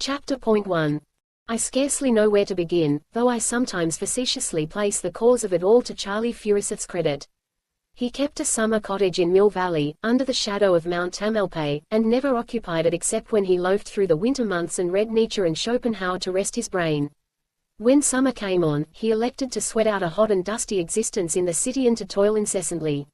Chapter Point 1. I scarcely know where to begin, though I sometimes facetiously place the cause of it all to Charlie Furiseth's credit. He kept a summer cottage in Mill Valley, under the shadow of Mount Tamalpais, and never occupied it except when he loafed through the winter months and read Nietzsche and Schopenhauer to rest his brain. When summer came on, he elected to sweat out a hot and dusty existence in the city and to toil incessantly.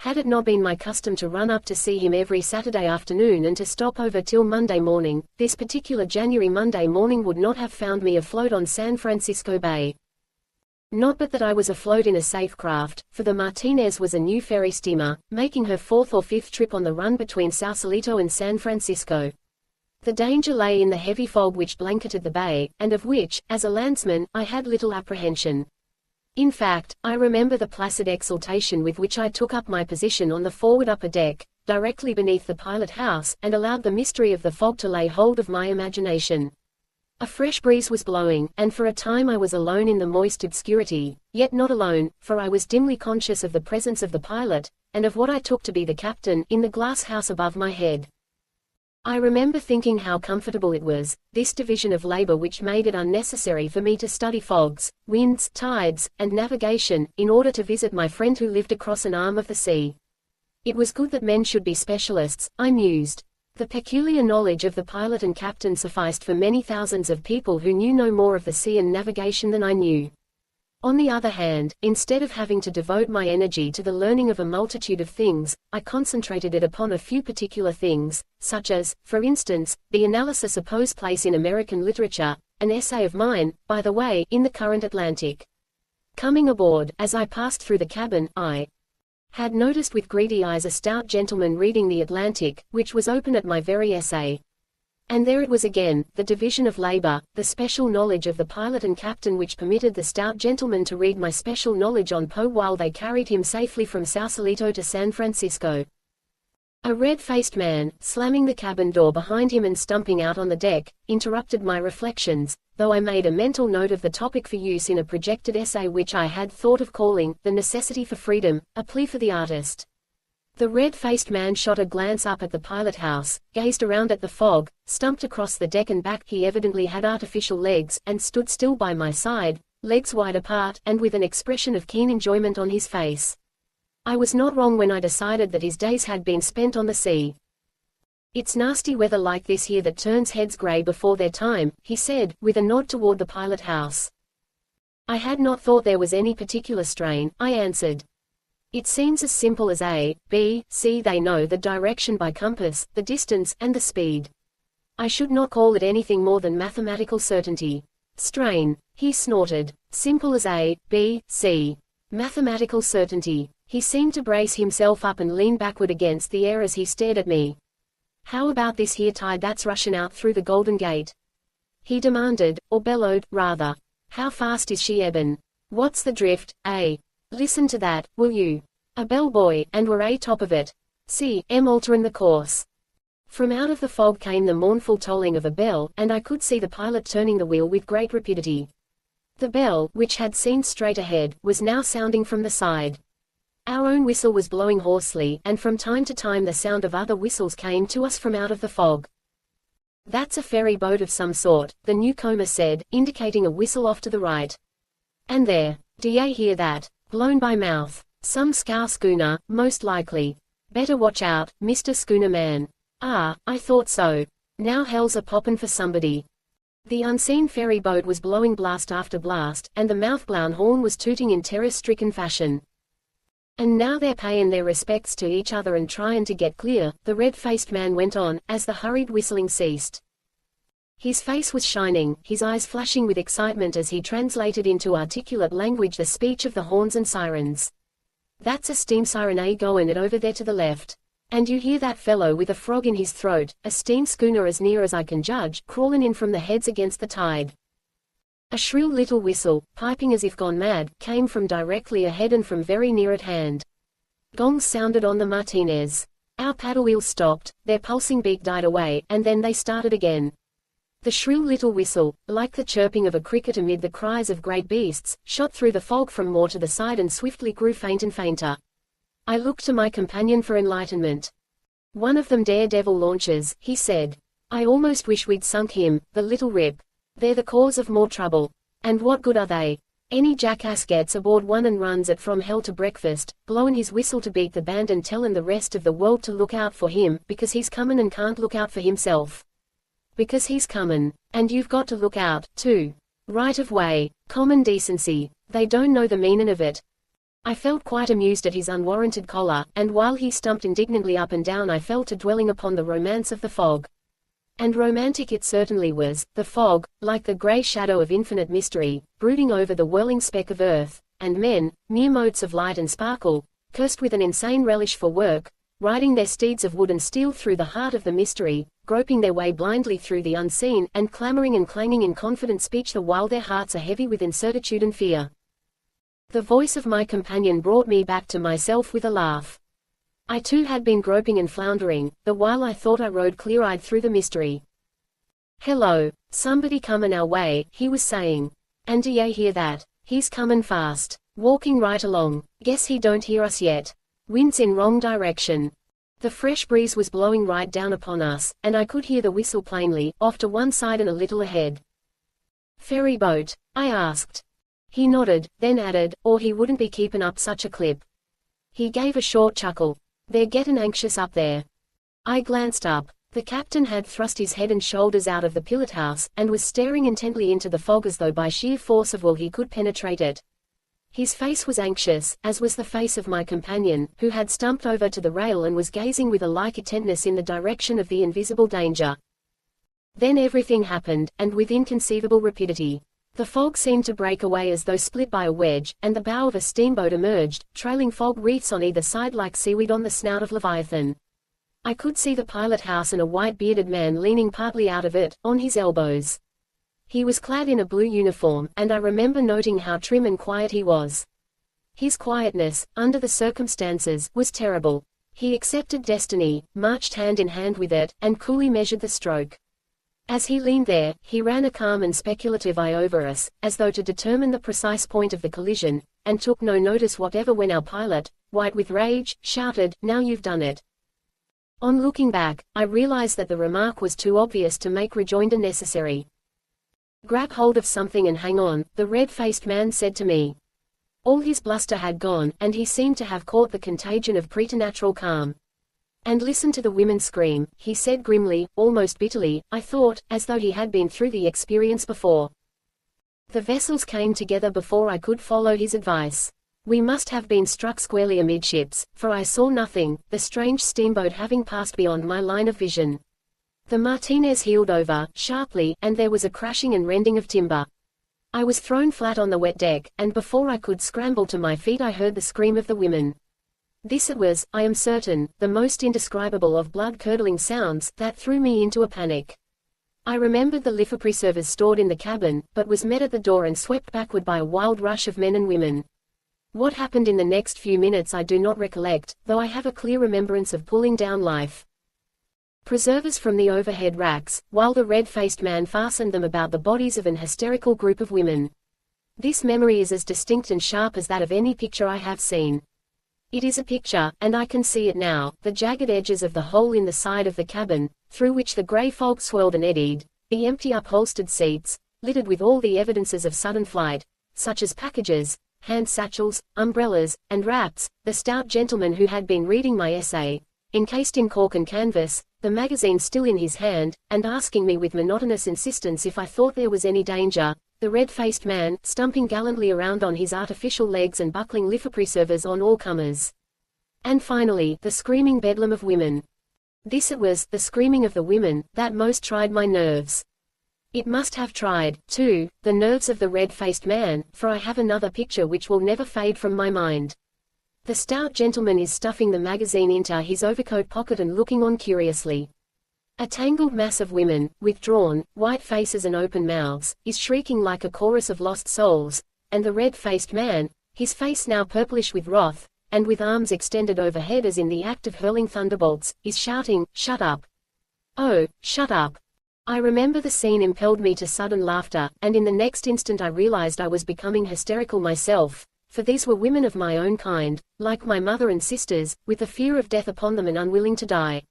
Had it not been my custom to run up to see him every Saturday afternoon and to stop over till Monday morning, this particular January Monday morning would not have found me afloat on San Francisco Bay. Not but that I was afloat in a safe craft, for the Martinez was a new ferry steamer, making her fourth or fifth trip on the run between Sausalito and San Francisco. The danger lay in the heavy fog which blanketed the bay, and of which, as a landsman, I had little apprehension. In fact, I remember the placid exultation with which I took up my position on the forward upper deck, directly beneath the pilot house, and allowed the mystery of the fog to lay hold of my imagination. A fresh breeze was blowing, and for a time I was alone in the moist obscurity, yet not alone, for I was dimly conscious of the presence of the pilot, and of what I took to be the captain, in the glass house above my head. I remember thinking how comfortable it was, this division of labor which made it unnecessary for me to study fogs, winds, tides, and navigation, in order to visit my friend who lived across an arm of the sea. It was good that men should be specialists, I mused. The peculiar knowledge of the pilot and captain sufficed for many thousands of people who knew no more of the sea and navigation than I knew. On the other hand, instead of having to devote my energy to the learning of a multitude of things, I concentrated it upon a few particular things, such as, for instance, the analysis of Poe's place in American literature, an essay of mine, by the way, in the current Atlantic. Coming aboard, as I passed through the cabin, I had noticed with greedy eyes a stout gentleman reading the Atlantic, which was open at my very essay. And there it was again, the division of labor, the special knowledge of the pilot and captain which permitted the stout gentleman to read my special knowledge on Poe while they carried him safely from Sausalito to San Francisco. A red-faced man, slamming the cabin door behind him and stumping out on the deck, interrupted my reflections, though I made a mental note of the topic for use in a projected essay which I had thought of calling, The Necessity for Freedom, a Plea for the Artist. The red-faced man shot a glance up at the pilot house, gazed around at the fog, stumped across the deck and back. He evidently had artificial legs, and stood still by my side, legs wide apart, and with an expression of keen enjoyment on his face. I was not wrong when I decided that his days had been spent on the sea. "It's nasty weather like this here that turns heads grey before their time," he said, with a nod toward the pilot house. "I had not thought there was any particular strain," I answered. "It seems as simple as A, B, C. They know the direction by compass, the distance, and the speed. I should not call it anything more than mathematical certainty." "Strain," he snorted. "Simple as A, B, C. Mathematical certainty." He seemed to brace himself up and lean backward against the air as he stared at me. "How about this here tide that's rushin' out through the Golden Gate?" he demanded, or bellowed, rather. "How fast is she ebbin'? What's the drift, eh? Listen to that, will you? A bellboy, and we're a top of it. See, alterin' the course." From out of the fog came the mournful tolling of a bell, and I could see the pilot turning the wheel with great rapidity. The bell, which had seemed straight ahead, was now sounding from the side. Our own whistle was blowing hoarsely, and from time to time the sound of other whistles came to us from out of the fog. "That's a ferry boat of some sort," the newcomer said, indicating a whistle off to the right. "And there, d'ye hear that? Blown by mouth. Some scow schooner, most likely. Better watch out, Mr. Schooner Man." "Ah, I thought so. Now hell's a poppin' for somebody." The unseen ferry boat was blowing blast after blast, and the mouth-blown horn was tooting in terror-stricken fashion. "And now they're payin' their respects to each other and tryin' to get clear," the red-faced man went on, as the hurried whistling ceased. His face was shining, his eyes flashing with excitement as he translated into articulate language the speech of the horns and sirens. "That's a steam siren goin' it over there to the left. And you hear that fellow with a frog in his throat, a steam schooner as near as I can judge, crawlin' in from the heads against the tide." A shrill little whistle, piping as if gone mad, came from directly ahead and from very near at hand. Gongs sounded on the Martinez. Our paddle wheels stopped, their pulsing beat died away, and then they started again. The shrill little whistle, like the chirping of a cricket amid the cries of great beasts, shot through the fog from more to the side and swiftly grew faint and fainter. I looked to my companion for enlightenment. "One of them daredevil launches," he said. I almost wish we'd sunk him, the little rip. They're the cause of more trouble. And what good are they? Any jackass gets aboard one and runs it from hell to breakfast, blowin' his whistle to beat the band and tellin' the rest of the world to look out for him, because he's comin' and can't look out for himself. Because he's comin'. And you've got to look out, too. Right of way. Common decency. They don't know the meanin' of it. I felt quite amused at his unwarranted choler, and while he stumped indignantly up and down I fell to dwelling upon the romance of the fog. And romantic it certainly was, the fog, like the grey shadow of infinite mystery, brooding over the whirling speck of earth, and men, mere motes of light and sparkle, cursed with an insane relish for work, riding their steeds of wood and steel through the heart of the mystery, groping their way blindly through the unseen, and clamoring and clanging in confident speech the while their hearts are heavy with incertitude and fear. The voice of my companion brought me back to myself with a laugh. I too had been groping and floundering, the while I thought I rode clear-eyed through the mystery. "Hello, somebody comin' our way," he was saying. "And do ye hear that? He's comin' fast. Walking right along. Guess he don't hear us yet. Wind's in wrong direction." The fresh breeze was blowing right down upon us, and I could hear the whistle plainly, off to one side and a little ahead. "Ferry boat?" I asked. He nodded, then added, "Or he wouldn't be keepin' up such a clip." He gave a short chuckle. "They're gettin' anxious up there." I glanced up. The captain had thrust his head and shoulders out of the pilot-house, and was staring intently into the fog as though by sheer force of will he could penetrate it. His face was anxious, as was the face of my companion, who had stumped over to the rail and was gazing with a like intentness in the direction of the invisible danger. Then everything happened, and with inconceivable rapidity. The fog seemed to break away as though split by a wedge, and the bow of a steamboat emerged, trailing fog wreaths on either side like seaweed on the snout of Leviathan. I could see the pilot-house and a white-bearded man leaning partly out of it, on his elbows. He was clad in a blue uniform, and I remember noting how trim and quiet he was. His quietness, under the circumstances, was terrible. He accepted destiny, marched hand in hand with it, and coolly measured the stroke. As he leaned there, he ran a calm and speculative eye over us, as though to determine the precise point of the collision, and took no notice whatever when our pilot, white with rage, shouted, "Now you've done it." On looking back, I realized that the remark was too obvious to make rejoinder necessary. "Grab hold of something and hang on," the red-faced man said to me. All his bluster had gone, and he seemed to have caught the contagion of preternatural calm. "And listen to the women scream," he said grimly, almost bitterly, I thought, as though he had been through the experience before. The vessels came together before I could follow his advice. We must have been struck squarely amidships, for I saw nothing, the strange steamboat having passed beyond my line of vision. The Martinez heeled over, sharply, and there was a crashing and rending of timber. I was thrown flat on the wet deck, and before I could scramble to my feet I heard the scream of the women. This it was, I am certain, the most indescribable of blood-curdling sounds, that threw me into a panic. I remembered the liquor preservers stored in the cabin, but was met at the door and swept backward by a wild rush of men and women. What happened in the next few minutes I do not recollect, though I have a clear remembrance of pulling down life preservers from the overhead racks, while the red-faced man fastened them about the bodies of an hysterical group of women. This memory is as distinct and sharp as that of any picture I have seen. It is a picture, and I can see it now, the jagged edges of the hole in the side of the cabin, through which the grey fog swirled and eddied, the empty upholstered seats, littered with all the evidences of sudden flight, such as packages, hand satchels, umbrellas, and wraps, the stout gentleman who had been reading my essay, encased in cork and canvas, the magazine still in his hand, and asking me with monotonous insistence if I thought there was any danger, the red-faced man, stumping gallantly around on his artificial legs and buckling liquor preservers on all comers. And finally, the screaming bedlam of women. This it was, the screaming of the women, that most tried my nerves. It must have tried, too, the nerves of the red-faced man, for I have another picture which will never fade from my mind. The stout gentleman is stuffing the magazine into his overcoat pocket and looking on curiously. A tangled mass of women, with drawn, white faces and open mouths, is shrieking like a chorus of lost souls, and the red-faced man, his face now purplish with wrath, and with arms extended overhead as in the act of hurling thunderbolts, is shouting, "Shut up! Oh, shut up!" I remember the scene impelled me to sudden laughter, and in the next instant I realized I was becoming hysterical myself, for these were women of my own kind, like my mother and sisters, with the fear of death upon them and unwilling to die.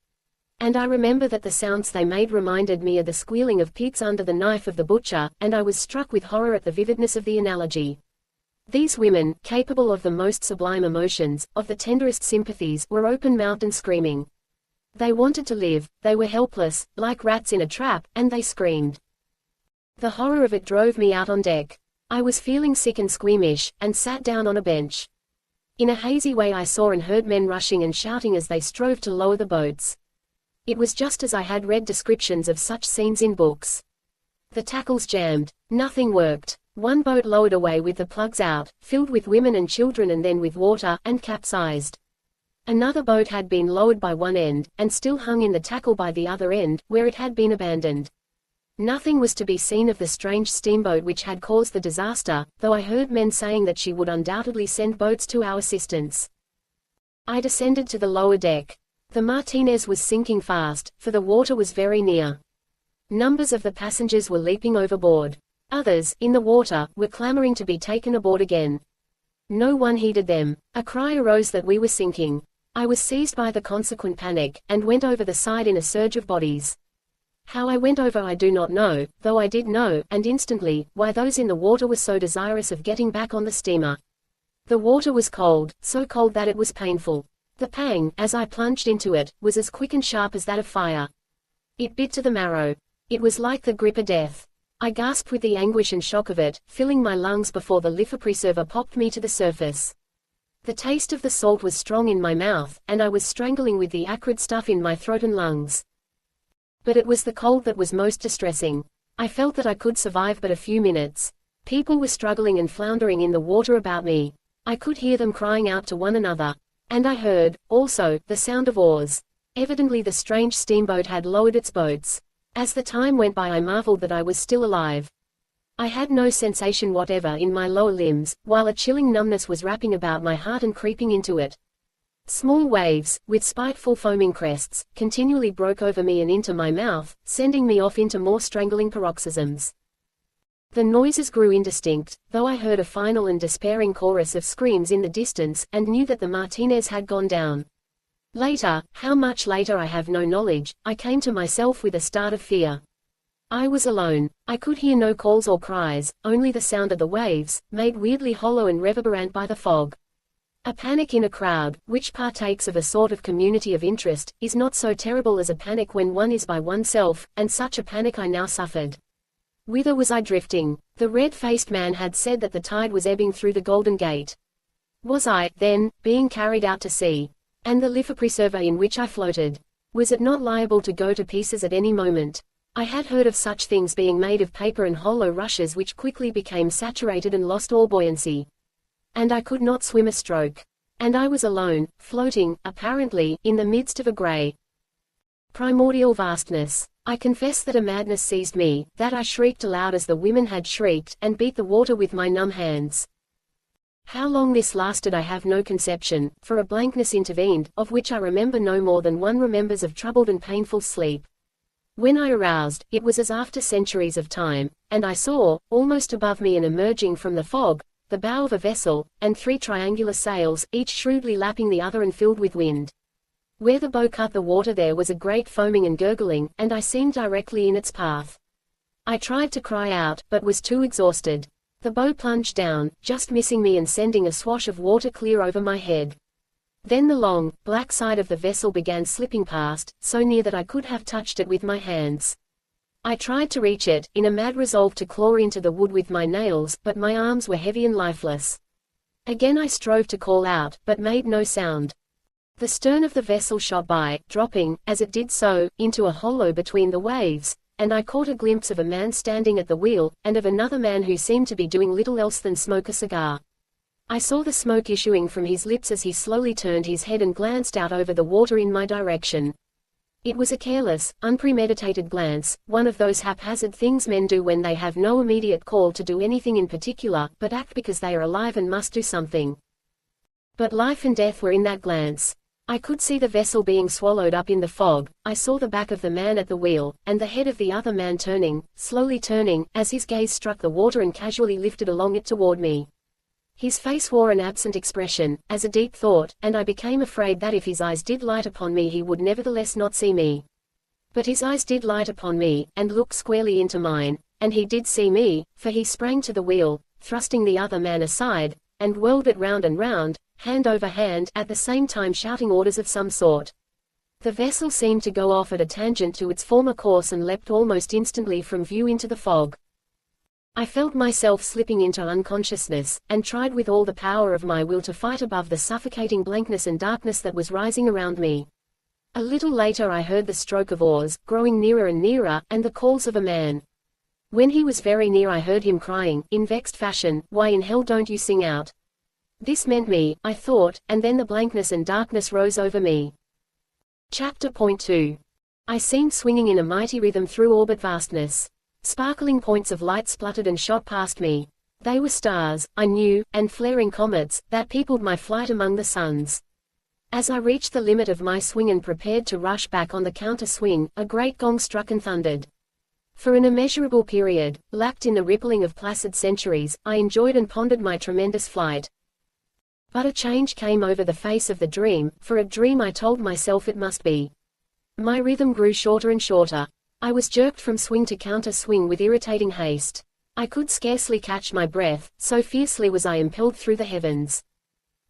And I remember that the sounds they made reminded me of the squealing of pigs under the knife of the butcher, and I was struck with horror at the vividness of the analogy. These women, capable of the most sublime emotions, of the tenderest sympathies, were open-mouthed and screaming. They wanted to live, they were helpless, like rats in a trap, and they screamed. The horror of it drove me out on deck. I was feeling sick and squeamish, and sat down on a bench. In a hazy way I saw and heard men rushing and shouting as they strove to lower the boats. It was just as I had read descriptions of such scenes in books. The tackles jammed. Nothing worked. One boat lowered away with the plugs out, filled with women and children and then with water, and capsized. Another boat had been lowered by one end, and still hung in the tackle by the other end, where it had been abandoned. Nothing was to be seen of the strange steamboat which had caused the disaster, though I heard men saying that she would undoubtedly send boats to our assistance. I descended to the lower deck. The Martinez was sinking fast, for the water was very near. Numbers of the passengers were leaping overboard. Others, in the water, were clamoring to be taken aboard again. No one heeded them. A cry arose that we were sinking. I was seized by the consequent panic, and went over the side in a surge of bodies. How I went over I do not know, though I did know, and instantly, why those in the water were so desirous of getting back on the steamer. The water was cold, so cold that it was painful. The pang, as I plunged into it, was as quick and sharp as that of fire. It bit to the marrow. It was like the grip of death. I gasped with the anguish and shock of it, filling my lungs before the Life-Preserver popped me to the surface. The taste of the salt was strong in my mouth, and I was strangling with the acrid stuff in my throat and lungs. But it was the cold that was most distressing. I felt that I could survive but a few minutes. People were struggling and floundering in the water about me. I could hear them crying out to one another. And I heard, also, the sound of oars. Evidently the strange steamboat had lowered its boats. As the time went by I marveled that I was still alive. I had no sensation whatever in my lower limbs, while a chilling numbness was wrapping about my heart and creeping into it. Small waves, with spiteful foaming crests, continually broke over me and into my mouth, sending me off into more strangling paroxysms. The noises grew indistinct, though I heard a final and despairing chorus of screams in the distance, and knew that the Martinez had gone down. Later, how much later I have no knowledge, I came to myself with a start of fear. I was alone. I could hear no calls or cries, only the sound of the waves, made weirdly hollow and reverberant by the fog. A panic in a crowd, which partakes of a sort of community of interest, is not so terrible as a panic when one is by oneself, and such a panic I now suffered. Whither was I drifting? The red-faced man had said that the tide was ebbing through the Golden Gate. Was I, then, being carried out to sea? And the Life-Preserver in which I floated? Was it not liable to go to pieces at any moment? I had heard of such things being made of paper and hollow rushes which quickly became saturated and lost all buoyancy. And I could not swim a stroke. And I was alone, floating, apparently, in the midst of a grey, primordial vastness. I confess that a madness seized me, that I shrieked aloud as the women had shrieked, and beat the water with my numb hands. How long this lasted I have no conception, for a blankness intervened, of which I remember no more than one remembers of troubled and painful sleep. When I aroused, it was as after centuries of time, and I saw, almost above me and emerging from the fog, the bow of a vessel, and 3 triangular sails, each shrewdly lapping the other and filled with wind. Where the bow cut the water there was a great foaming and gurgling, and I seemed directly in its path. I tried to cry out, but was too exhausted. The bow plunged down, just missing me and sending a swash of water clear over my head. Then the long, black side of the vessel began slipping past, so near that I could have touched it with my hands. I tried to reach it, in a mad resolve to claw into the wood with my nails, but my arms were heavy and lifeless. Again I strove to call out, but made no sound. The stern of the vessel shot by, dropping, as it did so, into a hollow between the waves, and I caught a glimpse of a man standing at the wheel, and of another man who seemed to be doing little else than smoke a cigar. I saw the smoke issuing from his lips as he slowly turned his head and glanced out over the water in my direction. It was a careless, unpremeditated glance, one of those haphazard things men do when they have no immediate call to do anything in particular, but act because they are alive and must do something. But life and death were in that glance. I could see the vessel being swallowed up in the fog, I saw the back of the man at the wheel, and the head of the other man turning, slowly turning, as his gaze struck the water and casually lifted along it toward me. His face wore an absent expression, as a deep thought, and I became afraid that if his eyes did light upon me he would nevertheless not see me. But his eyes did light upon me, and looked squarely into mine, and he did see me, for he sprang to the wheel, thrusting the other man aside, and whirled it round and round, hand over hand, at the same time shouting orders of some sort. The vessel seemed to go off at a tangent to its former course and leapt almost instantly from view into the fog. I felt myself slipping into unconsciousness, and tried with all the power of my will to fight above the suffocating blankness and darkness that was rising around me. A little later I heard the stroke of oars, growing nearer and nearer, and the calls of a man. When he was very near I heard him crying, in vexed fashion, "Why in hell don't you sing out?" This meant me, I thought, and then the blankness and darkness rose over me. Chapter Point 2. I seemed swinging in a mighty rhythm through orbit vastness. Sparkling points of light spluttered and shot past me. They were stars, I knew, and flaring comets, that peopled my flight among the suns. As I reached the limit of my swing and prepared to rush back on the counter-swing, a great gong struck and thundered. For an immeasurable period, lapped in the rippling of placid centuries, I enjoyed and pondered my tremendous flight. But a change came over the face of the dream, for a dream I told myself it must be. My rhythm grew shorter and shorter. I was jerked from swing to counter-swing with irritating haste. I could scarcely catch my breath, so fiercely was I impelled through the heavens.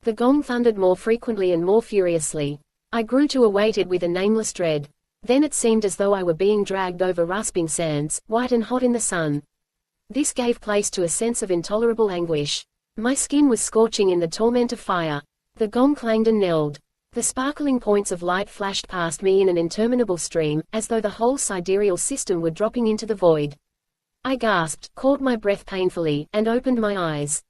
The gong thundered more frequently and more furiously. I grew to await it with a nameless dread. Then it seemed as though I were being dragged over rasping sands, white and hot in the sun. This gave place to a sense of intolerable anguish. My skin was scorching in the torment of fire. The gong clanged and knelled. The sparkling points of light flashed past me in an interminable stream, as though the whole sidereal system were dropping into the void. I gasped, caught my breath painfully, and opened my eyes.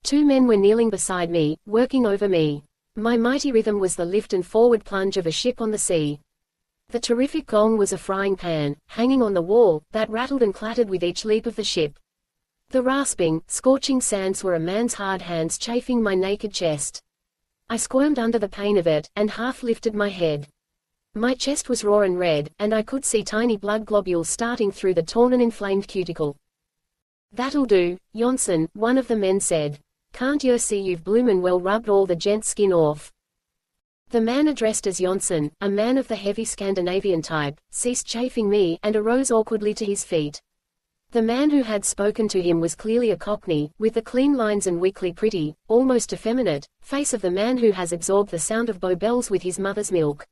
2 men were kneeling beside me, working over me. My mighty rhythm was the lift and forward plunge of a ship on the sea. The terrific gong was a frying pan, hanging on the wall, that rattled and clattered with each leap of the ship. The rasping, scorching sands were a man's hard hands chafing my naked chest. I squirmed under the pain of it, and half lifted my head. My chest was raw and red, and I could see tiny blood globules starting through the torn and inflamed cuticle. "That'll do, Jonsen," one of the men said. "Can't you see you've bloomin' well rubbed all the gent's skin off?" The man addressed as Jonsen, a man of the heavy Scandinavian type, ceased chafing me, and arose awkwardly to his feet. The man who had spoken to him was clearly a Cockney, with the clean lines and weakly pretty, almost effeminate, face of the man who has absorbed the sound of Bow Bells with his mother's milk.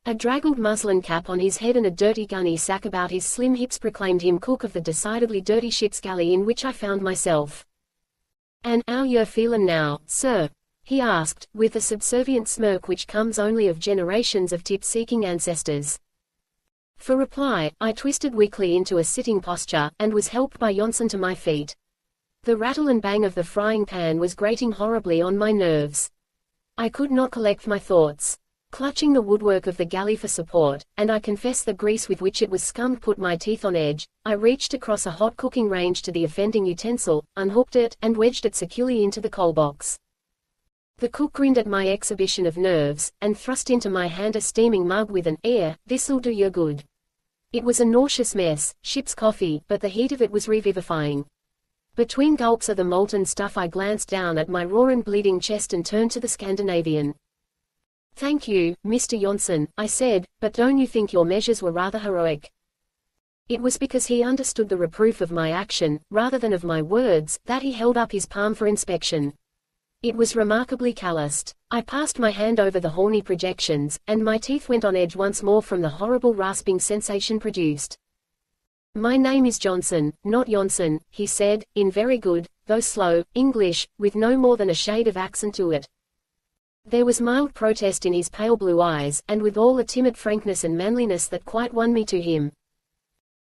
A draggled muslin cap on his head and a dirty gunny sack about his slim hips proclaimed him cook of the decidedly dirty ship's galley in which I found myself. "And 'ow yer feelin' now, sir?" he asked, with the subservient smirk which comes only of generations of tip-seeking ancestors. For reply, I twisted weakly into a sitting posture, and was helped by Jonsen to my feet. The rattle and bang of the frying pan was grating horribly on my nerves. I could not collect my thoughts. Clutching the woodwork of the galley for support, and I confess the grease with which it was scummed put my teeth on edge, I reached across a hot cooking range to the offending utensil, unhooked it, and wedged it securely into the coal box. The cook grinned at my exhibition of nerves, and thrust into my hand a steaming mug with an "Air, this'll do you good." It was a nauseous mess, ship's coffee, but the heat of it was revivifying. Between gulps of the molten stuff I glanced down at my raw and bleeding chest and turned to the Scandinavian. "Thank you, Mr. Jonsen," I said, "but don't you think your measures were rather heroic?" It was because he understood the reproof of my action, rather than of my words, that he held up his palm for inspection. It was remarkably calloused. I passed my hand over the horny projections, and my teeth went on edge once more from the horrible rasping sensation produced. "My name is Jonsen, not Jonsen," he said, in very good, though slow, English, with no more than a shade of accent to it. There was mild protest in his pale blue eyes, and with all a timid frankness and manliness that quite won me to him.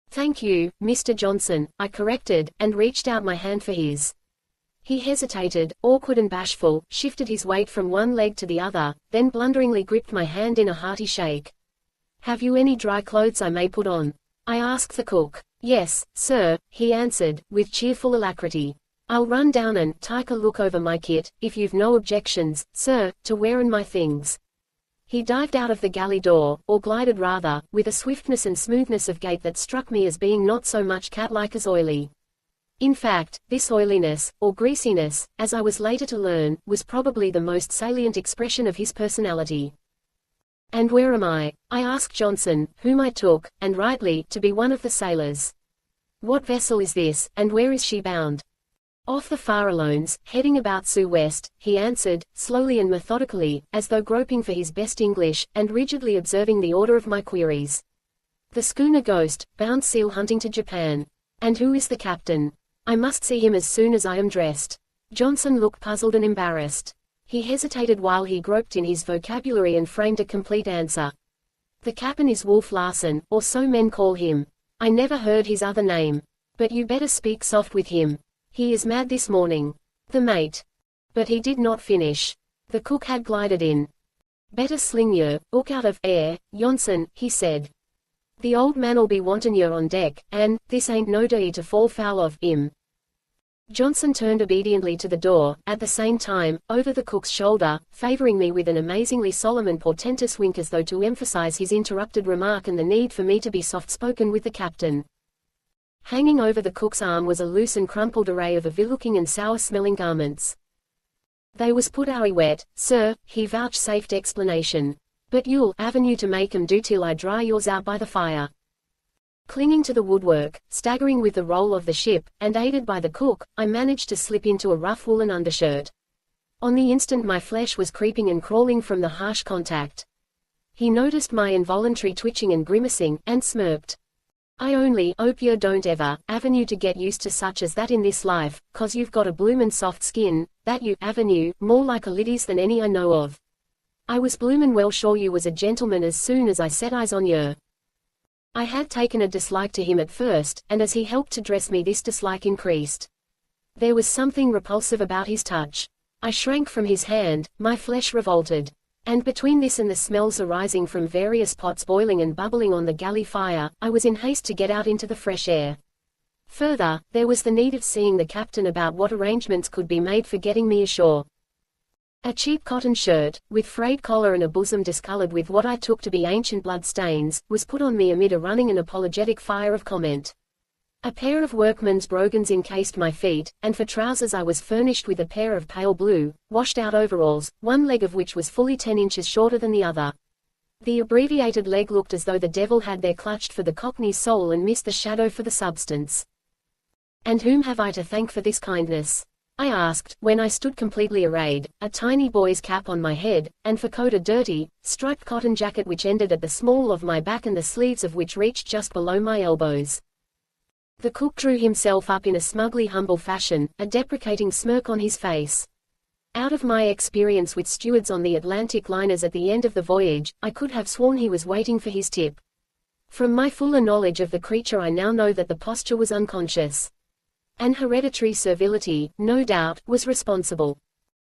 "Thank you, Mr. Jonsen," I corrected, and reached out my hand for his. He hesitated, awkward and bashful, shifted his weight from one leg to the other, then blunderingly gripped my hand in a hearty shake. "Have you any dry clothes I may put on?" I asked the cook. "Yes, sir," he answered, with cheerful alacrity. "I'll run down and take a look over my kit, if you've no objections, sir, to wearin' my things." He dived out of the galley door, or glided rather, with a swiftness and smoothness of gait that struck me as being not so much cat-like as oily. In fact, this oiliness, or greasiness, as I was later to learn, was probably the most salient expression of his personality. "And where am I?" I asked Johnson, whom I took, and rightly, to be one of the sailors. "What vessel is this, and where is she bound?" "Off the Farallones, heading about Sue West," he answered, slowly and methodically, as though groping for his best English, and rigidly observing the order of my queries. "The schooner Ghost, bound seal hunting to Japan." "And who is the captain?" "I must see him as soon as I am dressed." Johnson looked puzzled and embarrassed. He hesitated while he groped in his vocabulary and framed a complete answer. "The captain is Wolf Larsen, or so men call him. I never heard his other name. But you better speak soft with him. He is mad this morning." The mate. But he did not finish. The cook had glided in. "Better sling yer hook out of air, Johnson," he said. "The old man'll be wantin' yer on deck, and this ain't no day to fall foul of 'im." Johnson turned obediently to the door, at the same time, over the cook's shoulder, favoring me with an amazingly solemn and portentous wink as though to emphasize his interrupted remark and the need for me to be soft-spoken with the captain. Hanging over the cook's arm was a loose and crumpled array of evil-looking and sour-smelling garments. "They was put outy wet, sir," he vouchsafed explanation. "But you'll avenue to make 'em do till I dry yours out by the fire." Clinging to the woodwork, staggering with the roll of the ship, and aided by the cook, I managed to slip into a rough woolen undershirt. On the instant my flesh was creeping and crawling from the harsh contact. He noticed my involuntary twitching and grimacing, and smirked. "I only 'ope yer don't ever avenue to get used to such as that in this life, 'cause you've got a bloomin' soft skin, that you avenue, more like a liddy's than any I know of. I was bloomin' well sure you was a gentleman as soon as I set eyes on yer." I had taken a dislike to him at first, and as he helped to dress me this dislike increased. There was something repulsive about his touch. I shrank from his hand, my flesh revolted. And between this and the smells arising from various pots boiling and bubbling on the galley fire, I was in haste to get out into the fresh air. Further, there was the need of seeing the captain about what arrangements could be made for getting me ashore. A cheap cotton shirt, with frayed collar and a bosom discolored with what I took to be ancient blood stains, was put on me amid a running and apologetic fire of comment. A pair of workman's brogans encased my feet, and for trousers I was furnished with a pair of pale blue, washed-out overalls, one leg of which was fully 10 inches shorter than the other. The abbreviated leg looked as though the devil had there clutched for the Cockney's soul and missed the shadow for the substance. "And whom have I to thank for this kindness?" I asked, when I stood completely arrayed, a tiny boy's cap on my head, and for coat a dirty, striped cotton jacket which ended at the small of my back and the sleeves of which reached just below my elbows. The cook drew himself up in a smugly humble fashion, a deprecating smirk on his face. Out of my experience with stewards on the Atlantic liners at the end of the voyage, I could have sworn he was waiting for his tip. From my fuller knowledge of the creature I now know that the posture was unconscious. An hereditary servility, no doubt, was responsible.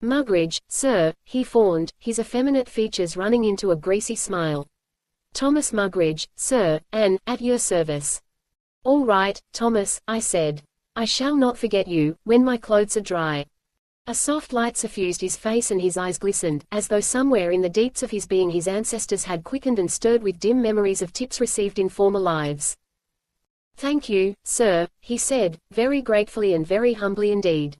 "Mugridge, sir," he fawned, his effeminate features running into a greasy smile. "Thomas Mugridge, sir, at your service." "All right, Thomas," I said. "I shall not forget you, when my clothes are dry." A soft light suffused his face and his eyes glistened, as though somewhere in the deeps of his being his ancestors had quickened and stirred with dim memories of tips received in former lives. "Thank you, sir," he said, very gratefully and very humbly indeed.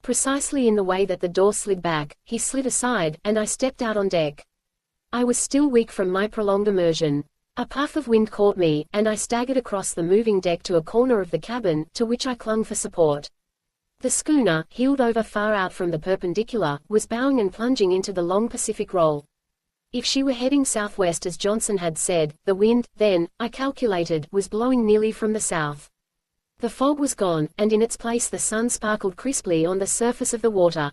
Precisely in the way that the door slid back, he slid aside, and I stepped out on deck. I was still weak from my prolonged immersion. A puff of wind caught me, and I staggered across the moving deck to a corner of the cabin, to which I clung for support. The schooner, heeled over far out from the perpendicular, was bowing and plunging into the long Pacific roll. If she were heading southwest as Johnson had said, the wind, then, I calculated, was blowing nearly from the south. The fog was gone, and in its place the sun sparkled crisply on the surface of the water.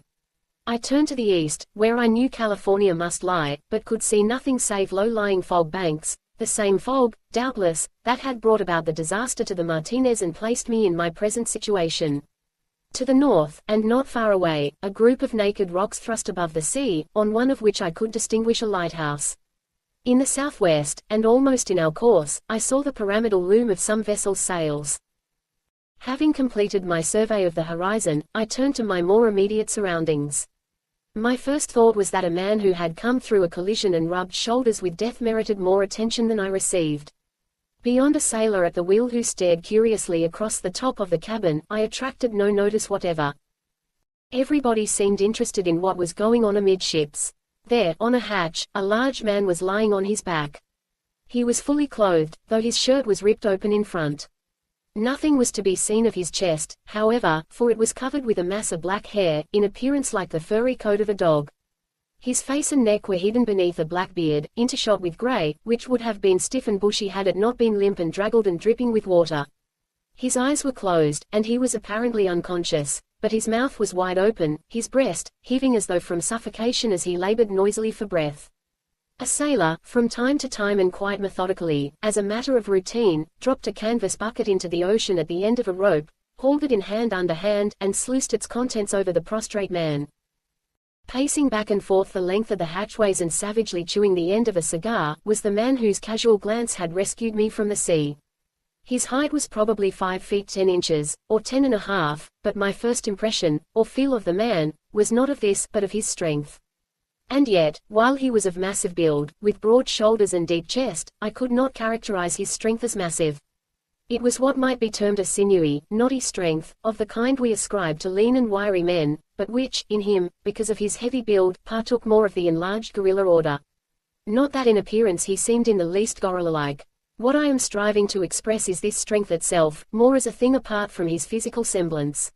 I turned to the east, where I knew California must lie, but could see nothing save low-lying fog banks, the same fog, doubtless, that had brought about the disaster to the Martinez and placed me in my present situation. To the north, and not far away, a group of naked rocks thrust above the sea, on one of which I could distinguish a lighthouse. In the southwest, and almost in our course, I saw the pyramidal loom of some vessel's sails. Having completed my survey of the horizon, I turned to my more immediate surroundings. My first thought was that a man who had come through a collision and rubbed shoulders with death merited more attention than I received. Beyond a sailor at the wheel who stared curiously across the top of the cabin, I attracted no notice whatever. Everybody seemed interested in what was going on amidships. There, on a hatch, a large man was lying on his back. He was fully clothed, though his shirt was ripped open in front. Nothing was to be seen of his chest, however, for it was covered with a mass of black hair, in appearance like the furry coat of a dog. His face and neck were hidden beneath a black beard, intershot with grey, which would have been stiff and bushy had it not been limp and draggled and dripping with water. His eyes were closed, and he was apparently unconscious, but his mouth was wide open, his breast heaving as though from suffocation as he labored noisily for breath. A sailor, from time to time and quite methodically, as a matter of routine, dropped a canvas bucket into the ocean at the end of a rope, hauled it in hand under hand, and sluiced its contents over the prostrate man. Pacing back and forth the length of the hatchways and savagely chewing the end of a cigar, was the man whose casual glance had rescued me from the sea. His height was probably 5 feet 10 inches, or 10.5, but my first impression, or feel of the man, was not of this, but of his strength. And yet, while he was of massive build, with broad shoulders and deep chest, I could not characterize his strength as massive. It was what might be termed a sinewy, knotty strength, of the kind we ascribe to lean and wiry men, but which, in him, because of his heavy build, partook more of the enlarged gorilla order. Not that in appearance he seemed in the least gorilla-like. What I am striving to express is this strength itself, more as a thing apart from his physical semblance.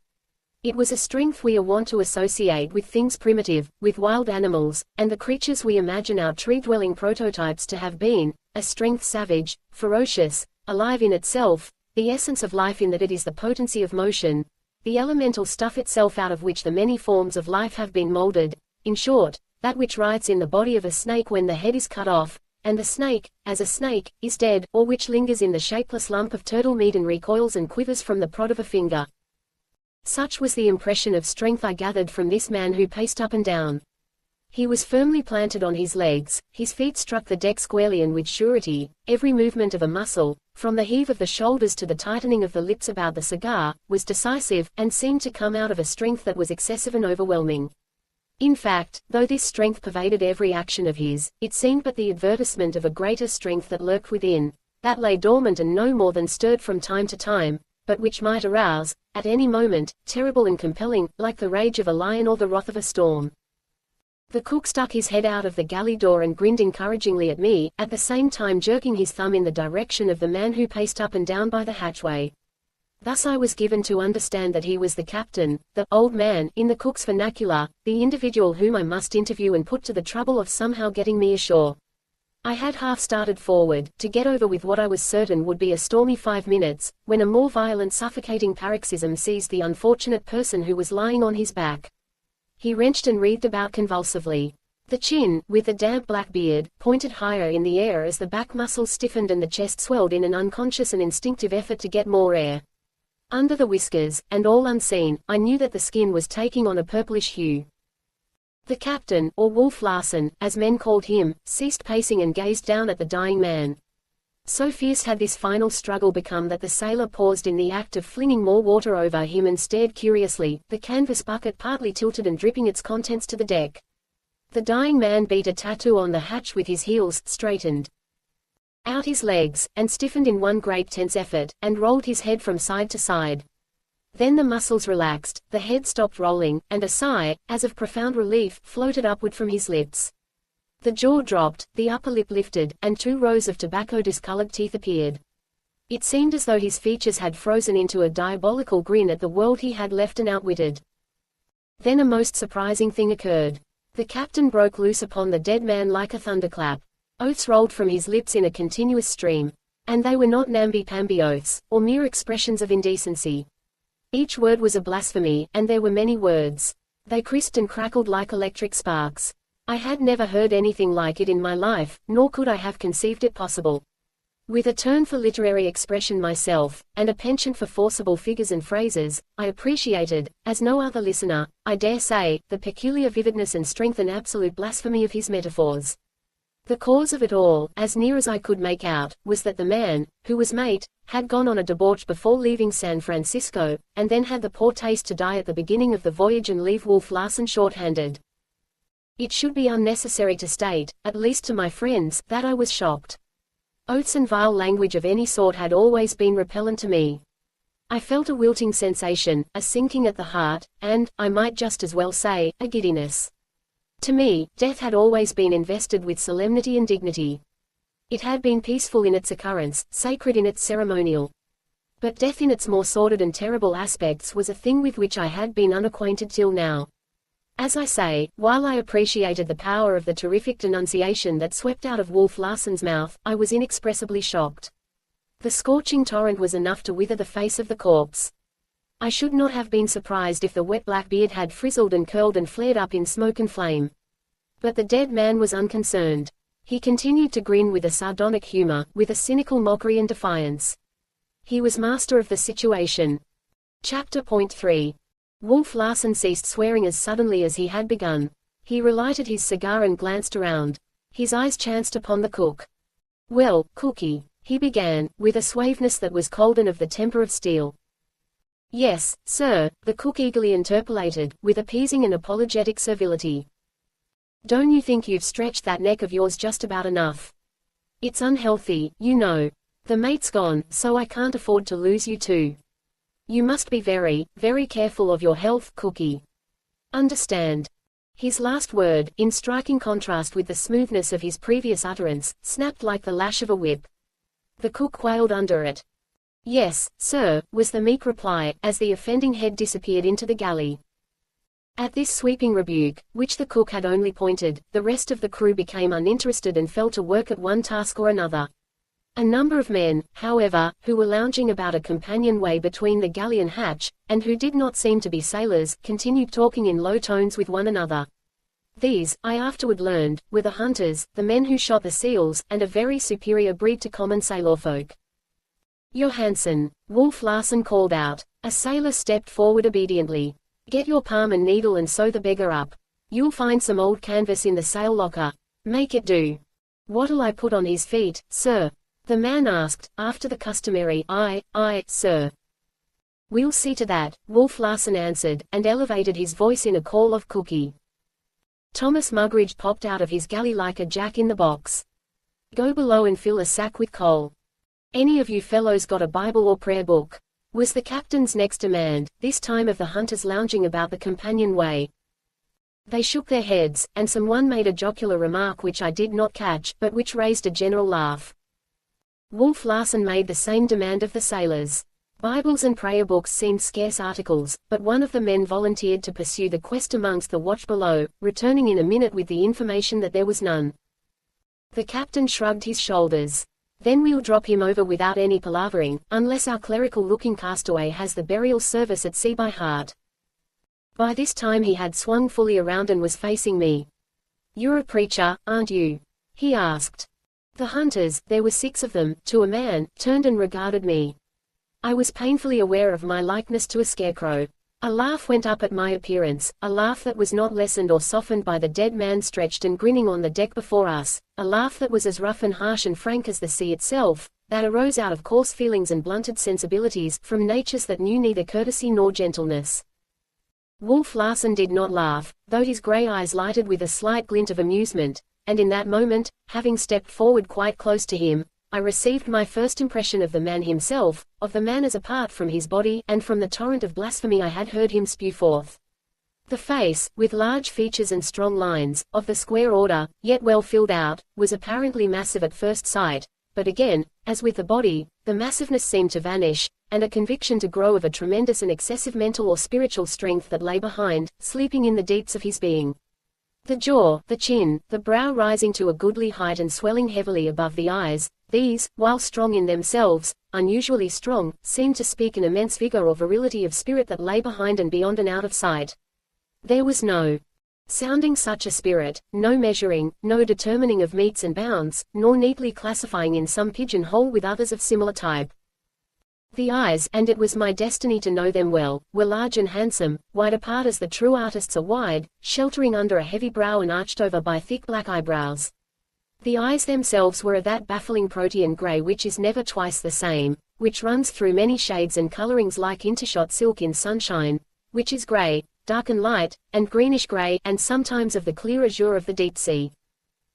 It was a strength we are wont to associate with things primitive, with wild animals, and the creatures we imagine our tree-dwelling prototypes to have been, a strength savage, ferocious, alive in itself, the essence of life in that it is the potency of motion, the elemental stuff itself out of which the many forms of life have been molded, in short, that which writhes in the body of a snake when the head is cut off, and the snake, as a snake, is dead, or which lingers in the shapeless lump of turtle meat and recoils and quivers from the prod of a finger. Such was the impression of strength I gathered from this man who paced up and down. He was firmly planted on his legs, his feet struck the deck squarely and with surety, every movement of a muscle, from the heave of the shoulders to the tightening of the lips about the cigar, was decisive, and seemed to come out of a strength that was excessive and overwhelming. In fact, though this strength pervaded every action of his, it seemed but the advertisement of a greater strength that lurked within, that lay dormant and no more than stirred from time to time, but which might arouse, at any moment, terrible and compelling, like the rage of a lion or the wrath of a storm. The cook stuck his head out of the galley door and grinned encouragingly at me, at the same time jerking his thumb in the direction of the man who paced up and down by the hatchway. Thus I was given to understand that he was the captain, the old man, in the cook's vernacular, the individual whom I must interview and put to the trouble of somehow getting me ashore. I had half started forward, to get over with what I was certain would be a stormy 5 minutes, when a more violent suffocating paroxysm seized the unfortunate person who was lying on his back. He wrenched and writhed about convulsively. The chin, with the damp black beard, pointed higher in the air as the back muscles stiffened and the chest swelled in an unconscious and instinctive effort to get more air. Under the whiskers, and all unseen, I knew that the skin was taking on a purplish hue. The captain, or Wolf Larsen, as men called him, ceased pacing and gazed down at the dying man. So fierce had this final struggle become that the sailor paused in the act of flinging more water over him and stared curiously, the canvas bucket partly tilted and dripping its contents to the deck. The dying man beat a tattoo on the hatch with his heels, straightened out his legs, and stiffened in one great tense effort, and rolled his head from side to side. Then the muscles relaxed, the head stopped rolling, and a sigh, as of profound relief, floated upward from his lips. The jaw dropped, the upper lip lifted, and 2 rows of tobacco-discolored teeth appeared. It seemed as though his features had frozen into a diabolical grin at the world he had left and outwitted. Then a most surprising thing occurred. The captain broke loose upon the dead man like a thunderclap. Oaths rolled from his lips in a continuous stream. And they were not namby-pamby oaths, or mere expressions of indecency. Each word was a blasphemy, and there were many words. They crisped and crackled like electric sparks. I had never heard anything like it in my life, nor could I have conceived it possible. With a turn for literary expression myself, and a penchant for forcible figures and phrases, I appreciated, as no other listener, I dare say, the peculiar vividness and strength and absolute blasphemy of his metaphors. The cause of it all, as near as I could make out, was that the man, who was mate, had gone on a debauch before leaving San Francisco, and then had the poor taste to die at the beginning of the voyage and leave Wolf Larsen short-handed. It should be unnecessary to state, at least to my friends, that I was shocked. Oaths and vile language of any sort had always been repellent to me. I felt a wilting sensation, a sinking at the heart, and, I might just as well say, a giddiness. To me, death had always been invested with solemnity and dignity. It had been peaceful in its occurrence, sacred in its ceremonial. But death in its more sordid and terrible aspects was a thing with which I had been unacquainted till now. As I say, while I appreciated the power of the terrific denunciation that swept out of Wolf Larsen's mouth, I was inexpressibly shocked. The scorching torrent was enough to wither the face of the corpse. I should not have been surprised if the wet black beard had frizzled and curled and flared up in smoke and flame. But the dead man was unconcerned. He continued to grin with a sardonic humor, with a cynical mockery and defiance. He was master of the situation. Chapter Point 3. Wolf Larsen ceased swearing as suddenly as he had begun. He relighted his cigar and glanced around. His eyes chanced upon the cook. "Well, Cookie," he began, with a suaveness that was cold and of the temper of steel. "Yes, sir," the cook eagerly interpolated, with appeasing and apologetic servility. "Don't you think you've stretched that neck of yours just about enough? It's unhealthy, you know. The mate's gone, so I can't afford to lose you too. You must be very, very careful of your health, Cookie. Understand?" His last word, in striking contrast with the smoothness of his previous utterance, snapped like the lash of a whip. The cook quailed under it. "Yes, sir," was the meek reply, as the offending head disappeared into the galley. At this sweeping rebuke, which the cook had only pointed, the rest of the crew became uninterested and fell to work at one task or another. A number of men, however, who were lounging about a companionway between the galley and hatch, and who did not seem to be sailors, continued talking in low tones with one another. These, I afterward learned, were the hunters, the men who shot the seals, and a very superior breed to common sailorfolk. "Johansen," Wolf Larsen called out. A sailor stepped forward obediently. "Get your palm and needle and sew the beggar up. You'll find some old canvas in the sail locker. Make it do." "What'll I put on his feet, sir?" the man asked, after the customary, "Aye, sir." "We'll see to that," Wolf Larsen answered, and elevated his voice in a call of Cookie. Thomas Mugridge popped out of his galley like a jack-in-the-box. "Go below and fill a sack with coal. Any of you fellows got a Bible or prayer book?" was the captain's next demand, this time of the hunters lounging about the companionway. They shook their heads, and someone made a jocular remark which I did not catch, but which raised a general laugh. Wolf Larsen made the same demand of the sailors. Bibles and prayer books seemed scarce articles, but one of the men volunteered to pursue the quest amongst the watch below, returning in a minute with the information that there was none. The captain shrugged his shoulders. "Then we'll drop him over without any palavering, unless our clerical-looking castaway has the burial service at sea by heart." By this time he had swung fully around and was facing me. "You're a preacher, aren't you?" he asked. The hunters, there were 6 of them, to a man, turned and regarded me. I was painfully aware of my likeness to a scarecrow. A laugh went up at my appearance, a laugh that was not lessened or softened by the dead man stretched and grinning on the deck before us, a laugh that was as rough and harsh and frank as the sea itself, that arose out of coarse feelings and blunted sensibilities, from natures that knew neither courtesy nor gentleness. Wolf Larsen did not laugh, though his grey eyes lighted with a slight glint of amusement, and in that moment, having stepped forward quite close to him, I received my first impression of the man himself, of the man as apart from his body, and from the torrent of blasphemy I had heard him spew forth. The face, with large features and strong lines, of the square order, yet well filled out, was apparently massive at first sight, but again, as with the body, the massiveness seemed to vanish, and a conviction to grow of a tremendous and excessive mental or spiritual strength that lay behind, sleeping in the deeps of his being. The jaw, the chin, the brow rising to a goodly height and swelling heavily above the eyes, these, while strong in themselves, unusually strong, seemed to speak an immense vigor or virility of spirit that lay behind and beyond and out of sight. There was no sounding such a spirit, no measuring, no determining of metes and bounds, nor neatly classifying in some pigeon-hole with others of similar type. The eyes, and it was my destiny to know them well, were large and handsome, wide apart as the true artists are wide, sheltering under a heavy brow and arched over by thick black eyebrows. The eyes themselves were of that baffling protean grey which is never twice the same, which runs through many shades and colorings like intershot silk in sunshine, which is grey, dark and light, and greenish grey, and sometimes of the clear azure of the deep sea.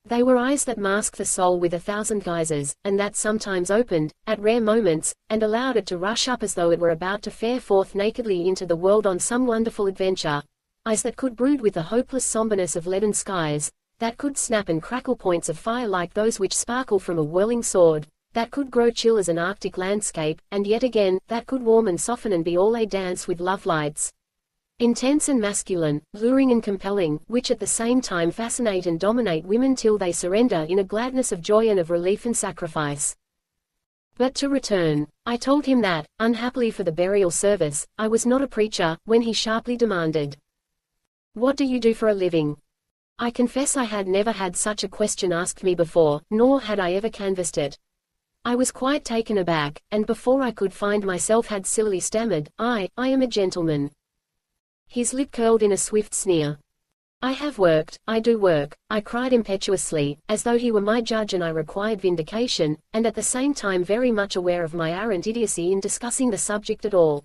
They were eyes that masked the soul with 1,000 guises, and that sometimes opened, at rare moments, and allowed it to rush up as though it were about to fare forth nakedly into the world on some wonderful adventure. Eyes that could brood with the hopeless somberness of leaden skies, that could snap and crackle points of fire like those which sparkle from a whirling sword, that could grow chill as an Arctic landscape, and yet again, that could warm and soften and be all a dance with love lights. Intense and masculine, luring and compelling, which at the same time fascinate and dominate women till they surrender in a gladness of joy and of relief and sacrifice. But to return, I told him that, unhappily for the burial service, I was not a preacher, when he sharply demanded, "What do you do for a living?" I confess I had never had such a question asked me before, nor had I ever canvassed it. I was quite taken aback, and before I could find myself had sillily stammered, I am a gentleman." His lip curled in a swift sneer. "I have worked, I do work," I cried impetuously, as though he were my judge and I required vindication, and at the same time very much aware of my arrant idiocy in discussing the subject at all.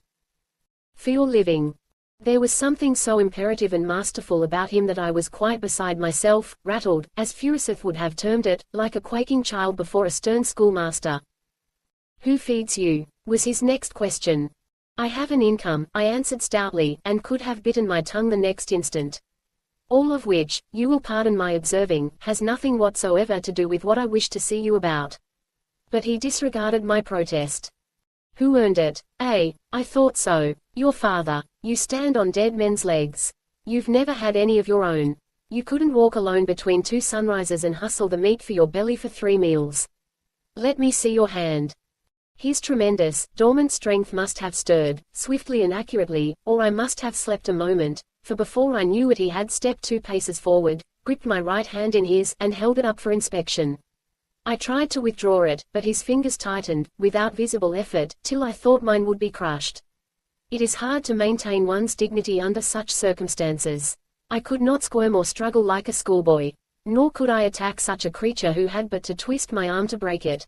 "For your living." There was something so imperative and masterful about him that I was quite beside myself, rattled, as Furuseth would have termed it, like a quaking child before a stern schoolmaster. "Who feeds you?" was his next question. "I have an income," I answered stoutly, and could have bitten my tongue the next instant. "All of which, you will pardon my observing, has nothing whatsoever to do with what I wish to see you about." But he disregarded my protest. "Who earned it?" I thought so. Your father. You stand on dead men's legs. You've never had any of your own. You couldn't walk alone between 2 sunrises and hustle the meat for your belly for 3 meals. Let me see your hand." His tremendous, dormant strength must have stirred, swiftly and accurately, or I must have slept a moment, for before I knew it he had stepped 2 paces forward, gripped my right hand in his, and held it up for inspection. I tried to withdraw it, but his fingers tightened, without visible effort, till I thought mine would be crushed. It is hard to maintain one's dignity under such circumstances. I could not squirm or struggle like a schoolboy. Nor could I attack such a creature who had but to twist my arm to break it.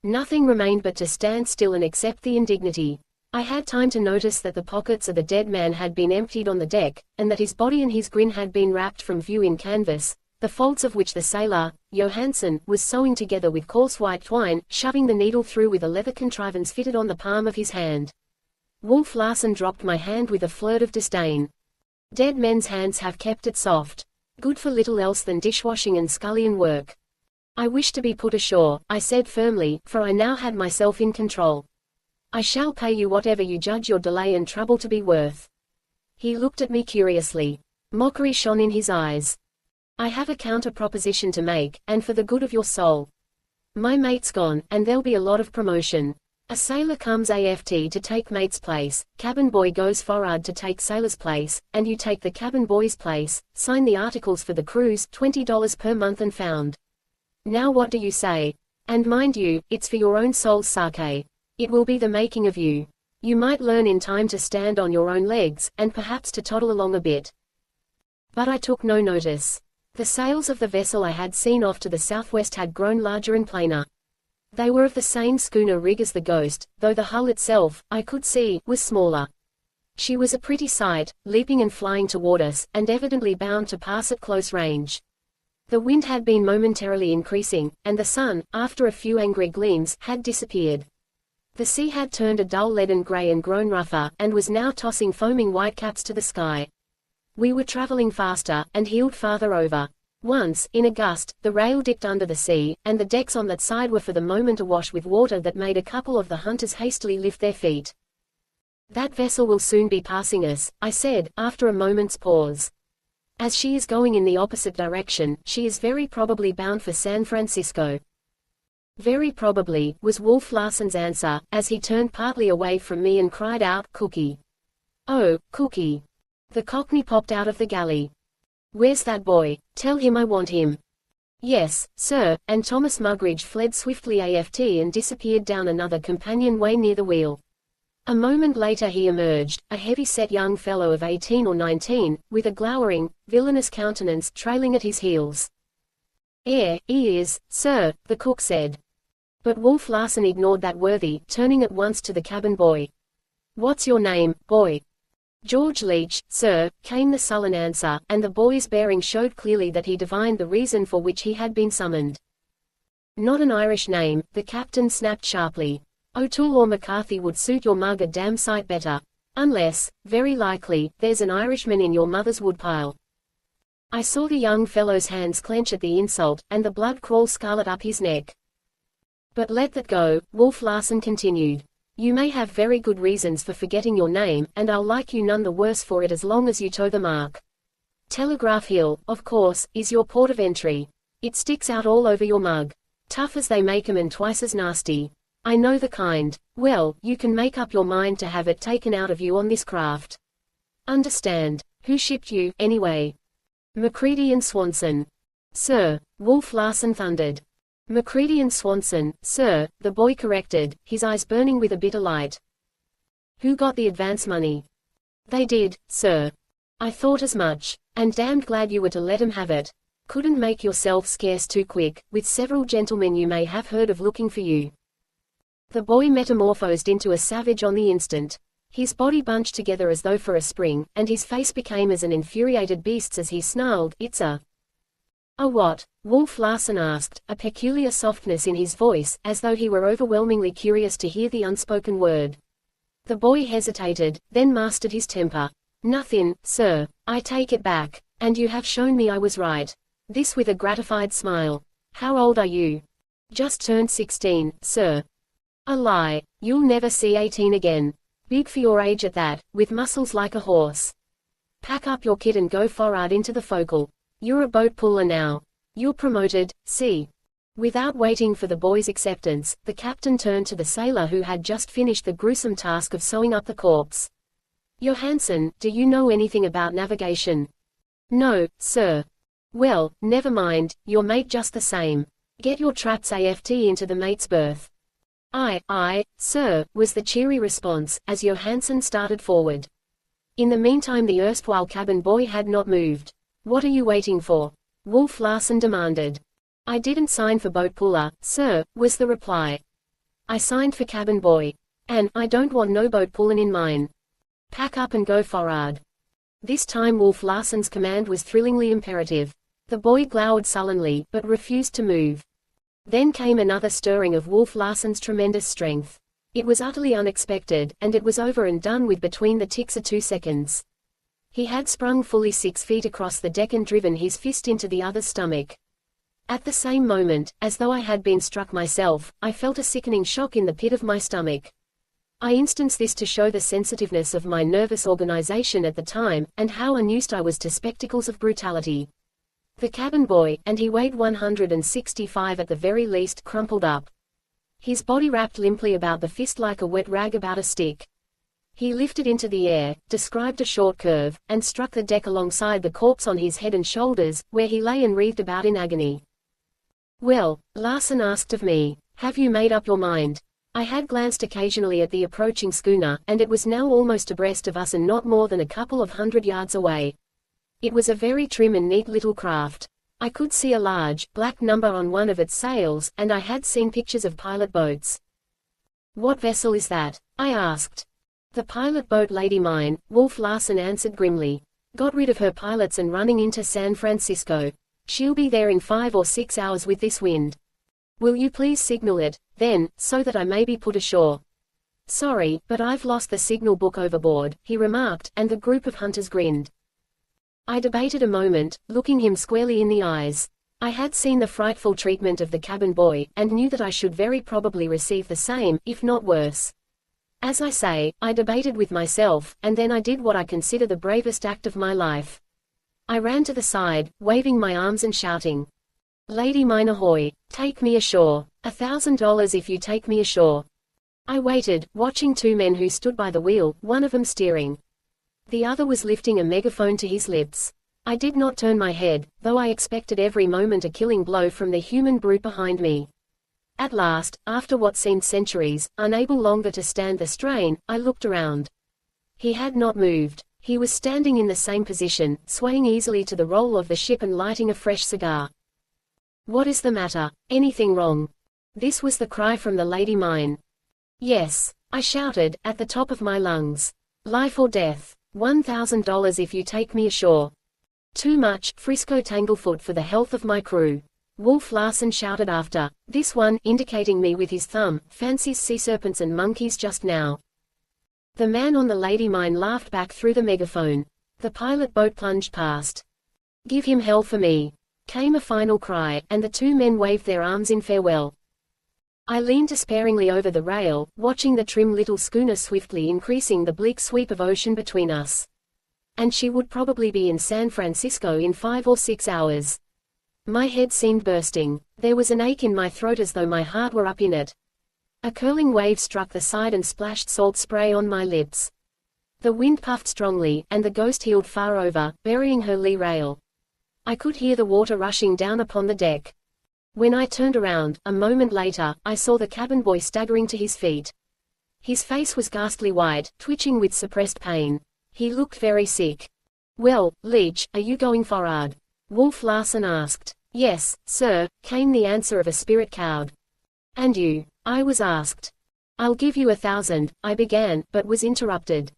Nothing remained but to stand still and accept the indignity. I had time to notice that the pockets of the dead man had been emptied on the deck, and that his body and his grin had been wrapped from view in canvas, the folds of which the sailor, Johansen, was sewing together with coarse white twine, shoving the needle through with a leather contrivance fitted on the palm of his hand. Wolf Larsen dropped my hand with a flirt of disdain. "Dead men's hands have kept it soft. Good for little else than dishwashing and scullion work." "I wish to be put ashore," I said firmly, for I now had myself in control. "I shall pay you whatever you judge your delay and trouble to be worth." He looked at me curiously. Mockery shone in his eyes. "I have a counter-proposition to make, and for the good of your soul. My mate's gone, and there'll be a lot of promotion. A sailor comes aft to take mate's place, cabin boy goes for'ard to take sailor's place, and you take the cabin boy's place, sign the articles for the cruise, $20 per month and found. Now what do you say? And mind you, it's for your own soul's sake. It will be the making of you. You might learn in time to stand on your own legs, and perhaps to toddle along a bit." But I took no notice. The sails of the vessel I had seen off to the southwest had grown larger and plainer. They were of the same schooner rig as the Ghost, though the hull itself, I could see, was smaller. She was a pretty sight, leaping and flying toward us, and evidently bound to pass at close range. The wind had been momentarily increasing, and the sun, after a few angry gleams, had disappeared. The sea had turned a dull leaden grey and grown rougher, and was now tossing foaming whitecaps to the sky. We were traveling faster, and heeled farther over. Once, in a gust, the rail dipped under the sea, and the decks on that side were for the moment awash with water that made a couple of the hunters hastily lift their feet. "That vessel will soon be passing us," I said, after a moment's pause. "As she is going in the opposite direction, she is very probably bound for San Francisco." "Very probably," was Wolf Larsen's answer, as he turned partly away from me and cried out, "Cookie! Oh, Cookie!" The Cockney popped out of the galley. "Where's that boy? Tell him I want him." "Yes, sir," and Thomas Mugridge fled swiftly aft and disappeared down another companion-way near the wheel. A moment later he emerged, a heavy-set young fellow of 18 or 19, with a glowering, villainous countenance trailing at his heels. He is, sir," the cook said. But Wolf Larsen ignored that worthy, turning at once to the cabin boy. "What's your name, boy?" George Leach, sir, came the sullen answer, and the boy's bearing showed clearly that he divined the reason for which he had been summoned. Not an Irish name, the captain snapped sharply. O'Toole or McCarthy would suit your mug a damn sight better. Unless, very likely, there's an Irishman in your mother's woodpile. I saw the young fellow's hands clench at the insult, and the blood crawl scarlet up his neck. But let that go, Wolf Larsen continued. You may have very good reasons for forgetting your name, and I'll like you none the worse for it as long as you toe the mark. Telegraph Hill, of course, is your port of entry. It sticks out all over your mug. Tough as they make 'em and twice as nasty. I know the kind. Well, you can make up your mind to have it taken out of you on this craft. Understand. Who shipped you, anyway? Macready and Swanson. Sir, Wolf Larsen thundered. Macready and Swanson, sir, the boy corrected, his eyes burning with a bitter light. Who got the advance money? They did, sir. I thought as much. And damned glad you were to let 'em have it. Couldn't make yourself scarce too quick, with several gentlemen you may have heard of looking for you. The boy metamorphosed into a savage on the instant. His body bunched together as though for a spring, and his face became as an infuriated beast's as he snarled, It's a what? Wolf Larsen asked, a peculiar softness in his voice, as though he were overwhelmingly curious to hear the unspoken word. The boy hesitated, then mastered his temper. Nothing, sir. I take it back. And you have shown me I was right. This with a gratified smile. How old are you? Just turned 16, sir. A lie. You'll never see 18 again. Big for your age at that, with muscles like a horse. Pack up your kit and go forward into the forecastle. You're a boat puller now. You're promoted, see. Without waiting for the boy's acceptance, the captain turned to the sailor who had just finished the gruesome task of sewing up the corpse. Johansen, do you know anything about navigation? No, sir. Well, never mind, your mate just the same. Get your traps aft into the mate's berth. Aye, sir, was the cheery response, as Johansen started forward. In the meantime the erstwhile cabin boy had not moved. What are you waiting for? Wolf Larsen demanded. I didn't sign for boat puller, sir, was the reply. I signed for cabin boy. And I don't want no boat pullin' in mine. Pack up and go forward. This time Wolf Larsen's command was thrillingly imperative. The boy glowered sullenly, but refused to move. Then came another stirring of Wolf Larsen's tremendous strength. It was utterly unexpected, and it was over and done with between the ticks of 2 seconds. He had sprung fully 6 feet across the deck and driven his fist into the other's stomach. At the same moment, as though I had been struck myself, I felt a sickening shock in the pit of my stomach. I instance this to show the sensitiveness of my nervous organization at the time, and how unused I was to spectacles of brutality. The cabin boy, and he weighed 165 at the very least, crumpled up. His body wrapped limply about the fist like a wet rag about a stick. He lifted into the air, described a short curve, and struck the deck alongside the corpse on his head and shoulders, where he lay and writhed about in agony. Well, Larsen asked of me, have you made up your mind? I had glanced occasionally at the approaching schooner, and it was now almost abreast of us and not more than a couple of 100 yards away. It was a very trim and neat little craft. I could see a large, black number on one of its sails, and I had seen pictures of pilot boats. What vessel is that? I asked. The pilot boat Lady Mine, Wolf Larsen answered grimly. Got rid of her pilots and running into San Francisco. She'll be there in 5 or 6 hours with this wind. Will you please signal it, then, so that I may be put ashore? Sorry, but I've lost the signal book overboard, he remarked, and the group of hunters grinned. I debated a moment, looking him squarely in the eyes. I had seen the frightful treatment of the cabin boy, and knew that I should very probably receive the same, if not worse. As I say, I debated with myself, and then I did what I consider the bravest act of my life. I ran to the side, waving my arms and shouting, Lady Mine ahoy! Take me ashore. $1,000 if you take me ashore. I waited, watching 2 men who stood by the wheel, one of them steering. The other was lifting a megaphone to his lips. I did not turn my head, though I expected every moment a killing blow from the human brute behind me. At last, after what seemed centuries, unable longer to stand the strain, I looked around. He had not moved. He was standing in the same position, swaying easily to the roll of the ship and lighting a fresh cigar. What is the matter? Anything wrong? This was the cry from the Lady Mine. Yes, I shouted, at the top of my lungs. Life or death. $1,000 if you take me ashore. Too much, Frisco Tanglefoot, for the health of my crew. Wolf Larsen shouted after. This one, indicating me with his thumb, fancies sea serpents and monkeys just now. The man on the Lady Mine laughed back through the megaphone. The pilot boat plunged past. Give him hell for me, came a final cry, and the two men waved their arms in farewell. I leaned despairingly over the rail, watching the trim little schooner swiftly increasing the bleak sweep of ocean between us. And she would probably be in San Francisco in 5 or 6 hours. My head seemed bursting. There was an ache in my throat as though my heart were up in it. A curling wave struck the side and splashed salt spray on my lips. The wind puffed strongly, and the Ghost heeled far over, burying her lee rail. I could hear the water rushing down upon the deck. When I turned around, a moment later, I saw the cabin boy staggering to his feet. His face was ghastly white, twitching with suppressed pain. He looked very sick. Well, Leach, are you going for'ard? Wolf Larsen asked. Yes, sir, came the answer of a spirit cowed. And you? I was asked. I'll give you 1,000, I began, but was interrupted.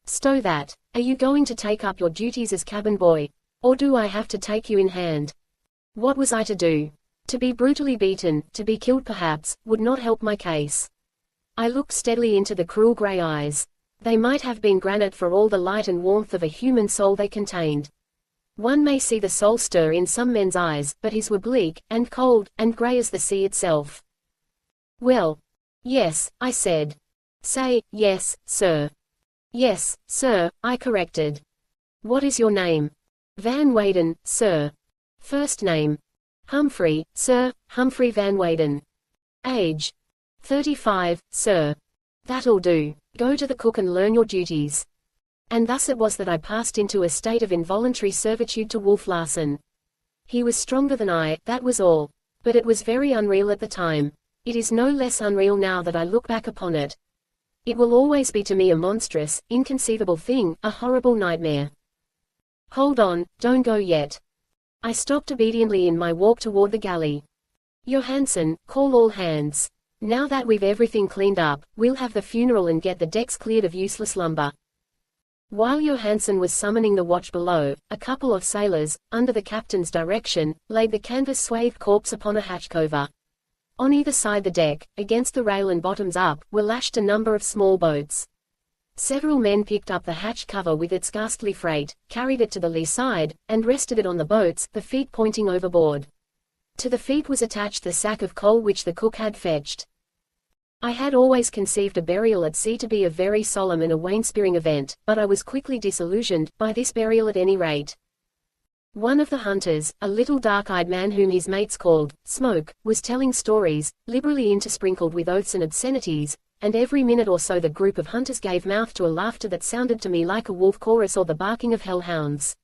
Stow that. Are you going to take up your duties as cabin boy? Or do I have to take you in hand? What was I to do? To be brutally beaten, to be killed perhaps, would not help my case. I looked steadily into the cruel grey eyes. They might have been granite for all the light and warmth of a human soul they contained. One may see the soul stir in some men's eyes, but his were bleak, and cold, and grey as the sea itself. Well. Yes, I said. Say, yes, sir. Yes, sir, I corrected. What is your name? Van Weyden, sir. First name? Humphrey, sir, Humphrey Van Weyden. Age? 35, sir. That'll do. Go to the cook and learn your duties. And thus it was that I passed into a state of involuntary servitude to Wolf Larsen. He was stronger than I, that was all. But it was very unreal at the time. It is no less unreal now that I look back upon it. It will always be to me a monstrous, inconceivable thing, a horrible nightmare. Hold on, don't go yet. I stopped obediently in my walk toward the galley. Johansen, call all hands. Now that we've everything cleaned up, we'll have the funeral and get the decks cleared of useless lumber. While Johansen was summoning the watch below, a couple of sailors, under the captain's direction, laid the canvas-swathed corpse upon a hatch cover. On either side the deck, against the rail and bottoms up, were lashed a number of small boats. Several men picked up the hatch cover with its ghastly freight, carried it to the lee side, and rested it on the boats, the feet pointing overboard. To the feet was attached the sack of coal which the cook had fetched. I had always conceived a burial at sea to be a very solemn and a Wainspering event, but I was quickly disillusioned, by this burial at any rate. One of the hunters, a little dark-eyed man whom his mates called Smoke, was telling stories, liberally intersprinkled with oaths and obscenities, and every minute or so the group of hunters gave mouth to a laughter that sounded to me like a wolf chorus or the barking of hellhounds.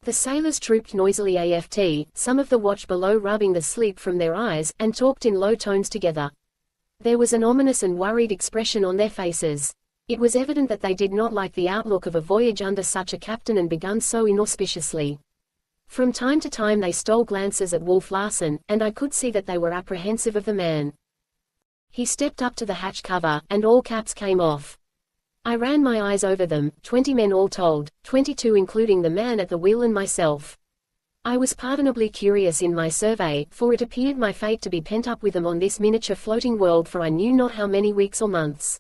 The sailors trooped noisily aft, some of the watch below rubbing the sleep from their eyes, and talked in low tones together. There was an ominous and worried expression on their faces. It was evident that they did not like the outlook of a voyage under such a captain and begun so inauspiciously. From time to time they stole glances at Wolf Larsen, and I could see that they were apprehensive of the man. He stepped up to the hatch cover, and all caps came off. I ran my eyes over them, 20 men all told, 22 including the man at the wheel and myself. I was pardonably curious in my survey, for it appeared my fate to be pent up with them on this miniature floating world for I knew not how many weeks or months.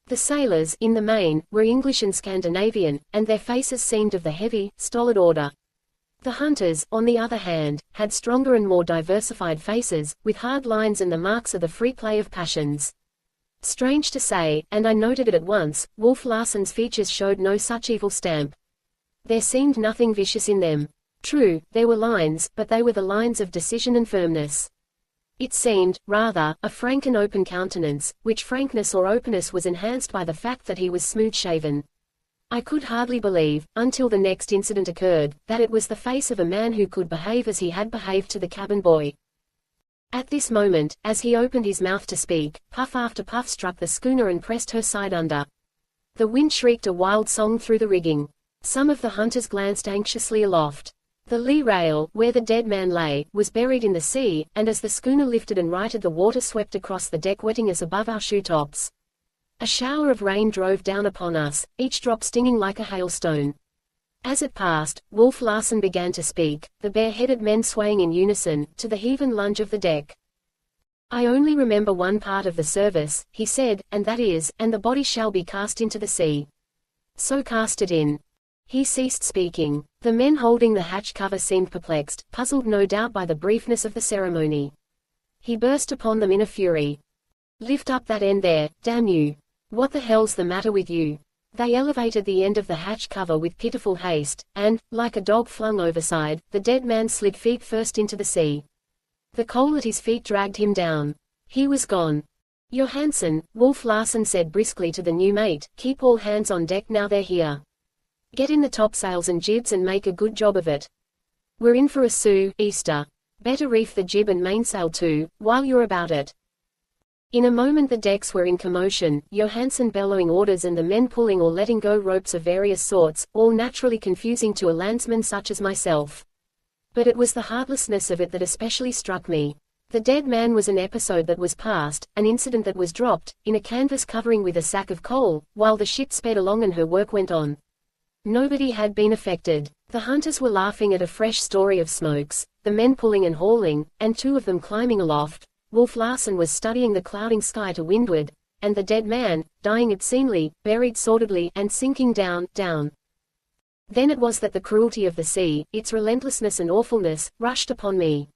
The sailors, in the main, were English and Scandinavian, and their faces seemed of the heavy, stolid order. The hunters, on the other hand, had stronger and more diversified faces, with hard lines and the marks of the free play of passions. Strange to say, and I noted it at once, Wolf Larsen's features showed no such evil stamp. There seemed nothing vicious in them. True, there were lines, but they were the lines of decision and firmness. It seemed, rather, a frank and open countenance, which frankness or openness was enhanced by the fact that he was smooth-shaven. I could hardly believe, until the next incident occurred, that it was the face of a man who could behave as he had behaved to the cabin boy. At this moment, as he opened his mouth to speak, puff after puff struck the schooner and pressed her side under. The wind shrieked a wild song through the rigging. Some of the hunters glanced anxiously aloft. The lee rail, where the dead man lay, was buried in the sea, and as the schooner lifted and righted the water swept across the deck wetting us above our shoe tops. A shower of rain drove down upon us, each drop stinging like a hailstone. As it passed, Wolf Larsen began to speak, the bare-headed men swaying in unison, to the heave and lunge of the deck. "I only remember one part of the service," he said, "and that is, and the body shall be cast into the sea. So cast it in." He ceased speaking. The men holding the hatch cover seemed perplexed, puzzled no doubt by the briefness of the ceremony. He burst upon them in a fury. "Lift up that end there, damn you! What the hell's the matter with you?" They elevated the end of the hatch cover with pitiful haste, and, like a dog flung overside, the dead man slid feet first into the sea. The coal at his feet dragged him down. He was gone. "Johansen," Wolf Larsen said briskly to the new mate, "keep all hands on deck now they're here. Get in the topsails and jibs and make a good job of it. We're in for a Easter. Better reef the jib and mainsail too, while you're about it." In a moment the decks were in commotion, Johansen bellowing orders and the men pulling or letting go ropes of various sorts, all naturally confusing to a landsman such as myself. But it was the heartlessness of it that especially struck me. The dead man was an episode that was past, an incident that was dropped, in a canvas covering with a sack of coal, while the ship sped along and her work went on. Nobody had been affected. The hunters were laughing at a fresh story of Smokes, the men pulling and hauling, and two of them climbing aloft. Wolf Larsen was studying the clouding sky to windward, and the dead man, dying obscenely, buried sordidly, and sinking down. Then it was that the cruelty of the sea, its relentlessness and awfulness, rushed upon me.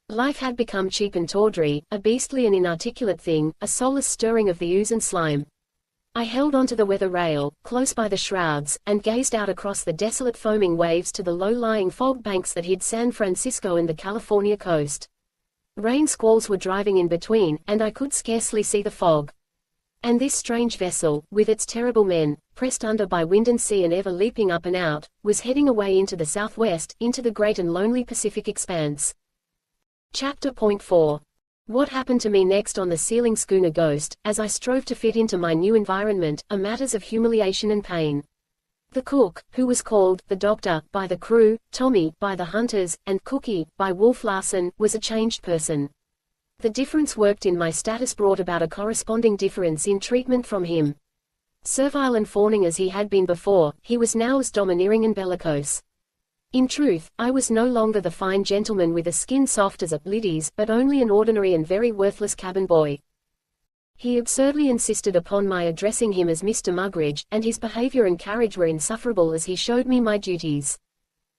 Life had become cheap and tawdry, a beastly and inarticulate thing, a soulless stirring of the ooze and slime. I held onto the weather rail, close by the shrouds, and gazed out across the desolate foaming waves to the low-lying fog banks that hid San Francisco and the California coast. Rain squalls were driving in between, and I could scarcely see the fog. And this strange vessel, with its terrible men, pressed under by wind and sea and ever leaping up and out, was heading away into the southwest, into the great and lonely Pacific expanse. Chapter Point 4. What happened to me next on the sealing schooner Ghost, as I strove to fit into my new environment, are matters of humiliation and pain. The cook, who was called the Doctor by the crew, Tommy by the hunters, and Cookie by Wolf Larsen, was a changed person. The difference worked in my status brought about a corresponding difference in treatment from him. Servile and fawning as he had been before, he was now as domineering and bellicose. In truth, I was no longer the fine gentleman with a skin soft as a lady's, but only an ordinary and very worthless cabin boy. He absurdly insisted upon my addressing him as Mr. Mugridge, and his behavior and carriage were insufferable as he showed me my duties.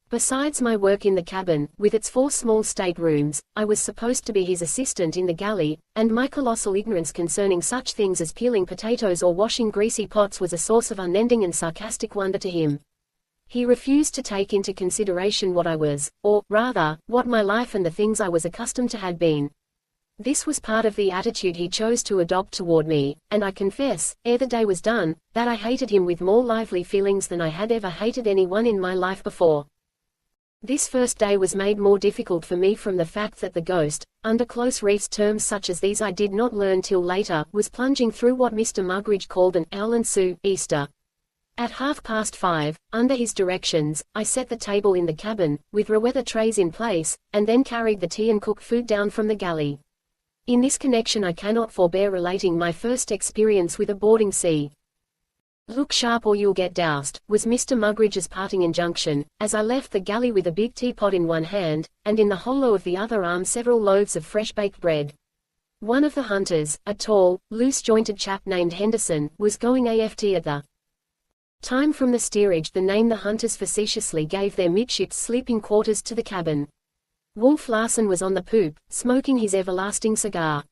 Besides my work in the cabin, with its 4 small state-rooms, I was supposed to be his assistant in the galley, and my colossal ignorance concerning such things as peeling potatoes or washing greasy pots was a source of unending and sarcastic wonder to him. He refused to take into consideration what I was, or, rather, what my life and the things I was accustomed to had been. This was part of the attitude he chose to adopt toward me, and I confess, ere the day was done, that I hated him with more lively feelings than I had ever hated anyone in my life before. This first day was made more difficult for me from the fact that the Ghost, under close reefs terms such as these I did not learn till later, was plunging through what Mr. Mugridge called an Alan Sue Easter. At 5:30, under his directions, I set the table in the cabin, with reweather trays in place, and then carried the tea and cooked food down from the galley. In this connection I cannot forbear relating my first experience with a boarding sea. "Look sharp or you'll get doused," was Mr. Mugridge's parting injunction, as I left the galley with a big teapot in one hand, and in the hollow of the other arm several loaves of fresh baked bread. One of the hunters, a tall, loose-jointed chap named Henderson, was going aft at the time from the steerage, the name the hunters facetiously gave their midships sleeping quarters to the cabin. Wolf Larsen was on the poop, smoking his everlasting cigar.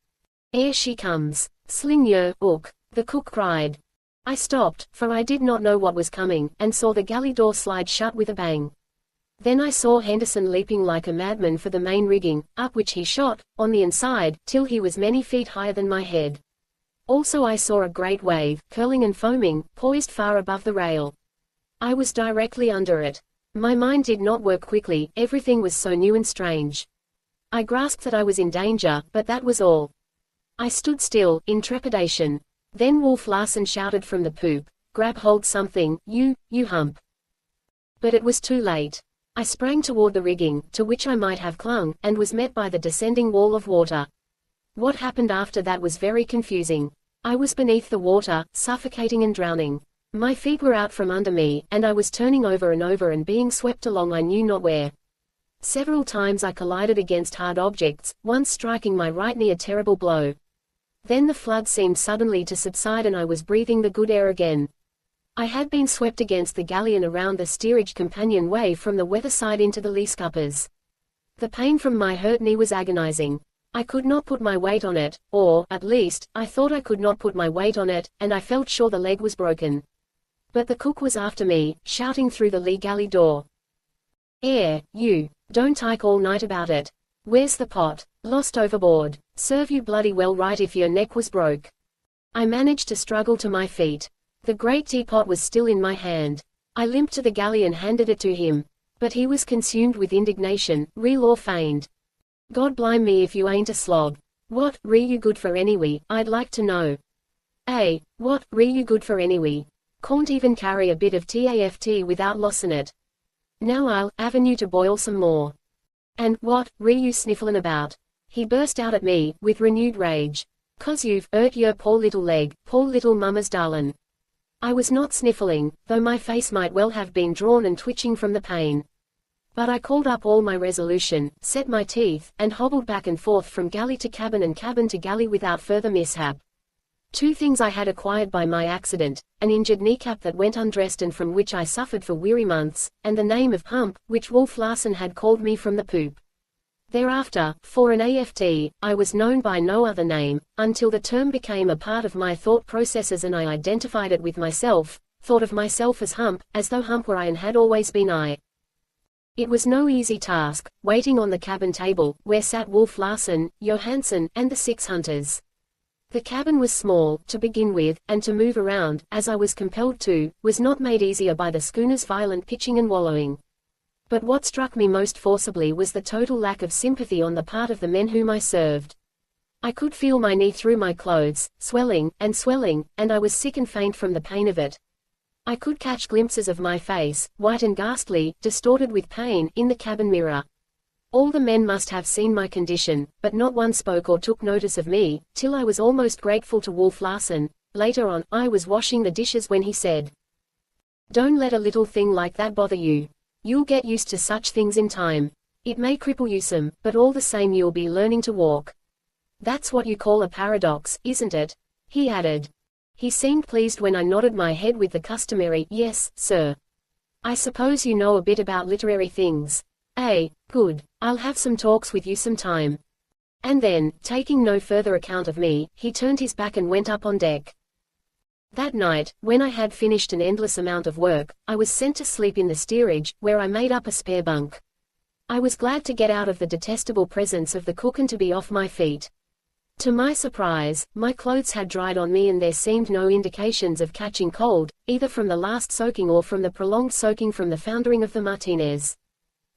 "Ere she comes. Sling your hook," the cook cried. I stopped, for I did not know what was coming, and saw the galley door slide shut with a bang. Then I saw Henderson leaping like a madman for the main rigging, up which he shot, on the inside, till he was many feet higher than my head. Also I saw a great wave, curling and foaming, poised far above the rail. I was directly under it. My mind did not work quickly, everything was so new and strange. I grasped that I was in danger, but that was all. I stood still, in trepidation. Then Wolf Larsen shouted from the poop, "Grab hold something, you hump." But it was too late. I sprang toward the rigging, to which I might have clung, and was met by the descending wall of water. What happened after that was very confusing. I was beneath the water, suffocating and drowning. My feet were out from under me, and I was turning over and being swept along I knew not where. Several times I collided against hard objects, once striking my right knee a terrible blow. Then the flood seemed suddenly to subside and I was breathing the good air again. I had been swept against the galley and around the steerage companionway from the weather side into the lee scuppers. The pain from my hurt knee was agonizing. I could not put my weight on it, or, at least, I thought I could not put my weight on it, and I felt sure the leg was broken. But the cook was after me, shouting through the lee galley door. You! Don't tyke all night about it. Where's the pot? Lost overboard. Serve you bloody well right if your neck was broke. I managed to struggle to my feet. The great teapot was still in my hand. I limped to the galley and handed it to him. But he was consumed with indignation, real or feigned. God blime me if you ain't a slob. What, re you good for anyway, I'd like to know. What, re you good for anyway? Can't even carry a bit of TAFT without lossin' it. Now I'll avenue to boil some more. And what, re you snifflin' about? He burst out at me, with renewed rage. 'Cause you've hurt your poor little leg, poor little mama's darlin'. I was not sniffling, though my face might well have been drawn and twitching from the pain. But I called up all my resolution, set my teeth, and hobbled back and forth from galley to cabin and cabin to galley without further mishap. 2 things I had acquired by my accident, an injured kneecap that went undressed and from which I suffered for weary months, and the name of Hump, which Wolf Larsen had called me from the poop. Thereafter, for an AFT, I was known by no other name, until the term became a part of my thought processes and I identified it with myself, thought of myself as Hump, as though Hump were I and had always been I. It was no easy task, waiting on the cabin table, where sat Wolf Larsen, Johansen, and the 6 hunters. The cabin was small, to begin with, and to move around, as I was compelled to, was not made easier by the schooner's violent pitching and wallowing. But what struck me most forcibly was the total lack of sympathy on the part of the men whom I served. I could feel my knee through my clothes, swelling, and I was sick and faint from the pain of it. I could catch glimpses of my face, white and ghastly, distorted with pain, in the cabin mirror. All the men must have seen my condition, but not one spoke or took notice of me, till I was almost grateful to Wolf Larsen. Later on, I was washing the dishes when he said, "Don't let a little thing like that bother you. You'll get used to such things in time. It may cripple you some, but all the same you'll be learning to walk. That's what you call a paradox, isn't it?" he added. He seemed pleased when I nodded my head with the customary, "Yes, sir. I suppose you know a bit about literary things. Good. I'll have some talks with you some time." And then, taking no further account of me, he turned his back and went up on deck. That night, when I had finished an endless amount of work, I was sent to sleep in the steerage, where I made up a spare bunk. I was glad to get out of the detestable presence of the cook and to be off my feet. To my surprise, my clothes had dried on me and there seemed no indications of catching cold, either from the last soaking or from the prolonged soaking from the foundering of the Martinez.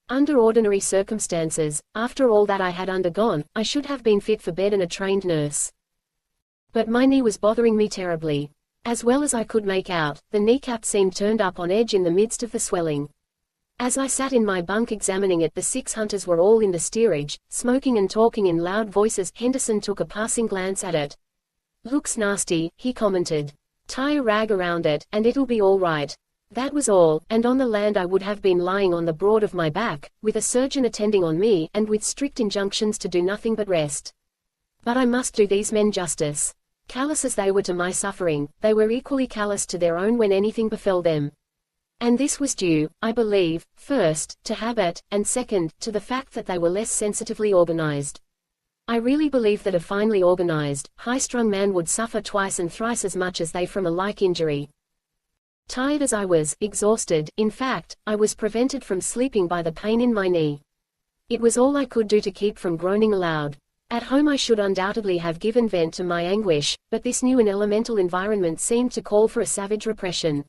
Under ordinary circumstances, after all that I had undergone, I should have been fit for bed and a trained nurse. But my knee was bothering me terribly. As well as I could make out, the kneecap seemed turned up on edge in the midst of the swelling. As I sat in my bunk examining it, the 6 hunters were all in the steerage, smoking and talking in loud voices. Henderson took a passing glance at it. "Looks nasty," he commented. "Tie a rag around it, and it'll be all right." That was all, and on the land I would have been lying on the broad of my back, with a surgeon attending on me, and with strict injunctions to do nothing but rest. But I must do these men justice. Callous as they were to my suffering, they were equally callous to their own when anything befell them. And this was due, I believe, first, to habit, and second, to the fact that they were less sensitively organized. I really believe that a finely organized, high-strung man would suffer twice and thrice as much as they from a like injury. Tired as I was, exhausted, in fact, I was prevented from sleeping by the pain in my knee. It was all I could do to keep from groaning aloud. At home I should undoubtedly have given vent to my anguish, but this new and elemental environment seemed to call for a savage repression.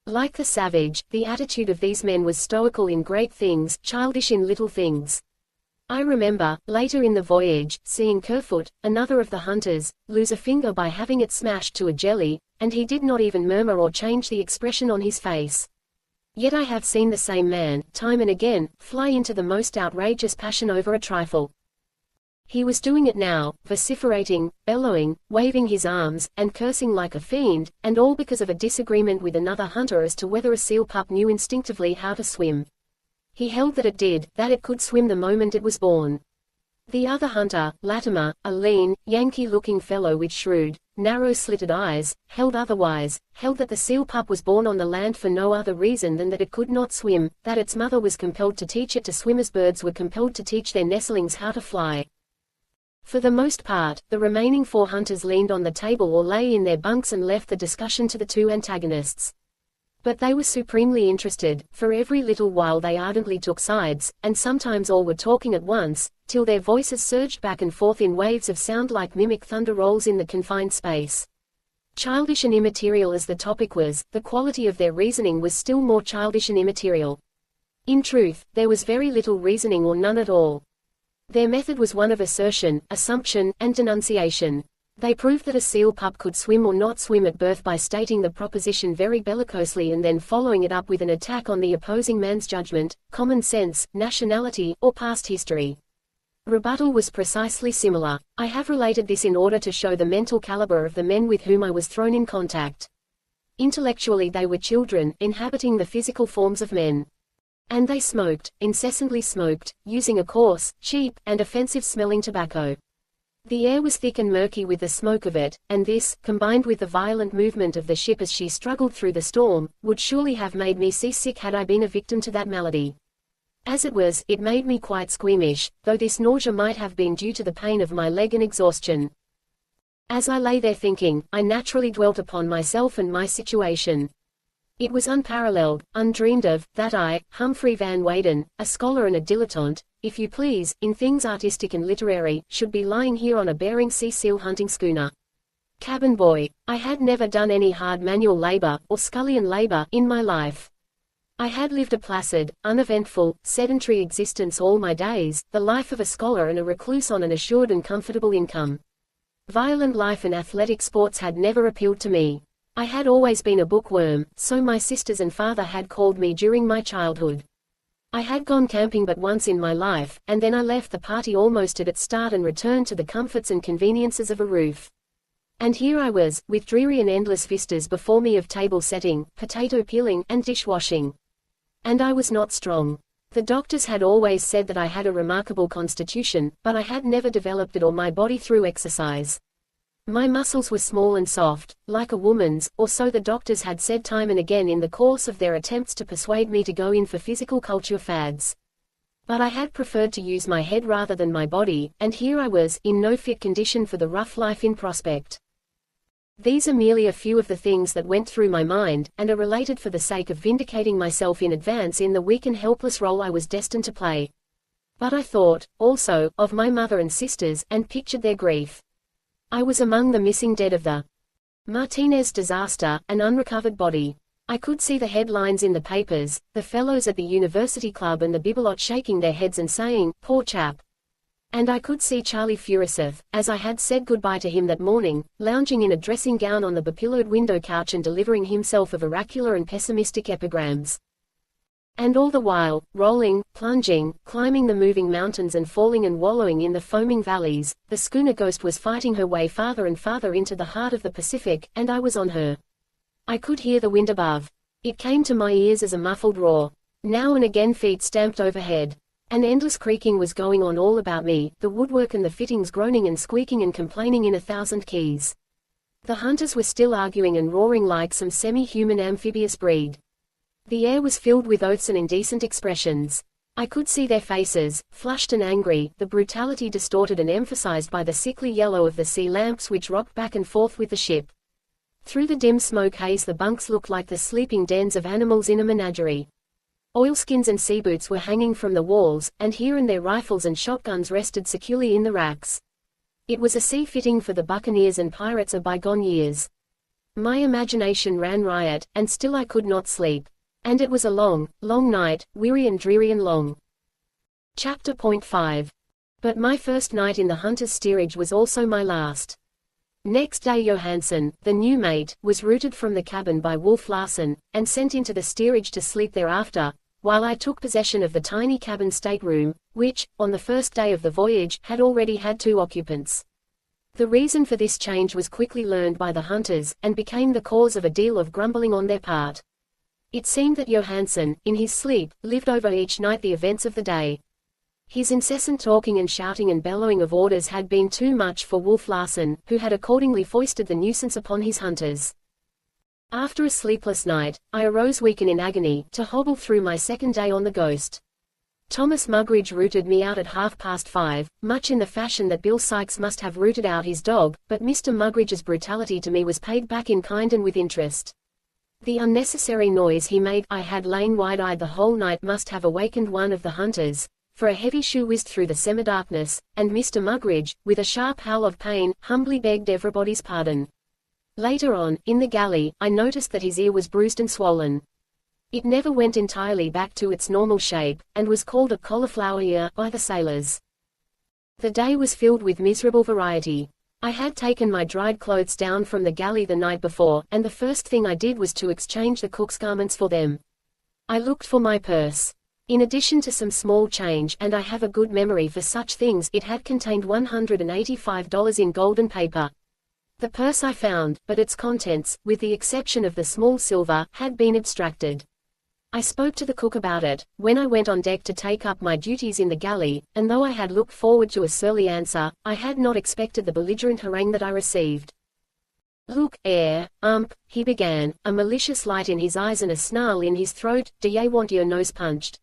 Like the savage, the attitude of these men was stoical in great things, childish in little things. I remember, later in the voyage, seeing Kerfoot, another of the hunters, lose a finger by having it smashed to a jelly, and he did not even murmur or change the expression on his face. Yet I have seen the same man, time and again, fly into the most outrageous passion over a trifle. He was doing it now, vociferating, bellowing, waving his arms, and cursing like a fiend, and all because of a disagreement with another hunter as to whether a seal pup knew instinctively how to swim. He held that it did, that it could swim the moment it was born. The other hunter, Latimer, a lean, Yankee-looking fellow with shrewd, narrow-slitted eyes, held otherwise, held that the seal pup was born on the land for no other reason than that it could not swim, that its mother was compelled to teach it to swim as birds were compelled to teach their nestlings how to fly. For the most part, the remaining 4 hunters leaned on the table or lay in their bunks and left the discussion to the 2 antagonists. But they were supremely interested, for every little while they ardently took sides, and sometimes all were talking at once, till their voices surged back and forth in waves of sound like mimic thunder rolls in the confined space. Childish and immaterial as the topic was, the quality of their reasoning was still more childish and immaterial. In truth, there was very little reasoning or none at all. Their method was one of assertion, assumption, and denunciation. They proved that a seal pup could swim or not swim at birth by stating the proposition very bellicosely and then following it up with an attack on the opposing man's judgment, common sense, nationality, or past history. Rebuttal was precisely similar. I have related this in order to show the mental caliber of the men with whom I was thrown in contact. Intellectually they were children, inhabiting the physical forms of men. And they smoked, incessantly smoked, using a coarse, cheap, and offensive-smelling tobacco. The air was thick and murky with the smoke of it, and this, combined with the violent movement of the ship as she struggled through the storm, would surely have made me seasick had I been a victim to that malady. As it was, it made me quite squeamish, though this nausea might have been due to the pain of my leg and exhaustion. As I lay there thinking, I naturally dwelt upon myself and my situation. It was unparalleled, undreamed of, that I, Humphrey Van Weyden, a scholar and a dilettante, if you please, in things artistic and literary, should be lying here on a Bering Sea seal hunting schooner. Cabin boy. I had never done any hard manual labor, or scullion labor, in my life. I had lived a placid, uneventful, sedentary existence all my days, the life of a scholar and a recluse on an assured and comfortable income. Violent life and athletic sports had never appealed to me. I had always been a bookworm, so my sisters and father had called me during my childhood. I had gone camping but once in my life, and then I left the party almost at its start and returned to the comforts and conveniences of a roof. And here I was, with dreary and endless vistas before me of table setting, potato peeling, and dishwashing. And I was not strong. The doctors had always said that I had a remarkable constitution, but I had never developed it or my body through exercise. My muscles were small and soft, like a woman's, or so the doctors had said time and again in the course of their attempts to persuade me to go in for physical culture fads. But I had preferred to use my head rather than my body, and here I was, in no fit condition for the rough life in prospect. These are merely a few of the things that went through my mind, and are related for the sake of vindicating myself in advance in the weak and helpless role I was destined to play. But I thought, also, of my mother and sisters, and pictured their grief. I was among the missing dead of the Martinez disaster, an unrecovered body. I could see the headlines in the papers, the fellows at the University Club and the Bibelot shaking their heads and saying, "Poor chap." And I could see Charlie Furuseth, as I had said goodbye to him that morning, lounging in a dressing gown on the bepillowed window couch and delivering himself of oracular and pessimistic epigrams. And all the while, rolling, plunging, climbing the moving mountains and falling and wallowing in the foaming valleys, the schooner Ghost was fighting her way farther and farther into the heart of the Pacific, and I was on her. I could hear the wind above. It came to my ears as a muffled roar. Now and again feet stamped overhead. An endless creaking was going on all about me, the woodwork and the fittings groaning and squeaking and complaining in 1,000 keys. The hunters were still arguing and roaring like some semi-human amphibious breed. The air was filled with oaths and indecent expressions. I could see their faces, flushed and angry, the brutality distorted and emphasized by the sickly yellow of the sea lamps which rocked back and forth with the ship. Through the dim smoke haze the bunks looked like the sleeping dens of animals in a menagerie. Oilskins and sea boots were hanging from the walls, and here and there rifles and shotguns rested securely in the racks. It was a sea fitting for the buccaneers and pirates of bygone years. My imagination ran riot, and still I could not sleep. And it was a long, long night, weary and dreary and long. Chapter Point 5. But my first night in the hunter's steerage was also my last. Next day Johansen, the new mate, was routed from the cabin by Wolf Larsen, and sent into the steerage to sleep thereafter, while I took possession of the tiny cabin stateroom, which, on the first day of the voyage, had already had 2 occupants. The reason for this change was quickly learned by the hunters, and became the cause of a deal of grumbling on their part. It seemed that Johansen, in his sleep, lived over each night the events of the day. His incessant talking and shouting and bellowing of orders had been too much for Wolf Larsen, who had accordingly foisted the nuisance upon his hunters. After a sleepless night, I arose weak and in agony, to hobble through my second day on the Ghost. Thomas Mugridge rooted me out at 5:30, much in the fashion that Bill Sykes must have rooted out his dog, but Mr. Mugridge's brutality to me was paid back in kind and with interest. The unnecessary noise he made, I had lain wide-eyed the whole night, must have awakened one of the hunters, for a heavy shoe whizzed through the semi-darkness, and Mr. Mugridge, with a sharp howl of pain, humbly begged everybody's pardon. Later on, in the galley, I noticed that his ear was bruised and swollen. It never went entirely back to its normal shape, and was called a cauliflower ear by the sailors. The day was filled with miserable variety. I had taken my dried clothes down from the galley the night before, and the first thing I did was to exchange the cook's garments for them. I looked for my purse. In addition to some small change, and I have a good memory for such things, it had contained $185 in gold and paper. The purse I found, but its contents, with the exception of the small silver, had been abstracted. I spoke to the cook about it, when I went on deck to take up my duties in the galley, and though I had looked forward to a surly answer, I had not expected the belligerent harangue that I received. "Look, he began, a malicious light in his eyes and a snarl in his throat, do ye want your nose punched?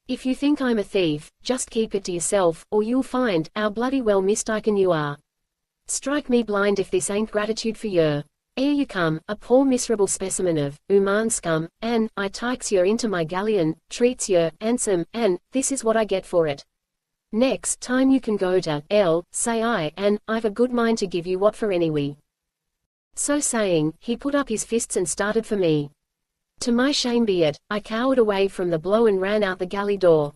If you think I'm a thief, just keep it to yourself, or you'll find, how bloody well mistaken you are. Strike me blind if this ain't gratitude for yer. Here you come, a poor miserable specimen of human scum, and I takes yer into my galleon, treats yer handsome, and this is what I get for it. Next time you can go to hell, say I, and I've a good mind to give you what for anyway." So saying, he put up his fists and started for me. To my shame be it, I cowered away from the blow and ran out the galley door.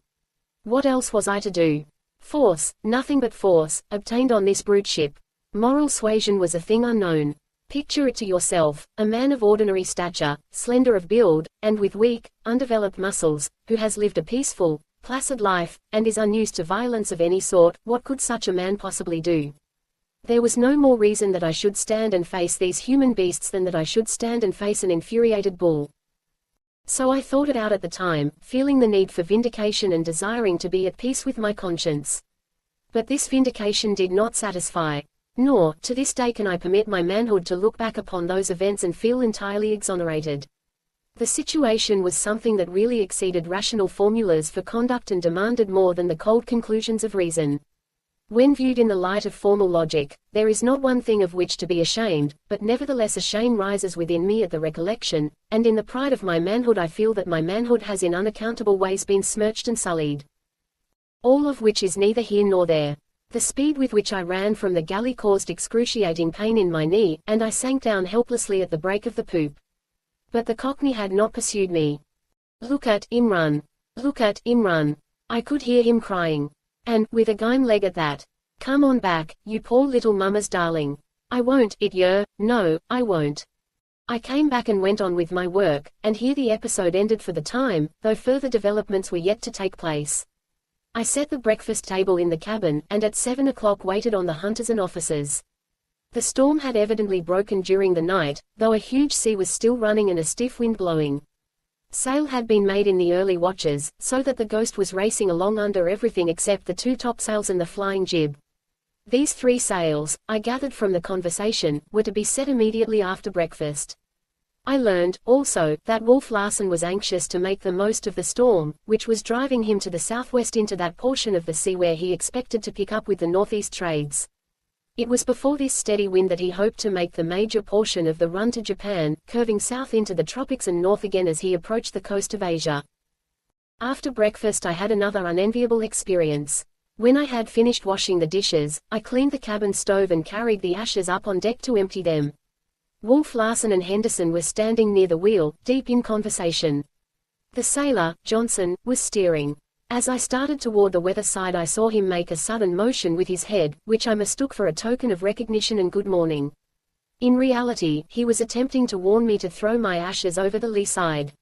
What else was I to do? Force, nothing but force, obtained on this brute ship. Moral suasion was a thing unknown. Picture it to yourself, a man of ordinary stature, slender of build, and with weak, undeveloped muscles, who has lived a peaceful, placid life, and is unused to violence of any sort. What could such a man possibly do? There was no more reason that I should stand and face these human beasts than that I should stand and face an infuriated bull. So I thought it out at the time, feeling the need for vindication and desiring to be at peace with my conscience. But this vindication did not satisfy. Nor, to this day, can I permit my manhood to look back upon those events and feel entirely exonerated. The situation was something that really exceeded rational formulas for conduct and demanded more than the cold conclusions of reason. When viewed in the light of formal logic, there is not one thing of which to be ashamed, but nevertheless a shame rises within me at the recollection, and in the pride of my manhood I feel that my manhood has in unaccountable ways been smirched and sullied. All of which is neither here nor there. The speed with which I ran from the galley caused excruciating pain in my knee, and I sank down helplessly at the break of the poop. But the Cockney had not pursued me. "Look at him run! Look at him run!" I could hear him crying. "And, with a game leg at that. Come on back, you poor little mama's darling." "I won't, no, I won't." I came back and went on with my work, and here the episode ended for the time, though further developments were yet to take place. I set the breakfast table in the cabin, and at 7 o'clock waited on the hunters and officers. The storm had evidently broken during the night, though a huge sea was still running and a stiff wind blowing. Sail had been made in the early watches, so that the Ghost was racing along under everything except the 2 topsails and the flying jib. These 3 sails, I gathered from the conversation, were to be set immediately after breakfast. I learned, also, that Wolf Larsen was anxious to make the most of the storm, which was driving him to the southwest into that portion of the sea where he expected to pick up with the northeast trades. It was before this steady wind that he hoped to make the major portion of the run to Japan, curving south into the tropics and north again as he approached the coast of Asia. After breakfast I had another unenviable experience. When I had finished washing the dishes, I cleaned the cabin stove and carried the ashes up on deck to empty them. Wolf Larsen and Henderson were standing near the wheel, deep in conversation. The sailor, Johnson, was steering. As I started toward the weather side I saw him make a sudden motion with his head, which I mistook for a token of recognition and good morning. In reality, he was attempting to warn me to throw my ashes over the lee side.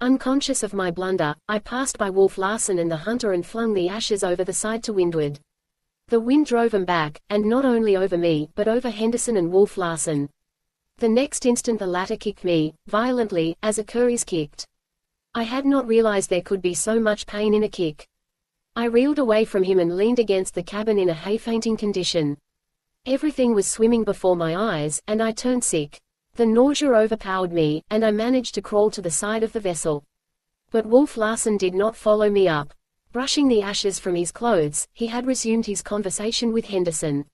Unconscious of my blunder, I passed by Wolf Larsen and the hunter and flung the ashes over the side to windward. The wind drove them back, and not only over me, but over Henderson and Wolf Larsen. The next instant the latter kicked me, violently, as a cur is kicked. I had not realized there could be so much pain in a kick. I reeled away from him and leaned against the cabin in a hay-fainting condition. Everything was swimming before my eyes, and I turned sick. The nausea overpowered me, and I managed to crawl to the side of the vessel. But Wolf Larsen did not follow me up. Brushing the ashes from his clothes, he had resumed his conversation with Henderson.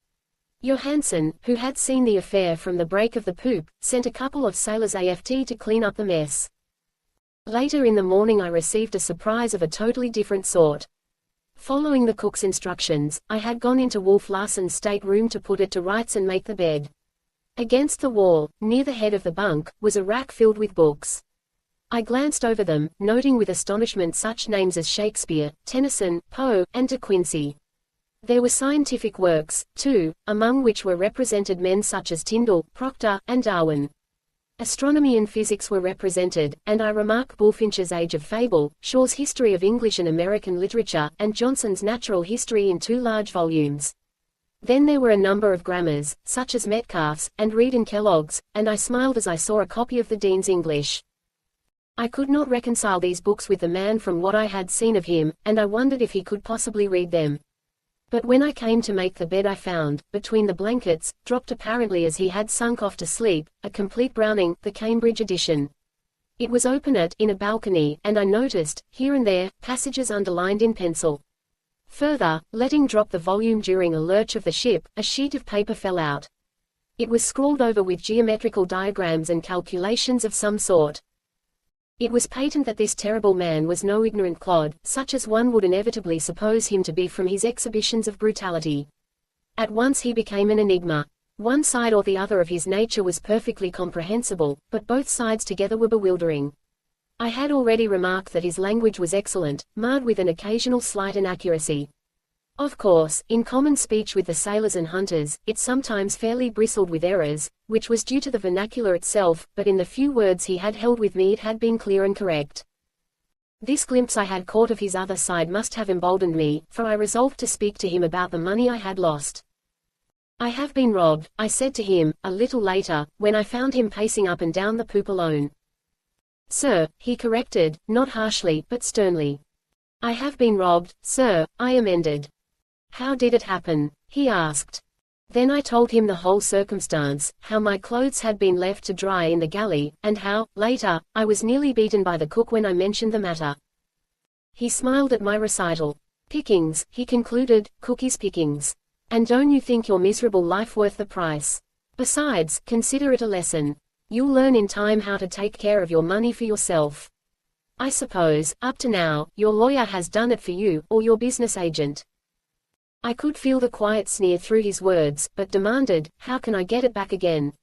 Johansen, who had seen the affair from the break of the poop, sent a couple of sailors aft to clean up the mess. Later in the morning I received a surprise of a totally different sort. Following the cook's instructions, I had gone into Wolf Larsen's stateroom to put it to rights and make the bed. Against the wall, near the head of the bunk, was a rack filled with books. I glanced over them, noting with astonishment such names as Shakespeare, Tennyson, Poe, and De Quincey. There were scientific works, too, among which were represented men such as Tyndall, Proctor, and Darwin. Astronomy and physics were represented, and I remarked Bulfinch's Age of Fable, Shaw's History of English and American Literature, and Johnson's Natural History in 2 large volumes. Then there were a number of grammars, such as Metcalfe's, and Reed and Kellogg's, and I smiled as I saw a copy of the Dean's English. I could not reconcile these books with the man from what I had seen of him, and I wondered if he could possibly read them. But when I came to make the bed I found, between the blankets, dropped apparently as he had sunk off to sleep, a complete Browning, the Cambridge edition. It was open in a balcony, and I noticed, here and there, passages underlined in pencil. Further, letting drop the volume during a lurch of the ship, a sheet of paper fell out. It was scrawled over with geometrical diagrams and calculations of some sort. It was patent that this terrible man was no ignorant clod, such as one would inevitably suppose him to be from his exhibitions of brutality. At once he became an enigma. One side or the other of his nature was perfectly comprehensible, but both sides together were bewildering. I had already remarked that his language was excellent, marred with an occasional slight inaccuracy. Of course, in common speech with the sailors and hunters, it sometimes fairly bristled with errors, which was due to the vernacular itself, but in the few words he had held with me it had been clear and correct. This glimpse I had caught of his other side must have emboldened me, for I resolved to speak to him about the money I had lost. "I have been robbed," I said to him, a little later, when I found him pacing up and down the poop alone. "Sir," he corrected, not harshly, but sternly. "I have been robbed, sir," I amended. "How did it happen?" he asked. Then I told him the whole circumstance, how my clothes had been left to dry in the galley, and how, later, I was nearly beaten by the cook when I mentioned the matter. He smiled at my recital. "Pickings," he concluded, "cookies pickings. And don't you think your miserable life worth the price? Besides, consider it a lesson. You'll learn in time how to take care of your money for yourself. I suppose, up to now, your lawyer has done it for you, or your business agent." I could feel the quiet sneer through his words, but demanded, "How can I get it back again?"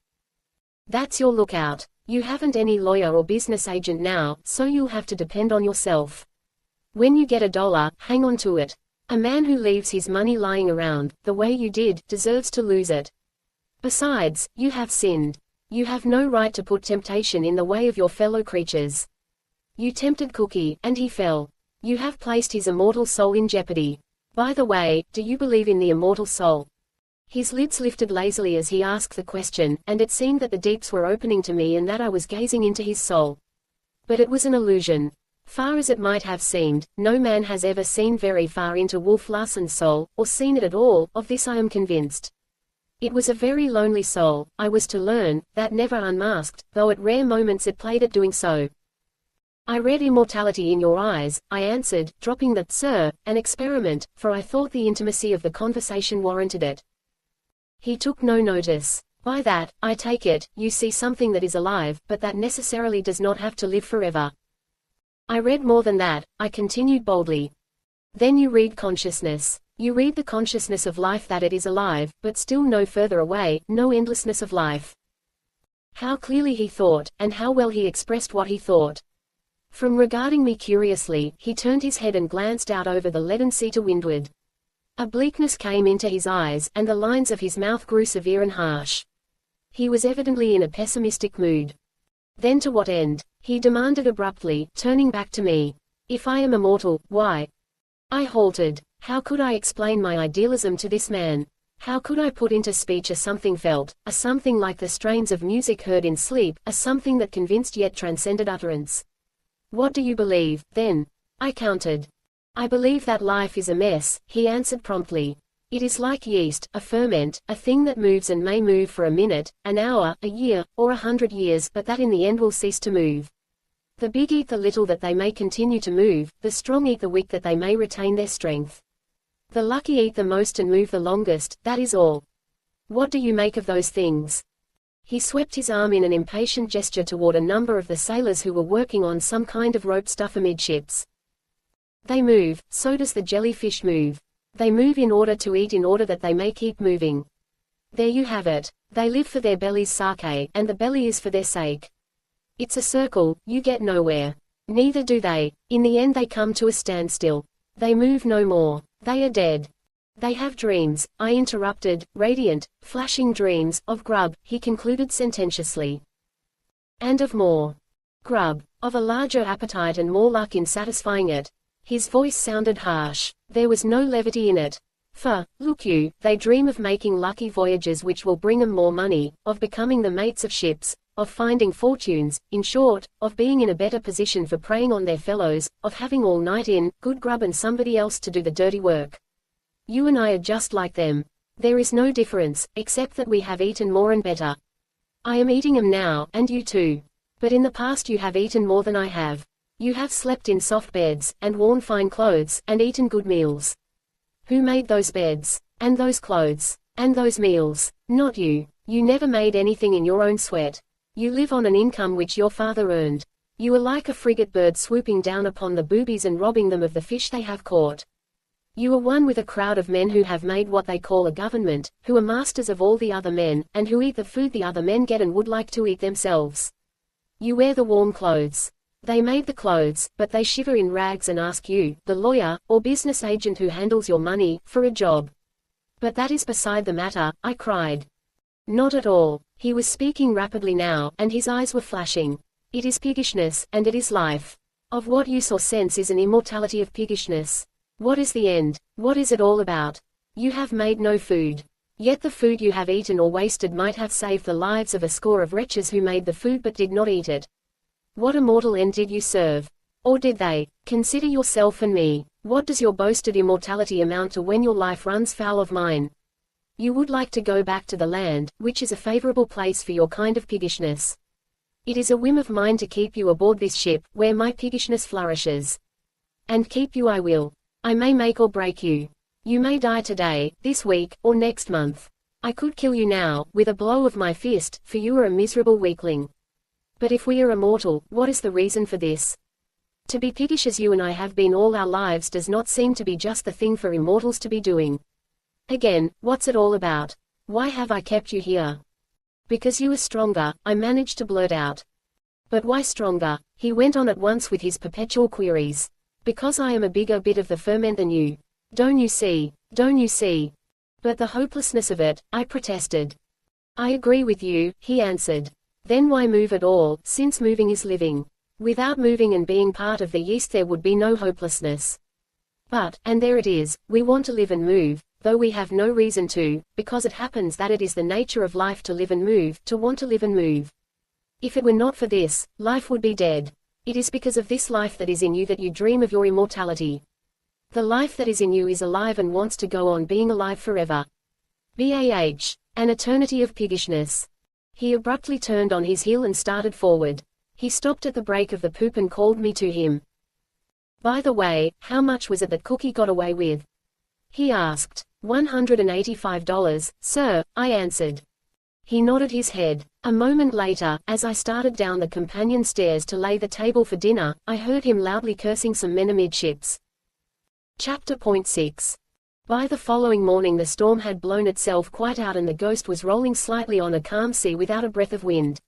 "That's your lookout. You haven't any lawyer or business agent now, so you'll have to depend on yourself. When you get $1, hang on to it. A man who leaves his money lying around, the way you did, deserves to lose it. Besides, you have sinned. You have no right to put temptation in the way of your fellow creatures. You tempted Cookie, and he fell. You have placed his immortal soul in jeopardy. By the way, do you believe in the immortal soul?" His lids lifted lazily as he asked the question, and it seemed that the deeps were opening to me and that I was gazing into his soul. But it was an illusion. Far as it might have seemed, no man has ever seen very far into Wolf Larsen's soul, or seen it at all, of this I am convinced. It was a very lonely soul, I was to learn, that never unmasked, though at rare moments it played at doing so. "I read immortality in your eyes," I answered, dropping the "sir," an experiment, for I thought the intimacy of the conversation warranted it. He took no notice. "By that, I take it, you see something that is alive, but that necessarily does not have to live forever." "I read more than that," I continued boldly. "Then you read consciousness. You read the consciousness of life, that it is alive, but still no further away, no endlessness of life." How clearly he thought, and how well he expressed what he thought. From regarding me curiously, he turned his head and glanced out over the leaden sea to windward. A bleakness came into his eyes, and the lines of his mouth grew severe and harsh. He was evidently in a pessimistic mood. "Then to what end?" He demanded abruptly, turning back to me. If I am immortal, why? I halted. How could I explain my idealism to this man? How could I put into speech a something felt, a something like the strains of music heard in sleep, a something that convinced yet transcended utterance? What do you believe, then? I countered. I believe that life is a mess, he answered promptly. It is like yeast, a ferment, a thing that moves and may move for a minute, an hour, a year, or 100 years, but that in the end will cease to move. The big eat the little that they may continue to move, the strong eat the weak that they may retain their strength. The lucky eat the most and move the longest, that is all. What do you make of those things? He swept his arm in an impatient gesture toward a number of the sailors who were working on some kind of rope stuff amidships. They move, so does the jellyfish move. They move in order to eat in order that they may keep moving. There you have it. They live for their belly's sake, and the belly is for their sake. It's a circle, you get nowhere. Neither do they. In the end they come to a standstill. They move no more. They are dead. They have dreams, I interrupted, radiant, flashing dreams, of grub, he concluded sententiously. And of more. Grub. Of a larger appetite and more luck in satisfying it. His voice sounded harsh. There was no levity in it. For, look you, they dream of making lucky voyages which will bring them more money, of becoming the mates of ships, of finding fortunes, in short, of being in a better position for preying on their fellows, of having all night in, good grub and somebody else to do the dirty work. You and I are just like them. There is no difference, except that we have eaten more and better. I am eating 'em now, and you too. But in the past you have eaten more than I have. You have slept in soft beds, and worn fine clothes, and eaten good meals. Who made those beds? And those clothes? And those meals? Not you. You never made anything in your own sweat. You live on an income which your father earned. You are like a frigate bird swooping down upon the boobies and robbing them of the fish they have caught. You are one with a crowd of men who have made what they call a government, who are masters of all the other men, and who eat the food the other men get and would like to eat themselves. You wear the warm clothes. They made the clothes, but they shiver in rags and ask you, the lawyer, or business agent who handles your money, for a job. But that is beside the matter, I cried. Not at all. He was speaking rapidly now, and his eyes were flashing. It is piggishness, and it is life. Of what use or sense is an immortality of piggishness? What is the end? What is it all about? You have made no food. Yet the food you have eaten or wasted might have saved the lives of a score of wretches who made the food but did not eat it. What immortal end did you serve? Or did they? Consider yourself and me. What does your boasted immortality amount to when your life runs foul of mine? You would like to go back to the land, which is a favorable place for your kind of piggishness. It is a whim of mine to keep you aboard this ship, where my piggishness flourishes. And keep you I will. I may make or break you. You may die today, this week, or next month. I could kill you now, with a blow of my fist, for you are a miserable weakling. But if we are immortal, what is the reason for this? To be piggish as you and I have been all our lives does not seem to be just the thing for immortals to be doing. Again, what's it all about? Why have I kept you here? Because you are stronger, I managed to blurt out. But why stronger? He went on at once with his perpetual queries. Because I am a bigger bit of the ferment than you. Don't you see? Don't you see? But the hopelessness of it, I protested. I agree with you, he answered. Then why move at all, since moving is living? Without moving and being part of the yeast there would be no hopelessness. But, and there it is, we want to live and move, though we have no reason to, because it happens that it is the nature of life to live and move, to want to live and move. If it were not for this, life would be dead. It is because of this life that is in you that you dream of your immortality. The life that is in you is alive and wants to go on being alive forever. BAH. An eternity of piggishness. He abruptly turned on his heel and started forward. He stopped at the break of the poop and called me to him. By the way, how much was it that Cookie got away with? He asked. $185, sir, I answered. He nodded his head. A moment later, as I started down the companion stairs to lay the table for dinner, I heard him loudly cursing some men amidships. Chapter 6. By the following morning the storm had blown itself quite out and the Ghost was rolling slightly on a calm sea without a breath of wind.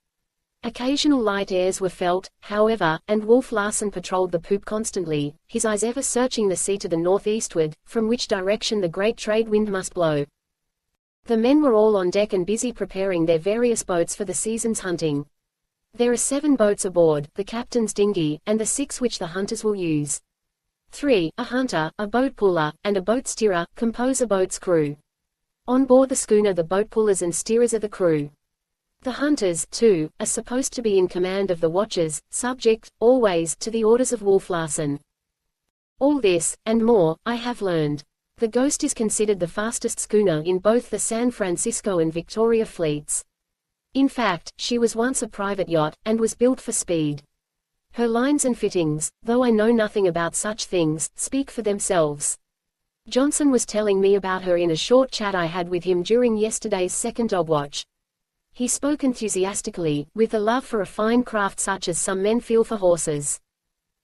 Occasional light airs were felt, however, and Wolf Larsen patrolled the poop constantly, his eyes ever searching the sea to the northeastward, from which direction the great trade wind must blow. The men were all on deck and busy preparing their various boats for the season's hunting. There are 7 boats aboard, the captain's dinghy, and the 6 which the hunters will use. 3. A hunter, a boat puller, and a boat steerer, compose a boat's crew. On board the schooner the boat pullers and steerers are the crew. The hunters, too, are supposed to be in command of the watches, subject, always, to the orders of Wolf Larsen. All this, and more, I have learned. The Ghost is considered the fastest schooner in both the San Francisco and Victoria fleets. In fact, she was once a private yacht, and was built for speed. Her lines and fittings, though I know nothing about such things, speak for themselves. Johnson was telling me about her in a short chat I had with him during yesterday's second dog watch. He spoke enthusiastically, with a love for a fine craft such as some men feel for horses.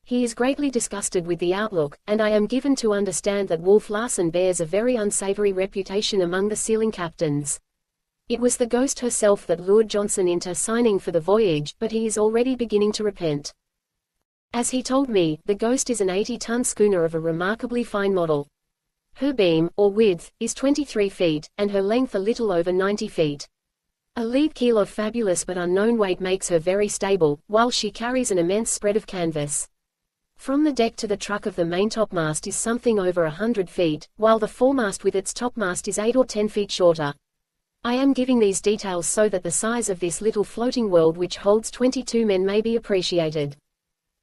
He is greatly disgusted with the outlook, and I am given to understand that Wolf Larsen bears a very unsavory reputation among the sealing captains. It was the Ghost herself that lured Johnson into signing for the voyage, but he is already beginning to repent. As he told me, the Ghost is an 80-ton schooner of a remarkably fine model. Her beam, or width, is 23 feet, and her length a little over 90 feet. A lead keel of fabulous but unknown weight makes her very stable, while she carries an immense spread of canvas. From the deck to the truck of the main topmast is something over 100 feet, while the foremast with its topmast is 8 or 10 feet shorter. I am giving these details so that the size of this little floating world which holds 22 men may be appreciated.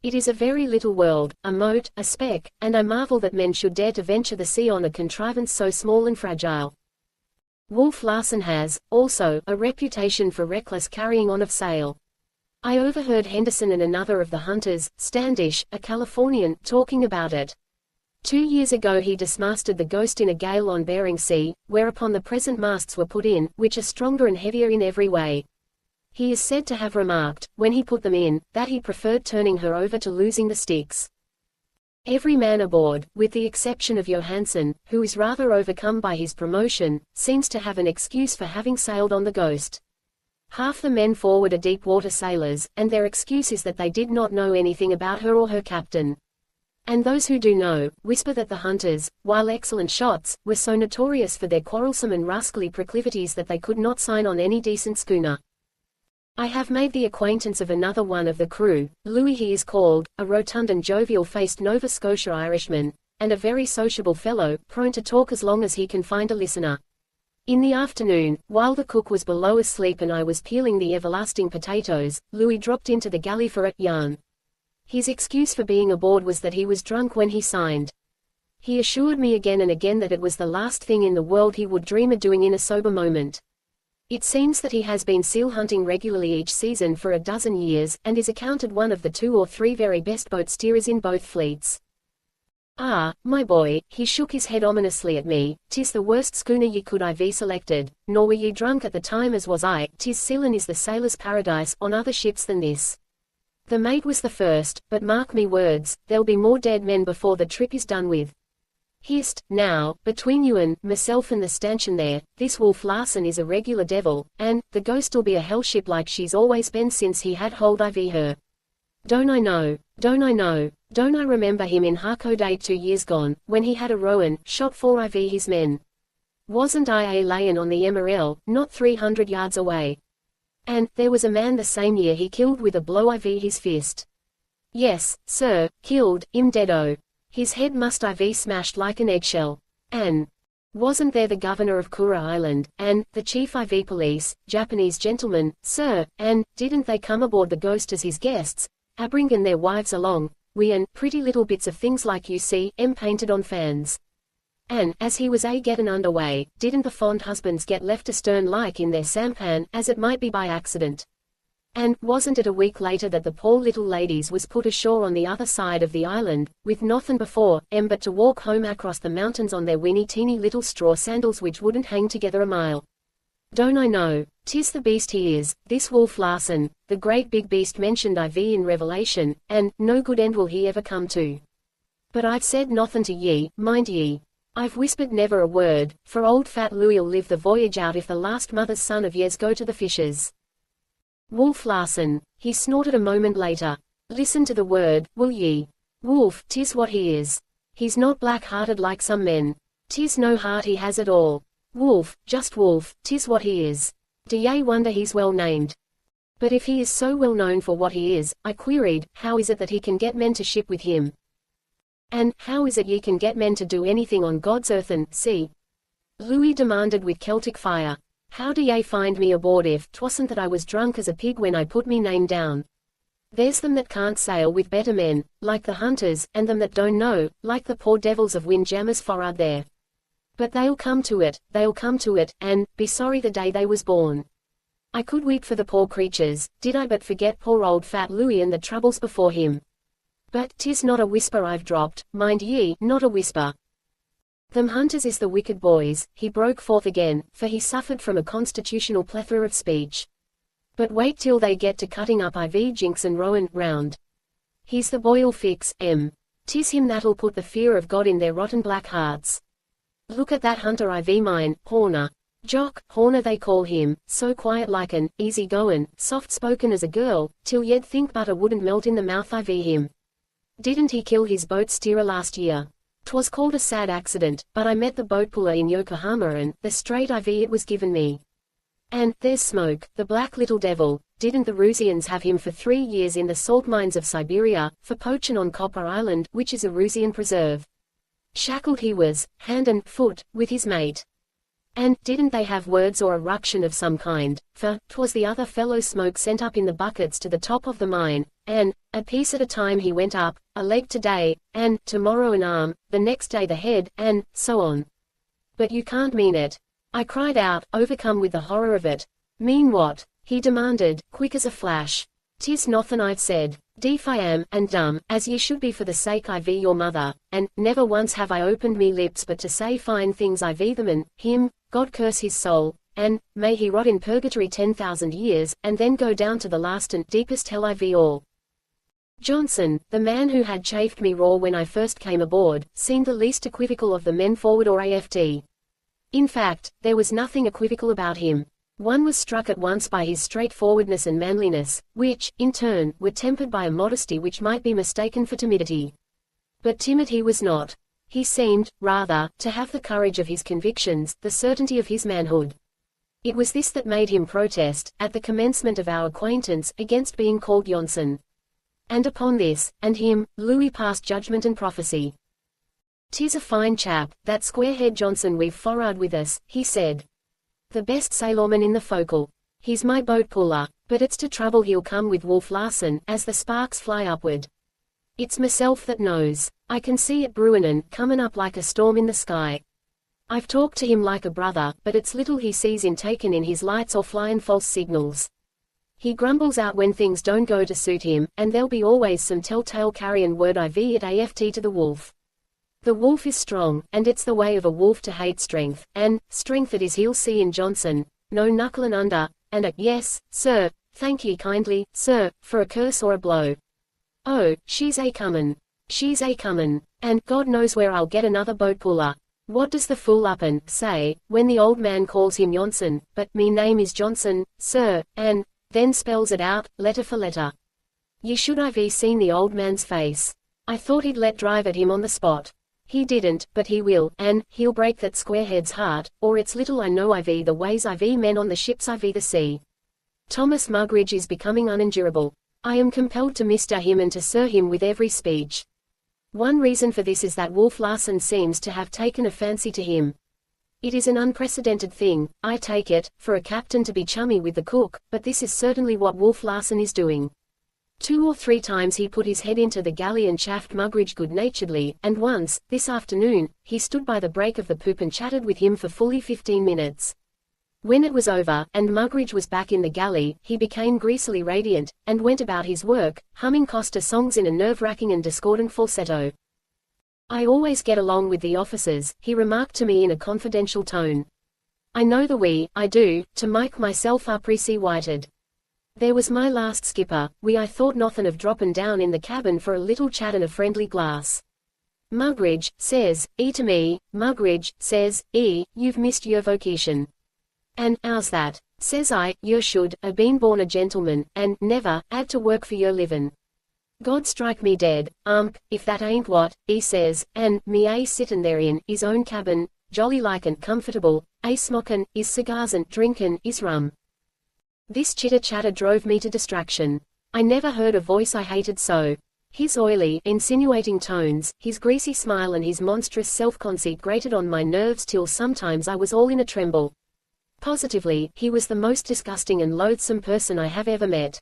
It is a very little world, a mote, a speck, and I marvel that men should dare to venture the sea on a contrivance so small and fragile. Wolf Larsen has, also, a reputation for reckless carrying on of sail. I overheard Henderson and another of the hunters, Standish, a Californian, talking about it. 2 years ago he dismasted the Ghost in a gale on Bering Sea, whereupon the present masts were put in, which are stronger and heavier in every way. He is said to have remarked, when he put them in, that he preferred turning her over to losing the sticks. Every man aboard, with the exception of Johansen, who is rather overcome by his promotion, seems to have an excuse for having sailed on the Ghost. Half the men forward are deep-water sailors, and their excuse is that they did not know anything about her or her captain. And those who do know, whisper that the hunters, while excellent shots, were so notorious for their quarrelsome and rascally proclivities that they could not sign on any decent schooner. I have made the acquaintance of another one of the crew, Louis he is called, a rotund and jovial-faced Nova Scotia Irishman, and a very sociable fellow, prone to talk as long as he can find a listener. In the afternoon, while the cook was below asleep and I was peeling the everlasting potatoes, Louis dropped into the galley for a yarn. His excuse for being aboard was that he was drunk when he signed. He assured me again and again that it was the last thing in the world he would dream of doing in a sober moment. It seems that he has been seal hunting regularly each season for a dozen years, and is accounted one of the 2 or 3 very best boat steerers in both fleets. Ah, my boy, he shook his head ominously at me, 'tis the worst schooner ye could IV selected, nor were ye drunk at the time as was I, 'tis Ceylon is the sailor's paradise on other ships than this. The mate was the first, but mark me words, there'll be more dead men before the trip is done with. Hist, now, between you and myself and the stanchion there, this Wolf Larsen is a regular devil, and the Ghost'll be a hell ship like she's always been since he had hold IV her. Don't I know, don't I remember him in Harco Day 2 years gone, when he had a Rowan, shot 4 IV his men. Wasn't I a layin' on the Emerald, not 300 yards away? And, there was a man the same year he killed with a blow IV his fist. Yes, sir, killed, im deado. His head must IV smashed like an eggshell. And wasn't there the governor of Kura Island, and the chief IV police, Japanese gentlemen, sir, and didn't they come aboard the Ghost as his guests, bringing their wives along, and pretty little bits of things like you see, painted on fans. And, as he was gettin' under way, didn't the fond husbands get left astern like in their sampan, as it might be by accident? And, wasn't it a week later that the poor little ladies was put ashore on the other side of the island, with nothin' before, but to walk home across the mountains on their weeny teeny little straw sandals which wouldn't hang together a mile? Don't I know, 'tis the beast he is, this Wolf Larsen, the great big beast mentioned IV in Revelation, and no good end will he ever come to. But I've said nothin' to ye, mind ye. I've whispered never a word, for old fat Louis'll live the voyage out if the last mother's son of ye's go to the fishes. Wolf Larsen, he snorted a moment later. Listen to the word, will ye? Wolf, 'tis what he is. He's not black-hearted like some men. 'Tis no heart he has at all. Wolf, just wolf, 'tis what he is. Do ye wonder he's well named? But if he is so well known for what he is, I queried, how is it that he can get men to ship with him? And, how is it ye can get men to do anything on God's earth and sea? Louis demanded with Celtic fire. How do ye find me aboard if 'twasn't that I was drunk as a pig when I put me name down? There's them that can't sail with better men, like the hunters, and them that don't know, like the poor devils of Windjammer's forrard there. But they'll come to it, and be sorry the day they was born. I could weep for the poor creatures, did I but forget poor old fat Louis and the troubles before him. But 'tis not a whisper I've dropped, mind ye, not a whisper. Them hunters is the wicked boys, he broke forth again, for he suffered from a constitutional plethora of speech. But wait till they get to cutting up IV Jinks and Rowan, round. He's the boy'll fix, 'tis him that'll put the fear of God in their rotten black hearts. Look at that hunter IV mine, Horner. Jock, Horner they call him, so quiet like an, easy goin', soft spoken as a girl, till you'd think butter wouldn't melt in the mouth IV him. Didn't he kill his boat steerer last year? 'Twas called a sad accident, but I met the boat puller in Yokohama and, the straight IV it was given me. And, there's Smoke, the black little devil, didn't the Rusians have him for 3 years in the salt mines of Siberia, for poachin' on Copper Island, which is a Rusian preserve. Shackled he was, hand and foot, with his mate. And, didn't they have words or a ruction of some kind, for 'twas the other fellow Smoke sent up in the buckets to the top of the mine, and, a piece at a time he went up, a leg today, and, tomorrow an arm, the next day the head, and, so on. But you can't mean it. I cried out, overcome with the horror of it. Mean what? He demanded, quick as a flash. 'Tis nothin' I've said. Deef I am, and dumb, as ye should be for the sake IV your mother, and, never once have I opened me lips but to say fine things IV them and, him, God curse his soul, and, may he rot in purgatory 10,000 years, and then go down to the last and deepest hell IV all. Johnson, the man who had chafed me raw when I first came aboard, seemed the least equivocal of the men forward or aft. In fact, there was nothing equivocal about him. One was struck at once by his straightforwardness and manliness, which, in turn, were tempered by a modesty which might be mistaken for timidity. But timid he was not. He seemed, rather, to have the courage of his convictions, the certainty of his manhood. It was this that made him protest, at the commencement of our acquaintance, against being called Johnson. And upon this, and him, Louis passed judgment and prophecy. "'Tis a fine chap, that square-head Johnson we've forrard with us," he said. "The best sailorman in the forecastle. He's my boat puller, but it's to trouble he'll come with Wolf Larsen, as the sparks fly upward. It's myself that knows. I can see it brewin' and comin' up like a storm in the sky. I've talked to him like a brother, but it's little he sees in takin' in his lights or flyin' false signals. He grumbles out when things don't go to suit him, and there'll be always some telltale carryin' word IV at aft to the Wolf. The Wolf is strong, and it's the way of a wolf to hate strength, and, strength it is he'll see in Johnson, no knucklin' under, and a, yes, sir, thank ye kindly, sir, for a curse or a blow. Oh, she's a-comin'. She's a-comin', and God knows where I'll get another boat puller. What does the fool up'n say, when the old man calls him Johnson, but me name is Johnson, sir, and, then spells it out, letter for letter. Ye should IV seen the old man's face. I thought he'd let drive at him on the spot. He didn't, but he will, and, he'll break that squarehead's heart, or it's little I know IV the ways IV men on the ships IV the sea. Thomas Mugridge is becoming unendurable. I am compelled to Mr. him and to Sir him with every speech. One reason for this is that Wolf Larsen seems to have taken a fancy to him. It is an unprecedented thing, I take it, for a captain to be chummy with the cook, but this is certainly what Wolf Larsen is doing. 2 or 3 times he put his head into the galley and chaffed Mugridge good-naturedly, and once, this afternoon, he stood by the break of the poop and chatted with him for fully 15 minutes. When it was over, and Mugridge was back in the galley, he became greasily radiant, and went about his work, humming Costa songs in a nerve-wracking and discordant falsetto. "I always get along with the officers," he remarked to me in a confidential tone. "I know the way, I do, to make myself up-sea whited. There was my last skipper, I thought nothin' of droppin' down in the cabin for a little chat and a friendly glass. Mugridge, says, to me, Mugridge, says, you've missed your vocation. And, how's that? Says I, you should, a been born a gentleman, and, never, 'ad to work for your livin'. God strike me dead, if that ain't what, says, and, me sittin' there in, 'is own cabin, jolly like and comfortable, smokin', 'is cigars and drinkin', 'is rum. This chitter-chatter drove me to distraction. I never heard a voice I hated so. His oily, insinuating tones, his greasy smile and his monstrous self-conceit grated on my nerves till sometimes I was all in a tremble. Positively, he was the most disgusting and loathsome person I have ever met.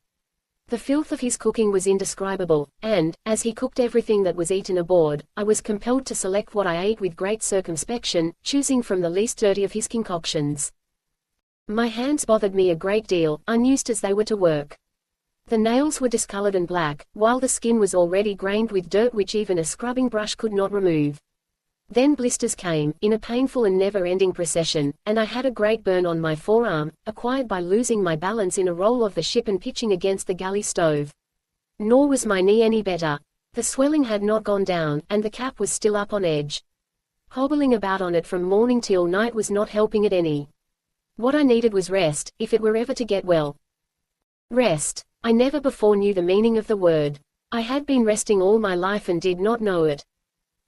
The filth of his cooking was indescribable, and, as he cooked everything that was eaten aboard, I was compelled to select what I ate with great circumspection, choosing from the least dirty of his concoctions. My hands bothered me a great deal, unused as they were to work. The nails were discolored and black, while the skin was already grained with dirt which even a scrubbing brush could not remove. Then blisters came, in a painful and never-ending procession, and I had a great burn on my forearm, acquired by losing my balance in a roll of the ship and pitching against the galley stove. Nor was my knee any better. The swelling had not gone down, and the cap was still up on edge. Hobbling about on it from morning till night was not helping it any. What I needed was rest, if it were ever to get well. Rest. I never before knew the meaning of the word. I had been resting all my life and did not know it.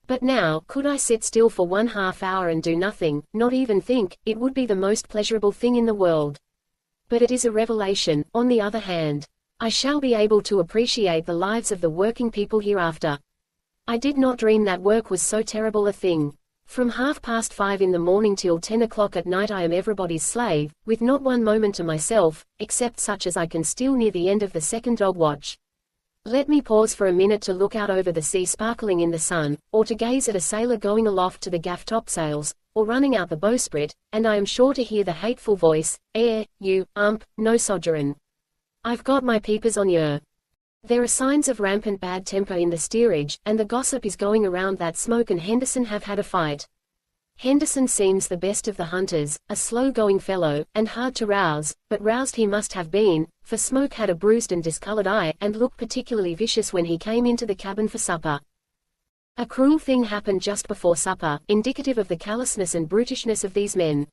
But now, could I sit still for 1/2 hour and do nothing, not even think, it would be the most pleasurable thing in the world. But it is a revelation. On the other hand, I shall be able to appreciate the lives of the working people hereafter. I did not dream that work was so terrible a thing. From 5:30 in the morning till 10 o'clock at night I am everybody's slave, with not one moment to myself, except such as I can steal near the end of the second dog watch. Let me pause for a minute to look out over the sea sparkling in the sun, or to gaze at a sailor going aloft to the gaff topsails, or running out the bowsprit, and I am sure to hear the hateful voice, you, no sojourn. I've got my peepers on yer. There are signs of rampant bad temper in the steerage, and the gossip is going around that Smoke and Henderson have had a fight. Henderson seems the best of the hunters, a slow-going fellow, and hard to rouse, but roused he must have been, for Smoke had a bruised and discolored eye, and looked particularly vicious when he came into the cabin for supper. A cruel thing happened just before supper, indicative of the callousness and brutishness of these men.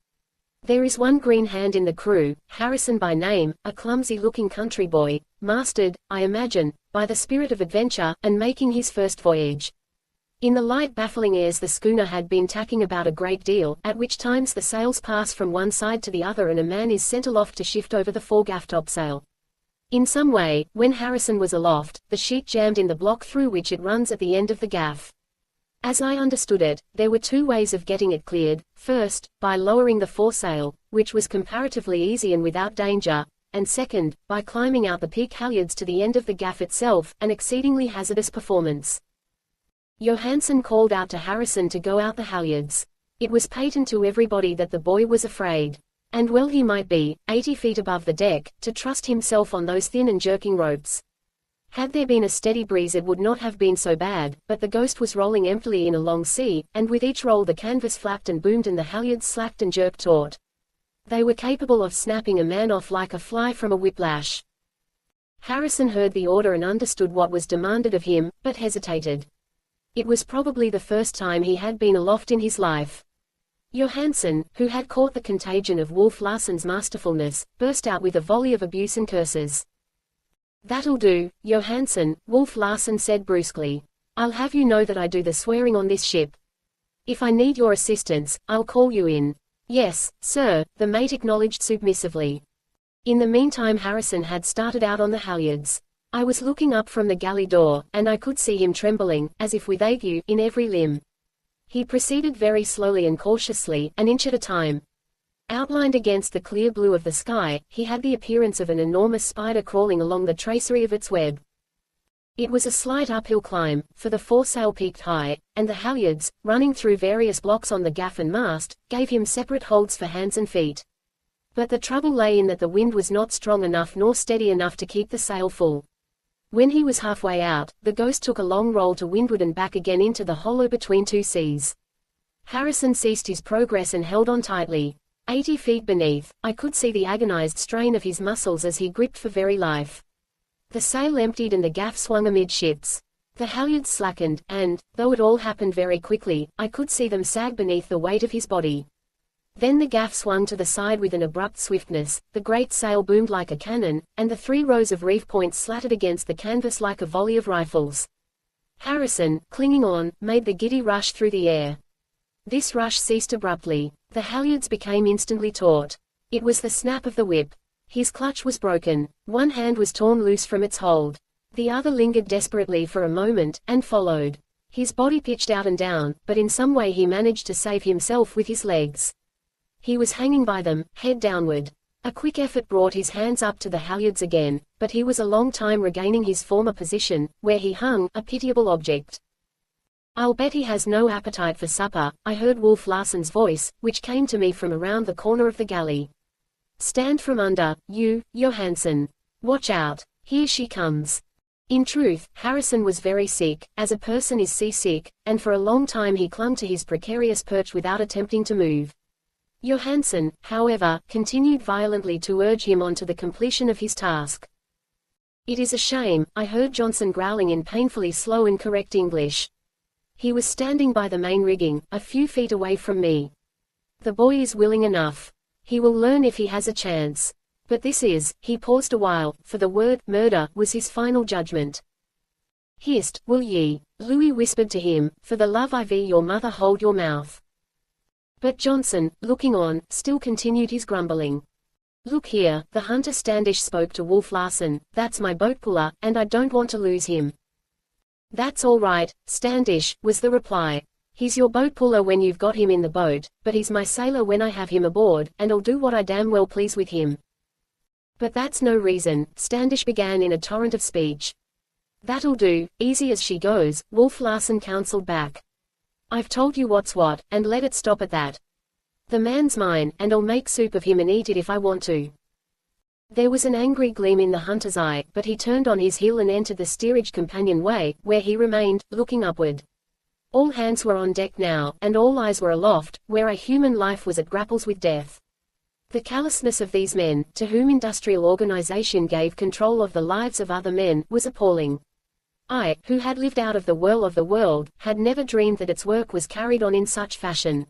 There is one green hand in the crew, Harrison by name, a clumsy-looking country boy, mastered, I imagine, by the spirit of adventure, and making his first voyage. In the light baffling airs the schooner had been tacking about a great deal, at which times the sails pass from one side to the other and a man is sent aloft to shift over the foregaff topsail. In some way, when Harrison was aloft, the sheet jammed in the block through which it runs at the end of the gaff. As I understood it, there were two ways of getting it cleared: first, by lowering the foresail, which was comparatively easy and without danger, and second, by climbing out the peak halyards to the end of the gaff itself, an exceedingly hazardous performance. Johansen called out to Harrison to go out the halyards. It was patent to everybody that the boy was afraid. And well he might be, 80 feet above the deck, to trust himself on those thin and jerking ropes. Had there been a steady breeze it would not have been so bad, but the Ghost was rolling emptily in a long sea, and with each roll the canvas flapped and boomed and the halyards slacked and jerked taut. They were capable of snapping a man off like a fly from a whiplash. Harrison heard the order and understood what was demanded of him, but hesitated. It was probably the first time he had been aloft in his life. Johansen, who had caught the contagion of Wolf Larsen's masterfulness, burst out with a volley of abuse and curses. "That'll do, Johansen," Wolf Larsen said brusquely. "I'll have you know that I do the swearing on this ship. If I need your assistance, I'll call you in." "Yes, sir," the mate acknowledged submissively. In the meantime Harrison had started out on the halyards. I was looking up from the galley door, and I could see him trembling, as if with ague, in every limb. He proceeded very slowly and cautiously, an inch at a time. Outlined against the clear blue of the sky, he had the appearance of an enormous spider crawling along the tracery of its web. It was a slight uphill climb, for the foresail peaked high, and the halyards, running through various blocks on the gaff and mast, gave him separate holds for hands and feet. But the trouble lay in that the wind was not strong enough nor steady enough to keep the sail full. When he was halfway out, the Ghost took a long roll to windward and back again into the hollow between two seas. Harrison ceased his progress and held on tightly. 80 feet beneath, I could see the agonized strain of his muscles as he gripped for very life. The sail emptied and the gaff swung amidships. The halyards slackened, and, though it all happened very quickly, I could see them sag beneath the weight of his body. Then the gaff swung to the side with an abrupt swiftness, the great sail boomed like a cannon, and the 3 rows of reef points slatted against the canvas like a volley of rifles. Harrison, clinging on, made the giddy rush through the air. This rush ceased abruptly. The halyards became instantly taut. It was the snap of the whip. His clutch was broken. One hand was torn loose from its hold. The other lingered desperately for a moment, and followed. His body pitched out and down, but in some way he managed to save himself with his legs. He was hanging by them, head downward. A quick effort brought his hands up to the halyards again, but he was a long time regaining his former position, where he hung, a pitiable object. "I'll bet he has no appetite for supper," I heard Wolf Larsen's voice, which came to me from around the corner of the galley. "Stand from under, you, Johansen. Watch out. Here she comes." In truth, Harrison was very sick, as a person is seasick, and for a long time he clung to his precarious perch without attempting to move. Johansen, however, continued violently to urge him on to the completion of his task. "It is a shame," I heard Johnson growling in painfully slow and correct English. He was standing by the main rigging, a few feet away from me. "The boy is willing enough. He will learn if he has a chance. But this is," he paused a while, for the word, murder, was his final judgment. "Hist, will ye?" Louis whispered to him, "for the love of your mother hold your mouth." But Johnson, looking on, still continued his grumbling. "Look here," the hunter Standish spoke to Wolf Larsen, "that's my boat puller, and I don't want to lose him." "That's all right, Standish," was the reply. "He's your boat puller when you've got him in the boat, but he's my sailor when I have him aboard, and I'll do what I damn well please with him." "But that's no reason," Standish began in a torrent of speech. "That'll do, easy as she goes," Wolf Larsen counseled back. "I've told you what's what, and let it stop at that. The man's mine, and I'll make soup of him and eat it if I want to." There was an angry gleam in the hunter's eye, but he turned on his heel and entered the steerage companionway, where he remained, looking upward. All hands were on deck now, and all eyes were aloft, where a human life was at grapples with death. The callousness of these men, to whom industrial organization gave control of the lives of other men, was appalling. I, who had lived out of the whirl of the world, had never dreamed that its work was carried on in such fashion.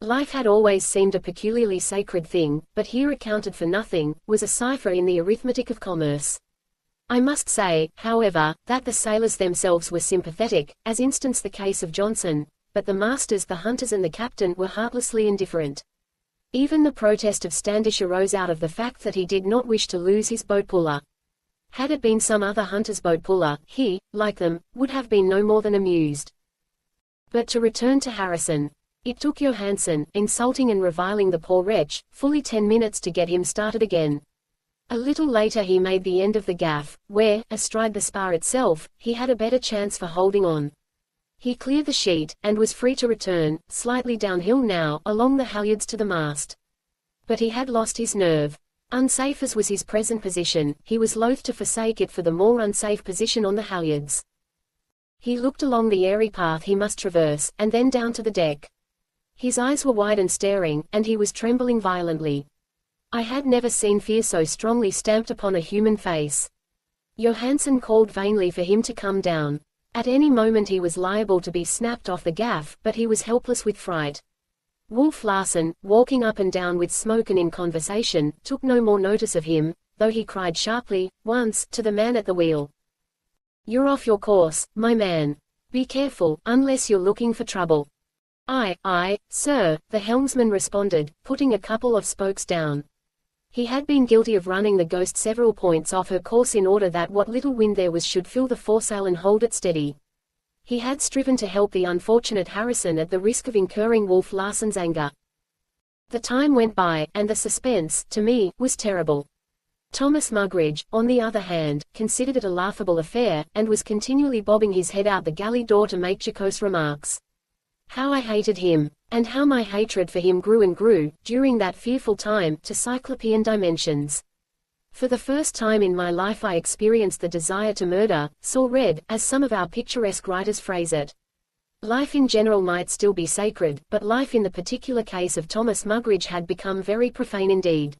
Life had always seemed a peculiarly sacred thing, but here it counted for nothing, was a cipher in the arithmetic of commerce. I must say, however, that the sailors themselves were sympathetic, as instanced the case of Johnson, but the masters, the hunters and the captain were heartlessly indifferent. Even the protest of Standish arose out of the fact that he did not wish to lose his boat puller. Had it been some other hunter's boat puller, he, like them, would have been no more than amused. But to return to Harrison. It took Johansen, insulting and reviling the poor wretch, fully 10 minutes to get him started again. A little later he made the end of the gaff, where, astride the spar itself, he had a better chance for holding on. He cleared the sheet, and was free to return, slightly downhill now, along the halyards to the mast. But he had lost his nerve. Unsafe as was his present position, he was loath to forsake it for the more unsafe position on the halyards. He looked along the airy path he must traverse, and then down to the deck. His eyes were wide and staring, and he was trembling violently. I had never seen fear so strongly stamped upon a human face. Johansen called vainly for him to come down. At any moment he was liable to be snapped off the gaff, but he was helpless with fright. Wolf Larsen, walking up and down with smoke and in conversation, took no more notice of him, though he cried sharply, once, to the man at the wheel. "You're off your course, my man. Be careful, unless you're looking for trouble." Aye, sir," the helmsman responded, putting a couple of spokes down. He had been guilty of running the Ghost several points off her course in order that what little wind there was should fill the foresail and hold it steady. He had striven to help the unfortunate Harrison at the risk of incurring Wolf Larsen's anger. The time went by, and the suspense, to me, was terrible. Thomas Mugridge, on the other hand, considered it a laughable affair, and was continually bobbing his head out the galley door to make jocose remarks. How I hated him, and how my hatred for him grew and grew, during that fearful time, to cyclopean dimensions. For the first time in my life I experienced the desire to murder, saw red, as some of our picturesque writers phrase it. Life in general might still be sacred, but life in the particular case of Thomas Mugridge had become very profane indeed.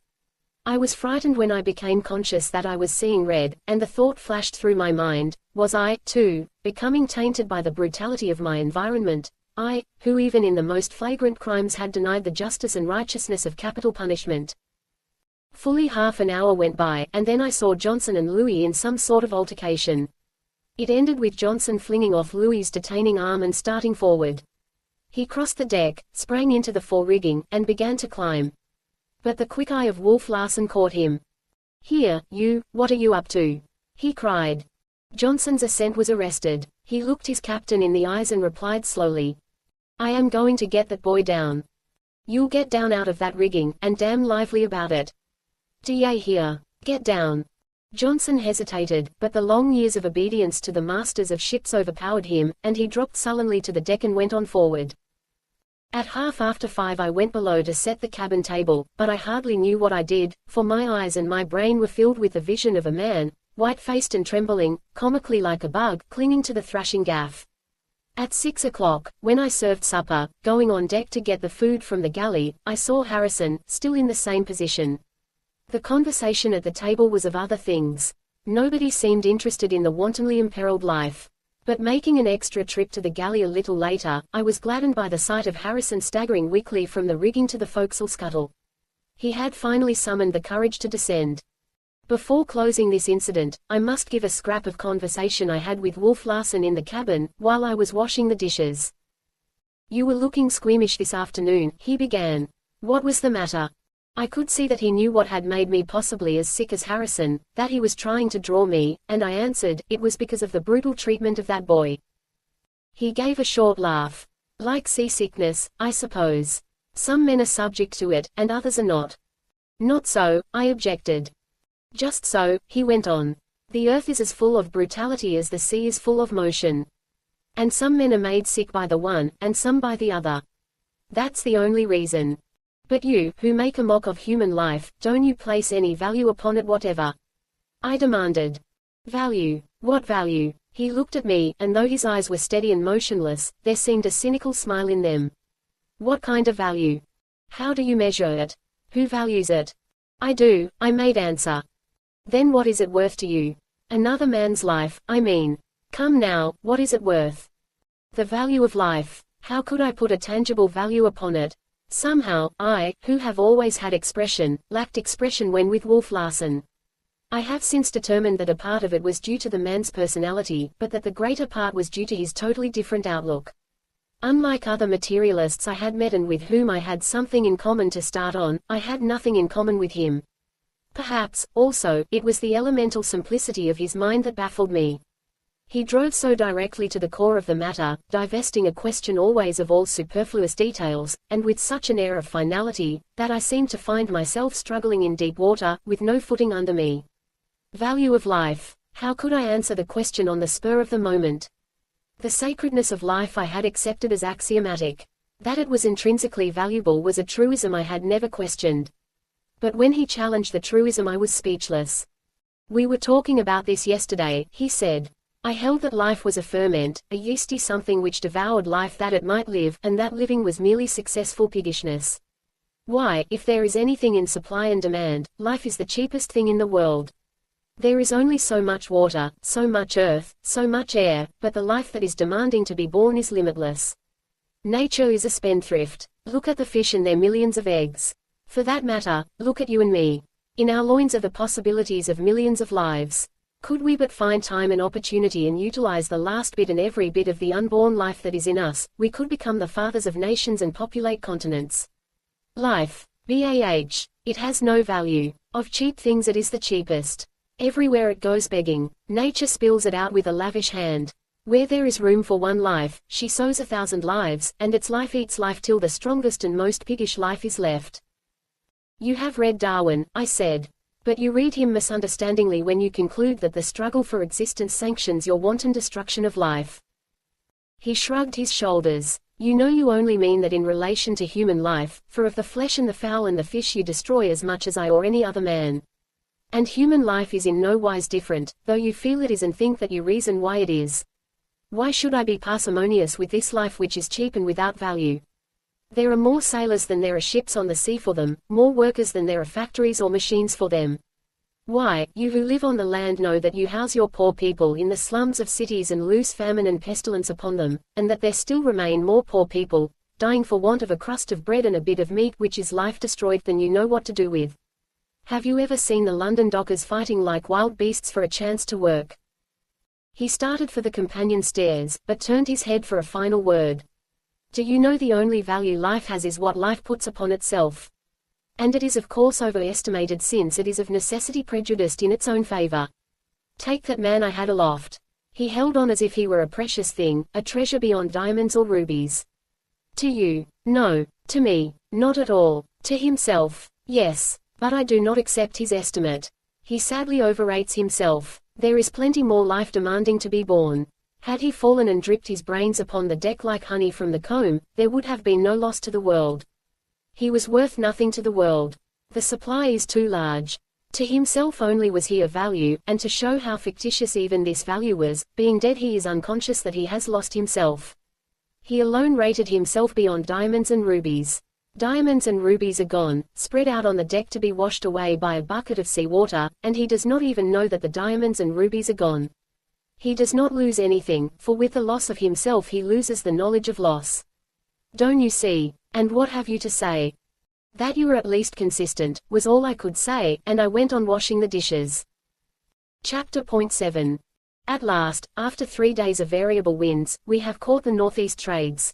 I was frightened when I became conscious that I was seeing red, and the thought flashed through my mind, was I, too, becoming tainted by the brutality of my environment? I, who even in the most flagrant crimes had denied the justice and righteousness of capital punishment. Fully half an hour went by, and then I saw Johnson and Louis in some sort of altercation. It ended with Johnson flinging off Louis's detaining arm and starting forward. He crossed the deck, sprang into the fore rigging, and began to climb. But the quick eye of Wolf Larsen caught him. "Here, you, what are you up to?" he cried. Johnson's assent was arrested. He looked his captain in the eyes and replied slowly, "I am going to get that boy down. You'll get down out of that rigging, and damn lively about it. D'ye hear? Get down." Johnson hesitated, but the long years of obedience to the masters of ships overpowered him, and he dropped sullenly to the deck and went on forward. At 5:30 I went below to set the cabin table, but I hardly knew what I did, for my eyes and my brain were filled with the vision of a man, white-faced and trembling, comically like a bug, clinging to the thrashing gaff. At 6 o'clock, when I served supper, going on deck to get the food from the galley, I saw Harrison, still in the same position. The conversation at the table was of other things. Nobody seemed interested in the wantonly imperiled life. But making an extra trip to the galley a little later, I was gladdened by the sight of Harrison staggering weakly from the rigging to the forecastle scuttle. He had finally summoned the courage to descend. Before closing this incident, I must give a scrap of conversation I had with Wolf Larsen in the cabin, while I was washing the dishes. "You were looking squeamish this afternoon," he began. "What was the matter?" I could see that he knew what had made me possibly as sick as Harrison, that he was trying to draw me, and I answered, "It was because of the brutal treatment of that boy." He gave a short laugh. "Like seasickness, I suppose. Some men are subject to it, and others are not." "Not so," I objected. "Just so," he went on. "The earth is as full of brutality as the sea is full of motion. And some men are made sick by the one, and some by the other. That's the only reason. But you, who make a mock of human life, don't you place any value upon it whatever?" I demanded. "Value? What value?" He looked at me, and though his eyes were steady and motionless, there seemed a cynical smile in them. "What kind of value? How do you measure it? Who values it?" "I do," I made answer. "Then what is it worth to you? Another man's life, I mean. Come now, what is it worth?" "The value of life. How could I put a tangible value upon it? Somehow, I, who have always had expression, lacked expression when with Wolf Larsen. I have since determined that a part of it was due to the man's personality, but that the greater part was due to his totally different outlook. Unlike other materialists I had met and with whom I had something in common to start on, I had nothing in common with him. Perhaps, also, it was the elemental simplicity of his mind that baffled me. He drove so directly to the core of the matter, divesting a question always of all superfluous details, and with such an air of finality, that I seemed to find myself struggling in deep water, with no footing under me. Value of life. How could I answer the question on the spur of the moment? The sacredness of life I had accepted as axiomatic. That it was intrinsically valuable was a truism I had never questioned. But when he challenged the truism I was speechless. "We were talking about this yesterday," he said. "I held that life was a ferment, a yeasty something which devoured life that it might live, and that living was merely successful piggishness. Why, if there is anything in supply and demand, life is the cheapest thing in the world. There is only so much water, so much earth, so much air, but the life that is demanding to be born is limitless. Nature is a spendthrift. Look at the fish and their millions of eggs. For that matter, look at you and me. In our loins are the possibilities of millions of lives. Could we but find time and opportunity and utilize the last bit and every bit of the unborn life that is in us, we could become the fathers of nations and populate continents. Life. BAH. It has no value. Of cheap things it is the cheapest. Everywhere it goes begging. Nature spills it out with a lavish hand. Where there is room for one life, she sows 1,000 lives, and its life eats life till the strongest and most piggish life is left." "You have read Darwin," I said. "But you read him misunderstandingly when you conclude that the struggle for existence sanctions your wanton destruction of life." He shrugged his shoulders. "You know you only mean that in relation to human life, for of the flesh and the fowl and the fish you destroy as much as I or any other man. And human life is in no wise different, though you feel it is and think that you reason why it is. Why should I be parsimonious with this life which is cheap and without value? There are more sailors than there are ships on the sea for them, more workers than there are factories or machines for them. Why, you who live on the land know that you house your poor people in the slums of cities and loose famine and pestilence upon them, and that there still remain more poor people, dying for want of a crust of bread and a bit of meat which is life destroyed than you know what to do with. Have you ever seen the London dockers fighting like wild beasts for a chance to work?" He started for the companion stairs, but turned his head for a final word. "Do you know the only value life has is what life puts upon itself? And it is of course overestimated, since it is of necessity prejudiced in its own favor. Take that man I had aloft. He held on as if he were a precious thing, a treasure beyond diamonds or rubies. To you, no. To me, not at all. To himself, yes. But I do not accept his estimate. He sadly overrates himself. There is plenty more life demanding to be born. Had he fallen and dripped his brains upon the deck like honey from the comb, there would have been no loss to the world. He was worth nothing to the world. The supply is too large. To himself only was he of value, and to show how fictitious even this value was, being dead he is unconscious that he has lost himself. He alone rated himself beyond diamonds and rubies. Diamonds and rubies are gone, spread out on the deck to be washed away by a bucket of sea water, and he does not even know that the diamonds and rubies are gone. He does not lose anything, for with the loss of himself he loses the knowledge of loss. Don't you see? And what have you to say? That you are at least consistent, was all I could say, and I went on washing the dishes. Chapter Point 7. At last, after 3 days of variable winds, we have caught the northeast trades.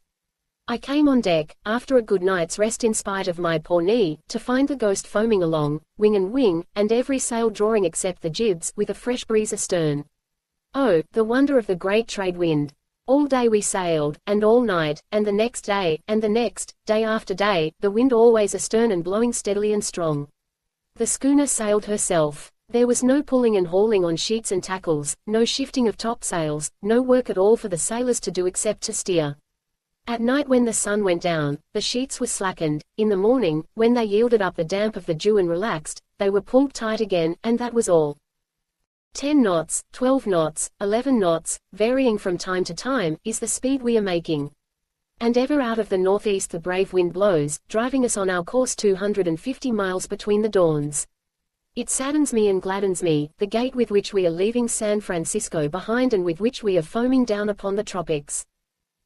I came on deck, after a good night's rest in spite of my poor knee, to find the Ghost foaming along, wing and wing, and every sail drawing except the jibs, with a fresh breeze astern. Oh, the wonder of the great trade wind! All day we sailed, and all night, and the next day, and the next, day after day, the wind always astern and blowing steadily and strong. The schooner sailed herself. There was no pulling and hauling on sheets and tackles, no shifting of topsails, no work at all for the sailors to do except to steer. At night when the sun went down, the sheets were slackened. In the morning, when they yielded up the damp of the dew and relaxed, they were pulled tight again, and that was all. 10 knots, 12 knots, 11 knots, varying from time to time, is the speed we are making. And ever out of the northeast the brave wind blows, driving us on our course 250 miles between the dawns. It saddens me and gladdens me, the gait with which we are leaving San Francisco behind and with which we are foaming down upon the tropics.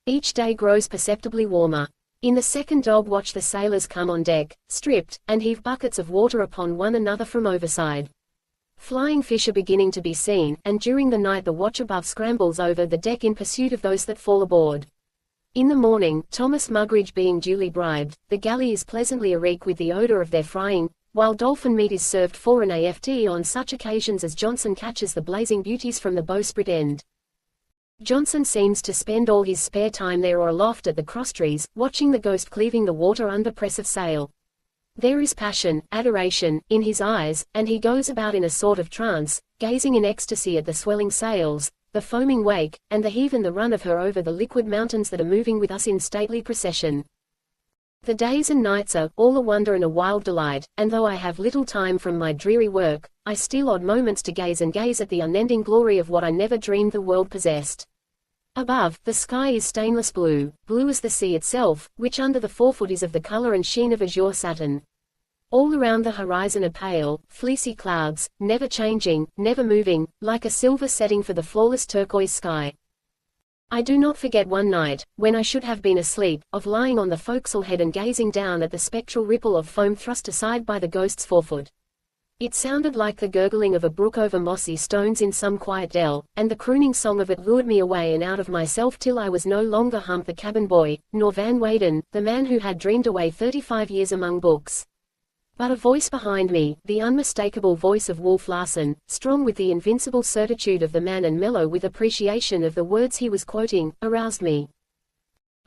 Each day grows perceptibly warmer. In the second dog watch the sailors come on deck, stripped, and heave buckets of water upon one another from overside. Flying fish are beginning to be seen, and during the night the watch above scrambles over the deck in pursuit of those that fall aboard. In the morning, Thomas Mugridge being duly bribed, the galley is pleasantly areek with the odor of their frying, while dolphin meat is served fore and aft on such occasions as Johnson catches the blazing beauties from the bowsprit end. Johnson seems to spend all his spare time there or aloft at the crosstrees, watching the Ghost cleaving the water under press of sail. There is passion, adoration, in his eyes, and he goes about in a sort of trance, gazing in ecstasy at the swelling sails, the foaming wake, and the heave and the run of her over the liquid mountains that are moving with us in stately procession. The days and nights are all a wonder and a wild delight, and though I have little time from my dreary work, I steal odd moments to gaze at the unending glory of what I never dreamed the world possessed. Above, the sky is stainless blue, blue as the sea itself, which under the forefoot is of the color and sheen of azure satin. All around the horizon are pale, fleecy clouds, never changing, never moving, like a silver setting for the flawless turquoise sky. I do not forget one night, when I should have been asleep, of lying on the forecastle head and gazing down at the spectral ripple of foam thrust aside by the Ghost's forefoot. It sounded like the gurgling of a brook over mossy stones in some quiet dell, and the crooning song of it lured me away and out of myself till I was no longer Hump the cabin boy, nor Van Weyden, the man who had dreamed away 35 years among books. But a voice behind me, the unmistakable voice of Wolf Larsen, strong with the invincible certitude of the man and mellow with appreciation of the words he was quoting, aroused me.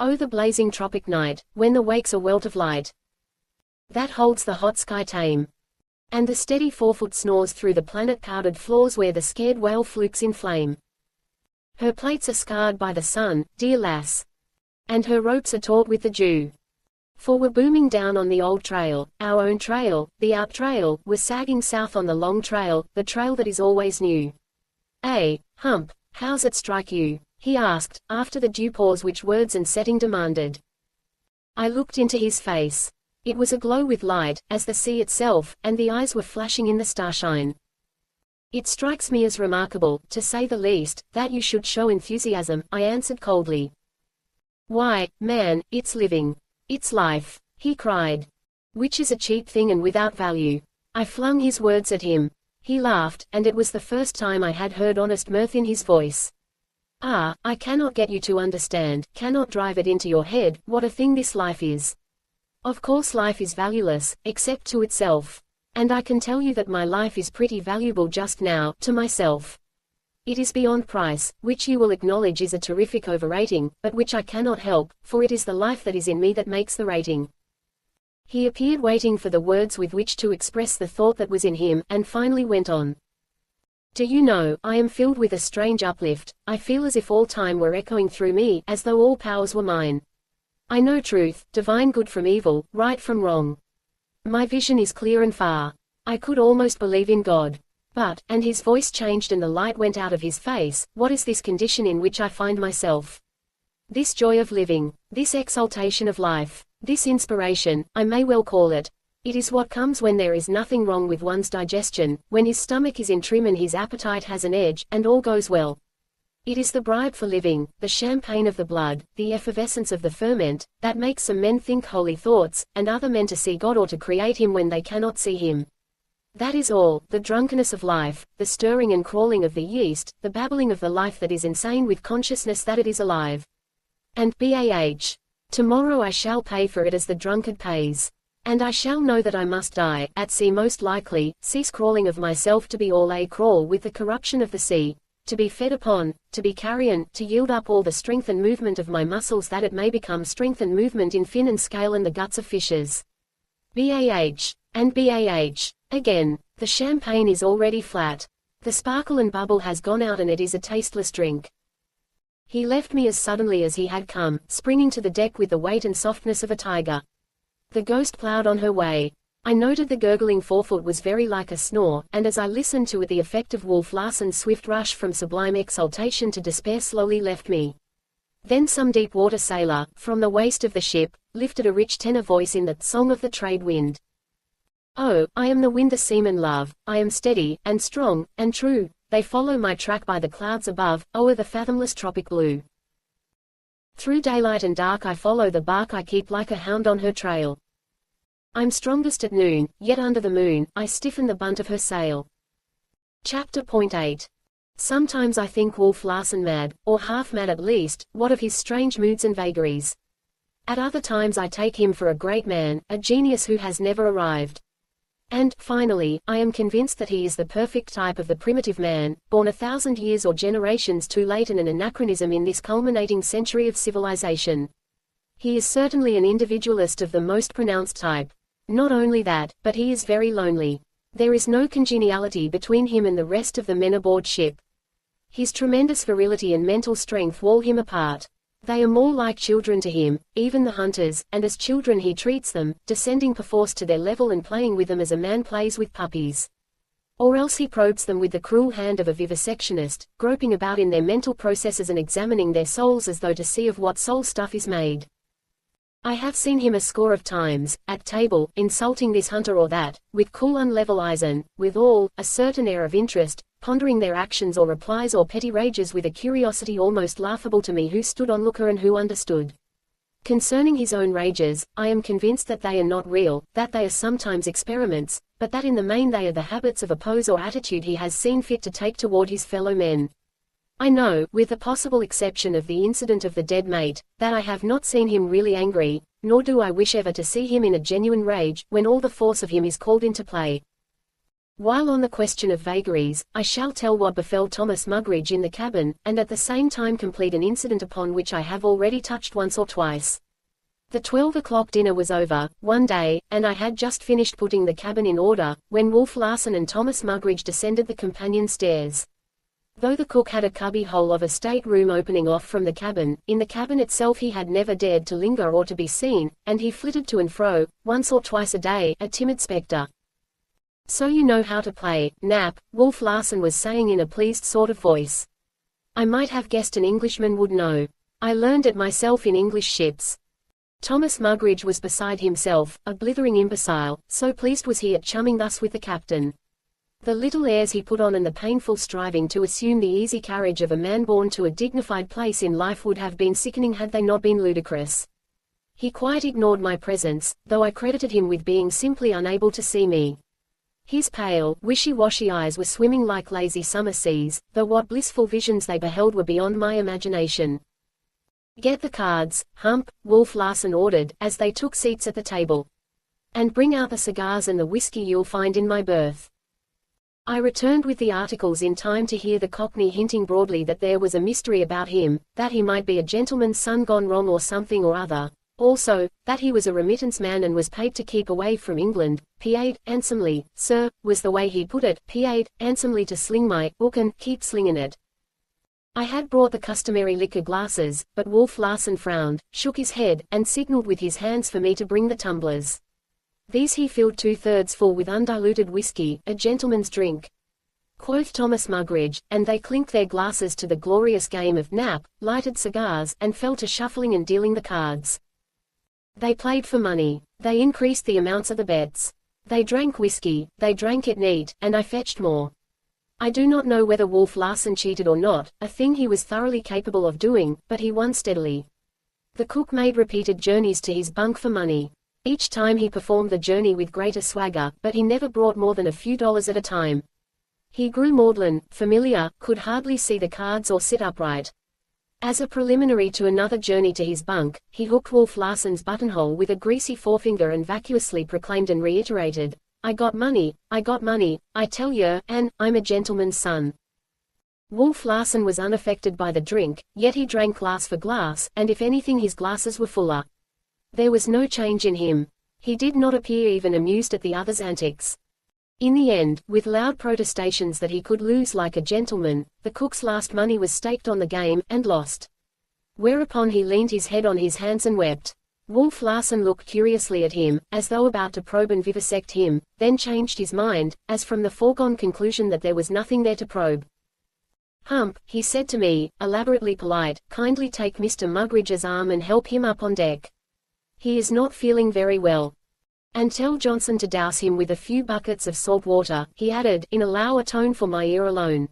Oh, the blazing tropic night, when the wakes are welt of light, that holds the hot sky tame, and the steady forefoot snores through the planet-powdered floors where the scared whale flukes in flame. Her plates are scarred by the sun, dear lass, and her ropes are taut with the dew. For we're booming down on the old trail, our own trail, the out trail, we're sagging south on the long trail, the trail that is always new. Hump, how's it strike you? He asked, after the due pause which words and setting demanded. I looked into his face. It was aglow with light, as the sea itself, and the eyes were flashing in the starshine. It strikes me as remarkable, to say the least, that you should show enthusiasm, I answered coldly. Why, man, it's living. It's life, he cried. Which is a cheap thing and without value. I flung his words at him. He laughed, and it was the first time I had heard honest mirth in his voice. Ah, I cannot get you to understand, cannot drive it into your head, what a thing this life is. Of course life is valueless, except to itself. And I can tell you that my life is pretty valuable just now, to myself. It is beyond price, which you will acknowledge is a terrific overrating, but which I cannot help, for it is the life that is in me that makes the rating. He appeared waiting for the words with which to express the thought that was in him, and finally went on. Do you know, I am filled with a strange uplift. I feel as if all time were echoing through me, as though all powers were mine. I know truth, divine good from evil, right from wrong. My vision is clear and far. I could almost believe in God. But, and his voice changed and the light went out of his face, what is this condition in which I find myself? This joy of living, this exaltation of life, this inspiration, I may well call it. It is what comes when there is nothing wrong with one's digestion, when his stomach is in trim and his appetite has an edge, and all goes well. It is the bribe for living, the champagne of the blood, the effervescence of the ferment, that makes some men think holy thoughts, and other men to see God or to create him when they cannot see him. That is all, the drunkenness of life, the stirring and crawling of the yeast, the babbling of the life that is insane with consciousness that it is alive. And bah! Tomorrow I shall pay for it as the drunkard pays. And I shall know that I must die, at sea most likely, cease crawling of myself to be all a crawl with the corruption of the sea, to be fed upon, to be carrion, to yield up all the strength and movement of my muscles that it may become strength and movement in fin and scale and the guts of fishes. Bah! And bah! Again, the champagne is already flat. The sparkle and bubble has gone out and it is a tasteless drink. He left me as suddenly as he had come, springing to the deck with the weight and softness of a tiger. The ghost ploughed on her way. I noted the gurgling forefoot was very like a snore, and as I listened to it the effect of Wolf Larsen's swift rush from sublime exaltation to despair slowly left me. Then some deep-water sailor, from the waist of the ship, lifted a rich tenor voice in that song of the trade wind. Oh, I am the wind the seamen love, I am steady, and strong, and true, they follow my track by the clouds above, o'er the fathomless tropic blue. Through daylight and dark I follow the bark I keep like a hound on her trail. I'm strongest at noon, yet under the moon, I stiffen the bunt of her sail. Chapter Point 8. Sometimes I think Wolf Larsen mad, or half mad at least, what of his strange moods and vagaries. At other times I take him for a great man, a genius who has never arrived. And, finally, I am convinced that he is the perfect type of the primitive man, born 1,000 years or generations too late and an anachronism in this culminating century of civilization. He is certainly an individualist of the most pronounced type. Not only that, but he is very lonely. There is no congeniality between him and the rest of the men aboard ship. His tremendous virility and mental strength wall him apart. They are more like children to him, even the hunters, and as children he treats them, descending perforce to their level and playing with them as a man plays with puppies. Or else he probes them with the cruel hand of a vivisectionist, groping about in their mental processes and examining their souls as though to see of what soul stuff is made. I have seen him a score of times, at table, insulting this hunter or that, with cool unlevel eyes and, withal, a certain air of interest, pondering their actions or replies or petty rages with a curiosity almost laughable to me who stood onlooker and who understood. Concerning his own rages, I am convinced that they are not real, that they are sometimes experiments, but that in the main they are the habits of a pose or attitude he has seen fit to take toward his fellow men. I know, with the possible exception of the incident of the dead mate, that I have not seen him really angry, nor do I wish ever to see him in a genuine rage, when all the force of him is called into play. While on the question of vagaries, I shall tell what befell Thomas Mugridge in the cabin, and at the same time complete an incident upon which I have already touched once or twice. The 12 o'clock dinner was over, one day, and I had just finished putting the cabin in order, when Wolf Larsen and Thomas Mugridge descended the companion stairs. Though the cook had a cubby hole of a state-room opening off from the cabin, in the cabin itself he had never dared to linger or to be seen, and he flitted to and fro, once or twice a day, a timid spectre. So you know how to play, Nap, Wolf Larsen was saying in a pleased sort of voice. I might have guessed an Englishman would know. I learned it myself in English ships. Thomas Mugridge was beside himself, a blithering imbecile, so pleased was he at chumming thus with the captain. The little airs he put on and the painful striving to assume the easy carriage of a man born to a dignified place in life would have been sickening had they not been ludicrous. He quite ignored my presence, though I credited him with being simply unable to see me. His pale, wishy-washy eyes were swimming like lazy summer seas, though what blissful visions they beheld were beyond my imagination. Get the cards, Hump, Wolf Larsen ordered, as they took seats at the table. And bring out the cigars and the whiskey you'll find in my berth. I returned with the articles in time to hear the Cockney hinting broadly that there was a mystery about him, that he might be a gentleman's son gone wrong or something or other. Also, that he was a remittance man and was paid to keep away from England, paid, handsomely, sir, was the way he put it, paid, handsomely to sling my book and keep slinging it. I had brought the customary liquor glasses, but Wolf Larsen frowned, shook his head, and signaled with his hands for me to bring the tumblers. These he filled 2/3 full with undiluted whiskey, a gentleman's drink, quoth Thomas Mugridge, and they clinked their glasses to the glorious game of nap, lighted cigars, and fell to shuffling and dealing the cards. They played for money. They increased the amounts of the bets. They drank whiskey, they drank it neat, and I fetched more. I do not know whether Wolf Larsen cheated or not, a thing he was thoroughly capable of doing, but he won steadily. The cook made repeated journeys to his bunk for money. Each time he performed the journey with greater swagger, but he never brought more than a few dollars at a time. He grew maudlin, familiar, could hardly see the cards or sit upright. As a preliminary to another journey to his bunk, he hooked Wolf Larsen's buttonhole with a greasy forefinger and vacuously proclaimed and reiterated, I got money, I tell yer, and I'm a gentleman's son. Wolf Larsen was unaffected by the drink, yet he drank glass for glass, and if anything his glasses were fuller. There was no change in him. He did not appear even amused at the other's antics. In the end, with loud protestations that he could lose like a gentleman, the cook's last money was staked on the game, and lost. Whereupon he leaned his head on his hands and wept. Wolf Larsen looked curiously at him, as though about to probe and vivisect him, then changed his mind, as from the foregone conclusion that there was nothing there to probe. Hump, he said to me, elaborately polite, kindly take Mr. Mugridge's arm and help him up on deck. He is not feeling very well. And tell Johnson to douse him with a few buckets of salt water, he added, in a lower tone for my ear alone.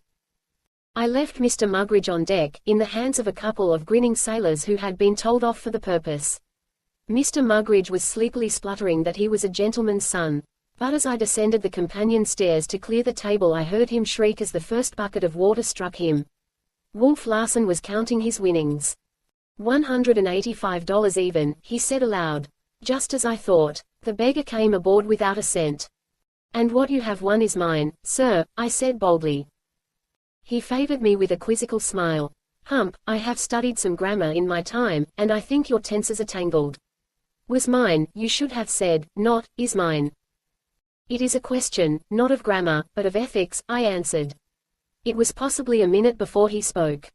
I left Mr. Mugridge on deck, in the hands of a couple of grinning sailors who had been told off for the purpose. Mr. Mugridge was sleepily spluttering that he was a gentleman's son. But as I descended the companion stairs to clear the table I heard him shriek as the first bucket of water struck him. Wolf Larsen was counting his winnings. $185 even, he said aloud. Just as I thought. The beggar came aboard without a cent. And what you have won is mine, sir, I said boldly. He favored me with a quizzical smile. Hump, I have studied some grammar in my time, and I think your tenses are tangled. Was mine, you should have said, not, is mine. It is a question, not of grammar, but of ethics, I answered. It was possibly a minute before he spoke.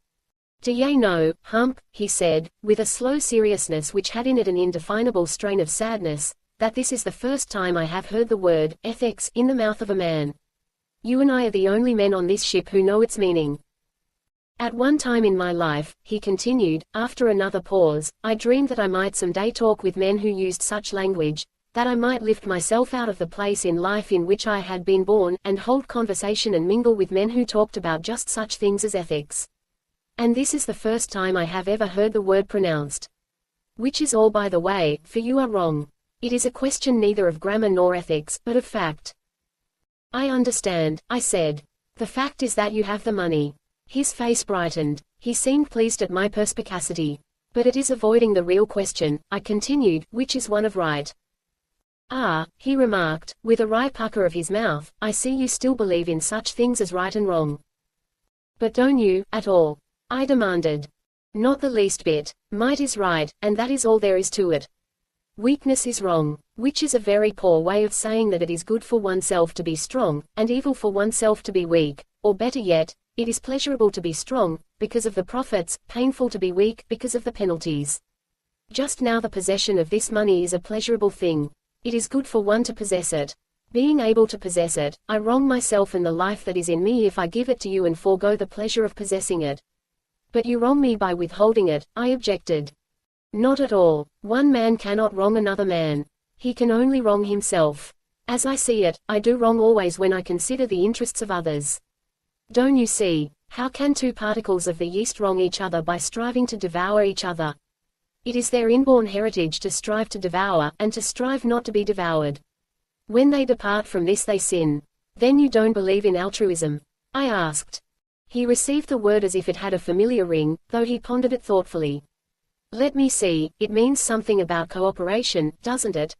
Do ye know, Hump, he said, with a slow seriousness which had in it an indefinable strain of sadness, that this is the first time I have heard the word, ethics, in the mouth of a man. You and I are the only men on this ship who know its meaning. At one time in my life, he continued, after another pause, I dreamed that I might some day talk with men who used such language, that I might lift myself out of the place in life in which I had been born, and hold conversation and mingle with men who talked about just such things as ethics. And this is the first time I have ever heard the word pronounced. Which is all by the way, for you are wrong. It is a question neither of grammar nor ethics, but of fact. I understand, I said. The fact is that you have the money. His face brightened. He seemed pleased at my perspicacity. But it is avoiding the real question, I continued, which is one of right. Ah, he remarked, with a wry pucker of his mouth, I see you still believe in such things as right and wrong. But don't you, at all? I demanded. Not the least bit. Might is right, and that is all there is to it. Weakness is wrong, which is a very poor way of saying that it is good for oneself to be strong, and evil for oneself to be weak, or better yet, it is pleasurable to be strong, because of the profits, painful to be weak, because of the penalties. Just now the possession of this money is a pleasurable thing. It is good for one to possess it. Being able to possess it, I wrong myself and the life that is in me if I give it to you and forego the pleasure of possessing it. But you wrong me by withholding it, I objected. Not at all. One man cannot wrong another man. He can only wrong himself. As I see it, I do wrong always when I consider the interests of others. Don't you see? How can two particles of the yeast wrong each other by striving to devour each other? It is their inborn heritage to strive to devour, and to strive not to be devoured. When they depart from this they sin. Then you don't believe in altruism? I asked. He received the word as if it had a familiar ring, though he pondered it thoughtfully. Let me see, it means something about cooperation, doesn't it?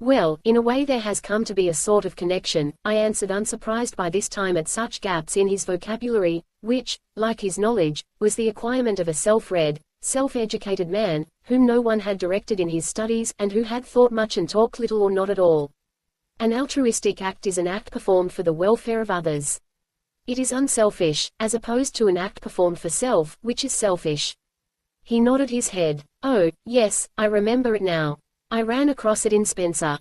Well, in a way there has come to be a sort of connection, I answered, unsurprised by this time at such gaps in his vocabulary, which, like his knowledge, was the acquirement of a self-read, self-educated man, whom no one had directed in his studies, and who had thought much and talked little or not at all. An altruistic act is an act performed for the welfare of others. It is unselfish, as opposed to an act performed for self, which is selfish. He nodded his head. Oh, yes, I remember it now. I ran across it in Spencer.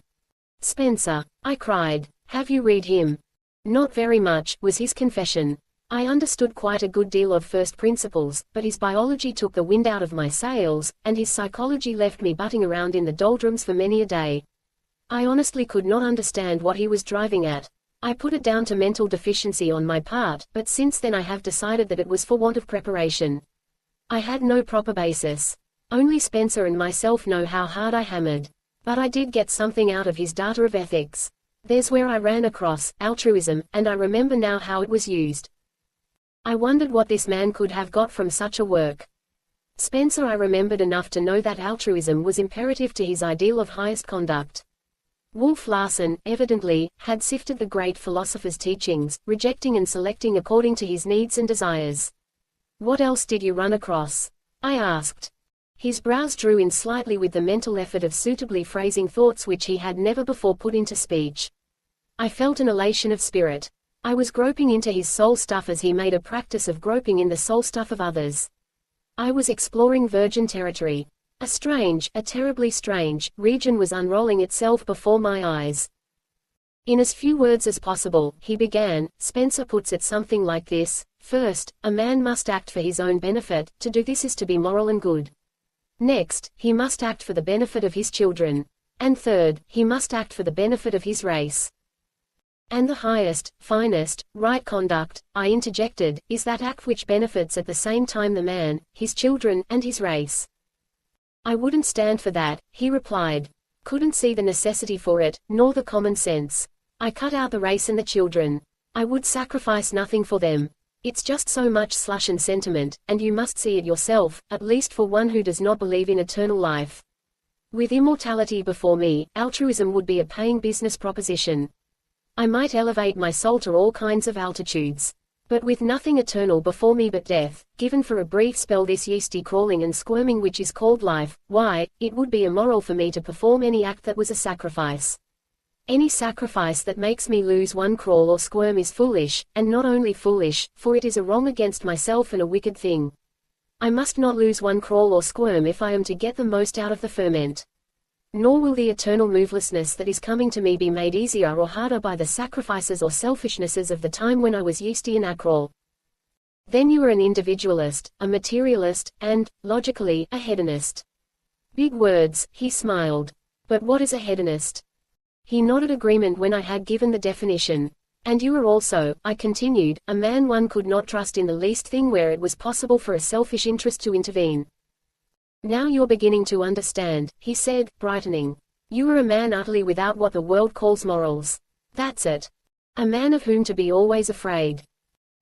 Spencer, I cried. Have you read him? Not very much, was his confession. I understood quite a good deal of first principles, but his biology took the wind out of my sails, and his psychology left me butting around in the doldrums for many a day. I honestly could not understand what he was driving at. I put it down to mental deficiency on my part, but since then I have decided that it was for want of preparation. I had no proper basis. Only Spencer and myself know how hard I hammered. But I did get something out of his data of ethics. There's where I ran across altruism, and I remember now how it was used. I wondered what this man could have got from such a work. Spencer, I remembered enough to know that altruism was imperative to his ideal of highest conduct. Wolf Larsen, evidently, had sifted the great philosopher's teachings, rejecting and selecting according to his needs and desires. What else did you run across? I asked. His brows drew in slightly with the mental effort of suitably phrasing thoughts which he had never before put into speech. I felt an elation of spirit. I was groping into his soul stuff as he made a practice of groping in the soul stuff of others. I was exploring virgin territory. A terribly strange, region was unrolling itself before my eyes. In as few words as possible, he began, Spencer puts it something like this: first, a man must act for his own benefit, to do this is to be moral and good. Next, he must act for the benefit of his children. And third, he must act for the benefit of his race. And the highest, finest, right conduct, I interjected, is that act which benefits at the same time the man, his children, and his race. I wouldn't stand for that, he replied. Couldn't see the necessity for it, nor the common sense. I cut out the race and the children. I would sacrifice nothing for them. It's just so much slush and sentiment, and you must see it yourself, at least for one who does not believe in eternal life. With immortality before me, altruism would be a paying business proposition. I might elevate my soul to all kinds of altitudes. But with nothing eternal before me but death, given for a brief spell this yeasty crawling and squirming which is called life, why, it would be immoral for me to perform any act that was a sacrifice. Any sacrifice that makes me lose one crawl or squirm is foolish, and not only foolish, for it is a wrong against myself and a wicked thing. I must not lose one crawl or squirm if I am to get the most out of the ferment. Nor will the eternal movelessness that is coming to me be made easier or harder by the sacrifices or selfishnesses of the time when I was yeasty and acral. Then you are an individualist, a materialist, and, logically, a hedonist. Big words, he smiled. But what is a hedonist? He nodded agreement when I had given the definition. And you are also, I continued, a man one could not trust in the least thing where it was possible for a selfish interest to intervene. Now you're beginning to understand, he said, brightening. You are a man utterly without what the world calls morals. That's it. A man of whom to be always afraid.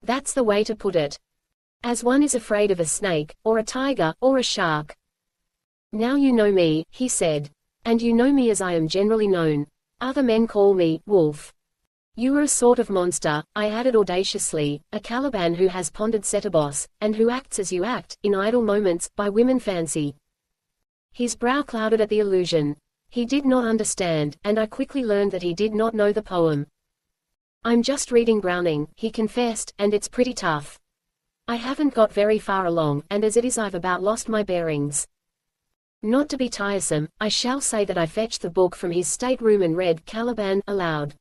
That's the way to put it. As one is afraid of a snake, or a tiger, or a shark. Now you know me, he said. And you know me as I am generally known. Other men call me, Wolf. You are a sort of monster, I added audaciously, a Caliban who has pondered Setebos, and who acts as you act, in idle moments, by women fancy. His brow clouded at the allusion. He did not understand, and I quickly learned that he did not know the poem. I'm just reading Browning, he confessed, and it's pretty tough. I haven't got very far along, and as it is I've about lost my bearings. Not to be tiresome, I shall say that I fetched the book from his stateroom and read Caliban aloud.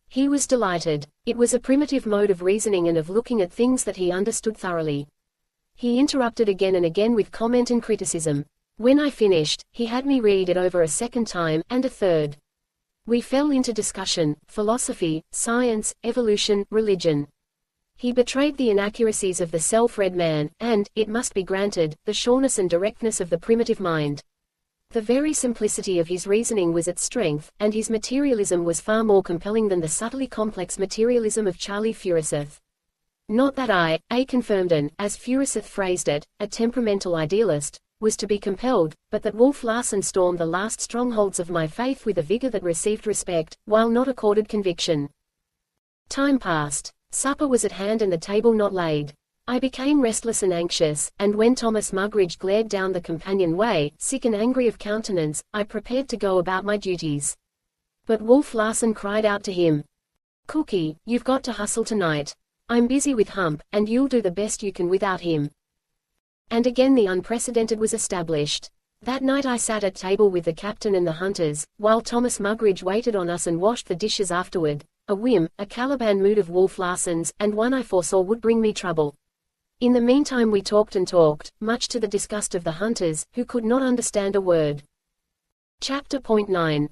He was delighted. It was a primitive mode of reasoning and of looking at things that he understood thoroughly. He interrupted again and again with comment and criticism. When I finished, he had me read it over a second time, and a third. We fell into discussion, philosophy, science, evolution, religion. He betrayed the inaccuracies of the self-read man, and, it must be granted, the sureness and directness of the primitive mind. The very simplicity of his reasoning was its strength, and his materialism was far more compelling than the subtly complex materialism of Charlie Furuseth. Not that I, confirmed an, as Furuseth phrased it, a temperamental idealist, was to be compelled, but that Wolf Larsen stormed the last strongholds of my faith with a vigor that received respect, while not accorded conviction. Time passed. Supper was at hand and the table not laid. I became restless and anxious, and when Thomas Mugridge glared down the companion-way, sick and angry of countenance, I prepared to go about my duties. But Wolf Larsen cried out to him, "Cookie, you've got to hustle tonight. I'm busy with Hump, and you'll do the best you can without him." And again the unprecedented was established. That night I sat at table with the captain and the hunters, while Thomas Mugridge waited on us and washed the dishes afterward. A whim, a Caliban mood of Wolf Larsen's, and one I foresaw would bring me trouble. In the meantime we talked and talked, much to the disgust of the hunters, who could not understand a word. Chapter 9.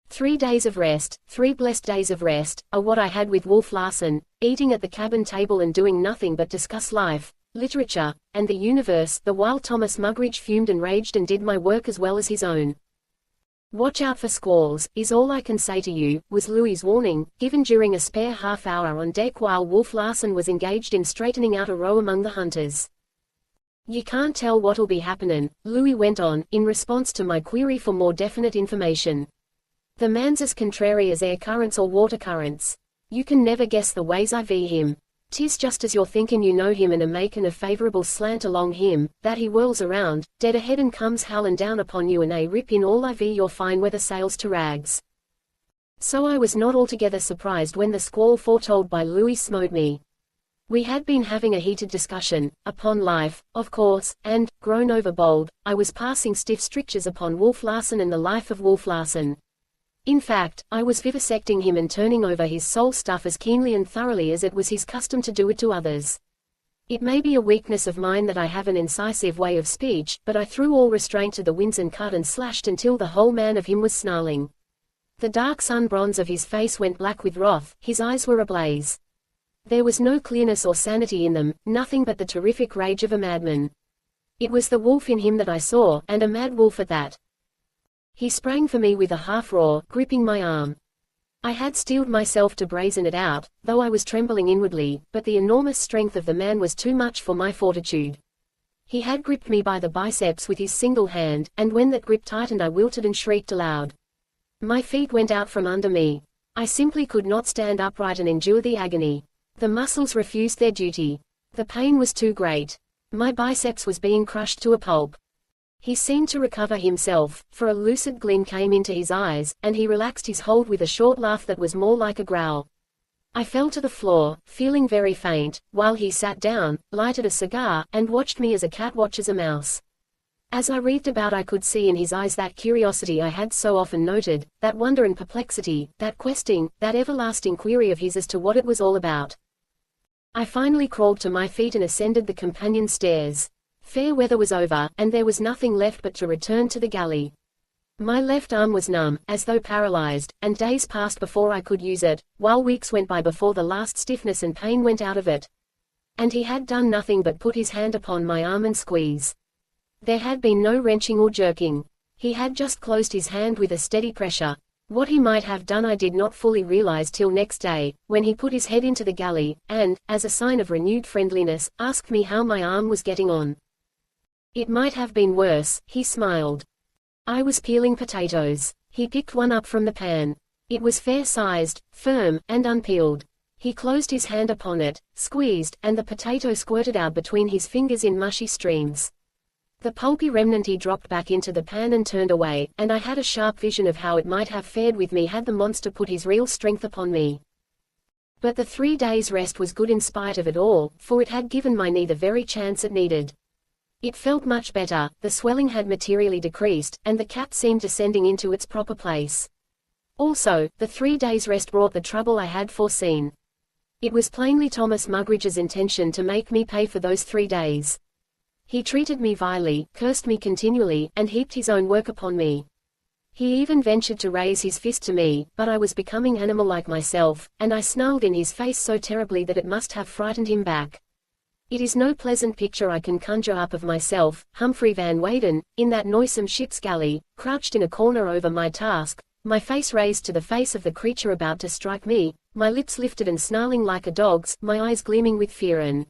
3 days of rest, 3 blessed days of rest, are what I had with Wolf Larsen, eating at the cabin table and doing nothing but discuss life, literature, and the universe, the while Thomas Mugridge fumed and raged and did my work as well as his own. "Watch out for squalls, is all I can say to you," was Louis's warning, given during a spare half-hour on deck while Wolf Larsen was engaged in straightening out a row among the hunters. "You can't tell what'll be happenin'," Louis went on, in response to my query for more definite information. "The man's as contrary as air currents or water currents. You can never guess the ways I vee him. 'Tis just as you're thinkin' you know him and a makin' a favorable slant along him, that he whirls around, dead ahead and comes howlin' down upon you and a rip in all I vee your fine weather sails to rags." So I was not altogether surprised when the squall foretold by Louis smote me. We had been having a heated discussion, upon life, of course, and, grown over bold, I was passing stiff strictures upon Wolf Larsen and the life of Wolf Larsen. In fact, I was vivisecting him and turning over his soul stuff as keenly and thoroughly as it was his custom to do it to others. It may be a weakness of mine that I have an incisive way of speech, but I threw all restraint to the winds and cut and slashed until the whole man of him was snarling. The dark sun bronze of his face went black with wrath, his eyes were ablaze. There was no clearness or sanity in them, nothing but the terrific rage of a madman. It was the wolf in him that I saw, and a mad wolf at that. He sprang for me with a half-roar, gripping my arm. I had steeled myself to brazen it out, though I was trembling inwardly, but the enormous strength of the man was too much for my fortitude. He had gripped me by the biceps with his single hand, and when that grip tightened I wilted and shrieked aloud. My feet went out from under me. I simply could not stand upright and endure the agony. The muscles refused their duty. The pain was too great. My biceps was being crushed to a pulp. He seemed to recover himself, for a lucid gleam came into his eyes, and he relaxed his hold with a short laugh that was more like a growl. I fell to the floor, feeling very faint, while he sat down, lighted a cigar, and watched me as a cat watches a mouse. As I wreathed about I could see in his eyes that curiosity I had so often noted, that wonder and perplexity, that questing, that everlasting query of his as to what it was all about. I finally crawled to my feet and ascended the companion stairs. Fair weather was over, and there was nothing left but to return to the galley. My left arm was numb, as though paralyzed, and days passed before I could use it, while weeks went by before the last stiffness and pain went out of it. And he had done nothing but put his hand upon my arm and squeeze. There had been no wrenching or jerking. He had just closed his hand with a steady pressure. What he might have done I did not fully realize till next day, when he put his head into the galley, and, as a sign of renewed friendliness, asked me how my arm was getting on. "It might have been worse," he smiled. I was peeling potatoes. He picked one up from the pan. It was fair-sized, firm, and unpeeled. He closed his hand upon it, squeezed, and the potato squirted out between his fingers in mushy streams. The pulpy remnant he dropped back into the pan and turned away, and I had a sharp vision of how it might have fared with me had the monster put his real strength upon me. But the 3 days' rest was good in spite of it all, for it had given my knee the very chance it needed. It felt much better, the swelling had materially decreased, and the cap seemed descending into its proper place. Also, the 3 days' rest brought the trouble I had foreseen. It was plainly Thomas Mugridge's intention to make me pay for those 3 days. He treated me vilely, cursed me continually, and heaped his own work upon me. He even ventured to raise his fist to me, but I was becoming animal-like myself, and I snarled in his face so terribly that it must have frightened him back. It is no pleasant picture I can conjure up of myself, Humphrey Van Weyden, in that noisome ship's galley, crouched in a corner over my task, my face raised to the face of the creature about to strike me, my lips lifted and snarling like a dog's, my eyes gleaming with fear and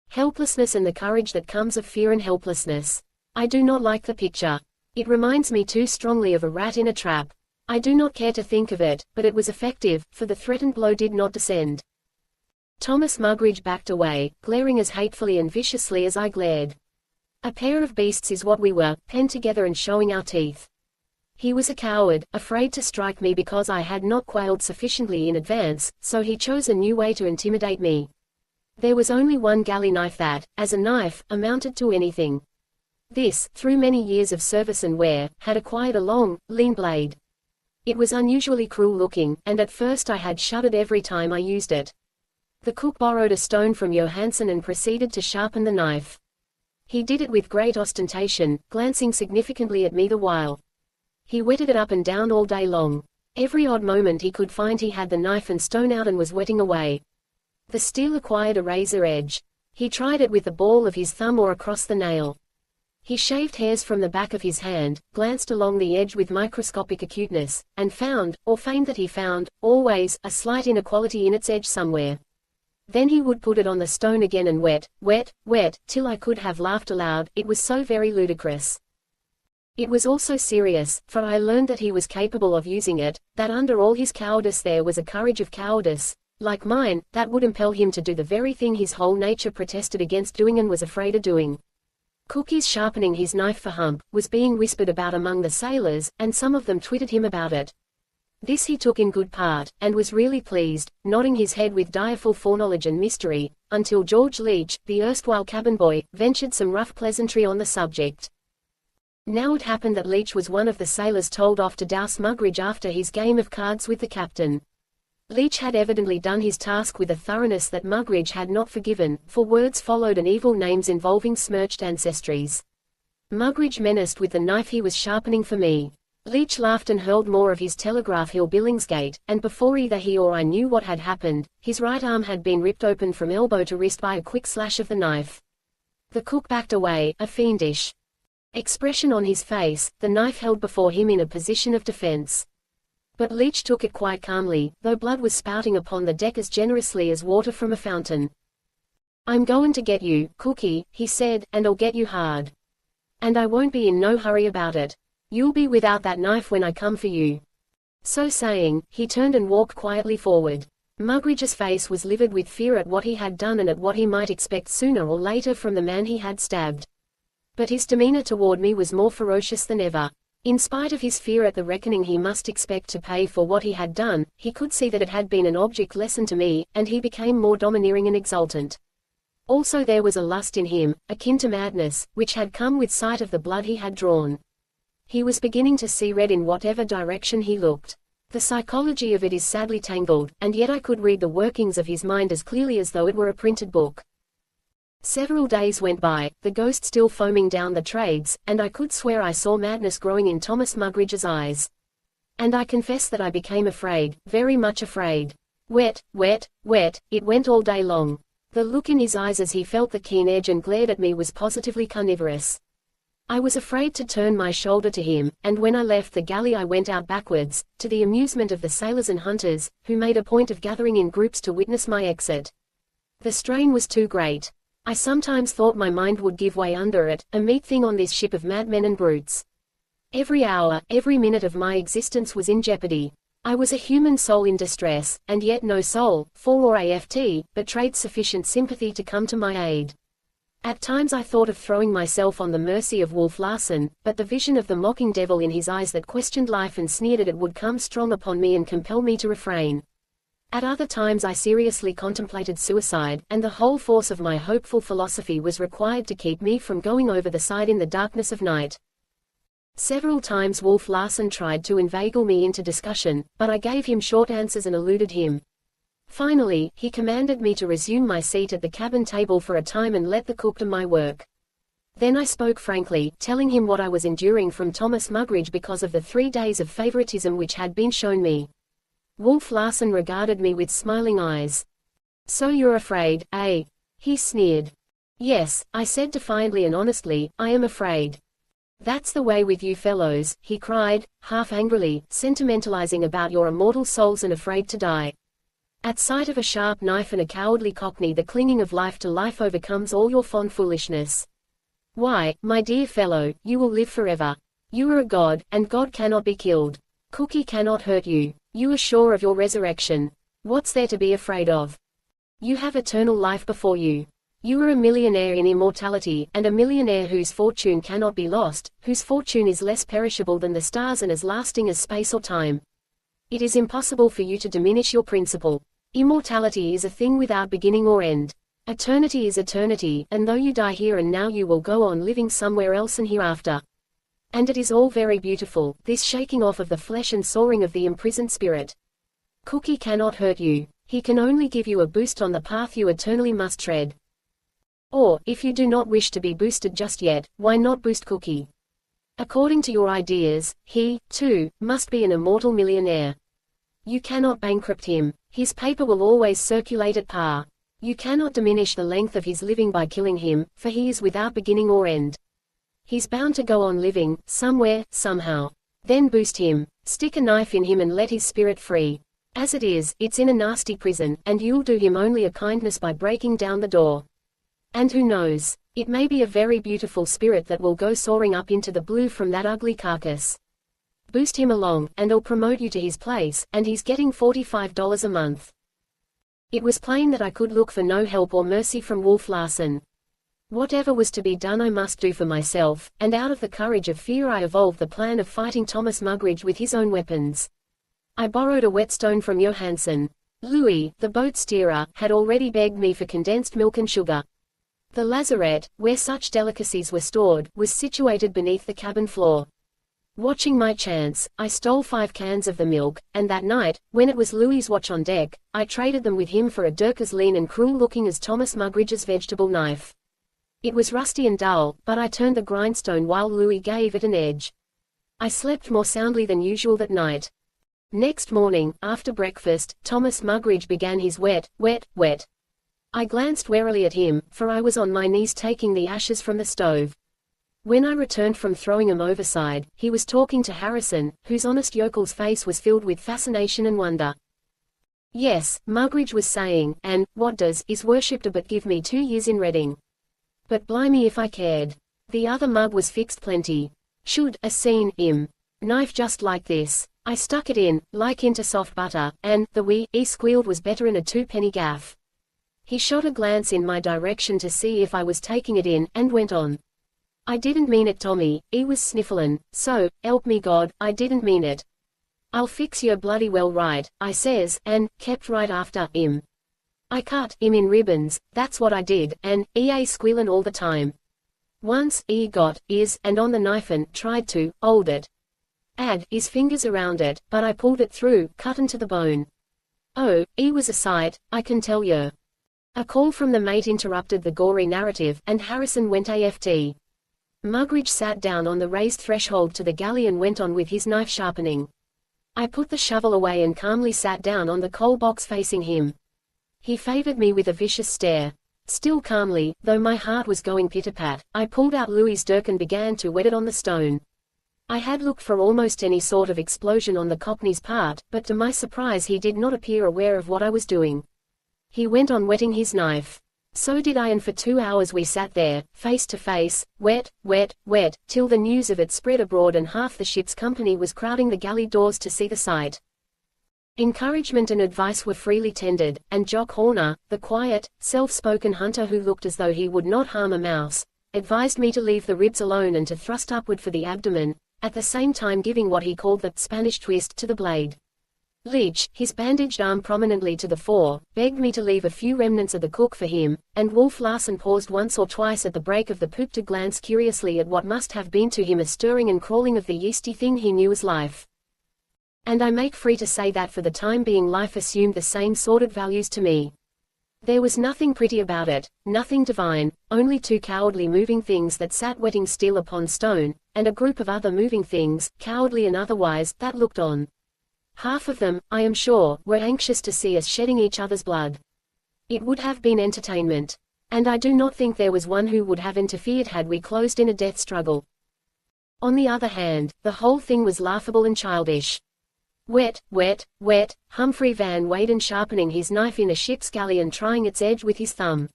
helplessness and the courage that comes of fear and helplessness. I do not like the picture. It reminds me too strongly of a rat in a trap. I do not care to think of it, but it was effective, for the threatened blow did not descend. Thomas Mugridge backed away, glaring as hatefully and viciously as I glared. A pair of beasts is what we were, penned together and showing our teeth. He was a coward, afraid to strike me because I had not quailed sufficiently in advance, so he chose a new way to intimidate me. There was only one galley knife that, as a knife, amounted to anything. This, through many years of service and wear, had acquired a long, lean blade. It was unusually cruel-looking, and at first I had shuddered every time I used it. The cook borrowed a stone from Johansen and proceeded to sharpen the knife. He did it with great ostentation, glancing significantly at me the while. He whetted it up and down all day long. Every odd moment he could find he had the knife and stone out and was whetting away. The steel acquired a razor edge. He tried it with the ball of his thumb or across the nail. He shaved hairs from the back of his hand, glanced along the edge with microscopic acuteness, and found, or feigned that he found, always, a slight inequality in its edge somewhere. Then he would put it on the stone again and whet, till I could have laughed aloud, it was so very ludicrous. It was also serious, for I learned that he was capable of using it, that under all his cowardice there was a courage of cowardice, like mine, that would impel him to do the very thing his whole nature protested against doing and was afraid of doing. Cook is sharpening his knife for Hump, was being whispered about among the sailors, and some of them twitted him about it. This he took in good part, and was really pleased, nodding his head with direful foreknowledge and mystery, until George Leach, the erstwhile cabin boy, ventured some rough pleasantry on the subject. Now it happened that Leach was one of the sailors told off to douse Mugridge after his game of cards with the captain. Leach had evidently done his task with a thoroughness that Mugridge had not forgiven, for words followed and evil names involving smirched ancestries. Mugridge menaced with the knife he was sharpening for me. Leach laughed and hurled more of his Telegraph Hill Billingsgate, and before either he or I knew what had happened, his right arm had been ripped open from elbow to wrist by a quick slash of the knife. The cook backed away, a fiendish expression on his face, the knife held before him in a position of defense. But Leach took it quite calmly, though blood was spouting upon the deck as generously as water from a fountain. "I'm goin' to get you, Cookie," he said, "and I'll get you hard. And I won't be in no hurry about it. You'll be without that knife when I come for you." So saying, he turned and walked quietly forward. Mugridge's face was livid with fear at what he had done and at what he might expect sooner or later from the man he had stabbed. But his demeanor toward me was more ferocious than ever. In spite of his fear at the reckoning he must expect to pay for what he had done, he could see that it had been an object lesson to me, and he became more domineering and exultant. Also there was a lust in him, akin to madness, which had come with sight of the blood he had drawn. He was beginning to see red in whatever direction he looked. The psychology of it is sadly tangled, and yet I could read the workings of his mind as clearly as though it were a printed book. Several days went by, the ghost still foaming down the trades, and I could swear I saw madness growing in Thomas Mugridge's eyes. And I confess that I became afraid, very much afraid. Wet, it went all day long. The look in his eyes as he felt the keen edge and glared at me was positively carnivorous. I was afraid to turn my shoulder to him, and when I left the galley I went out backwards, to the amusement of the sailors and hunters, who made a point of gathering in groups to witness my exit. The strain was too great. I sometimes thought my mind would give way under it, a meet thing on this ship of madmen and brutes. Every hour, every minute of my existence was in jeopardy. I was a human soul in distress, and yet no soul, for or aft, betrayed sufficient sympathy to come to my aid. At times I thought of throwing myself on the mercy of Wolf Larsen, but the vision of the mocking devil in his eyes that questioned life and sneered at it would come strong upon me and compel me to refrain. At other times I seriously contemplated suicide, and the whole force of my hopeful philosophy was required to keep me from going over the side in the darkness of night. Several times Wolf Larsen tried to inveigle me into discussion, but I gave him short answers and eluded him. Finally, he commanded me to resume my seat at the cabin table for a time and let the cook do my work. Then I spoke frankly, telling him what I was enduring from Thomas Mugridge because of the 3 days of favoritism which had been shown me. Wolf Larsen regarded me with smiling eyes. "So you're afraid, eh?" he sneered. "Yes," I said defiantly and honestly, "I am afraid." "That's the way with you fellows," he cried, half angrily, "sentimentalizing about your immortal souls and afraid to die. At sight of a sharp knife and a cowardly cockney the clinging of life to life overcomes all your fond foolishness. Why, my dear fellow, you will live forever. You are a god, and God cannot be killed. Cookie cannot hurt you. You are sure of your resurrection. What's there to be afraid of? You have eternal life before you. You are a millionaire in immortality, and a millionaire whose fortune cannot be lost, whose fortune is less perishable than the stars and as lasting as space or time. It is impossible for you to diminish your principle. Immortality is a thing without beginning or end. Eternity is eternity, and though you die here and now you will go on living somewhere else and hereafter. And it is all very beautiful, this shaking off of the flesh and soaring of the imprisoned spirit. Cookie cannot hurt you. He can only give you a boost on the path you eternally must tread. Or, if you do not wish to be boosted just yet, why not boost Cookie? According to your ideas, he, too, must be an immortal millionaire. You cannot bankrupt him. His paper will always circulate at par. You cannot diminish the length of his living by killing him, for he is without beginning or end. He's bound to go on living, somewhere, somehow. Then boost him. Stick a knife in him and let his spirit free. As it is, it's in a nasty prison, and you'll do him only a kindness by breaking down the door. And who knows? It may be a very beautiful spirit that will go soaring up into the blue from that ugly carcass. Boost him along, and I'll promote you to his place, and he's getting $45 a month. It was plain that I could look for no help or mercy from Wolf Larsen. Whatever was to be done I must do for myself, and out of the courage of fear I evolved the plan of fighting Thomas Mugridge with his own weapons. I borrowed a whetstone from Johansen. Louis, the boat steerer, had already begged me for condensed milk and sugar. The lazarette, where such delicacies were stored, was situated beneath the cabin floor. Watching my chance, I stole 5 cans of the milk, and that night, when it was Louis's watch on deck, I traded them with him for a dirk as lean and cruel-looking as Thomas Mugridge's vegetable knife. It was rusty and dull, but I turned the grindstone while Louis gave it an edge. I slept more soundly than usual that night. Next morning, after breakfast, Thomas Mugridge began his wet. I glanced warily at him, for I was on my knees taking the ashes from the stove. When I returned from throwing them overside, he was talking to Harrison, whose honest yokel's face was filled with fascination and wonder. Yes, Mugridge was saying, and, what does, is worshipped but give me 2 years in Reading. But blimey if I cared. The other mug was fixed plenty. Should, a scene, knife just like this. I stuck it in, like into soft butter, and, the wee, squealed was better in a 2-penny gaff. He shot a glance in my direction to see if I was taking it in, and went on. I didn't mean it, Tommy, was snifflin', so, help me God, I didn't mean it. I'll fix you bloody well right, I says, and, kept right after, I cut him in ribbons, that's what I did, and, squealin' all the time. Once, got his, and on the knife and, tried to, hold it. Add his fingers around it, but I pulled it through, cuttin' to the bone. Oh, was a sight, I can tell you. A call from the mate interrupted the gory narrative, and Harrison went aft. Mugridge sat down on the raised threshold to the galley and went on with his knife sharpening. I put the shovel away and calmly sat down on the coal box facing him. He favored me with a vicious stare. Still calmly, though my heart was going pit-a-pat, I pulled out Louis's dirk and began to wet it on the stone. I had looked for almost any sort of explosion on the Cockney's part, but to my surprise he did not appear aware of what I was doing. He went on wetting his knife. So did I, and for 2 hours we sat there, face to face, wet, till the news of it spread abroad and half the ship's company was crowding the galley doors to see the sight. Encouragement and advice were freely tendered, and Jock Horner, the quiet, self-spoken hunter who looked as though he would not harm a mouse, advised me to leave the ribs alone and to thrust upward for the abdomen, at the same time giving what he called the Spanish twist to the blade. Leach, his bandaged arm prominently to the fore, begged me to leave a few remnants of the cook for him, and Wolf Larsen paused once or twice at the break of the poop to glance curiously at what must have been to him a stirring and crawling of the yeasty thing he knew as life. And I make free to say that for the time being life assumed the same sordid values to me. There was nothing pretty about it, nothing divine, only 2 cowardly moving things that sat wetting steel upon stone, and a group of other moving things, cowardly and otherwise, that looked on. Half of them, I am sure, were anxious to see us shedding each other's blood. It would have been entertainment. And I do not think there was one who would have interfered had we closed in a death struggle. On the other hand, the whole thing was laughable and childish. Wet, Humphrey Van Weyden sharpening his knife in a ship's galley and trying its edge with his thumb.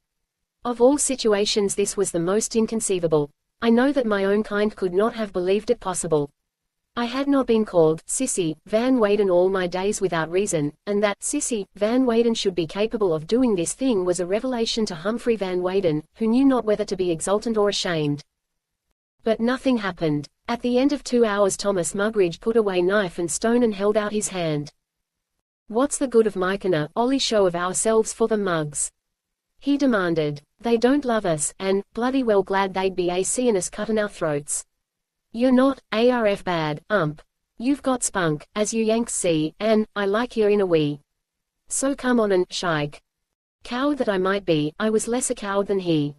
Of all situations this was the most inconceivable. I know that my own kind could not have believed it possible. I had not been called Sissy Van Weyden all my days without reason, and that Sissy Van Weyden should be capable of doing this thing was a revelation to Humphrey Van Weyden, who knew not whether to be exultant or ashamed. But nothing happened. At the end of 2 hours Thomas Mugridge put away knife and stone and held out his hand. "What's the good of making a ollie show of ourselves for the mugs?" he demanded. "They don't love us, and bloody well glad they'd be seeing us cutting our throats. You're not ARF bad, You've got spunk, as you Yanks see, and I like you in a wee. So come on and shike." Coward that I might be, I was less a coward than he.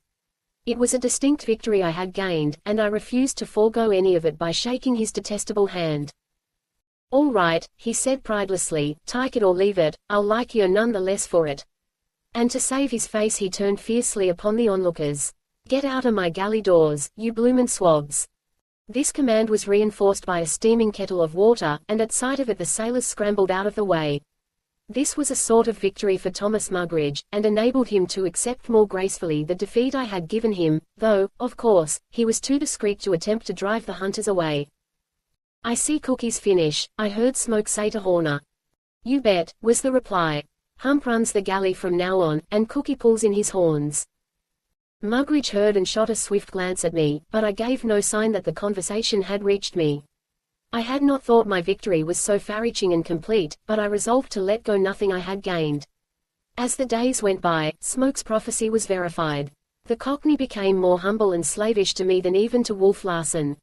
It was a distinct victory I had gained, and I refused to forego any of it by shaking his detestable hand. "All right," he said pridelessly, "take it or leave it, I'll like you none the less for it." And to save his face he turned fiercely upon the onlookers. "Get out of my galley doors, you bloomin' swabs." This command was reinforced by a steaming kettle of water, and at sight of it the sailors scrambled out of the way. This was a sort of victory for Thomas Mugridge, and enabled him to accept more gracefully the defeat I had given him, though, of course, he was too discreet to attempt to drive the hunters away. "I see Cookie's finish," I heard Smoke say to Horner. "You bet," was the reply. "Hump runs the galley from now on, and Cookie pulls in his horns." Mugridge heard and shot a swift glance at me, but I gave no sign that the conversation had reached me. I had not thought my victory was so far-reaching and complete, but I resolved to let go nothing I had gained. As the days went by, Smoke's prophecy was verified. The Cockney became more humble and slavish to me than even to Wolf Larsen.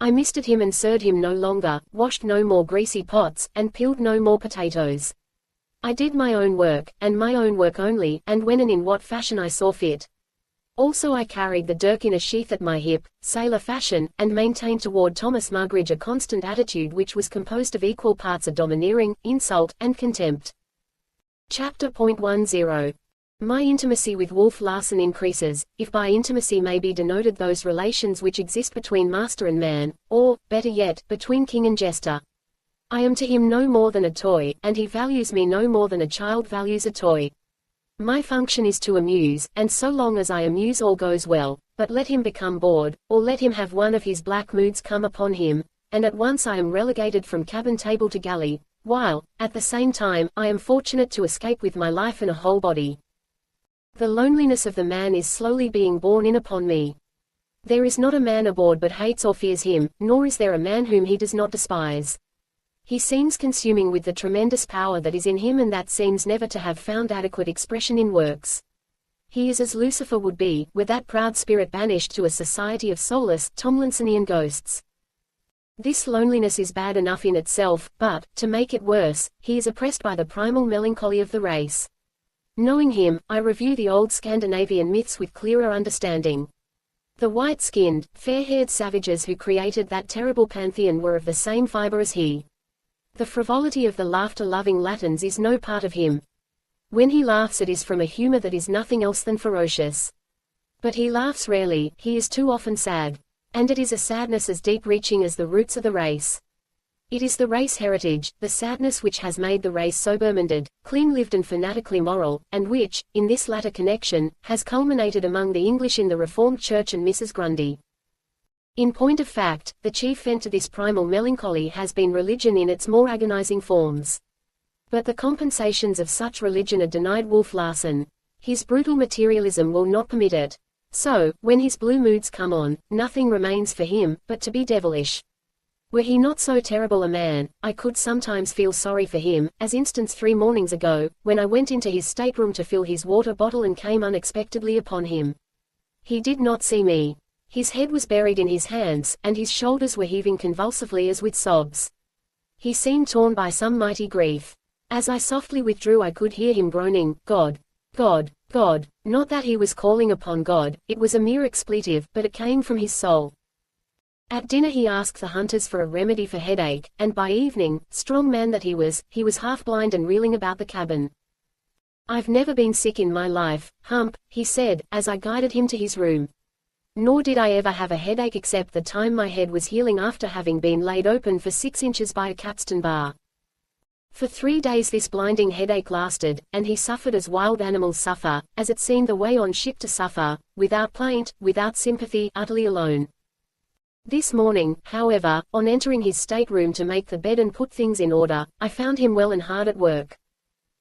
I misted him and served him no longer, washed no more greasy pots, and peeled no more potatoes. I did my own work, and my own work only, and when and in what fashion I saw fit. Also I carried the dirk in a sheath at my hip, sailor fashion, and maintained toward Thomas Mugridge a constant attitude which was composed of equal parts of domineering, insult, and contempt. Chapter 10. My intimacy with Wolf Larsen increases, if by intimacy may be denoted those relations which exist between master and man, or, better yet, between king and jester. I am to him no more than a toy, and he values me no more than a child values a toy. My function is to amuse, and so long as I amuse all goes well, but let him become bored, or let him have one of his black moods come upon him, and at once I am relegated from cabin table to galley, while, at the same time, I am fortunate to escape with my life and a whole body. The loneliness of the man is slowly being borne in upon me. There is not a man aboard but hates or fears him, nor is there a man whom he does not despise. He seems consuming with the tremendous power that is in him and that seems never to have found adequate expression in works. He is as Lucifer would be, were that proud spirit banished to a society of soulless, Tomlinsonian ghosts. This loneliness is bad enough in itself, but, to make it worse, he is oppressed by the primal melancholy of the race. Knowing him, I review the old Scandinavian myths with clearer understanding. The white-skinned, fair-haired savages who created that terrible pantheon were of the same fiber as he. The frivolity of the laughter-loving Latins is no part of him. When he laughs it is from a humor that is nothing else than ferocious. But he laughs rarely, he is too often sad. And it is a sadness as deep-reaching as the roots of the race. It is the race heritage, the sadness which has made the race sober-minded, clean-lived and fanatically moral, and which, in this latter connection, has culminated among the English in the Reformed Church and Mrs. Grundy. In point of fact, the chief vent to this primal melancholy has been religion in its more agonizing forms. But the compensations of such religion are denied Wolf Larsen. His brutal materialism will not permit it. So, when his blue moods come on, nothing remains for him, but to be devilish. Were he not so terrible a man, I could sometimes feel sorry for him, as instance 3 mornings ago, when I went into his stateroom to fill his water bottle and came unexpectedly upon him. He did not see me. His head was buried in his hands, and his shoulders were heaving convulsively as with sobs. He seemed torn by some mighty grief. As I softly withdrew I could hear him groaning, "God! God! God!" Not that he was calling upon God, it was a mere expletive, but it came from his soul. At dinner he asked the hunters for a remedy for headache, and by evening, strong man that he was half blind and reeling about the cabin. "I've never been sick in my life, Hump," he said, as I guided him to his room. "Nor did I ever have a headache except the time my head was healing after having been laid open for 6 inches by a capstan bar." For 3 days this blinding headache lasted, and he suffered as wild animals suffer, as it seemed the way on ship to suffer, without plaint, without sympathy, utterly alone. This morning, however, on entering his stateroom to make the bed and put things in order, I found him well and hard at work.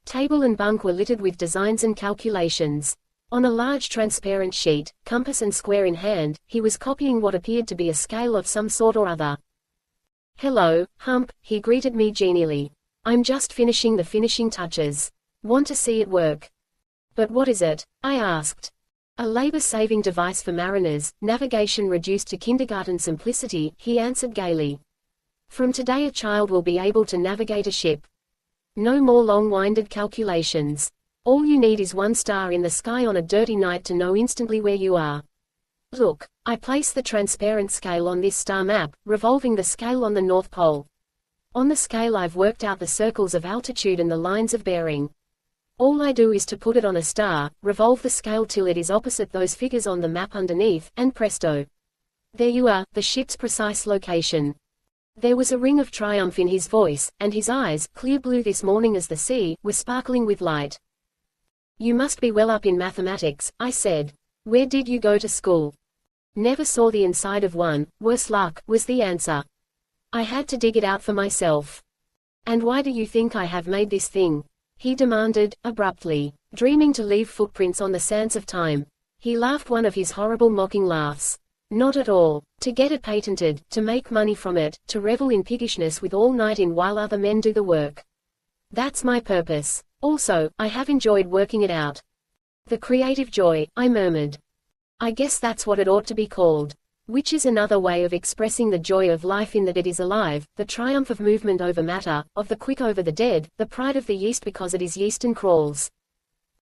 Table and bunk were littered with designs and calculations. On a large transparent sheet, compass and square in hand, he was copying what appeared to be a scale of some sort or other. "Hello, Hump," he greeted me genially. "I'm just finishing the finishing touches. Want to see it work?" "But what is it?" I asked. "A labor-saving device for mariners, navigation reduced to kindergarten simplicity," he answered gaily. "From today a child will be able to navigate a ship. No more long-winded calculations. All you need is one star in the sky on a dirty night to know instantly where you are. Look, I place the transparent scale on this star map, revolving the scale on the North Pole. On the scale I've worked out the circles of altitude and the lines of bearing. All I do is to put it on a star, revolve the scale till it is opposite those figures on the map underneath, and presto. There you are, the ship's precise location." There was a ring of triumph in his voice, and his eyes, clear blue this morning as the sea, were sparkling with light. "You must be well up in mathematics," I said. "Where did you go to school?" "Never saw the inside of one, worse luck," was the answer. "I had to dig it out for myself." "And why do you think I have made this thing?" he demanded, abruptly. "Dreaming to leave footprints on the sands of time." He laughed one of his horrible mocking laughs. "Not at all. To get it patented, to make money from it, to revel in piggishness with all night in while other men do the work. That's my purpose. Also, I have enjoyed working it out." "The creative joy," I murmured. "I guess that's what it ought to be called. Which is another way of expressing the joy of life in that it is alive, the triumph of movement over matter, of the quick over the dead, the pride of the yeast because it is yeast and crawls."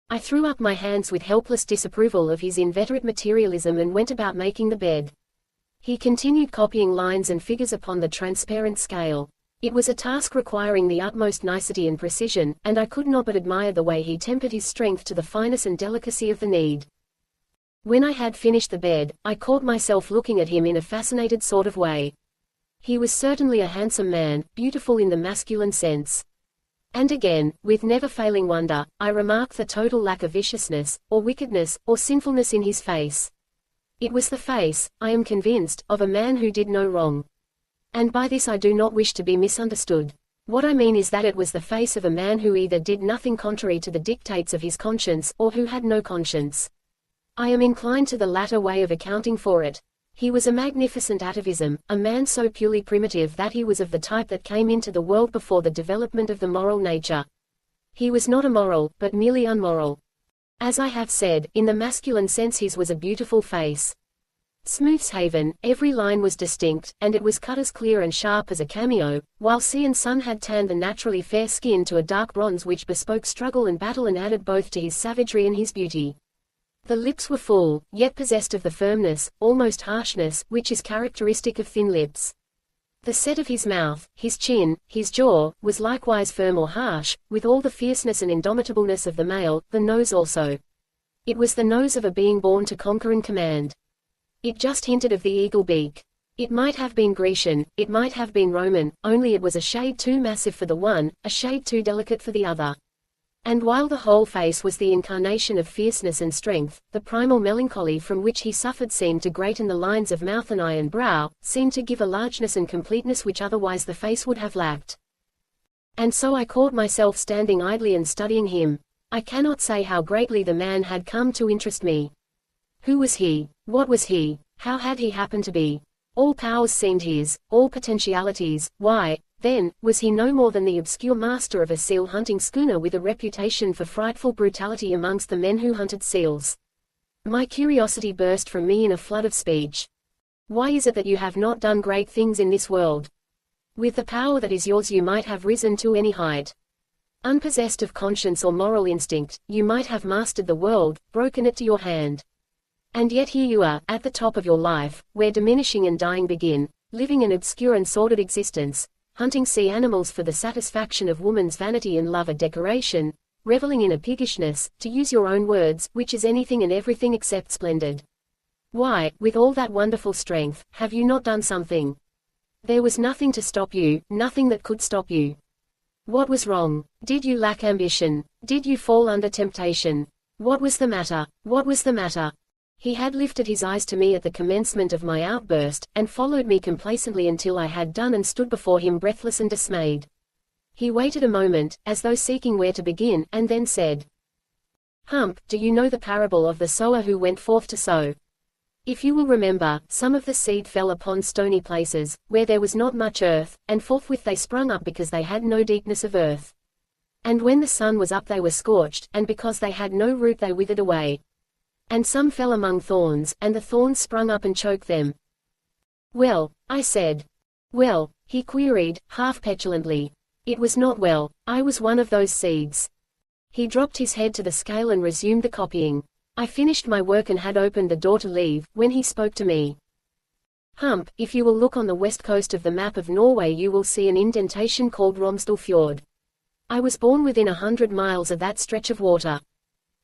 I threw up my hands with helpless disapproval of his inveterate materialism and went about making the bed. He continued copying lines and figures upon the transparent scale. It was a task requiring the utmost nicety and precision, and I could not but admire the way he tempered his strength to the fineness and delicacy of the need. When I had finished the bed, I caught myself looking at him in a fascinated sort of way. He was certainly a handsome man, beautiful in the masculine sense. And again, with never-failing wonder, I remarked the total lack of viciousness, or wickedness, or sinfulness in his face. It was the face, I am convinced, of a man who did no wrong. And by this I do not wish to be misunderstood. What I mean is that it was the face of a man who either did nothing contrary to the dictates of his conscience, or who had no conscience. I am inclined to the latter way of accounting for it. He was a magnificent atavism, a man so purely primitive that he was of the type that came into the world before the development of the moral nature. He was not immoral, but merely unmoral. As I have said, in the masculine sense his was a beautiful face. Smoothshaven, every line was distinct, and it was cut as clear and sharp as a cameo, while sea and sun had tanned the naturally fair skin to a dark bronze which bespoke struggle and battle and added both to his savagery and his beauty. The lips were full, yet possessed of the firmness, almost harshness, which is characteristic of thin lips. The set of his mouth, his chin, his jaw, was likewise firm or harsh, with all the fierceness and indomitableness of the male, the nose also. It was the nose of a being born to conquer and command. It just hinted of the eagle beak. It might have been Grecian, it might have been Roman, only it was a shade too massive for the one, a shade too delicate for the other. And while the whole face was the incarnation of fierceness and strength, the primal melancholy from which he suffered seemed to greaten the lines of mouth and eye and brow, seemed to give a largeness and completeness which otherwise the face would have lacked. And so I caught myself standing idly and studying him. I cannot say how greatly the man had come to interest me. Who was he? What was he? How had he happened to be? All powers seemed his, all potentialities. Why, then, was he no more than the obscure master of a seal-hunting schooner with a reputation for frightful brutality amongst the men who hunted seals? My curiosity burst from me in a flood of speech. Why is it that you have not done great things in this world? With the power that is yours you might have risen to any height. Unpossessed of conscience or moral instinct, you might have mastered the world, broken it to your hand. And yet here you are, at the top of your life, where diminishing and dying begin, living an obscure and sordid existence, hunting sea animals for the satisfaction of woman's vanity and love a decoration, reveling in a piggishness, to use your own words, which is anything and everything except splendid. Why, with all that wonderful strength, have you not done something? There was nothing to stop you, nothing that could stop you. What was wrong? Did you lack ambition? Did you fall under temptation? What was the matter? What was the matter? He had lifted his eyes to me at the commencement of my outburst, and followed me complacently until I had done and stood before him breathless and dismayed. He waited a moment, as though seeking where to begin, and then said, "Hump, do you know the parable of the sower who went forth to sow? If you will remember, some of the seed fell upon stony places, where there was not much earth, and forthwith they sprung up because they had no deepness of earth. And when the sun was up they were scorched, and because they had no root they withered away. And some fell among thorns, and the thorns sprung up and choked them." "Well," I said. "Well," he queried, half petulantly. "It was not well. I was one of those seeds." He dropped his head to the scale and resumed the copying. I finished my work and had opened the door to leave, when he spoke to me. "Hump, if you will look on the west coast of the map of Norway you will see an indentation called Romsdal Fjord. I was born within 100 miles of that stretch of water.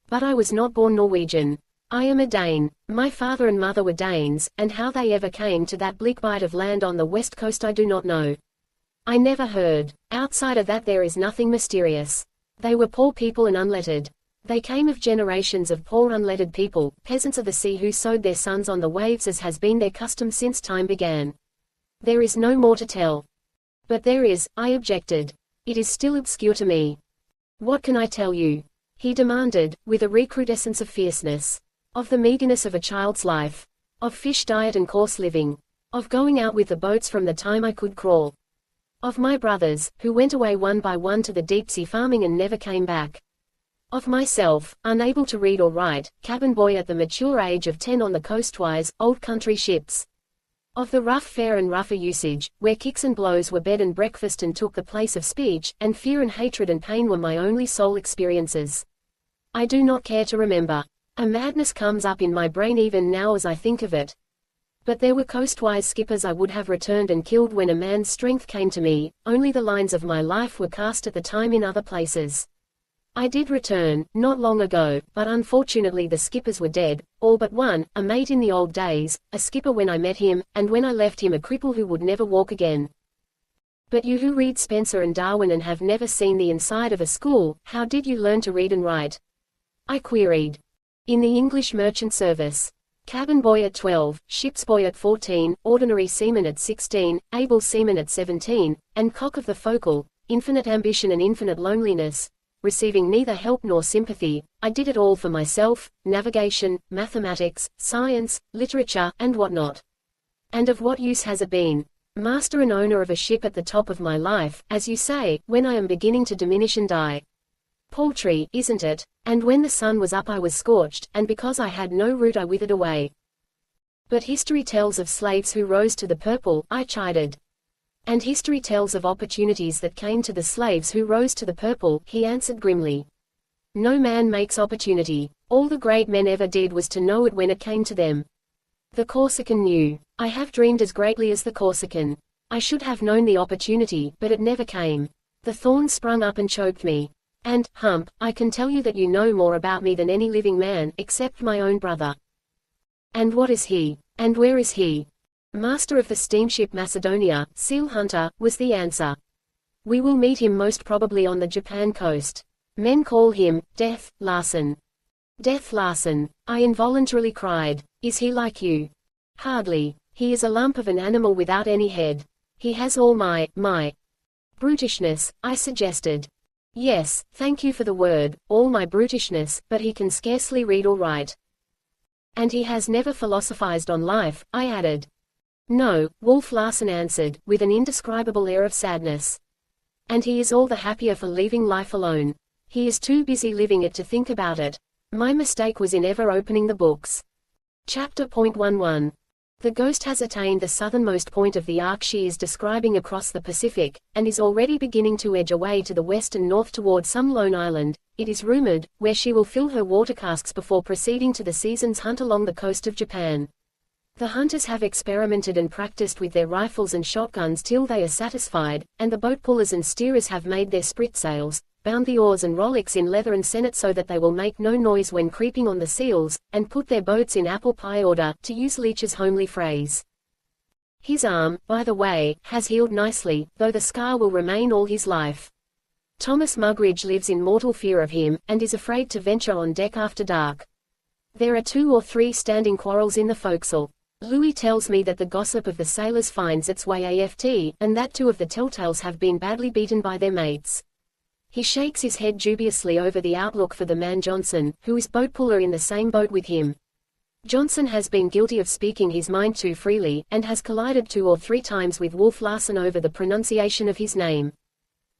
But I was not born Norwegian. I am a Dane. My father and mother were Danes, and how they ever came to that bleak bite of land on the west coast I do not know. I never heard. Outside of that there is nothing mysterious. They were poor people and unlettered. They came of generations of poor unlettered people, peasants of the sea who sowed their sons on the waves as has been their custom since time began. There is no more to tell." "But there is," I objected. "It is still obscure to me." "What can I tell you?" he demanded, with a recrudescence of fierceness. "Of the meagerness of a child's life. Of fish diet and coarse living. Of going out with the boats from the time I could crawl. Of my brothers, who went away one by one to the deep sea farming and never came back. Of myself, unable to read or write, cabin boy at the mature age of 10 on the coastwise, old country ships. Of the rough fare and rougher usage, where kicks and blows were bed and breakfast and took the place of speech, and fear and hatred and pain were my only soul experiences. I do not care to remember. A madness comes up in my brain even now as I think of it. But there were coastwise skippers I would have returned and killed when a man's strength came to me, only the lines of my life were cast at the time in other places. I did return, not long ago, but unfortunately the skippers were dead, all but one, a mate in the old days, a skipper when I met him, and when I left him a cripple who would never walk again." "But you who read Spencer and Darwin and have never seen the inside of a school, how did you learn to read and write?" I queried. "In the English merchant service. Cabin boy at 12, ship's boy at 14, ordinary seaman at 16, able seaman at 17, and cock of the forecastle, infinite ambition and infinite loneliness, receiving neither help nor sympathy. I did it all for myself, navigation, mathematics, science, literature, and what not. And of what use has it been? Master and owner of a ship at the top of my life, as you say, when I am beginning to diminish and die. Paltry, isn't it? And when the sun was up I was scorched, and because I had no root I withered away." "But history tells of slaves who rose to the purple," I chided. "And history tells of opportunities that came to the slaves who rose to the purple," he answered grimly. "No man makes opportunity. All the great men ever did was to know it when it came to them. The Corsican knew. I have dreamed as greatly as the Corsican. I should have known the opportunity, but it never came. The thorns sprung up and choked me. And, Hump, I can tell you that you know more about me than any living man, except my own brother." "And what is he? And where is he?" "Master of the steamship Macedonia, seal hunter," was the answer. "We will meet him most probably on the Japan coast. Men call him, Death, Larsen." "Death Larsen," I involuntarily cried. "Is he like you?" "Hardly. He is a lump of an animal without any head. He has all my brutishness," I suggested. "Yes, thank you for the word, all my brutishness, but he can scarcely read or write." "And he has never philosophized on life," I added. "No," Wolf Larsen answered, with an indescribable air of sadness. "And he is all the happier for leaving life alone. He is too busy living it to think about it. My mistake was in ever opening the books." Chapter 11. The Ghost has attained the southernmost point of the arc she is describing across the Pacific, and is already beginning to edge away to the west and north toward some lone island, it is rumored, where she will fill her water casks before proceeding to the season's hunt along the coast of Japan. The hunters have experimented and practiced with their rifles and shotguns till they are satisfied, and the boat pullers and steerers have made their spritsails, bound the oars and rowlocks in leather and sennit so that they will make no noise when creeping on the seals, and put their boats in apple pie order, to use Leach's homely phrase. His arm, by the way, has healed nicely, though the scar will remain all his life. Thomas Mugridge lives in mortal fear of him, and is afraid to venture on deck after dark. There are 2 or 3 standing quarrels in the forecastle. Louis tells me that the gossip of the sailors finds its way aft, and that 2 of the telltales have been badly beaten by their mates. He shakes his head dubiously over the outlook for the man Johnson, who is boat puller in the same boat with him. Johnson has been guilty of speaking his mind too freely, and has collided 2 or 3 times with Wolf Larsen over the pronunciation of his name.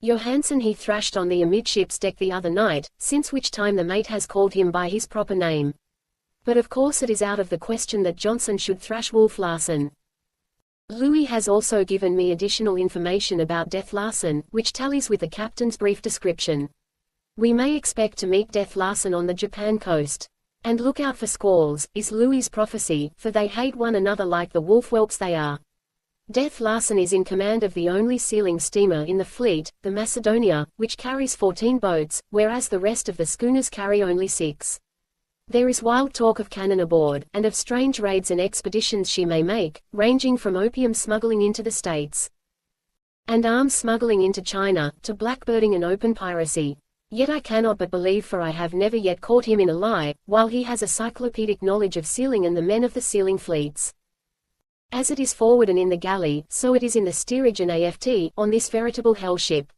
Johansen he thrashed on the amidships deck the other night, since which time the mate has called him by his proper name. But of course it is out of the question that Johnson should thrash Wolf Larsen. Louis has also given me additional information about Death Larsen, which tallies with the captain's brief description. We may expect to meet Death Larsen on the Japan coast. And look out for squalls, is Louis's prophecy, for they hate one another like the wolf whelps they are. Death Larsen is in command of the only sealing steamer in the fleet, the Macedonia, which carries 14 boats, whereas the rest of the schooners carry only 6. There is wild talk of cannon aboard, and of strange raids and expeditions she may make, ranging from opium smuggling into the States and arms smuggling into China, to blackbirding and open piracy. Yet I cannot but believe, for I have never yet caught him in a lie, while he has a cyclopedic knowledge of sealing and the men of the sealing fleets. As it is forward and in the galley, so it is in the steerage and aft, on this veritable hell ship.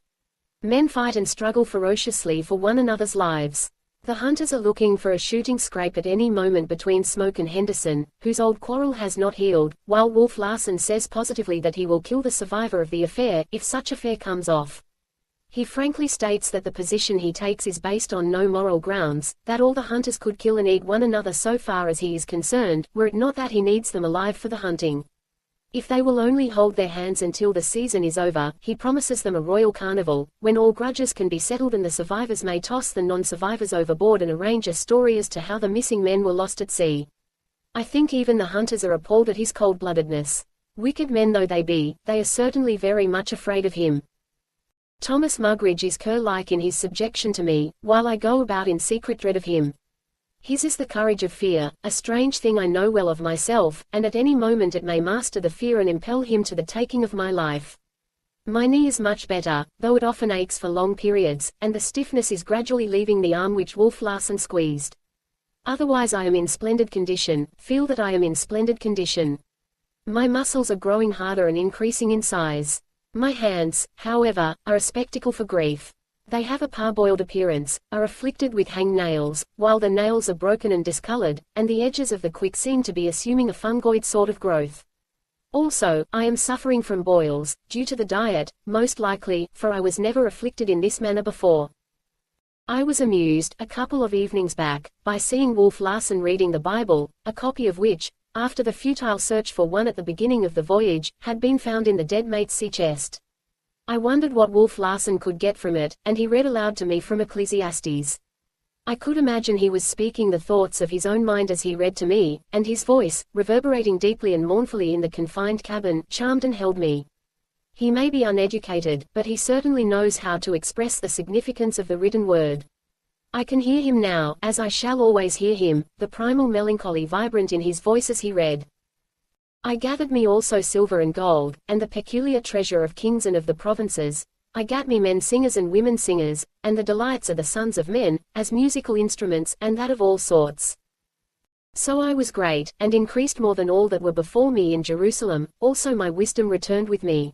Men fight and struggle ferociously for one another's lives. The hunters are looking for a shooting scrape at any moment between Smoke and Henderson, whose old quarrel has not healed, while Wolf Larsen says positively that he will kill the survivor of the affair, if such affair comes off. He frankly states that the position he takes is based on no moral grounds, that all the hunters could kill and eat one another so far as he is concerned, were it not that he needs them alive for the hunting. If they will only hold their hands until the season is over, he promises them a royal carnival, when all grudges can be settled and the survivors may toss the non-survivors overboard and arrange a story as to how the missing men were lost at sea. I think even the hunters are appalled at his cold-bloodedness. Wicked men though they be, they are certainly very much afraid of him. Thomas Mugridge is cur-like in his subjection to me, while I go about in secret dread of him. His is the courage of fear, a strange thing I know well of myself, and at any moment it may master the fear and impel him to the taking of my life. My knee is much better, though it often aches for long periods, and the stiffness is gradually leaving the arm which Wolf Larsen squeezed. Otherwise I am in splendid condition, feel that I am in splendid condition. My muscles are growing harder and increasing in size. My hands, however, are a spectacle for grief. They have a parboiled appearance, are afflicted with hang nails, while the nails are broken and discolored, and the edges of the quick seem to be assuming a fungoid sort of growth. Also, I am suffering from boils, due to the diet, most likely, for I was never afflicted in this manner before. I was amused, a couple of evenings back, by seeing Wolf Larsen reading the Bible, a copy of which, after the futile search for one at the beginning of the voyage, had been found in the dead mate's sea chest. I wondered what Wolf Larsen could get from it, and he read aloud to me from Ecclesiastes. I could imagine he was speaking the thoughts of his own mind as he read to me, and his voice, reverberating deeply and mournfully in the confined cabin, charmed and held me. He may be uneducated, but he certainly knows how to express the significance of the written word. I can hear him now, as I shall always hear him, the primal melancholy vibrant in his voice as he read. I gathered me also silver and gold, and the peculiar treasure of kings and of the provinces. I gat me men singers and women singers, and the delights of the sons of men, as musical instruments, and that of all sorts. So I was great, and increased more than all that were before me in Jerusalem, also my wisdom returned with me.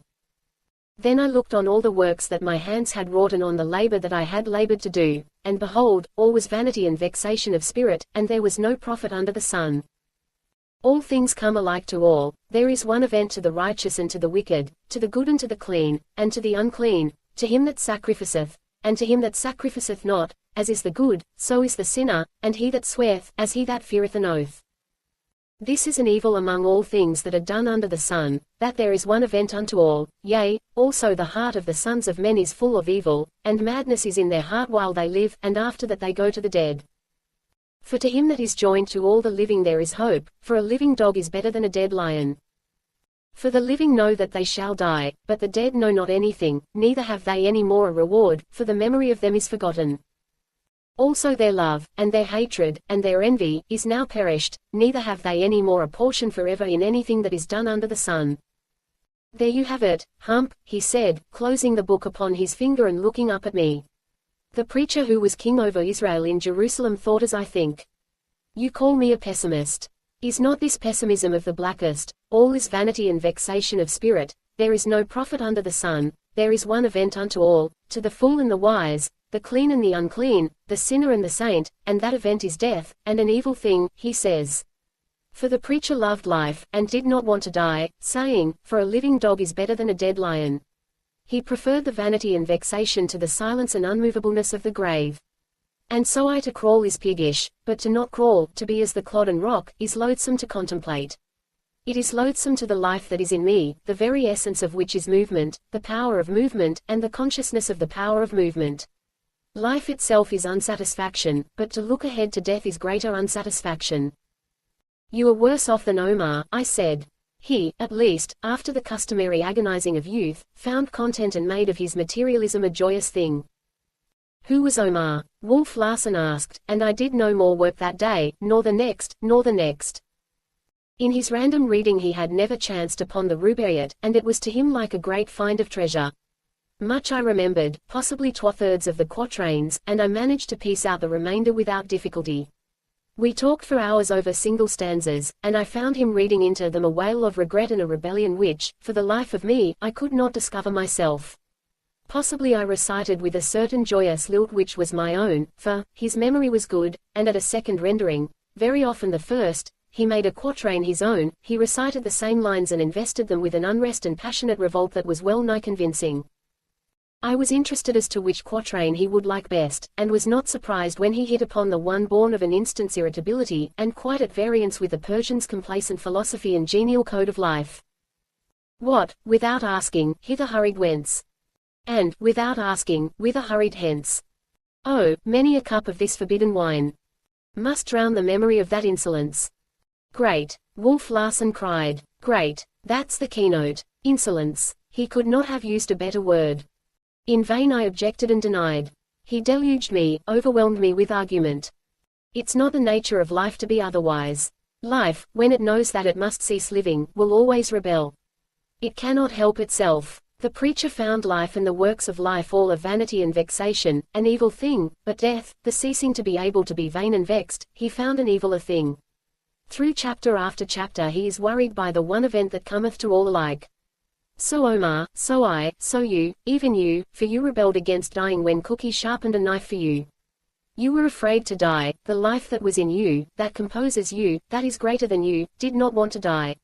Then I looked on all the works that my hands had wrought and on the labor that I had labored to do, and behold, all was vanity and vexation of spirit, and there was no profit under the sun. All things come alike to all, there is one event to the righteous and to the wicked, to the good and to the clean, and to the unclean, to him that sacrificeth, and to him that sacrificeth not, as is the good, so is the sinner, and he that sweareth, as he that feareth an oath. This is an evil among all things that are done under the sun, that there is one event unto all, yea, also the heart of the sons of men is full of evil, and madness is in their heart while they live, and after that they go to the dead. For to him that is joined to all the living there is hope, for a living dog is better than a dead lion. For the living know that they shall die, but the dead know not anything, neither have they any more a reward, for the memory of them is forgotten. Also their love, and their hatred, and their envy, is now perished, neither have they any more a portion forever in anything that is done under the sun. There you have it, Hump, he said, closing the book upon his finger and looking up at me. The preacher who was king over Israel in Jerusalem thought as I think. You call me a pessimist. Is not this pessimism of the blackest? All is vanity and vexation of spirit. There is no profit under the sun. There is one event unto all, to the fool and the wise, the clean and the unclean, the sinner and the saint, and that event is death, and an evil thing, he says. For the preacher loved life, and did not want to die, saying, for a living dog is better than a dead lion. He preferred the vanity and vexation to the silence and unmovableness of the grave. And so to crawl is piggish, but to not crawl, to be as the clod and rock, is loathsome to contemplate. It is loathsome to the life that is in me, the very essence of which is movement, the power of movement, and the consciousness of the power of movement. Life itself is unsatisfaction, but to look ahead to death is greater unsatisfaction. You are worse off than Omar, I said. He, at least, after the customary agonizing of youth, found content and made of his materialism a joyous thing. Who was Omar? Wolf Larsen asked, and I did no more work that day, nor the next, nor the next. In his random reading he had never chanced upon the Rubaiyat, and it was to him like a great find of treasure. Much I remembered, possibly 2/3 of the quatrains, and I managed to piece out the remainder without difficulty. We talked for hours over single stanzas, and I found him reading into them a wail of regret and a rebellion which, for the life of me, I could not discover myself. Possibly I recited with a certain joyous lilt which was my own, for his memory was good, and at a second rendering, very often the first, he made a quatrain his own, he recited the same lines and invested them with an unrest and passionate revolt that was well nigh convincing. I was interested as to which quatrain he would like best, and was not surprised when he hit upon the one born of an instant's irritability, and quite at variance with the Persian's complacent philosophy and genial code of life. What, without asking, hither hurried whence? And, without asking, whither hurried hence? Oh, many a cup of this forbidden wine must drown the memory of that insolence. Great! Wolf Larsen cried. Great! That's the keynote. Insolence. He could not have used a better word. In vain I objected and denied. He deluged me, overwhelmed me with argument. It's not the nature of life to be otherwise. Life, when it knows that it must cease living, will always rebel. It cannot help itself. The preacher found life and the works of life all of vanity and vexation, an evil thing, but death, the ceasing to be able to be vain and vexed, he found an eviler thing. Through chapter after chapter he is worried by the one event that cometh to all alike. So Omar, so I, so you, even you, for you rebelled against dying when Cookie sharpened a knife for you. You were afraid to die, the life that was in you, that composes you, that is greater than you, did not want to die.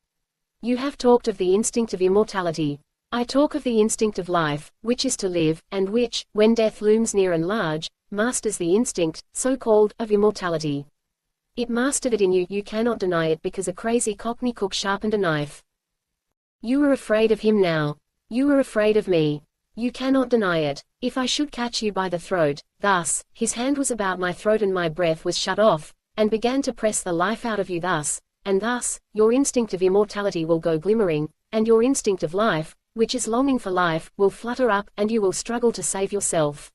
You have talked of the instinct of immortality. I talk of the instinct of life, which is to live, and which, when death looms near and large, masters the instinct, so-called, of immortality. It mastered it in you, you cannot deny it because a crazy Cockney cook sharpened a knife. You are afraid of him now. You are afraid of me. You cannot deny it. If I should catch you by the throat, thus, his hand was about my throat and my breath was shut off, and began to press the life out of you thus, and thus, your instinct of immortality will go glimmering, and your instinct of life, which is longing for life, will flutter up, and you will struggle to save yourself.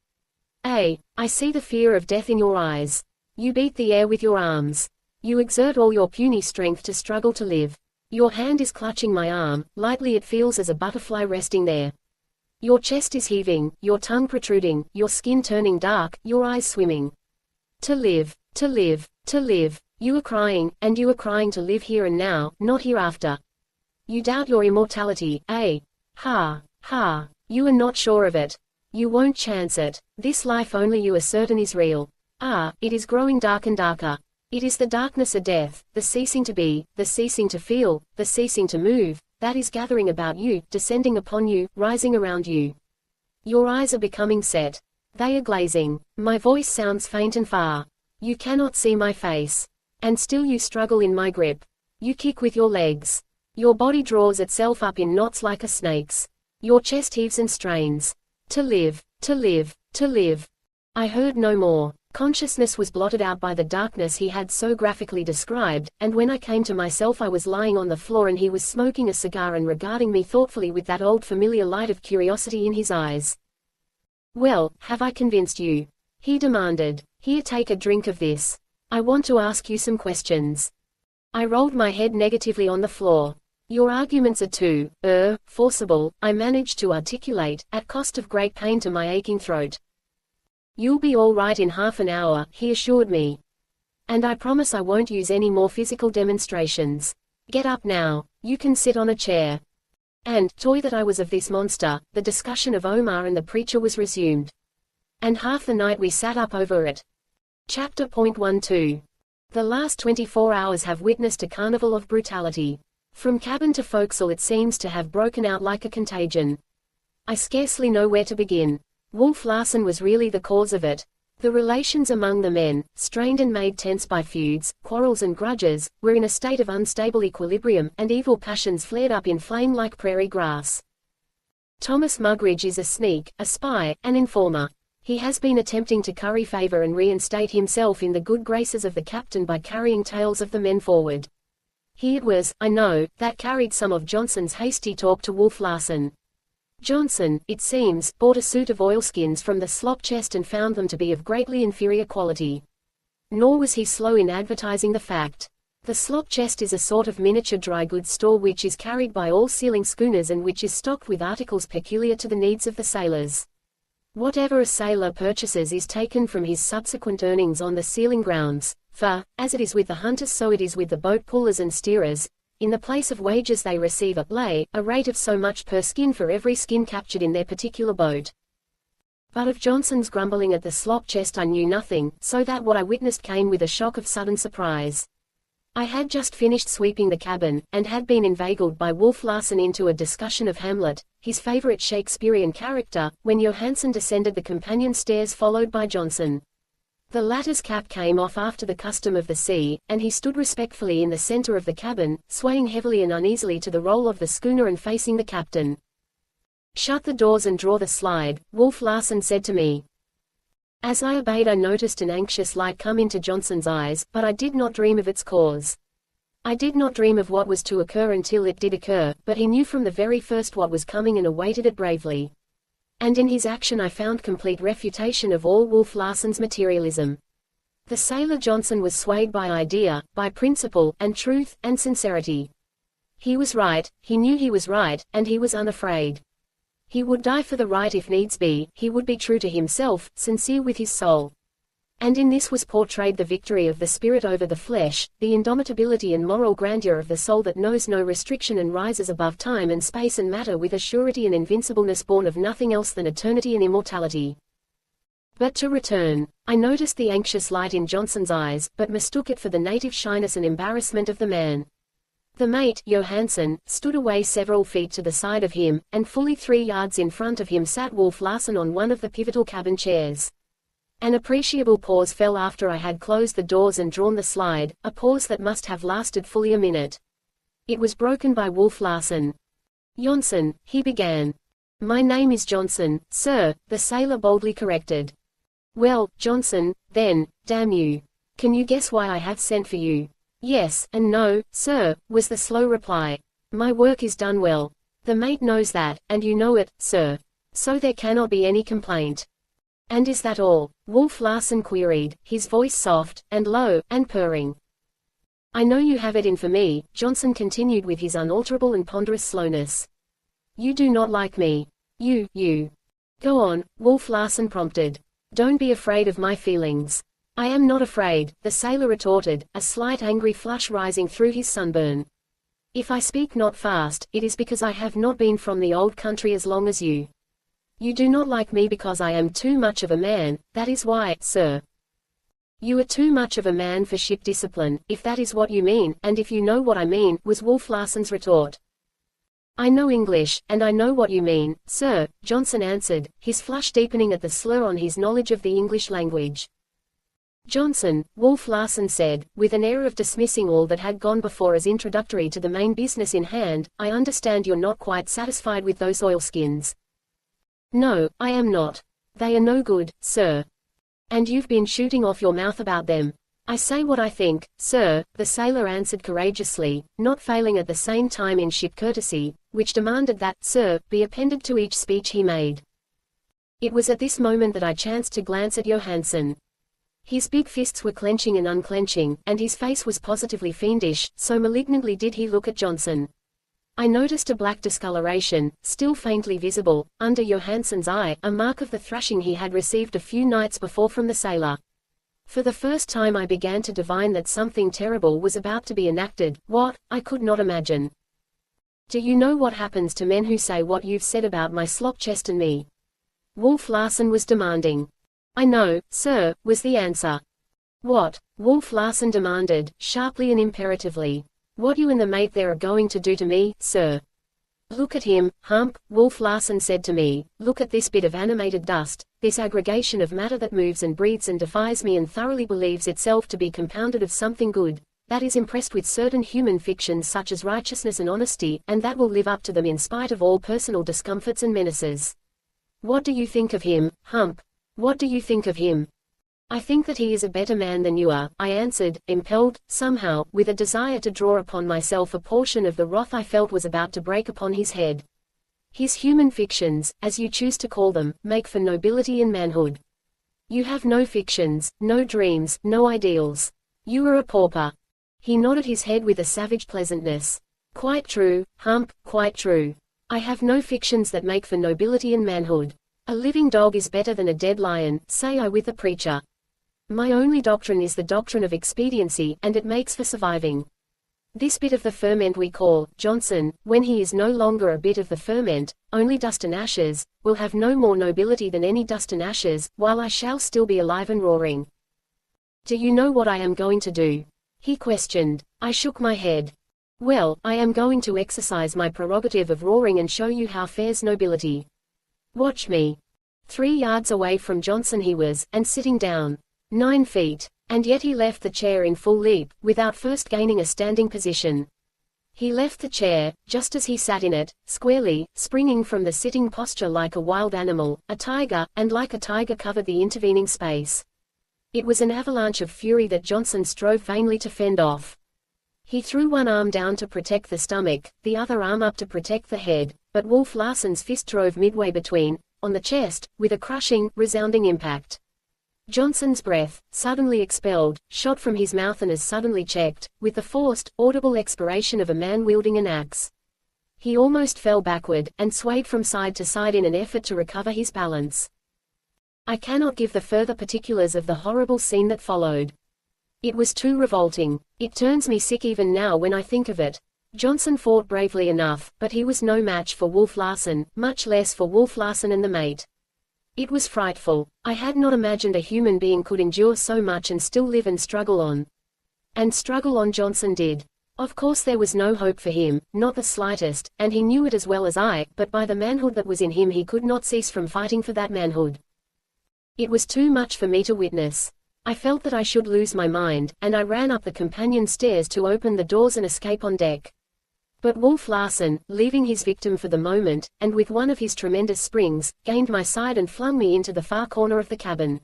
I see the fear of death in your eyes. You beat the air with your arms. You exert all your puny strength to struggle to live. Your hand is clutching my arm, lightly it feels as a butterfly resting there. Your chest is heaving, your tongue protruding, your skin turning dark, your eyes swimming. To live, to live, to live. You are crying, and you are crying to live here and now, not hereafter. You doubt your immortality, Ha, ha. You are not sure of it. You won't chance it. This life only you are certain is real. It is growing dark and darker. It is the darkness of death, the ceasing to be, the ceasing to feel, the ceasing to move, that is gathering about you, descending upon you, rising around you. Your eyes are becoming set. They are glazing. My voice sounds faint and far. You cannot see my face. And still you struggle in my grip. You kick with your legs. Your body draws itself up in knots like a snake's. Your chest heaves and strains. To live, to live, to live. I heard no more. Consciousness was blotted out by the darkness he had so graphically described, and when I came to myself I was lying on the floor and he was smoking a cigar and regarding me thoughtfully with that old familiar light of curiosity in his eyes. Well, have I convinced you? He demanded. Here, take a drink of this. I want to ask you some questions. I rolled my head negatively on the floor. Your arguments are too, forcible, I managed to articulate, at cost of great pain to my aching throat. You'll be all right in half an hour, he assured me. And I promise I won't use any more physical demonstrations. Get up now. You can sit on a chair. And, toy that I was of this monster, the discussion of Omar and the preacher was resumed. And half the night we sat up over it. Chapter point 12. The last 24 hours have witnessed a carnival of brutality. From cabin to forecastle it seems to have broken out like a contagion. I scarcely know where to begin. Wolf Larsen was really the cause of it. The relations among the men, strained and made tense by feuds, quarrels and grudges, were in a state of unstable equilibrium, and evil passions flared up in flame like prairie grass. Thomas Mugridge is a sneak, a spy, an informer. He has been attempting to curry favor and reinstate himself in the good graces of the captain by carrying tales of the men forward. He it was, I know, that carried some of Johnson's hasty talk to Wolf Larsen. Johnson, it seems, bought a suit of oilskins from the slop chest and found them to be of greatly inferior quality. Nor was he slow in advertising the fact. The slop chest is a sort of miniature dry goods store which is carried by all sealing schooners and which is stocked with articles peculiar to the needs of the sailors. Whatever a sailor purchases is taken from his subsequent earnings on the sealing grounds, for, as it is with the hunters so it is with the boat pullers and steerers. In the place of wages they receive a rate of so much per skin for every skin captured in their particular boat. But of Johnson's grumbling at the slop chest I knew nothing, so that what I witnessed came with a shock of sudden surprise. I had just finished sweeping the cabin, and had been inveigled by Wolf Larsen into a discussion of Hamlet, his favorite Shakespearean character, when Johansen descended the companion stairs followed by Johnson. The latter's cap came off after the custom of the sea, and he stood respectfully in the center of the cabin, swaying heavily and uneasily to the roll of the schooner and facing the captain. "Shut the doors and draw the slide," Wolf Larsen said to me. As I obeyed I noticed an anxious light come into Johnson's eyes, but I did not dream of its cause. I did not dream of what was to occur until it did occur, but he knew from the very first what was coming and awaited it bravely. And in his action I found complete refutation of all Wolf Larsen's materialism. The sailor Johnson was swayed by idea, by principle, and truth, and sincerity. He was right, he knew he was right, and he was unafraid. He would die for the right if needs be, he would be true to himself, sincere with his soul. And in this was portrayed the victory of the spirit over the flesh, the indomitability and moral grandeur of the soul that knows no restriction and rises above time and space and matter with a surety and invincibleness born of nothing else than eternity and immortality. But to return, I noticed the anxious light in Johnson's eyes, but mistook it for the native shyness and embarrassment of the man. The mate, Johansen, stood away several feet to the side of him, and fully 3 yards in front of him sat Wolf Larsen on one of the pivotal cabin chairs. An appreciable pause fell after I had closed the doors and drawn the slide, a pause that must have lasted fully a minute. It was broken by Wolf Larsen. "Johnson," he began. "My name is Johnson, sir," the sailor boldly corrected. "Well, Johnson, then, damn you. Can you guess why I have sent for you?" "Yes, and no, sir," was the slow reply. "My work is done well. The mate knows that, and you know it, sir. So there cannot be any complaint." "And is that all?" Wolf Larsen queried, his voice soft, and low, and purring. "I know you have it in for me," Johnson continued with his unalterable and ponderous slowness. "You do not like me. You. Go on," Wolf Larsen prompted. "Don't be afraid of my feelings." "I am not afraid," the sailor retorted, a slight angry flush rising through his sunburn. "If I speak not fast, it is because I have not been from the old country as long as you. You do not like me because I am too much of a man, that is why, sir." "You are too much of a man for ship discipline, if that is what you mean, and if you know what I mean," was Wolf Larsen's retort. "I know English, and I know what you mean, sir," Johnson answered, his flush deepening at the slur on his knowledge of the English language. "Johnson," Wolf Larsen said, with an air of dismissing all that had gone before as introductory to the main business in hand, "I understand you're not quite satisfied with those oilskins." "No, I am not. They are no good, sir. And you've been shooting off your mouth about them." "I say what I think, sir," the sailor answered courageously, not failing at the same time in ship courtesy, which demanded that, sir, be appended to each speech he made. It was at this moment that I chanced to glance at Johansen. His big fists were clenching and unclenching, and his face was positively fiendish, so malignantly did he look at Johnson. I noticed a black discoloration, still faintly visible, under Johansen's eye, a mark of the thrashing he had received a few nights before from the sailor. For the first time I began to divine that something terrible was about to be enacted. What? I could not imagine. Do you know what happens to men who say what you've said about my slop chest and me? Wolf Larsen was demanding. I know, sir, was the answer. What? Wolf Larsen demanded, sharply and imperatively. What you and the mate there are going to do to me, sir? Look at him, Hump, Wolf Larsen said to me. Look at this bit of animated dust, this aggregation of matter that moves and breathes and defies me and thoroughly believes itself to be compounded of something good, that is impressed with certain human fictions such as righteousness and honesty, and that will live up to them in spite of all personal discomforts and menaces. What do you think of him, Hump? What do you think of him? I think that he is a better man than you are, I answered, impelled, somehow, with a desire to draw upon myself a portion of the wrath I felt was about to break upon his head. His human fictions, as you choose to call them, make for nobility and manhood. You have no fictions, no dreams, no ideals. You are a pauper. He nodded his head with a savage pleasantness. Quite true, Hump, quite true. I have no fictions that make for nobility and manhood. A living dog is better than a dead lion, say I with the preacher. My only doctrine is the doctrine of expediency, and it makes for surviving. This bit of the ferment we call, Johnson, when he is no longer a bit of the ferment, only dust and ashes, will have no more nobility than any dust and ashes, while I shall still be alive and roaring. Do you know what I am going to do? He questioned. I shook my head. Well, I am going to exercise my prerogative of roaring and show you how fares nobility. Watch me. 3 yards away from Johnson he was, and sitting down. 9 feet. And yet he left the chair in full leap, without first gaining a standing position. He left the chair, just as he sat in it, squarely, springing from the sitting posture like a wild animal, a tiger, and like a tiger covered the intervening space. It was an avalanche of fury that Johnson strove vainly to fend off. He threw one arm down to protect the stomach, the other arm up to protect the head, but Wolf Larsen's fist drove midway between, on the chest, with a crushing, resounding impact. Johnson's breath, suddenly expelled, shot from his mouth and as suddenly checked, with the forced, audible expiration of a man wielding an axe. He almost fell backward, and swayed from side to side in an effort to recover his balance. I cannot give the further particulars of the horrible scene that followed. It was too revolting. It turns me sick even now when I think of it. Johnson fought bravely enough, but he was no match for Wolf Larsen, much less for Wolf Larsen and the mate. It was frightful. I had not imagined a human being could endure so much and still live and struggle on. And struggle on Johnson did. Of course there was no hope for him, not the slightest, and he knew it as well as I, but by the manhood that was in him he could not cease from fighting for that manhood. It was too much for me to witness. I felt that I should lose my mind, and I ran up the companion stairs to open the doors and escape on deck. But Wolf Larsen, leaving his victim for the moment, and with one of his tremendous springs, gained my side and flung me into the far corner of the cabin.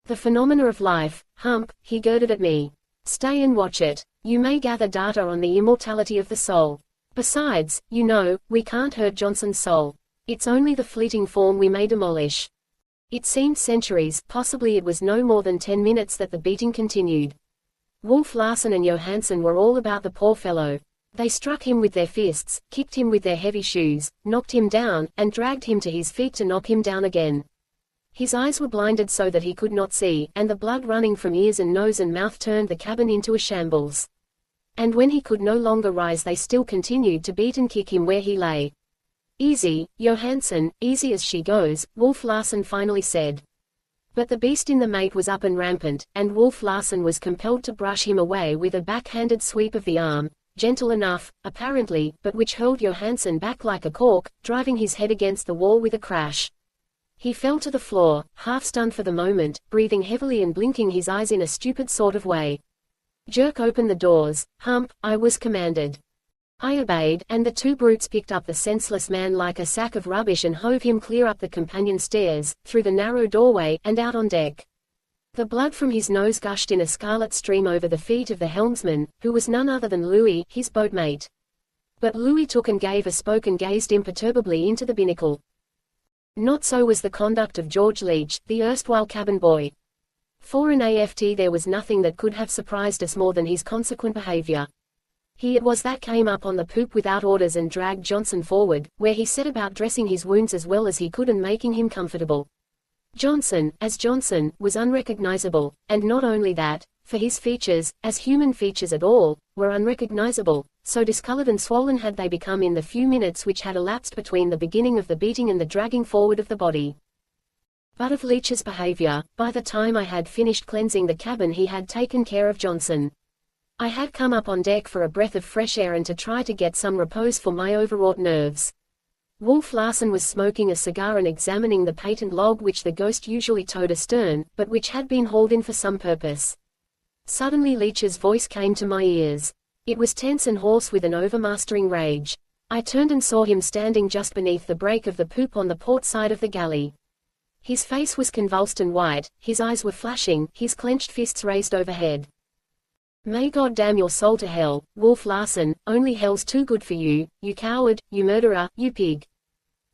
The phenomena of life, Hump, he girded at me. Stay and watch it. You may gather data on the immortality of the soul. Besides, you know, we can't hurt Johnson's soul. It's only the fleeting form we may demolish. It seemed centuries, possibly it was no more than 10 minutes that the beating continued. Wolf Larsen and Johansen were all about the poor fellow. They struck him with their fists, kicked him with their heavy shoes, knocked him down, and dragged him to his feet to knock him down again. His eyes were blinded so that he could not see, and the blood running from ears and nose and mouth turned the cabin into a shambles. And when he could no longer rise they still continued to beat and kick him where he lay. Easy, Johansen, easy as she goes, Wolf Larsen finally said. But the beast in the mate was up and rampant, and Wolf Larsen was compelled to brush him away with a backhanded sweep of the arm, gentle enough, apparently, but which hurled Johansen back like a cork, driving his head against the wall with a crash. He fell to the floor, half stunned for the moment, breathing heavily and blinking his eyes in a stupid sort of way. Jerk open the doors, Hump, I was commanded. I obeyed, and the 2 brutes picked up the senseless man like a sack of rubbish and hove him clear up the companion stairs, through the narrow doorway, and out on deck. The blood from his nose gushed in a scarlet stream over the feet of the helmsman, who was none other than Louis, his boatmate. But Louis took and gave a spoke and gazed imperturbably into the binnacle. Not so was the conduct of George Leach, the erstwhile cabin boy. For an AFT there was nothing that could have surprised us more than his consequent behavior. He it was that came up on the poop without orders and dragged Johnson forward, where he set about dressing his wounds as well as he could and making him comfortable. Johnson, as Johnson, was unrecognizable, and not only that, for his features, as human features at all, were unrecognizable, so discolored and swollen had they become in the few minutes which had elapsed between the beginning of the beating and the dragging forward of the body. But of Leach's behavior, by the time I had finished cleansing the cabin he had taken care of Johnson. I had come up on deck for a breath of fresh air and to try to get some repose for my overwrought nerves. Wolf Larsen was smoking a cigar and examining the patent log which the Ghost usually towed astern, but which had been hauled in for some purpose. Suddenly Leach's voice came to my ears. It was tense and hoarse with an overmastering rage. I turned and saw him standing just beneath the break of the poop on the port side of the galley. His face was convulsed and white, his eyes were flashing, his clenched fists raised overhead. "May God damn your soul to hell, Wolf Larsen, only hell's too good for you, you coward, you murderer, you pig,"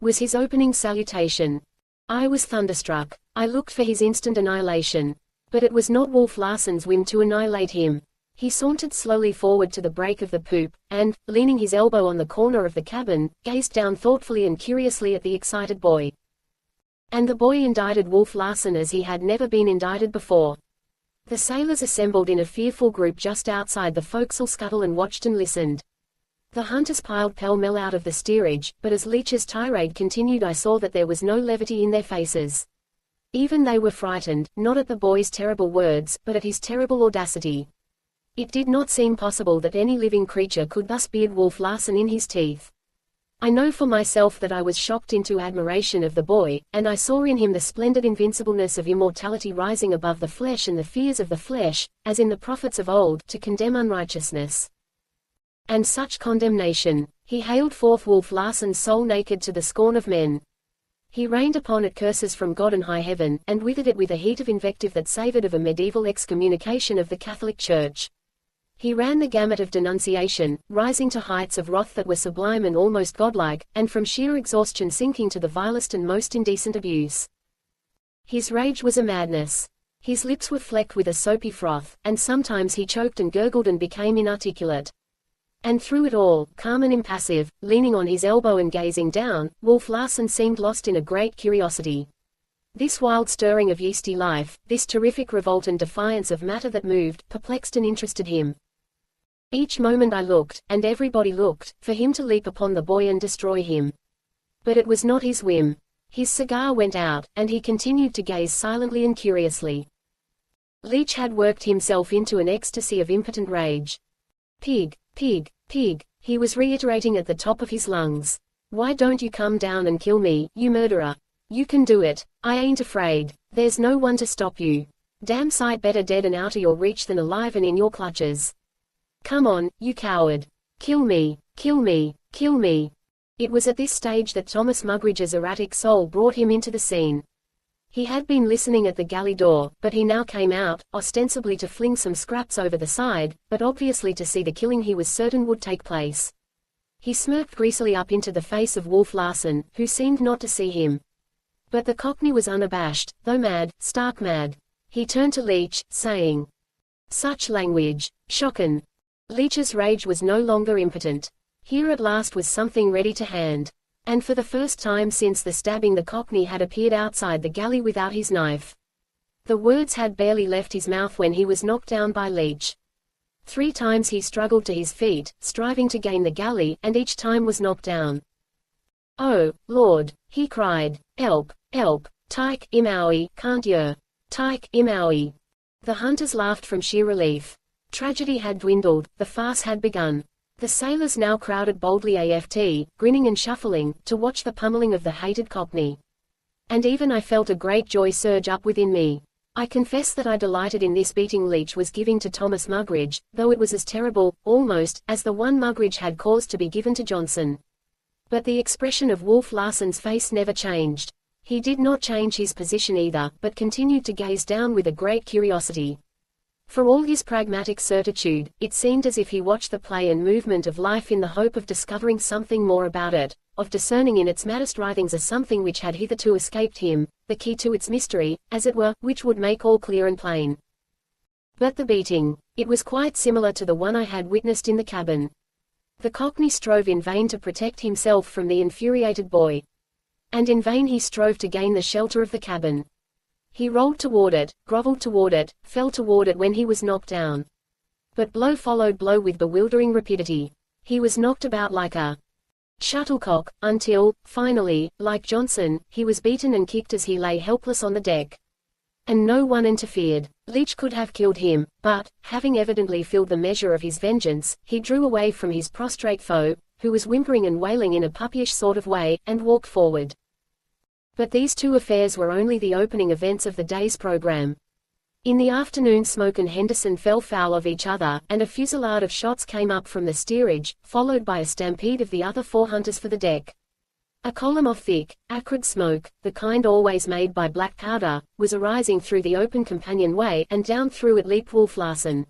was his opening salutation. I was thunderstruck. I looked for his instant annihilation. But it was not Wolf Larsen's whim to annihilate him. He sauntered slowly forward to the break of the poop, and, leaning his elbow on the corner of the cabin, gazed down thoughtfully and curiously at the excited boy. And the boy indicted Wolf Larsen as he had never been indicted before. The sailors assembled in a fearful group just outside the forecastle scuttle and watched and listened. The hunters piled pell-mell out of the steerage, but as Leach's tirade continued I saw that there was no levity in their faces. Even they were frightened, not at the boy's terrible words, but at his terrible audacity. It did not seem possible that any living creature could thus beard Wolf Larsen in his teeth. I know for myself that I was shocked into admiration of the boy, and I saw in him the splendid invincibleness of immortality rising above the flesh and the fears of the flesh, as in the prophets of old, to condemn unrighteousness. And such condemnation. He haled forth Wolf Larsen's soul naked to the scorn of men. He rained upon it curses from God and high heaven, and withered it with a heat of invective that savored of a medieval excommunication of the Catholic Church. He ran the gamut of denunciation, rising to heights of wrath that were sublime and almost godlike, and from sheer exhaustion sinking to the vilest and most indecent abuse. His rage was a madness. His lips were flecked with a soapy froth, and sometimes he choked and gurgled and became inarticulate. And through it all, calm and impassive, leaning on his elbow and gazing down, Wolf Larsen seemed lost in a great curiosity. This wild stirring of yeasty life, this terrific revolt and defiance of matter that moved, perplexed and interested him. Each moment I looked, and everybody looked, for him to leap upon the boy and destroy him. But it was not his whim. His cigar went out, and he continued to gaze silently and curiously. Leach had worked himself into an ecstasy of impotent rage. "Pig, pig, pig," he was reiterating at the top of his lungs. "Why don't you come down and kill me, you murderer? You can do it. I ain't afraid. There's no one to stop you. Damn sight better dead and out of your reach than alive and in your clutches. Come on, you coward. Kill me, kill me, kill me." It was at this stage that Thomas Mugridge's erratic soul brought him into the scene. He had been listening at the galley door, but he now came out, ostensibly to fling some scraps over the side, but obviously to see the killing he was certain would take place. He smirked greasily up into the face of Wolf Larsen, who seemed not to see him. But the Cockney was unabashed, though mad, stark mad. He turned to Leach, saying, "Such language! Shockin'!" Leach's rage was no longer impotent. Here at last was something ready to hand. And for the first time since the stabbing the Cockney had appeared outside the galley without his knife. The words had barely left his mouth when he was knocked down by Leach. 3 times he struggled to his feet, striving to gain the galley, and each time was knocked down. "Oh, Lord!" he cried. "Elp, elp, tyke, imaui, can't yer? Tyke, imaui." The hunters laughed from sheer relief. Tragedy had dwindled, the farce had begun. The sailors now crowded boldly aft, grinning and shuffling, to watch the pummeling of the hated Cockney. And even I felt a great joy surge up within me. I confess that I delighted in this beating Leach was giving to Thomas Mugridge, though it was as terrible, almost, as the one Mugridge had caused to be given to Johnson. But the expression of Wolf Larsen's face never changed. He did not change his position either, but continued to gaze down with a great curiosity. For all his pragmatic certitude, it seemed as if he watched the play and movement of life in the hope of discovering something more about it, of discerning in its maddest writhings a something which had hitherto escaped him, the key to its mystery, as it were, which would make all clear and plain. But the beating. It was quite similar to the one I had witnessed in the cabin. The Cockney strove in vain to protect himself from the infuriated boy. And in vain he strove to gain the shelter of the cabin. He rolled toward it, groveled toward it, fell toward it when he was knocked down. But blow followed blow with bewildering rapidity. He was knocked about like a shuttlecock, until, finally, like Johnson, he was beaten and kicked as he lay helpless on the deck. And no one interfered. Leach could have killed him, but, having evidently filled the measure of his vengeance, he drew away from his prostrate foe, who was whimpering and wailing in a puppyish sort of way, and walked forward. But these two affairs were only the opening events of the day's program. In the afternoon Smoke and Henderson fell foul of each other, and a fusillade of shots came up from the steerage, followed by a stampede of the other four hunters for the deck. A column of thick, acrid smoke, the kind always made by black powder, was arising through the open companionway, and down through it leaped Wolf Larsen.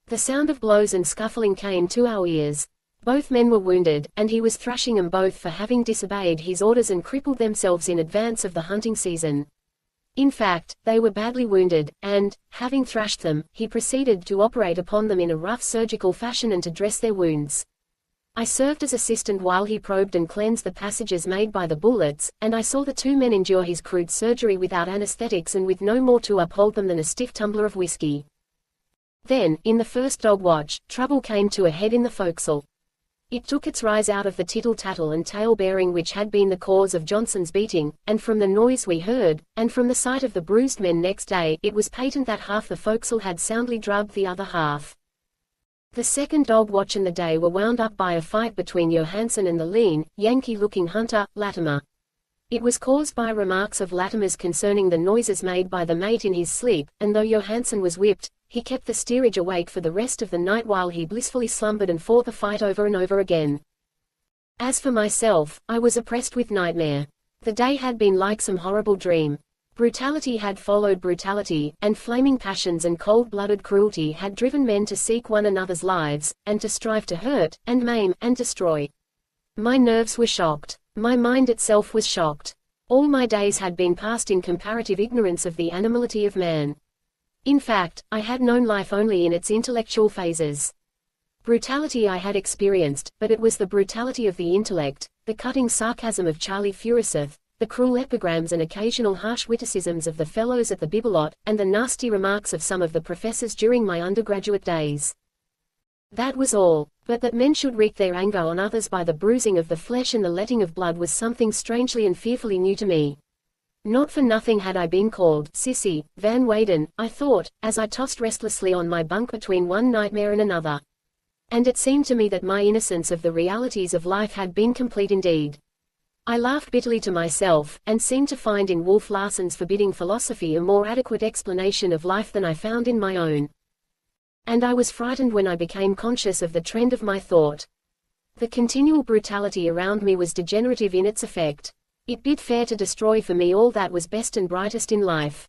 The sound of blows and scuffling came to our ears. Both men were wounded, and he was thrashing them both for having disobeyed his orders and crippled themselves in advance of the hunting season. In fact, they were badly wounded, and, having thrashed them, he proceeded to operate upon them in a rough surgical fashion and to dress their wounds. I served as assistant while he probed and cleansed the passages made by the bullets, and I saw the two men endure his crude surgery without anesthetics and with no more to uphold them than a stiff tumbler of whiskey. Then, in the first dog watch, trouble came to a head in the forecastle. It took its rise out of the tittle-tattle and tale-bearing which had been the cause of Johnson's beating, and from the noise we heard, and from the sight of the bruised men next day, it was patent that half the forecastle had soundly drubbed the other half. The second dog watch and the day were wound up by a fight between Johansen and the lean, Yankee-looking hunter, Latimer. It was caused by remarks of Latimer's concerning the noises made by the mate in his sleep, and though Johansen was whipped, he kept the steerage awake for the rest of the night while he blissfully slumbered and fought the fight over and over again. As for myself, I was oppressed with nightmare. The day had been like some horrible dream. Brutality had followed brutality, and flaming passions and cold-blooded cruelty had driven men to seek one another's lives, and to strive to hurt, and maim, and destroy. My nerves were shocked. My mind itself was shocked. All my days had been passed in comparative ignorance of the animality of man. In fact, I had known life only in its intellectual phases. Brutality I had experienced, but it was the brutality of the intellect, the cutting sarcasm of Charlie Furuseth, the cruel epigrams and occasional harsh witticisms of the fellows at the Bibelot, and the nasty remarks of some of the professors during my undergraduate days. That was all. But that men should wreak their anger on others by the bruising of the flesh and the letting of blood was something strangely and fearfully new to me. Not for nothing had I been called Sissy Van Weyden, I thought, as I tossed restlessly on my bunk between one nightmare and another. And it seemed to me that my innocence of the realities of life had been complete indeed. I laughed bitterly to myself, and seemed to find in Wolf Larsen's forbidding philosophy a more adequate explanation of life than I found in my own. And I was frightened when I became conscious of the trend of my thought. The continual brutality around me was degenerative in its effect. It bid fair to destroy for me all that was best and brightest in life.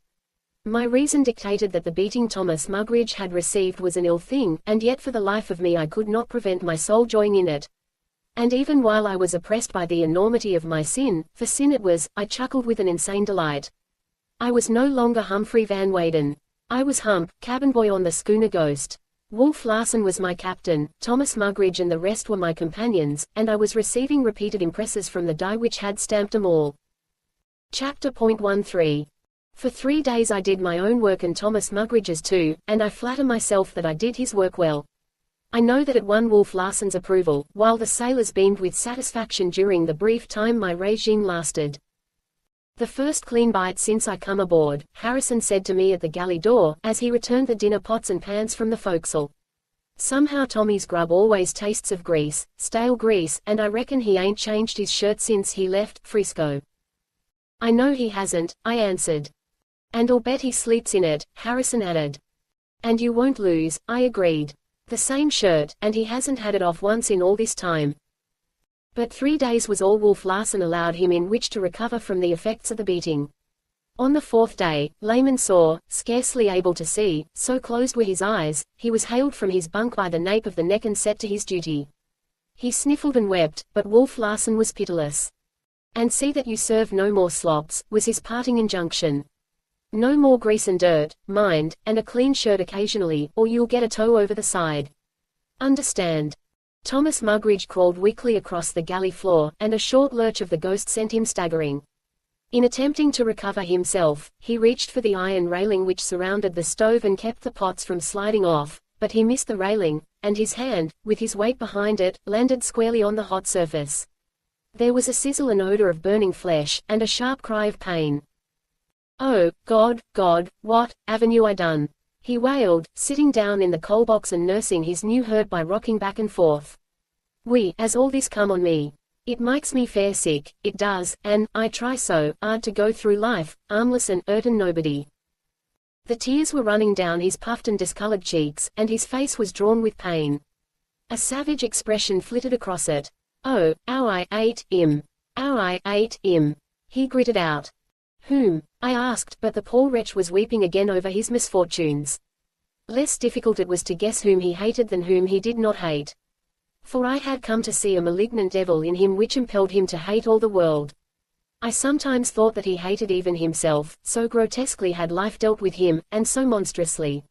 My reason dictated that the beating Thomas Mugridge had received was an ill thing, and yet for the life of me I could not prevent my soul joying in it. And even while I was oppressed by the enormity of my sin, for sin it was, I chuckled with an insane delight. I was no longer Humphrey Van Weyden. I was Hump, cabin boy on the schooner Ghost. Wolf Larsen was my captain, Thomas Mugridge and the rest were my companions, and I was receiving repeated impresses from the die which had stamped them all. Chapter 13. For 3 days I did my own work and Thomas Mugridge's too, and I flatter myself that I did his work well. I know that it won Wolf Larsen's approval, while the sailors beamed with satisfaction during the brief time my regime lasted. The first clean bite since I come aboard, Harrison said to me at the galley door, as he returned the dinner pots and pans from the forecastle. Somehow Tommy's grub always tastes of grease, stale grease, and I reckon he ain't changed his shirt since he left Frisco. I know he hasn't, I answered. And I'll bet he sleeps in it, Harrison added. And you won't lose, I agreed. The same shirt, and he hasn't had it off once in all this time. But 3 days was all Wolf Larsen allowed him in which to recover from the effects of the beating. On the 4th day, layman sore, scarcely able to see, so closed were his eyes, he was haled from his bunk by the nape of the neck and set to his duty. He sniffled and wept, but Wolf Larsen was pitiless. And see that you serve no more slops, was his parting injunction. No more grease and dirt, mind, and a clean shirt occasionally, or you'll get a toe over the side. Understand? Thomas Mugridge crawled weakly across the galley floor, and a short lurch of the Ghost sent him staggering. In attempting to recover himself, he reached for the iron railing which surrounded the stove and kept the pots from sliding off, but he missed the railing, and his hand, with his weight behind it, landed squarely on the hot surface. There was a sizzle and odor of burning flesh, and a sharp cry of pain. "Oh, God, God, what haven't I done?" he wailed, sitting down in the coal box and nursing his new hurt by rocking back and forth. Has all this come on me? It makes me fair sick, it does, and I try so hard to go through life, armless and hurtin' nobody." The tears were running down his puffed and discolored cheeks, and his face was drawn with pain. A savage expression flitted across it. "Oh, how I ate him! How I ate him!" he gritted out. "Whom?" I asked, but the poor wretch was weeping again over his misfortunes. Less difficult it was to guess whom he hated than whom he did not hate. For I had come to see a malignant devil in him which impelled him to hate all the world. I sometimes thought that he hated even himself, so grotesquely had life dealt with him, and so monstrously.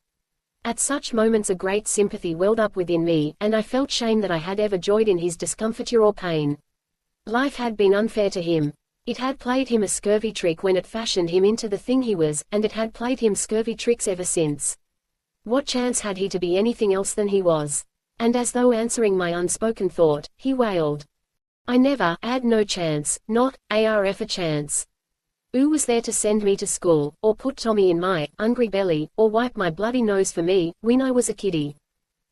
At such moments a great sympathy welled up within me, and I felt shame that I had ever joyed in his discomfiture or pain. Life had been unfair to him. It had played him a scurvy trick when it fashioned him into the thing he was, and it had played him scurvy tricks ever since. What chance had he to be anything else than he was? And as though answering my unspoken thought, he wailed. "I never had no chance, not a chance. Who was there to send me to school, or put Tommy in my hungry belly, or wipe my bloody nose for me, when I was a kiddie?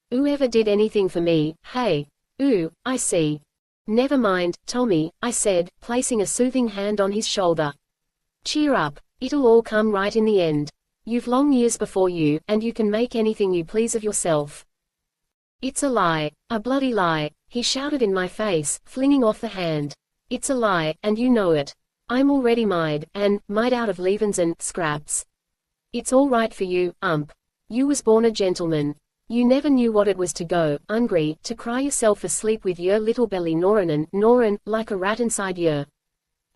Who ever did anything for me, hey? Ooh, I see. Never mind, Tommy," I said, placing a soothing hand on his shoulder. "Cheer up. It'll all come right in the end. You've long years before you, and you can make anything you please of yourself." "It's a lie. A bloody lie," he shouted in my face, flinging off the hand. "It's a lie, and you know it. I'm already made out of leavings and scraps. It's all right for you, You was born a gentleman. You never knew what it was to go hungry, to cry yourself asleep with your little belly gnawin' like a rat inside yer.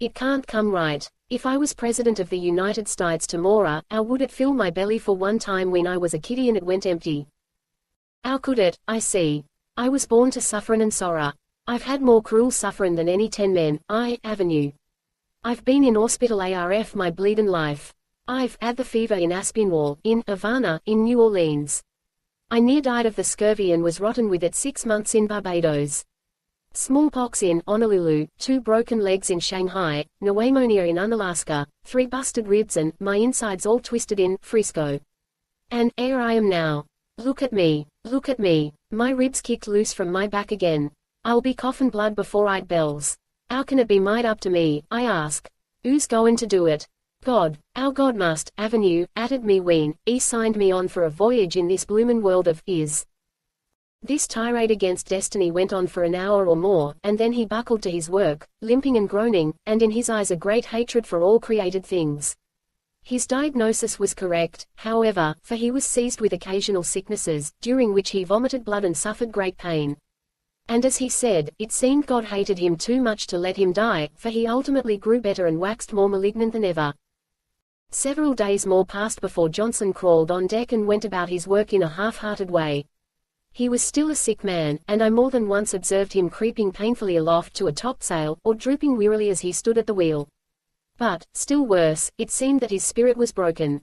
It can't come right. If I was President of the United States tomorrow, how would it fill my belly for one time when I was a kiddie and it went empty? How could it? I see. I was born to sufferin' and sorrow. I've had more cruel sufferin' than any 10 men, haven't you? I've been in hospital ARF my bleedin' life. I've had the fever in Aspinwall, in Havana, in New Orleans. I near died of the scurvy and was rotten with it 6 months in Barbados. Smallpox in Honolulu, 2 broken legs in Shanghai, pneumonia in Unalaska, 3 busted ribs and my insides all twisted in Frisco. And here I am now. Look at me, look at me. My ribs kicked loose from my back again. I'll be coughin' blood before I'd bells. How can it be made up to me, I ask? Who's goin' to do it? God, our God must, haven't you, added me when he signed me on for a voyage in this bloomin' world of his. This tirade against destiny went on for an hour or more, and then he buckled to his work, limping and groaning, and in his eyes a great hatred for all created things. His diagnosis was correct, however, for he was seized with occasional sicknesses, during which he vomited blood and suffered great pain. And as he said, it seemed God hated him too much to let him die, for he ultimately grew better and waxed more malignant than ever. Several days more passed before Johnson crawled on deck and went about his work in a half-hearted way. He was still a sick man, and I more than once observed him creeping painfully aloft to a topsail, or drooping wearily as he stood at the wheel. But, still worse, it seemed that his spirit was broken.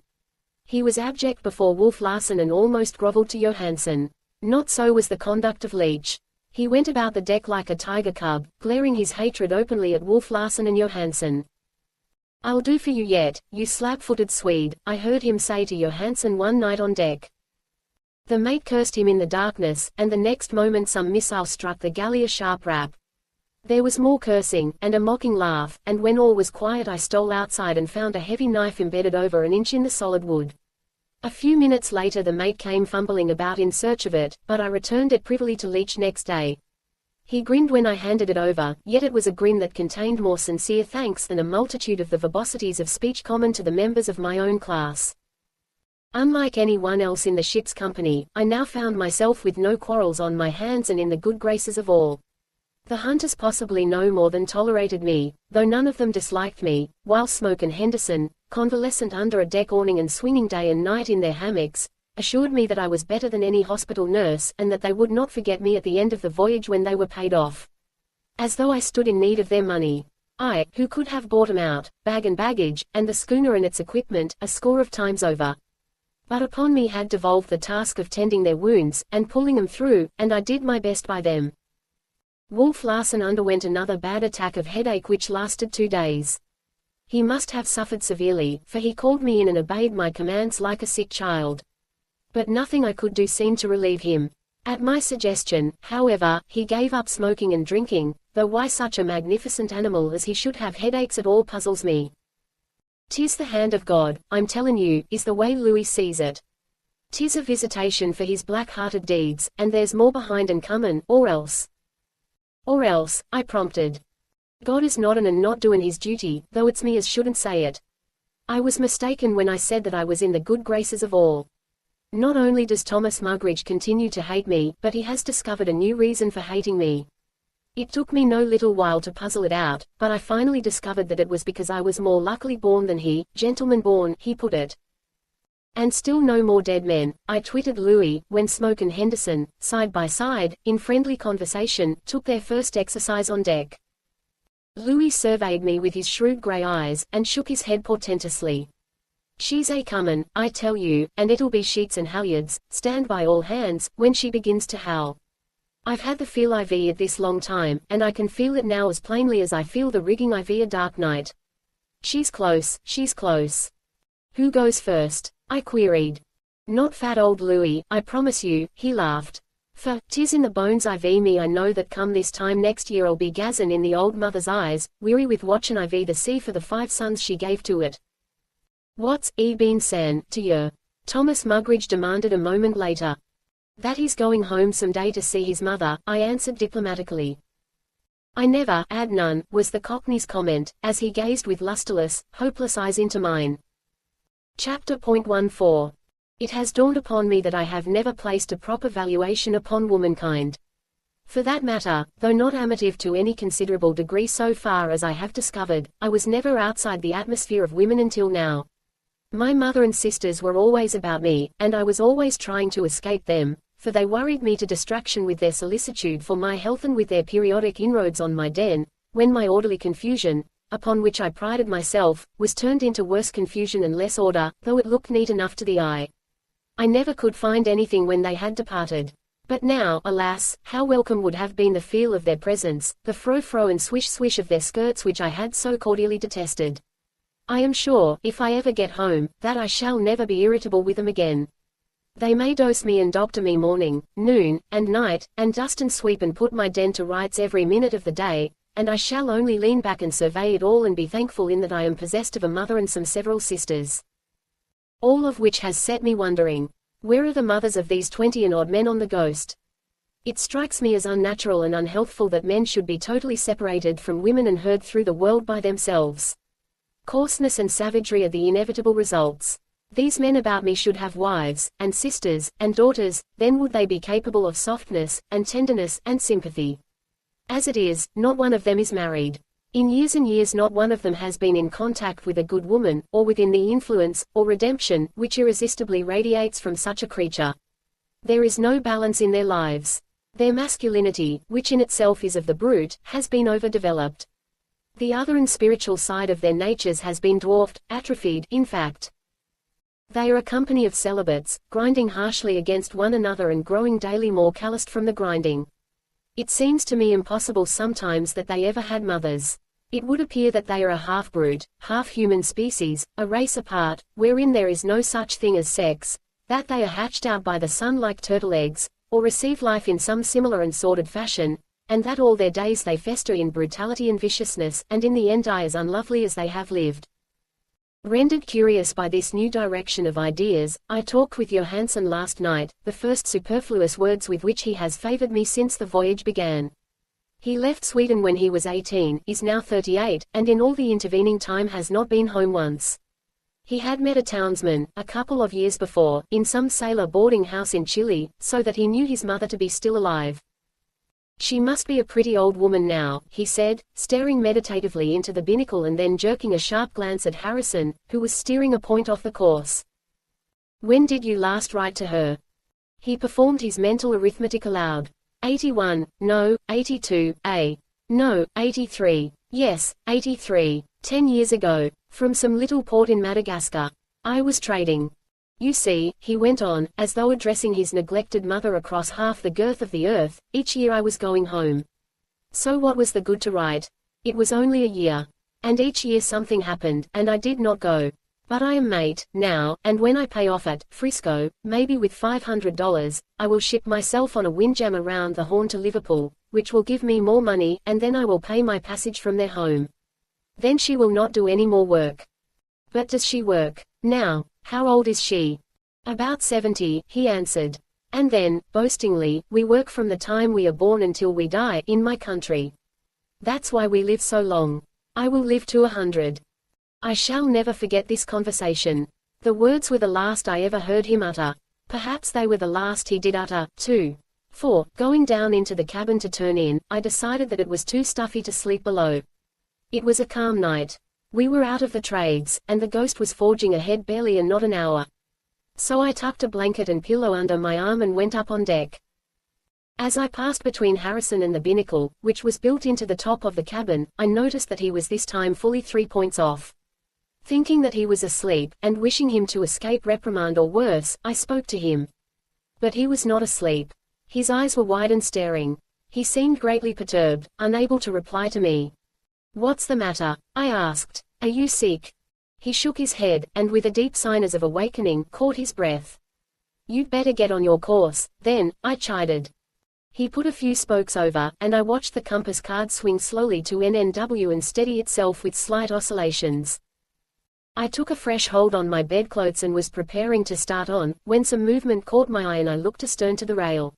He was abject before Wolf Larsen and almost groveled to Johansen. Not so was the conduct of Leach. He went about the deck like a tiger cub, glaring his hatred openly at Wolf Larsen and Johansen. "I'll do for you yet, you slab-footed Swede," I heard him say to Johansen one night on deck. The mate cursed him in the darkness, and the next moment some missile struck the galley a sharp rap. There was more cursing, and a mocking laugh, and when all was quiet I stole outside and found a heavy knife embedded over an inch in the solid wood. A few minutes later the mate came fumbling about in search of it, but I returned it privily to Leach next day. He grinned when I handed it over, yet it was a grin that contained more sincere thanks than a multitude of the verbosities of speech common to the members of my own class. Unlike anyone else in the ship's company, I now found myself with no quarrels on my hands and in the good graces of all. The hunters possibly no more than tolerated me, though none of them disliked me, while Smoke and Henderson, convalescent under a deck awning and swinging day and night in their hammocks, assured me that I was better than any hospital nurse and that they would not forget me at the end of the voyage when they were paid off. As though I stood in need of their money. I, who could have bought 'em out, bag and baggage, and the schooner and its equipment, a score of times over. But upon me had devolved the task of tending their wounds, and pulling them through, and I did my best by them. Wolf Larsen underwent another bad attack of headache which lasted 2 days. He must have suffered severely, for he called me in and obeyed my commands like a sick child. But nothing I could do seemed to relieve him. At my suggestion, however, he gave up smoking and drinking, though why such a magnificent animal as he should have headaches at all puzzles me. "'Tis the hand of God, I'm tellin' you," is the way Louis sees it. "'Tis a visitation for his black-hearted deeds, and there's more behind and comin', or else." "Or else," I prompted. "God is noddin' and not doin' his duty, though it's me as shouldn't say it. I was mistaken when I said that I was in the good graces of all. Not only does Thomas Mugridge continue to hate me, but he has discovered a new reason for hating me. It took me no little while to puzzle it out, but I finally discovered that it was because I was more luckily born than he, gentleman born, he put it. And still no more dead men," I twitted Louis, when Smoke and Henderson, side by side, in friendly conversation, took their first exercise on deck. Louis surveyed me with his shrewd grey eyes, and shook his head portentously. "She's a comin', I tell you, and it'll be sheets and halyards, stand by all hands, when she begins to howl. I've had the feel IV it this long time, and I can feel it now as plainly as I feel the rigging IV a dark night. She's close, she's close." "Who goes first?" I queried. "Not fat old Louis, I promise you," he laughed. "For, 'tis in the bones IV me I know that come this time next year I'll be gazzin' in the old mother's eyes, weary with watchin' IV the sea for the 5 sons she gave to it." "What's been san to yer?" Thomas Mugridge demanded a moment later. "That he's going home some day to see his mother," I answered diplomatically. "I never 'ad none," was the Cockney's comment, as he gazed with lusterless, hopeless eyes into mine. Chapter 14. It has dawned upon me that I have never placed a proper valuation upon womankind. For that matter, though not amative to any considerable degree so far as I have discovered, I was never outside the atmosphere of women until now. My mother and sisters were always about me, and I was always trying to escape them, for they worried me to distraction with their solicitude for my health and with their periodic inroads on my den, when my orderly confusion, upon which I prided myself, was turned into worse confusion and less order, though it looked neat enough to the eye. I never could find anything when they had departed. But now, alas, how welcome would have been the feel of their presence, the fro-fro and swish-swish of their skirts which I had so cordially detested. I am sure, if I ever get home, that I shall never be irritable with them again. They may dose me and doctor me morning, noon, and night, and dust and sweep and put my den to rights every minute of the day, and I shall only lean back and survey it all and be thankful in that I am possessed of a mother and some several sisters. All of which has set me wondering, where are the mothers of these 20 and odd men on the Ghost? It strikes me as unnatural and unhealthful that men should be totally separated from women and herd through the world by themselves. Coarseness and savagery are the inevitable results. These men about me should have wives, and sisters, and daughters, then would they be capable of softness, and tenderness, and sympathy. As it is, not one of them is married. In years and years not one of them has been in contact with a good woman, or within the influence, or redemption, which irresistibly radiates from such a creature. There is no balance in their lives. Their masculinity, which in itself is of the brute, has been overdeveloped. The other and spiritual side of their natures has been dwarfed, atrophied, in fact. They are a company of celibates, grinding harshly against one another and growing daily more calloused from the grinding. It seems to me impossible sometimes that they ever had mothers. It would appear that they are a half-brute, half-human species, a race apart, wherein there is no such thing as sex, that they are hatched out by the sun like turtle eggs, or receive life in some similar and sordid fashion, and that all their days they fester in brutality and viciousness, and in the end die as unlovely as they have lived. Rendered curious by this new direction of ideas, I talked with Johansen last night, the first superfluous words with which he has favored me since the voyage began. He left Sweden when he was 18, is now 38, and in all the intervening time has not been home once. He had met a townsman, a couple of years before, in some sailor boarding house in Chile, so that he knew his mother to be still alive. She must be a pretty old woman now, he said, staring meditatively into the binnacle and then jerking a sharp glance at Harrison, who was steering a point off the course. When did you last write to her? He performed his mental arithmetic aloud. 81, no, 82, no, 83, yes, 83, 10 years ago, from some little port in Madagascar. I was trading. You see, he went on, as though addressing his neglected mother across half the girth of the earth, each year I was going home. So what was the good to write? It was only a year. And each year something happened, and I did not go. But I am mate, now, and when I pay off at Frisco, maybe with $500, I will ship myself on a windjammer round the Horn to Liverpool, which will give me more money, and then I will pay my passage from there home. Then she will not do any more work. But does she work? Now, how old is she? About 70, he answered. And then, boastingly, we work from the time we are born until we die, in my country. That's why we live so long. I will live to 100. I shall never forget this conversation. The words were the last I ever heard him utter. Perhaps they were the last he did utter, too. For, going down into the cabin to turn in, I decided that it was too stuffy to sleep below. It was a calm night. We were out of the trades, and the Ghost was forging ahead barely and not an hour. So I tucked a blanket and pillow under my arm and went up on deck. As I passed between Harrison and the binnacle, which was built into the top of the cabin, I noticed that he was this time fully 3 points off. Thinking that he was asleep, and wishing him to escape reprimand or worse, I spoke to him. But he was not asleep. His eyes were wide and staring. He seemed greatly perturbed, unable to reply to me. What's the matter? I asked. Are you sick? He shook his head, and with a deep sign as of awakening, caught his breath. You'd better get on your course, then, I chided. He put a few spokes over, and I watched the compass card swing slowly to NNW and steady itself with slight oscillations. I took a fresh hold on my bedclothes and was preparing to start on, when some movement caught my eye and I looked astern to the rail.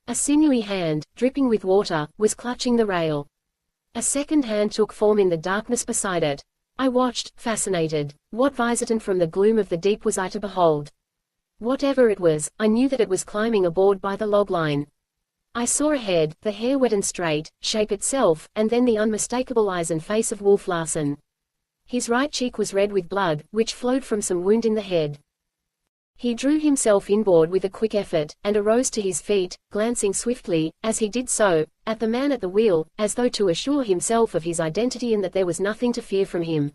A sinewy hand, dripping with water, was clutching the rail. A second hand took form in the darkness beside it. I watched, fascinated. What visitant from the gloom of the deep was I to behold? Whatever it was, I knew that it was climbing aboard by the log line. I saw ahead, the hair wet and straight, shape itself, and then the unmistakable eyes and face of Wolf Larsen. His right cheek was red with blood, which flowed from some wound in the head. He drew himself inboard with a quick effort, and arose to his feet, glancing swiftly, as he did so, at the man at the wheel, as though to assure himself of his identity and that there was nothing to fear from him.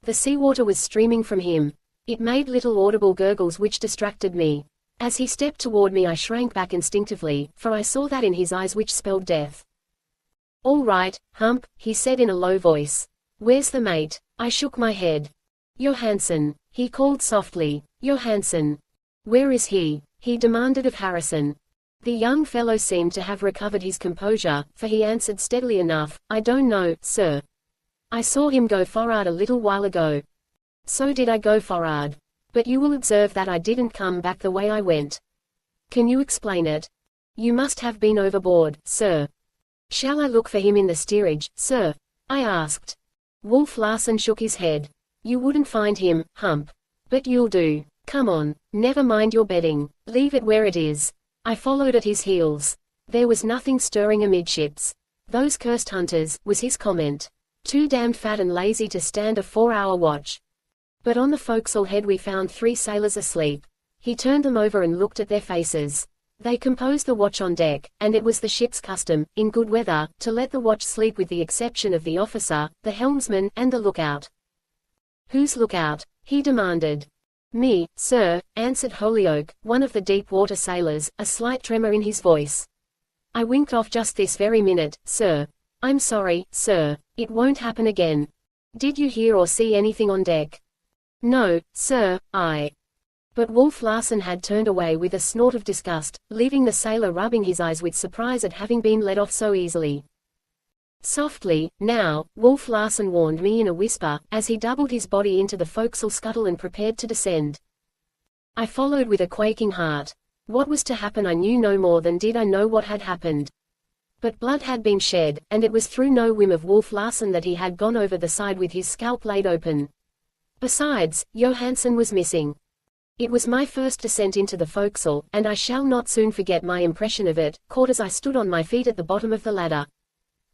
The seawater was streaming from him. It made little audible gurgles which distracted me. As he stepped toward me I shrank back instinctively, for I saw that in his eyes which spelled death. All right, Hump, he said in a low voice. Where's the mate? I shook my head. Johansen, he called softly. Johansen. Where is he? He demanded of Harrison. The young fellow seemed to have recovered his composure, for he answered steadily enough, I don't know, sir. I saw him go for'ard a little while ago. So did I go for'ard. But you will observe that I didn't come back the way I went. Can you explain it? You must have been overboard, sir. Shall I look for him in the steerage, sir? I asked. Wolf Larsen shook his head. You wouldn't find him, Hump. But you'll do. Come on, never mind your bedding. Leave it where it is. I followed at his heels. There was nothing stirring amidships. Those cursed hunters, was his comment. Too damned fat and lazy to stand a 4-hour watch. But on the forecastle head we found 3 sailors asleep. He turned them over and looked at their faces. They composed the watch on deck, and it was the ship's custom, in good weather, to let the watch sleep with the exception of the officer, the helmsman, and the lookout. Who's lookout? He demanded. Me, sir, answered Holyoake, one of the deep-water sailors, a slight tremor in his voice. I winked off just this very minute, sir. I'm sorry, sir. It won't happen again. Did you hear or see anything on deck? No, sir, But Wolf Larsen had turned away with a snort of disgust, leaving the sailor rubbing his eyes with surprise at having been let off so easily. Softly, now, Wolf Larsen warned me in a whisper, as he doubled his body into the forecastle scuttle and prepared to descend. I followed with a quaking heart. What was to happen I knew no more than did I know what had happened. But blood had been shed, and it was through no whim of Wolf Larsen that he had gone over the side with his scalp laid open. Besides, Johansen was missing. It was my first descent into the forecastle, and I shall not soon forget my impression of it, caught as I stood on my feet at the bottom of the ladder.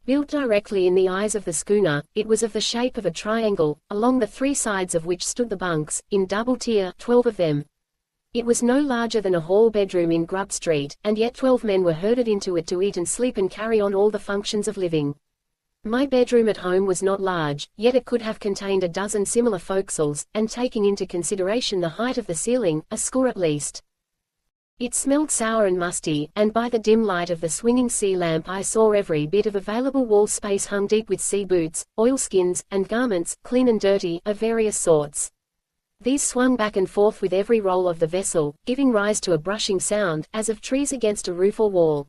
Built directly in the eyes of the schooner, it was of the shape of a triangle, along the three sides of which stood the bunks, in double tier, 12 of them. It was no larger than a hall bedroom in Grub Street, and yet 12 men were herded into it to eat and sleep and carry on all the functions of living. My bedroom at home was not large, yet it could have contained a dozen similar forecastles, and taking into consideration the height of the ceiling, a score at least. It smelled sour and musty, and by the dim light of the swinging sea lamp I saw every bit of available wall space hung deep with sea boots, oilskins, and garments, clean and dirty, of various sorts. These swung back and forth with every roll of the vessel, giving rise to a brushing sound, as of trees against a roof or wall.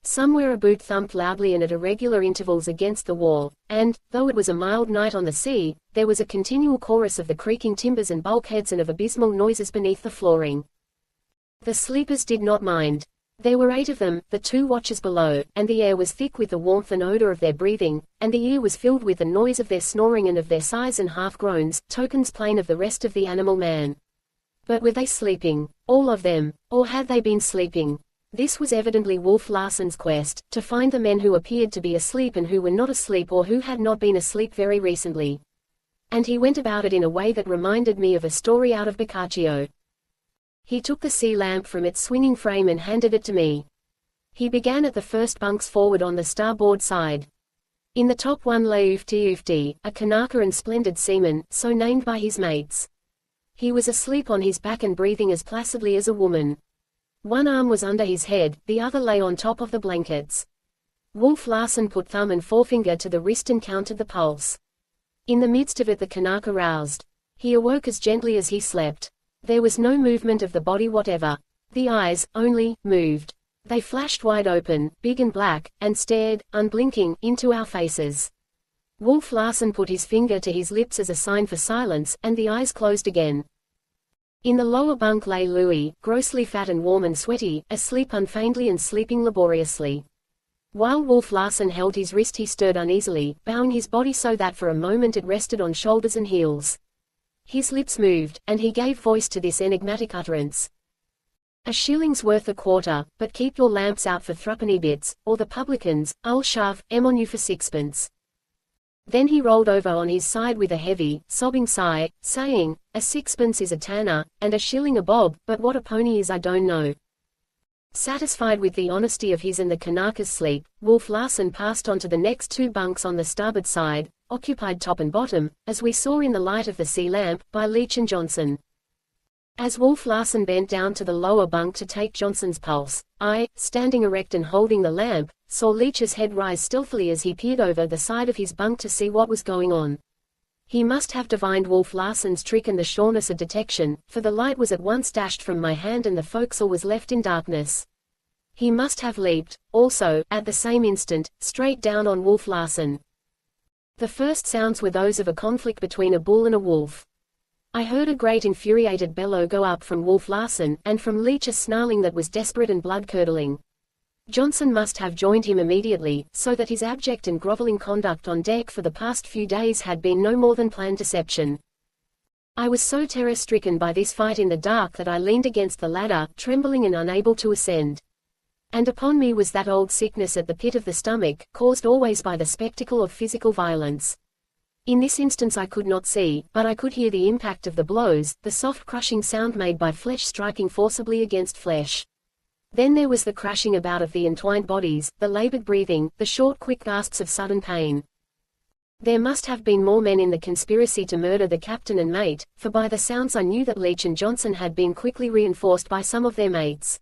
Somewhere a boot thumped loudly and at irregular intervals against the wall, and, though it was a mild night on the sea, there was a continual chorus of the creaking timbers and bulkheads and of abysmal noises beneath the flooring. The sleepers did not mind. There were 8 of them, the 2 watchers below, and the air was thick with the warmth and odor of their breathing, and the ear was filled with the noise of their snoring and of their sighs and half-groans, tokens plain of the rest of the animal man. But were they sleeping? All of them? Or had they been sleeping? This was evidently Wolf Larsen's quest, to find the men who appeared to be asleep and who were not asleep or who had not been asleep very recently. And he went about it in a way that reminded me of a story out of Boccaccio. He took the sea lamp from its swinging frame and handed it to me. He began at the first bunks forward on the starboard side. In the top one lay Oofty, a Kanaka and splendid seaman, so named by his mates. He was asleep on his back and breathing as placidly as a woman. One arm was under his head, the other lay on top of the blankets. Wolf Larsen put thumb and forefinger to the wrist and counted the pulse. In the midst of it the Kanaka roused. He awoke as gently as he slept. There was no movement of the body whatever. The eyes, only, moved. They flashed wide open, big and black, and stared, unblinking, into our faces. Wolf Larsen put his finger to his lips as a sign for silence, and the eyes closed again. In the lower bunk lay Louis, grossly fat and warm and sweaty, asleep unfeignedly and sleeping laboriously. While Wolf Larsen held his wrist he stirred uneasily, bowing his body so that for a moment it rested on shoulders and heels. His lips moved, and he gave voice to this enigmatic utterance. "A shilling's worth a quarter, but keep your lamps out for threepenny bits, or the publicans, I'll shove 'em on you for sixpence." Then he rolled over on his side with a heavy, sobbing sigh, saying, "A sixpence is a tanner, and a shilling a bob, but what a pony is I don't know." Satisfied with the honesty of his and the Kanaka's sleep, Wolf Larsen passed on to the next 2 bunks on the starboard side, occupied top and bottom, as we saw in the light of the sea lamp, by Leach and Johnson. As Wolf Larsen bent down to the lower bunk to take Johnson's pulse, I, standing erect and holding the lamp, saw Leach's head rise stealthily as he peered over the side of his bunk to see what was going on. He must have divined Wolf Larsen's trick and the sureness of detection, for the light was at once dashed from my hand and the forecastle was left in darkness. He must have leaped, also, at the same instant, straight down on Wolf Larsen. The first sounds were those of a conflict between a bull and a wolf. I heard a great infuriated bellow go up from Wolf Larsen, and from Leach a snarling that was desperate and blood-curdling. Johnson must have joined him immediately, so that his abject and groveling conduct on deck for the past few days had been no more than planned deception. I was so terror-stricken by this fight in the dark that I leaned against the ladder, trembling and unable to ascend. And upon me was that old sickness at the pit of the stomach, caused always by the spectacle of physical violence. In this instance I could not see, but I could hear the impact of the blows, the soft crushing sound made by flesh striking forcibly against flesh. Then there was the crashing about of the entwined bodies, the labored breathing, the short quick gasps of sudden pain. There must have been more men in the conspiracy to murder the captain and mate, for by the sounds I knew that Leach and Johnson had been quickly reinforced by some of their mates.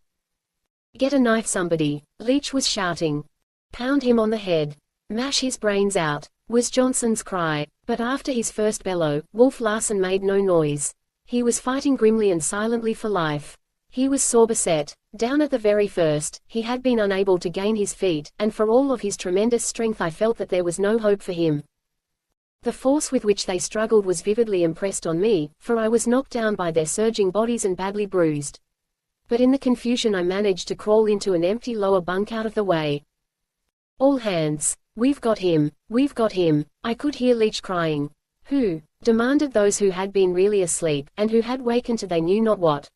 "Get a knife somebody," Leach was shouting. "Pound him on the head. Mash his brains out," was Johnson's cry. But after his first bellow, Wolf Larsen made no noise. He was fighting grimly and silently for life. He was sore beset. Down at the very first, he had been unable to gain his feet, and for all of his tremendous strength I felt that there was no hope for him. The force with which they struggled was vividly impressed on me, for I was knocked down by their surging bodies and badly bruised. But in the confusion I managed to crawl into an empty lower bunk out of the way. "All hands! We've got him! We've got him!" I could hear Leach crying. Who? Demanded those who had been really asleep, and who had wakened to they knew not what.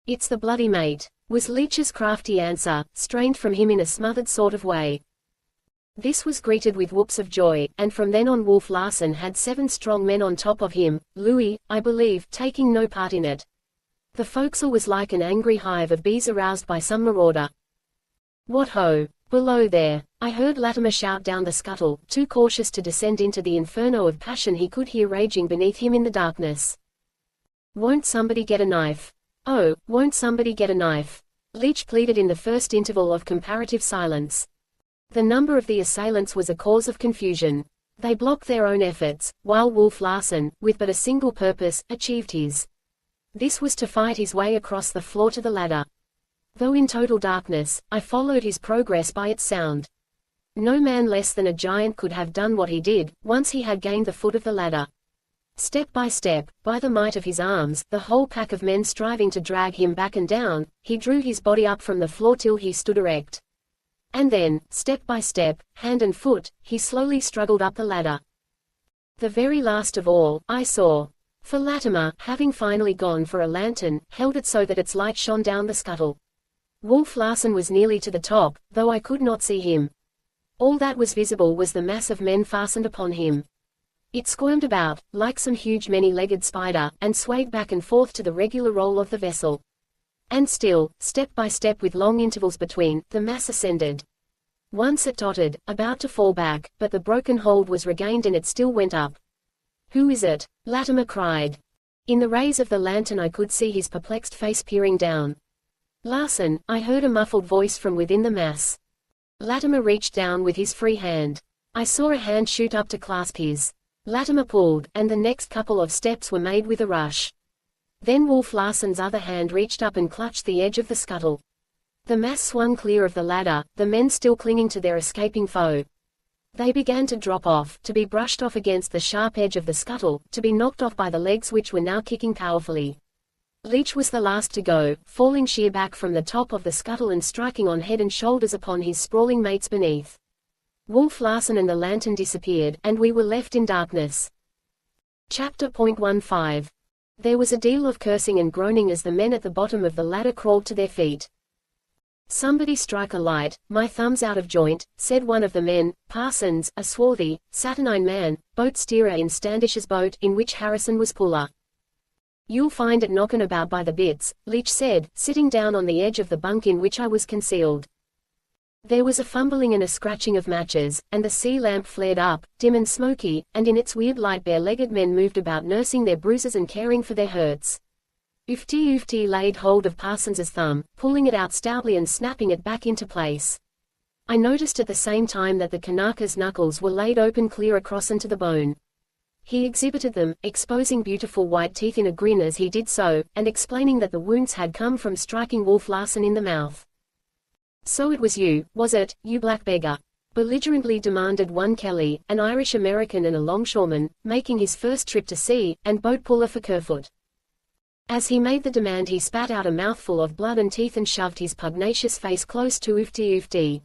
It's the bloody mate, was Leech's crafty answer, strained from him in a smothered sort of way. This was greeted with whoops of joy, and from then on Wolf Larsen had 7 strong men on top of him, Louis, I believe, taking no part in it. The forecastle was like an angry hive of bees aroused by some marauder. What ho! Below there! I heard Latimer shout down the scuttle, too cautious to descend into the inferno of passion he could hear raging beneath him in the darkness. Won't somebody get a knife? Oh, won't somebody get a knife? Leech pleaded in the first interval of comparative silence. The number of the assailants was a cause of confusion. They blocked their own efforts, while Wolf Larsen, with but a single purpose, achieved his. This was to fight his way across the floor to the ladder. Though in total darkness, I followed his progress by its sound. No man less than a giant could have done what he did, once he had gained the foot of the ladder. Step by step, by the might of his arms, the whole pack of men striving to drag him back and down, he drew his body up from the floor till he stood erect. And then, step by step, hand and foot, he slowly struggled up the ladder. The very last of all, I saw. For Latimer, having finally gone for a lantern, held it so that its light shone down the scuttle. Wolf Larsen was nearly to the top, though I could not see him. All that was visible was the mass of men fastened upon him. It squirmed about, like some huge many-legged spider, and swayed back and forth to the regular roll of the vessel. And still, step by step with long intervals between, the mass ascended. Once it tottered, about to fall back, but the broken hold was regained and it still went up. Who is it? Latimer cried. In the rays of the lantern I could see his perplexed face peering down. Larsen, I heard a muffled voice from within the mass. Latimer reached down with his free hand. I saw a hand shoot up to clasp his. Latimer pulled, and the next couple of steps were made with a rush. Then Wolf Larsen's other hand reached up and clutched the edge of the scuttle. The mass swung clear of the ladder, the men still clinging to their escaping foe. They began to drop off, to be brushed off against the sharp edge of the scuttle, to be knocked off by the legs which were now kicking powerfully. Leech was the last to go, falling sheer back from the top of the scuttle and striking on head and shoulders upon his sprawling mates beneath. Wolf Larsen and the lantern disappeared, and we were left in darkness. Chapter 15. There was a deal of cursing and groaning as the men at the bottom of the ladder crawled to their feet. Somebody strike a light, my thumb's out of joint, said one of the men. Parsons, a swarthy, saturnine man, boat steerer in Standish's boat, in which Harrison was puller. You'll find it knockin' about by the bits, Leech said, sitting down on the edge of the bunk in which I was concealed. There was a fumbling and a scratching of matches, and the sea lamp flared up, dim and smoky, and in its weird light bare-legged men moved about nursing their bruises and caring for their hurts. Ufti laid hold of Parsons's thumb, pulling it out stoutly and snapping it back into place. I noticed at the same time that the Kanaka's knuckles were laid open clear across and to the bone. He exhibited them, exposing beautiful white teeth in a grin as he did so, and explaining that the wounds had come from striking Wolf Larsen in the mouth. So it was you, was it, you black beggar? Belligerently demanded one Kelly, an Irish-American and a longshoreman, making his first trip to sea, and boat puller for Kerfoot. As he made the demand he spat out a mouthful of blood and teeth and shoved his pugnacious face close to Ufti.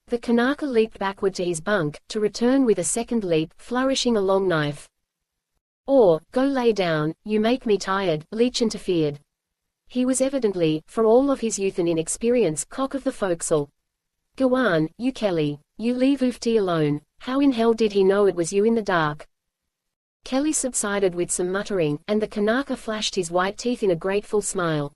The Kanaka leaped backward to his bunk, to return with a second leap, flourishing a long knife. Or, go lay down, you make me tired, Leech interfered. He was evidently, for all of his youth and inexperience, cock of the forecastle. Go on, you Kelly. You leave Ufti alone. How in hell did he know it was you in the dark? Kelly subsided with some muttering, and the Kanaka flashed his white teeth in a grateful smile.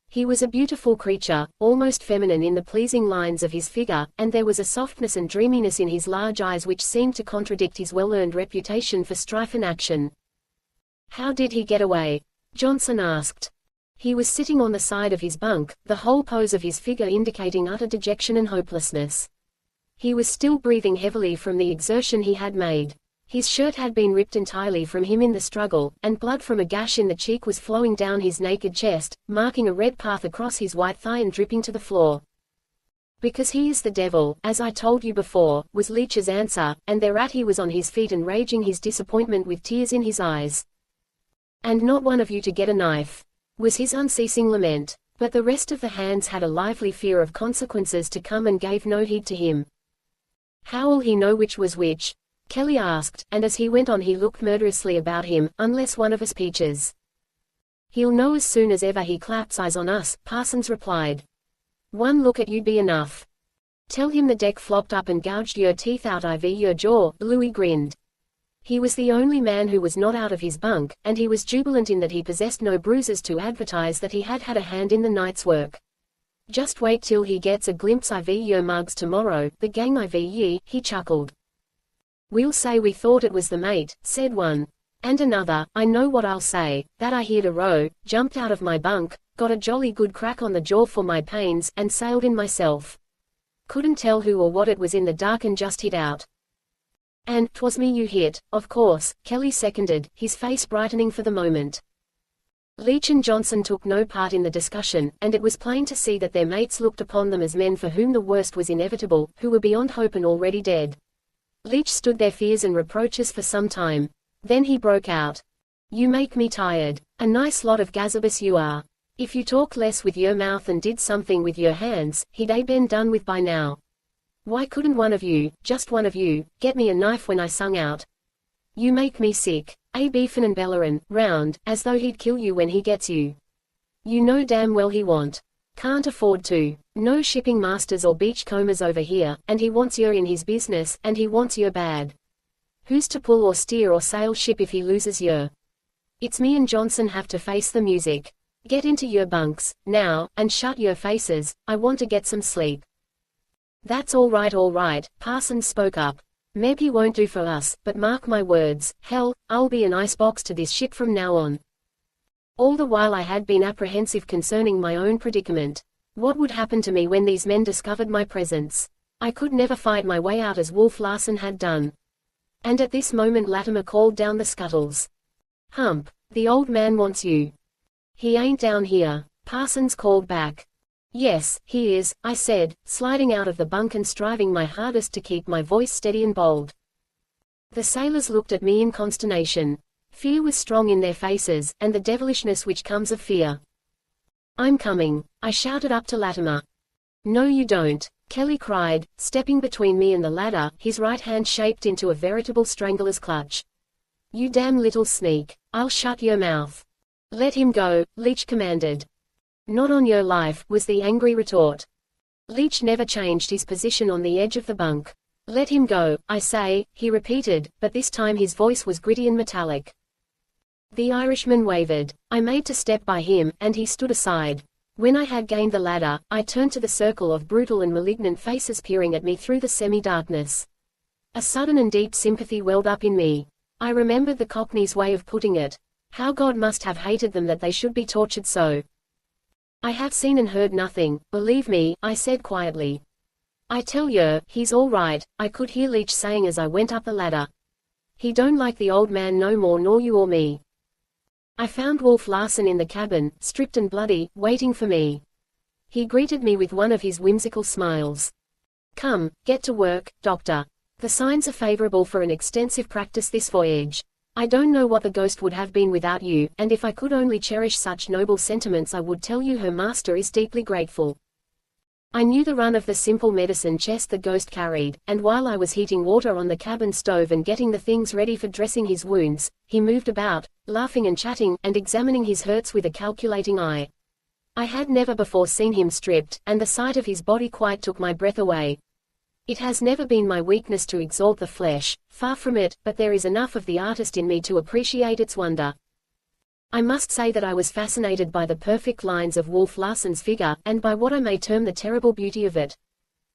He was a beautiful creature, almost feminine in the pleasing lines of his figure, and there was a softness and dreaminess in his large eyes which seemed to contradict his well-earned reputation for strife and action. How did he get away? Johnson asked. He was sitting on the side of his bunk, the whole pose of his figure indicating utter dejection and hopelessness. He was still breathing heavily from the exertion he had made. His shirt had been ripped entirely from him in the struggle, and blood from a gash in the cheek was flowing down his naked chest, marking a red path across his white thigh and dripping to the floor. Because he is the devil, as I told you before, was Leech's answer, and thereat he was on his feet and raging his disappointment with tears in his eyes. And not one of you to get a knife, was his unceasing lament. But the rest of the hands had a lively fear of consequences to come and gave no heed to him. How'll he know which was which? Kelly asked, and as he went on he looked murderously about him, unless one of us peaches. He'll know as soon as ever he claps eyes on us, Parsons replied. One look at you'd be enough. Tell him the deck flopped up and gouged your teeth out IV your jaw, Louis grinned. He was the only man who was not out of his bunk, and he was jubilant in that he possessed no bruises to advertise that he had had a hand in the night's work. Just wait till he gets a glimpse IV your mugs tomorrow, the gang IV ye, he chuckled. We'll say we thought it was the mate, said one. And another, I know what I'll say, that I heard a row, jumped out of my bunk, got a jolly good crack on the jaw for my pains, and sailed in myself. Couldn't tell who or what it was in the dark and just hit out. And 'twas me you hit, of course, Kelly seconded, his face brightening for the moment. Leach and Johnson took no part in the discussion, and it was plain to see that their mates looked upon them as men for whom the worst was inevitable, who were beyond hope and already dead. Leach stood their fears and reproaches for some time. Then he broke out. You make me tired. A nice lot of gazabus you are. If you talk less with your mouth and did something with your hands, he'd a been done with by now. Why couldn't one of you, just one of you, get me a knife when I sung out? You make me sick. A beefin' and bellerin' round, as though he'd kill you when he gets you. You know damn well he won't. Can't afford to. No shipping masters or beachcombers over here, and he wants you in his business, and he wants you bad. Who's to pull or steer or sail ship if he loses you? It's me and Johnson have to face the music. Get into your bunks, now, and shut your faces, I want to get some sleep. That's all right, Parsons spoke up. Maybe he won't do for us, but mark my words, hell, I'll be an icebox to this ship from now on. All the while I had been apprehensive concerning my own predicament. What would happen to me when these men discovered my presence? I could never fight my way out as Wolf Larsen had done. And at this moment Latimer called down the scuttles. Hump, the old man wants you. He ain't down here, Parsons called back. Yes, he is, I said, sliding out of the bunk and striving my hardest to keep my voice steady and bold. The sailors looked at me in consternation. Fear was strong in their faces, and the devilishness which comes of fear. I'm coming, I shouted up to Latimer. No you don't, Kelly cried, stepping between me and the ladder, his right hand shaped into a veritable strangler's clutch. You damn little sneak, I'll shut your mouth. Let him go, Leach commanded. Not on your life, was the angry retort. Leach never changed his position on the edge of the bunk. Let him go, I say, he repeated, but this time his voice was gritty and metallic. The Irishman wavered. I made to step by him, and he stood aside. When I had gained the ladder, I turned to the circle of brutal and malignant faces peering at me through the semi-darkness. A sudden and deep sympathy welled up in me. I remembered the Cockney's way of putting it. How God must have hated them that they should be tortured so. I have seen and heard nothing, believe me, I said quietly. I tell yer, he's all right, I could hear Leach saying as I went up the ladder. He don't like the old man no more nor you or me. I found Wolf Larsen in the cabin, stripped and bloody, waiting for me. He greeted me with one of his whimsical smiles. Come, get to work, doctor. The signs are favorable for an extensive practice this voyage. I don't know what the ghost would have been without you, and if I could only cherish such noble sentiments I would tell you her master is deeply grateful. I knew the run of the simple medicine chest the ghost carried, and while I was heating water on the cabin stove and getting the things ready for dressing his wounds, he moved about, laughing and chatting, and examining his hurts with a calculating eye. I had never before seen him stripped, and the sight of his body quite took my breath away. It has never been my weakness to exalt the flesh, far from it, but there is enough of the artist in me to appreciate its wonder. I must say that I was fascinated by the perfect lines of Wolf Larsen's figure, and by what I may term the terrible beauty of it.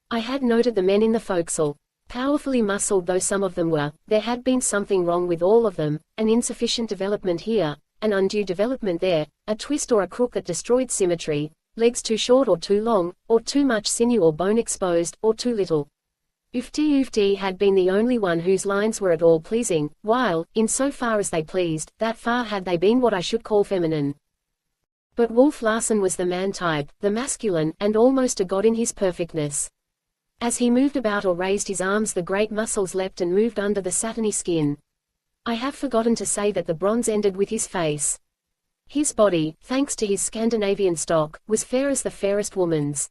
I had noted the men in the forecastle. Powerfully muscled though some of them were, there had been something wrong with all of them, an insufficient development here, an undue development there, a twist or a crook that destroyed symmetry, legs too short or too long, or too much sinew or bone exposed, or too little. Oofty had been the only one whose lines were at all pleasing, while, in so far as they pleased, that far had they been what I should call feminine. But Wolf Larsen was the man type, the masculine, and almost a god in his perfectness. As he moved about or raised his arms the great muscles leapt and moved under the satiny skin. I have forgotten to say that the bronze ended with his face. His body, thanks to his Scandinavian stock, was fair as the fairest woman's.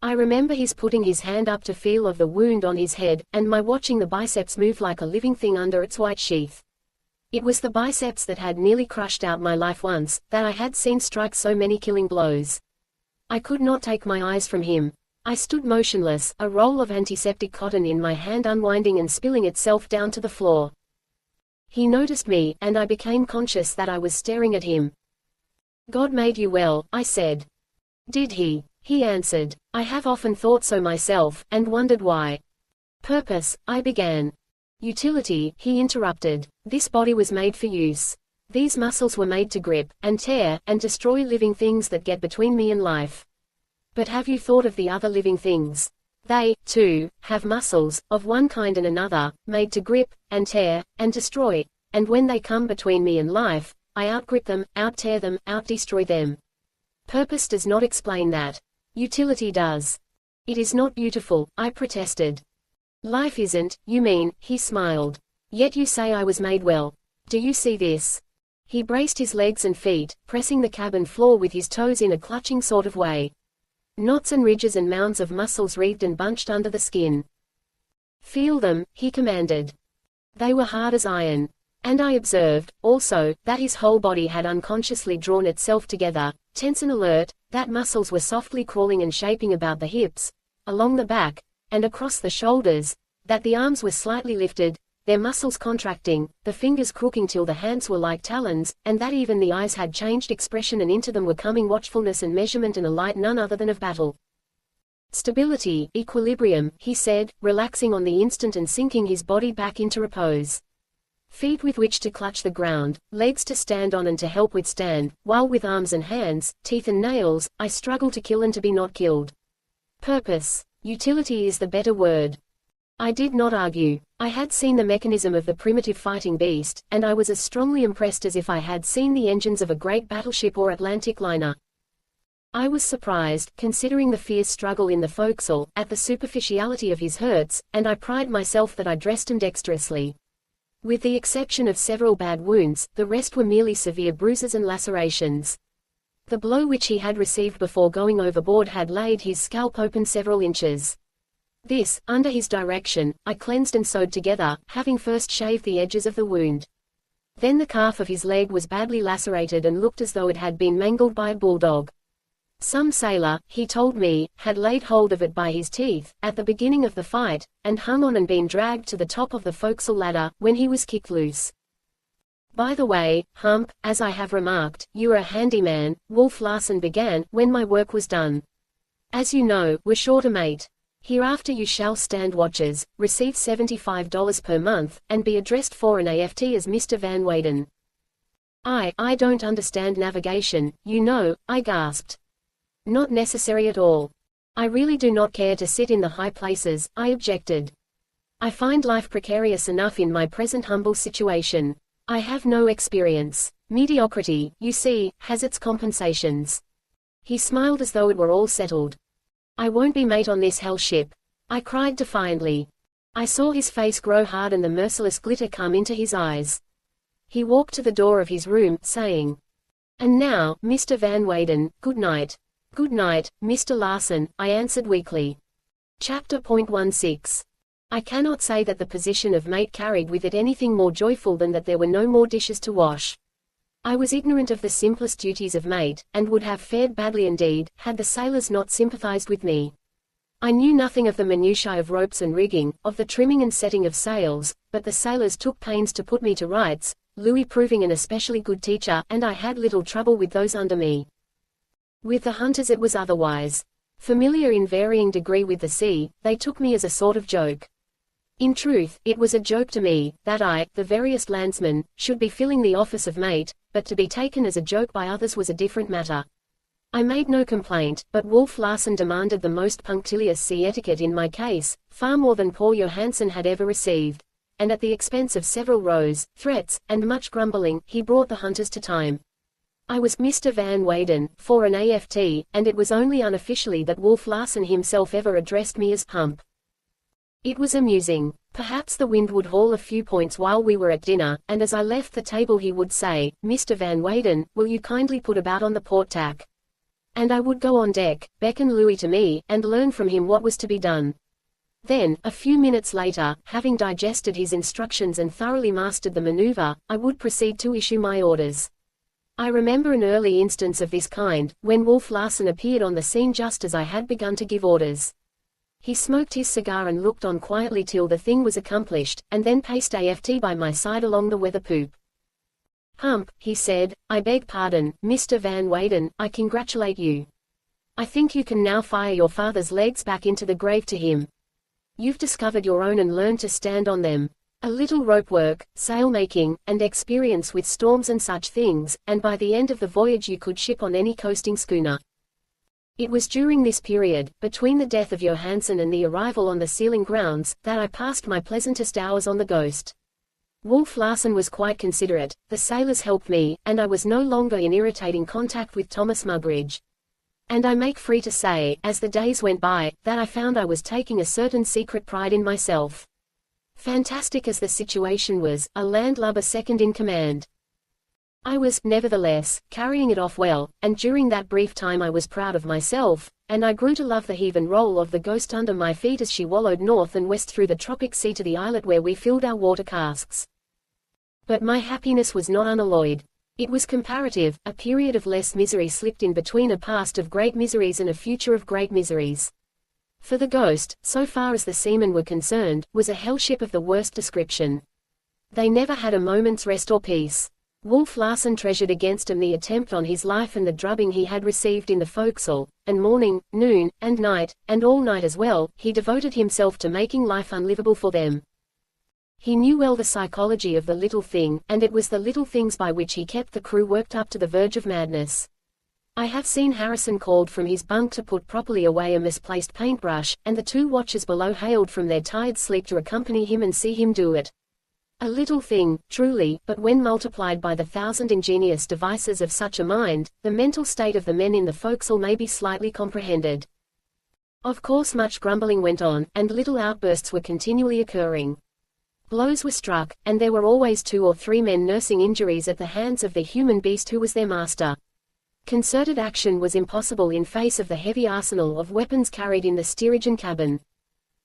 I remember his putting his hand up to feel of the wound on his head, and my watching the biceps move like a living thing under its white sheath. It was the biceps that had nearly crushed out my life once, that I had seen strike so many killing blows. I could not take my eyes from him. I stood motionless, a roll of antiseptic cotton in my hand unwinding and spilling itself down to the floor. He noticed me, and I became conscious that I was staring at him. "God made you well," I said. "Did he?" he answered. "I have often thought so myself, and wondered why." "Purpose," I began. "Utility," he interrupted. "This body was made for use. These muscles were made to grip, and tear, and destroy living things that get between me and life. But have you thought of the other living things? They, too, have muscles, of one kind and another, made to grip, and tear, and destroy, and when they come between me and life, I outgrip them, out-tear them, out-destroy them. Purpose does not explain that. Utility does. It is not beautiful," I protested. "Life isn't, you mean," he smiled. "Yet you say I was made well. Do you see this?" He braced his legs and feet, pressing the cabin floor with his toes in a clutching sort of way. Knots and ridges and mounds of muscles wreathed and bunched under the skin. "Feel them," he commanded. They were hard as iron. And I observed, also, that his whole body had unconsciously drawn itself together, tense and alert, that muscles were softly crawling and shaping about the hips, along the back, and across the shoulders, that the arms were slightly lifted, their muscles contracting, the fingers crooking till the hands were like talons, and that even the eyes had changed expression and into them were coming watchfulness and measurement and a light none other than of battle. "Stability, equilibrium," he said, relaxing on the instant and sinking his body back into repose. "Feet with which to clutch the ground, legs to stand on and to help withstand, while with arms and hands, teeth and nails, I struggle to kill and to be not killed. Purpose. Utility is the better word." I did not argue. I had seen the mechanism of the primitive fighting beast, and I was as strongly impressed as if I had seen the engines of a great battleship or Atlantic liner. I was surprised, considering the fierce struggle in the forecastle, at the superficiality of his hurts, and I pride myself that I dressed him dexterously. With the exception of several bad wounds, the rest were merely severe bruises and lacerations. The blow which he had received before going overboard had laid his scalp open several inches. This, under his direction, I cleansed and sewed together, having first shaved the edges of the wound. Then the calf of his leg was badly lacerated and looked as though it had been mangled by a bulldog. Some sailor, he told me, had laid hold of it by his teeth, at the beginning of the fight, and hung on and been dragged to the top of the forecastle ladder, when he was kicked loose. "By the way, Hump, as I have remarked, you are a handy man," Wolf Larsen began, when my work was done. "As you know, we're short a mate. Hereafter you shall stand watches, receive $75 per month, and be addressed for an AFT as Mr. Van Weyden." I don't understand navigation, you know," I gasped. "Not necessary at all. I really do not care to sit in the high places," I objected. "I find life precarious enough in my present humble situation. I have no experience. Mediocrity, you see, has its compensations." He smiled as though it were all settled. "I won't be mate on this hell ship," I cried defiantly. I saw his face grow hard and the merciless glitter come into his eyes. He walked to the door of his room, saying, "And now, Mr. Van Weyden, good night." "Good night, Mr. Larsen," I answered weakly. Chapter 16. I cannot say that the position of mate carried with it anything more joyful than that there were no more dishes to wash. I was ignorant of the simplest duties of mate, and would have fared badly indeed, had the sailors not sympathized with me. I knew nothing of the minutiae of ropes and rigging, of the trimming and setting of sails, but the sailors took pains to put me to rights, Louis proving an especially good teacher, and I had little trouble with those under me. With the hunters it was otherwise. Familiar in varying degree with the sea, they took me as a sort of joke. In truth, it was a joke to me, that I, the veriest landsman, should be filling the office of mate, but to be taken as a joke by others was a different matter. I made no complaint, but Wolf Larsen demanded the most punctilious sea etiquette in my case, far more than poor Johansen had ever received, and at the expense of several rows, threats, and much grumbling, he brought the hunters to time. I was Mr. Van Weyden, for an AFT, and it was only unofficially that Wolf Larsen himself ever addressed me as Pump. It was amusing. Perhaps the wind would haul a few points while we were at dinner, and as I left the table he would say, "Mr. Van Weyden, will you kindly put about on the port tack?" and I would go on deck, beckon Louis to me, and learn from him what was to be done. Then, a few minutes later, having digested his instructions and thoroughly mastered the maneuver, I would proceed to issue my orders. I remember an early instance of this kind, when Wolf Larsen appeared on the scene just as I had begun to give orders. He smoked his cigar and looked on quietly till the thing was accomplished, and then paced aft by my side along the weather poop. "Hump," he said, "I beg pardon, Mr. Van Weyden, I congratulate you. I think you can now fire your father's legs back into the grave to him. You've discovered your own and learned to stand on them. A little rope work, sail making, and experience with storms and such things, and by the end of the voyage you could ship on any coasting schooner." It was during this period, between the death of Johansen and the arrival on the sealing grounds, that I passed my pleasantest hours on the Ghost. Wolf Larsen was quite considerate, the sailors helped me, and I was no longer in irritating contact with Thomas Mugridge. And I make free to say, as the days went by, that I found I was taking a certain secret pride in myself. Fantastic as the situation was, a landlubber second in command. I was, nevertheless, carrying it off well, and during that brief time I was proud of myself, and I grew to love the heave and roll of the Ghost under my feet as she wallowed north and west through the tropic sea to the islet where we filled our water casks. But my happiness was not unalloyed. It was comparative, a period of less misery slipped in between a past of great miseries and a future of great miseries. For the Ghost, so far as the seamen were concerned, was a hellship of the worst description. They never had a moment's rest or peace. Wolf Larsen treasured against him the attempt on his life and the drubbing he had received in the forecastle, and morning, noon, and night, and all night as well, he devoted himself to making life unlivable for them. He knew well the psychology of the little thing, and it was the little things by which he kept the crew worked up to the verge of madness. I have seen Harrison called from his bunk to put properly away a misplaced paintbrush, and the two watchers below hailed from their tired sleep to accompany him and see him do it. A little thing, truly, but when multiplied by the thousand ingenious devices of such a mind, the mental state of the men in the forecastle may be slightly comprehended. Of course much grumbling went on, and little outbursts were continually occurring. Blows were struck, and there were always 2 or 3 men nursing injuries at the hands of the human beast who was their master. Concerted action was impossible in face of the heavy arsenal of weapons carried in the steerage and cabin.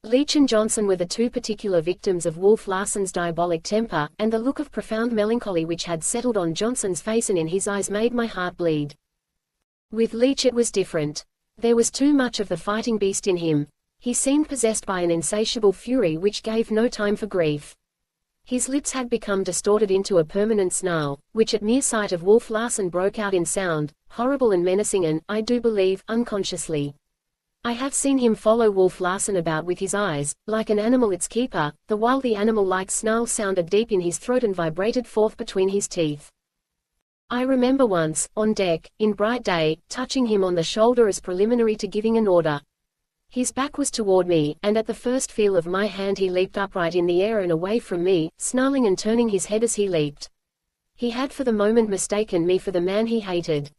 Leach and Johnson were the 2 particular victims of Wolf Larsen's diabolic temper, and the look of profound melancholy which had settled on Johnson's face and in his eyes made my heart bleed. With Leach it was different. There was too much of the fighting beast in him. He seemed possessed by an insatiable fury which gave no time for grief. His lips had become distorted into a permanent snarl, which at mere sight of Wolf Larsen broke out in sound, horrible and menacing and, I do believe, unconsciously. I have seen him follow Wolf Larsen about with his eyes, like an animal its keeper, the while the animal-like snarl sounded deep in his throat and vibrated forth between his teeth. I remember once, on deck, in bright day, touching him on the shoulder as preliminary to giving an order. His back was toward me, and at the first feel of my hand he leaped upright in the air and away from me, snarling and turning his head as he leaped. He had for the moment mistaken me for the man he hated.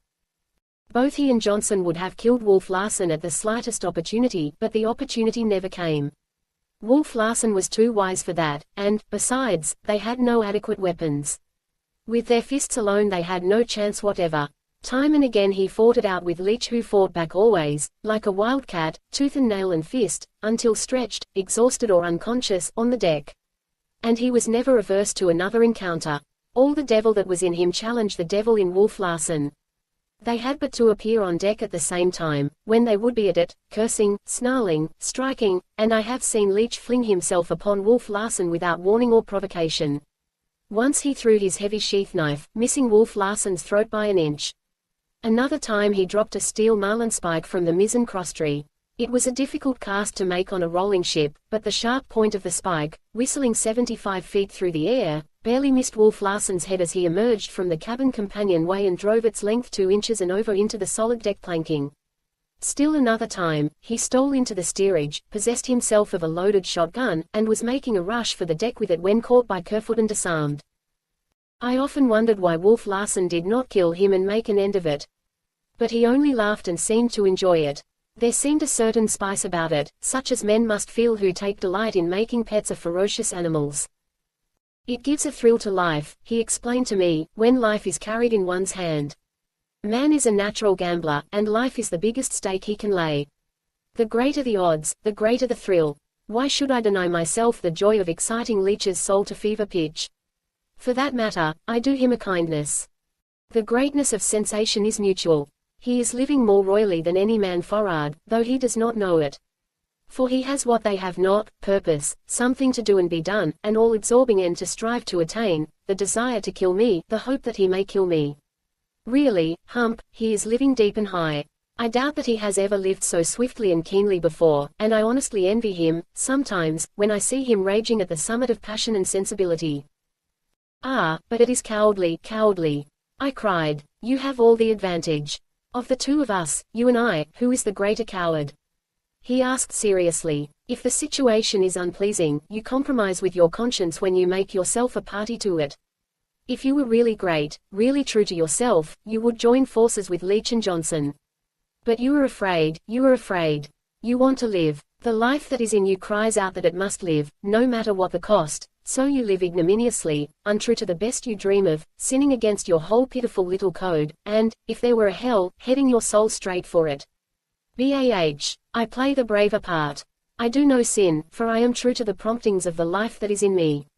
Both he and Johnson would have killed Wolf Larsen at the slightest opportunity, but the opportunity never came. Wolf Larsen was too wise for that, and, besides, they had no adequate weapons. With their fists alone they had no chance whatever. Time and again he fought it out with Leach, who fought back always, like a wildcat, tooth and nail and fist, until stretched, exhausted or unconscious, on the deck. And he was never averse to another encounter. All the devil that was in him challenged the devil in Wolf Larsen. They had but to appear on deck at the same time, when they would be at it, cursing, snarling, striking, and I have seen Leach fling himself upon Wolf Larsen without warning or provocation. Once he threw his heavy sheath knife, missing Wolf Larsen's throat by an inch. Another time he dropped a steel marlinspike from the mizzen crosstree. It was a difficult cast to make on a rolling ship, but the sharp point of the spike, whistling 75 feet through the air, barely missed Wolf Larsen's head as he emerged from the cabin companionway and drove its length 2 inches and over into the solid deck planking. Still another time, he stole into the steerage, possessed himself of a loaded shotgun, and was making a rush for the deck with it when caught by Kerfoot and disarmed. I often wondered why Wolf Larsen did not kill him and make an end of it. But he only laughed and seemed to enjoy it. There seemed a certain spice about it, such as men must feel who take delight in making pets of ferocious animals. It gives a thrill to life, he explained to me, when life is carried in one's hand. Man is a natural gambler, and life is the biggest stake he can lay. The greater the odds, the greater the thrill. Why should I deny myself the joy of exciting Leech's soul to fever pitch? For that matter, I do him a kindness. The greatness of sensation is mutual. He is living more royally than any man forward, though he does not know it. For he has what they have not, purpose, something to do and be done, an all-absorbing end to strive to attain, the desire to kill me, the hope that he may kill me. Really, Hump, he is living deep and high. I doubt that he has ever lived so swiftly and keenly before, and I honestly envy him, sometimes, when I see him raging at the summit of passion and sensibility. Ah, but it is cowardly, cowardly. I cried. You have all the advantage. Of the two of us, you and I, who is the greater coward? He asked seriously. If the situation is unpleasing, you compromise with your conscience when you make yourself a party to it. If you were really great, really true to yourself, you would join forces with Leech and Johnson. But you are afraid, you are afraid. You want to live. The life that is in you cries out that it must live, no matter what the cost, so you live ignominiously, untrue to the best you dream of, sinning against your whole pitiful little code, and, if there were a hell, heading your soul straight for it. Bah! I play the braver part. I do no sin, for I am true to the promptings of the life that is in me.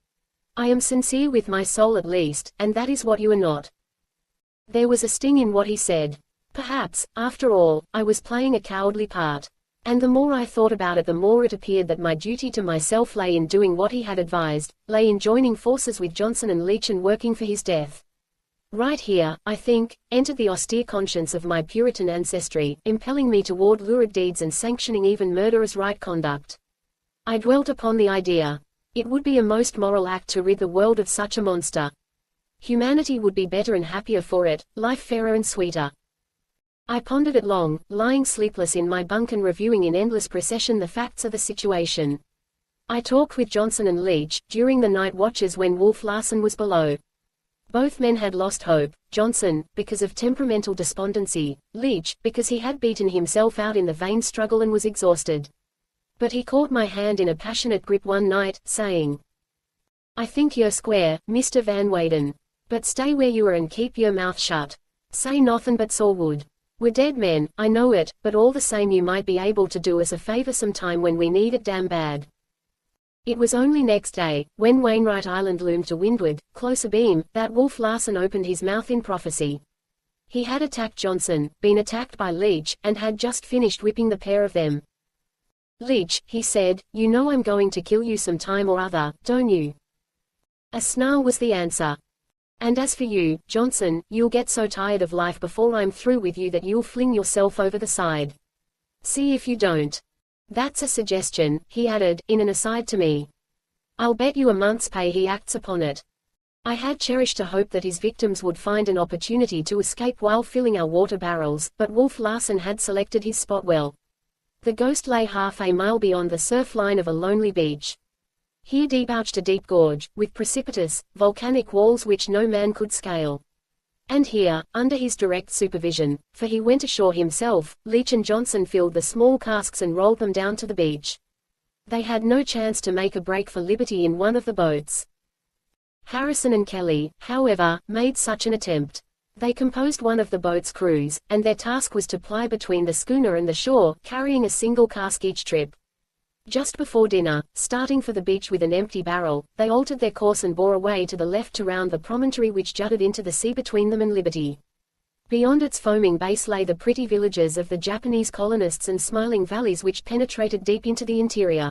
I am sincere with my soul at least, and that is what you are not. There was a sting in what he said. Perhaps, after all, I was playing a cowardly part. And the more I thought about it, the more it appeared that my duty to myself lay in doing what he had advised, lay in joining forces with Johnson and Leech and working for his death. Right here, I think, entered the austere conscience of my Puritan ancestry, impelling me toward lurid deeds and sanctioning even murder as right conduct. I dwelt upon the idea. It would be a most moral act to rid the world of such a monster. Humanity would be better and happier for it, life fairer and sweeter. I pondered it long, lying sleepless in my bunk and reviewing in endless procession the facts of the situation. I talked with Johnson and Leech during the night watches when Wolf Larsen was below. Both men had lost hope, Johnson, because of temperamental despondency, Leech, because he had beaten himself out in the vain struggle and was exhausted. But he caught my hand in a passionate grip one night, saying, "I think you're square, Mr. Van Weyden. But stay where you are and keep your mouth shut. Say nothin' but saw wood. We're dead men, I know it, but all the same you might be able to do us a favor sometime when we need it damn bad." It was only next day, when Wainwright Island loomed to windward, close abeam, that Wolf Larsen opened his mouth in prophecy. He had attacked Johnson, been attacked by Leech, and had just finished whipping the pair of them. "Leech," he said, "you know I'm going to kill you some time or other, don't you?" A snarl was the answer. "And as for you, Johnson, you'll get so tired of life before I'm through with you that you'll fling yourself over the side. See if you don't. That's a suggestion," he added, in an aside to me. "I'll bet you a month's pay he acts upon it." I had cherished a hope that his victims would find an opportunity to escape while filling our water barrels, but Wolf Larsen had selected his spot well. The ghost lay half a mile beyond the surf line of a lonely beach. Here debouched a deep gorge, with precipitous, volcanic walls which no man could scale. And here, under his direct supervision, for he went ashore himself, Leech and Johnson filled the small casks and rolled them down to the beach. They had no chance to make a break for liberty in one of the boats. Harrison and Kelly, however, made such an attempt. They composed one of the boat's crews, and their task was to ply between the schooner and the shore, carrying a single cask each trip. Just before dinner, starting for the beach with an empty barrel, they altered their course and bore away to the left to round the promontory which jutted into the sea between them and Liberty. Beyond its foaming base lay the pretty villages of the Japanese colonists and smiling valleys which penetrated deep into the interior.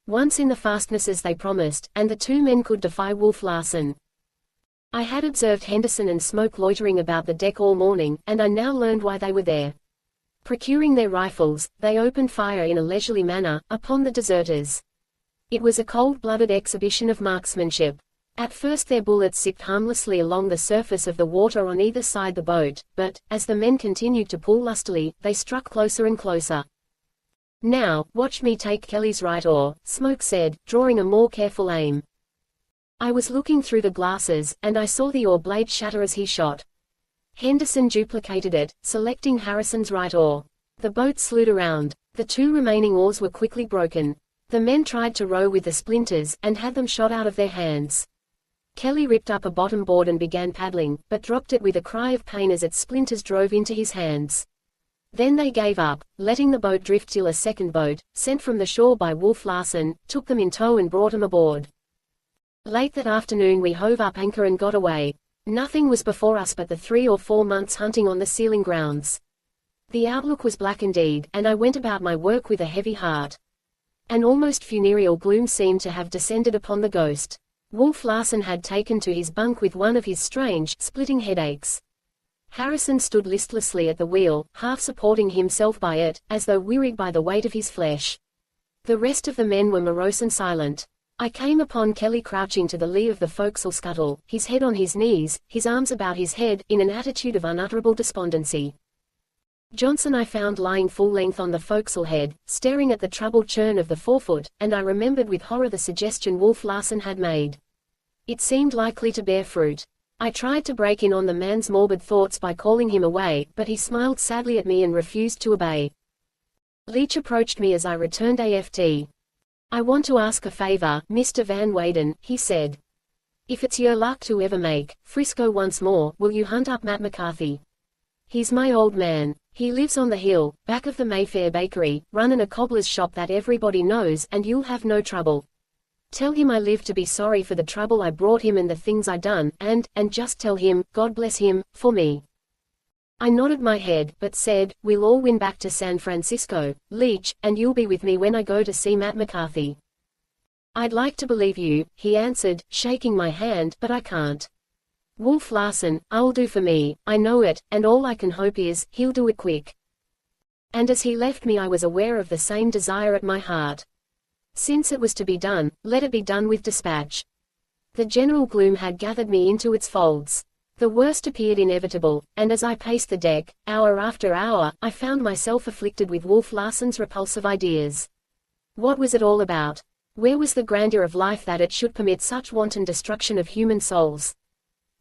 Once in the fastnesses they promised, and the two men could defy Wolf Larsen. I had observed Henderson and Smoke loitering about the deck all morning, and I now learned why they were there. Procuring their rifles, they opened fire in a leisurely manner, upon the deserters. It was a cold-blooded exhibition of marksmanship. At first their bullets zipped harmlessly along the surface of the water on either side the boat, but, as the men continued to pull lustily, they struck closer and closer. "Now, watch me take Kelly's right oar," Smoke said, drawing a more careful aim. I was looking through the glasses, and I saw the oar blade shatter as he shot. Henderson duplicated it, selecting Harrison's right oar. The boat slewed around. The two remaining oars were quickly broken. The men tried to row with the splinters, and had them shot out of their hands. Kelly ripped up a bottom board and began paddling, but dropped it with a cry of pain as its splinters drove into his hands. Then they gave up, letting the boat drift till a second boat, sent from the shore by Wolf Larsen, took them in tow and brought them aboard. Late that afternoon we hove up anchor and got away. Nothing was before us but the 3 or 4 months hunting on the sealing grounds. The outlook was black indeed, and I went about my work with a heavy heart. An almost funereal gloom seemed to have descended upon the Ghost. Wolf Larsen had taken to his bunk with one of his strange, splitting headaches. Harrison stood listlessly at the wheel, half supporting himself by it, as though wearied by the weight of his flesh. The rest of the men were morose and silent. I came upon Kelly crouching to the lee of the forecastle scuttle, his head on his knees, his arms about his head, in an attitude of unutterable despondency. Johnson I found lying full length on the forecastle head, staring at the troubled churn of the forefoot, and I remembered with horror the suggestion Wolf Larsen had made. It seemed likely to bear fruit. I tried to break in on the man's morbid thoughts by calling him away, but he smiled sadly at me and refused to obey. Leach approached me as I returned aft. "I want to ask a favor, Mr. Van Weyden," he said. "If it's your luck to ever make Frisco once more, will you hunt up Matt McCarthy? He's my old man. He lives on the hill, back of the Mayfair Bakery, runnin' a cobbler's shop that everybody knows, and you'll have no trouble. Tell him I live to be sorry for the trouble I brought him and the things I done, and just tell him, God bless him, for me." I nodded my head, but said, "We'll all win back to San Francisco, Leach, and you'll be with me when I go to see Matt McCarthy." "I'd like to believe you," he answered, shaking my hand, "but I can't. Wolf Larsen, I'll do for me, I know it, and all I can hope is, he'll do it quick." And as he left me I was aware of the same desire at my heart. Since it was to be done, let it be done with dispatch. The general gloom had gathered me into its folds. The worst appeared inevitable, and as I paced the deck, hour after hour, I found myself afflicted with Wolf Larsen's repulsive ideas. What was it all about? Where was the grandeur of life that it should permit such wanton destruction of human souls?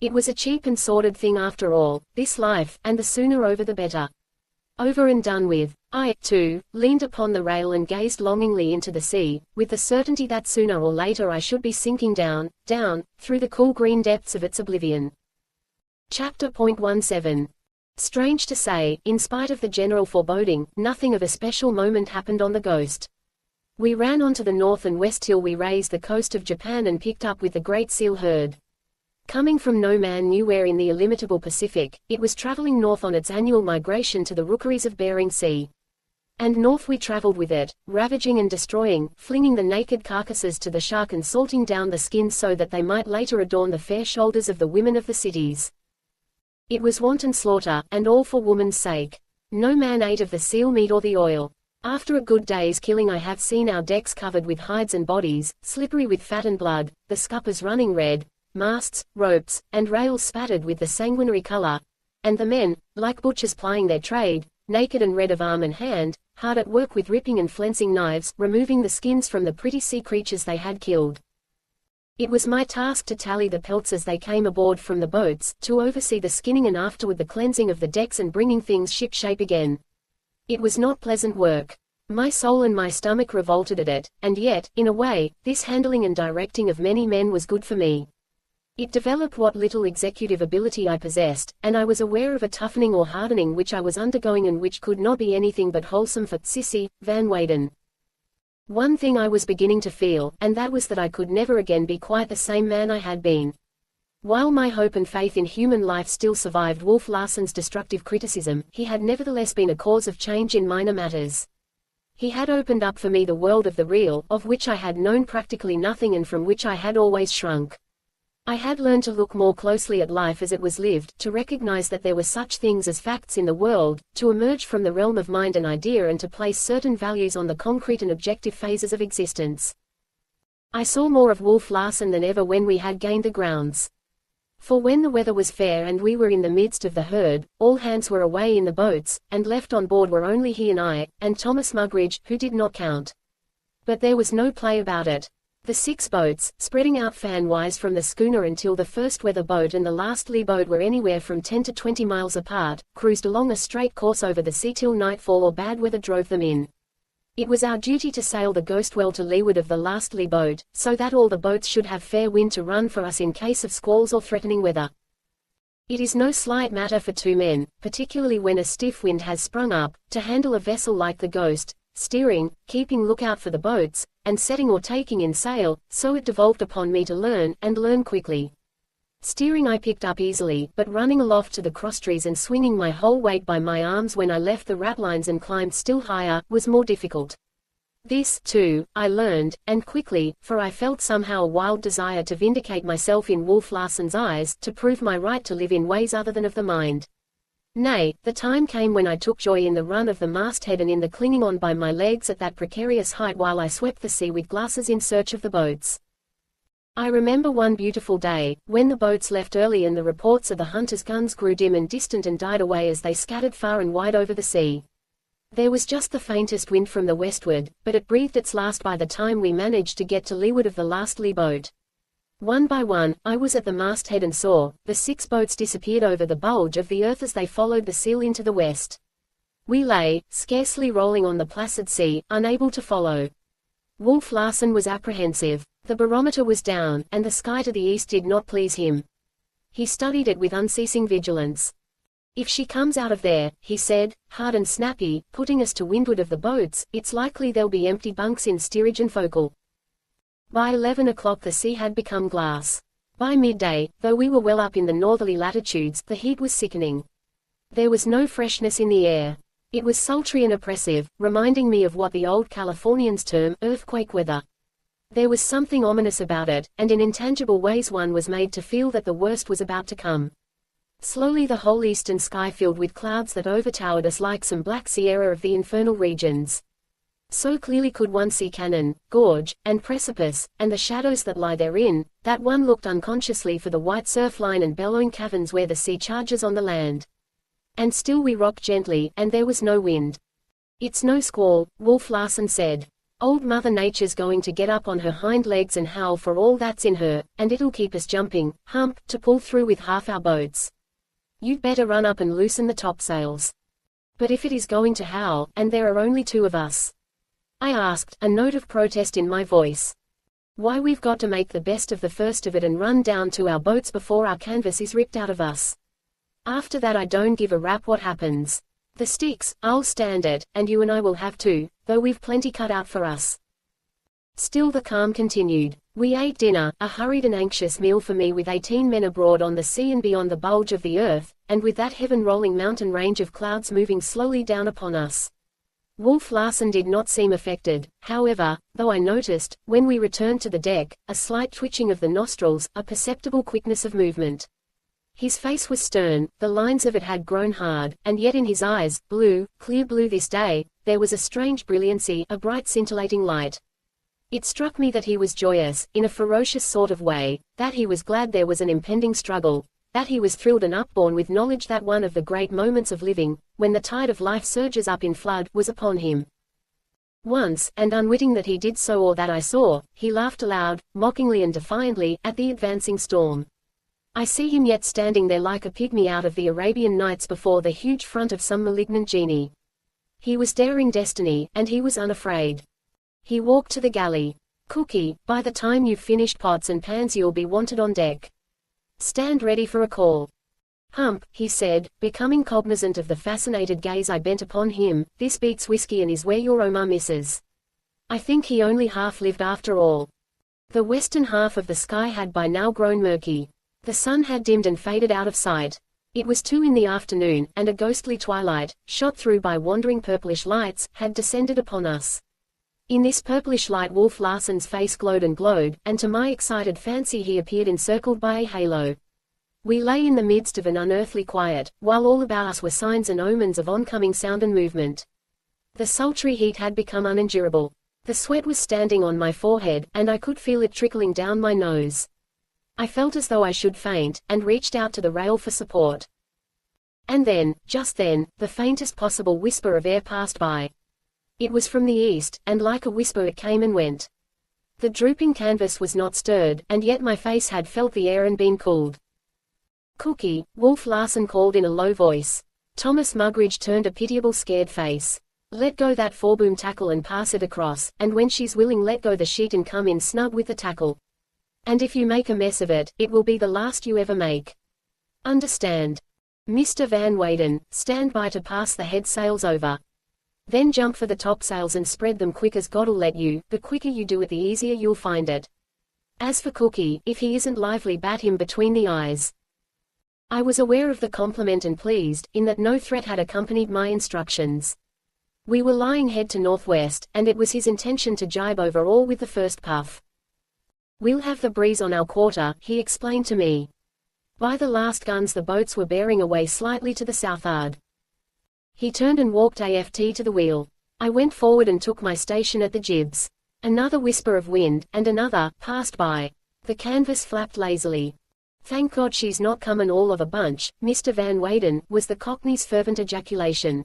It was a cheap and sordid thing after all, this life, and the sooner over the better. Over and done with. I, too, leaned upon the rail and gazed longingly into the sea, with the certainty that sooner or later I should be sinking down, through the cool green depths of its oblivion. Chapter 17. Strange to say, in spite of the general foreboding, nothing of a special moment happened on the Ghost. We ran on to the north and west till we raised the coast of Japan and picked up with the great seal herd. Coming from no man knew where in the illimitable Pacific, it was traveling north on its annual migration to the rookeries of Bering Sea. And north we traveled with it, ravaging and destroying, flinging the naked carcasses to the shark and salting down the skins so that they might later adorn the fair shoulders of the women of the cities. It was wanton slaughter, and all for woman's sake. No man ate of the seal meat or the oil. After a good day's killing I have seen our decks covered with hides and bodies, slippery with fat and blood, the scuppers running red, masts, ropes, and rails spattered with the sanguinary color, and the men, like butchers plying their trade, naked and red of arm and hand, hard at work with ripping and flensing knives, removing the skins from the pretty sea creatures they had killed. It was my task to tally the pelts as they came aboard from the boats, to oversee the skinning and afterward the cleansing of the decks and bringing things ship-shape again. It was not pleasant work. My soul and my stomach revolted at it, and yet, in a way, this handling and directing of many men was good for me. It developed what little executive ability I possessed, and I was aware of a toughening or hardening which I was undergoing and which could not be anything but wholesome for Sissy Van Weyden. One thing I was beginning to feel, and that was that I could never again be quite the same man I had been. While my hope and faith in human life still survived Wolf Larsen's destructive criticism, he had nevertheless been a cause of change in minor matters. He had opened up for me the world of the real, of which I had known practically nothing and from which I had always shrunk. I had learned to look more closely at life as it was lived, to recognize that there were such things as facts in the world, to emerge from the realm of mind and idea and to place certain values on the concrete and objective phases of existence. I saw more of Wolf Larsen than ever when we had gained the grounds. For when the weather was fair and we were in the midst of the herd, all hands were away in the boats, and left on board were only he and I, and Thomas Mugridge, who did not count. But there was no play about it. The 6 boats, spreading out fan-wise from the schooner until the first weather boat and the last lee boat were anywhere from 10 to 20 miles apart, cruised along a straight course over the sea till nightfall or bad weather drove them in. It was our duty to sail the Ghost well to leeward of the last lee boat, so that all the boats should have fair wind to run for us in case of squalls or threatening weather. It is no slight matter for two men, particularly when a stiff wind has sprung up, to handle a vessel like the Ghost, steering, keeping lookout for the boats, and setting or taking in sail, so it devolved upon me to learn, and learn quickly. Steering I picked up easily, but running aloft to the crosstrees and swinging my whole weight by my arms when I left the ratlines and climbed still higher, was more difficult. This, too, I learned, and quickly, for I felt somehow a wild desire to vindicate myself in Wolf Larsen's eyes, to prove my right to live in ways other than of the mind. Nay, the time came when I took joy in the run of the masthead and in the clinging on by my legs at that precarious height while I swept the sea with glasses in search of the boats. I remember one beautiful day, when the boats left early and the reports of the hunters' guns grew dim and distant and died away as they scattered far and wide over the sea. There was just the faintest wind from the westward, but it breathed its last by the time we managed to get to leeward of the last lee boat. One by one, I was at the masthead and saw, the 6 boats disappeared over the bulge of the earth as they followed the seal into the west. We lay, scarcely rolling on the placid sea, unable to follow. Wolf Larsen was apprehensive. The barometer was down, and the sky to the east did not please him. He studied it with unceasing vigilance. "If she comes out of there," he said, hard and snappy, putting us to windward of the boats, "it's likely there'll be empty bunks in steerage and forecastle." By 11 o'clock the sea had become glass. By midday, though we were well up in the northerly latitudes, the heat was sickening. There was no freshness in the air. It was sultry and oppressive, reminding me of what the old Californians term earthquake weather. There was something ominous about it, and in intangible ways one was made to feel that the worst was about to come. Slowly the whole eastern sky filled with clouds that overtowered us like some black sierra of the infernal regions. So clearly could one see canyon, gorge, and precipice, and the shadows that lie therein, that one looked unconsciously for the white surf line and bellowing caverns where the sea charges on the land. And still we rocked gently, and there was no wind. "It's no squall," Wolf Larsen said. "Old Mother Nature's going to get up on her hind legs and howl for all that's in her, and it'll keep us jumping, hump, to pull through with half our boats. You'd better run up and loosen the topsails." "But if it is going to howl, and there are only 2 of us?" I asked, a note of protest in my voice. "Why, we've got to make the best of the first of it and run down to our boats before our canvas is ripped out of us. After that I don't give a rap what happens. The sticks, I'll stand it, and you and I will have to, though we've plenty cut out for us." Still the calm continued. We ate dinner, a hurried and anxious meal for me with 18 men abroad on the sea and beyond the bulge of the earth, and with that heaven-rolling mountain range of clouds moving slowly down upon us. Wolf Larsen did not seem affected, however, though I noticed, when we returned to the deck, a slight twitching of the nostrils, a perceptible quickness of movement. His face was stern, the lines of it had grown hard, and yet in his eyes, blue, clear blue this day, there was a strange brilliancy, a bright scintillating light. It struck me that he was joyous, in a ferocious sort of way, that he was glad there was an impending struggle, that he was thrilled and upborne with knowledge that one of the great moments of living, when the tide of life surges up in flood, was upon him. Once, and unwitting that he did so or that I saw, he laughed aloud, mockingly and defiantly, at the advancing storm. I see him yet standing there like a pygmy out of the Arabian Nights before the huge front of some malignant genie. He was daring destiny, and he was unafraid. He walked to the galley. "Cookie, by the time you've finished pots and pans you'll be wanted on deck. Stand ready for a call." "Hump," he said, becoming cognizant of the fascinated gaze I bent upon him, "this beats whiskey and is where your Omar misses." I think he only half lived after all. The western half of the sky had by now grown murky. The sun had dimmed and faded out of sight. It was 2 in the afternoon, and a ghostly twilight, shot through by wandering purplish lights, had descended upon us. In this purplish light Wolf Larsen's face glowed and glowed, and to my excited fancy he appeared encircled by a halo. We lay in the midst of an unearthly quiet, while all about us were signs and omens of oncoming sound and movement. The sultry heat had become unendurable. The sweat was standing on my forehead, and I could feel it trickling down my nose. I felt as though I should faint, and reached out to the rail for support. And then, just then, the faintest possible whisper of air passed by. It was from the east, and like a whisper it came and went. The drooping canvas was not stirred, and yet my face had felt the air and been cooled. "Cookie," Wolf Larsen called in a low voice. Thomas Mugridge turned a pitiable scared face. Let go that foreboom tackle and pass it across, and when she's willing let go the sheet and come in snug with the tackle. And if you make a mess of it, it will be the last you ever make. Understand? Mr. Van Weyden, stand by to pass the head sails over. Then jump for the topsails and spread them quick as God'll let you. The quicker you do it the easier you'll find it. As for Cookie, if he isn't lively bat him between the eyes. I was aware of the compliment and pleased, in that no threat had accompanied my instructions. We were lying head to northwest, and it was his intention to jibe over all with the first puff. We'll have the breeze on our quarter, he explained to me. By the last guns the boats were bearing away slightly to the southward. He turned and walked aft to the wheel. I went forward and took my station at the jibs. Another whisper of wind, and another, passed by. The canvas flapped lazily. Thank God she's not comin' all of a bunch, Mr. Van Weyden, was the Cockney's fervent ejaculation.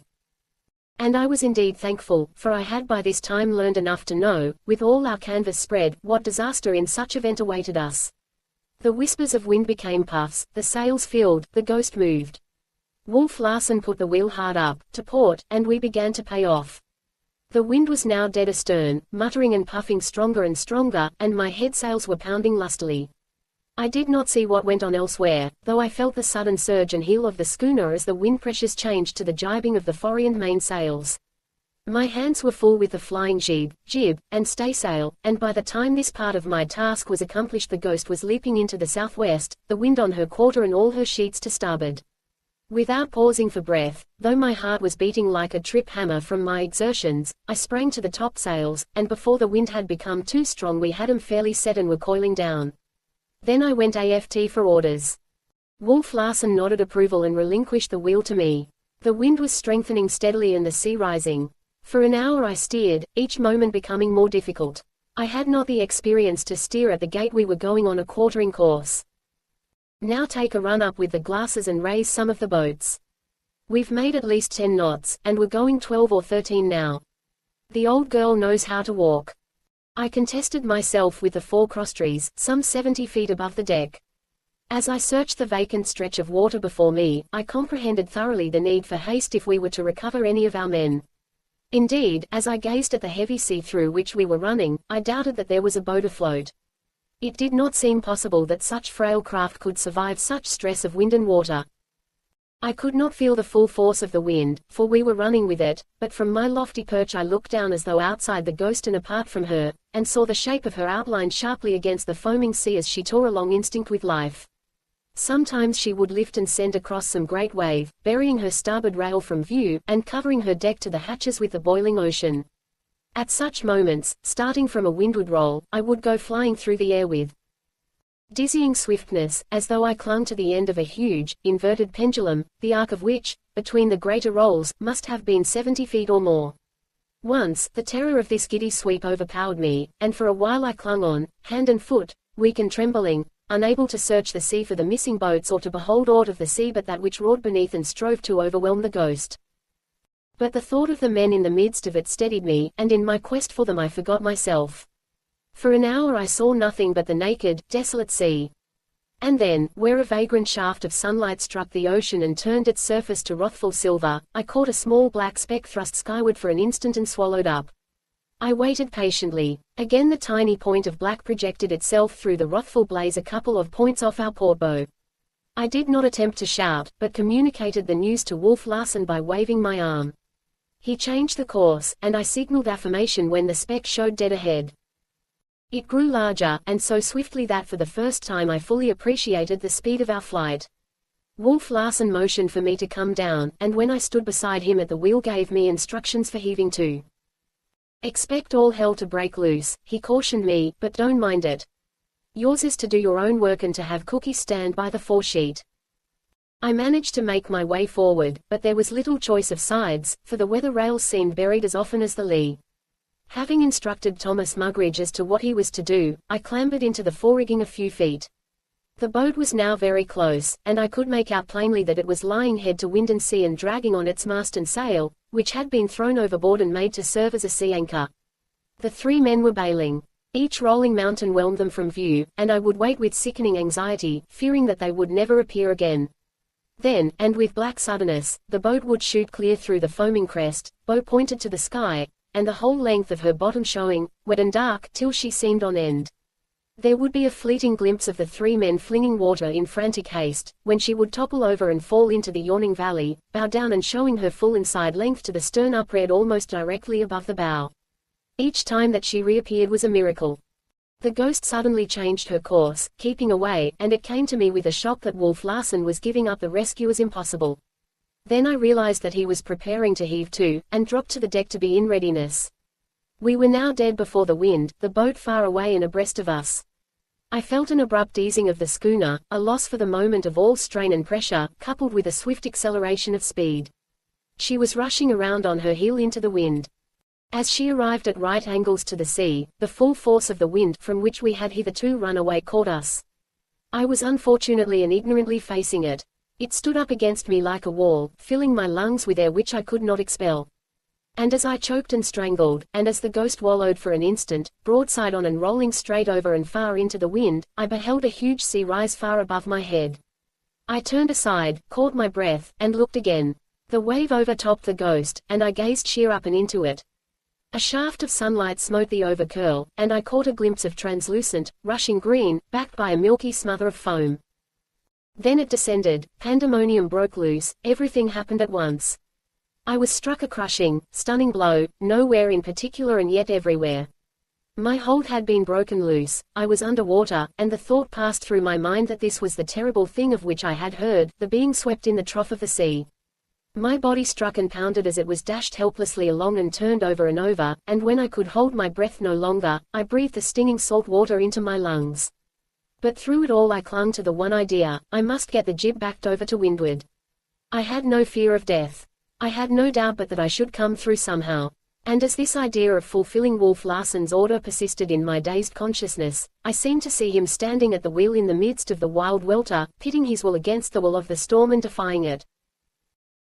And I was indeed thankful, for I had by this time learned enough to know, with all our canvas spread, what disaster in such event awaited us. The whispers of wind became puffs, the sails filled, the Ghost moved. Wolf Larsen put the wheel hard up, to port, and we began to pay off. The wind was now dead astern, muttering and puffing stronger and stronger, and my headsails were pounding lustily. I did not see what went on elsewhere, though I felt the sudden surge and heel of the schooner as the wind pressures changed to the jibing of the fore and main sails. My hands were full with the flying jib, and staysail, and by the time this part of my task was accomplished the Ghost was leaping into the southwest, the wind on her quarter and all her sheets to starboard. Without pausing for breath, though my heart was beating like a trip hammer from my exertions, I sprang to the topsails, and before the wind had become too strong we had 'em fairly set and were coiling down. Then I went aft for orders. Wolf Larsen nodded approval and relinquished the wheel to me. The wind was strengthening steadily and the sea rising. For an hour I steered, each moment becoming more difficult. I had not the experience to steer at the gait we were going on a quartering course. Now take a run up with the glasses and raise some of the boats. We've made at least 10 knots, and we're going 12 or 13 now. The old girl knows how to walk. I contested myself with the fore crosstrees, some 70 feet above the deck. As I searched the vacant stretch of water before me, I comprehended thoroughly the need for haste if we were to recover any of our men. Indeed, as I gazed at the heavy sea through which we were running, I doubted that there was a boat afloat. It did not seem possible that such frail craft could survive such stress of wind and water. I could not feel the full force of the wind, for we were running with it, but from my lofty perch I looked down as though outside the Ghost and apart from her, and saw the shape of her outlined sharply against the foaming sea as she tore along instinct with life. Sometimes she would lift and send across some great wave, burying her starboard rail from view, and covering her deck to the hatches with the boiling ocean. At such moments, starting from a windward roll, I would go flying through the air with dizzying swiftness, as though I clung to the end of a huge, inverted pendulum, the arc of which, between the greater rolls, must have been 70 feet or more. Once, the terror of this giddy sweep overpowered me, and for a while I clung on, hand and foot, weak and trembling, unable to search the sea for the missing boats or to behold aught of the sea but that which roared beneath and strove to overwhelm the Ghost. But the thought of the men in the midst of it steadied me, and in my quest for them I forgot myself. For an hour I saw nothing but the naked, desolate sea. And then, where a vagrant shaft of sunlight struck the ocean and turned its surface to wrathful silver, I caught a small black speck thrust skyward for an instant and swallowed up. I waited patiently. Again the tiny point of black projected itself through the wrathful blaze a couple of points off our port bow. I did not attempt to shout, but communicated the news to Wolf Larsen by waving my arm. He changed the course, and I signaled affirmation when the speck showed dead ahead. It grew larger, and so swiftly that for the first time I fully appreciated the speed of our flight. Wolf Larsen motioned for me to come down, and when I stood beside him at the wheel gave me instructions for heaving to. Expect all hell to break loose, he cautioned me, but don't mind it. Yours is to do your own work and to have Cookie stand by the foresheet. I managed to make my way forward, but there was little choice of sides, for the weather rails seemed buried as often as the lee. Having instructed Thomas Mugridge as to what he was to do, I clambered into the forerigging a few feet. The boat was now very close, and I could make out plainly that it was lying head to wind and sea and dragging on its mast and sail, which had been thrown overboard and made to serve as a sea anchor. The 3 men were bailing. Each rolling mountain whelmed them from view, and I would wait with sickening anxiety, fearing that they would never appear again. Then, and with black suddenness, the boat would shoot clear through the foaming crest, bow pointed to the sky, and the whole length of her bottom showing, wet and dark, till she seemed on end. There would be a fleeting glimpse of the three men flinging water in frantic haste, when she would topple over and fall into the yawning valley, bow down and showing her full inside length to the stern upreared almost directly above the bow. Each time that she reappeared was a miracle. The Ghost suddenly changed her course, keeping away, and it came to me with a shock that Wolf Larsen was giving up the rescue as impossible. Then I realized that he was preparing to heave to, and dropped to the deck to be in readiness. We were now dead before the wind, the boat far away and abreast of us. I felt an abrupt easing of the schooner, a loss for the moment of all strain and pressure, coupled with a swift acceleration of speed. She was rushing around on her heel into the wind. As she arrived at right angles to the sea, the full force of the wind from which we had hitherto run away caught us. I was unfortunately and ignorantly facing it. It stood up against me like a wall, filling my lungs with air which I could not expel. And as I choked and strangled, and as the Ghost wallowed for an instant, broadside on and rolling straight over and far into the wind, I beheld a huge sea rise far above my head. I turned aside, caught my breath, and looked again. The wave overtopped the Ghost, and I gazed sheer up and into it. A shaft of sunlight smote the over-curl, and I caught a glimpse of translucent, rushing green, backed by a milky smother of foam. Then it descended, pandemonium broke loose, everything happened at once. I was struck a crushing, stunning blow, nowhere in particular and yet everywhere. My hold had been broken loose, I was under water, and the thought passed through my mind that this was the terrible thing of which I had heard, the being swept in the trough of the sea. My body struck and pounded as it was dashed helplessly along and turned over and over, and when I could hold my breath no longer, I breathed the stinging salt water into my lungs. But through it all I clung to the one idea: I must get the jib backed over to windward. I had no fear of death. I had no doubt but that I should come through somehow. And as this idea of fulfilling Wolf Larsen's order persisted in my dazed consciousness, I seemed to see him standing at the wheel in the midst of the wild welter, pitting his will against the will of the storm and defying it.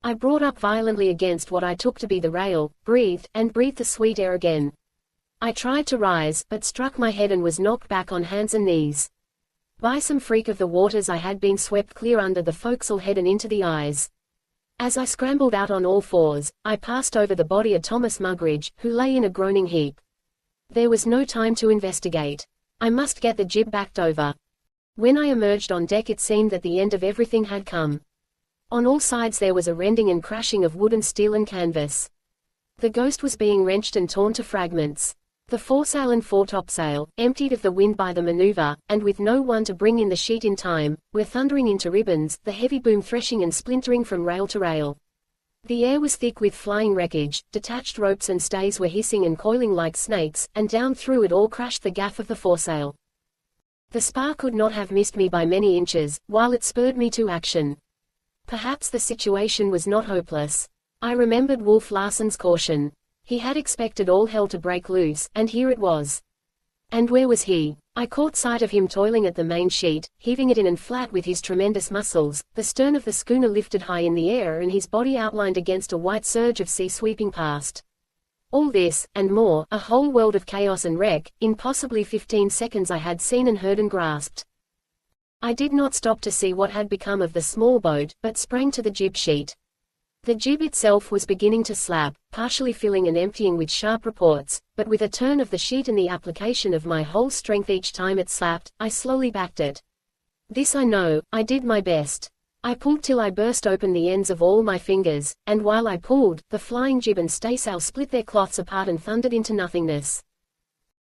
I brought up violently against what I took to be the rail, breathed the sweet air again. I tried to rise, but struck my head and was knocked back on hands and knees. By some freak of the waters I had been swept clear under the forecastle head and into the eyes. As I scrambled out on all fours, I passed over the body of Thomas Mugridge, who lay in a groaning heap. There was no time to investigate. I must get the jib backed over. When I emerged on deck it seemed that the end of everything had come. On all sides there was a rending and crashing of wood and steel and canvas. The Ghost was being wrenched and torn to fragments. The foresail and foretopsail, emptied of the wind by the maneuver, and with no one to bring in the sheet in time, were thundering into ribbons, the heavy boom threshing and splintering from rail to rail. The air was thick with flying wreckage, detached ropes and stays were hissing and coiling like snakes, and down through it all crashed the gaff of the foresail. The spar could not have missed me by many inches, while it spurred me to action. Perhaps the situation was not hopeless. I remembered Wolf Larsen's caution. He had expected all hell to break loose, and here it was. And where was he? I caught sight of him toiling at the main sheet, heaving it in and flat with his tremendous muscles, the stern of the schooner lifted high in the air and his body outlined against a white surge of sea sweeping past. All this, and more, a whole world of chaos and wreck, in possibly 15 seconds I had seen and heard and grasped. I did not stop to see what had become of the small boat, but sprang to the jib sheet. The jib itself was beginning to slap, partially filling and emptying with sharp reports, but with a turn of the sheet and the application of my whole strength each time it slapped, I slowly backed it. This I know, I did my best. I pulled till I burst open the ends of all my fingers, and while I pulled, the flying jib and staysail split their cloths apart and thundered into nothingness.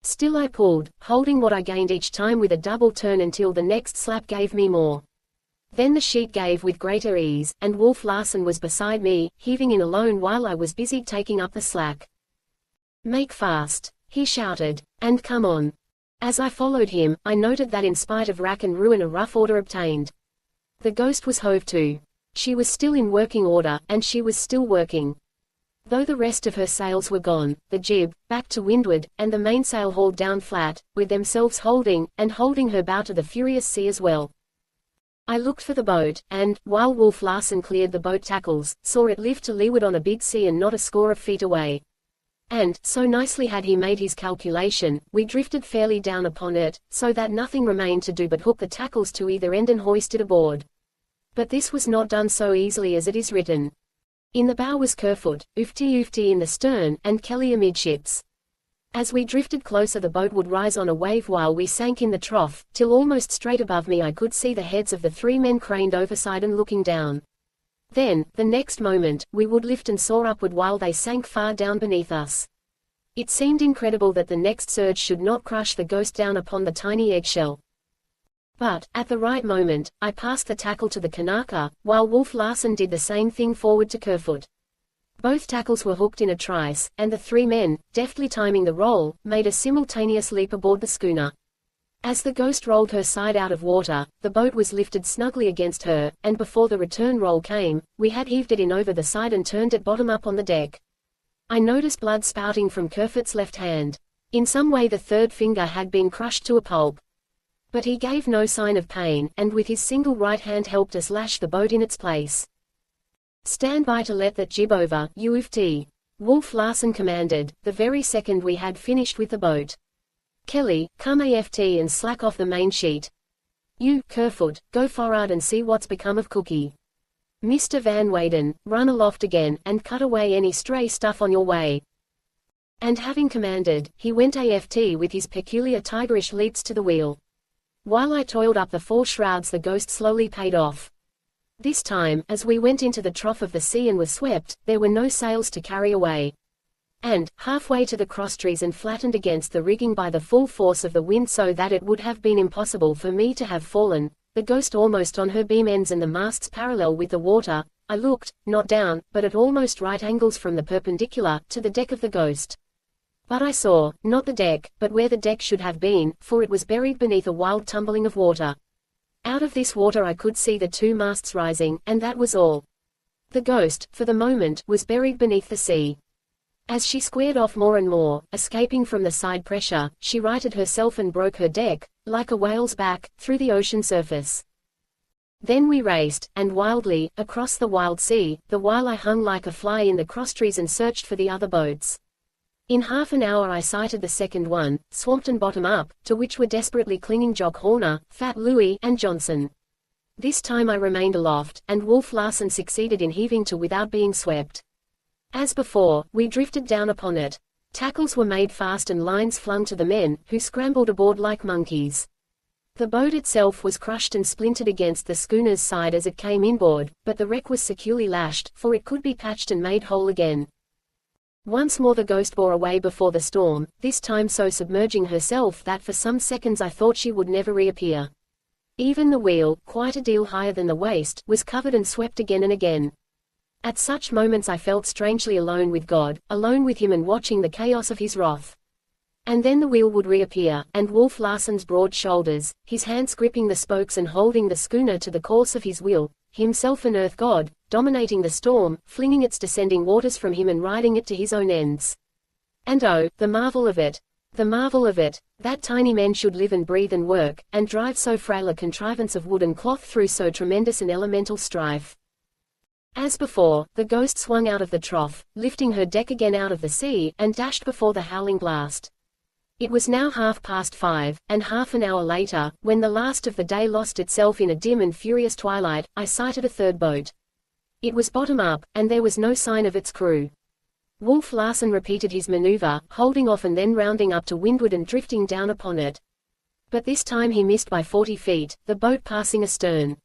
Still I pulled, holding what I gained each time with a double turn until the next slap gave me more. Then the sheet gave with greater ease, and Wolf Larsen was beside me, heaving in alone while I was busy taking up the slack. "Make fast," he shouted, "and come on." As I followed him, I noted that in spite of rack and ruin a rough order obtained. The Ghost was hove to. She was still in working order, and she was still working. Though the rest of her sails were gone, the jib, back to windward, and the mainsail hauled down flat, with themselves holding her bow to the furious sea as well. I looked for the boat, and, while Wolf Larsen cleared the boat tackles, saw it lift to leeward on a big sea and not a score of feet away. And, so nicely had he made his calculation, we drifted fairly down upon it, so that nothing remained to do but hook the tackles to either end and hoist it aboard. But this was not done so easily as it is written. In the bow was Kerfoot, Ufti in the stern, and Kelly amidships. As we drifted closer, the boat would rise on a wave while we sank in the trough, till almost straight above me I could see the heads of the 3 men craned overside and looking down. Then, the next moment, we would lift and soar upward while they sank far down beneath us. It seemed incredible that the next surge should not crush the Ghost down upon the tiny eggshell. But, at the right moment, I passed the tackle to the Kanaka, while Wolf Larsen did the same thing forward to Kerfoot. Both tackles were hooked in a trice, and the 3 men, deftly timing the roll, made a simultaneous leap aboard the schooner. As the Ghost rolled her side out of water, the boat was lifted snugly against her, and before the return roll came, we had heaved it in over the side and turned it bottom up on the deck. I noticed blood spouting from Kerfoot's left hand. In some way the 3rd finger had been crushed to a pulp. But he gave no sign of pain, and with his single right hand helped us lash the boat in its place. "Stand by to let that jib over, UFT," Wolf Larsen commanded, the very second we had finished with the boat. "Kelly, come aft and slack off the main sheet. You, Kerfoot, go forward and see what's become of Cookie. Mr. Van Weyden, run aloft again, and cut away any stray stuff on your way." And having commanded, he went aft with his peculiar tigerish leaps to the wheel. While I toiled up the fore shrouds, the Ghost slowly paid off. This time, as we went into the trough of the sea and were swept, there were no sails to carry away. And, halfway to the crosstrees and flattened against the rigging by the full force of the wind so that it would have been impossible for me to have fallen, the Ghost almost on her beam ends and the masts parallel with the water, I looked, not down, but at almost right angles from the perpendicular, to the deck of the Ghost. But I saw, not the deck, but where the deck should have been, for it was buried beneath a wild tumbling of water. Out of this water I could see the 2 masts rising, and that was all. The Ghost, for the moment, was buried beneath the sea. As she squared off more and more, escaping from the side pressure, she righted herself and broke her deck, like a whale's back, through the ocean surface. Then we raced, and wildly, across the wild sea, the while I hung like a fly in the crosstrees and searched for the other boats. In half an hour I sighted the second one, swamped and bottom up, to which were desperately clinging Jock Horner, Fat Louie, and Johnson. This time I remained aloft, and Wolf Larsen succeeded in heaving to without being swept. As before, we drifted down upon it. Tackles were made fast and lines flung to the men, who scrambled aboard like monkeys. The boat itself was crushed and splintered against the schooner's side as it came inboard, but the wreck was securely lashed, for it could be patched and made whole again. Once more the Ghost bore away before the storm, this time so submerging herself that for some seconds I thought she would never reappear. Even the wheel, quite a deal higher than the waist, was covered and swept again and again. At such moments I felt strangely alone with God, alone with him and watching the chaos of his wrath. And then the wheel would reappear, and Wolf Larsen's broad shoulders, his hands gripping the spokes and holding the schooner to the course of his will, himself an earth god, dominating the storm, flinging its descending waters from him and riding it to his own ends. And oh, the marvel of it! The marvel of it! That tiny men should live and breathe and work, and drive so frail a contrivance of wood and cloth through so tremendous an elemental strife. As before, the Ghost swung out of the trough, lifting her deck again out of the sea, and dashed before the howling blast. It was now 5:30, and half an hour later, when the last of the day lost itself in a dim and furious twilight, I sighted a 3rd boat. It was bottom up, and there was no sign of its crew. Wolf Larsen repeated his maneuver, holding off and then rounding up to windward and drifting down upon it. But this time he missed by 40 feet, the boat passing astern.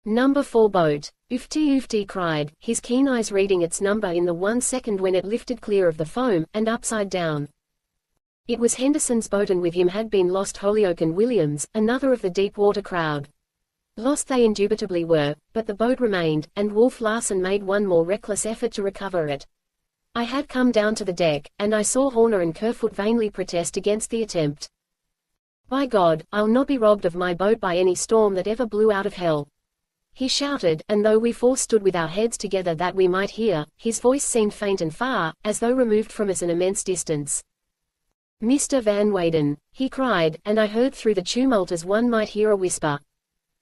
"Number 4 boat, Ufti cried, his keen eyes reading its number in the 1 second when it lifted clear of the foam, and upside down. It was Henderson's boat, and with him had been lost Holyoake and Williams, another of the deep water crowd. Lost they indubitably were, but the boat remained, and Wolf Larsen made one more reckless effort to recover it. I had come down to the deck, and I saw Horner and Kerfoot vainly protest against the attempt. "By God, I'll not be robbed of my boat by any storm that ever blew out of hell," he shouted, and though we 4 stood with our heads together that we might hear, his voice seemed faint and far, as though removed from us an immense distance. "Mr. Van Weyden," he cried, and I heard through the tumult as one might hear a whisper.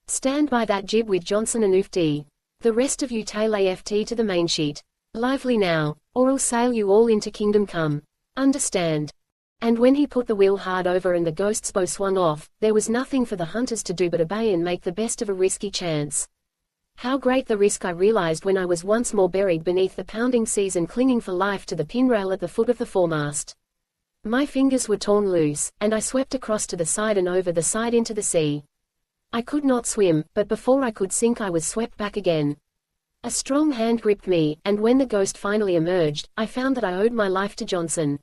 "Stand by that jib with Johnson and Ufti. The rest of you tail aft to the mainsheet. Lively now, or I'll sail you all into kingdom come. Understand?" And when he put the wheel hard over and the Ghost's bow swung off, there was nothing for the hunters to do but obey and make the best of a risky chance. How great the risk I realized when I was once more buried beneath the pounding seas and clinging for life to the pinrail at the foot of the foremast. My fingers were torn loose, and I swept across to the side and over the side into the sea. I could not swim, but before I could sink I was swept back again. A strong hand gripped me, and when the ghost finally emerged, I found that I owed my life to Johnson.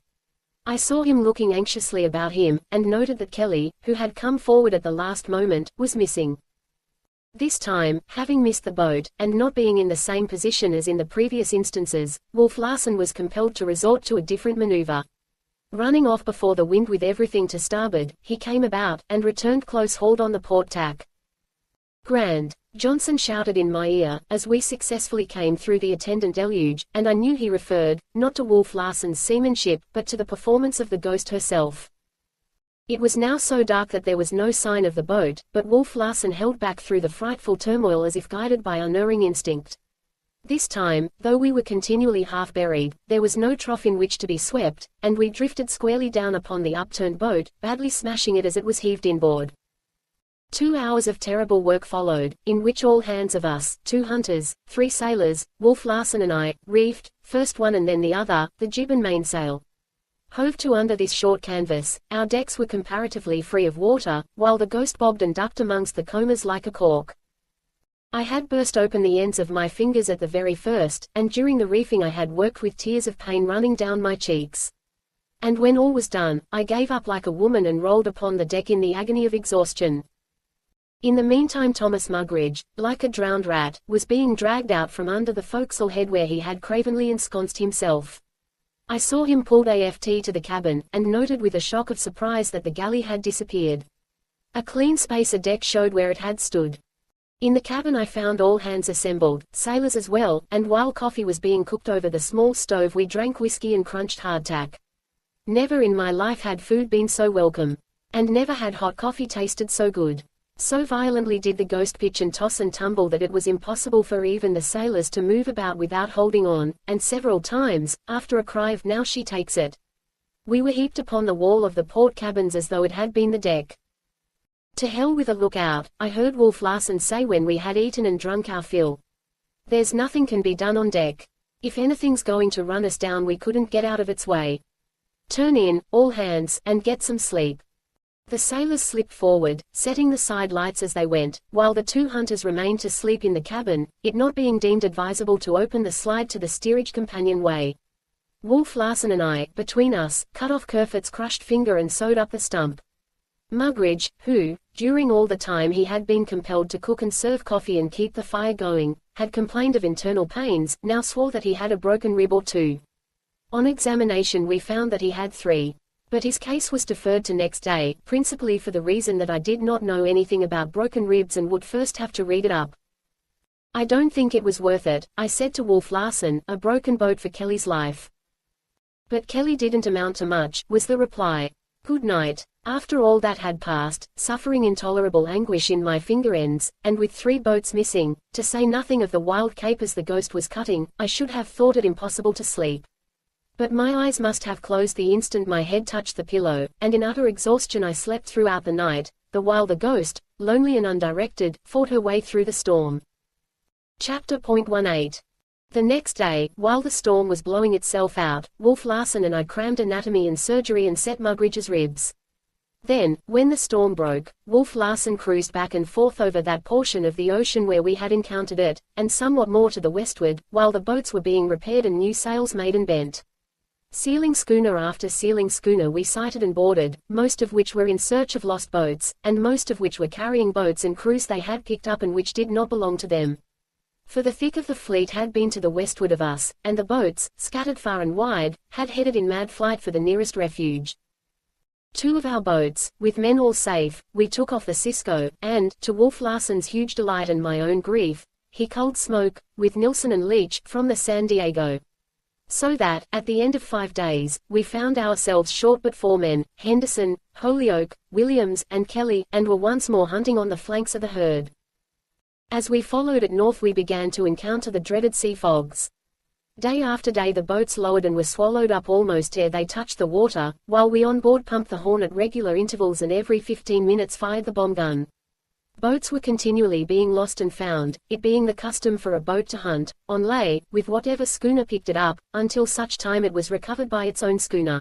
I saw him looking anxiously about him, and noted that Kelly, who had come forward at the last moment, was missing. This time, having missed the boat, and not being in the same position as in the previous instances, Wolf Larsen was compelled to resort to a different maneuver. Running off before the wind with everything to starboard, he came about, and returned close-hauled on the port tack. "Grand!" Johnson shouted in my ear, as we successfully came through the attendant deluge, and I knew he referred, not to Wolf Larsen's seamanship, but to the performance of the ghost herself. It was now so dark that there was no sign of the boat, but Wolf Larsen held back through the frightful turmoil as if guided by unerring instinct. This time, though we were continually half buried, there was no trough in which to be swept, and we drifted squarely down upon the upturned boat, badly smashing it as it was heaved inboard. 2 hours of terrible work followed, in which all hands of us, 2 hunters, 3 sailors, Wolf Larsen and I, reefed, first one and then the other, the jib and mainsail. Hove to under this short canvas, our decks were comparatively free of water, while the ghost bobbed and ducked amongst the combers like a cork. I had burst open the ends of my fingers at the very first, and during the reefing I had worked with tears of pain running down my cheeks. And when all was done, I gave up like a woman and rolled upon the deck in the agony of exhaustion. In the meantime Thomas Mugridge, like a drowned rat, was being dragged out from under the forecastle head where he had cravenly ensconced himself. I saw him pulled aft to the cabin, and noted with a shock of surprise that the galley had disappeared. A clean space of deck showed where it had stood. In the cabin I found all hands assembled, sailors as well, and while coffee was being cooked over the small stove we drank whiskey and crunched hardtack. Never in my life had food been so welcome. And never had hot coffee tasted so good. So violently did the ghost pitch and toss and tumble that it was impossible for even the sailors to move about without holding on, and several times, after a cry of "Now she takes it," we were heaped upon the wall of the port cabins as though it had been the deck. "To hell with a lookout," I heard Wolf Larsen say when we had eaten and drunk our fill. "There's nothing can be done on deck. If anything's going to run us down we couldn't get out of its way. Turn in, all hands, and get some sleep." The sailors slipped forward, setting the side lights as they went, while the 2 hunters remained to sleep in the cabin, it not being deemed advisable to open the slide to the steerage companionway. Wolf Larsen and I, between us, cut off Kerfoot's crushed finger and sewed up the stump. Mugridge, who, during all the time he had been compelled to cook and serve coffee and keep the fire going, had complained of internal pains, now swore that he had a broken rib or 2. On examination we found that he had 3. But his case was deferred to next day, principally for the reason that I did not know anything about broken ribs and would first have to read it up. "I don't think it was worth it," I said to Wolf Larsen, "a broken boat for Kelly's life." "But Kelly didn't amount to much," was the reply. "Good night." After all that had passed, suffering intolerable anguish in my finger ends, and with 3 boats missing, to say nothing of the wild capers the ghost was cutting, I should have thought it impossible to sleep. But my eyes must have closed the instant my head touched the pillow, and in utter exhaustion I slept throughout the night, the while the ghost, lonely and undirected, fought her way through the storm. Chapter 18. The next day, while the storm was blowing itself out, Wolf Larsen and I crammed anatomy and surgery and set Mugridge's ribs. Then, when the storm broke, Wolf Larsen cruised back and forth over that portion of the ocean where we had encountered it, and somewhat more to the westward, while the boats were being repaired and new sails made and bent. Sealing schooner after sealing schooner we sighted and boarded, most of which were in search of lost boats, and most of which were carrying boats and crews they had picked up and which did not belong to them. For the thick of the fleet had been to the westward of us, and the boats, scattered far and wide, had headed in mad flight for the nearest refuge. 2 of our boats, with men all safe, we took off the Cisco, and, to Wolf Larsen's huge delight and my own grief, he culled Smoke, with Nilsson and Leach, from the San Diego. So that, at the end of 5 days, we found ourselves short but 4 men, Henderson, Holyoke, Williams, and Kelly, and were once more hunting on the flanks of the herd. As we followed it north we began to encounter the dreaded sea fogs. Day after day the boats lowered and were swallowed up almost ere they touched the water, while we on board pumped the horn at regular intervals and every 15 minutes fired the bomb gun. Boats were continually being lost and found, it being the custom for a boat to hunt, on lay, with whatever schooner picked it up, until such time it was recovered by its own schooner.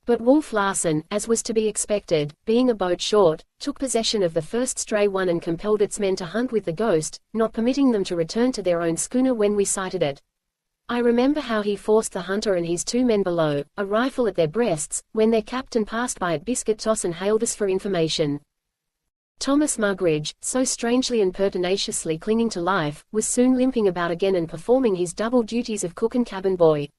But Wolf Larsen, as was to be expected, being a boat short, took possession of the first stray one and compelled its men to hunt with the Ghost, not permitting them to return to their own schooner when we sighted it. I remember how he forced the hunter and his 2 men below, a rifle at their breasts, when their captain passed by at biscuit toss and hailed us for information. Thomas Mugridge, so strangely and pertinaciously clinging to life, was soon limping about again and performing his double duties of cook and cabin boy.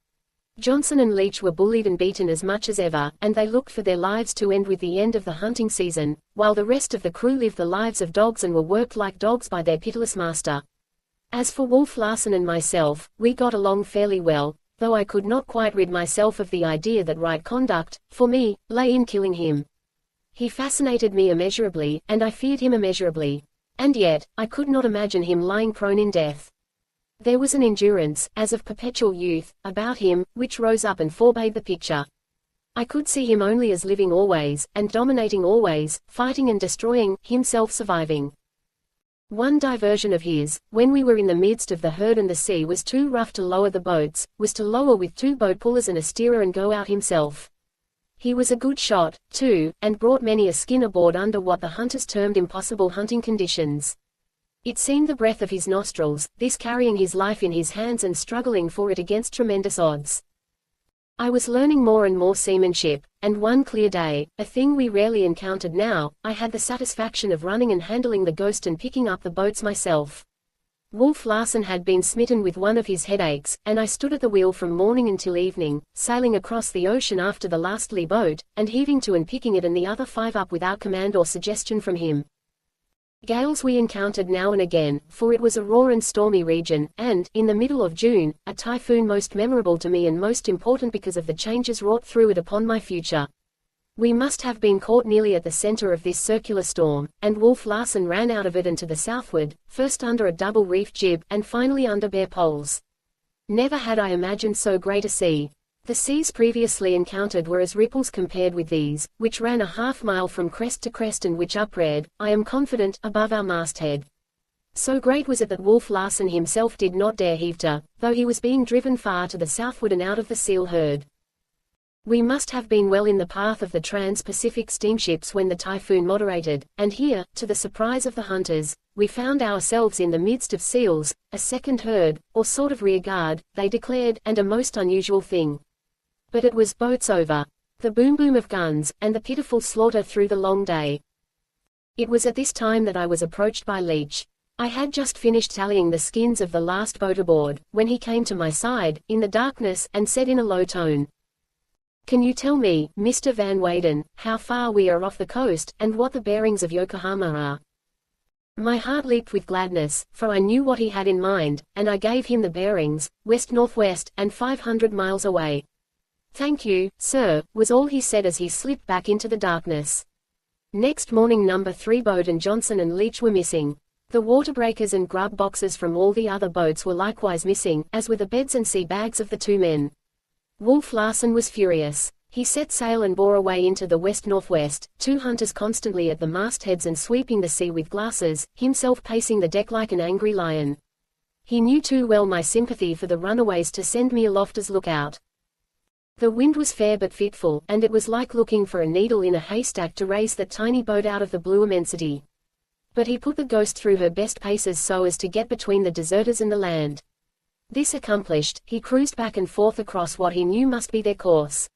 Johnson and Leach were bullied and beaten as much as ever, and they looked for their lives to end with the end of the hunting season, while the rest of the crew lived the lives of dogs and were worked like dogs by their pitiless master. As for Wolf Larsen and myself, we got along fairly well, though I could not quite rid myself of the idea that right conduct, for me, lay in killing him. He fascinated me immeasurably, and I feared him immeasurably. And yet, I could not imagine him lying prone in death. There was an endurance, as of perpetual youth, about him, which rose up and forbade the picture. I could see him only as living always, and dominating always, fighting and destroying, himself surviving. One diversion of his, when we were in the midst of the herd and the sea was too rough to lower the boats, was to lower with 2 boat pullers and a steerer and go out himself. He was a good shot, too, and brought many a skin aboard under what the hunters termed impossible hunting conditions. It seemed the breath of his nostrils, this carrying his life in his hands and struggling for it against tremendous odds. I was learning more and more seamanship, and one clear day, a thing we rarely encountered now, I had the satisfaction of running and handling the Ghost and picking up the boats myself. Wolf Larsen had been smitten with one of his headaches, and I stood at the wheel from morning until evening, sailing across the ocean after the last lee boat, and heaving to and picking it and the other 5 up without command or suggestion from him. Gales we encountered now and again, for it was a raw and stormy region, and, in the middle of June, a typhoon most memorable to me and most important because of the changes wrought through it upon my future. We must have been caught nearly at the center of this circular storm, and Wolf Larsen ran out of it and to the southward, first under a double-reefed jib, and finally under bare poles. Never had I imagined so great a sea. The seas previously encountered were as ripples compared with these, which ran a half-mile from crest to crest and which upreared, I am confident, above our masthead. So great was it that Wolf Larsen himself did not dare heave to, though he was being driven far to the southward and out of the seal herd. We must have been well in the path of the Trans-Pacific steamships when the typhoon moderated, and here, to the surprise of the hunters, we found ourselves in the midst of seals, a second herd, or sort of rearguard, they declared, and a most unusual thing. But it was boats over, the boom of guns, and the pitiful slaughter through the long day. It was at this time that I was approached by Leach. I had just finished tallying the skins of the last boat aboard, when he came to my side, in the darkness, and said in a low tone, "Can you tell me, Mr. Van Weyden, how far we are off the coast, and what the bearings of Yokohama are?" My heart leaped with gladness, for I knew what he had in mind, and I gave him the bearings, west-northwest, and 500 miles away. "Thank you, sir," was all he said as he slipped back into the darkness. Next morning No. 3 boat and Johnson and Leach were missing. The water breakers and grub boxes from all the other boats were likewise missing, as were the beds and sea bags of the 2 men. Wolf Larsen was furious. He set sail and bore away into the west-northwest, 2 hunters constantly at the mastheads and sweeping the sea with glasses, himself pacing the deck like an angry lion. He knew too well my sympathy for the runaways to send me aloft as lookout. The wind was fair but fitful, and it was like looking for a needle in a haystack to raise that tiny boat out of the blue immensity. But he put the Ghost through her best paces so as to get between the deserters and the land. This accomplished, he cruised back and forth across what he knew must be their course.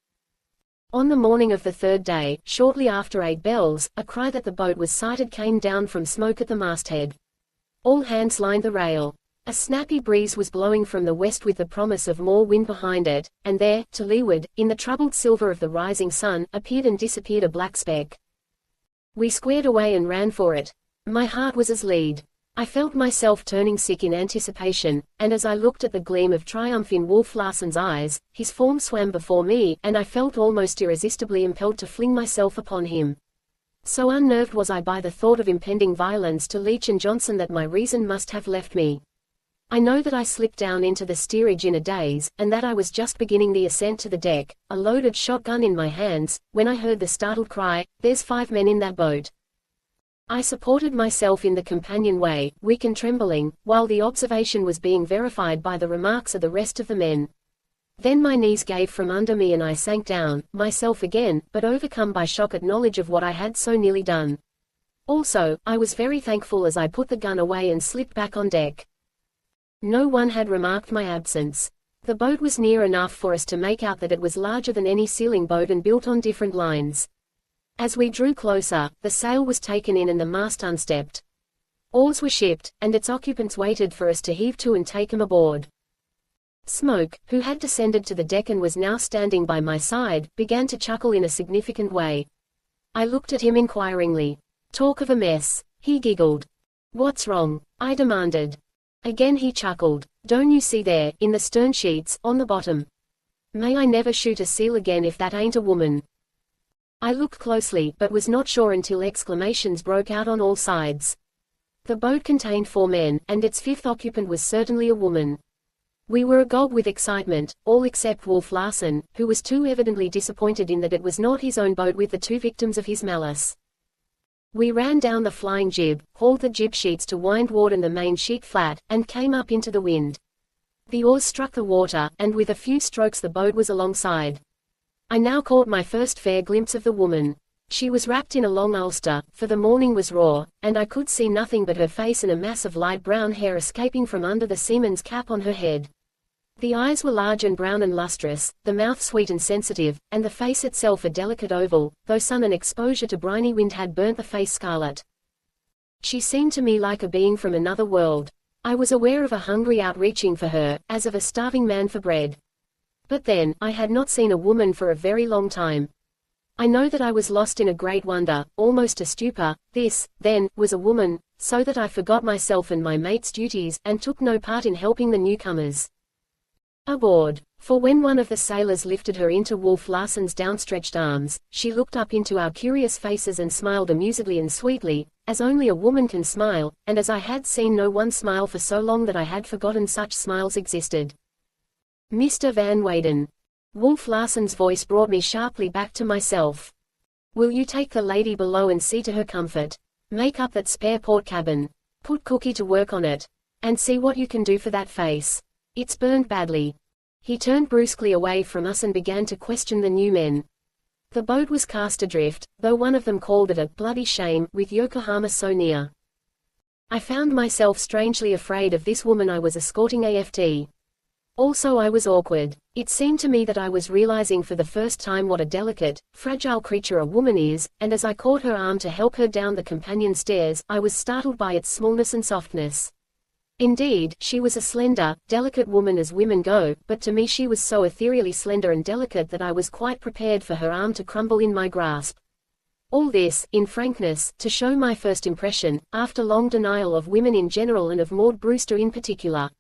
On the morning of the 3rd day, shortly after 8 bells, a cry that the boat was sighted came down from smoke at the masthead. All hands lined the rail. A snappy breeze was blowing from the west with the promise of more wind behind it, and there, to leeward, in the troubled silver of the rising sun, appeared and disappeared a black speck. We squared away and ran for it. My heart was as lead. I felt myself turning sick in anticipation, and as I looked at the gleam of triumph in Wolf Larsen's eyes, his form swam before me, and I felt almost irresistibly impelled to fling myself upon him. So unnerved was I by the thought of impending violence to Leach and Johnson that my reason must have left me. I know that I slipped down into the steerage in a daze, and that I was just beginning the ascent to the deck, a loaded shotgun in my hands, when I heard the startled cry, "There's 5 men in that boat." I supported myself in the companionway, weak and trembling, while the observation was being verified by the remarks of the rest of the men. Then my knees gave from under me and I sank down, myself again, but overcome by shock at knowledge of what I had so nearly done. Also, I was very thankful as I put the gun away and slipped back on deck. No one had remarked my absence. The boat was near enough for us to make out that it was larger than any sealing boat and built on different lines. As we drew closer, the sail was taken in and the mast unstepped. Oars were shipped, and its occupants waited for us to heave to and take them aboard. Smoke, who had descended to the deck and was now standing by my side, began to chuckle in a significant way. I looked at him inquiringly. "Talk of a mess," he giggled. "What's wrong?" I demanded. Again he chuckled. "Don't you see there, in the stern sheets, on the bottom? May I never shoot a seal again if that ain't a woman." I looked closely, but was not sure until exclamations broke out on all sides. The boat contained 4 men, and its 5th occupant was certainly a woman. We were agog with excitement, all except Wolf Larsen, who was too evidently disappointed in that it was not his own boat with the 2 victims of his malice. We ran down the flying jib, hauled the jib sheets to windward and the main sheet flat, and came up into the wind. The oars struck the water, and with a few strokes the boat was alongside. I now caught my first fair glimpse of the woman. She was wrapped in a long ulster, for the morning was raw, and I could see nothing but her face and a mass of light brown hair escaping from under the seaman's cap on her head. The eyes were large and brown and lustrous, the mouth sweet and sensitive, and the face itself a delicate oval, though sun and exposure to briny wind had burnt the face scarlet. She seemed to me like a being from another world. I was aware of a hungry outreaching for her, as of a starving man for bread. But then, I had not seen a woman for a very long time. I know that I was lost in a great wonder, almost a stupor. This, then, was a woman, so that I forgot myself and my mate's duties, and took no part in helping the newcomers aboard. For when one of the sailors lifted her into Wolf Larsen's downstretched arms, she looked up into our curious faces and smiled amusedly and sweetly, as only a woman can smile, and as I had seen no one smile for so long that I had forgotten such smiles existed. "Mr. Van Weyden." Wolf Larsen's voice brought me sharply back to myself. "Will you take the lady below and see to her comfort? Make up that spare port cabin. Put Cookie to work on it. And see what you can do for that face. It's burned badly." He turned brusquely away from us and began to question the new men. The boat was cast adrift, though one of them called it a bloody shame, with Yokohama so near. I found myself strangely afraid of this woman I was escorting aft. Also I was awkward. It seemed to me that I was realizing for the first time what a delicate, fragile creature a woman is, and as I caught her arm to help her down the companion stairs, I was startled by its smallness and softness. Indeed, she was a slender, delicate woman as women go, but to me she was so ethereally slender and delicate that I was quite prepared for her arm to crumble in my grasp. All this, in frankness, to show my first impression, after long denial of women in general and of Maud Brewster in particular.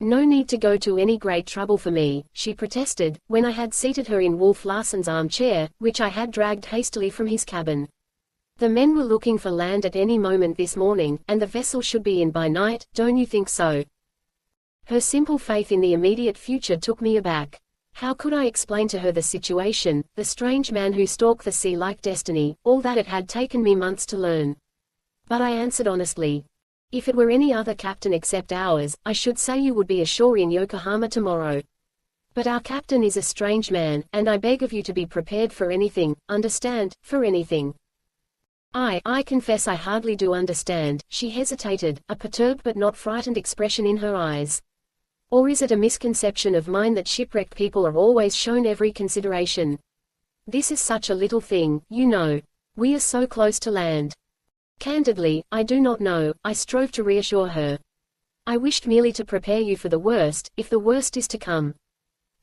"No need to go to any great trouble for me," she protested, when I had seated her in Wolf Larsen's armchair, which I had dragged hastily from his cabin. "The men were looking for land at any moment this morning, and the vessel should be in by night, don't you think so?" Her simple faith in the immediate future took me aback. How could I explain to her the situation, the strange man who stalked the sea like destiny, all that it had taken me months to learn? But I answered honestly. "If it were any other captain except ours, I should say you would be ashore in Yokohama tomorrow. But our captain is a strange man, and I beg of you to be prepared for anything, understand, for anything." I confess I hardly do understand." She hesitated, a perturbed but not frightened expression in her eyes. "Or is it a misconception of mine that shipwrecked people are always shown every consideration? This is such a little thing, you know. We are so close to land." "Candidly, I do not know," I strove to reassure her. "I wished merely to prepare you for the worst, if the worst is to come.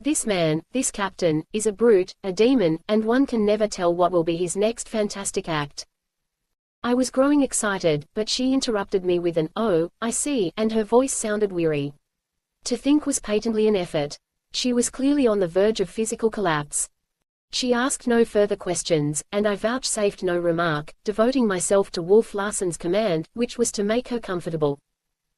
This man, this captain, is a brute, a demon, and one can never tell what will be his next fantastic act." I was growing excited, but she interrupted me with an, "Oh, I see," and her voice sounded weary. To think was patently an effort. She was clearly on the verge of physical collapse. She asked no further questions, and I vouchsafed no remark, devoting myself to Wolf Larsen's command, which was to make her comfortable.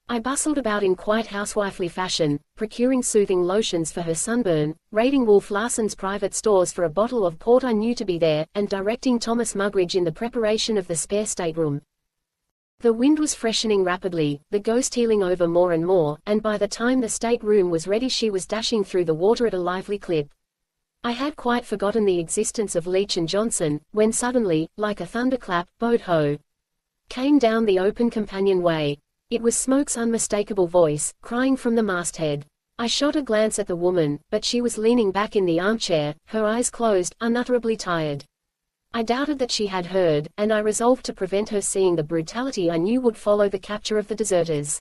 I bustled about in quite housewifely fashion, procuring soothing lotions for her sunburn, raiding Wolf Larsen's private stores for a bottle of port I knew to be there, and directing Thomas Mugridge in the preparation of the spare stateroom. The wind was freshening rapidly, the Ghost heeling over more and more, and by the time the stateroom was ready she was dashing through the water at a lively clip. I had quite forgotten the existence of Leach and Johnson, when suddenly, like a thunderclap, boat ho! Came down the open companionway. It was Smoke's unmistakable voice, crying from the masthead. I shot a glance at the woman, but she was leaning back in the armchair, her eyes closed, unutterably tired. I doubted that she had heard, and I resolved to prevent her seeing the brutality I knew would follow the capture of the deserters.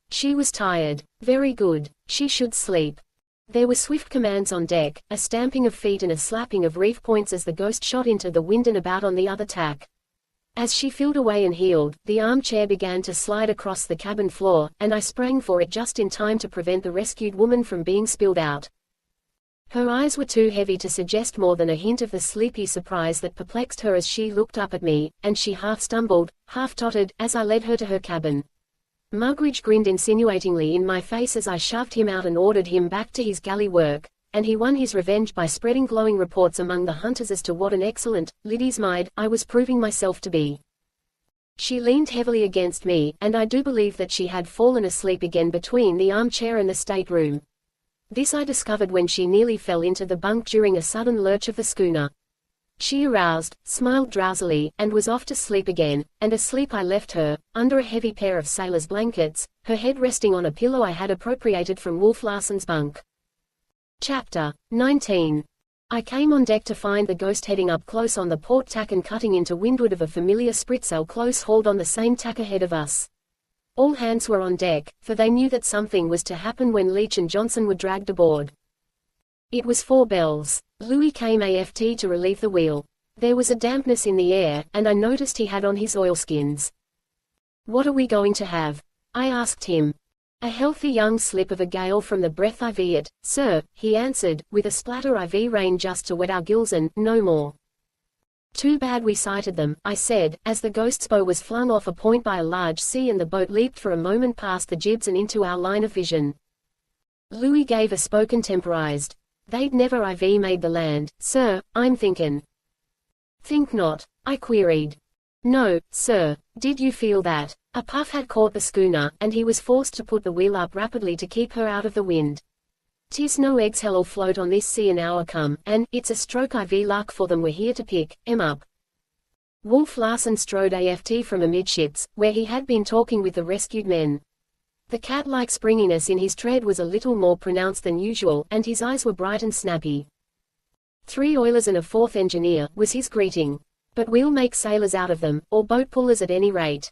She was tired. Very good. She should sleep. There were swift commands on deck, a stamping of feet and a slapping of reef points as the Ghost shot into the wind and about on the other tack. As she filled away and heeled, the armchair began to slide across the cabin floor, and I sprang for it just in time to prevent the rescued woman from being spilled out. Her eyes were too heavy to suggest more than a hint of the sleepy surprise that perplexed her as she looked up at me, and she half stumbled, half tottered, as I led her to her cabin. Mugridge grinned insinuatingly in my face as I shoved him out and ordered him back to his galley work, and he won his revenge by spreading glowing reports among the hunters as to what an excellent, lady's maid, I was proving myself to be. She leaned heavily against me, and I do believe that she had fallen asleep again between the armchair and the stateroom. This I discovered when she nearly fell into the bunk during a sudden lurch of the schooner. She aroused, smiled drowsily, and was off to sleep again, and asleep I left her, under a heavy pair of sailor's blankets, her head resting on a pillow I had appropriated from Wolf Larsen's bunk. Chapter 19. I came on deck to find the Ghost heading up close on the port tack and cutting into windward of a familiar spritsail close hauled on the same tack ahead of us. All hands were on deck, for they knew that something was to happen when Leach and Johnson were dragged aboard. It was 4 bells. Louis came aft to relieve the wheel. There was a dampness in the air, and I noticed he had on his oilskins. "What are we going to have?" I asked him. "A healthy young slip of a gale from the breath IV it, sir," he answered, with a splatter IV rain just to wet our gills and no more. "Too bad we sighted them," I said, as the Ghost's bow was flung off a point by a large sea and the boat leaped for a moment past the jibs and into our line of vision. Louis gave a spoken temporized. "They'd never IV made the land, sir, I'm thinkin'." "Think not?" I queried. "No, sir. Did you feel that?" A puff had caught the schooner, and he was forced to put the wheel up rapidly to keep her out of the wind. "'Tis no eggs hell'll float on this sea an hour come, and it's a stroke IV luck for them we're here to pick 'em up." Wolf Larsen strode aft from amidships, where he had been talking with the rescued men. The cat-like springiness in his tread was a little more pronounced than usual, and his eyes were bright and snappy. "3 oilers and a 4th engineer," was his greeting. "But we'll make sailors out of them, or boat pullers at any rate.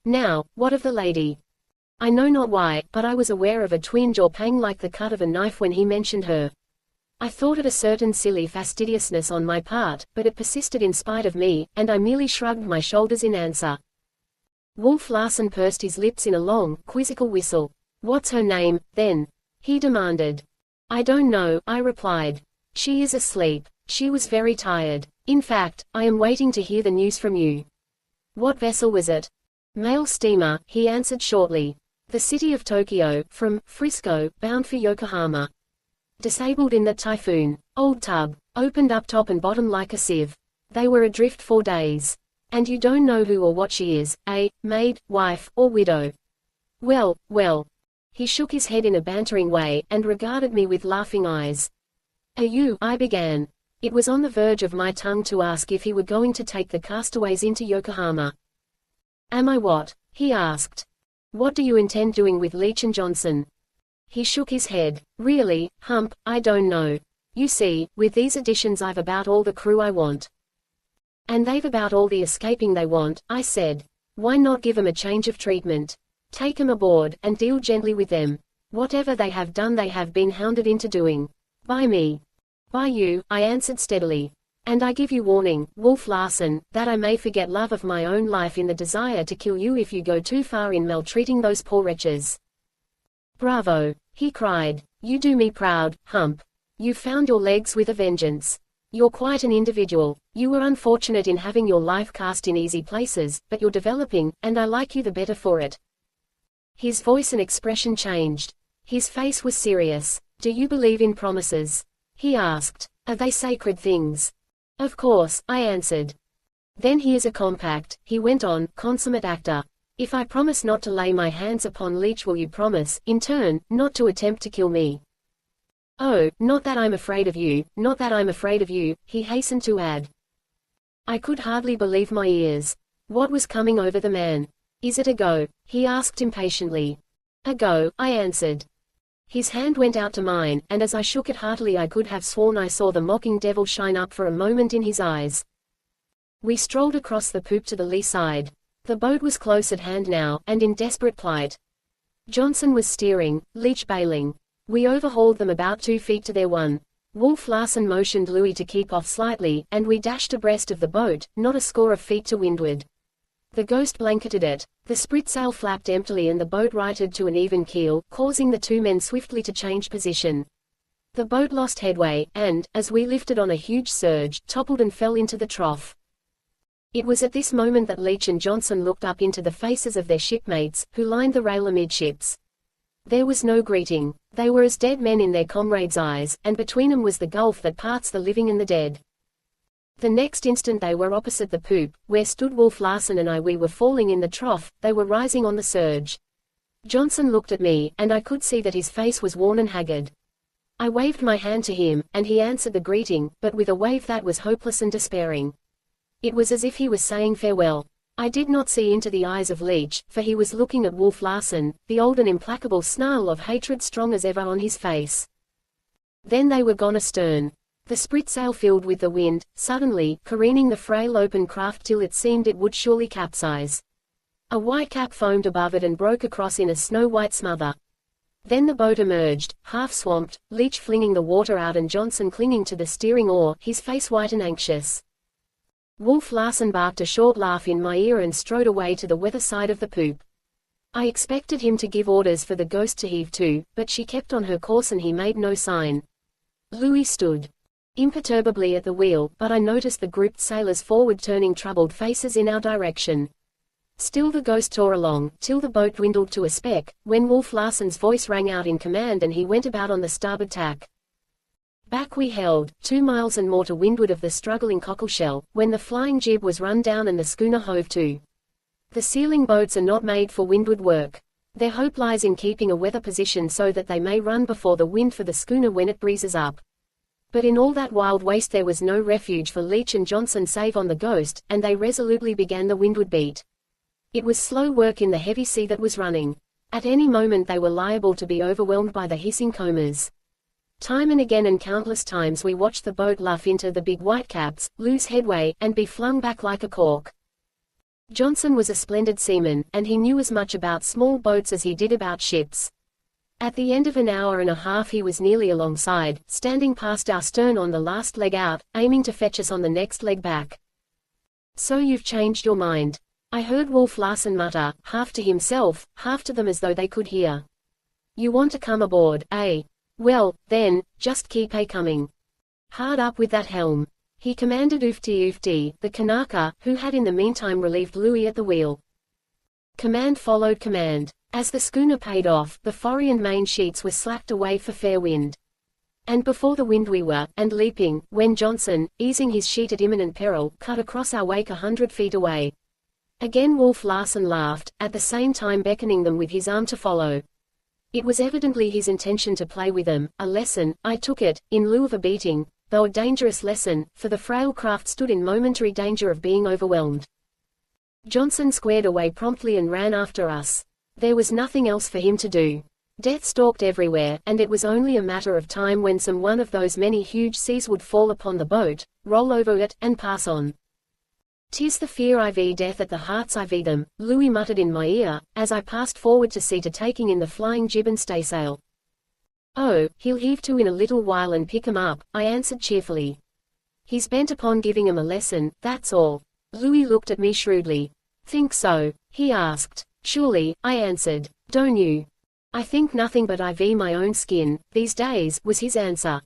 Now, what of the lady?" I know not why, but I was aware of a twinge or pang like the cut of a knife when he mentioned her. I thought it a certain silly fastidiousness on my part, but it persisted in spite of me, and I merely shrugged my shoulders in answer. Wolf Larsen pursed his lips in a long, quizzical whistle. "What's her name, then?" he demanded. "I don't know," I replied. "She is asleep. She was very tired. In fact, I am waiting to hear the news from you." "What vessel was it?" "Mail steamer," he answered shortly. "The city of Tokyo, from Frisco, bound for Yokohama. Disabled in the typhoon. Old tub. Opened up top and bottom like a sieve. They were adrift 4 days. And you don't know who or what she is, maid, wife, or widow?" Well. He shook his head in a bantering way, and regarded me with laughing eyes. "Are you?" I began. It was on the verge of my tongue to ask if he were going to take the castaways into Yokohama. "Am I what?" he asked. "What do you intend doing with Leach and Johnson?" He shook his head. "Really, Hump, I don't know. You see, with these additions I've about all the crew I want." "And they've about all the escaping they want," I said. "Why not give 'em a change of treatment? Take 'em aboard, and deal gently with them. Whatever they have done they have been hounded into doing. By me." "By you," I answered steadily. "And I give you warning, Wolf Larsen, that I may forget love of my own life in the desire to kill you if you go too far in maltreating those poor wretches." "Bravo!" he cried. "You do me proud, Hump. You've found your legs with a vengeance. You're quite an individual. You were unfortunate in having your life cast in easy places, but you're developing, and I like you the better for it." His voice and expression changed. His face was serious. "Do you believe in promises?" he asked. "Are they sacred things?" "Of course," I answered. "Then here's a compact," he went on, "consummate actor. If I promise not to lay my hands upon Leech, will you promise, in turn, not to attempt to kill me?" "Oh, not that I'm afraid of you, not that I'm afraid of you," he hastened to add. I could hardly believe my ears. What was coming over the man? "Is it a go?" he asked impatiently. "A go," I answered. His hand went out to mine, and as I shook it heartily I could have sworn I saw the mocking devil shine up for a moment in his eyes. We strolled across the poop to the lee side. The boat was close at hand now, and in desperate plight. Johnson was steering, Leech bailing. We overhauled them about 2 feet to their one. Wolf Larsen motioned Louis to keep off slightly, and we dashed abreast of the boat, not a score of feet to windward. The Ghost blanketed it. The spritsail flapped emptily and the boat righted to an even keel, causing the two men swiftly to change position. The boat lost headway, and, as we lifted on a huge surge, toppled and fell into the trough. It was at this moment that Leech and Johnson looked up into the faces of their shipmates, who lined the rail amidships. There was no greeting. They were as dead men in their comrades' eyes, and between them was the gulf that parts the living and the dead. The next instant they were opposite the poop, where stood Wolf Larsen and I. We were falling in the trough, they were rising on the surge. Johnson looked at me, and I could see that his face was worn and haggard. I waved my hand to him, and he answered the greeting, but with a wave that was hopeless and despairing. It was as if he was saying farewell. I did not see into the eyes of Leech, for he was looking at Wolf Larsen, the old and implacable snarl of hatred strong as ever on his face. Then they were gone astern. The spritsail filled with the wind, suddenly, careening the frail open craft till it seemed it would surely capsize. A white cap foamed above it and broke across in a snow-white smother. Then the boat emerged, half swamped, Leech flinging the water out and Johnson clinging to the steering oar, his face white and anxious. Wolf Larsen barked a short laugh in my ear and strode away to the weather side of the poop. I expected him to give orders for the Ghost to heave to, but she kept on her course and he made no sign. Louis stood imperturbably at the wheel, but I noticed the grouped sailors forward turning troubled faces in our direction. Still the Ghost tore along, till the boat dwindled to a speck, when Wolf Larsen's voice rang out in command and he went about on the starboard tack. Back we held, 2 miles and more to windward of the struggling cockleshell, when the flying jib was run down and the schooner hove to. The sealing boats are not made for windward work. Their hope lies in keeping a weather position so that they may run before the wind for the schooner when it breezes up. But in all that wild waste there was no refuge for Leech and Johnson save on the Ghost, and they resolutely began the windward beat. It was slow work in the heavy sea that was running. At any moment they were liable to be overwhelmed by the hissing combers. Time and again and countless times we watched the boat luff into the big whitecaps, lose headway, and be flung back like a cork. Johnson was a splendid seaman, and he knew as much about small boats as he did about ships. At the end of an hour and a half he was nearly alongside, standing past our stern on the last leg out, aiming to fetch us on the next leg back. "So you've changed your mind," I heard Wolf Larsen mutter, half to himself, half to them as though they could hear. "You want to come aboard, eh? Well, then, just keep coming. Hard up with that helm," he commanded Oofty, the Kanaka, who had in the meantime relieved Louis at the wheel. Command followed command. As the schooner paid off, the forey and main sheets were slacked away for fair wind. And before the wind we were, and leaping, when Johnson, easing his sheet at imminent peril, cut across our wake 100 feet away. Again Wolf Larsen laughed, at the same time beckoning them with his arm to follow. It was evidently his intention to play with them, a lesson, I took it, in lieu of a beating, though a dangerous lesson, for the frail craft stood in momentary danger of being overwhelmed. Johnson squared away promptly and ran after us. There was nothing else for him to do. Death stalked everywhere, and it was only a matter of time when some one of those many huge seas would fall upon the boat, roll over it, and pass on. "'Tis the fear IV death at the hearts IV them," Louis muttered in my ear, as I passed forward to see to taking in the flying jib and staysail. "Oh, he'll heave to in a little while and pick 'em up," I answered cheerfully. "He's bent upon giving 'em a lesson, that's all." Louis looked at me shrewdly. "Think so?" he asked. "Surely," I answered. "Don't you?" "I think nothing but IV my own skin, these days," was his answer.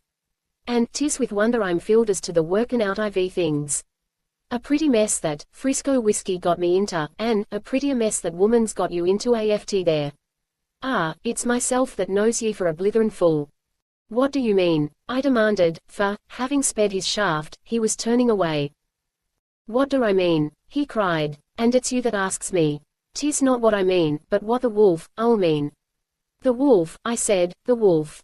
"And 'tis with wonder I'm filled as to the workin' out IV things. A pretty mess that Frisco whiskey got me into, and a prettier mess that woman's got you into AFT there." "Ah, it's myself that knows ye for a blitherin' fool." "What do you mean?" I demanded, for, having sped his shaft, he was turning away. "What do I mean?" he cried. "And it's you that asks me. 'Tis not what I mean, but what the wolf, I'll mean." "The wolf," I said, "the wolf.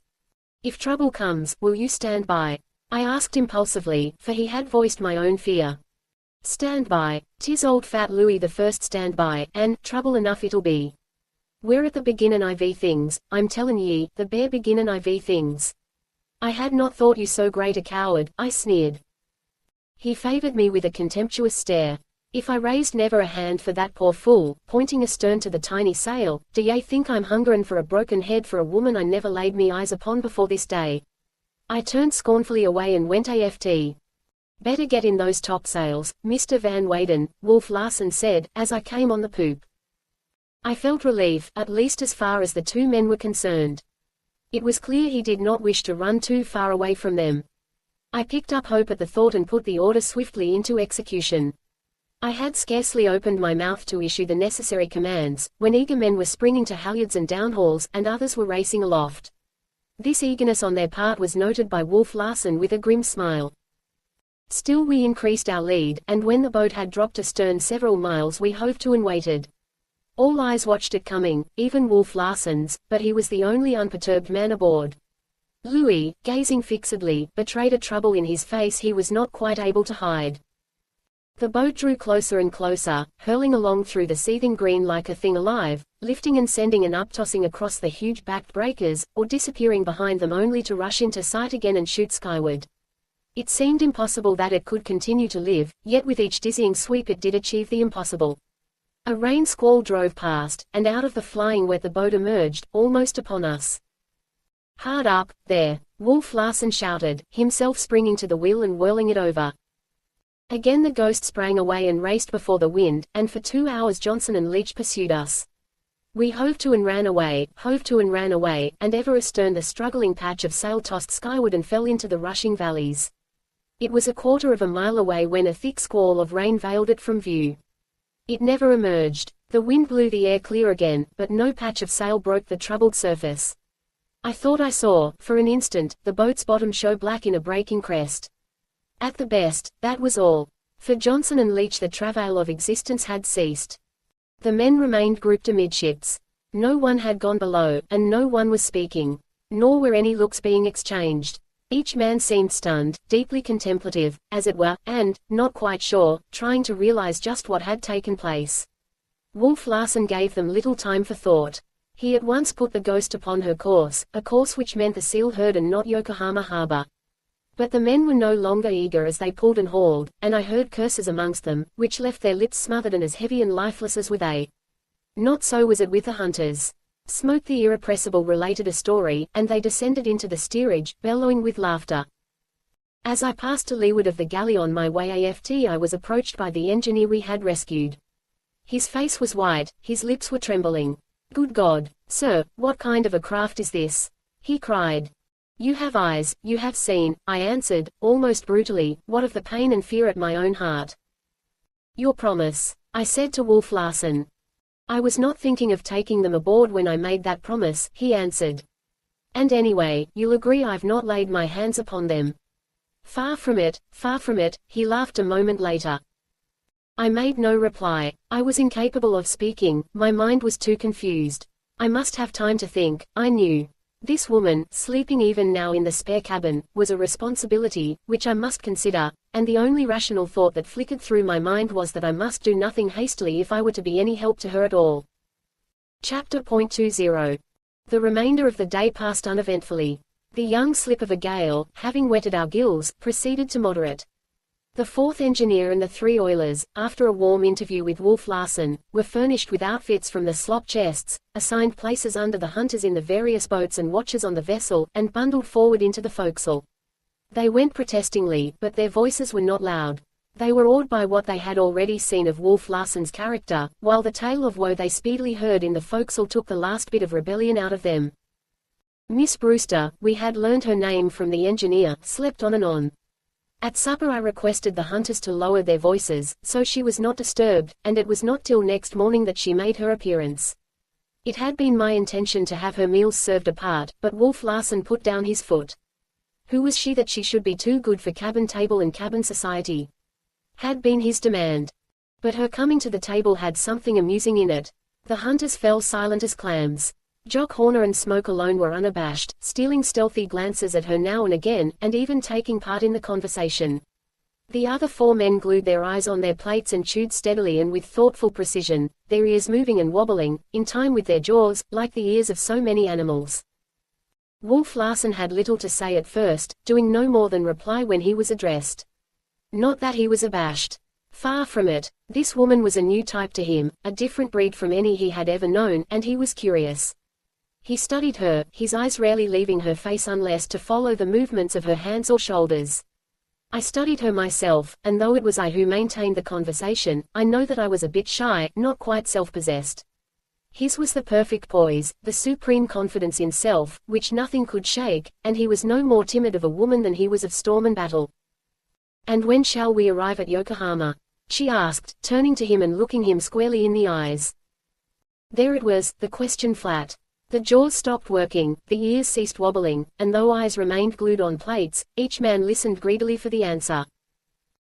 If trouble comes, will you stand by?" I asked impulsively, for he had voiced my own fear. "Stand by? 'Tis old fat Louis the First stand by, and trouble enough it'll be. We're at the beginnin' IV things, I'm tellin' ye, the bare beginnin' IV things." "I had not thought you so great a coward," I sneered. He favored me with a contemptuous stare. "If I raised never a hand for that poor fool," pointing astern to the tiny sail, "do ye think I'm hungerin' for a broken head for a woman I never laid me eyes upon before this day?" I turned scornfully away and went aft. "Better get in those topsails, Mr. Van Weyden," Wolf Larsen said, as I came on the poop. I felt relief, at least as far as the two men were concerned. It was clear he did not wish to run too far away from them. I picked up hope at the thought and put the order swiftly into execution. I had scarcely opened my mouth to issue the necessary commands, when eager men were springing to halyards and downhauls, and others were racing aloft. This eagerness on their part was noted by Wolf Larsen with a grim smile. Still we increased our lead, and when the boat had dropped astern several miles we hove to and waited. All eyes watched it coming, even Wolf Larsen's, but he was the only unperturbed man aboard. Louis, gazing fixedly, betrayed a trouble in his face he was not quite able to hide. The boat drew closer and closer, hurling along through the seething green like a thing alive, lifting and sending and uptossing across the huge-backed breakers, or disappearing behind them only to rush into sight again and shoot skyward. It seemed impossible that it could continue to live, yet with each dizzying sweep it did achieve the impossible. A rain squall drove past, and out of the flying wet the boat emerged, almost upon us. "Hard up, there!" Wolf Larsen shouted, himself springing to the wheel and whirling it over. Again the Ghost sprang away and raced before the wind, and for 2 hours Johnson and Leach pursued us. We hove to and ran away, and ever astern the struggling patch of sail tossed skyward and fell into the rushing valleys. It was a quarter of a mile away when a thick squall of rain veiled it from view. It never emerged. The wind blew the air clear again, but no patch of sail broke the troubled surface. I thought I saw, for an instant, the boat's bottom show black in a breaking crest. At the best, that was all. For Johnson and Leach the travail of existence had ceased. The men remained grouped amidships. No one had gone below, and no one was speaking. Nor were any looks being exchanged. Each man seemed stunned, deeply contemplative, as it were, and, not quite sure, trying to realize just what had taken place. Wolf Larsen gave them little time for thought. He at once put the Ghost upon her course, a course which meant the Seal Herd and not Yokohama Harbor. But the men were no longer eager as they pulled and hauled, and I heard curses amongst them, which left their lips smothered and as heavy and lifeless as were they. Not so was it with the hunters. Smoke the Irrepressible related a story, and they descended into the steerage, bellowing with laughter. As I passed to leeward of the galley on my way aft I was approached by the engineer we had rescued. His face was white, his lips were trembling. "Good God, sir, what kind of a craft is this?" he cried. "You have eyes, you have seen," I answered, almost brutally, what of the pain and fear at my own heart. "Your promise," I said to Wolf Larsen. "I was not thinking of taking them aboard when I made that promise," he answered. "And anyway, you'll agree I've not laid my hands upon them." Far from it, he laughed a moment later. I made no reply. I was incapable of speaking, my mind was too confused. I must have time to think, I knew. This woman, sleeping even now in the spare cabin, was a responsibility, which I must consider, and the only rational thought that flickered through my mind was that I must do nothing hastily if I were to be any help to her at all. Chapter .20. The remainder of the day passed uneventfully. The young slip of a gale, having wetted our gills, proceeded to moderate. The fourth engineer and the 3 oilers, after a warm interview with Wolf Larsen, were furnished with outfits from the slop chests, assigned places under the hunters in the various boats and watches on the vessel, and bundled forward into the forecastle. They went protestingly, but their voices were not loud. They were awed by what they had already seen of Wolf Larsen's character, while the tale of woe they speedily heard in the forecastle took the last bit of rebellion out of them. Miss Brewster, we had learned her name from the engineer, slept on and on. At supper I requested the hunters to lower their voices, so she was not disturbed, and it was not till next morning that she made her appearance. It had been my intention to have her meals served apart, but Wolf Larsen put down his foot. Who was she that she should be too good for cabin table and cabin society? Had been his demand. But her coming to the table had something amusing in it. The hunters fell silent as clams. Jock Horner and Smoke alone were unabashed, stealing stealthy glances at her now and again, and even taking part in the conversation. The other 4 men glued their eyes on their plates and chewed steadily and with thoughtful precision, their ears moving and wobbling, in time with their jaws, like the ears of so many animals. Wolf Larsen had little to say at first, doing no more than reply when he was addressed. Not that he was abashed. Far from it. This woman was a new type to him, a different breed from any he had ever known, and he was curious. He studied her, his eyes rarely leaving her face unless to follow the movements of her hands or shoulders. I studied her myself, and though it was I who maintained the conversation, I know that I was a bit shy, not quite self-possessed. His was the perfect poise, the supreme confidence in self, which nothing could shake, and he was no more timid of a woman than he was of storm and battle. "And when shall we arrive at Yokohama?" she asked, turning to him and looking him squarely in the eyes. There it was, the question flat. The jaws stopped working, the ears ceased wobbling, and though eyes remained glued on plates, each man listened greedily for the answer.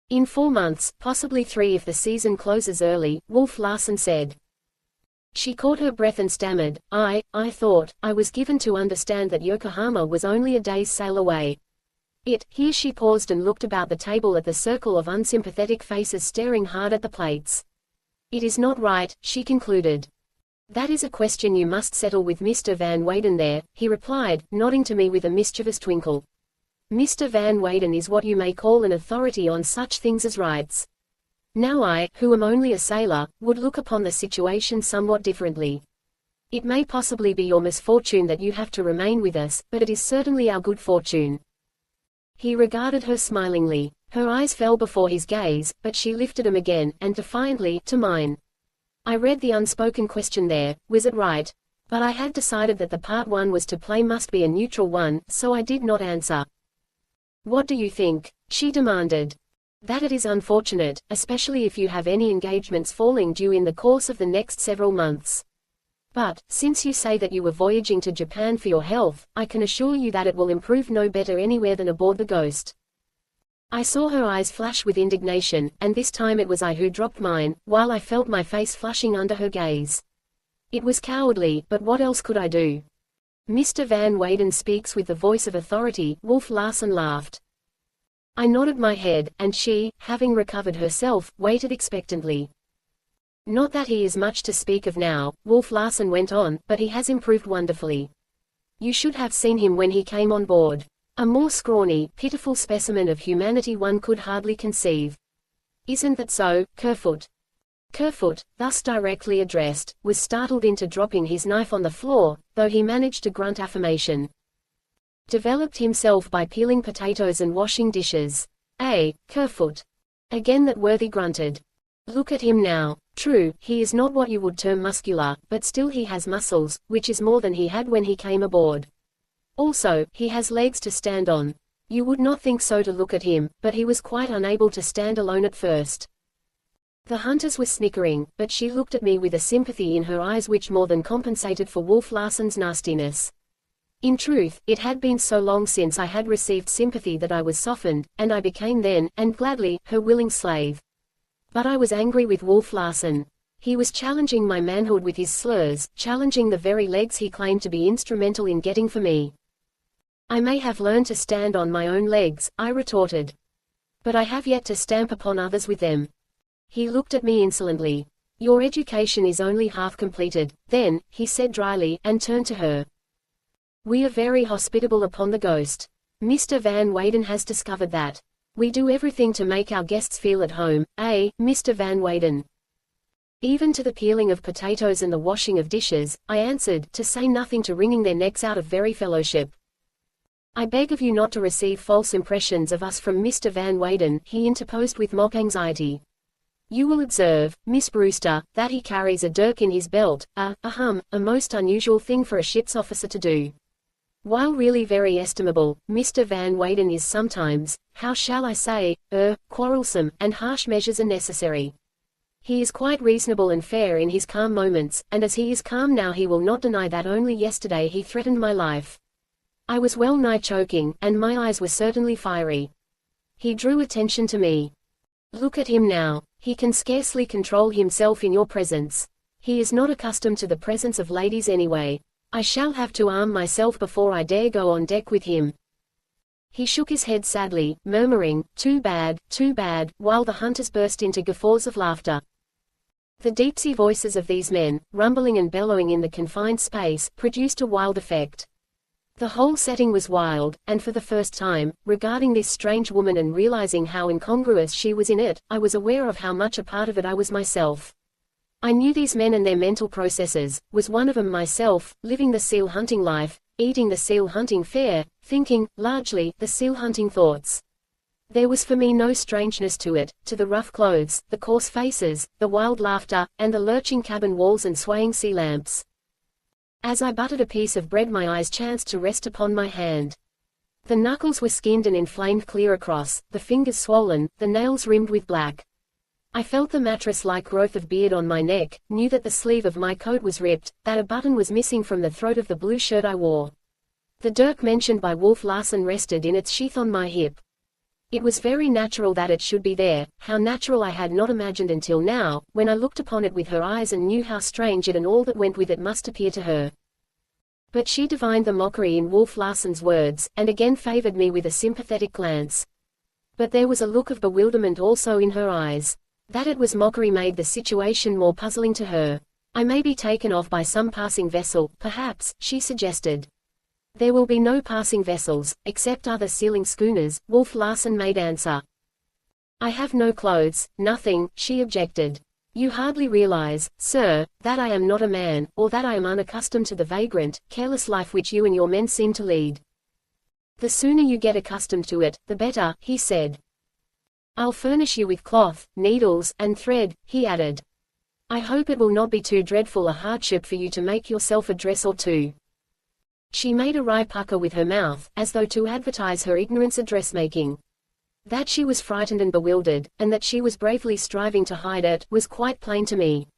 "In 4 months, possibly 3 if the season closes early," Wolf Larsen said. She caught her breath and stammered, I thought, I was given to understand that Yokohama was only a day's sail away. Here she paused and looked about the table at the circle of unsympathetic faces staring hard at the plates. "It is not right," she concluded. "That is a question you must settle with Mr. Van Weyden there," he replied, nodding to me with a mischievous twinkle. "Mr. Van Weyden is what you may call an authority on such things as rights. Now I, who am only a sailor, would look upon the situation somewhat differently. It may possibly be your misfortune that you have to remain with us, but it is certainly our good fortune." He regarded her smilingly. Her eyes fell before his gaze, but she lifted them again, and defiantly, to mine. I read the unspoken question there, was it right? But I had decided that the part one was to play must be a neutral one, so I did not answer. "What do you think?" she demanded. "That it is unfortunate, especially if you have any engagements falling due in the course of the next several months. But, since you say that you were voyaging to Japan for your health, I can assure you that it will improve no better anywhere than aboard the Ghost." I saw her eyes flash with indignation, and this time it was I who dropped mine, while I felt my face flushing under her gaze. It was cowardly, but what else could I do? "Mr. Van Weyden speaks with the voice of authority," Wolf Larsen laughed. I nodded my head, and she, having recovered herself, waited expectantly. "Not that he is much to speak of now," Wolf Larsen went on, "but he has improved wonderfully. You should have seen him when he came on board. A more scrawny, pitiful specimen of humanity one could hardly conceive. Isn't that so, Kerfoot?" Kerfoot, thus directly addressed, was startled into dropping his knife on the floor, though he managed to grunt affirmation. "Developed himself by peeling potatoes and washing dishes. Kerfoot?" Again that worthy grunted. "Look at him now. True, he is not what you would term muscular, but still he has muscles, which is more than he had when he came aboard. Also, he has legs to stand on. You would not think so to look at him, but he was quite unable to stand alone at first." The hunters were snickering, but she looked at me with a sympathy in her eyes which more than compensated for Wolf Larsen's nastiness. In truth, it had been so long since I had received sympathy that I was softened, and I became then, and gladly, her willing slave. But I was angry with Wolf Larsen. He was challenging my manhood with his slurs, challenging the very legs he claimed to be instrumental in getting for me. "I may have learned to stand on my own legs," I retorted. "But I have yet to stamp upon others with them." He looked at me insolently. "Your education is only half completed, then," he said dryly, and turned to her. "We are very hospitable upon the Ghost. Mr. Van Weyden has discovered that. We do everything to make our guests feel at home, Mr. Van Weyden?" "Even to the peeling of potatoes and the washing of dishes," I answered, "to say nothing to wringing their necks out of very fellowship." "I beg of you not to receive false impressions of us from Mr. Van Weyden," he interposed with mock anxiety. "You will observe, Miss Brewster, that he carries a dirk in his belt, a most unusual thing for a ship's officer to do. While really very estimable, Mr. Van Weyden is sometimes, how shall I say, quarrelsome, and harsh measures are necessary. He is quite reasonable and fair in his calm moments, and as he is calm now he will not deny that only yesterday he threatened my life. I was well nigh choking, and my eyes were certainly fiery. He drew attention to me. Look at him now. He can scarcely control himself in your presence. He is not accustomed to the presence of ladies anyway. I shall have to arm myself before I dare go on deck with him. He shook his head sadly, murmuring, too bad, while the hunters burst into guffaws of laughter. The deep-sea voices of these men, rumbling and bellowing in the confined space, produced a wild effect. The whole setting was wild, and for the first time, regarding this strange woman and realizing how incongruous she was in it, I was aware of how much a part of it I was myself. I knew these men and their mental processes, was one of them myself, living the seal hunting life, eating the seal hunting fare, thinking, largely, the seal hunting thoughts. There was for me no strangeness to it, to the rough clothes, the coarse faces, the wild laughter, and the lurching cabin walls and swaying sea lamps. As I buttered a piece of bread my eyes chanced to rest upon my hand. The knuckles were skinned and inflamed clear across, the fingers swollen, the nails rimmed with black. I felt the mattress-like growth of beard on my neck, knew that the sleeve of my coat was ripped, that a button was missing from the throat of the blue shirt I wore. The dirk mentioned by Wolf Larsen rested in its sheath on my hip. It was very natural that it should be there, how natural I had not imagined until now, when I looked upon it with her eyes and knew how strange it and all that went with it must appear to her. But she divined the mockery in Wolf Larsen's words, and again favored me with a sympathetic glance. But there was a look of bewilderment also in her eyes. That it was mockery made the situation more puzzling to her. I may be taken off by some passing vessel, perhaps, she suggested. There will be no passing vessels, except other sealing schooners, Wolf Larsen made answer. I have no clothes, nothing, she objected. You hardly realize, sir, that I am not a man, or that I am unaccustomed to the vagrant, careless life which you and your men seem to lead. The sooner you get accustomed to it, the better, he said. I'll furnish you with cloth, needles, and thread, he added. I hope it will not be too dreadful a hardship for you to make yourself a dress or two. She made a wry pucker with her mouth, as though to advertise her ignorance of dressmaking. That she was frightened and bewildered, and that she was bravely striving to hide it, was quite plain to me.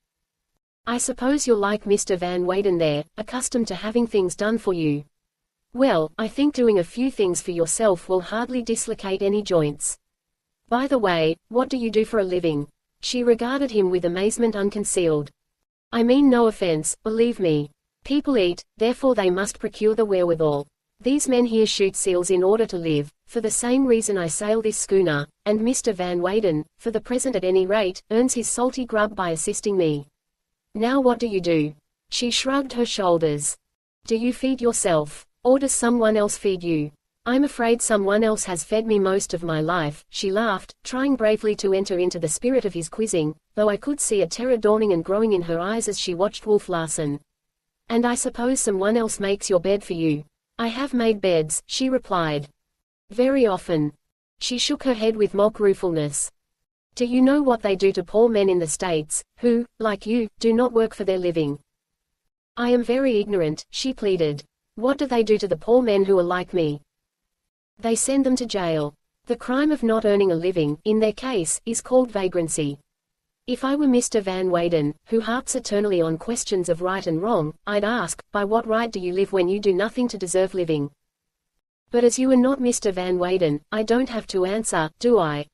I suppose you're like Mr. Van Weyden there, accustomed to having things done for you. Well, I think doing a few things for yourself will hardly dislocate any joints. By the way, what do you do for a living? She regarded him with amazement unconcealed. I mean no offense, believe me. People eat, therefore they must procure the wherewithal. These men here shoot seals in order to live, for the same reason I sail this schooner, and Mr. Van Weyden, for the present at any rate, earns his salty grub by assisting me. Now what do you do? She shrugged her shoulders. Do you feed yourself? Or does someone else feed you? I'm afraid someone else has fed me most of my life, she laughed, trying bravely to enter into the spirit of his quizzing, though I could see a terror dawning and growing in her eyes as she watched Wolf Larsen. And I suppose someone else makes your bed for you. I have made beds, she replied. Very often. She shook her head with mock ruefulness. Do you know what they do to poor men in the States, who, like you, do not work for their living? I am very ignorant, she pleaded. What do they do to the poor men who are like me? They send them to jail. The crime of not earning a living, in their case, is called vagrancy. If I were Mr. Van Weyden, who harps eternally on questions of right and wrong, I'd ask, by what right do you live when you do nothing to deserve living? But as you are not Mr. Van Weyden, I don't have to answer, do I?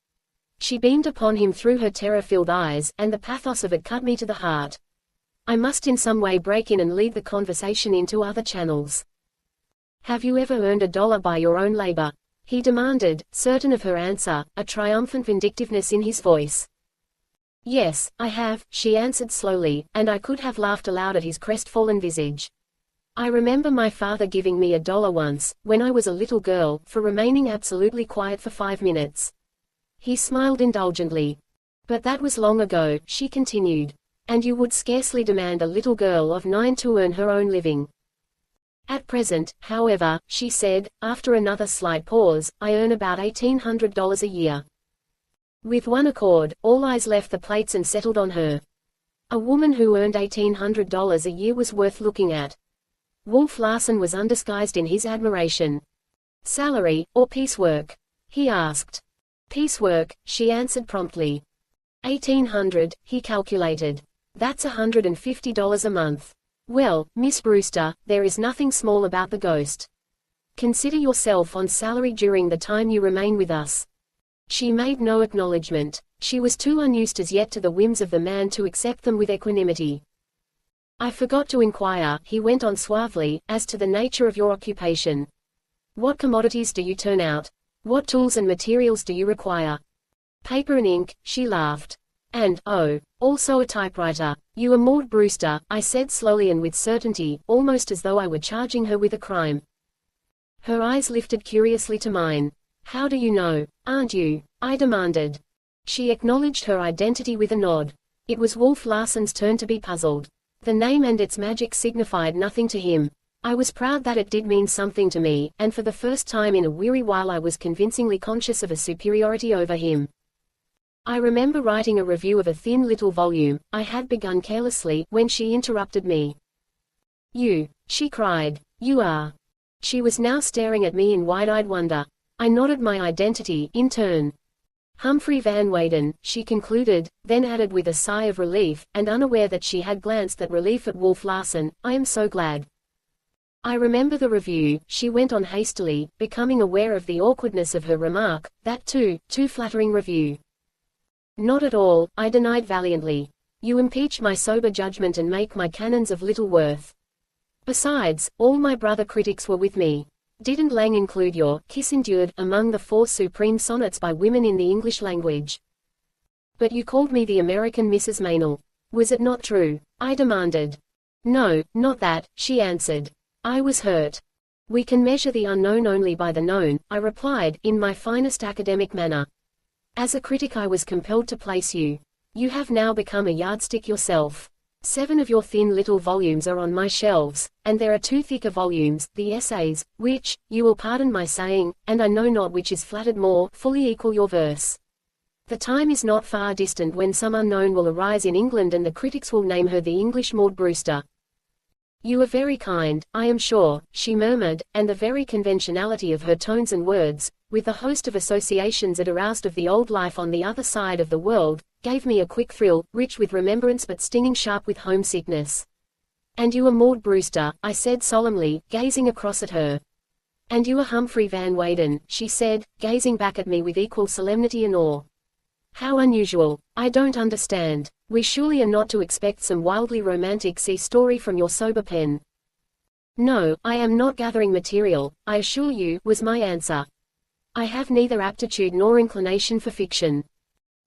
She beamed upon him through her terror-filled eyes, and the pathos of it cut me to the heart. I must in some way break in and lead the conversation into other channels. Have you ever earned $1 by your own labor? He demanded, certain of her answer, a triumphant vindictiveness in his voice. Yes, I have, she answered slowly, and I could have laughed aloud at his crestfallen visage. I remember my father giving me $1 once, when I was a little girl, for remaining absolutely quiet for 5 minutes. He smiled indulgently. But that was long ago, she continued. And you would scarcely demand a little girl of 9 to earn her own living. At present, however, she said, after another slight pause, I earn about $1,800 a year. With one accord, all eyes left the plates and settled on her. A woman who earned $1,800 a year was worth looking at. Wolf Larsen was undisguised in his admiration. Salary, or piecework? He asked. Piecework, she answered promptly. $1,800, he calculated. That's $150 a month. Well, Miss Brewster, there is nothing small about the ghost. Consider yourself on salary during the time you remain with us. She made no acknowledgement. She was too unused as yet to the whims of the man to accept them with equanimity. I forgot to inquire, he went on suavely, as to the nature of your occupation. What commodities do you turn out? What tools and materials do you require? Paper and ink, she laughed. And, oh, also a typewriter. You are Maud Brewster, I said slowly and with certainty, almost as though I were charging her with a crime. Her eyes lifted curiously to mine. How do you know, aren't you? I demanded. She acknowledged her identity with a nod. It was Wolf Larsen's turn to be puzzled. The name and its magic signified nothing to him. I was proud that it did mean something to me, and for the first time in a weary while I was convincingly conscious of a superiority over him. I remember writing a review of a thin little volume, I had begun carelessly, when she interrupted me. You, she cried, you are. She was now staring at me in wide-eyed wonder. I nodded my identity, in turn. Humphrey Van Weyden, she concluded, then added with a sigh of relief, and unaware that she had glanced that relief at Wolf Larsen, I am so glad. I remember the review, she went on hastily, becoming aware of the awkwardness of her remark, that too flattering review. Not at all, I denied valiantly. You impeach my sober judgment and make my canons of little worth. Besides, all my brother critics were with me. Didn't Lang include your Kiss Endured among the 4 supreme sonnets by women in the English language? But you called me the American Mrs. Meynell. Was it not true? I demanded. No, not that, she answered. I was hurt. We can measure the unknown only by the known, I replied, in my finest academic manner. As a critic I was compelled to place you. You have now become a yardstick yourself. 7 of your thin little volumes are on my shelves, and there are 2 thicker volumes, the essays, which, you will pardon my saying, and I know not which is flattered more, fully equal your verse. The time is not far distant when some unknown will arise in England and the critics will name her the English Maud Brewster. You are very kind, I am sure, she murmured, and the very conventionality of her tones and words, with the host of associations it aroused of the old life on the other side of the world, gave me a quick thrill, rich with remembrance but stinging sharp with homesickness. And you are Maud Brewster, I said solemnly, gazing across at her. And you are Humphrey Van Weyden, she said, gazing back at me with equal solemnity and awe. How unusual. I don't understand. We surely are not to expect some wildly romantic sea story from your sober pen. No, I am not gathering material, I assure you, was my answer. I have neither aptitude nor inclination for fiction.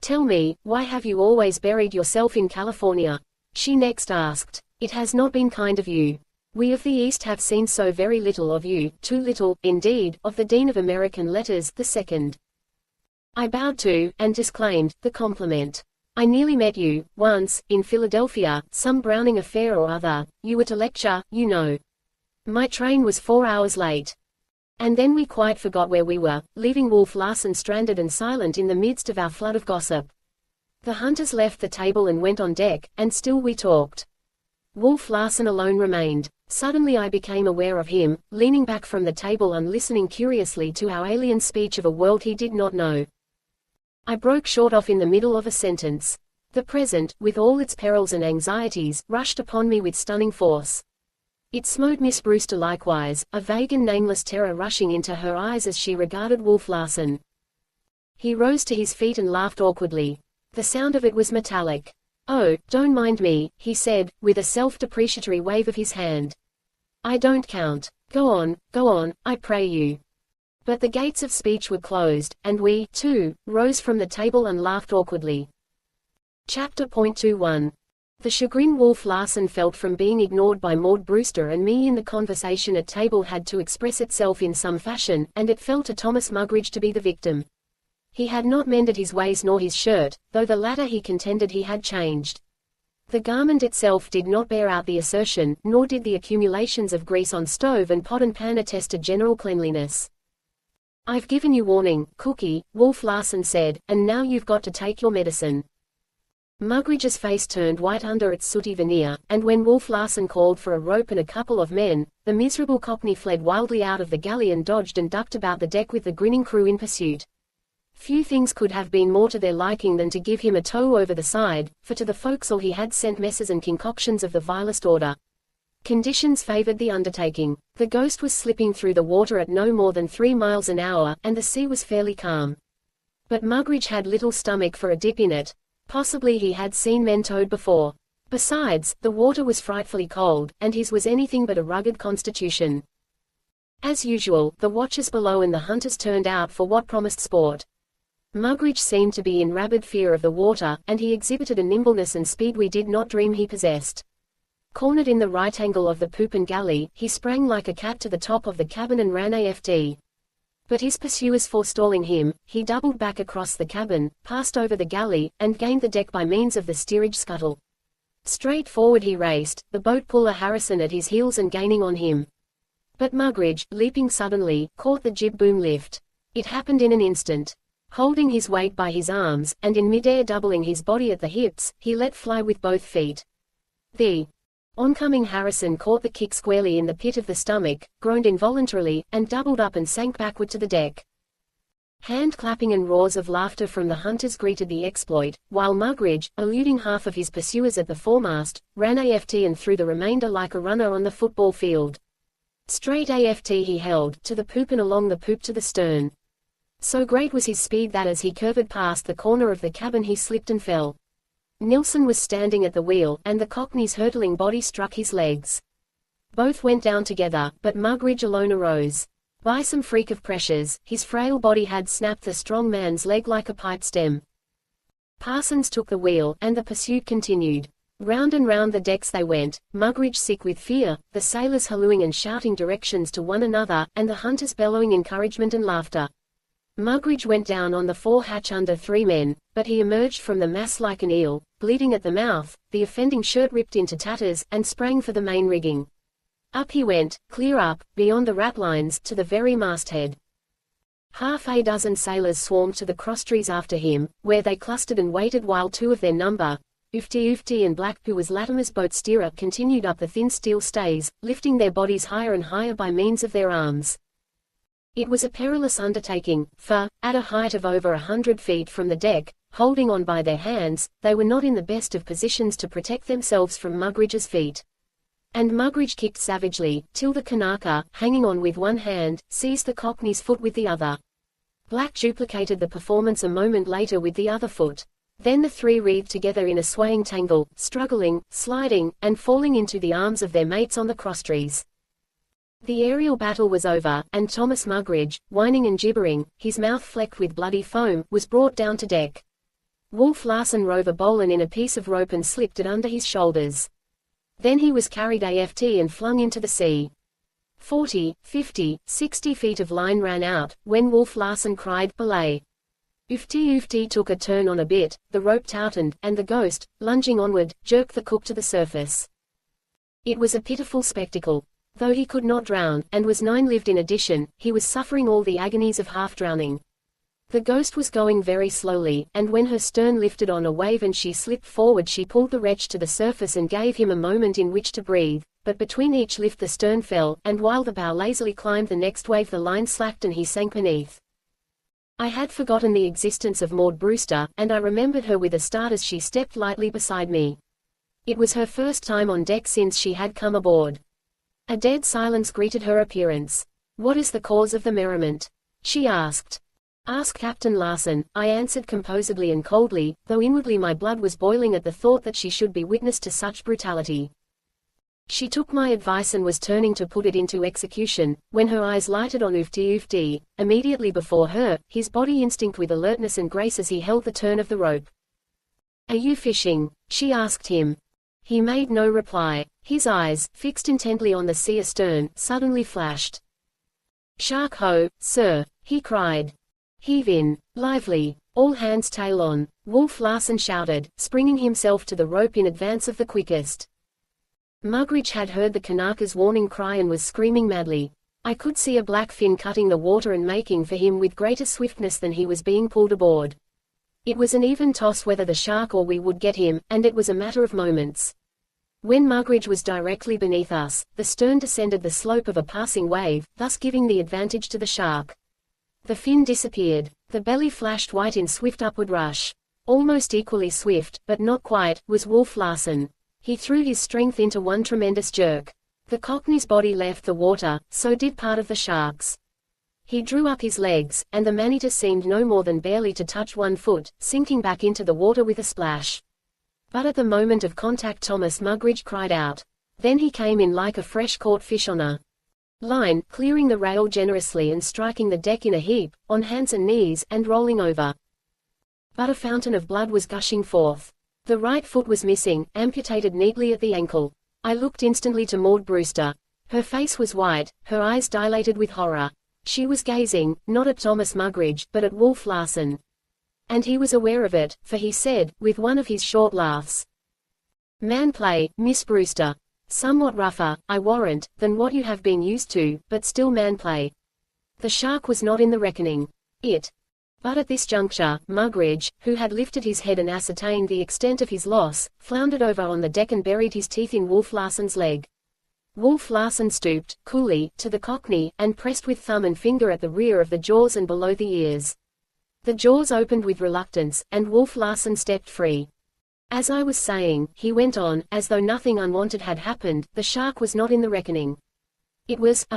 Tell me, why have you always buried yourself in California? She next asked. It has not been kind of you. We of the East have seen so very little of you, too little, indeed, of the Dean of American Letters, the second. I bowed to, and disclaimed, the compliment. I nearly met you, once, in Philadelphia, some Browning affair or other, you were to lecture, you know. My train was 4 hours late. And then we quite forgot where we were, leaving Wolf Larsen stranded and silent in the midst of our flood of gossip. The hunters left the table and went on deck, and still we talked. Wolf Larsen alone remained. Suddenly I became aware of him, leaning back from the table and listening curiously to our alien speech of a world he did not know. I broke short off in the middle of a sentence. The present, with all its perils and anxieties, rushed upon me with stunning force. It smote Miss Brewster likewise, a vague and nameless terror rushing into her eyes as she regarded Wolf Larsen. He rose to his feet and laughed awkwardly. The sound of it was metallic. Oh, don't mind me, he said, with a self-depreciatory wave of his hand. I don't count. Go on, I pray you. But the gates of speech were closed, and we, too, rose from the table and laughed awkwardly. Chapter 21. The chagrin Wolf Larsen felt from being ignored by Maud Brewster and me in the conversation at table had to express itself in some fashion, and it fell to Thomas Mugridge to be the victim. He had not mended his waist nor his shirt, though the latter he contended he had changed. The garment itself did not bear out the assertion, nor did the accumulations of grease on stove and pot and pan attest to general cleanliness. I've given you warning, Cookie, Wolf Larsen said, and now you've got to take your medicine. Mugridge's face turned white under its sooty veneer, and when Wolf Larsen called for a rope and a couple of men, the miserable Cockney fled wildly out of the galley and dodged and ducked about the deck with the grinning crew in pursuit. Few things could have been more to their liking than to give him a tow over the side, for to the forecastle he had sent messes and concoctions of the vilest order. Conditions favored the undertaking. The Ghost was slipping through the water at no more than 3 miles an hour, and the sea was fairly calm. But Mugridge had little stomach for a dip in it. Possibly he had seen men towed before. Besides, the water was frightfully cold, and his was anything but a rugged constitution. As usual, the watchers below and the hunters turned out for what promised sport. Mugridge seemed to be in rabid fear of the water, and he exhibited a nimbleness and speed we did not dream he possessed. Cornered in the right angle of the poop and galley, he sprang like a cat to the top of the cabin and ran aft. But his pursuers forestalling him, he doubled back across the cabin, passed over the galley, and gained the deck by means of the steerage scuttle. Straight forward he raced, the boat puller Harrison at his heels and gaining on him. But Mugridge, leaping suddenly, caught the jib boom lift. It happened in an instant. Holding his weight by his arms, and in midair doubling his body at the hips, he let fly with both feet. The oncoming Harrison caught the kick squarely in the pit of the stomach, groaned involuntarily, and doubled up and sank backward to the deck. Hand clapping and roars of laughter from the hunters greeted the exploit, while Mugridge, eluding half of his pursuers at the foremast, ran aft and through the remainder like a runner on the football field. Straight aft he held, to the poop and along the poop to the stern. So great was his speed that as he curved past the corner of the cabin he slipped and fell. Nilson was standing at the wheel, and the Cockney's hurtling body struck his legs. Both went down together, but Mugridge alone arose. By some freak of pressures, his frail body had snapped the strong man's leg like a pipe stem. Parsons took the wheel, and the pursuit continued. Round and round the decks they went, Mugridge sick with fear, the sailors hallooing and shouting directions to one another, and the hunters bellowing encouragement and laughter. Mugridge went down on the fore-hatch under 3 men, but he emerged from the mass like an eel, bleeding at the mouth, the offending shirt ripped into tatters, and sprang for the main rigging. Up he went, clear up, beyond the ratlines, to the very masthead. Half a dozen sailors swarmed to the crosstrees after him, where they clustered and waited while 2 of their number, Ufti and Black, who was Latimer's boat steerer, continued up the thin steel stays, lifting their bodies higher and higher by means of their arms. It was a perilous undertaking, for, at a height of over 100 feet from the deck, holding on by their hands, they were not in the best of positions to protect themselves from Mugridge's feet. And Mugridge kicked savagely, till the Kanaka, hanging on with one hand, seized the Cockney's foot with the other. Black duplicated the performance a moment later with the other foot. Then the 3 wreathed together in a swaying tangle, struggling, sliding, and falling into the arms of their mates on the crosstrees. The aerial battle was over, and Thomas Mugridge, whining and gibbering, his mouth flecked with bloody foam, was brought down to deck. Wolf Larsen rove a bowline in a piece of rope and slipped it under his shoulders. Then he was carried aft and flung into the sea. 40, 50, 60 feet of line ran out, when Wolf Larsen cried, "Belay!" Ufti took a turn on a bit, the rope tautened, and the Ghost, lunging onward, jerked the cook to the surface. It was a pitiful spectacle. Though he could not drown, and was 9-lived in addition, he was suffering all the agonies of half-drowning. The Ghost was going very slowly, and when her stern lifted on a wave and she slipped forward she pulled the wretch to the surface and gave him a moment in which to breathe, but between each lift the stern fell, and while the bow lazily climbed the next wave the line slacked and he sank beneath. I had forgotten the existence of Maud Brewster, and I remembered her with a start as she stepped lightly beside me. It was her first time on deck since she had come aboard. A dead silence greeted her appearance. "What is the cause of the merriment?" she asked. "Ask Captain Larsen," I answered composedly and coldly, though inwardly my blood was boiling at the thought that she should be witness to such brutality. She took my advice and was turning to put it into execution, when her eyes lighted on Ufti, immediately before her, his body instinct with alertness and grace as he held the turn of the rope. "Are you fishing?" she asked him. He made no reply. His eyes, fixed intently on the sea astern, suddenly flashed. "Shark ho, sir!" he cried. "Heave in, lively! All hands tail on!" Wolf Larsen shouted, springing himself to the rope in advance of the quickest. Mugridge had heard the Kanaka's warning cry and was screaming madly. I could see a black fin cutting the water and making for him with greater swiftness than he was being pulled aboard. It was an even toss whether the shark or we would get him, and it was a matter of moments. When Mugridge was directly beneath us, the stern descended the slope of a passing wave, thus giving the advantage to the shark. The fin disappeared. The belly flashed white in swift upward rush. Almost equally swift, but not quite, was Wolf Larsen. He threw his strength into one tremendous jerk. The Cockney's body left the water, so did part of the shark's. He drew up his legs, and the man-eater seemed no more than barely to touch one foot, sinking back into the water with a splash. But at the moment of contact Thomas Mugridge cried out. Then he came in like a fresh-caught fish on a line, clearing the rail generously and striking the deck in a heap, on hands and knees, and rolling over. But a fountain of blood was gushing forth. The right foot was missing, amputated neatly at the ankle. I looked instantly to Maud Brewster. Her face was white, her eyes dilated with horror. She was gazing, not at Thomas Mugridge, but at Wolf Larsen. And he was aware of it, for he said, with one of his short laughs, "Man play, Miss Brewster. Somewhat rougher, I warrant, than what you have been used to, but still man play." The shark was not in the reckoning. But at this juncture, Mugridge, who had lifted his head and ascertained the extent of his loss, floundered over on the deck and buried his teeth in Wolf Larsen's leg. Wolf Larsen stooped, coolly, to the Cockney, and pressed with thumb and finger at the rear of the jaws and below the ears. The jaws opened with reluctance, and Wolf Larsen stepped free. "As I was saying," he went on, as though nothing unwanted had happened, "the shark was not in the reckoning. It was,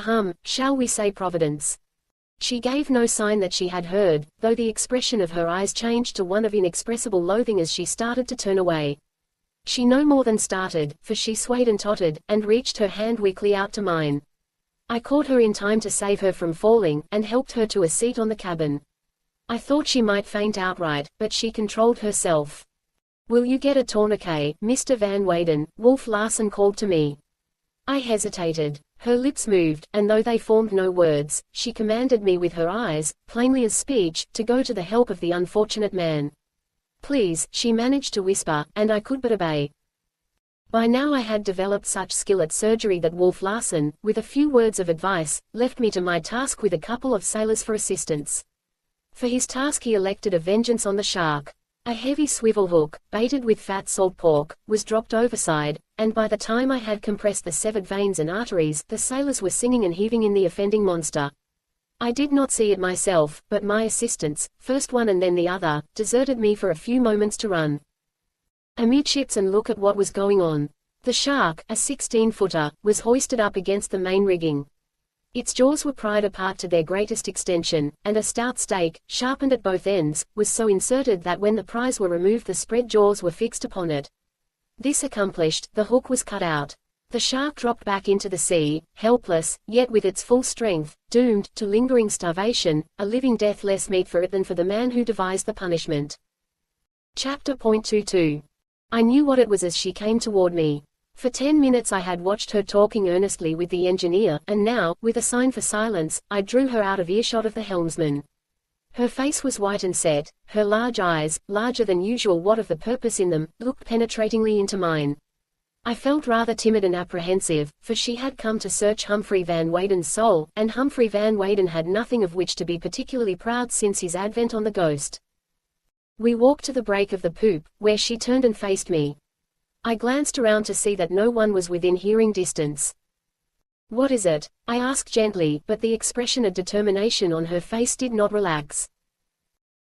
shall we say Providence." She gave no sign that she had heard, though the expression of her eyes changed to one of inexpressible loathing as she started to turn away. She no more than started, for she swayed and tottered, and reached her hand weakly out to mine. I caught her in time to save her from falling, and helped her to a seat on the cabin. I thought she might faint outright, but she controlled herself. "Will you get a tourniquet, Mr. Van Weyden?" Wolf Larsen called to me. I hesitated. Her lips moved, and though they formed no words, she commanded me with her eyes, plainly as speech, to go to the help of the unfortunate man. "Please," she managed to whisper, and I could but obey. By now I had developed such skill at surgery that Wolf Larsen, with a few words of advice, left me to my task with a couple of sailors for assistance. For his task he elected a vengeance on the shark. A heavy swivel hook, baited with fat salt pork, was dropped overside, and by the time I had compressed the severed veins and arteries, the sailors were singing and heaving in the offending monster. I did not see it myself, but my assistants, first one and then the other, deserted me for a few moments to run amidships and look at what was going on. The shark, a 16-footer, was hoisted up against the main rigging. Its jaws were pried apart to their greatest extension, and a stout stake, sharpened at both ends, was so inserted that when the pries were removed the spread jaws were fixed upon it. This accomplished, the hook was cut out. The shark dropped back into the sea, helpless, yet with its full strength, doomed to lingering starvation, a living death less meet for it than for the man who devised the punishment. Chapter .22. I knew what it was as she came toward me. For 10 minutes I had watched her talking earnestly with the engineer, and now, with a sign for silence, I drew her out of earshot of the helmsman. Her face was white and set, her large eyes, larger than usual what of the purpose in them, looked penetratingly into mine. I felt rather timid and apprehensive, for she had come to search Humphrey Van Weyden's soul, and Humphrey Van Weyden had nothing of which to be particularly proud since his advent on the Ghost. We walked to the break of the poop, where she turned and faced me. I glanced around to see that no one was within hearing distance. "What is it?" I asked gently, but the expression of determination on her face did not relax.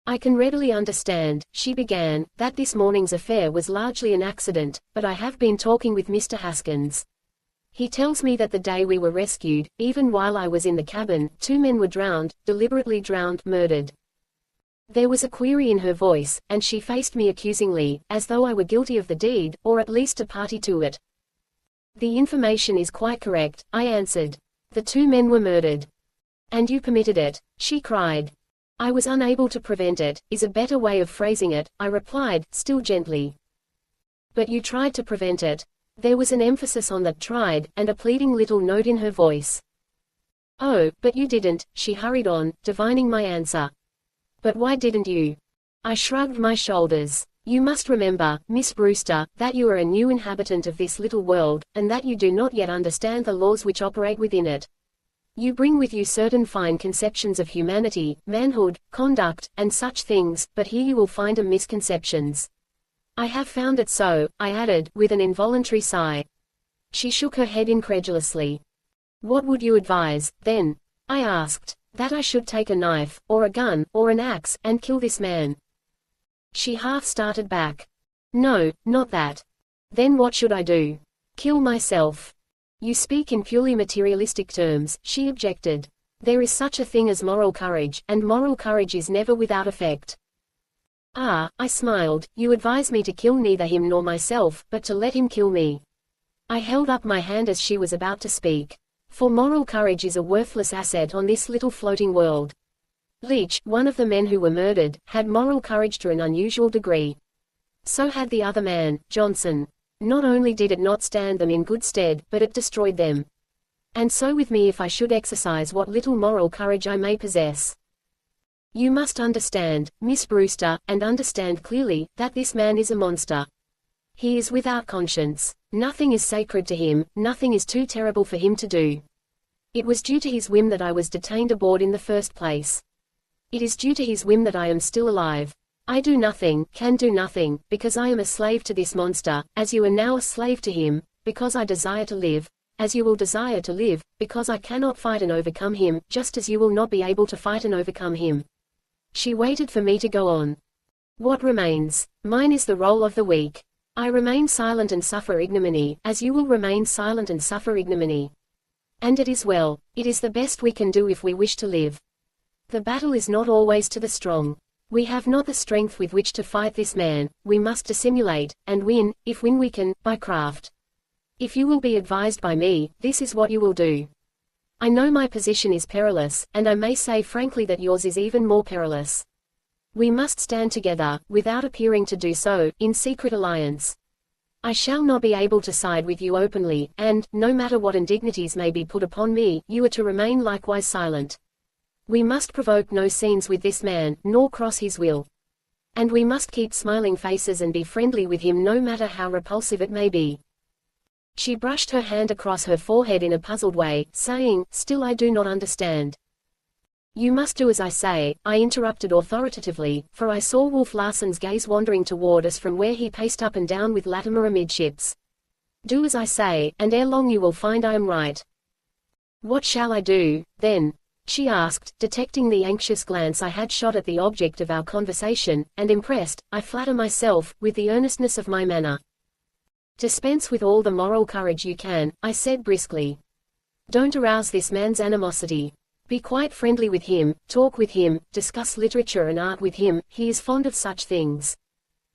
"I can readily understand," she began, "that this morning's affair was largely an accident, but I have been talking with Mr. Haskins. He tells me that the day we were rescued, even while I was in the cabin, 2 men were drowned, deliberately drowned, murdered." There was a query in her voice, and she faced me accusingly, as though I were guilty of the deed, or at least a party to it. "The information is quite correct," I answered. "The 2 men were murdered." "And you permitted it?" she cried. "I was unable to prevent it, is a better way of phrasing it," I replied, still gently. "But you tried to prevent it." There was an emphasis on that "tried," and a pleading little note in her voice. "Oh, but you didn't," she hurried on, divining my answer. "But why didn't you?" I shrugged my shoulders. "You must remember, Miss Brewster, that you are a new inhabitant of this little world, and that you do not yet understand the laws which operate within it. You bring with you certain fine conceptions of humanity, manhood, conduct, and such things, but here you will find misconceptions. I have found it so," I added, with an involuntary sigh. She shook her head incredulously. "What would you advise, then?" I asked. That I should take a knife, or a gun, or an axe, and kill this man. She half started back. No, not that. Then what should I do? Kill myself. You speak in purely materialistic terms, she objected. There is such a thing as moral courage, and moral courage is never without effect. Ah, I smiled, you advise me to kill neither him nor myself, but to let him kill me. I held up my hand as she was about to speak. For moral courage is a worthless asset on this little floating world. Leach, one of the men who were murdered, had moral courage to an unusual degree. So had the other man, Johnson. Not only did it not stand them in good stead, but it destroyed them. And so with me if I should exercise what little moral courage I may possess. You must understand, Miss Brewster, and understand clearly, that this man is a monster. He is without conscience. Nothing is sacred to him, nothing is too terrible for him to do. It was due to his whim that I was detained aboard in the first place. It is due to his whim that I am still alive. I do nothing, can do nothing, because I am a slave to this monster, as you are now a slave to him, because I desire to live, as you will desire to live, because I cannot fight and overcome him, just as you will not be able to fight and overcome him. She waited for me to go on. What remains? Mine is the role of the weak. I remain silent and suffer ignominy, as you will remain silent and suffer ignominy. And it is well. It is the best we can do if we wish to live. The battle is not always to the strong. We have not the strength with which to fight this man, we must dissimulate, and win, if win we can, by craft. If you will be advised by me, this is what you will do. I know my position is perilous, and I may say frankly that yours is even more perilous. We must stand together, without appearing to do so, in secret alliance. I shall not be able to side with you openly, and, no matter what indignities may be put upon me, you are to remain likewise silent. We must provoke no scenes with this man, nor cross his will. And we must keep smiling faces and be friendly with him no matter how repulsive it may be. She brushed her hand across her forehead in a puzzled way, saying, still I do not understand. You must do as I say, I interrupted authoritatively, for I saw Wolf Larsen's gaze wandering toward us from where he paced up and down with Latimer amidships. Do as I say, and ere long you will find I am right. What shall I do, then? She asked, detecting the anxious glance I had shot at the object of our conversation, and impressed, I flatter myself, with the earnestness of my manner. Dispense with all the moral courage you can, I said briskly. Don't arouse this man's animosity. Be quite friendly with him, talk with him, discuss literature and art with him, he is fond of such things.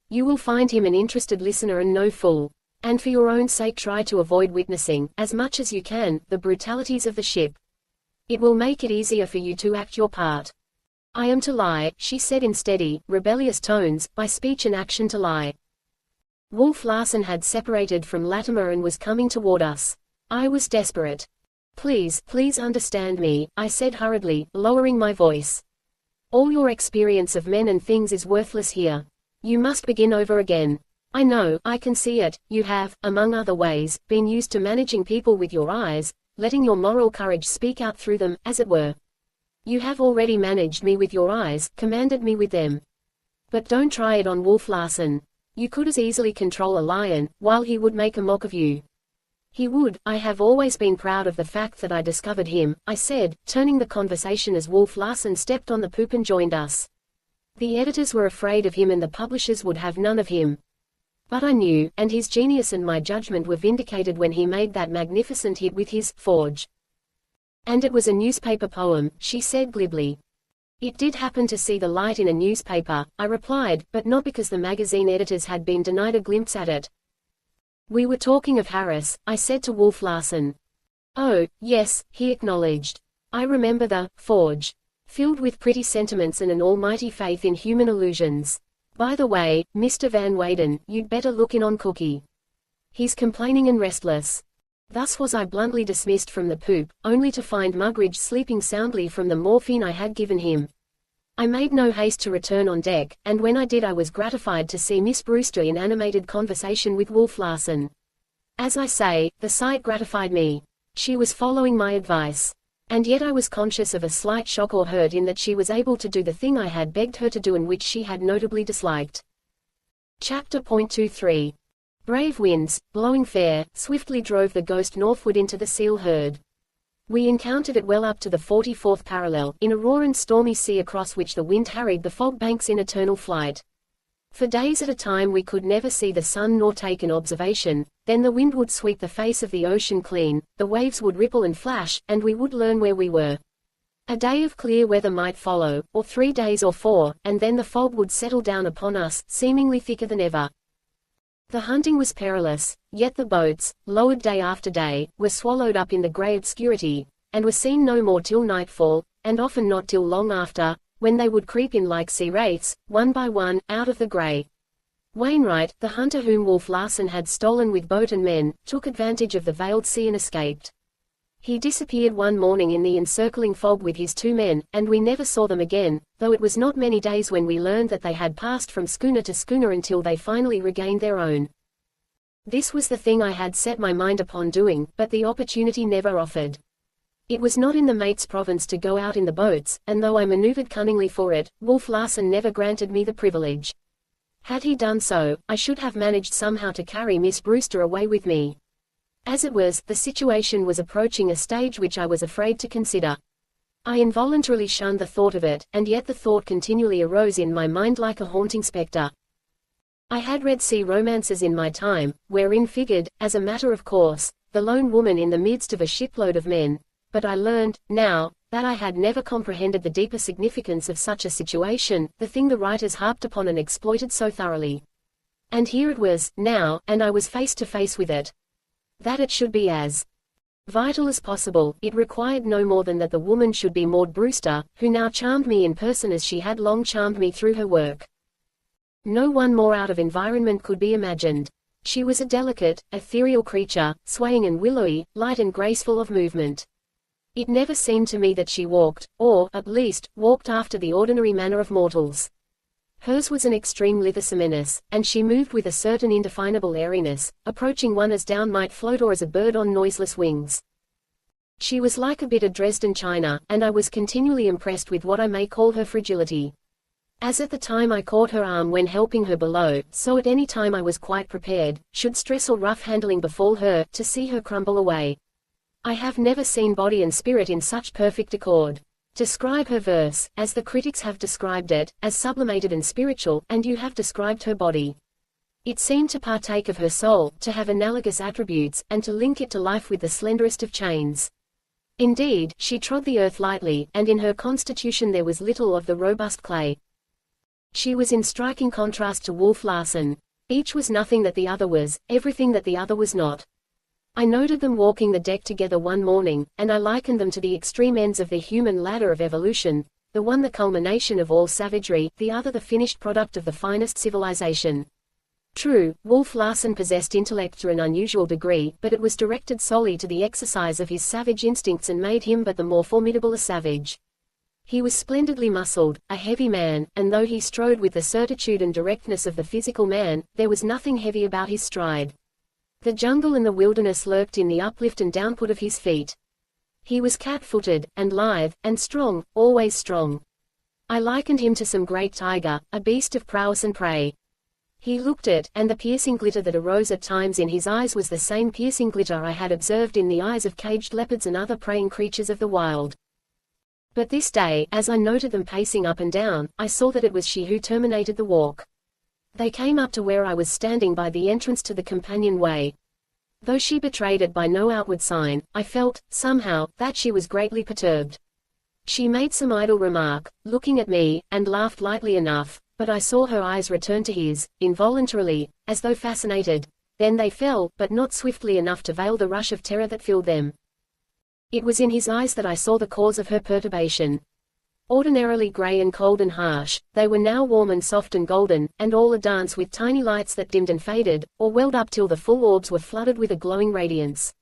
You will find him an interested listener and no fool. And for your own sake try to avoid witnessing, as much as you can, the brutalities of the ship. It will make it easier for you to act your part. I am to lie, she said in steady, rebellious tones, by speech and action to lie. Wolf Larsen had separated from Latimer and was coming toward us. I was desperate. Please understand me, I said hurriedly, lowering my voice. All your experience of men and things is worthless here. You must begin over again. I know, I can see it, you have, among other ways, been used to managing people with your eyes, letting your moral courage speak out through them, as it were. You have already managed me with your eyes, commanded me with them. But don't try it on Wolf Larsen. You could as easily control a lion, while he would make a mock of you. He would. I have always been proud of the fact that I discovered him, I said, turning the conversation as Wolf Larsen stepped on the poop and joined us. The editors were afraid of him and the publishers would have none of him. But I knew, and his genius and my judgment were vindicated when he made that magnificent hit with his Forge. And it was a newspaper poem, she said glibly. It did happen to see the light in a newspaper, I replied, but not because the magazine editors had been denied a glimpse at it. We were talking of Harris, I said to Wolf Larsen. Oh, yes, he acknowledged. I remember the Forge. Filled with pretty sentiments and an almighty faith in human illusions. By the way, Mr. Van Weyden, you'd better look in on Cookie. He's complaining and restless. Thus was I bluntly dismissed from the poop, only to find Mugridge sleeping soundly from the morphine I had given him. I made no haste to return on deck, and when I did I was gratified to see Miss Brewster in animated conversation with Wolf Larsen. As I say, the sight gratified me. She was following my advice. And yet I was conscious of a slight shock or hurt in that she was able to do the thing I had begged her to do and which she had notably disliked. Chapter 23. Brave winds, blowing fair, swiftly drove the Ghost northward into the seal herd. We encountered it well up to the 44th parallel, in a raw and stormy sea across which the wind harried the fog banks in eternal flight. For days at a time we could never see the sun nor take an observation, then the wind would sweep the face of the ocean clean, the waves would ripple and flash, and we would learn where we were. A day of clear weather might follow, or 3 days or 4, and then the fog would settle down upon us, seemingly thicker than ever. The hunting was perilous, yet the boats, lowered day after day, were swallowed up in the grey obscurity, and were seen no more till nightfall, and often not till long after, when they would creep in like sea wraiths, one by one, out of the grey. Wainwright, the hunter whom Wolf Larsen had stolen with boat and men, took advantage of the veiled sea and escaped. He disappeared one morning in the encircling fog with his 2 men, and we never saw them again, though it was not many days when we learned that they had passed from schooner to schooner until they finally regained their own. This was the thing I had set my mind upon doing, but the opportunity never offered. It was not in the mate's province to go out in the boats, and though I maneuvered cunningly for it, Wolf Larsen never granted me the privilege. Had he done so, I should have managed somehow to carry Miss Brewster away with me. As it was, the situation was approaching a stage which I was afraid to consider. I involuntarily shunned the thought of it, and yet the thought continually arose in my mind like a haunting spectre. I had read sea romances in my time, wherein figured, as a matter of course, the lone woman in the midst of a shipload of men, but I learned, now, that I had never comprehended the deeper significance of such a situation, the thing the writers harped upon and exploited so thoroughly. And here it was, now, and I was face to face with it. That it should be as vital as possible, it required no more than that the woman should be Maud Brewster, who now charmed me in person as she had long charmed me through her work. No one more out of environment could be imagined. She was a delicate, ethereal creature, swaying and willowy, light and graceful of movement. It never seemed to me that she walked, or, at least, walked after the ordinary manner of mortals. Hers was an extreme lithosomeness, and she moved with a certain indefinable airiness, approaching one as down might float or as a bird on noiseless wings. She was like a bit of Dresden china, and I was continually impressed with what I may call her fragility. As at the time I caught her arm when helping her below, so at any time I was quite prepared, should stress or rough handling befall her, to see her crumble away. I have never seen body and spirit in such perfect accord. Describe her verse, as the critics have described it, as sublimated and spiritual, and you have described her body. It seemed to partake of her soul, to have analogous attributes, and to link it to life with the slenderest of chains. Indeed, she trod the earth lightly, and in her constitution there was little of the robust clay. She was in striking contrast to Wolf Larsen. Each was nothing that the other was, everything that the other was not. I noted them walking the deck together one morning, and I likened them to the extreme ends of the human ladder of evolution, the one the culmination of all savagery, the other the finished product of the finest civilization. True, Wolf Larsen possessed intellect to an unusual degree, but it was directed solely to the exercise of his savage instincts and made him but the more formidable a savage. He was splendidly muscled, a heavy man, and though he strode with the certitude and directness of the physical man, there was nothing heavy about his stride. The jungle and the wilderness lurked in the uplift and downput of his feet. He was cat-footed, and lithe, and strong, always strong. I likened him to some great tiger, a beast of prowess and prey. He looked at, and the piercing glitter that arose at times in his eyes was the same piercing glitter I had observed in the eyes of caged leopards and other preying creatures of the wild. But this day, as I noted them pacing up and down, I saw that it was she who terminated the walk. They came up to where I was standing by the entrance to the companion-way. Though she betrayed it by no outward sign, I felt, somehow, that she was greatly perturbed. She made some idle remark, looking at me, and laughed lightly enough, but I saw her eyes return to his, involuntarily, as though fascinated. Then they fell, but not swiftly enough to veil the rush of terror that filled them. It was in his eyes that I saw the cause of her perturbation. Ordinarily grey and cold and harsh, they were now warm and soft and golden, and all a-dance with tiny lights that dimmed and faded, or welled up till the full orbs were flooded with a glowing radiance.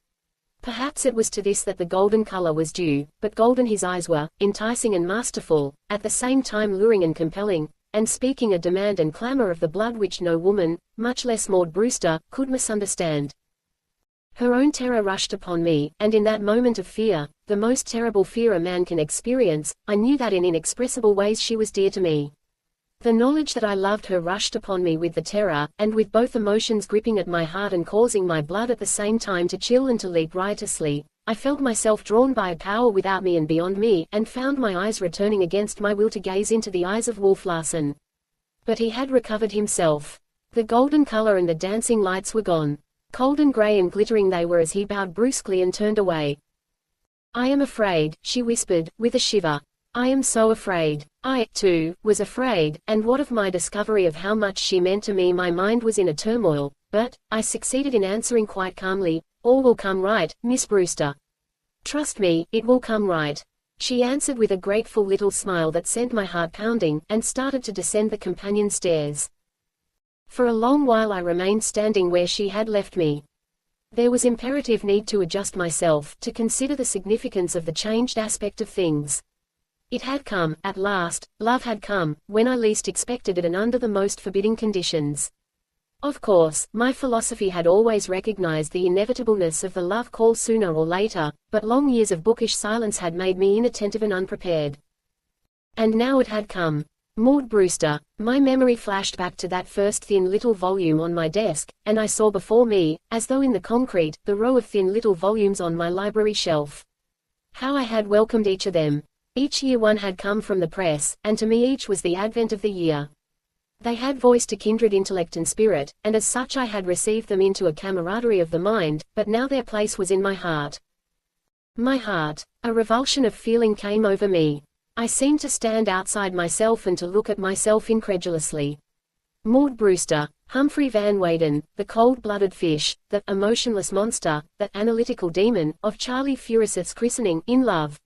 Perhaps it was to this that the golden color was due, but golden his eyes were, enticing and masterful, at the same time luring and compelling, and speaking a demand and clamor of the blood which no woman, much less Maud Brewster, could misunderstand. Her own terror rushed upon me, and in that moment of fear, the most terrible fear a man can experience, I knew that in inexpressible ways she was dear to me. The knowledge that I loved her rushed upon me with the terror, and with both emotions gripping at my heart and causing my blood at the same time to chill and to leap riotously, I felt myself drawn by a power without me and beyond me, and found my eyes returning against my will to gaze into the eyes of Wolf Larsen. But he had recovered himself. The golden color and the dancing lights were gone. Cold and gray and glittering they were as he bowed brusquely and turned away. "I am afraid," she whispered, with a shiver. "I am so afraid." I, too, was afraid, and what of my discovery of how much she meant to me? My mind was in a turmoil, but I succeeded in answering quite calmly, "All will come right, Miss Brewster. Trust me, it will come right." She answered with a grateful little smile that sent my heart pounding, and started to descend the companion stairs. For a long while I remained standing where she had left me. There was imperative need to adjust myself, to consider the significance of the changed aspect of things. It had come, at last, love had come, when I least expected it and under the most forbidding conditions. Of course, my philosophy had always recognized the inevitableness of the love call sooner or later, but long years of bookish silence had made me inattentive and unprepared. And now it had come. Maud Brewster. My memory flashed back to that first thin little volume on my desk, and I saw before me, as though in the concrete, the row of thin little volumes on my library shelf. How I had welcomed each of them. Each year one had come from the press, and to me each was the advent of the year. They had voiced a kindred intellect and spirit, and as such I had received them into a camaraderie of the mind, but now their place was in my heart. My heart. A revulsion of feeling came over me. I seemed to stand outside myself and to look at myself incredulously. Maud Brewster, Humphrey Van Weyden, the cold-blooded fish, the emotionless monster, the analytical demon, of Charlie Furuseth's christening, in love.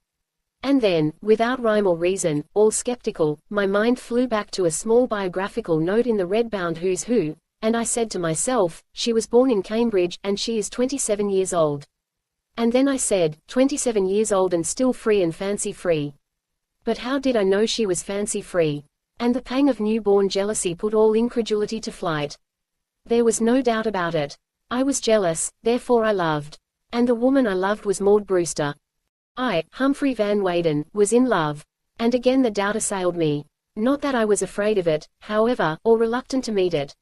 And then, without rhyme or reason, all skeptical, my mind flew back to a small biographical note in the red-bound Who's Who, and I said to myself, she was born in Cambridge, and she is 27 years old. And then I said, 27 years old and still free and fancy-free. But how did I know she was fancy-free? And the pang of newborn jealousy put all incredulity to flight. There was no doubt about it. I was jealous, therefore I loved. And the woman I loved was Maud Brewster. I, Humphrey Van Weyden, was in love. And again the doubt assailed me. Not that I was afraid of it, however, or reluctant to meet it.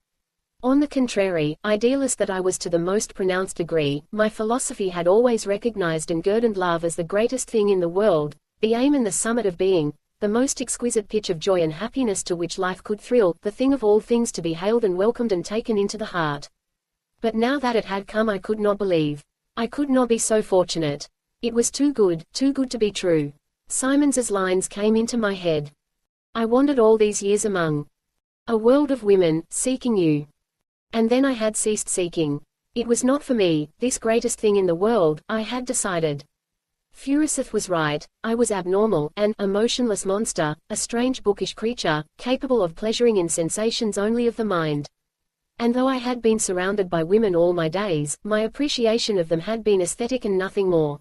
On the contrary, idealist that I was to the most pronounced degree, my philosophy had always recognized and guerdoned love as the greatest thing in the world, the aim and the summit of being, the most exquisite pitch of joy and happiness to which life could thrill, the thing of all things to be hailed and welcomed and taken into the heart. But now that it had come I could not believe. I could not be so fortunate. It was too good to be true. Symonds's lines came into my head. I wandered all these years among a world of women, seeking you. And then I had ceased seeking. It was not for me, this greatest thing in the world, I had decided. Furuseth was right, I was abnormal, an emotionless monster, a strange bookish creature, capable of pleasuring in sensations only of the mind. And though I had been surrounded by women all my days, my appreciation of them had been aesthetic and nothing more.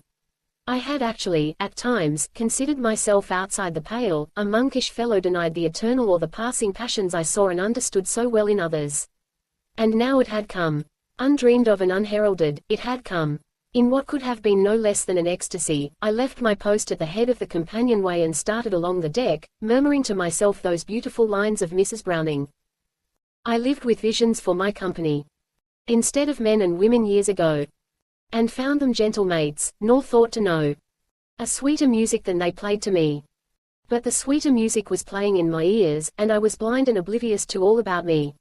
I had actually, at times, considered myself outside the pale, a monkish fellow denied the eternal or the passing passions I saw and understood so well in others. And now it had come. Undreamed of and unheralded, it had come. In what could have been no less than an ecstasy, I left my post at the head of the companionway and started along the deck, murmuring to myself those beautiful lines of Mrs. Browning. I lived with visions for my company, instead of men and women years ago, and found them gentle mates, nor thought to know a sweeter music than they played to me. But the sweeter music was playing in my ears, and I was blind and oblivious to all about me.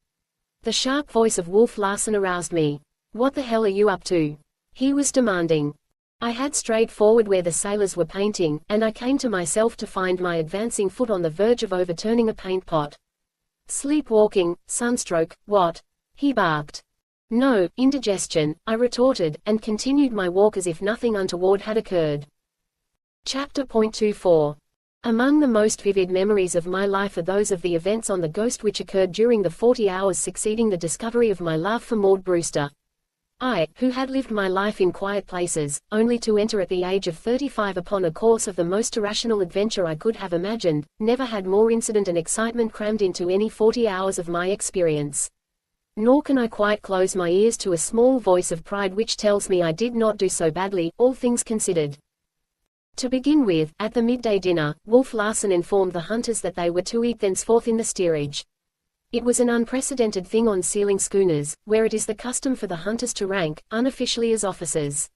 The sharp voice of Wolf Larsen aroused me. "What the hell are you up to?" he was demanding. I had strayed forward where the sailors were painting, and I came to myself to find my advancing foot on the verge of overturning a paint pot. "Sleepwalking, sunstroke, what?" he barked. "No, indigestion," I retorted, and continued my walk as if nothing untoward had occurred. Chapter 24. Among the most vivid memories of my life are those of the events on the Ghost which occurred during the 40 hours succeeding the discovery of my love for Maud Brewster. I, who had lived my life in quiet places, only to enter at the age of 35 upon a course of the most irrational adventure I could have imagined, never had more incident and excitement crammed into any 40 hours of my experience. Nor can I quite close my ears to a small voice of pride which tells me I did not do so badly, all things considered. To begin with, at the midday dinner, Wolf Larsen informed the hunters that they were to eat thenceforth in the steerage. It was an unprecedented thing on sealing schooners, where it is the custom for the hunters to rank, unofficially as officers.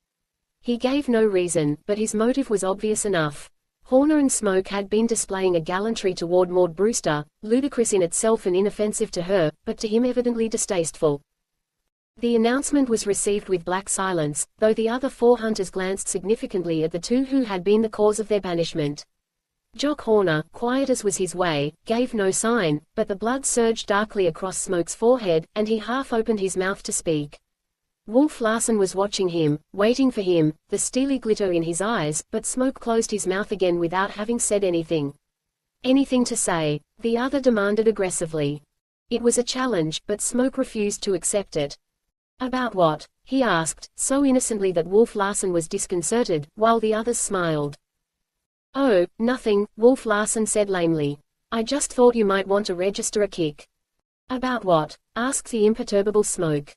He gave no reason, but his motive was obvious enough. Horner and Smoke had been displaying a gallantry toward Maud Brewster, ludicrous in itself and inoffensive to her, but to him evidently distasteful. The announcement was received with black silence, though the other 4 hunters glanced significantly at the 2 who had been the cause of their banishment. Jock Horner, quiet as was his way, gave no sign, but the blood surged darkly across Smoke's forehead, and he half opened his mouth to speak. Wolf Larsen was watching him, waiting for him, the steely glitter in his eyes, but Smoke closed his mouth again without having said anything. Anything to say? The other demanded aggressively. It was a challenge, but Smoke refused to accept it. About what? He asked, so innocently that Wolf Larsen was disconcerted, while the others smiled. Oh, nothing, Wolf Larsen said lamely. I just thought you might want to register a kick. About what? Asked the imperturbable Smoke.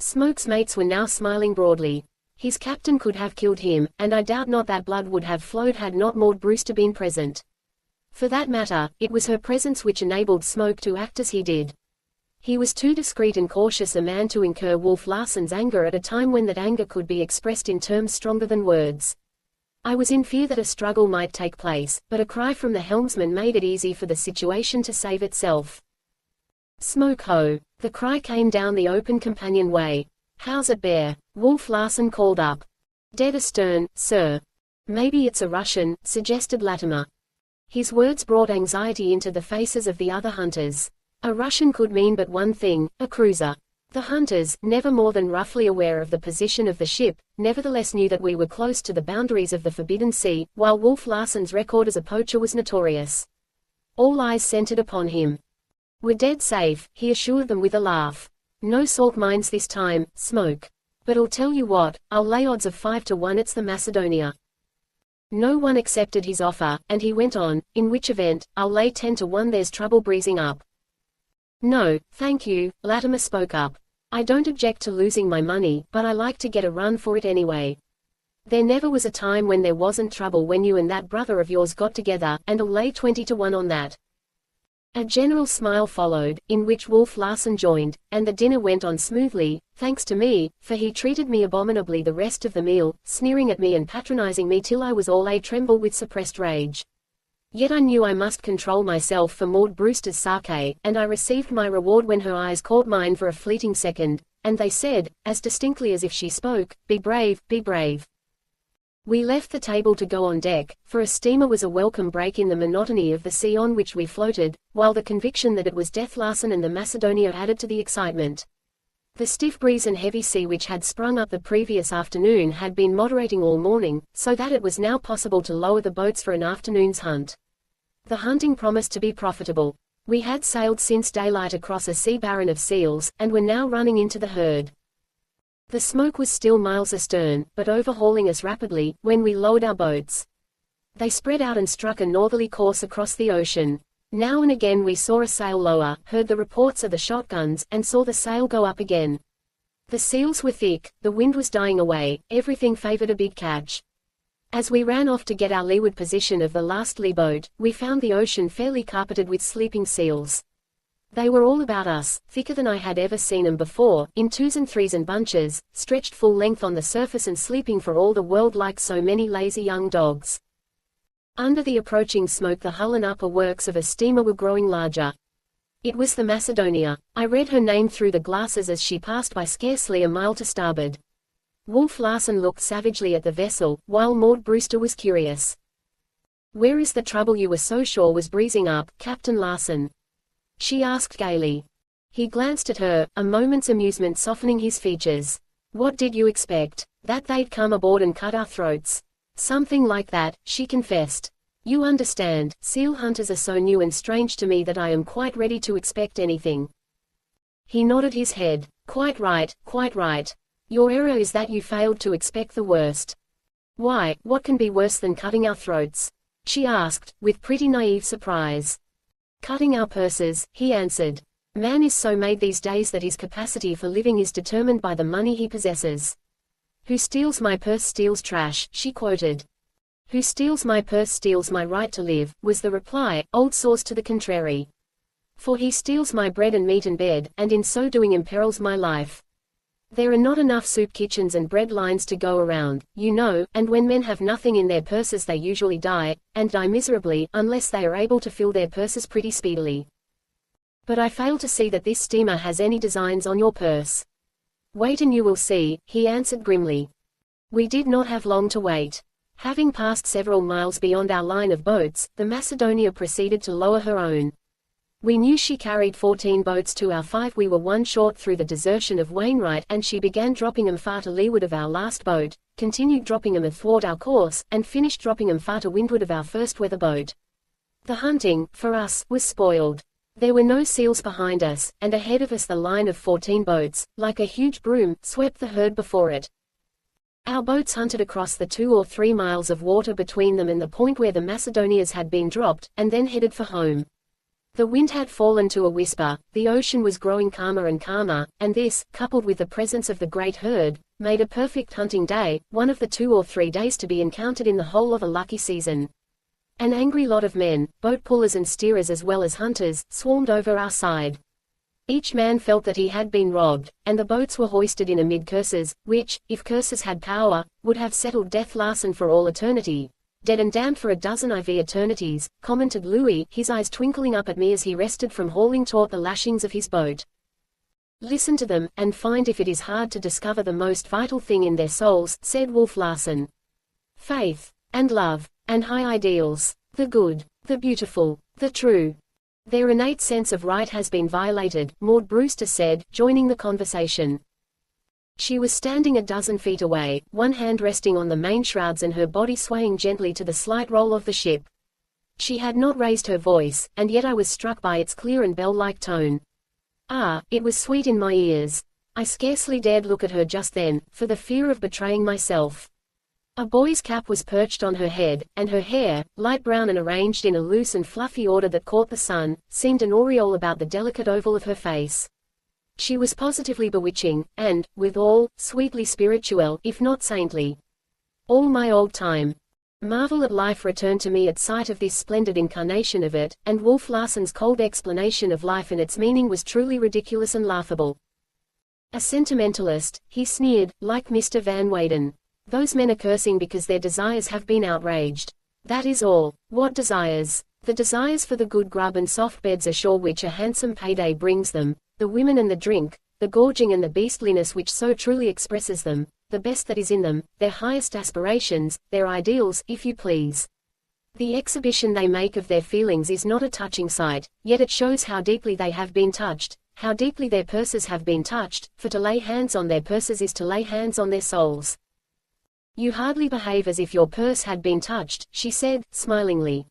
Smoke's mates were now smiling broadly. His captain could have killed him, and I doubt not that blood would have flowed had not Maud Brewster been present. For that matter, it was her presence which enabled Smoke to act as he did. He was too discreet and cautious a man to incur Wolf Larsen's anger at a time when that anger could be expressed in terms stronger than words. I was in fear that a struggle might take place, but a cry from the helmsman made it easy for the situation to save itself. Smoke ho! The cry came down the open companionway. How's it bear? Wolf Larsen called up. Dead astern, sir. Maybe it's a Russian, suggested Latimer. His words brought anxiety into the faces of the other hunters. A Russian could mean but one thing, a cruiser. The hunters, never more than roughly aware of the position of the ship, nevertheless knew that we were close to the boundaries of the Forbidden Sea, while Wolf Larsen's record as a poacher was notorious. All eyes centered upon him. We're dead safe, he assured them with a laugh. No salt mines this time, Smoke. But I'll tell you what, I'll lay odds of 5 to 1 it's the Macedonia. No one accepted his offer, and he went on, in which event, I'll lay 10 to 1 there's trouble breezing up. No, thank you, Latimer spoke up. I don't object to losing my money, but I like to get a run for it anyway. There never was a time when there wasn't trouble when you and that brother of yours got together, and I'll lay 20 to 1 on that. A general smile followed, in which Wolf Larsen joined, and the dinner went on smoothly, thanks to me, for he treated me abominably the rest of the meal, sneering at me and patronizing me till I was all a tremble with suppressed rage. Yet I knew I must control myself for Maud Brewster's sake, and I received my reward when her eyes caught mine for a fleeting second, and they said, as distinctly as if she spoke, "Be brave, be brave." We left the table to go on deck, for a steamer was a welcome break in the monotony of the sea on which we floated, while the conviction that it was Death Larsen and the Macedonia added to the excitement. The stiff breeze and heavy sea which had sprung up the previous afternoon had been moderating all morning, so that it was now possible to lower the boats for an afternoon's hunt. The hunting promised to be profitable. We had sailed since daylight across a sea barren of seals, and were now running into the herd. The Smoke was still miles astern, but overhauling us rapidly, when we lowered our boats. They spread out and struck a northerly course across the ocean. Now and again we saw a sail lower, heard the reports of the shotguns, and saw the sail go up again. The seals were thick, the wind was dying away, everything favored a big catch. As we ran off to get our leeward position of the last lee boat, we found the ocean fairly carpeted with sleeping seals. They were all about us, thicker than I had ever seen them before, in 2s and 3s and bunches, stretched full length on the surface and sleeping for all the world like so many lazy young dogs. Under the approaching smoke the hull and upper works of a steamer were growing larger. It was the Macedonia. I read her name through the glasses as she passed by scarcely a mile to starboard. Wolf Larsen looked savagely at the vessel, while Maud Brewster was curious. "Where is the trouble you were so sure was breezing up, Captain Larsen?" she asked gaily. He glanced at her, a moment's amusement softening his features. "What did you expect? That they'd come aboard and cut our throats?" "Something like that," she confessed. "You understand, seal hunters are so new and strange to me that I am quite ready to expect anything." He nodded his head. "Quite right, quite right. Your error is that you failed to expect the worst." "Why, what can be worse than cutting our throats?" she asked, with pretty naive surprise. "Cutting our purses," he answered. "Man is so made these days that his capacity for living is determined by the money he possesses." "Who steals my purse steals trash," she quoted. "Who steals my purse steals my right to live," was the reply, old source to the contrary. "For he steals my bread and meat and bed, and in so doing imperils my life." There are not enough soup kitchens and bread lines to go around, you know, and when men have nothing in their purses they usually die, and die miserably, unless they are able to fill their purses pretty speedily. But I fail to see that this steamer has any designs on your purse. Wait and you will see, he answered grimly. We did not have long to wait. Having passed several miles beyond our line of boats, the Macedonia proceeded to lower her own. We knew she carried 14 boats to our 5. We were one short through the desertion of Wainwright, and she began dropping them far to leeward of our last boat, continued dropping them athwart our course, and finished dropping them far to windward of our first weather boat. The hunting, for us, was spoiled. There were no seals behind us, and ahead of us the line of 14 boats, like a huge broom, swept the herd before it. Our boats hunted across the 2 or 3 miles of water between them and the point where the Macedonias had been dropped, and then headed for home. The wind had fallen to a whisper, the ocean was growing calmer and calmer, and this, coupled with the presence of the great herd, made a perfect hunting day, one of the 2 or 3 days to be encountered in the whole of a lucky season. An angry lot of men, boat pullers and steerers as well as hunters, swarmed over our side. Each man felt that he had been robbed, and the boats were hoisted in amid curses, which, if curses had power, would have settled Death Larsen for all eternity. Dead and damned for a dozen IV eternities, commented Louis, his eyes twinkling up at me as he rested from hauling taut the lashings of his boat. Listen to them, and find if it is hard to discover the most vital thing in their souls, said Wolf Larsen. Faith, and love, and high ideals, the good, the beautiful, the true. Their innate sense of right has been violated, Maud Brewster said, joining the conversation. She was standing a dozen feet away, one hand resting on the main shrouds and her body swaying gently to the slight roll of the ship. She had not raised her voice, and yet I was struck by its clear and bell-like tone. Ah, it was sweet in my ears. I scarcely dared look at her just then, for the fear of betraying myself. A boy's cap was perched on her head, and her hair, light brown and arranged in a loose and fluffy order that caught the sun, seemed an aureole about the delicate oval of her face. She was positively bewitching, and, withal, sweetly spirituelle, if not saintly. All my old time. Marvel at life returned to me at sight of this splendid incarnation of it, and Wolf Larsen's cold explanation of life and its meaning was truly ridiculous and laughable. A sentimentalist, he sneered, like Mr. Van Weyden. Those men are cursing because their desires have been outraged. That is all. What desires? The desires for the good grub and soft beds ashore which a handsome payday brings them, the women and the drink, the gorging and the beastliness which so truly expresses them, the best that is in them, their highest aspirations, their ideals, if you please. The exhibition they make of their feelings is not a touching sight, yet it shows how deeply they have been touched, how deeply their purses have been touched, for to lay hands on their purses is to lay hands on their souls. You hardly behave as if your purse had been touched, she said, smilingly.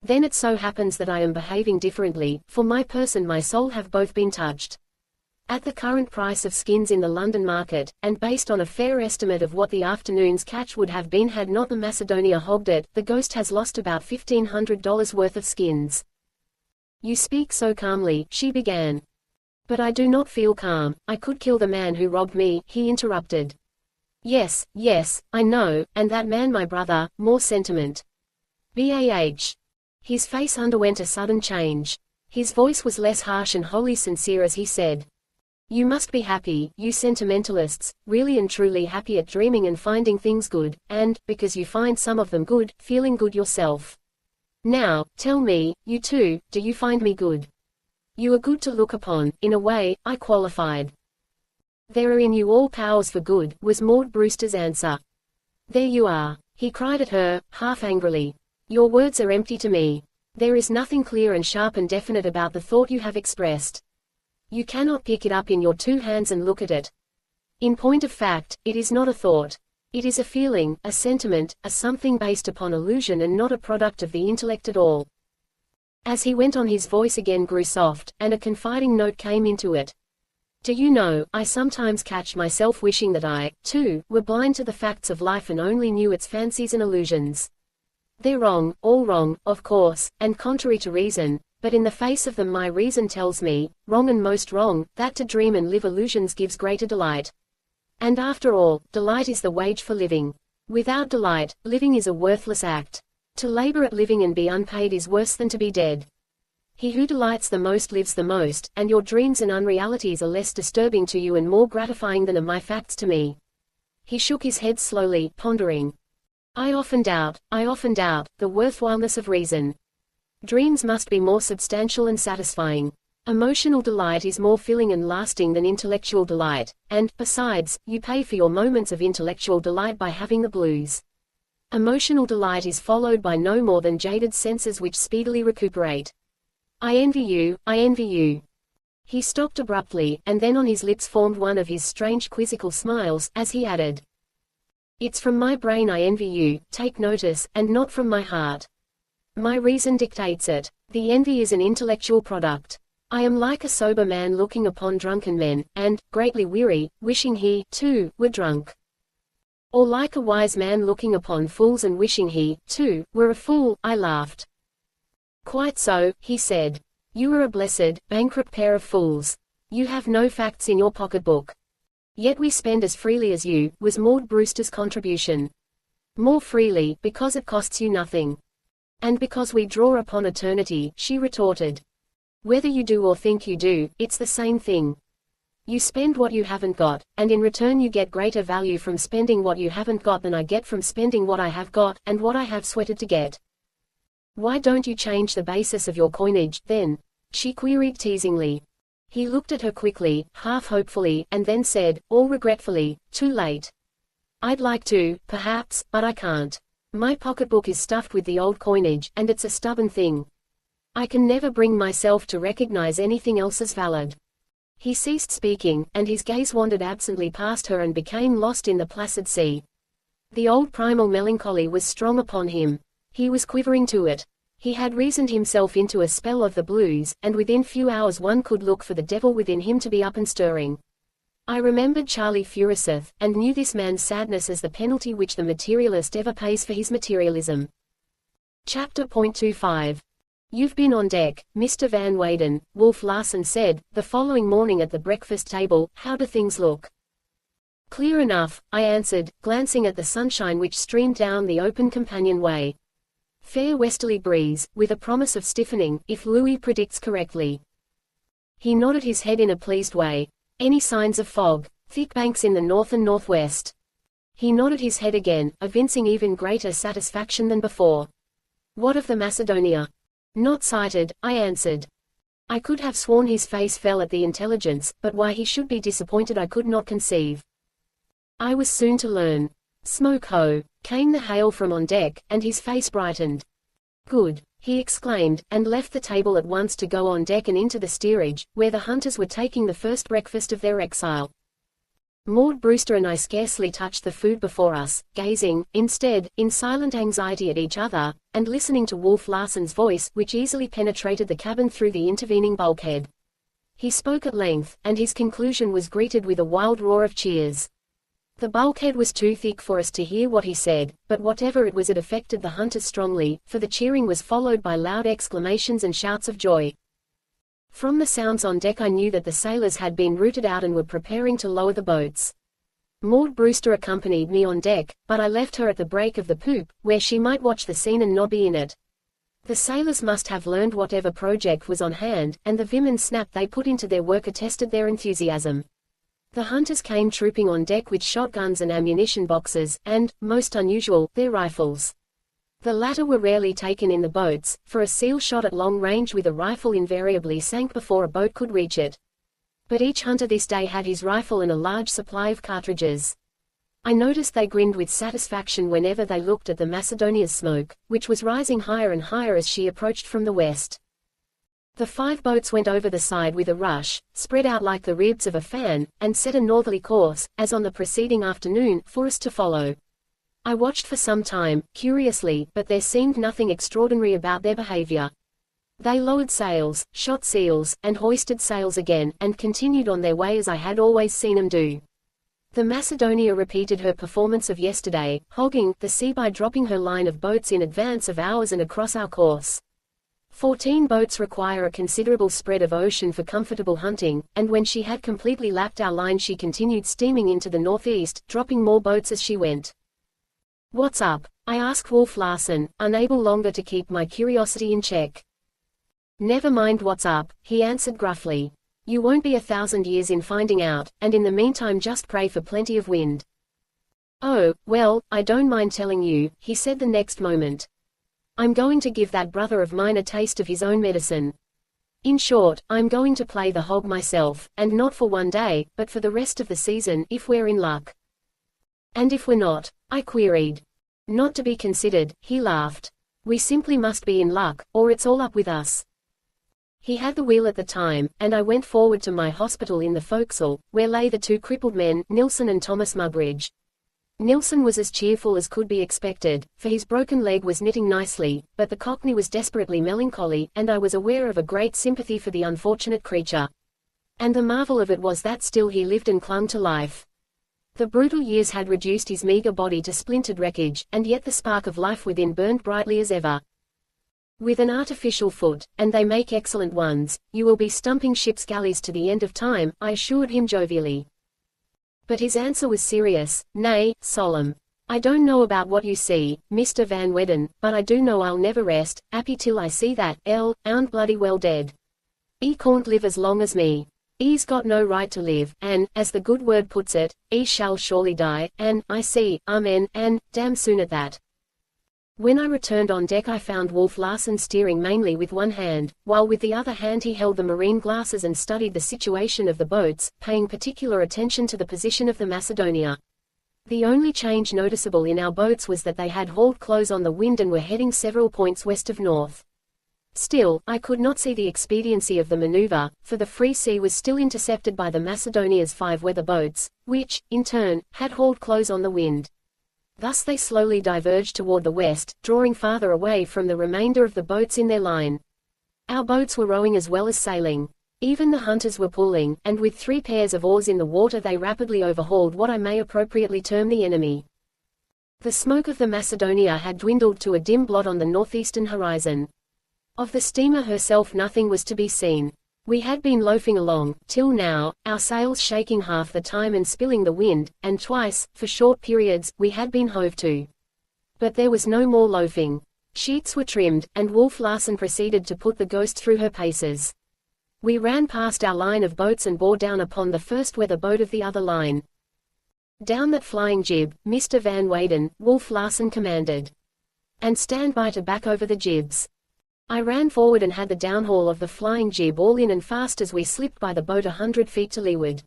Then it so happens that I am behaving differently, for my purse and my soul have both been touched. At the current price of skins in the London market, and based on a fair estimate of what the afternoon's catch would have been had not the Macedonia hogged it, the Ghost has lost about $1,500 worth of skins. You speak so calmly, she began. But I do not feel calm. I could kill the man who robbed me, he interrupted. Yes, yes, I know, and that man my brother, more sentiment. Bah. His face underwent a sudden change. His voice was less harsh and wholly sincere as he said. You must be happy, you sentimentalists, really and truly happy at dreaming and finding things good, and, because you find some of them good, feeling good yourself. Now, tell me, you too, do you find me good? You are good to look upon, in a way, I qualified. There are in you all powers for good, was Maud Brewster's answer. There you are, he cried at her, half angrily. Your words are empty to me. There is nothing clear and sharp and definite about the thought you have expressed. You cannot pick it up in your two hands and look at it. In point of fact, it is not a thought. It is a feeling, a sentiment, a something based upon illusion and not a product of the intellect at all. As he went on, his voice again grew soft, and a confiding note came into it. Do you know, I sometimes catch myself wishing that I, too, were blind to the facts of life and only knew its fancies and illusions. They're wrong, all wrong, of course, and contrary to reason, but in the face of them my reason tells me, wrong and most wrong, that to dream and live illusions gives greater delight. And after all, delight is the wage for living. Without delight, living is a worthless act. To labor at living and be unpaid is worse than to be dead. He who delights the most lives the most, and your dreams and unrealities are less disturbing to you and more gratifying than are my facts to me. He shook his head slowly, pondering. I often doubt, the worthwhileness of reason. Dreams must be more substantial and satisfying. Emotional delight is more filling and lasting than intellectual delight, and, besides, you pay for your moments of intellectual delight by having the blues. Emotional delight is followed by no more than jaded senses which speedily recuperate. I envy you, I envy you. He stopped abruptly, and then on his lips formed one of his strange quizzical smiles, as he added. It's from my brain I envy you, take notice, and not from my heart. My reason dictates it. The envy is an intellectual product. I am like a sober man looking upon drunken men, and, greatly weary, wishing he, too, were drunk. Or like a wise man looking upon fools and wishing he, too, were a fool, I laughed. Quite so, he said. You are a blessed, bankrupt pair of fools. You have no facts in your pocketbook. Yet we spend as freely as you, was Maud Brewster's contribution. More freely, because it costs you nothing. And because we draw upon eternity, she retorted. Whether you do or think you do, it's the same thing. You spend what you haven't got, and in return you get greater value from spending what you haven't got than I get from spending what I have got, and what I have sweated to get. Why don't you change the basis of your coinage, then? She queried teasingly. He looked at her quickly, half hopefully, and then said, all regretfully, too late. I'd like to, perhaps, but I can't. My pocketbook is stuffed with the old coinage, and it's a stubborn thing. I can never bring myself to recognize anything else as valid. He ceased speaking, and his gaze wandered absently past her and became lost in the placid sea. The old primal melancholy was strong upon him. He was quivering to it. He had reasoned himself into a spell of the blues, and within few hours one could look for the devil within him to be up and stirring. I remembered Charlie Furuseth, and knew this man's sadness as the penalty which the materialist ever pays for his materialism. Chapter .25. You've been on deck, Mr. Van Weyden, Wolf Larsen said, the following morning at the breakfast table. How do things look? Clear enough, I answered, glancing at the sunshine which streamed down the open companionway. Fair westerly breeze, with a promise of stiffening, if Louis predicts correctly. He nodded his head in a pleased way. Any signs of fog? Thick banks in the north and northwest. He nodded his head again, evincing even greater satisfaction than before. What of the Macedonia? Not sighted, I answered. I could have sworn his face fell at the intelligence, but why he should be disappointed I could not conceive. I was soon to learn. Smoke ho! Came the hail from on deck, and his face brightened. Good, he exclaimed, and left the table at once to go on deck and into the steerage, where the hunters were taking the first breakfast of their exile. Maud Brewster and I scarcely touched the food before us, gazing, instead, in silent anxiety at each other, and listening to Wolf Larsen's voice, which easily penetrated the cabin through the intervening bulkhead. He spoke at length, and his conclusion was greeted with a wild roar of cheers. The bulkhead was too thick for us to hear what he said, but whatever it was, it affected the hunters strongly, for the cheering was followed by loud exclamations and shouts of joy. From the sounds on deck I knew that the sailors had been routed out and were preparing to lower the boats. Maud Brewster accompanied me on deck, but I left her at the break of the poop, where she might watch the scene and not be in it. The sailors must have learned whatever project was on hand, and the vim and snap they put into their work attested their enthusiasm. The hunters came trooping on deck with shotguns and ammunition boxes, and, most unusual, their rifles. The latter were rarely taken in the boats, for a seal shot at long range with a rifle invariably sank before a boat could reach it. But each hunter this day had his rifle and a large supply of cartridges. I noticed they grinned with satisfaction whenever they looked at the Macedonia's smoke, which was rising higher and higher as she approached from the west. The 5 boats went over the side with a rush, spread out like the ribs of a fan, and set a northerly course, as on the preceding afternoon, for us to follow. I watched for some time, curiously, but there seemed nothing extraordinary about their behavior. They lowered sails, shot seals, and hoisted sails again, and continued on their way as I had always seen them do. The Macedonia repeated her performance of yesterday, hogging the sea by dropping her line of boats in advance of ours and across our course. 14 boats require a considerable spread of ocean for comfortable hunting, and when she had completely lapped our line she continued steaming into the northeast, dropping more boats as she went. What's up? I asked Wolf Larsen, unable longer to keep my curiosity in check. Never mind what's up, he answered gruffly. You won't be 1,000 years in finding out, and in the meantime just pray for plenty of wind. Oh, well, I don't mind telling you, he said the next moment. I'm going to give that brother of mine a taste of his own medicine. In short, I'm going to play the hog myself, and not for one day, but for the rest of the season if we're in luck. And if we're not? I queried. Not to be considered, he laughed. We simply must be in luck, or it's all up with us. He had the wheel at the time, and I went forward to my hospital in the forecastle, where lay the two crippled men, Nilson and Thomas Mugridge. Nilson was as cheerful as could be expected, for his broken leg was knitting nicely, but the Cockney was desperately melancholy, and I was aware of a great sympathy for the unfortunate creature. And the marvel of it was that still he lived and clung to life. The brutal years had reduced his meagre body to splintered wreckage, and yet the spark of life within burned brightly as ever. With an artificial foot, and they make excellent ones, you will be stumping ship's galleys to the end of time, I assured him jovially. But his answer was serious, nay, solemn. I don't know about what you see, Mr. Van Wedden, but I do know I'll never rest, 'appy till I see that, ound bloody well dead. 'E can't live as long as me. 'E's got no right to live, and, as the good word puts it, 'e shall surely die, and, I see, amen, and, damn soon at that. When I returned on deck I found Wolf Larsen steering mainly with one hand, while with the other hand he held the marine glasses and studied the situation of the boats, paying particular attention to the position of the Macedonia. The only change noticeable in our boats was that they had hauled close on the wind and were heading several points west of north. Still, I could not see the expediency of the maneuver, for the free sea was still intercepted by the Macedonia's 5 weather boats, which, in turn, had hauled close on the wind. Thus they slowly diverged toward the west, drawing farther away from the remainder of the boats in their line. Our boats were rowing as well as sailing. Even the hunters were pulling, and with 3 pairs of oars in the water they rapidly overhauled what I may appropriately term the enemy. The smoke of the Macedonia had dwindled to a dim blot on the northeastern horizon. Of the steamer herself nothing was to be seen. We had been loafing along, till now, our sails shaking half the time and spilling the wind, and twice, for short periods, we had been hove to. But there was no more loafing. Sheets were trimmed, and Wolf Larsen proceeded to put the Ghost through her paces. We ran past our line of boats and bore down upon the first weather boat of the other line. Down that flying jib, Mr. Van Weyden, Wolf Larsen commanded. And stand by to back over the jibs. I ran forward and had the downhaul of the flying jib all in and fast as we slipped by the boat 100 feet to leeward.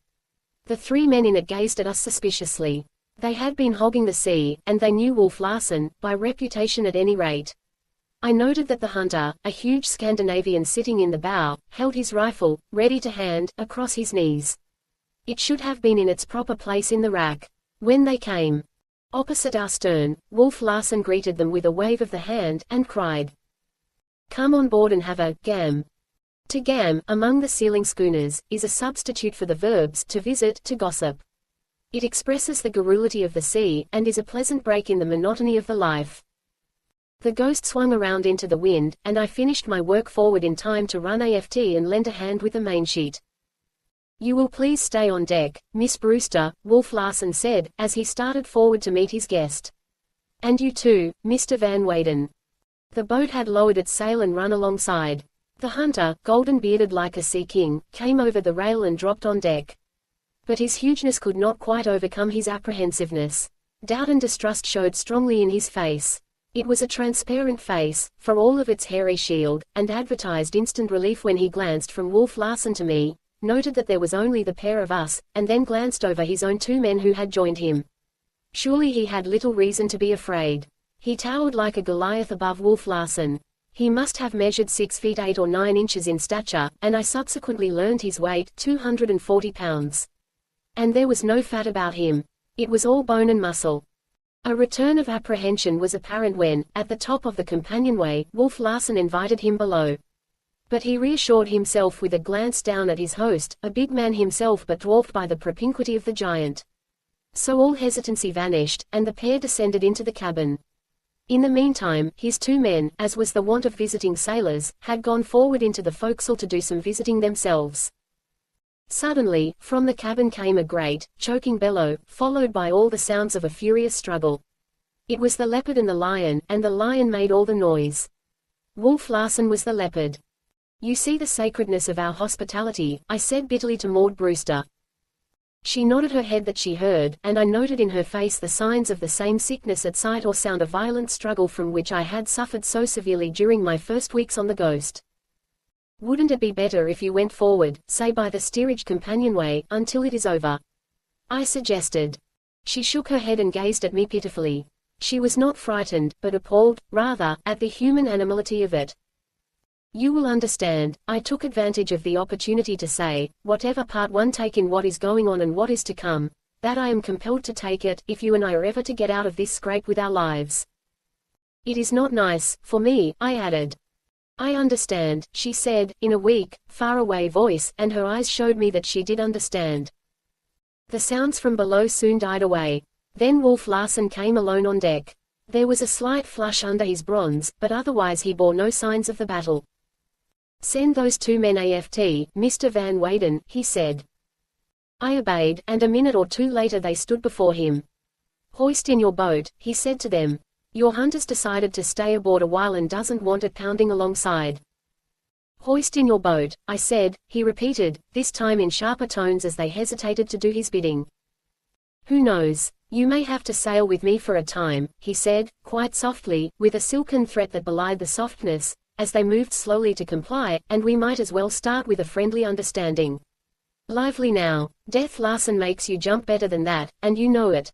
The 3 men in it gazed at us suspiciously. They had been hogging the sea, and they knew Wolf Larsen, by reputation at any rate. I noted that the hunter, a huge Scandinavian sitting in the bow, held his rifle, ready to hand, across his knees. It should have been in its proper place in the rack. When they came opposite our stern, Wolf Larsen greeted them with a wave of the hand, and cried, "Come on board and have a gam." To gam, among the sealing schooners, is a substitute for the verbs to visit, to gossip. It expresses the garrulity of the sea, and is a pleasant break in the monotony of the life. The Ghost swung around into the wind, and I finished my work forward in time to run aft and lend a hand with the mainsheet. "You will please stay on deck, Miss Brewster," Wolf Larsen said, as he started forward to meet his guest. "And you too, Mr. Van Weyden." The boat had lowered its sail and run alongside. The hunter, golden-bearded like a sea king, came over the rail and dropped on deck. But his hugeness could not quite overcome his apprehensiveness. Doubt and distrust showed strongly in his face. It was a transparent face, for all of its hairy shield, and advertised instant relief when he glanced from Wolf Larsen to me, noted that there was only the pair of us, and then glanced over his own 2 men who had joined him. Surely he had little reason to be afraid. He towered like a Goliath above Wolf Larsen. He must have measured 6 feet 8 or 9 inches in stature, and I subsequently learned his weight, 240 pounds. And there was no fat about him. It was all bone and muscle. A return of apprehension was apparent when, at the top of the companionway, Wolf Larsen invited him below. But he reassured himself with a glance down at his host, a big man himself but dwarfed by the propinquity of the giant. So all hesitancy vanished, and the pair descended into the cabin. In the meantime, his 2 men, as was the wont of visiting sailors, had gone forward into the forecastle to do some visiting themselves. Suddenly, from the cabin came a great, choking bellow, followed by all the sounds of a furious struggle. It was the leopard and the lion made all the noise. Wolf Larsen was the leopard. You see the sacredness of our hospitality, I said bitterly to Maud Brewster. She nodded her head that she heard, and I noted in her face the signs of the same sickness at sight or sound of violent struggle from which I had suffered so severely during my first weeks on the Ghost. Wouldn't it be better if you went forward, say by the steerage companionway, until it is over? I suggested. She shook her head and gazed at me pitifully. She was not frightened, but appalled, rather, at the human animality of it. You will understand, I took advantage of the opportunity to say, whatever part one take in what is going on and what is to come, that I am compelled to take it, if you and I are ever to get out of this scrape with our lives. It is not nice, for me, I added. I understand, she said, in a weak, far-away voice, and her eyes showed me that she did understand. The sounds from below soon died away. Then Wolf Larsen came alone on deck. There was a slight flush under his bronze, but otherwise he bore no signs of the battle. Send those 2 men aft, Mr. Van Weyden, he said. I obeyed, and a minute or two later they stood before him. Hoist in your boat, he said to them. Your hunter's decided to stay aboard a while and doesn't want it pounding alongside. Hoist in your boat, I said, he repeated, this time in sharper tones as they hesitated to do his bidding. Who knows? You may have to sail with me for a time, he said, quite softly, with a silken threat that belied the softness, as they moved slowly to comply, and we might as well start with a friendly understanding. Lively now. Death Larsen makes you jump better than that, and you know it.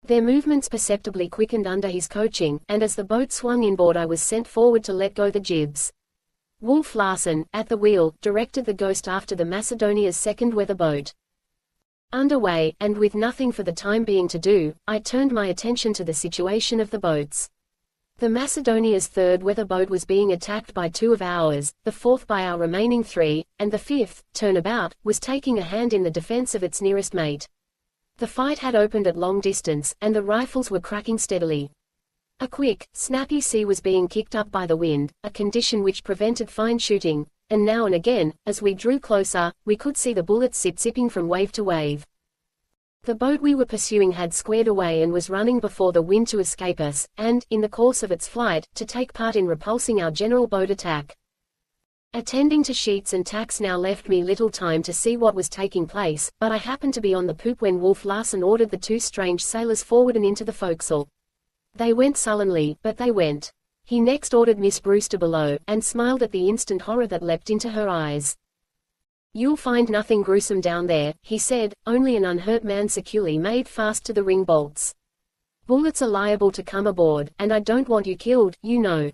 Their movements perceptibly quickened under his coaching, and as the boat swung inboard I was sent forward to let go the jibs. Wolf Larsen, at the wheel, directed the Ghost after the Macedonia's second weather boat. Under way, and with nothing for the time being to do, I turned my attention to the situation of the boats. The Macedonia's third weather boat was being attacked by 2 of ours, the fourth by our remaining 3, and the fifth, turnabout, was taking a hand in the defense of its nearest mate. The fight had opened at long distance, and the rifles were cracking steadily. A quick, snappy sea was being kicked up by the wind, a condition which prevented fine shooting, and now and again, as we drew closer, we could see the bullets zip-zipping from wave to wave. The boat we were pursuing had squared away and was running before the wind to escape us, and, in the course of its flight, to take part in repulsing our general boat attack. Attending to sheets and tacks now left me little time to see what was taking place, but I happened to be on the poop when Wolf Larsen ordered the 2 strange sailors forward and into the forecastle. They went sullenly, but they went. He next ordered Miss Brewster below, and smiled at the instant horror that leapt into her eyes. You'll find nothing gruesome down there, he said, only an unhurt man securely made fast to the ring bolts. Bullets are liable to come aboard, and I don't want you killed, you know.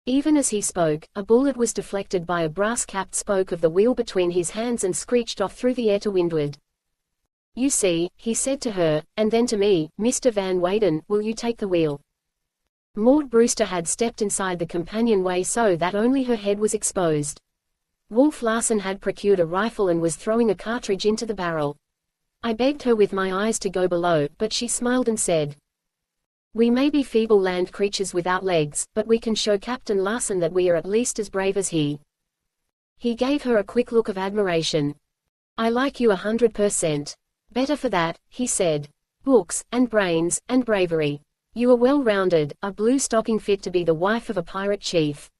Even as he spoke, a bullet was deflected by a brass-capped spoke of the wheel between his hands and screeched off through the air to windward. You see, he said to her, and then to me, Mr. Van Weyden, will you take the wheel? Maud Brewster had stepped inside the companionway so that only her head was exposed. Wolf Larsen had procured a rifle and was throwing a cartridge into the barrel. I begged her with my eyes to go below, but she smiled and said, We may be feeble land creatures without legs, but we can show Captain Larsen that we are at least as brave as he. He gave her a quick look of admiration. I like you 100%. Better for that, he said. Books, and brains, and bravery. You are well-rounded, a blue stocking fit to be the wife of a pirate chief.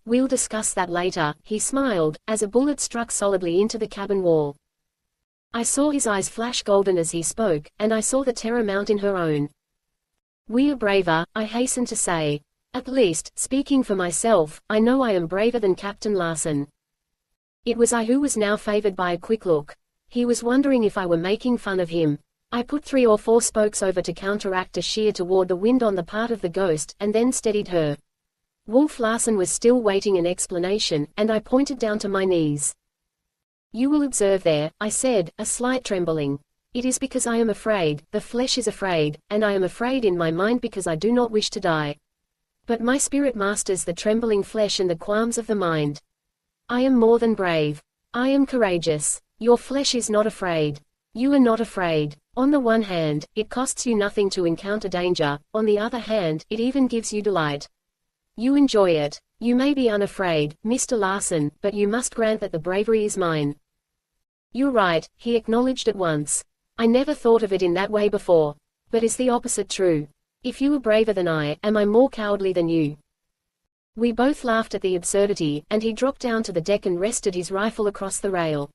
We'll discuss that later, he smiled, as a bullet struck solidly into the cabin wall. I saw his eyes flash golden as he spoke, and I saw the terror mount in her own. We are braver, I hasten to say. At least, speaking for myself, I know I am braver than Captain Larsen. It was I who was now favored by a quick look. He was wondering if I were making fun of him. I put 3 or 4 spokes over to counteract a sheer toward the wind on the part of the Ghost, and then steadied her. Wolf Larsen was still waiting an explanation, and I pointed down to my knees. You will observe there, I said, a slight trembling. It is because I am afraid, the flesh is afraid, and I am afraid in my mind because I do not wish to die. But my spirit masters the trembling flesh and the qualms of the mind. I am more than brave. I am courageous. Your flesh is not afraid. You are not afraid. On the one hand, it costs you nothing to encounter danger, on the other hand, it even gives you delight. You enjoy it. You may be unafraid, Mr. Larsen, but you must grant that the bravery is mine. You're right, he acknowledged at once. I never thought of it in that way before. But is the opposite true? If you are braver than I, am I more cowardly than you? We both laughed at the absurdity, and he dropped down to the deck and rested his rifle across the rail.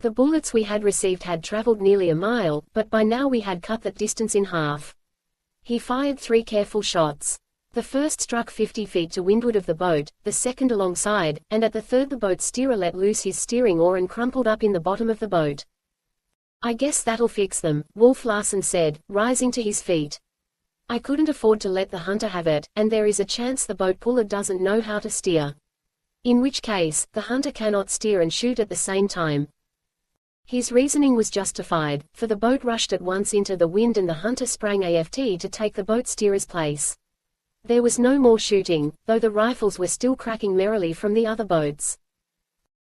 The bullets we had received had traveled nearly a mile, but by now we had cut that distance in half. He fired 3 careful shots. The first struck 50 feet to windward of the boat, the second alongside, and at the third the boat steerer let loose his steering oar and crumpled up in the bottom of the boat. "I guess that'll fix them," Wolf Larsen said, rising to his feet. "I couldn't afford to let the hunter have it, and there is a chance the boat puller doesn't know how to steer. In which case, the hunter cannot steer and shoot at the same time." His reasoning was justified, for the boat rushed at once into the wind and the hunter sprang aft to take the boat steerer's place. There was no more shooting, though the rifles were still cracking merrily from the other boats.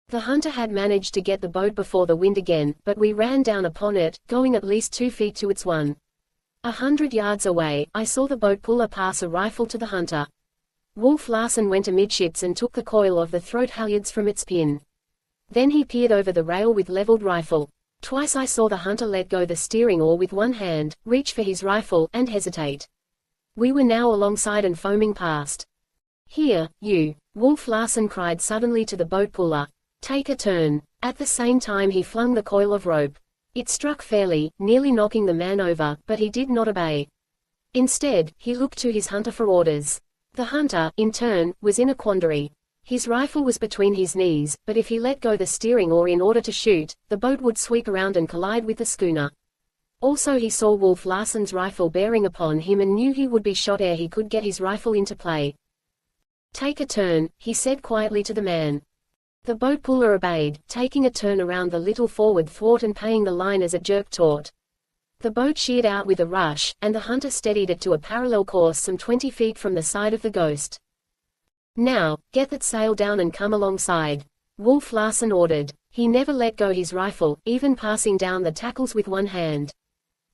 The hunter had managed to get the boat before the wind again, but we ran down upon it, going at least 2 feet to its 100 yards away. I saw the boat puller pass a rifle to the hunter. Wolf Larsen went amidships and took the coil of the throat halyards from its pin. Then he peered over the rail with leveled rifle. Twice I saw the hunter let go the steering oar with one hand, reach for his rifle, and hesitate. We were now alongside and foaming past. "Here, you!" Wolf Larsen cried suddenly to the boat puller. "Take a turn." At the same time he flung the coil of rope. It struck fairly, nearly knocking the man over, but he did not obey. Instead, he looked to his hunter for orders. The hunter, in turn, was in a quandary. His rifle was between his knees, but if he let go the steering oar in order to shoot, the boat would sweep around and collide with the schooner. Also he saw Wolf Larsen's rifle bearing upon him and knew he would be shot ere he could get his rifle into play. "Take a turn," he said quietly to the man. The boat puller obeyed, taking a turn around the little forward thwart and paying the line as it jerked taut. The boat sheered out with a rush, and the hunter steadied it to a parallel course some 20 feet from the side of the Ghost. "Now, get that sail down and come alongside," Wolf Larsen ordered. He never let go his rifle, even passing down the tackles with one hand.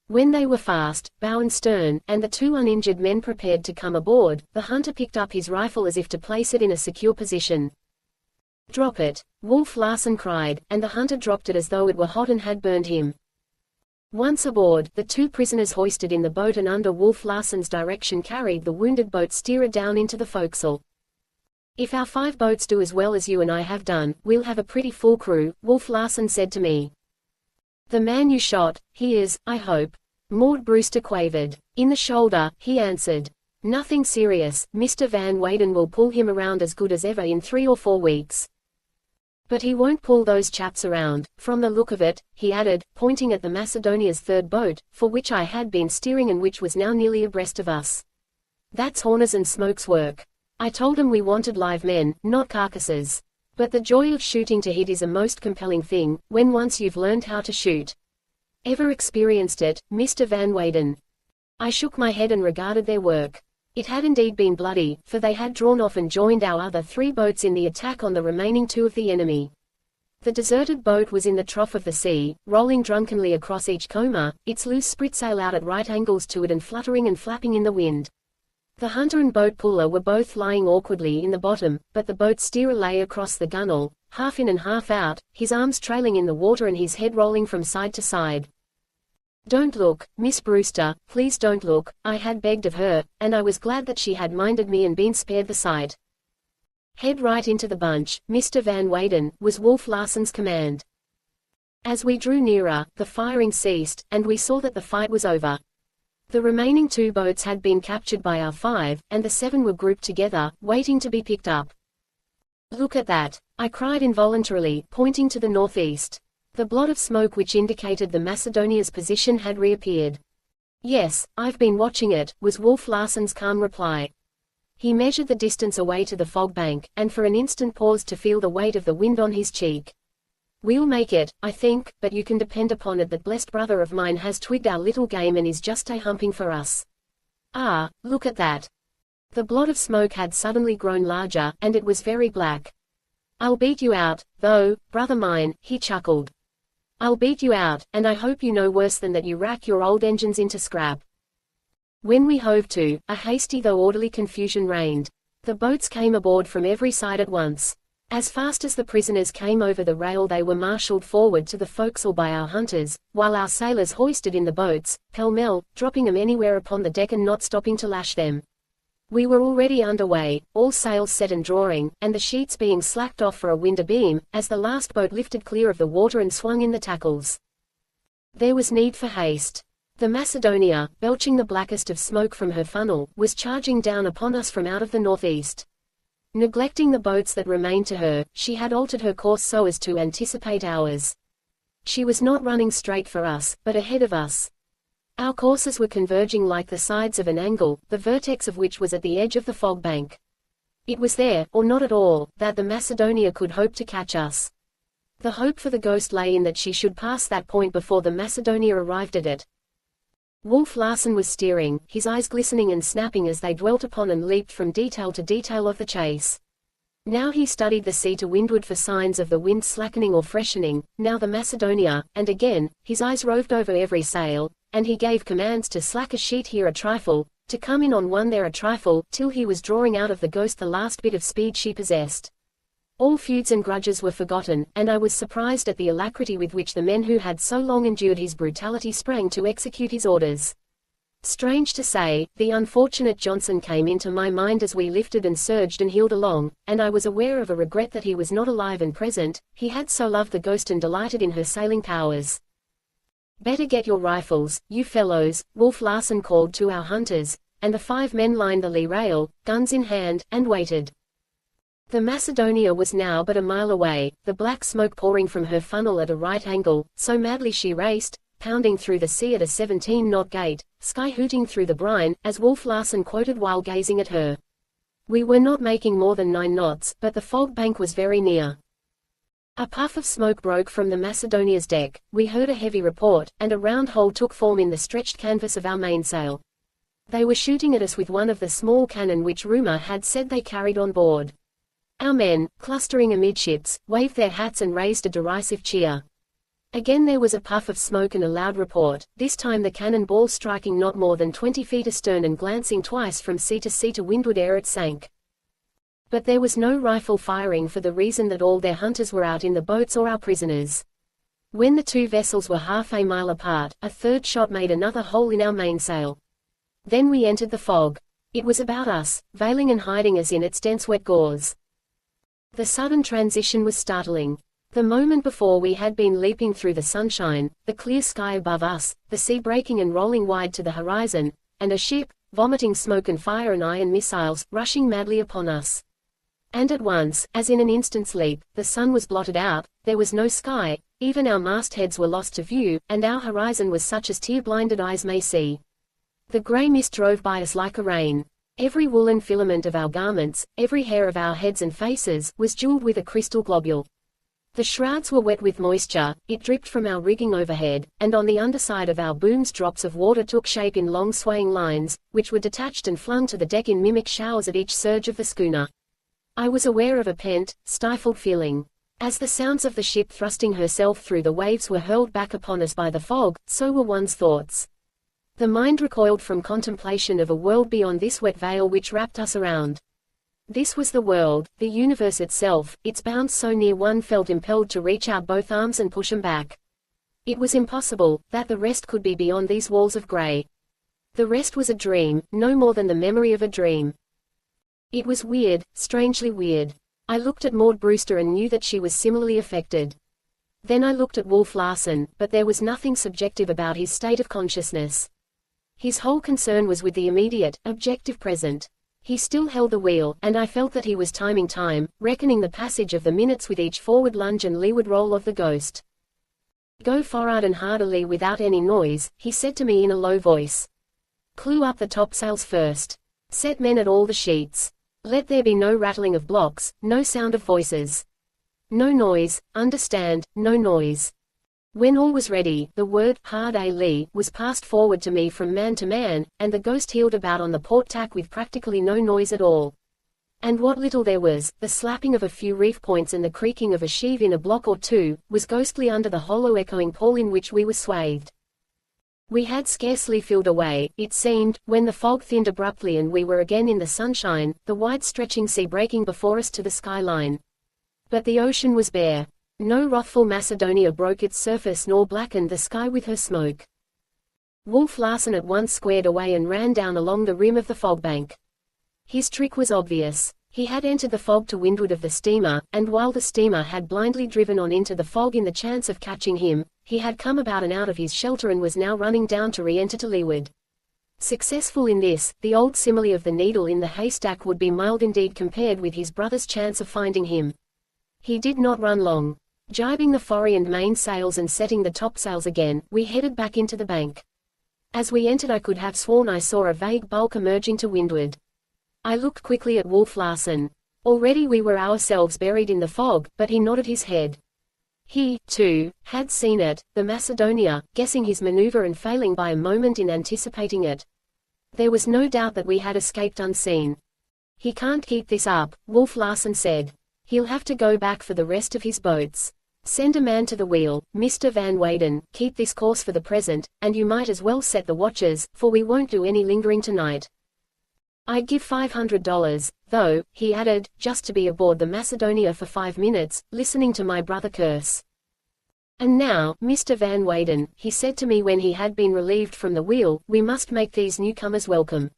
When they were fast, bow and stern, and the 2 uninjured men prepared to come aboard, the hunter picked up his rifle as if to place it in a secure position. "Drop it," Wolf Larsen cried, and the hunter dropped it as though it were hot and had burned him. Once aboard, the 2 prisoners hoisted in the boat and under Wolf Larsen's direction carried the wounded boat steerer down into the forecastle. "If our 5 boats do as well as you and I have done, we'll have a pretty full crew," Wolf Larsen said to me. "The man you shot, he is, I hope?" Maud Brewster quavered. "In the shoulder," he answered. "Nothing serious, Mr. Van Weyden will pull him around as good as ever in 3 or 4 weeks. But he won't pull those chaps around, from the look of it," he added, pointing at the Macedonia's 3rd boat, for which I had been steering and which was now nearly abreast of us. "That's Horner's and Smoke's work. I told 'em we wanted live men, not carcasses. But the joy of shooting to hit is a most compelling thing, when once you've learned how to shoot. Ever experienced it, Mr. Van Weyden?" I shook my head and regarded their work. It had indeed been bloody, for they had drawn off and joined our other 3 boats in the attack on the remaining 2 of the enemy. The deserted boat was in the trough of the sea, rolling drunkenly across each comber, its loose spritsail out at right angles to it and fluttering and flapping in the wind. The hunter and boat puller were both lying awkwardly in the bottom, but the boat steerer lay across the gunwale, half in and half out, his arms trailing in the water and his head rolling from side to side. "Don't look, Miss Brewster, please don't look," I had begged of her, and I was glad that she had minded me and been spared the sight. "Head right into the bunch, Mr. Van Weyden," was Wolf Larsen's command. As we drew nearer, the firing ceased, and we saw that the fight was over. The remaining 2 boats had been captured by our 5, and the 7 were grouped together, waiting to be picked up. "Look at that!" I cried involuntarily, pointing to the northeast. The blot of smoke which indicated the Macedonia's position had reappeared. "Yes, I've been watching it," was Wolf Larsen's calm reply. He measured the distance away to the fog bank, and for an instant paused to feel the weight of the wind on his cheek. "We'll make it, I think, but you can depend upon it that blessed brother of mine has twigged our little game and is just a-humping for us. Ah, look at that!" The blot of smoke had suddenly grown larger, and it was very black. "I'll beat you out, though, brother mine," he chuckled. "I'll beat you out, and I hope you know worse than that you rack your old engines into scrap." When we hove to, a hasty though orderly confusion reigned. The boats came aboard from every side at once. As fast as the prisoners came over the rail they were marshaled forward to the forecastle by our hunters, while our sailors hoisted in the boats, pell-mell, dropping them anywhere upon the deck and not stopping to lash them. We were already underway, all sails set and drawing, and the sheets being slacked off for a wind abeam, as the last boat lifted clear of the water and swung in the tackles. There was need for haste. The Macedonia, belching the blackest of smoke from her funnel, was charging down upon us from out of the northeast. Neglecting the boats that remained to her, she had altered her course so as to anticipate ours. She was not running straight for us, but ahead of us. Our courses were converging like the sides of an angle, the vertex of which was at the edge of the fog bank. It was there, or not at all, that the Macedonia could hope to catch us. The hope for the Ghost lay in that she should pass that point before the Macedonia arrived at it. Wolf Larsen was steering, his eyes glistening and snapping as they dwelt upon and leaped from detail to detail of the chase. Now he studied the sea to windward for signs of the wind slackening or freshening, now the Macedonia, and again, his eyes roved over every sail, and he gave commands to slack a sheet here a trifle, to come in on one there a trifle, till he was drawing out of the Ghost the last bit of speed she possessed. All feuds and grudges were forgotten, and I was surprised at the alacrity with which the men who had so long endured his brutality sprang to execute his orders. Strange to say, the unfortunate Johnson came into my mind as we lifted and surged and heeled along, and I was aware of a regret that he was not alive and present. He had so loved the Ghost and delighted in her sailing powers. "Better get your rifles, you fellows," Wolf Larsen called to our hunters, and the 5 men lined the lee rail, guns in hand, and waited. The Macedonia was now but a mile away, the black smoke pouring from her funnel at a right angle, so madly she raced, pounding through the sea at a 17-knot gait, sky-hooting through the brine, as Wolf Larsen quoted while gazing at her. We were not making more than 9 knots, but the fog bank was very near. A puff of smoke broke from the Macedonia's deck, we heard a heavy report, and a round hole took form in the stretched canvas of our mainsail. They were shooting at us with one of the small cannon which rumor had said they carried on board. Our men, clustering amidships, waved their hats and raised a derisive cheer. Again there was a puff of smoke and a loud report, this time the cannon ball striking not more than 20 feet astern and glancing twice from sea to windward ere it sank. But there was no rifle firing for the reason that all their hunters were out in the boats or our prisoners. When the 2 vessels were half a mile apart, a third shot made another hole in our mainsail. Then we entered the fog. It was about us, veiling and hiding us in its dense wet gauze. The sudden transition was startling. The moment before we had been leaping through the sunshine, the clear sky above us, the sea breaking and rolling wide to the horizon, and a ship, vomiting smoke and fire and iron missiles, rushing madly upon us. And at once, as in an instant's leap, the sun was blotted out, there was no sky, even our mastheads were lost to view, and our horizon was such as tear-blinded eyes may see. The grey mist drove by us like a rain. Every woolen filament of our garments, every hair of our heads and faces, was jeweled with a crystal globule. The shrouds were wet with moisture, it dripped from our rigging overhead, and on the underside of our booms drops of water took shape in long swaying lines, which were detached and flung to the deck in mimic showers at each surge of the schooner. I was aware of a pent, stifled feeling. As the sounds of the ship thrusting herself through the waves were hurled back upon us by the fog, so were one's thoughts. The mind recoiled from contemplation of a world beyond this wet veil which wrapped us around. This was the world, the universe itself, its bounds so near one felt impelled to reach out both arms and push them back. It was impossible that the rest could be beyond these walls of grey. The rest was a dream, no more than the memory of a dream. It was weird, strangely weird. I looked at Maud Brewster and knew that she was similarly affected. Then I looked at Wolf Larsen, but there was nothing subjective about his state of consciousness. His whole concern was with the immediate, objective present. He still held the wheel, and I felt that he was timing time, reckoning the passage of the minutes with each forward lunge and leeward roll of the Ghost. "Go for'ard and hard a lee without any noise," he said to me in a low voice. "Clew up the topsails first. Set men at all the sheets. Let there be no rattling of blocks, no sound of voices. No noise, understand, no noise." When all was ready, the word, "hard a lee," was passed forward to me from man to man, and the Ghost heeled about on the port tack with practically no noise at all. And what little there was, the slapping of a few reef points and the creaking of a sheave in a block or two, was ghostly under the hollow echoing pall in which we were swathed. We had scarcely filled away, it seemed, when the fog thinned abruptly and we were again in the sunshine, the wide-stretching sea breaking before us to the skyline. But the ocean was bare. No wrathful Macedonia broke its surface nor blackened the sky with her smoke. Wolf Larsen at once squared away and ran down along the rim of the fog bank. His trick was obvious. He had entered the fog to windward of the steamer, and while the steamer had blindly driven on into the fog in the chance of catching him, he had come about and out of his shelter and was now running down to re-enter to leeward. Successful in this, the old simile of the needle in the haystack would be mild indeed compared with his brother's chance of finding him. He did not run long. Jibing the forey and main sails and setting the topsails again, we headed back into the bank. As we entered I could have sworn I saw a vague bulk emerging to windward. I looked quickly at Wolf Larsen. Already we were ourselves buried in the fog, but he nodded his head. He, too, had seen it, the Macedonia, guessing his maneuver and failing by a moment in anticipating it. There was no doubt that we had escaped unseen. He can't keep this up, Wolf Larsen said. He'll have to go back for the rest of his boats. Send a man to the wheel, Mr. Van Weyden, keep this course for the present, and you might as well set the watches, for we won't do any lingering tonight. I'd give $500, though, he added, just to be aboard the Macedonia for 5 minutes, listening to my brother curse. And now, Mr. Van Weyden, he said to me when he had been relieved from the wheel, we must make these newcomers welcome.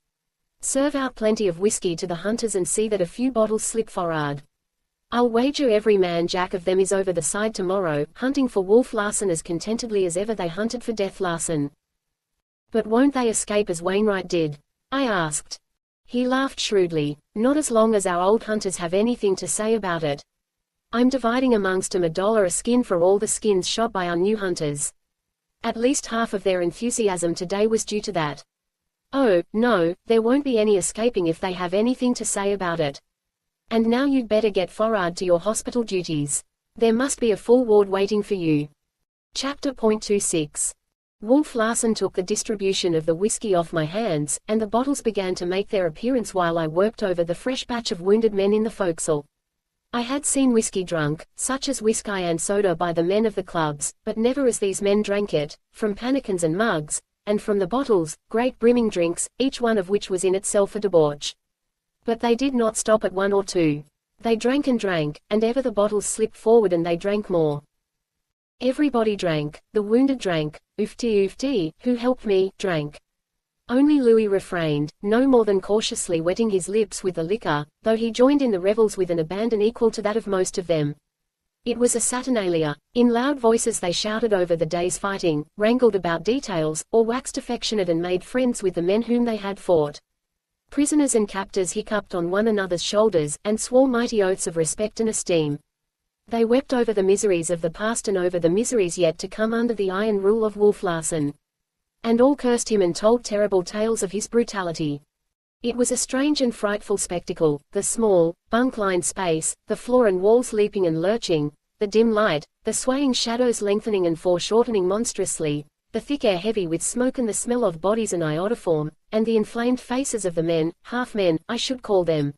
Serve out plenty of whiskey to the hunters and see that a few bottles slip for'ard. I'll wager every man jack of them is over the side tomorrow, hunting for Wolf Larsen as contentedly as ever they hunted for Death Larsen. But won't they escape as Wainwright did? I asked. He laughed shrewdly. Not as long as our old hunters have anything to say about it. I'm dividing amongst 'em $1 a skin for all the skins shot by our new hunters. At least half of their enthusiasm today was due to that. Oh, no, there won't be any escaping if they have anything to say about it. And now you'd better get for'ard to your hospital duties. There must be a full ward waiting for you. Chapter .26. Wolf Larsen took the distribution of the whiskey off my hands, and the bottles began to make their appearance while I worked over the fresh batch of wounded men in the forecastle. I had seen whiskey drunk, such as whiskey and soda by the men of the clubs, but never as these men drank it, from pannikins and mugs, and from the bottles, great brimming drinks, each one of which was in itself a debauch. But they did not stop at one or two. They drank, and ever the bottles slipped forward and they drank more. Everybody drank. The wounded drank. Oofty, who helped me, drank. Only Louis refrained, no more than cautiously wetting his lips with the liquor, though he joined in the revels with an abandon equal to that of most of them. It was a saturnalia. In loud voices they shouted over the day's fighting, wrangled about details, or waxed affectionate and made friends with the men whom they had fought. Prisoners and captors hiccuped on one another's shoulders, and swore mighty oaths of respect and esteem. They wept over the miseries of the past and over the miseries yet to come under the iron rule of Wolf Larsen. And all cursed him and told terrible tales of his brutality. It was a strange and frightful spectacle, the small, bunk-lined space, the floor and walls leaping and lurching, the dim light, the swaying shadows lengthening and foreshortening monstrously, the thick air heavy with smoke and the smell of bodies and iodoform, and the inflamed faces of the men, half-men, I should call them.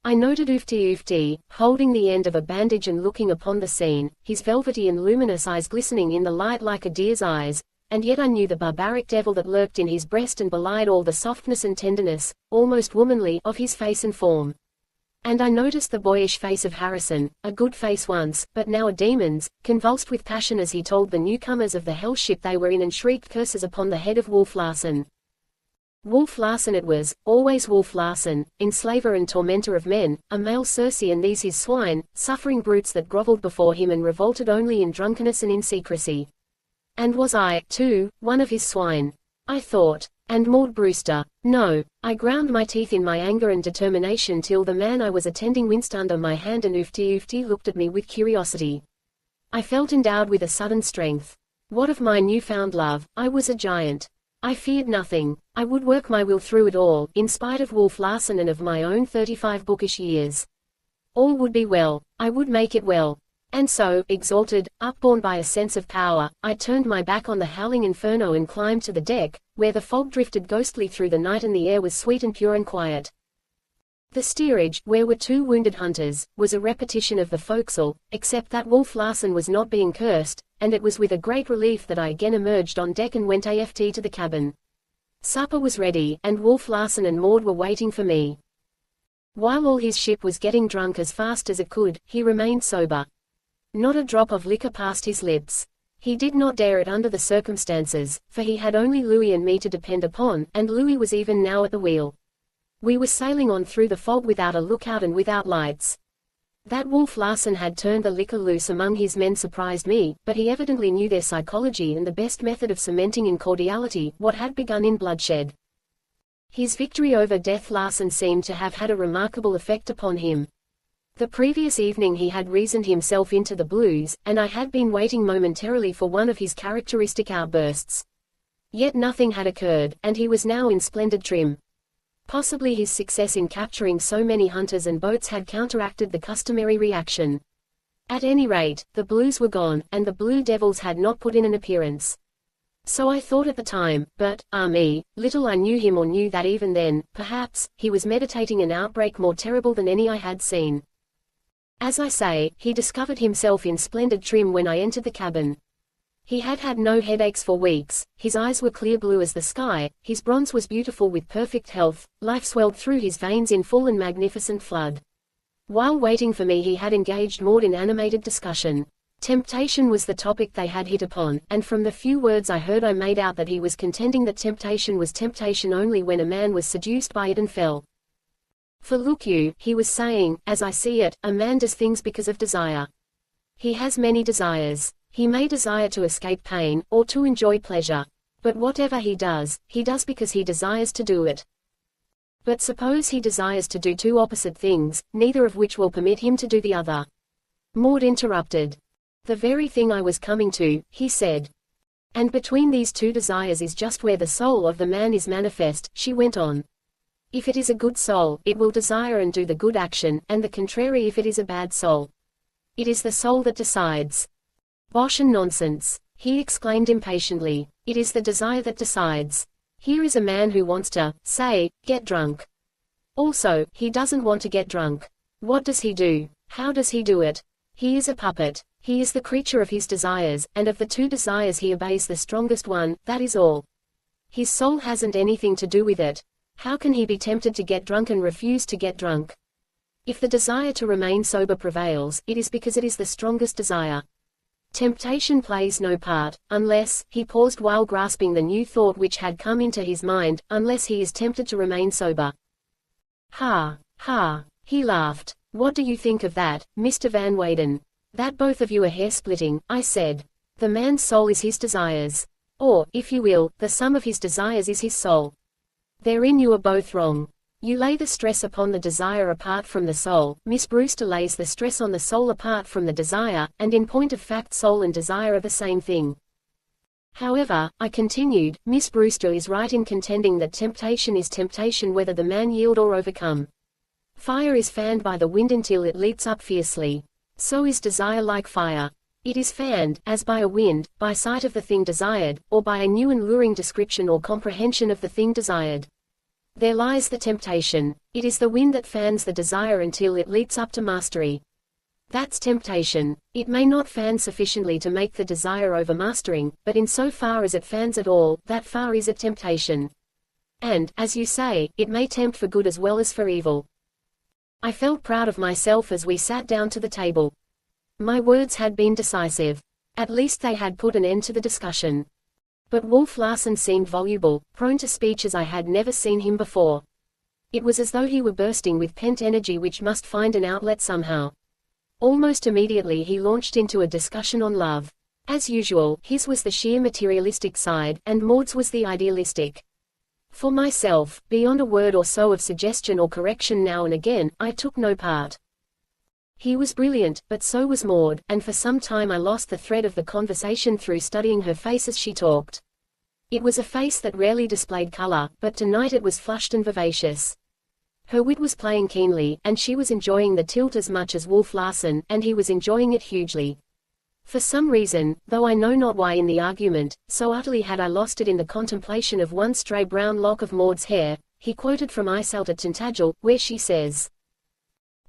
I noted Oofty, holding the end of a bandage and looking upon the scene, his velvety and luminous eyes glistening in the light like a deer's eyes, and yet I knew the barbaric devil that lurked in his breast and belied all the softness and tenderness, almost womanly, of his face and form. And I noticed the boyish face of Harrison, a good face once, but now a demon's, convulsed with passion as he told the newcomers of the hell ship they were in and shrieked curses upon the head of Wolf Larsen. Wolf Larsen it was, always Wolf Larsen, enslaver and tormentor of men, a male Circe and these his swine, suffering brutes that grovelled before him and revolted only in drunkenness and in secrecy. And was I, too, one of his swine? I thought. And Maud Brewster. No. I ground my teeth in my anger and determination till the man I was attending winced under my hand and Oofty looked at me with curiosity. I felt endowed with a sudden strength. What of my newfound love? I was a giant. I feared nothing. I would work my will through it all, in spite of Wolf Larsen and of my own 35 bookish years. All would be well. I would make it well. And so, exalted, upborne by a sense of power, I turned my back on the howling inferno and climbed to the deck, where the fog drifted ghostly through the night and the air was sweet and pure and quiet. The steerage, where were 2 wounded hunters, was a repetition of the forecastle, except that Wolf Larsen was not being cursed, and it was with a great relief that I again emerged on deck and went aft to the cabin. Supper was ready, and Wolf Larsen and Maud were waiting for me. While all his ship was getting drunk as fast as it could, he remained sober. Not a drop of liquor passed his lips. He did not dare it under the circumstances, for he had only Louis and me to depend upon, and Louis was even now at the wheel. We were sailing on through the fog without a lookout and without lights. That Wolf Larsen had turned the liquor loose among his men surprised me, but he evidently knew their psychology and the best method of cementing in cordiality what had begun in bloodshed. His victory over Death Larsen seemed to have had a remarkable effect upon him. The previous evening he had reasoned himself into the blues, and I had been waiting momentarily for one of his characteristic outbursts. Yet nothing had occurred, and he was now in splendid trim. Possibly his success in capturing so many hunters and boats had counteracted the customary reaction. At any rate, the blues were gone, and the Blue Devils had not put in an appearance. So I thought at the time, but, me, little I knew him or knew that even then, perhaps, he was meditating an outbreak more terrible than any I had seen. As I say, he discovered himself in splendid trim when I entered the cabin. He had had no headaches for weeks, his eyes were clear blue as the sky, his bronze was beautiful with perfect health, life swelled through his veins in full and magnificent flood. While waiting for me he had engaged Maud in animated discussion. Temptation was the topic they had hit upon, and from the few words I heard I made out that he was contending that temptation was temptation only when a man was seduced by it and fell. For look you, he was saying, as I see it, a man does things because of desire. He has many desires. He may desire to escape pain, or to enjoy pleasure. But whatever he does because he desires to do it. But suppose he desires to do two opposite things, neither of which will permit him to do the other. Maud interrupted. The very thing I was coming to, he said. And between these two desires is just where the soul of the man is manifest, she went on. If it is a good soul, it will desire and do the good action, and the contrary if it is a bad soul. It is the soul that decides. Bosh and nonsense, he exclaimed impatiently. It is the desire that decides. Here is a man who wants to, say, get drunk. Also, he doesn't want to get drunk. What does he do? How does he do it? He is a puppet. He is the creature of his desires, and of the two desires he obeys the strongest one, that is all. His soul hasn't anything to do with it. How can he be tempted to get drunk and refuse to get drunk? If the desire to remain sober prevails, it is because it is the strongest desire. Temptation plays no part, unless, he paused while grasping the new thought which had come into his mind, unless he is tempted to remain sober. Ha, ha, he laughed. What do you think of that, Mr. Van Weyden? That both of you are hair-splitting, I said. The man's soul is his desires. Or, if you will, the sum of his desires is his soul. Therein you are both wrong. You lay the stress upon the desire apart from the soul, Miss Brewster lays the stress on the soul apart from the desire, and in point of fact soul and desire are the same thing. However, I continued, Miss Brewster is right in contending that temptation is temptation whether the man yield or overcome. Fire is fanned by the wind until it leaps up fiercely. So is desire like fire. It is fanned, as by a wind, by sight of the thing desired, or by a new and luring description or comprehension of the thing desired. There lies the temptation. It is the wind that fans the desire until it leaps up to mastery. That's temptation. It may not fan sufficiently to make the desire overmastering, but in so far as it fans at all, that far is a temptation. And, as you say, it may tempt for good as well as for evil. I felt proud of myself as we sat down to the table. My words had been decisive. At least they had put an end to the discussion. But Wolf Larsen seemed voluble, prone to speech as I had never seen him before. It was as though he were bursting with pent energy which must find an outlet somehow. Almost immediately he launched into a discussion on love. As usual, his was the sheer materialistic side, and Maud's was the idealistic. For myself, beyond a word or so of suggestion or correction now and again, I took no part. He was brilliant, but so was Maud, and for some time I lost the thread of the conversation through studying her face as she talked. It was a face that rarely displayed color, but tonight it was flushed and vivacious. Her wit was playing keenly, and she was enjoying the tilt as much as Wolf Larsen, and he was enjoying it hugely. For some reason, though I know not why in the argument, so utterly had I lost it in the contemplation of one stray brown lock of Maud's hair, he quoted from Iseult at Tintagel, where she says,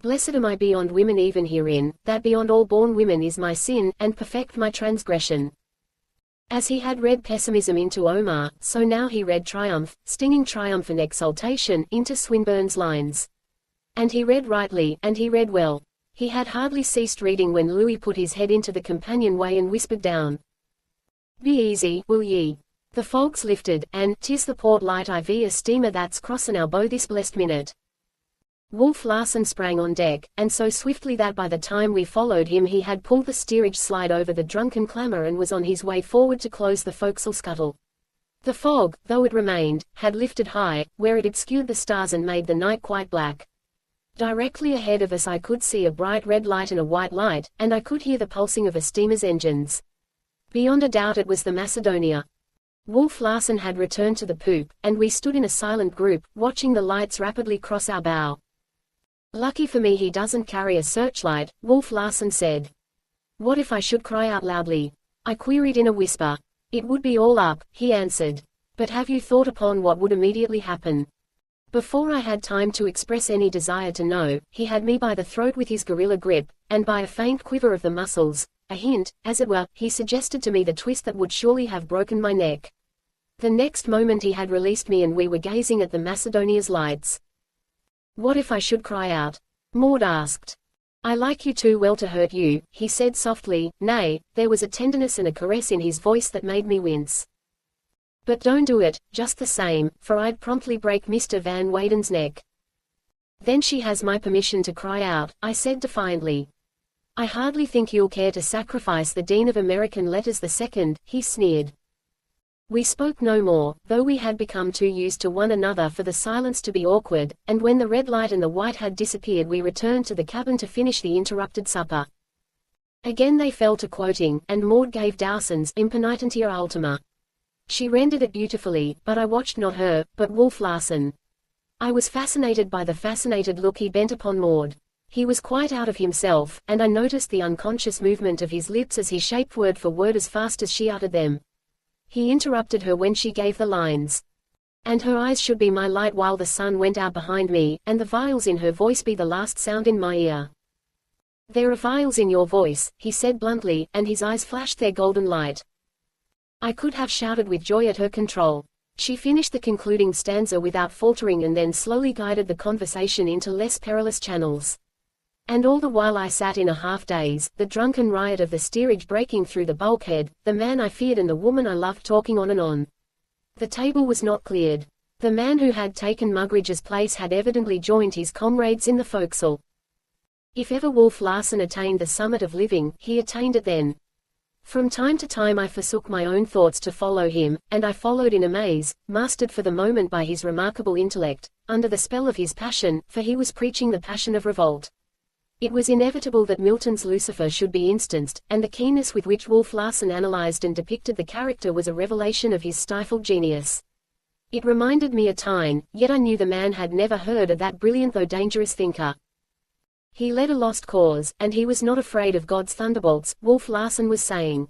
Blessed am I beyond women even herein, that beyond all born women is my sin, and perfect my transgression. As he had read pessimism into Omar, so now he read triumph, stinging triumph and exultation, into Swinburne's lines. And he read rightly, and he read well. He had hardly ceased reading when Louis put his head into the companionway and whispered down. Be easy, will ye? The fog's lifted, and 'tis the port light IV a steamer that's crossin' our bow this blessed minute. Wolf Larsen sprang on deck, and so swiftly that by the time we followed him he had pulled the steerage slide over the drunken clamor and was on his way forward to close the forecastle scuttle. The fog, though it remained, had lifted high, where it obscured the stars and made the night quite black. Directly ahead of us I could see a bright red light and a white light, and I could hear the pulsing of a steamer's engines. Beyond a doubt it was the Macedonia. Wolf Larsen had returned to the poop, and we stood in a silent group, watching the lights rapidly cross our bow. Lucky for me he doesn't carry a searchlight, Wolf Larsen said. What if I should cry out loudly? I queried in a whisper. It would be all up, he answered. But have you thought upon what would immediately happen? Before I had time to express any desire to know, he had me by the throat with his gorilla grip, and by a faint quiver of the muscles, a hint, as it were, he suggested to me the twist that would surely have broken my neck. The next moment he had released me and we were gazing at the Macedonia's lights. What if I should cry out? Maud asked. I like you too well to hurt you, he said softly. Nay, there was a tenderness and a caress in his voice that made me wince. But don't do it, just the same, for I'd promptly break Mr. Van Weyden's neck. Then she has my permission to cry out, I said defiantly. I hardly think you'll care to sacrifice the Dean of American Letters II, he sneered. We spoke no more, though we had become too used to one another for the silence to be awkward, and when the red light and the white had disappeared we returned to the cabin to finish the interrupted supper. Again they fell to quoting, and Maud gave Dowson's Impenitentia Ultima. She rendered it beautifully, but I watched not her, but Wolf Larsen. I was fascinated by the fascinated look he bent upon Maud. He was quite out of himself, and I noticed the unconscious movement of his lips as he shaped word for word as fast as she uttered them. He interrupted her when she gave the lines. And her eyes should be my light while the sun went out behind me, and the viols in her voice be the last sound in my ear. There are viols in your voice, he said bluntly, and his eyes flashed their golden light. I could have shouted with joy at her control. She finished the concluding stanza without faltering and then slowly guided the conversation into less perilous channels. And all the while I sat in a half-daze, the drunken riot of the steerage breaking through the bulkhead, the man I feared and the woman I loved talking on and on. The table was not cleared. The man who had taken Mugridge's place had evidently joined his comrades in the forecastle. If ever Wolf Larsen attained the summit of living, he attained it then. From time to time I forsook my own thoughts to follow him, and I followed in amaze, mastered for the moment by his remarkable intellect, under the spell of his passion, for he was preaching the passion of revolt. It was inevitable that Milton's Lucifer should be instanced, and the keenness with which Wolf Larsen analyzed and depicted the character was a revelation of his stifled genius. It reminded me of Taine, yet I knew the man had never heard of that brilliant though dangerous thinker. He led a lost cause, and he was not afraid of God's thunderbolts, Wolf Larsen was saying.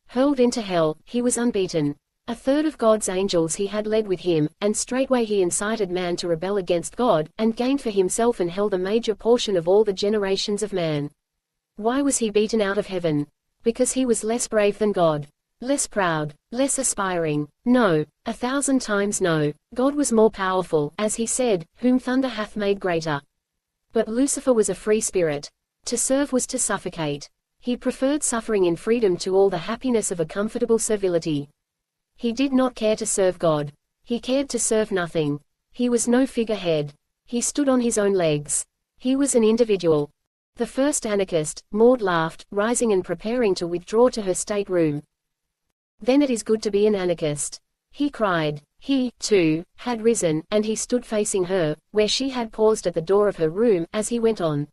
Hurled into hell, he was unbeaten. A third of God's angels he had led with him, and straightway he incited man to rebel against God, and gained for himself and held a major portion of all the generations of man. Why was he beaten out of heaven? Because he was less brave than God. Less proud, less aspiring. No, 1,000 times no. God was more powerful, as he said, whom thunder hath made greater. But Lucifer was a free spirit. To serve was to suffocate. He preferred suffering in freedom to all the happiness of a comfortable servility. He did not care to serve God. He cared to serve nothing. He was no figurehead. He stood on his own legs. He was an individual. The first anarchist, Maud laughed, rising and preparing to withdraw to her stateroom. Then it is good to be an anarchist, he cried. He, too, had risen, and he stood facing her, where she had paused at the door of her room, as he went on.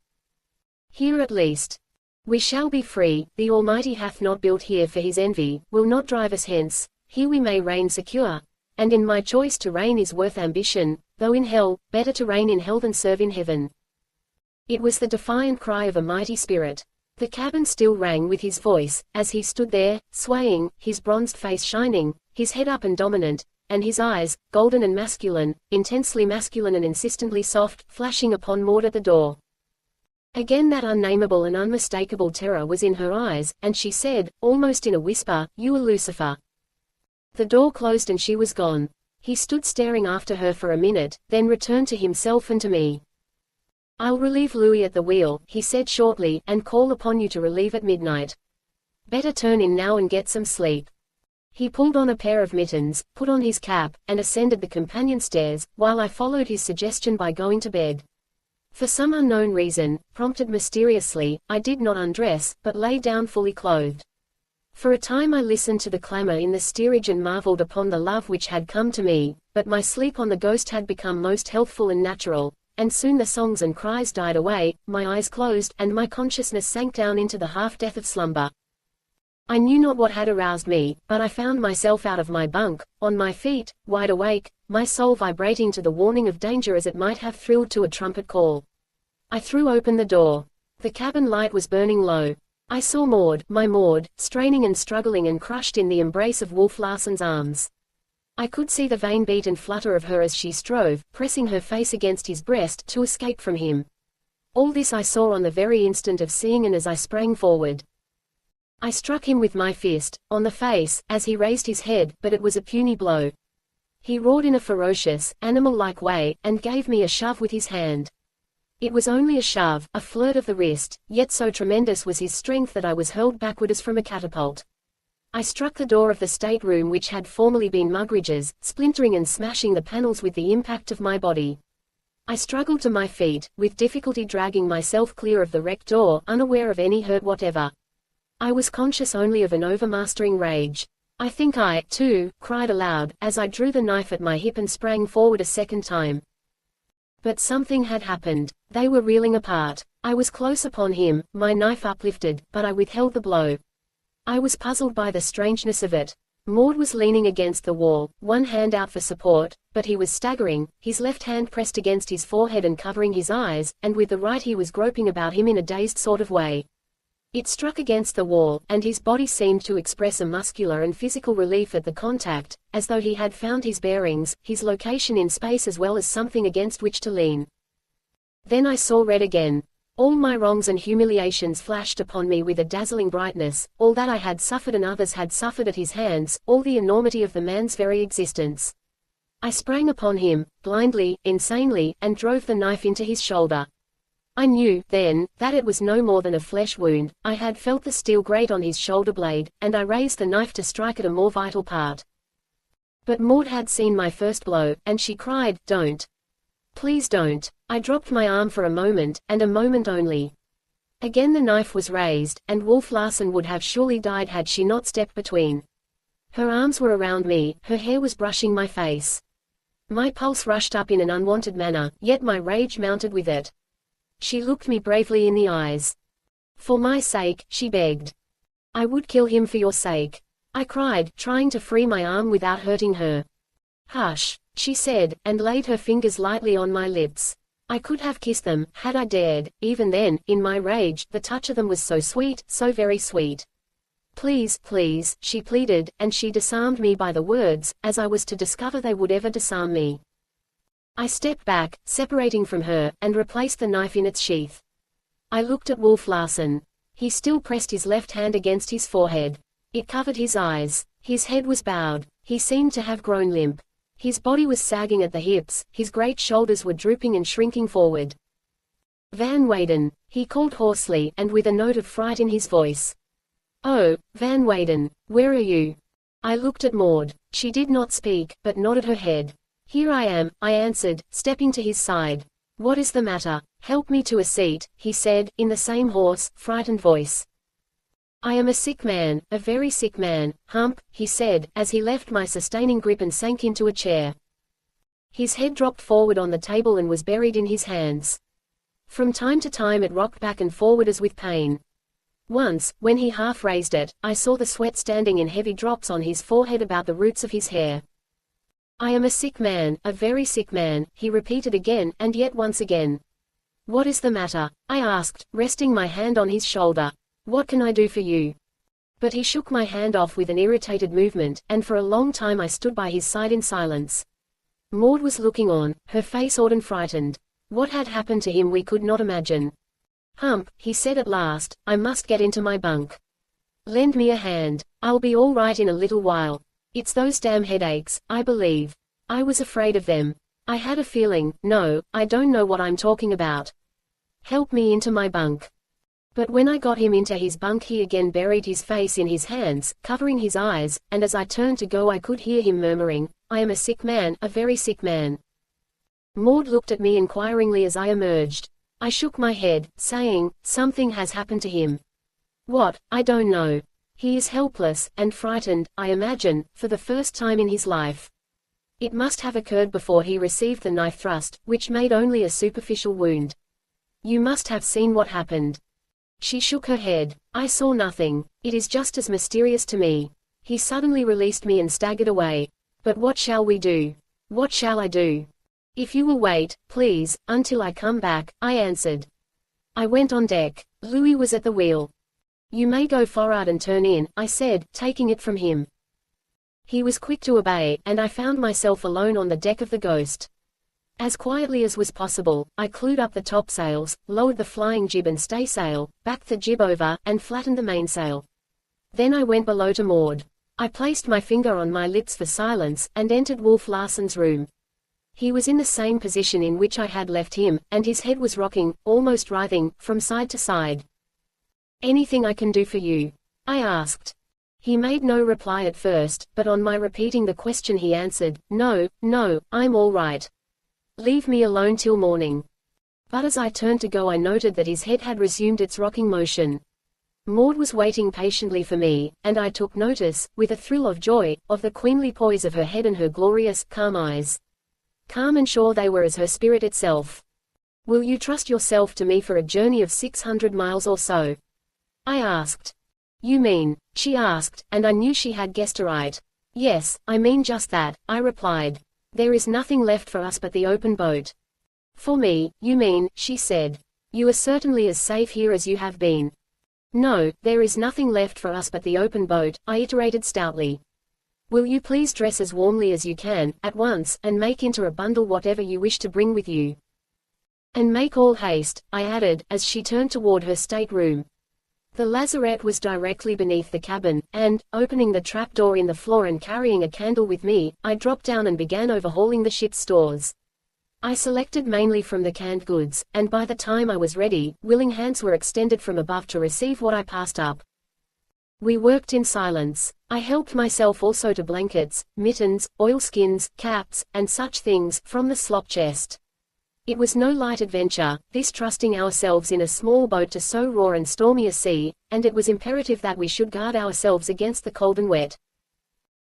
Here at least. We shall be free, the Almighty hath not built here for his envy, will not drive us hence. Here we may reign secure, and in my choice to reign is worth ambition, though in hell, better to reign in hell than serve in heaven. It was the defiant cry of a mighty spirit. The cabin still rang with his voice, as he stood there, swaying, his bronzed face shining, his head up and dominant, and his eyes, golden and masculine, intensely masculine and insistently soft, flashing upon Maud at the door. Again that unnameable and unmistakable terror was in her eyes, and she said, almost in a whisper, "You are Lucifer." The door closed and she was gone. He stood staring after her for a minute, then returned to himself and to me. "I'll relieve Louis at the wheel," he said shortly, "and call upon you to relieve at midnight. Better turn in now and get some sleep." He pulled on a pair of mittens, put on his cap, and ascended the companion stairs, while I followed his suggestion by going to bed. For some unknown reason, prompted mysteriously, I did not undress, but lay down fully clothed. For a time I listened to the clamor in the steerage and marveled upon the love which had come to me, but my sleep on the Ghost had become most healthful and natural, and soon the songs and cries died away, my eyes closed, and my consciousness sank down into the half-death of slumber. I knew not what had aroused me, but I found myself out of my bunk, on my feet, wide awake, my soul vibrating to the warning of danger as it might have thrilled to a trumpet call. I threw open the door. The cabin light was burning low. I saw Maud, my Maud, straining and struggling and crushed in the embrace of Wolf Larsen's arms. I could see the vain beat and flutter of her as she strove, pressing her face against his breast, to escape from him. All this I saw on the very instant of seeing, and as I sprang forward, I struck him with my fist, on the face, as he raised his head, but it was a puny blow. He roared in a ferocious, animal-like way, and gave me a shove with his hand. It was only a shove, a flirt of the wrist, yet so tremendous was his strength that I was hurled backward as from a catapult. I struck the door of the stateroom which had formerly been Mugridge's, splintering and smashing the panels with the impact of my body. I struggled to my feet, with difficulty dragging myself clear of the wrecked door, unaware of any hurt whatever. I was conscious only of an overmastering rage. I think I, too, cried aloud, as I drew the knife at my hip and sprang forward a second time. But something had happened. They were reeling apart. I was close upon him, my knife uplifted, but I withheld the blow. I was puzzled by the strangeness of it. Maud was leaning against the wall, one hand out for support, but he was staggering, his left hand pressed against his forehead and covering his eyes, and with the right he was groping about him in a dazed sort of way. It struck against the wall, and his body seemed to express a muscular and physical relief at the contact, as though he had found his bearings, his location in space as well as something against which to lean. Then I saw red again. All my wrongs and humiliations flashed upon me with a dazzling brightness, all that I had suffered and others had suffered at his hands, all the enormity of the man's very existence. I sprang upon him, blindly, insanely, and drove the knife into his shoulder. I knew, then, that it was no more than a flesh wound. I had felt the steel grate on his shoulder blade, and I raised the knife to strike at a more vital part. But Maud had seen my first blow, and she cried, "Don't. Please don't." I dropped my arm for a moment, and a moment only. Again the knife was raised, and Wolf Larsen would have surely died had she not stepped between. Her arms were around me, her hair was brushing my face. My pulse rushed up in an unwanted manner, yet my rage mounted with it. She looked me bravely in the eyes. "For my sake," she begged. "I would kill him for your sake," I cried, trying to free my arm without hurting her. "Hush," she said, and laid her fingers lightly on my lips. I could have kissed them, had I dared. Even then, in my rage, the touch of them was so sweet, so very sweet. "Please, please," she pleaded, and she disarmed me by the words, as I was to discover they would ever disarm me. I stepped back, separating from her, and replaced the knife in its sheath. I looked at Wolf Larsen. He still pressed his left hand against his forehead. It covered his eyes. His head was bowed. He seemed to have grown limp. His body was sagging at the hips, his great shoulders were drooping and shrinking forward. "Van Weyden," he called hoarsely, and with a note of fright in his voice. "Oh, Van Weyden, where are you?" I looked at Maud. She did not speak, but nodded her head. "Here I am," I answered, stepping to his side. "What is the matter? Help me to a seat," he said, in the same hoarse, frightened voice. "I am a sick man, a very sick man, Hump," he said, as he left my sustaining grip and sank into a chair. His head dropped forward on the table and was buried in his hands. From time to time it rocked back and forward as with pain. Once, when he half raised it, I saw the sweat standing in heavy drops on his forehead about the roots of his hair. "I am a sick man, a very sick man," he repeated again, and yet once again. "What is the matter?" I asked, resting my hand on his shoulder. "What can I do for you?" But he shook my hand off with an irritated movement, and for a long time I stood by his side in silence. Maud was looking on, her face awed and frightened. What had happened to him we could not imagine. "Hump," he said at last, "I must get into my bunk. Lend me a hand. I'll be all right in a little while. It's those damn headaches, I believe. I was afraid of them. I had a feeling, no, I don't know what I'm talking about. Help me into my bunk." But when I got him into his bunk he again buried his face in his hands, covering his eyes, and as I turned to go I could hear him murmuring, "I am a sick man, a very sick man." Maud looked at me inquiringly as I emerged. I shook my head, saying, "Something has happened to him." "What? I don't know. He is helpless, and frightened, I imagine, for the first time in his life. It must have occurred before he received the knife thrust, which made only a superficial wound. You must have seen what happened." She shook her head. "I saw nothing. It is just as mysterious to me." He suddenly released me and staggered away. "But what shall we do? What shall I do?" "If you will wait, please, until I come back," I answered. I went on deck. Louis was at the wheel. "You may go forward and turn in," I said, taking it from him. He was quick to obey, and I found myself alone on the deck of the Ghost. As quietly as was possible, I clewed up the topsails, lowered the flying jib and staysail, backed the jib over, and flattened the mainsail. Then I went below to Maud. I placed my finger on my lips for silence, and entered Wolf Larsen's room. He was in the same position in which I had left him, and his head was rocking, almost writhing, from side to side. "Anything I can do for you?" I asked. He made no reply at first, but on my repeating the question he answered, "No, no, I'm all right. Leave me alone till morning." But as I turned to go I noted that his head had resumed its rocking motion. Maud was waiting patiently for me, and I took notice, with a thrill of joy, of the queenly poise of her head and her glorious, calm eyes. Calm and sure they were as her spirit itself. "Will you trust yourself to me for a journey of 600 miles or so?" I asked. "You mean?" she asked, and I knew she had guessed aright. "Yes, I mean just that," I replied. "There is nothing left for us but the open boat." "For me, you mean," she said. "You are certainly as safe here as you have been." "No, there is nothing left for us but the open boat," I iterated stoutly. "Will you please dress as warmly as you can, at once, and make into a bundle whatever you wish to bring with you. And make all haste," I added, as she turned toward her stateroom. The lazarette was directly beneath the cabin, and, opening the trapdoor in the floor and carrying a candle with me, I dropped down and began overhauling the ship's stores. I selected mainly from the canned goods, and by the time I was ready, willing hands were extended from above to receive what I passed up. We worked in silence. I helped myself also to blankets, mittens, oilskins, caps, and such things, from the slop chest. It was no light adventure, this trusting ourselves in a small boat to so raw and stormy a sea, and it was imperative that we should guard ourselves against the cold and wet.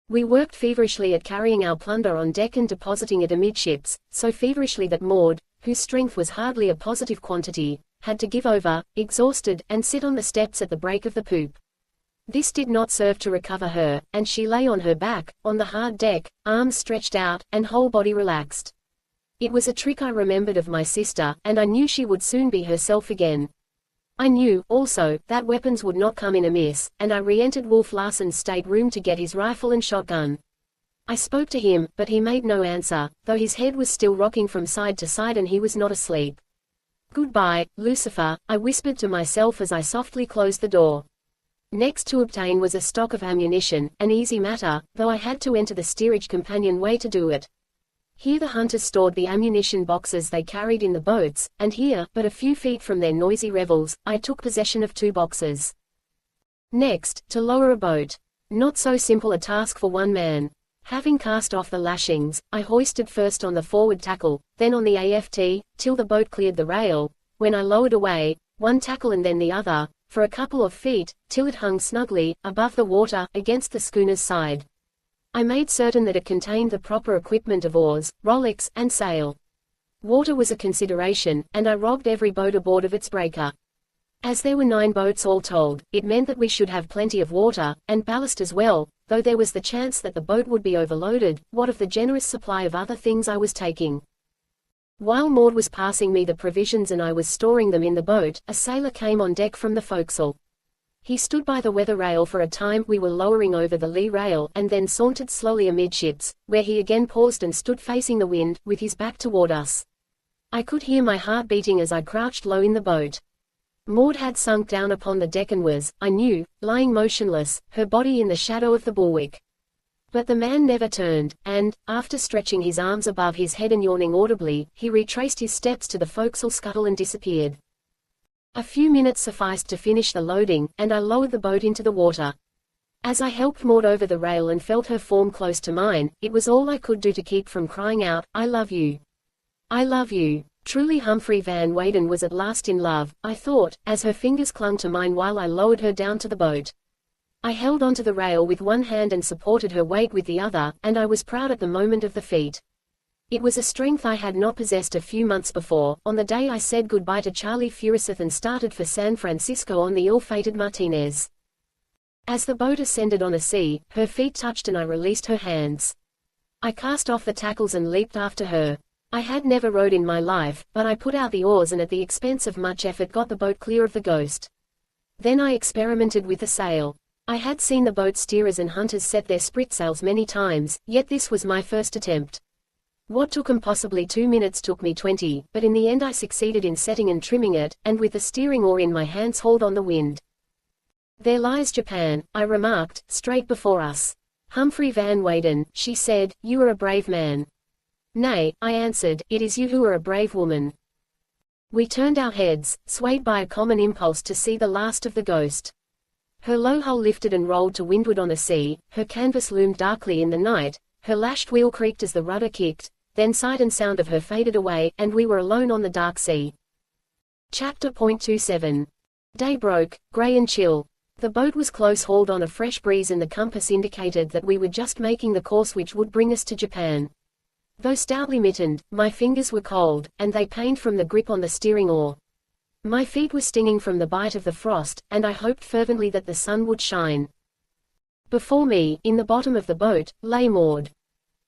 We worked feverishly at carrying our plunder on deck and depositing it amidships, so feverishly that Maud, whose strength was hardly a positive quantity, had to give over, exhausted, and sit on the steps at the break of the poop. This did not serve to recover her, and she lay on her back, on the hard deck, arms stretched out, and whole body relaxed. It was a trick I remembered of my sister, and I knew she would soon be herself again. I knew, also, that weapons would not come in amiss, and I re-entered Wolf Larsen's stateroom to get his rifle and shotgun. I spoke to him, but he made no answer, though his head was still rocking from side to side and he was not asleep. "Goodbye, Lucifer," I whispered to myself as I softly closed the door. Next to obtain was a stock of ammunition, an easy matter, though I had to enter the steerage companionway to do it. Here the hunters stored the ammunition boxes they carried in the boats, and here, but a few feet from their noisy revels, I took possession of 2 boxes. Next, to lower a boat. Not so simple a task for one man. Having cast off the lashings, I hoisted first on the forward tackle, then on the aft, till the boat cleared the rail, when I lowered away, one tackle and then the other, for a couple of feet, till it hung snugly, above the water, against the schooner's side. I made certain that it contained the proper equipment of oars, rowlocks, and sail. Water was a consideration, and I robbed every boat aboard of its breaker. As there were 9 boats all told, it meant that we should have plenty of water, and ballast as well, though there was the chance that the boat would be overloaded, what of the generous supply of other things I was taking. While Maud was passing me the provisions and I was storing them in the boat, a sailor came on deck from the forecastle. He stood by the weather rail for a time we were lowering over the lee rail and then sauntered slowly amidships, where he again paused and stood facing the wind, with his back toward us. I could hear my heart beating as I crouched low in the boat. Maud had sunk down upon the deck and was, I knew, lying motionless, her body in the shadow of the bulwark. But the man never turned, and, after stretching his arms above his head and yawning audibly, he retraced his steps to the forecastle scuttle and disappeared. A few minutes sufficed to finish the loading, and I lowered the boat into the water. As I helped Maud over the rail and felt her form close to mine, it was all I could do to keep from crying out, "I love you. I love you." Truly Humphrey Van Weyden was at last in love, I thought, as her fingers clung to mine while I lowered her down to the boat. I held onto the rail with one hand and supported her weight with the other, and I was proud at the moment of the feat. It was a strength I had not possessed a few months before, on the day I said goodbye to Charlie Furiseth and started for San Francisco on the ill-fated Martinez. As the boat ascended on a sea, her feet touched and I released her hands. I cast off the tackles and leaped after her. I had never rowed in my life, but I put out the oars and at the expense of much effort got the boat clear of the Ghost. Then I experimented with the sail. I had seen the boat steerers and hunters set their spritsails many times, yet this was my first attempt. What took them possibly 2 minutes took me 20, but in the end I succeeded in setting and trimming it, and with the steering oar in my hands hauled on the wind. "There lies Japan," I remarked, "straight before us." "Humphrey Van Weyden," she said, "you are a brave man." "Nay," I answered, "it is you who are a brave woman." We turned our heads, swayed by a common impulse to see the last of the Ghost. Her low hull lifted and rolled to windward on the sea, her canvas loomed darkly in the night, her lashed wheel creaked as the rudder kicked, then sight and sound of her faded away, and we were alone on the dark sea. Chapter .27. Day broke, grey and chill. The boat was close hauled on a fresh breeze and the compass indicated that we were just making the course which would bring us to Japan. Though stoutly mittened, my fingers were cold, and they pained from the grip on the steering oar. My feet were stinging from the bite of the frost, and I hoped fervently that the sun would shine. Before me, in the bottom of the boat, lay Maud.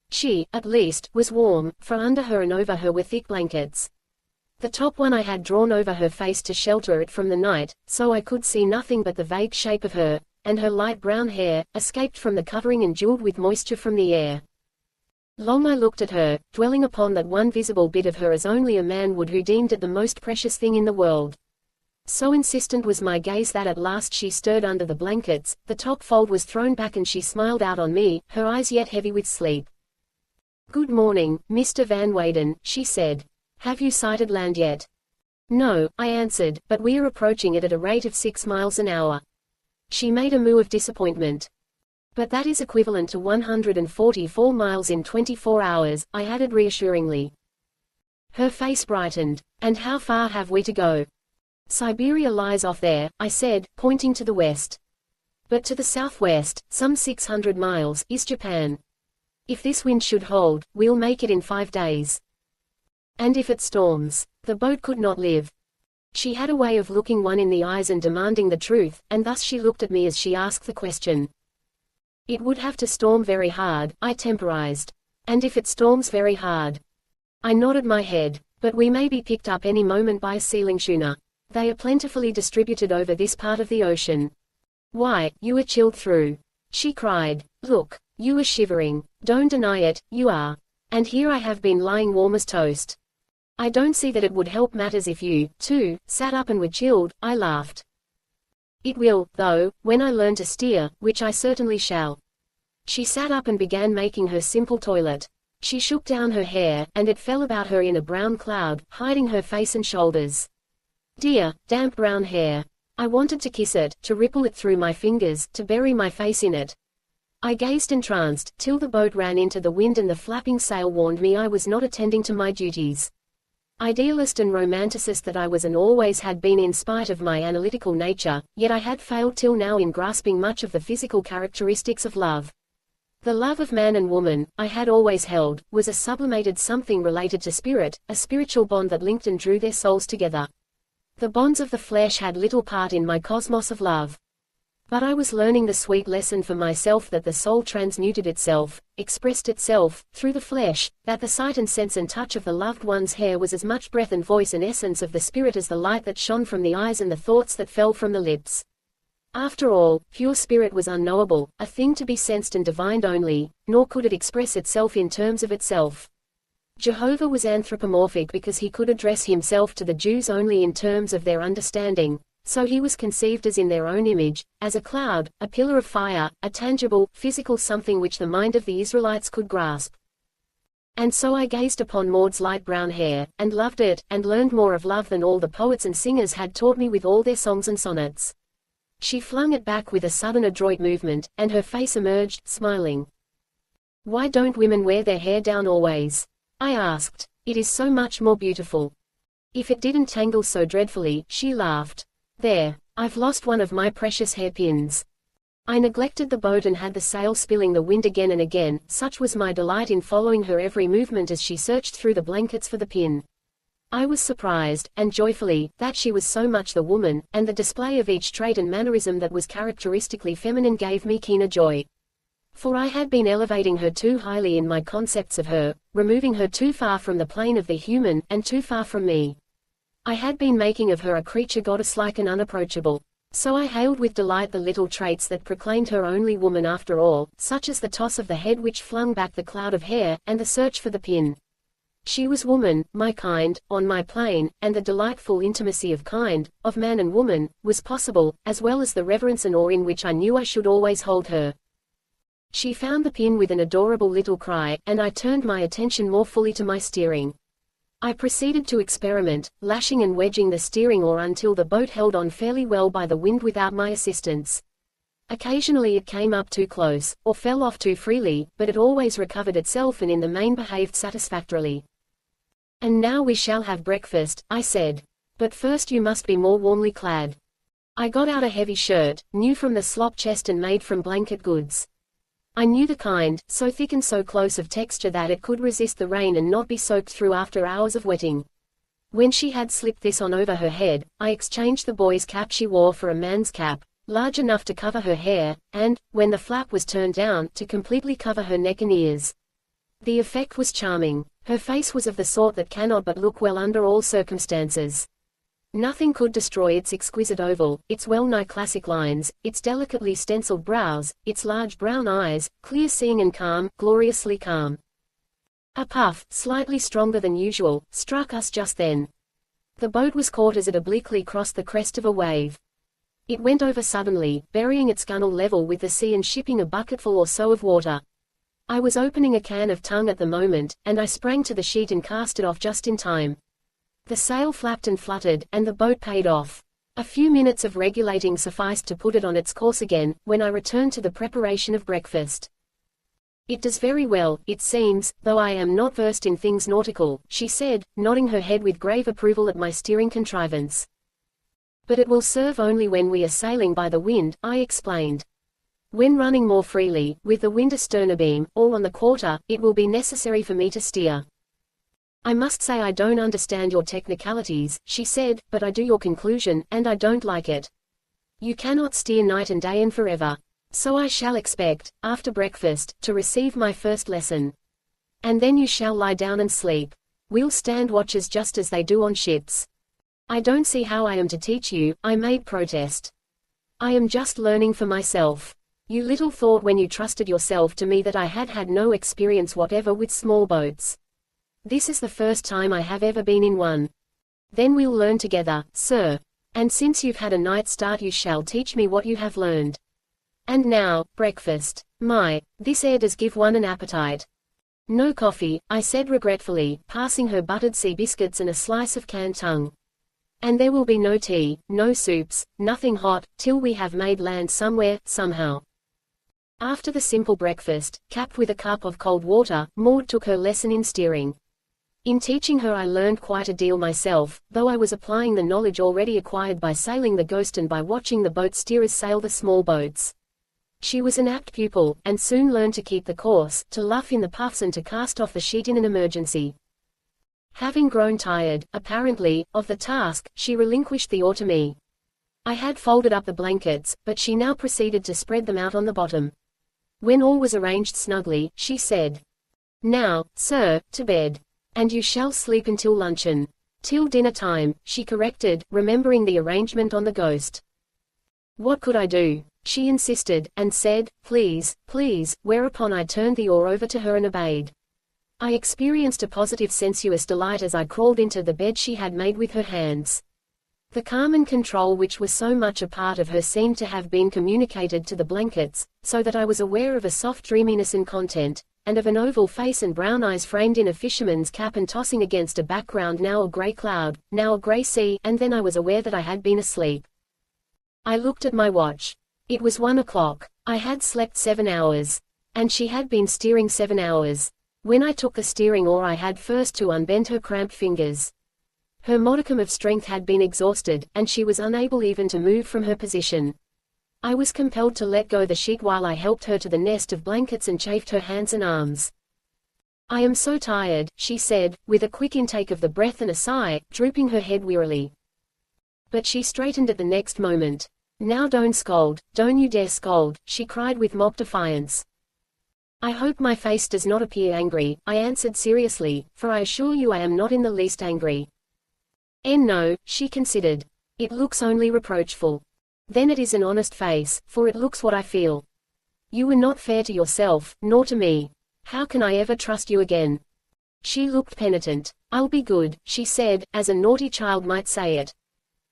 She, at least, was warm, for under her and over her were thick blankets. The top one I had drawn over her face to shelter it from the night, so I could see nothing but the vague shape of her, and her light brown hair, escaped from the covering and jeweled with moisture from the air. Long I looked at her, dwelling upon that one visible bit of her as only a man would who deemed it the most precious thing in the world. So insistent was my gaze that at last she stirred under the blankets, the top fold was thrown back and she smiled out on me, her eyes yet heavy with sleep. "Good morning, Mr. Van Weyden," she said. "Have you sighted land yet?" "No," I answered, "but we are approaching it at a rate of 6 miles an hour." She made a moue of disappointment. "But that is equivalent to 144 miles in 24 hours, I added reassuringly. Her face brightened. "And how far have we to go?" "Siberia lies off there," I said, pointing to the west. "But to the southwest, some 600 miles, is Japan. If this wind should hold, we'll make it in 5 days. And if it storms, the boat could not live." She had a way of looking one in the eyes and demanding the truth, and thus she looked at me as she asked the question. "It would have to storm very hard," I temporized. "And if it storms very hard?" I nodded my head. "But we may be picked up any moment by a sealing schooner. They are plentifully distributed over this part of the ocean." "Why, you are chilled through," she cried. "Look, you are shivering. Don't deny it, you are. And here I have been lying warm as toast. I don't see that it would help matters if you, too, sat up and were chilled," I laughed. "It will, though, when I learn to steer, which I certainly shall." She sat up and began making her simple toilet. She shook down her hair, and it fell about her in a brown cloud, hiding her face and shoulders. Dear, damp brown hair. I wanted to kiss it, to ripple it through my fingers, to bury my face in it. I gazed entranced, till the boat ran into the wind and the flapping sail warned me I was not attending to my duties. Idealist and romanticist that I was and always had been in spite of my analytical nature, yet I had failed till now in grasping much of the physical characteristics of love. The love of man and woman, I had always held, was a sublimated something related to spirit, a spiritual bond that linked and drew their souls together. The bonds of the flesh had little part in my cosmos of love. But I was learning the sweet lesson for myself that the soul transmuted itself, expressed itself, through the flesh, that the sight and sense and touch of the loved one's hair was as much breath and voice and essence of the spirit as the light that shone from the eyes and the thoughts that fell from the lips. After all, pure spirit was unknowable, a thing to be sensed and divined only, nor could it express itself in terms of itself. Jehovah was anthropomorphic because he could address himself to the Jews only in terms of their understanding. So he was conceived as in their own image, as a cloud, a pillar of fire, a tangible, physical something which the mind of the Israelites could grasp. And so I gazed upon Maud's light brown hair, and loved it, and learned more of love than all the poets and singers had taught me with all their songs and sonnets. She flung it back with a sudden adroit movement, and her face emerged, smiling. Why don't women wear their hair down always? I asked. It is so much more beautiful. If it didn't tangle so dreadfully, she laughed. There, I've lost one of my precious hairpins. I neglected the boat and had the sail spilling the wind again and again, such was my delight in following her every movement as she searched through the blankets for the pin. I was surprised, and joyfully, that she was so much the woman, and the display of each trait and mannerism that was characteristically feminine gave me keener joy. For I had been elevating her too highly in my concepts of her, removing her too far from the plane of the human, and too far from me. I had been making of her a creature goddess-like and unapproachable. So I hailed with delight the little traits that proclaimed her only woman after all, such as the toss of the head which flung back the cloud of hair, and the search for the pin. She was woman, my kind, on my plane, and the delightful intimacy of kind, of man and woman, was possible, as well as the reverence and awe in which I knew I should always hold her. She found the pin with an adorable little cry, and I turned my attention more fully to my steering. I proceeded to experiment, lashing and wedging the steering oar until the boat held on fairly well by the wind without my assistance. Occasionally it came up too close, or fell off too freely, but it always recovered itself and in the main behaved satisfactorily. And now we shall have breakfast, I said. But first you must be more warmly clad. I got out a heavy shirt, new from the slop chest and made from blanket goods. I knew the kind, so thick and so close of texture that it could resist the rain and not be soaked through after hours of wetting. When she had slipped this on over her head, I exchanged the boy's cap she wore for a man's cap, large enough to cover her hair, and, when the flap was turned down, to completely cover her neck and ears. The effect was charming. Her face was of the sort that cannot but look well under all circumstances. Nothing could destroy its exquisite oval, its well-nigh classic lines, its delicately stenciled brows, its large brown eyes, clear-seeing and calm, gloriously calm. A puff, slightly stronger than usual, struck us just then. The boat was caught as it obliquely crossed the crest of a wave. It went over suddenly, burying its gunwale level with the sea and shipping a bucketful or so of water. I was opening a can of tongue at the moment, and I sprang to the sheet and cast it off just in time. The sail flapped and fluttered, and the boat paid off. A few minutes of regulating sufficed to put it on its course again, when I returned to the preparation of breakfast. It does very well, it seems, though I am not versed in things nautical, she said, nodding her head with grave approval at my steering contrivance. But it will serve only when we are sailing by the wind, I explained. When running more freely, with the wind astern abeam, or on the quarter, it will be necessary for me to steer. I must say I don't understand your technicalities, she said, but I do your conclusion, and I don't like it. You cannot steer night and day and forever. So I shall expect, after breakfast, to receive my first lesson. And then you shall lie down and sleep. We'll stand watches just as they do on ships. I don't see how I am to teach you, I made protest. I am just learning for myself. You little thought when you trusted yourself to me that I had had no experience whatever with small boats. This is the first time I have ever been in one. Then we'll learn together, sir. And since you've had a night start you shall teach me what you have learned. And now, breakfast. My, this air does give one an appetite. No coffee, I said regretfully, passing her buttered sea biscuits and a slice of canned tongue. And there will be no tea, no soups, nothing hot, till we have made land somewhere, somehow. After the simple breakfast, capped with a cup of cold water, Maud took her lesson in steering. In teaching her I learned quite a deal myself, though I was applying the knowledge already acquired by sailing the Ghost and by watching the boat steerers sail the small boats. She was an apt pupil, and soon learned to keep the course, to luff in the puffs and to cast off the sheet in an emergency. Having grown tired, apparently, of the task, she relinquished the oar to me. I had folded up the blankets, but she now proceeded to spread them out on the bottom. When all was arranged snugly, she said, "Now, sir, to bed. And you shall sleep until luncheon. Till dinner time," she corrected, remembering the arrangement on the Ghost. What could I do? She insisted, and said, "Please, please," whereupon I turned the oar over to her and obeyed. I experienced a positive sensuous delight as I crawled into the bed she had made with her hands. The calm and control which was so much a part of her seemed to have been communicated to the blankets, so that I was aware of a soft dreaminess and content, and of an oval face and brown eyes framed in a fisherman's cap and tossing against a background now a grey cloud, now a grey sea, and then I was aware that I had been asleep. I looked at my watch. It was 1 o'clock. I had slept 7 hours. And she had been steering 7 hours. When I took the steering oar I had first to unbend her cramped fingers. Her modicum of strength had been exhausted, and she was unable even to move from her position. I was compelled to let go the sheet while I helped her to the nest of blankets and chafed her hands and arms. "I am so tired," she said, with a quick intake of the breath and a sigh, drooping her head wearily. But she straightened at the next moment. "Now don't scold, don't you dare scold," she cried with mock defiance. "I hope my face does not appear angry," I answered seriously, "for I assure you I am not in the least angry." "No," she considered. "It looks only reproachful. Then it is an honest face, for it looks what I feel. You were not fair to yourself, nor to me. How can I ever trust you again?" She looked penitent. "I'll be good," she said, as a naughty child might say it.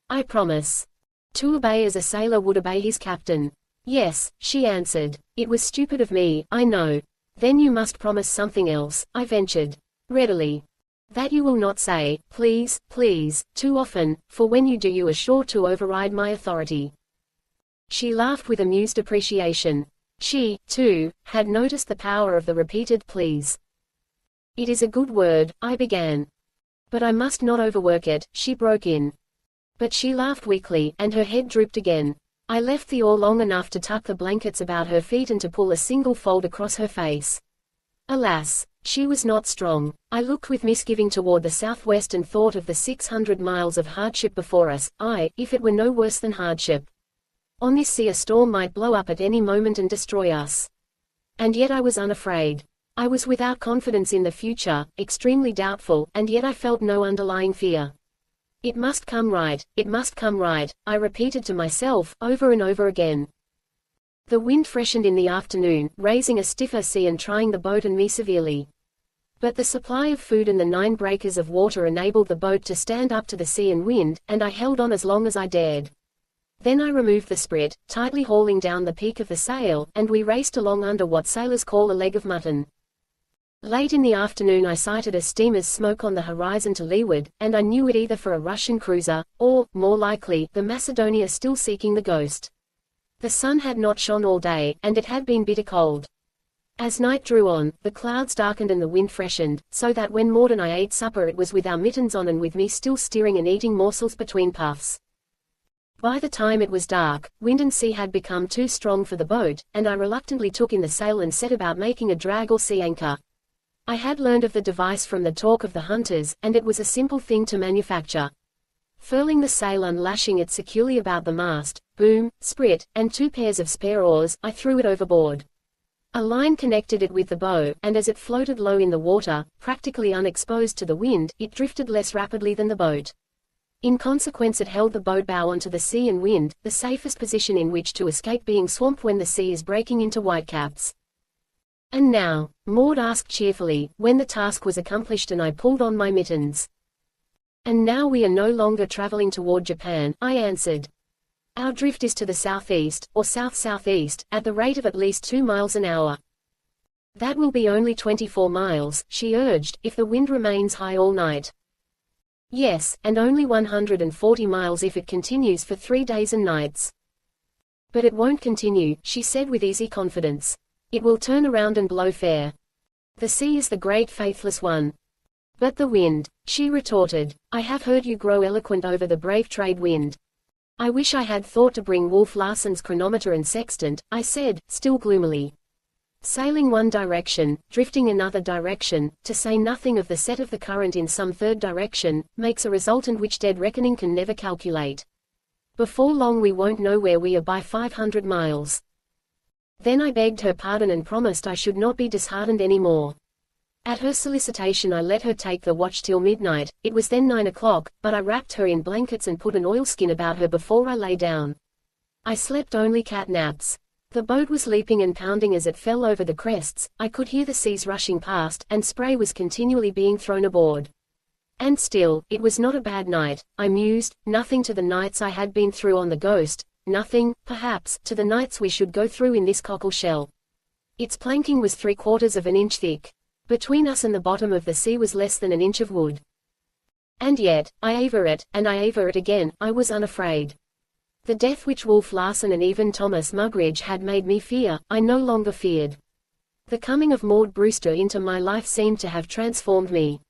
"I promise." To obey as a sailor would obey his captain. "Yes," she answered. "It was stupid of me, I know." "Then you must promise something else," I ventured. "Readily." "That you will not say, please, please, too often, for when you do you are sure to override my authority." She laughed with amused appreciation. She, too, had noticed the power of the repeated please. "It is a good word," I began. "But I must not overwork it," she broke in. But she laughed weakly, and her head drooped again. I left the oar long enough to tuck the blankets about her feet and to pull a single fold across her face. Alas! She was not strong. I looked with misgiving toward the southwest and thought of the 600 miles of hardship before us, if it were no worse than hardship. On this sea a storm might blow up at any moment and destroy us. And yet I was unafraid. I was without confidence in the future, extremely doubtful, and yet I felt no underlying fear. "It must come right, it must come right," I repeated to myself, over and over again. The wind freshened in the afternoon, raising a stiffer sea and trying the boat and me severely. But the supply of food and the 9 breakers of water enabled the boat to stand up to the sea and wind, and I held on as long as I dared. Then I removed the sprit, tightly hauling down the peak of the sail, and we raced along under what sailors call a leg of mutton. Late in the afternoon I sighted a steamer's smoke on the horizon to leeward, and I knew it either for a Russian cruiser, or, more likely, the Macedonia still seeking the Ghost. The sun had not shone all day, and it had been bitter cold. As night drew on, the clouds darkened and the wind freshened, so that when Maud and I ate supper it was with our mittens on and with me still steering and eating morsels between puffs. By the time it was dark, wind and sea had become too strong for the boat, and I reluctantly took in the sail and set about making a drag or sea anchor. I had learned of the device from the talk of the hunters, and it was a simple thing to manufacture. Furling the sail and lashing it securely about the mast, boom, sprit, and 2 pairs of spare oars, I threw it overboard. A line connected it with the bow, and as it floated low in the water, practically unexposed to the wind, it drifted less rapidly than the boat. In consequence it held the boat bow onto the sea and wind, the safest position in which to escape being swamped when the sea is breaking into whitecaps. "And now?" Maud asked cheerfully, when the task was accomplished and I pulled on my mittens. "And now we are no longer traveling toward Japan," I answered. "Our drift is to the southeast, or south-southeast, at the rate of at least 2 miles an hour." "That will be only 24 miles, she urged, "if the wind remains high all night." "Yes, and only 140 miles if it continues for 3 days and nights." "But it won't continue," she said with easy confidence. "It will turn around and blow fair. The sea is the great faithless one." "But the wind," she retorted. "I have heard you grow eloquent over the brave trade wind." "I wish I had thought to bring Wolf Larsen's chronometer and sextant," I said, still gloomily. Sailing one direction, drifting another direction, to say nothing of the set of the current in some third direction, makes a resultant which dead reckoning can never calculate. Before long we won't know where we are by 500 miles. Then I begged her pardon and promised I should not be disheartened any more. At her solicitation I let her take the watch till midnight. It was then 9 o'clock, but I wrapped her in blankets and put an oilskin about her before I lay down. I slept only cat naps. The boat was leaping and pounding as it fell over the crests, I could hear the seas rushing past, and spray was continually being thrown aboard. And still, it was not a bad night, I mused, nothing to the nights I had been through on the Ghost, nothing, perhaps, to the nights we should go through in this cockle shell. Its planking was 3/4 of an inch thick. Between us and the bottom of the sea was less than an inch of wood. And yet, I aver it, and I aver it again, I was unafraid. The death which Wolf Larsen and even Thomas Mugridge had made me fear, I no longer feared. The coming of Maud Brewster into my life seemed to have transformed me.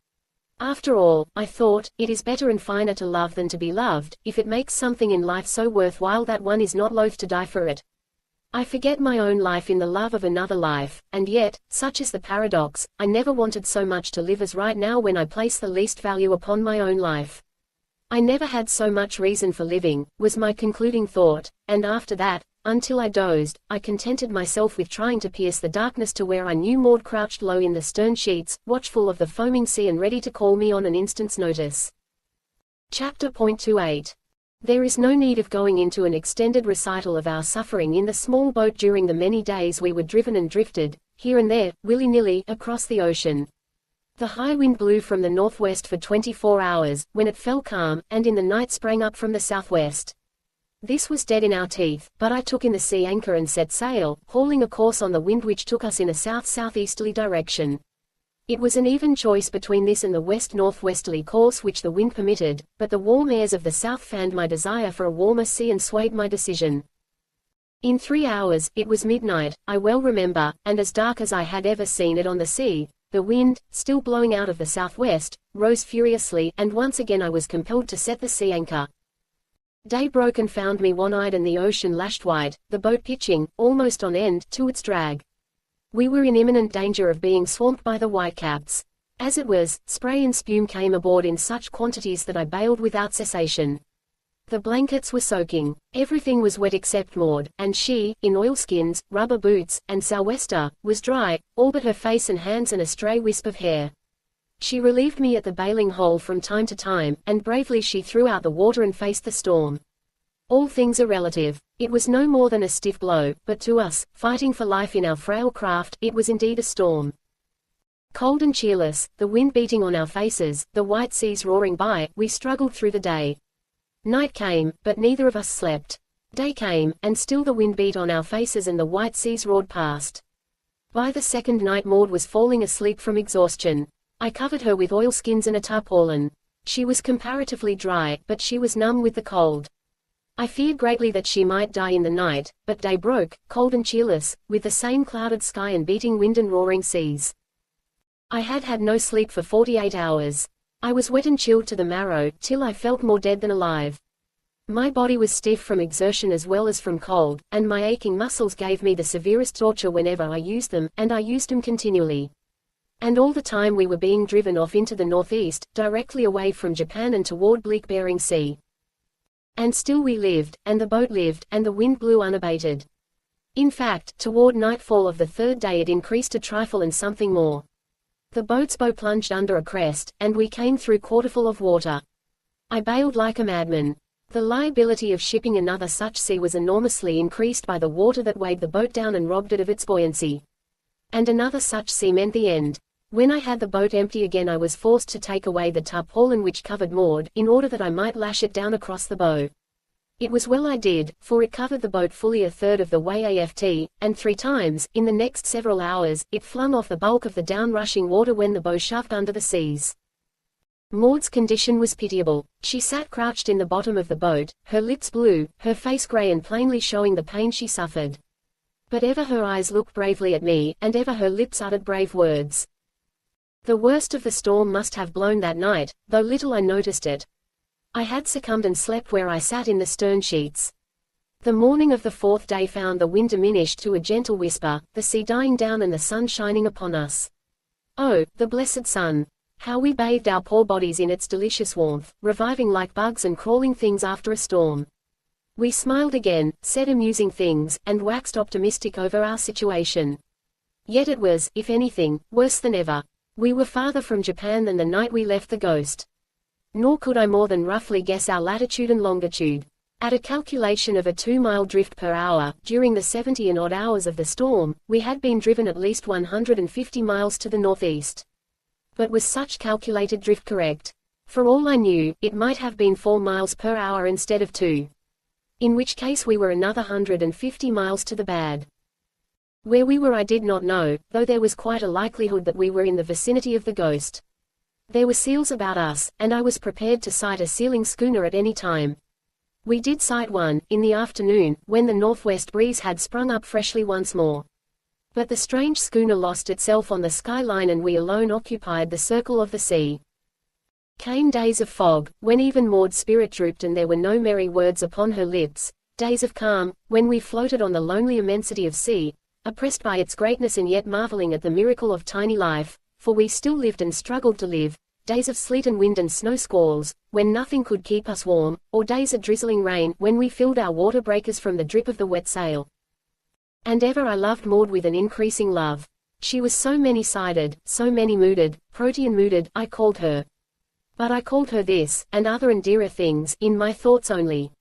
After all, I thought, it is better and finer to love than to be loved, if it makes something in life so worthwhile that one is not loath to die for it. I forget my own life in the love of another life, and yet, such is the paradox, I never wanted so much to live as right now when I place the least value upon my own life. I never had so much reason for living, was my concluding thought, and after that, until I dozed, I contented myself with trying to pierce the darkness to where I knew Maud crouched low in the stern sheets, watchful of the foaming sea and ready to call me on an instant's notice. Chapter 28. There is no need of going into an extended recital of our suffering in the small boat during the many days we were driven and drifted, here and there, willy-nilly, across the ocean. The high wind blew from the northwest for 24 hours, when it fell calm, and in the night sprang up from the southwest. This was dead in our teeth, but I took in the sea anchor and set sail, hauling a course on the wind which took us in a south-southeasterly direction. It was an even choice between this and the west-northwesterly course which the wind permitted, but the warm airs of the south fanned my desire for a warmer sea and swayed my decision. In 3 hours, it was midnight, I well remember, and as dark as I had ever seen it on the sea. The wind, still blowing out of the southwest, rose furiously, and once again I was compelled to set the sea anchor. Day broke and found me one-eyed and the ocean lashed white, the boat pitching, almost on end, to its drag. We were in imminent danger of being swamped by the whitecaps. As it was, spray and spume came aboard in such quantities that I bailed without cessation. The blankets were soaking. Everything was wet except Maud, and she, in oilskins, rubber boots, and sou'wester, was dry, all but her face and hands and a stray wisp of hair. She relieved me at the bailing hole from time to time, and bravely she threw out the water and faced the storm. All things are relative. It was no more than a stiff blow, but to us, fighting for life in our frail craft, it was indeed a storm. Cold and cheerless, the wind beating on our faces, the white seas roaring by, we struggled through the day. Night came, but neither of us slept. Day came, and still the wind beat on our faces and the white seas roared past. By the second night Maud was falling asleep from exhaustion. I covered her with oilskins and a tarpaulin. She was comparatively dry, but she was numb with the cold. I feared greatly that she might die in the night, but day broke, cold and cheerless, with the same clouded sky and beating wind and roaring seas. I had had no sleep for 48 hours. I was wet and chilled to the marrow, till I felt more dead than alive. My body was stiff from exertion as well as from cold, and my aching muscles gave me the severest torture whenever I used them, and I used them continually. And all the time we were being driven off into the northeast, directly away from Japan and toward bleak Bering Sea. And still we lived, and the boat lived, and the wind blew unabated. In fact, toward nightfall of the third day it increased a trifle and something more. The boat's bow plunged under a crest, and we came through quarterful of water. I bailed like a madman. The liability of shipping another such sea was enormously increased by the water that weighed the boat down and robbed it of its buoyancy. And another such sea meant the end. When I had the boat empty again I was forced to take away the tarpaulin which covered Maud, in order that I might lash it down across the bow. It was well I did, for it covered the boat fully a third of the way aft, and 3 times, in the next several hours, it flung off the bulk of the down-rushing water when the bow shoved under the seas. Maud's condition was pitiable. She sat crouched in the bottom of the boat, her lips blue, her face grey and plainly showing the pain she suffered. But ever her eyes looked bravely at me, and ever her lips uttered brave words. The worst of the storm must have blown that night, though little I noticed it. I had succumbed and slept where I sat in the stern sheets. The morning of the 4th day found the wind diminished to a gentle whisper, the sea dying down and the sun shining upon us. Oh, the blessed sun! How we bathed our poor bodies in its delicious warmth, reviving like bugs and crawling things after a storm. We smiled again, said amusing things, and waxed optimistic over our situation. Yet it was, if anything, worse than ever. We were farther from Japan than the night we left the Ghost. Nor could I more than roughly guess our latitude and longitude. At a calculation of a 2-mile drift per hour, during the 70 and odd hours of the storm, we had been driven at least 150 miles to the northeast. But was such calculated drift correct? For all I knew, it might have been 4 miles per hour instead of 2. In which case we were another 150 miles to the bad. Where we were I did not know, though there was quite a likelihood that we were in the vicinity of the Ghost. There were seals about us, and I was prepared to sight a sealing schooner at any time. We did sight one, in the afternoon, when the northwest breeze had sprung up freshly once more. But the strange schooner lost itself on the skyline and we alone occupied the circle of the sea. Came days of fog, when even Maud's spirit drooped and there were no merry words upon her lips, days of calm, when we floated on the lonely immensity of sea, oppressed by its greatness and yet marveling at the miracle of tiny life, for we still lived and struggled to live, days of sleet and wind and snow squalls, when nothing could keep us warm, or days of drizzling rain, when we filled our water breakers from the drip of the wet sail. And ever I loved Maud with an increasing love. She was so many-sided, so many-mooded, protean-mooded, I called her. But I called her this, and other and dearer things, in my thoughts only.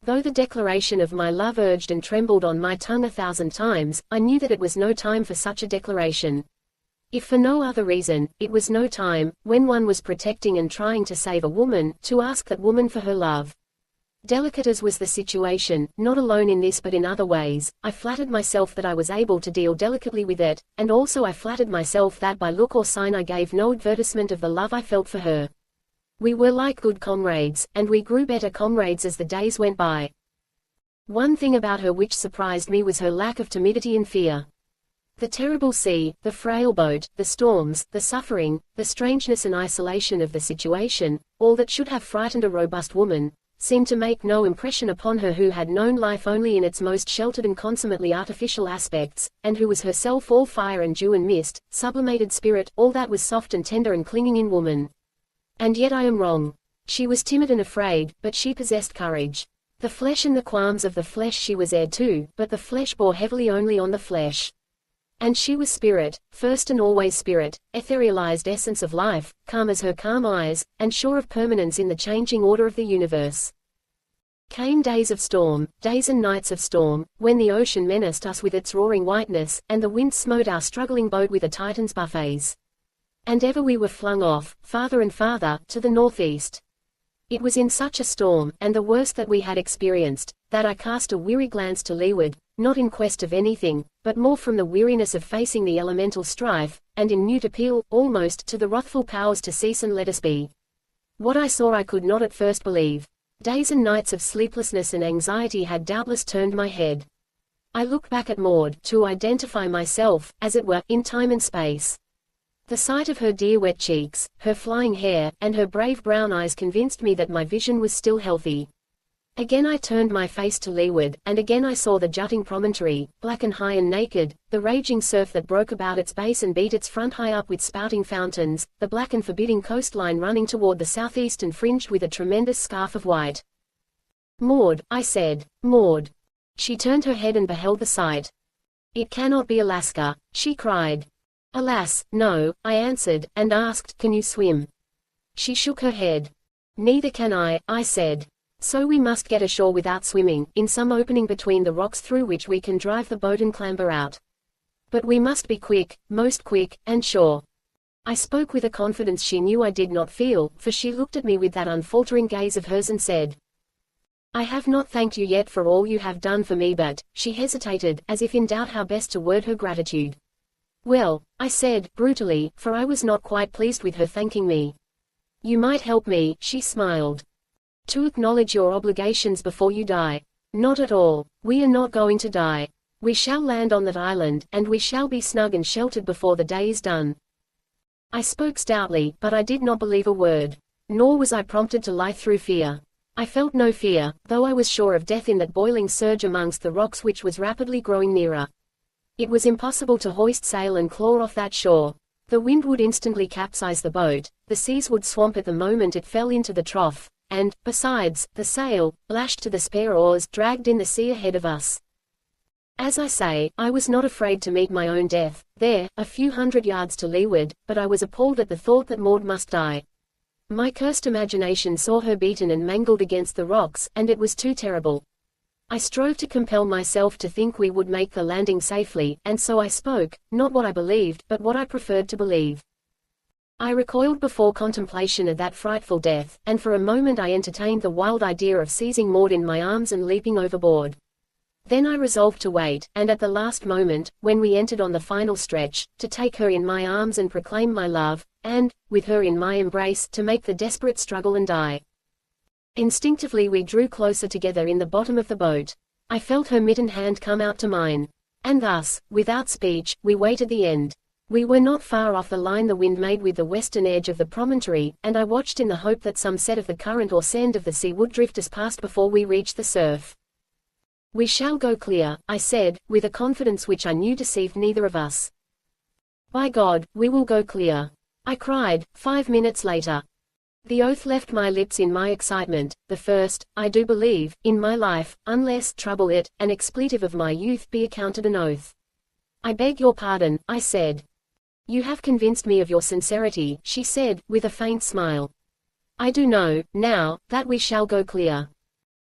Though the declaration of my love urged and trembled on my tongue 1,000 times, I knew that it was no time for such a declaration. If for no other reason, it was no time, when one was protecting and trying to save a woman, to ask that woman for her love. Delicate as was the situation, not alone in this but in other ways, I flattered myself that I was able to deal delicately with it, and also I flattered myself that by look or sign I gave no advertisement of the love I felt for her. We were like good comrades, and we grew better comrades as the days went by. One thing about her which surprised me was her lack of timidity and fear. The terrible sea, the frail boat, the storms, the suffering, the strangeness and isolation of the situation, all that should have frightened a robust woman, seemed to make no impression upon her who had known life only in its most sheltered and consummately artificial aspects, and who was herself all fire and dew and mist, sublimated spirit, all that was soft and tender and clinging in woman. And yet I am wrong. She was timid and afraid, but she possessed courage. The flesh and the qualms of the flesh she was heir to, but the flesh bore heavily only on the flesh. And she was spirit, first and always spirit, etherealized essence of life, calm as her calm eyes, and sure of permanence in the changing order of the universe. Came days of storm, days and nights of storm, when the ocean menaced us with its roaring whiteness, and the wind smote our struggling boat with a Titan's buffets. And ever we were flung off, farther and farther, to the northeast. It was in such a storm, and the worst that we had experienced, that I cast a weary glance to leeward, not in quest of anything, but more from the weariness of facing the elemental strife, and in mute appeal, almost, to the wrathful powers to cease and let us be. What I saw I could not at first believe. Days and nights of sleeplessness and anxiety had doubtless turned my head. I looked back at Maud, to identify myself, as it were, in time and space. The sight of her dear wet cheeks, her flying hair, and her brave brown eyes convinced me that my vision was still healthy. Again I turned my face to leeward, and again I saw the jutting promontory, black and high and naked, the raging surf that broke about its base and beat its front high up with spouting fountains, the black and forbidding coastline running toward the southeast and fringed with a tremendous scarf of white. "Maud," I said. "Maud." She turned her head and beheld the sight. "It cannot be Alaska," she cried. "Alas, no," I answered, and asked, "Can you swim?" She shook her head. "Neither can I said. "So we must get ashore without swimming, in some opening between the rocks through which we can drive the boat and clamber out. But we must be quick, most quick, and sure." I spoke with a confidence she knew I did not feel, for she looked at me with that unfaltering gaze of hers and said, "I have not thanked you yet for all you have done for me but," she hesitated, as if in doubt how best to word her gratitude. "Well," I said, brutally, for I was not quite pleased with her thanking me. "You might help me," she smiled. "To acknowledge your obligations before you die." "Not at all. We are not going to die. We shall land on that island, and we shall be snug and sheltered before the day is done." I spoke stoutly, but I did not believe a word. Nor was I prompted to lie through fear. I felt no fear, though I was sure of death in that boiling surge amongst the rocks which was rapidly growing nearer. It was impossible to hoist sail and claw off that shore. The wind would instantly capsize the boat, the seas would swamp it the moment it fell into the trough, and, besides, the sail, lashed to the spare oars, dragged in the sea ahead of us. As I say, I was not afraid to meet my own death, there, a few hundred yards to leeward, but I was appalled at the thought that Maud must die. My cursed imagination saw her beaten and mangled against the rocks, and it was too terrible. I strove to compel myself to think we would make the landing safely, and so I spoke, not what I believed, but what I preferred to believe. I recoiled before contemplation of that frightful death, and for a moment I entertained the wild idea of seizing Maud in my arms and leaping overboard. Then I resolved to wait, and at the last moment, when we entered on the final stretch, to take her in my arms and proclaim my love, and, with her in my embrace, to make the desperate struggle and die. Instinctively we drew closer together in the bottom of the boat. I felt her mittened hand come out to mine. And thus, without speech, we waited the end. We were not far off the line the wind made with the western edge of the promontory, and I watched in the hope that some set of the current or send of the sea would drift us past before we reached the surf. "We shall go clear," I said, with a confidence which I knew deceived neither of us. "By God, we will go clear," I cried, 5 minutes later. The oath left my lips in my excitement, the first, I do believe, in my life, unless, trouble it, an expletive of my youth be accounted an oath. "I beg your pardon," I said. "You have convinced me of your sincerity," she said, with a faint smile. "I do know, now, that we shall go clear."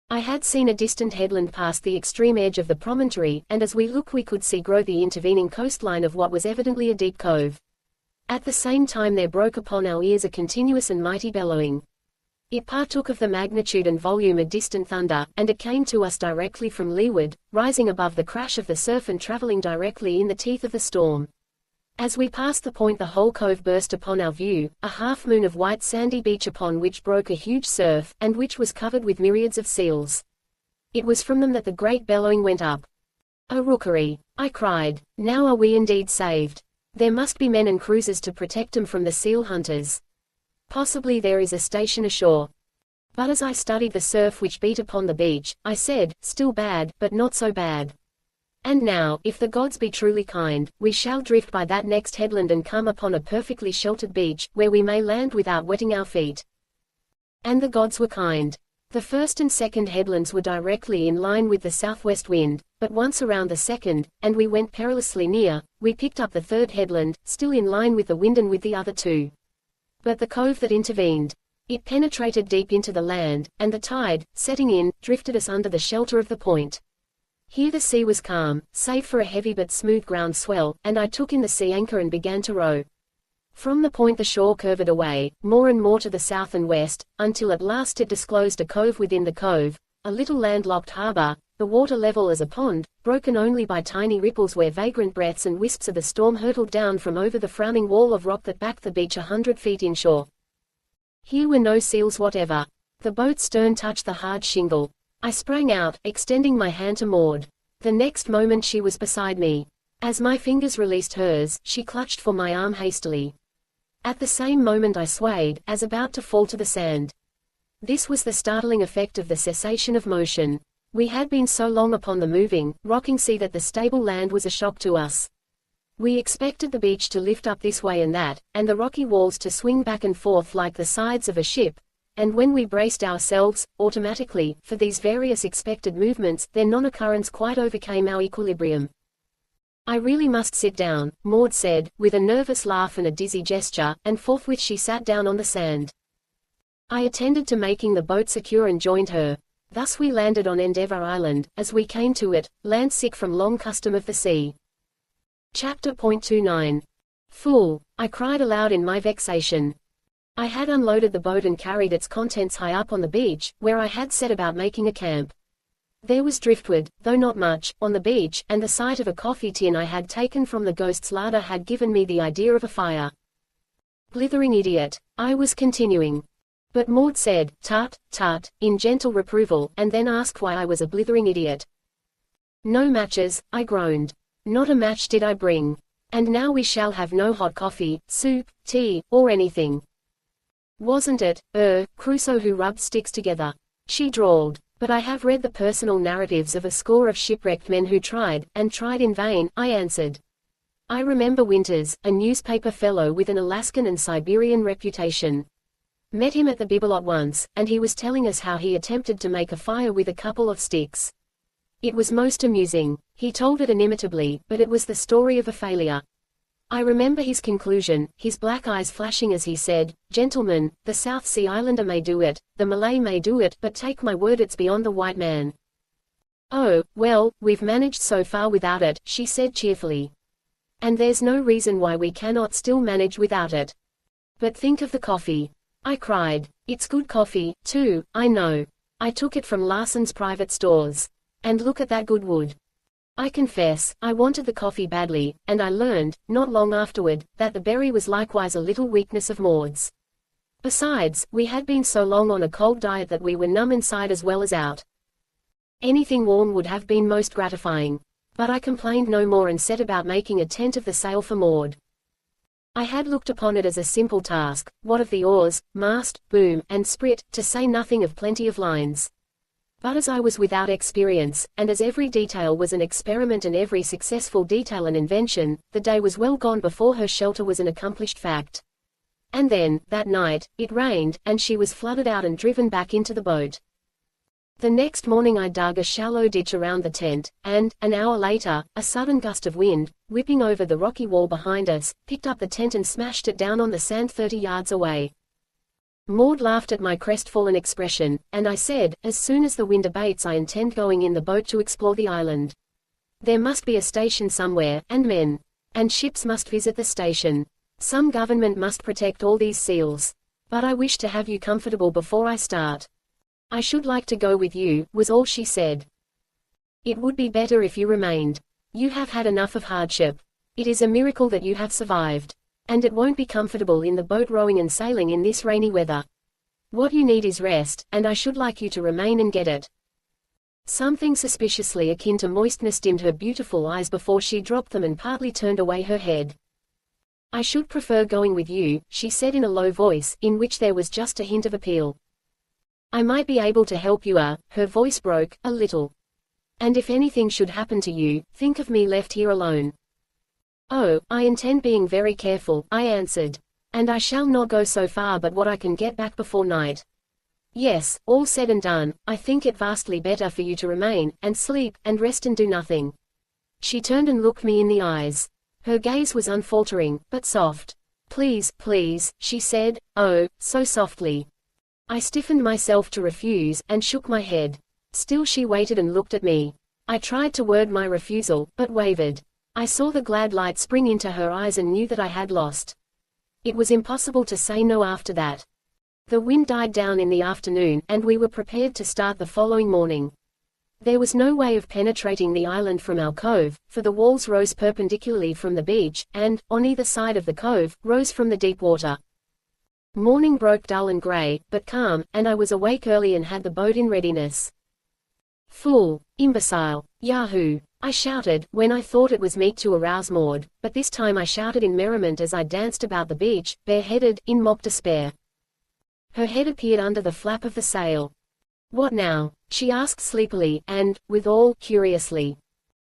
I had seen a distant headland past the extreme edge of the promontory, and as we looked we could see grow the intervening coastline of what was evidently a deep cove. At the same time there broke upon our ears a continuous and mighty bellowing. It partook of the magnitude and volume of distant thunder, and it came to us directly from leeward, rising above the crash of the surf and traveling directly in the teeth of the storm. As we passed the point the whole cove burst upon our view, a half-moon of white sandy beach upon which broke a huge surf, and which was covered with myriads of seals. It was from them that the great bellowing went up. "Oh rookery!" I cried. "Now are we indeed saved. There must be men and cruisers to protect them from the seal hunters. Possibly there is a station ashore." But as I studied the surf which beat upon the beach, I said, "Still bad, but not so bad. And now, if the gods be truly kind, we shall drift by that next headland and come upon a perfectly sheltered beach, where we may land without wetting our feet." And the gods were kind. The first and second headlands were directly in line with the southwest wind, but once around the second, and we went perilously near, we picked up the third headland, still in line with the wind and with the other two. But the cove that intervened. It penetrated deep into the land, and the tide, setting in, drifted us under the shelter of the point. Here the sea was calm, save for a heavy but smooth ground swell, and I took in the sea anchor and began to row. From the point the shore curved away, more and more to the south and west, until at last it disclosed a cove within the cove, a little landlocked harbor, the water level as a pond, broken only by tiny ripples where vagrant breaths and wisps of the storm hurtled down from over the frowning wall of rock that backed the beach 100 feet inshore. Here were no seals whatever. The boat's stern touched the hard shingle. I sprang out, extending my hand to Maud. The next moment she was beside me. As my fingers released hers, she clutched for my arm hastily. At the same moment I swayed, as about to fall to the sand. This was the startling effect of the cessation of motion. We had been so long upon the moving, rocking sea that the stable land was a shock to us. We expected the beach to lift up this way and that, and the rocky walls to swing back and forth like the sides of a ship, and when we braced ourselves, automatically, for these various expected movements, their non-occurrence quite overcame our equilibrium. "I really must sit down," Maud said, with a nervous laugh and a dizzy gesture, and forthwith she sat down on the sand. I attended to making the boat secure and joined her. Thus we landed on Endeavour Island, as we came to it, land sick from long custom of the sea. Chapter .29. "Fool!" I cried aloud in my vexation. I had unloaded the boat and carried its contents high up on the beach, where I had set about making a camp. There was driftwood, though not much, on the beach, and the sight of a coffee tin I had taken from the ghost's larder had given me the idea of a fire. "Blithering idiot!" I was continuing. But Maud said, "Tut, tut," in gentle reproval, and then asked why I was a blithering idiot. "No matches," I groaned. "Not a match did I bring. And now we shall have no hot coffee, soup, tea, or anything. Wasn't it, Crusoe who rubbed sticks together?" she drawled. "But I have read the personal narratives of a score of shipwrecked men who tried, and tried in vain," I answered. "I remember Winters, a newspaper fellow with an Alaskan and Siberian reputation. Met him at the Bibelot once, and he was telling us how he attempted to make a fire with a couple of sticks. It was most amusing. He told it inimitably, but it was the story of a failure. I remember his conclusion, his black eyes flashing as he said, 'Gentlemen, the South Sea Islander may do it, the Malay may do it, but take my word it's beyond the white man.'" "Oh, well, we've managed so far without it," she said cheerfully. "And there's no reason why we cannot still manage without it." "But think of the coffee," I cried. "It's good coffee, too, I know. I took it from Larson's private stores. And look at that good wood. I confess, I wanted the coffee badly, and I learned, not long afterward, that the berry was likewise a little weakness of Maud's. Besides, we had been so long on a cold diet that we were numb inside as well as out. Anything warm would have been most gratifying. But I complained no more and set about making a tent of the sail for Maud. I had looked upon it as a simple task, what of the oars, mast, boom, and sprit, to say nothing of plenty of lines. But as I was without experience, and as every detail was an experiment and every successful detail an invention, the day was well gone before her shelter was an accomplished fact. And then, that night, it rained, and she was flooded out and driven back into the boat. The next morning I dug a shallow ditch around the tent, and, an hour later, a sudden gust of wind, whipping over the rocky wall behind us, picked up the tent and smashed it down on the sand 30 yards away. Maud laughed at my crestfallen expression, and I said, as soon as the wind abates I intend going in the boat to explore the island. There must be a station somewhere, and men. And ships must visit the station. Some government must protect all these seals. But I wish to have you comfortable before I start. I should like to go with you, was all she said. It would be better if you remained. You have had enough of hardship. It is a miracle that you have survived. And it won't be comfortable in the boat rowing and sailing in this rainy weather. What you need is rest, and I should like you to remain and get it. Something suspiciously akin to moistness dimmed her beautiful eyes before she dropped them and partly turned away her head. I should prefer going with you, she said in a low voice, in which there was just a hint of appeal. I might be able to help you her voice broke, a little. And if anything should happen to you, think of me left here alone. Oh, I intend being very careful, I answered. And I shall not go so far but what I can get back before night. Yes, all said and done, I think it vastly better for you to remain, and sleep, and rest and do nothing. She turned and looked me in the eyes. Her gaze was unfaltering, but soft. Please, please, she said, oh, so softly. I stiffened myself to refuse, and shook my head. Still she waited and looked at me. I tried to word my refusal, but wavered. I saw the glad light spring into her eyes and knew that I had lost. It was impossible to say no after that. The wind died down in the afternoon, and we were prepared to start the following morning. There was no way of penetrating the island from our cove, for the walls rose perpendicularly from the beach, and, on either side of the cove, rose from the deep water. Morning broke dull and grey, but calm, and I was awake early and had the boat in readiness. Fool! Imbecile! Yahoo! I shouted, when I thought it was meet to arouse Maud, but this time I shouted in merriment as I danced about the beach, bareheaded, in mock despair. Her head appeared under the flap of the sail. What now? She asked sleepily, and, withal, curiously.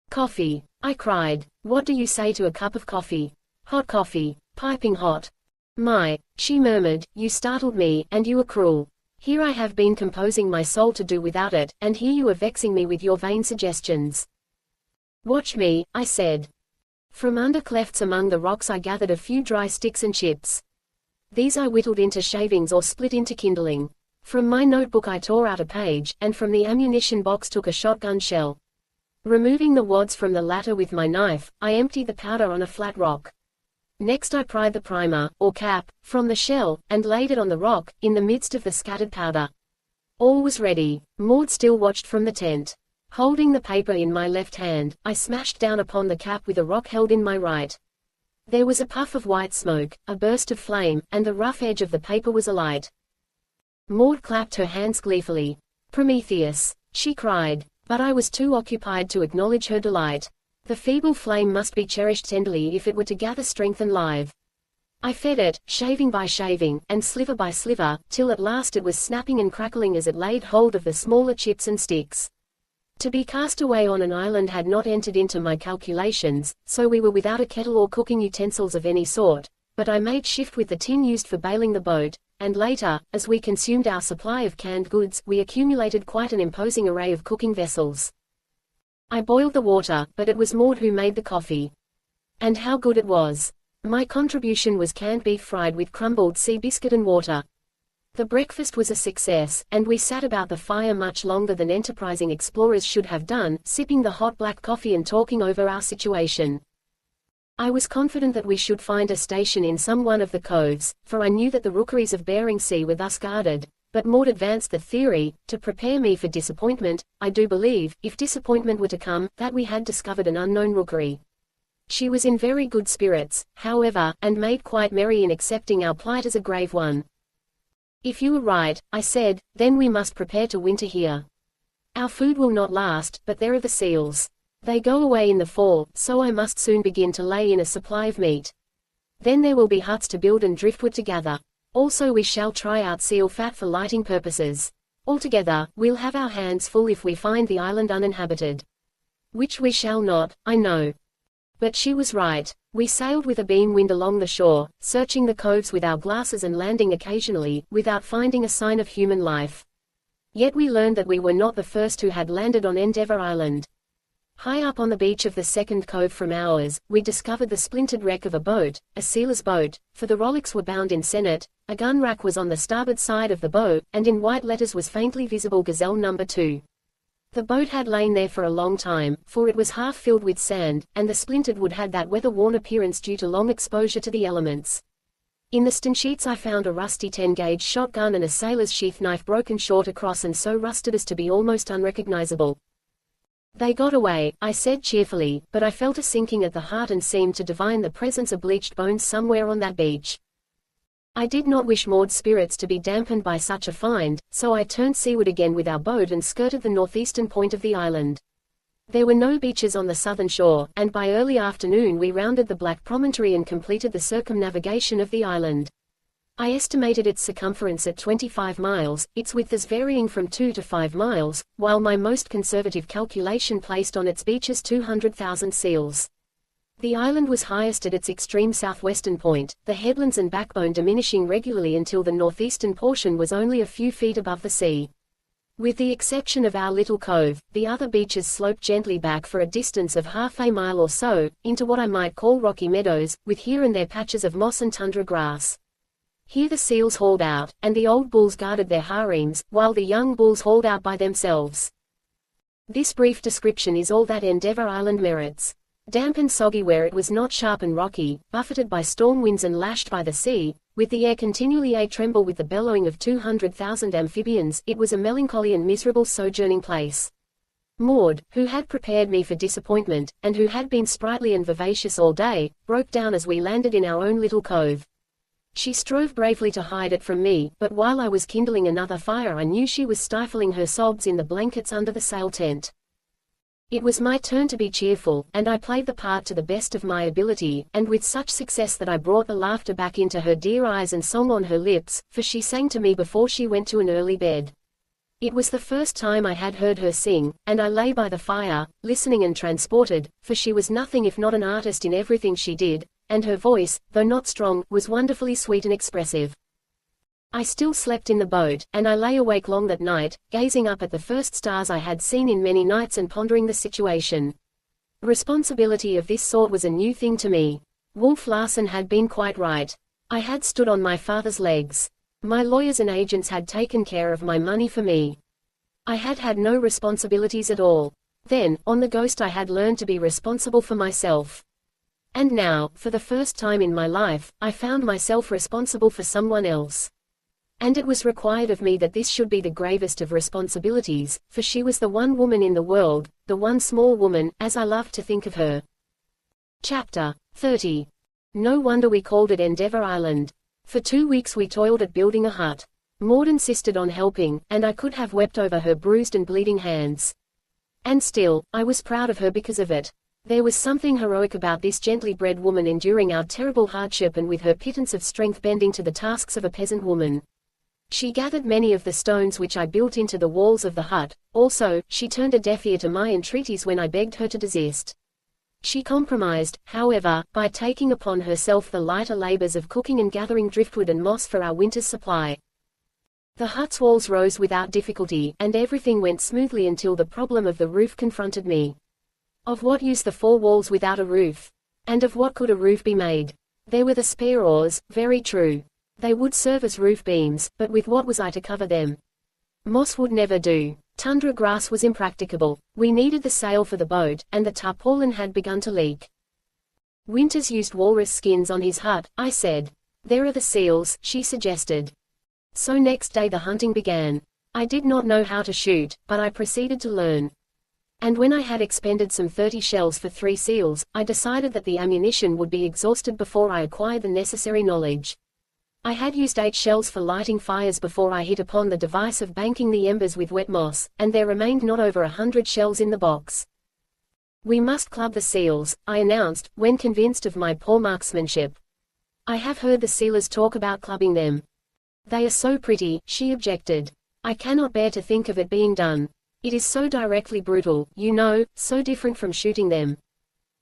Coffee, I cried. What do you say to a cup of coffee? Hot coffee, piping hot. My, she murmured, you startled me, and you are cruel. Here I have been composing my soul to do without it, and here you are vexing me with your vain suggestions. Watch me, I said. From under clefts among the rocks I gathered a few dry sticks and chips. These I whittled into shavings or split into kindling. From my notebook I tore out a page, and from the ammunition box took a shotgun shell. Removing the wads from the latter with my knife, I emptied the powder on a flat rock. Next I pried the primer, or cap, from the shell, and laid it on the rock, in the midst of the scattered powder. All was ready. Maud still watched from the tent. Holding the paper in my left hand, I smashed down upon the cap with a rock held in my right. There was a puff of white smoke, a burst of flame, and the rough edge of the paper was alight. Maud clapped her hands gleefully. Prometheus! She cried, but I was too occupied to acknowledge her delight. The feeble flame must be cherished tenderly if it were to gather strength and live. I fed it, shaving by shaving, and sliver by sliver, till at last it was snapping and crackling as it laid hold of the smaller chips and sticks. To be cast away on an island had not entered into my calculations, so we were without a kettle or cooking utensils of any sort, but I made shift with the tin used for bailing the boat, and later, as we consumed our supply of canned goods, we accumulated quite an imposing array of cooking vessels. I boiled the water, but it was Maud who made the coffee. And how good it was! My contribution was canned beef fried with crumbled sea biscuit and water. The breakfast was a success, and we sat about the fire much longer than enterprising explorers should have done, sipping the hot black coffee and talking over our situation. I was confident that we should find a station in some one of the coves, for I knew that the rookeries of Bering Sea were thus guarded, But Maud advanced the theory, to prepare me for disappointment. I do believe, if disappointment were to come, that we had discovered an unknown rookery. She was in very good spirits, however, and made quite merry in accepting our plight as a grave one. If you were right, I said, then we must prepare to winter here. Our food will not last, but there are the seals. They go away in the fall, so I must soon begin to lay in a supply of meat. Then there will be huts to build and driftwood to gather. Also we shall try out seal fat for lighting purposes. Altogether, we'll have our hands full if we find the island uninhabited. Which we shall not, I know. But she was right. We sailed with a beam wind along the shore, searching the coves with our glasses and landing occasionally, without finding a sign of human life. Yet we learned that we were not the first who had landed on Endeavour Island. High up on the beach of the second cove from ours, we discovered the splintered wreck of a boat, a sealer's boat, for the rowlocks were bound in sennit. A gun rack was on the starboard side of the boat, and in white letters was faintly visible Gazelle No. 2. The boat had lain there for a long time, for it was half filled with sand, and the splintered wood had that weather-worn appearance due to long exposure to the elements. In the stern sheets I found a rusty 10-gauge shotgun and a sailor's sheath knife broken short across and so rusted as to be almost unrecognizable. They got away, I said cheerfully, but I felt a sinking at the heart and seemed to divine the presence of bleached bones somewhere on that beach. I did not wish Maud's spirits to be dampened by such a find, so I turned seaward again with our boat and skirted the northeastern point of the island. There were no beaches on the southern shore, and by early afternoon we rounded the black promontory and completed the circumnavigation of the island. I estimated its circumference at 25 miles, its width as varying from 2 to 5 miles, while my most conservative calculation placed on its beaches 200,000 seals. The island was highest at its extreme southwestern point, the headlands and backbone diminishing regularly until the northeastern portion was only a few feet above the sea. With the exception of our little cove, the other beaches sloped gently back for a distance of half a mile or so, into what I might call rocky meadows, with here and there patches of moss and tundra grass. Here the seals hauled out, and the old bulls guarded their harems, while the young bulls hauled out by themselves. This brief description is all that Endeavour Island merits. Damp and soggy where it was not sharp and rocky, buffeted by storm winds and lashed by the sea, with the air continually a-tremble with the bellowing of 200,000 amphibians, it was a melancholy and miserable sojourning place. Maud, who had prepared me for disappointment, and who had been sprightly and vivacious all day, broke down as we landed in our own little cove. She strove bravely to hide it from me, but while I was kindling another fire I knew she was stifling her sobs in the blankets under the sail tent. It was my turn to be cheerful, and I played the part to the best of my ability, and with such success that I brought the laughter back into her dear eyes and song on her lips, for she sang to me before she went to an early bed. It was the first time I had heard her sing, and I lay by the fire, listening and transported, for she was nothing if not an artist in everything she did, and her voice, though not strong, was wonderfully sweet and expressive. I still slept in the boat, and I lay awake long that night, gazing up at the first stars I had seen in many nights and pondering the situation. Responsibility of this sort was a new thing to me. Wolf Larsen had been quite right. I had stood on my father's legs. My lawyers and agents had taken care of my money for me. I had had no responsibilities at all. Then, on the Ghost I had learned to be responsible for myself. And now, for the first time in my life, I found myself responsible for someone else. And it was required of me that this should be the gravest of responsibilities, for she was the one woman in the world, the one small woman, as I loved to think of her. Chapter 30. No wonder we called it Endeavour Island. For 2 weeks we toiled at building a hut. Maud insisted on helping, and I could have wept over her bruised and bleeding hands. And still, I was proud of her because of it. There was something heroic about this gently bred woman enduring our terrible hardship and with her pittance of strength bending to the tasks of a peasant woman. She gathered many of the stones which I built into the walls of the hut. Also, she turned a deaf ear to my entreaties when I begged her to desist. She compromised, however, by taking upon herself the lighter labors of cooking and gathering driftwood and moss for our winter's supply. The hut's walls rose without difficulty, and everything went smoothly until the problem of the roof confronted me. Of what use the 4 walls without a roof? And of what could a roof be made? There were the spare oars, very true. They would serve as roof beams, but with what was I to cover them? Moss would never do. Tundra grass was impracticable. We needed the sail for the boat, and the tarpaulin had begun to leak. Winters used walrus skins on his hut, I said. There are the seals, she suggested. So next day the hunting began. I did not know how to shoot, but I proceeded to learn. And when I had expended some 30 shells for 3 seals, I decided that the ammunition would be exhausted before I acquired the necessary knowledge. I had used 8 shells for lighting fires before I hit upon the device of banking the embers with wet moss, and there remained not over 100 shells in the box. "We must club the seals," I announced, when convinced of my poor marksmanship. "I have heard the sealers talk about clubbing them." "They are so pretty," she objected. "I cannot bear to think of it being done. It is so directly brutal, you know, so different from shooting them."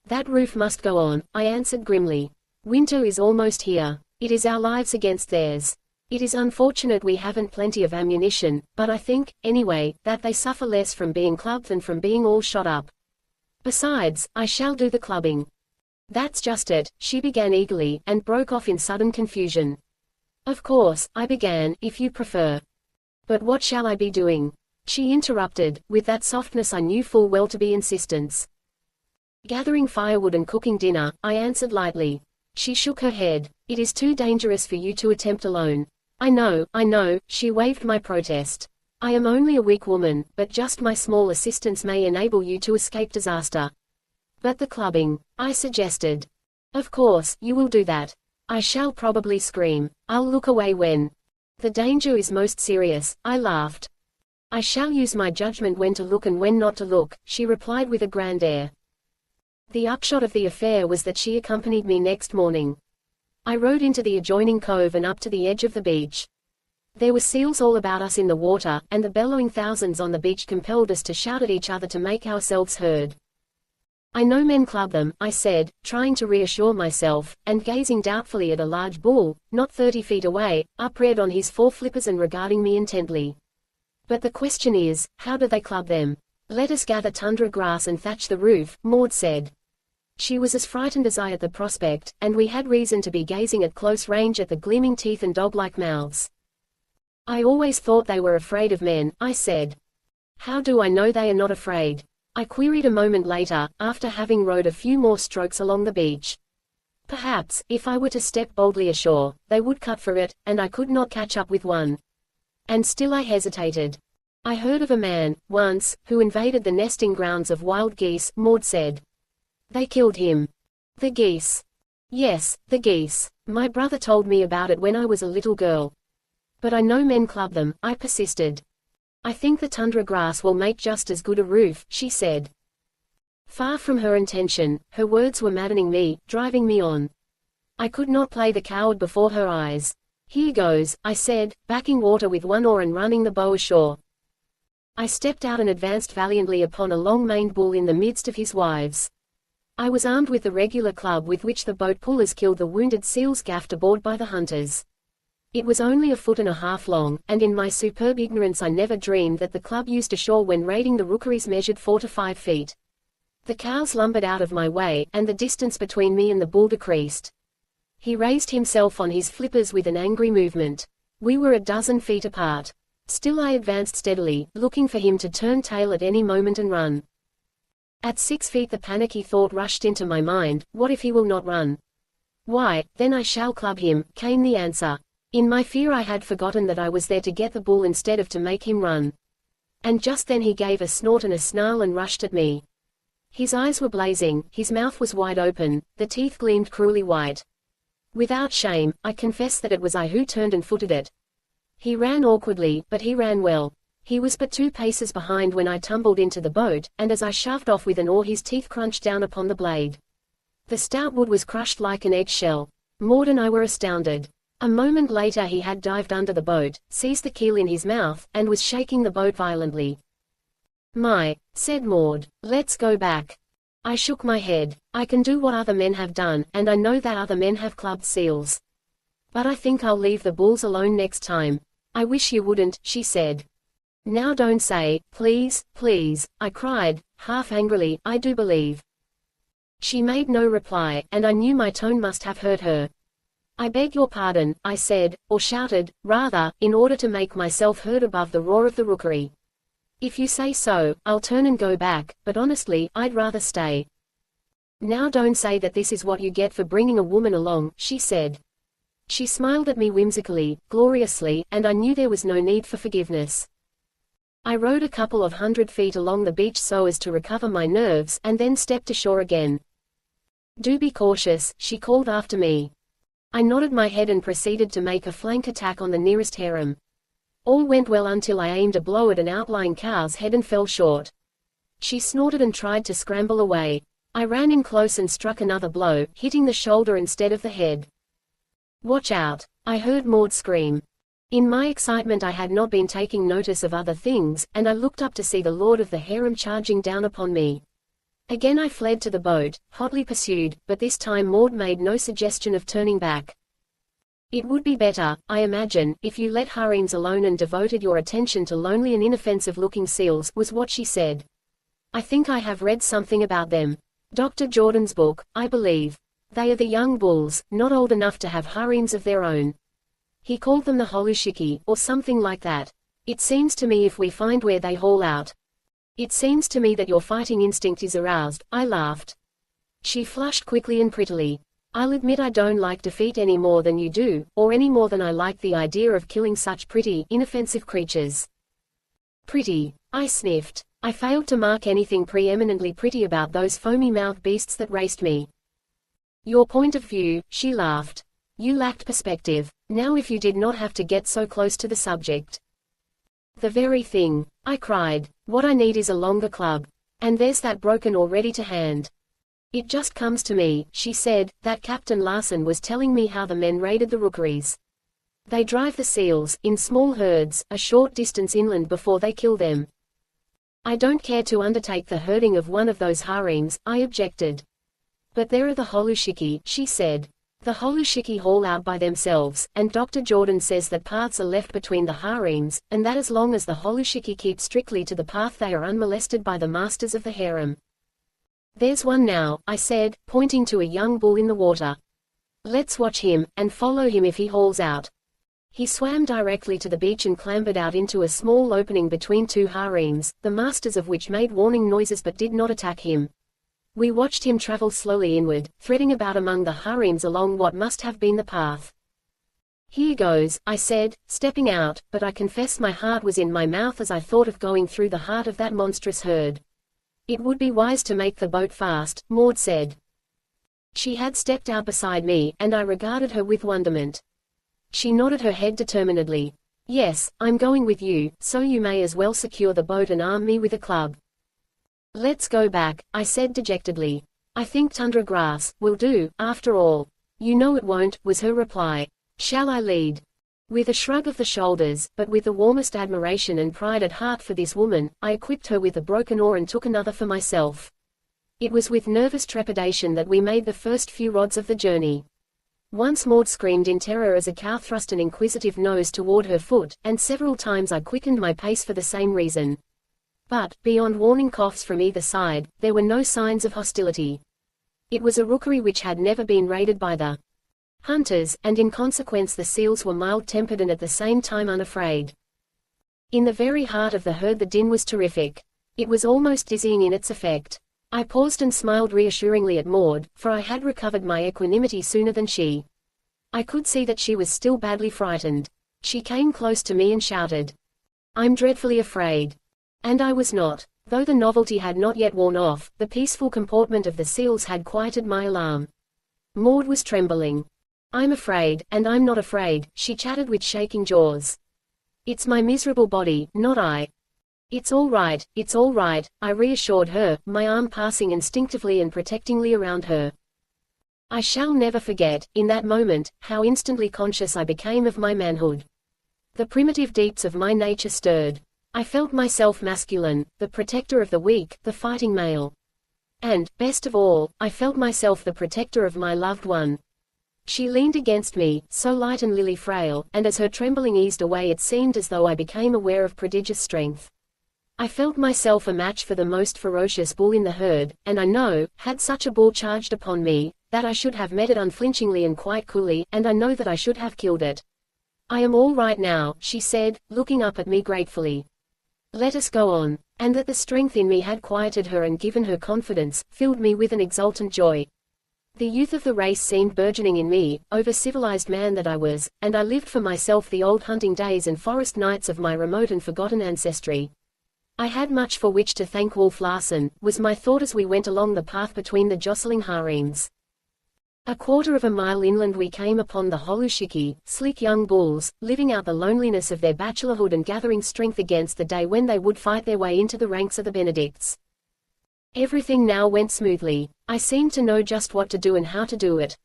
"That roof must go on," I answered grimly. "Winter is almost here. It is our lives against theirs. It is unfortunate we haven't plenty of ammunition, but I think, anyway, that they suffer less from being clubbed than from being all shot up. Besides, I shall do the clubbing." "That's just it," she began eagerly, and broke off in sudden confusion. "Of course," I began, "if you prefer. But what shall I be doing?" She interrupted, with that softness I knew full well to be insistence. "Gathering firewood and cooking dinner," I answered lightly. She shook her head. "It is too dangerous for you to attempt alone." I know," she waved my protest. "I am only a weak woman, but just my small assistance may enable you to escape disaster." "But the clubbing," I suggested. "Of course, you will do that. I shall probably scream. I'll look away when the danger is most serious," I laughed. "I shall use my judgment when to look and when not to look," she replied with a grand air. The upshot of the affair was that she accompanied me next morning. I rowed into the adjoining cove and up to the edge of the beach. There were seals all about us in the water, and the bellowing thousands on the beach compelled us to shout at each other to make ourselves heard. "I know men club them," I said, trying to reassure myself, and gazing doubtfully at a large bull, not 30 feet away, upreared on his 4 flippers and regarding me intently. "But the question is, how do they club them?" "Let us gather tundra grass and thatch the roof," Maud said. She was as frightened as I at the prospect, and we had reason to be gazing at close range at the gleaming teeth and dog-like mouths. "I always thought they were afraid of men," I said. "How do I know they are not afraid?" I queried a moment later, after having rowed a few more strokes along the beach. "Perhaps, if I were to step boldly ashore, they would cut for it, and I could not catch up with one." And still I hesitated. "I heard of a man, once, who invaded the nesting grounds of wild geese," Maud said. "They killed him." "The geese?" "Yes, the geese. My brother told me about it when I was a little girl." "But I know men club them," I persisted. "I think the tundra grass will make just as good a roof," she said. Far from her intention, her words were maddening me, driving me on. I could not play the coward before her eyes. "Here goes," I said, backing water with one oar and running the bow ashore. I stepped out and advanced valiantly upon a long-maned bull in the midst of his wives. I was armed with the regular club with which the boat pullers killed the wounded seals gaffed aboard by the hunters. It was only 1.5 feet long, and in my superb ignorance I never dreamed that the club used ashore when raiding the rookeries measured 4 to 5 feet. The cows lumbered out of my way, and the distance between me and the bull decreased. He raised himself on his flippers with an angry movement. We were a dozen feet apart. Still I advanced steadily, looking for him to turn tail at any moment and run. At 6 feet the panicky thought rushed into my mind, what if he will not run? "Why, then I shall club him," came the answer. In my fear I had forgotten that I was there to get the bull instead of to make him run. And just then he gave a snort and a snarl and rushed at me. His eyes were blazing, his mouth was wide open, the teeth gleamed cruelly white. Without shame, I confess that it was I who turned and footed it. He ran awkwardly, but he ran well. He was but 2 paces behind when I tumbled into the boat, and as I shoved off with an oar his teeth crunched down upon the blade. The stout wood was crushed like an eggshell. Maud and I were astounded. A moment later he had dived under the boat, seized the keel in his mouth, and was shaking the boat violently. "My," said Maud, "let's go back." I shook my head. "I can do what other men have done, and I know that other men have clubbed seals. But I think I'll leave the bulls alone next time." "I wish you wouldn't," she said. "Now don't say, please, please," I cried, half angrily, "I do believe." She made no reply, and I knew my tone must have hurt her. "I beg your pardon," I said, or shouted, rather, in order to make myself heard above the roar of the rookery. "If you say so, I'll turn and go back, but honestly, I'd rather stay." "Now don't say that this is what you get for bringing a woman along," she said. She smiled at me whimsically, gloriously, and I knew there was no need for forgiveness. I rowed a couple of 100 feet along the beach so as to recover my nerves, and then stepped ashore again. "Do be cautious," she called after me. I nodded my head and proceeded to make a flank attack on the nearest harem. All went well until I aimed a blow at an outlying cow's head and fell short. She snorted and tried to scramble away. I ran in close and struck another blow, hitting the shoulder instead of the head. "Watch out!" I heard Maud scream. In my excitement I had not been taking notice of other things, and I looked up to see the lord of the harem charging down upon me. Again I fled to the boat, hotly pursued, but this time Maud made no suggestion of turning back. "It would be better, I imagine, if you let harems alone and devoted your attention to lonely and inoffensive-looking seals," was what she said. "I think I have read something about them. Dr. Jordan's book, I believe. They are the young bulls, not old enough to have harems of their own. He called them the holushiki, or something like that. It seems to me if we find where they haul out. It seems to me that your fighting instinct is aroused," I laughed. She flushed quickly and prettily. "I'll admit I don't like defeat any more than you do, or any more than I like the idea of killing such pretty, inoffensive creatures." "Pretty," I sniffed. I failed to mark anything preeminently pretty about those foamy-mouthed beasts that raced me. "Your point of view," she laughed. "You lacked perspective. Now if you did not have to get so close to the subject." "The very thing," I cried. "What I need is a longer club. And there's that broken oar ready to hand." "It just comes to me," she said, "that Captain Larson was telling me how the men raided the rookeries. They drive the seals, in small herds, a short distance inland before they kill them." "I don't care to undertake the herding of one of those harems," I objected. "But there are the holushiki," she said. "The holushiki haul out by themselves, and Dr. Jordan says that paths are left between the harems, and that as long as the holushiki keep strictly to the path they are unmolested by the masters of the harem." "There's one now," I said, pointing to a young bull in the water. "Let's watch him, and follow him if he hauls out." He swam directly to the beach and clambered out into a small opening between two harems, the masters of which made warning noises but did not attack him. We watched him travel slowly inward, threading about among the harems along what must have been the path. "Here goes," I said, stepping out, but I confess my heart was in my mouth as I thought of going through the heart of that monstrous herd. "It would be wise to make the boat fast," Maud said. She had stepped out beside me, and I regarded her with wonderment. She nodded her head determinedly. "Yes, I'm going with you, so you may as well secure the boat and arm me with a club." "Let's go back," I said dejectedly. "I think tundra grass will do, after all." "You know it won't," was her reply. "Shall I lead?" With a shrug of the shoulders, but with the warmest admiration and pride at heart for this woman, I equipped her with a broken oar and took another for myself. It was with nervous trepidation that we made the first few rods of the journey. Once Maud screamed in terror as a cow thrust an inquisitive nose toward her foot, and several times I quickened my pace for the same reason. But, beyond warning coughs from either side, there were no signs of hostility. It was a rookery which had never been raided by the hunters, and in consequence the seals were mild-tempered and at the same time unafraid. In the very heart of the herd the din was terrific. It was almost dizzying in its effect. I paused and smiled reassuringly at Maud, for I had recovered my equanimity sooner than she. I could see that she was still badly frightened. She came close to me and shouted, "I'm dreadfully afraid." And I was not. Though the novelty had not yet worn off, the peaceful comportment of the seals had quieted my alarm. Maud was trembling. "I'm afraid, and I'm not afraid," she chattered with shaking jaws. "It's my miserable body, not I." It's all right, I reassured her, my arm passing instinctively and protectingly around her. I shall never forget, in that moment, how instantly conscious I became of my manhood. The primitive deeps of my nature stirred. I felt myself masculine, the protector of the weak, the fighting male. And, best of all, I felt myself the protector of my loved one. She leaned against me, so light and lily frail, and as her trembling eased away it seemed as though I became aware of prodigious strength. I felt myself a match for the most ferocious bull in the herd, and I know, had such a bull charged upon me, that I should have met it unflinchingly and quite coolly, and I know that I should have killed it. "I am all right now," she said, looking up at me gratefully. "Let us go on." And that the strength in me had quieted her and given her confidence, filled me with an exultant joy. The youth of the race seemed burgeoning in me, over-civilized man that I was, and I lived for myself the old hunting days and forest nights of my remote and forgotten ancestry. I had much for which to thank Wolf Larsen, was my thought as we went along the path between the jostling harems. A quarter of a mile inland we came upon the Holushiki, sleek young bulls, living out the loneliness of their bachelorhood and gathering strength against the day when they would fight their way into the ranks of the Benedicts. Everything now went smoothly. I seemed to know just what to do and how to do it.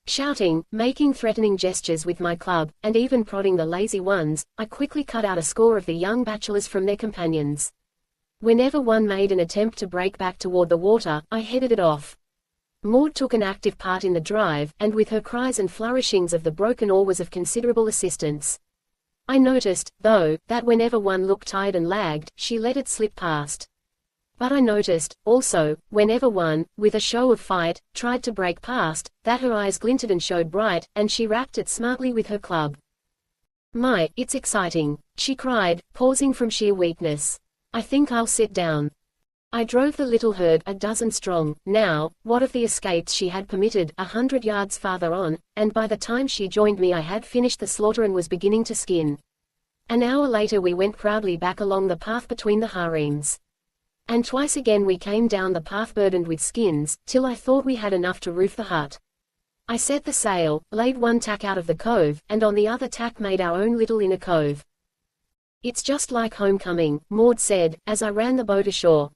Shouting, making threatening gestures with my club, and even prodding the lazy ones, I quickly cut out a score of the young bachelors from their companions. Whenever one made an attempt to break back toward the water, I headed it off. Maud took an active part in the drive, and with her cries and flourishings of the broken oar was of considerable assistance. I noticed, though, that whenever one looked tired and lagged, she let it slip past. But I noticed, also, whenever one, with a show of fight, tried to break past, that her eyes glinted and showed bright, and she rapped it smartly with her club. "My, it's exciting," she cried, pausing from sheer weakness. "I think I'll sit down." I drove the little herd, a dozen strong, now, what of the escapes she had permitted, 100 yards farther on, and by the time she joined me I had finished the slaughter and was beginning to skin. An hour later we went proudly back along the path between the harems. And twice again we came down the path burdened with skins, till I thought we had enough to roof the hut. I set the sail, laid one tack out of the cove, and on the other tack made our own little inner cove. "It's just like homecoming," Maud said, as I ran the boat ashore.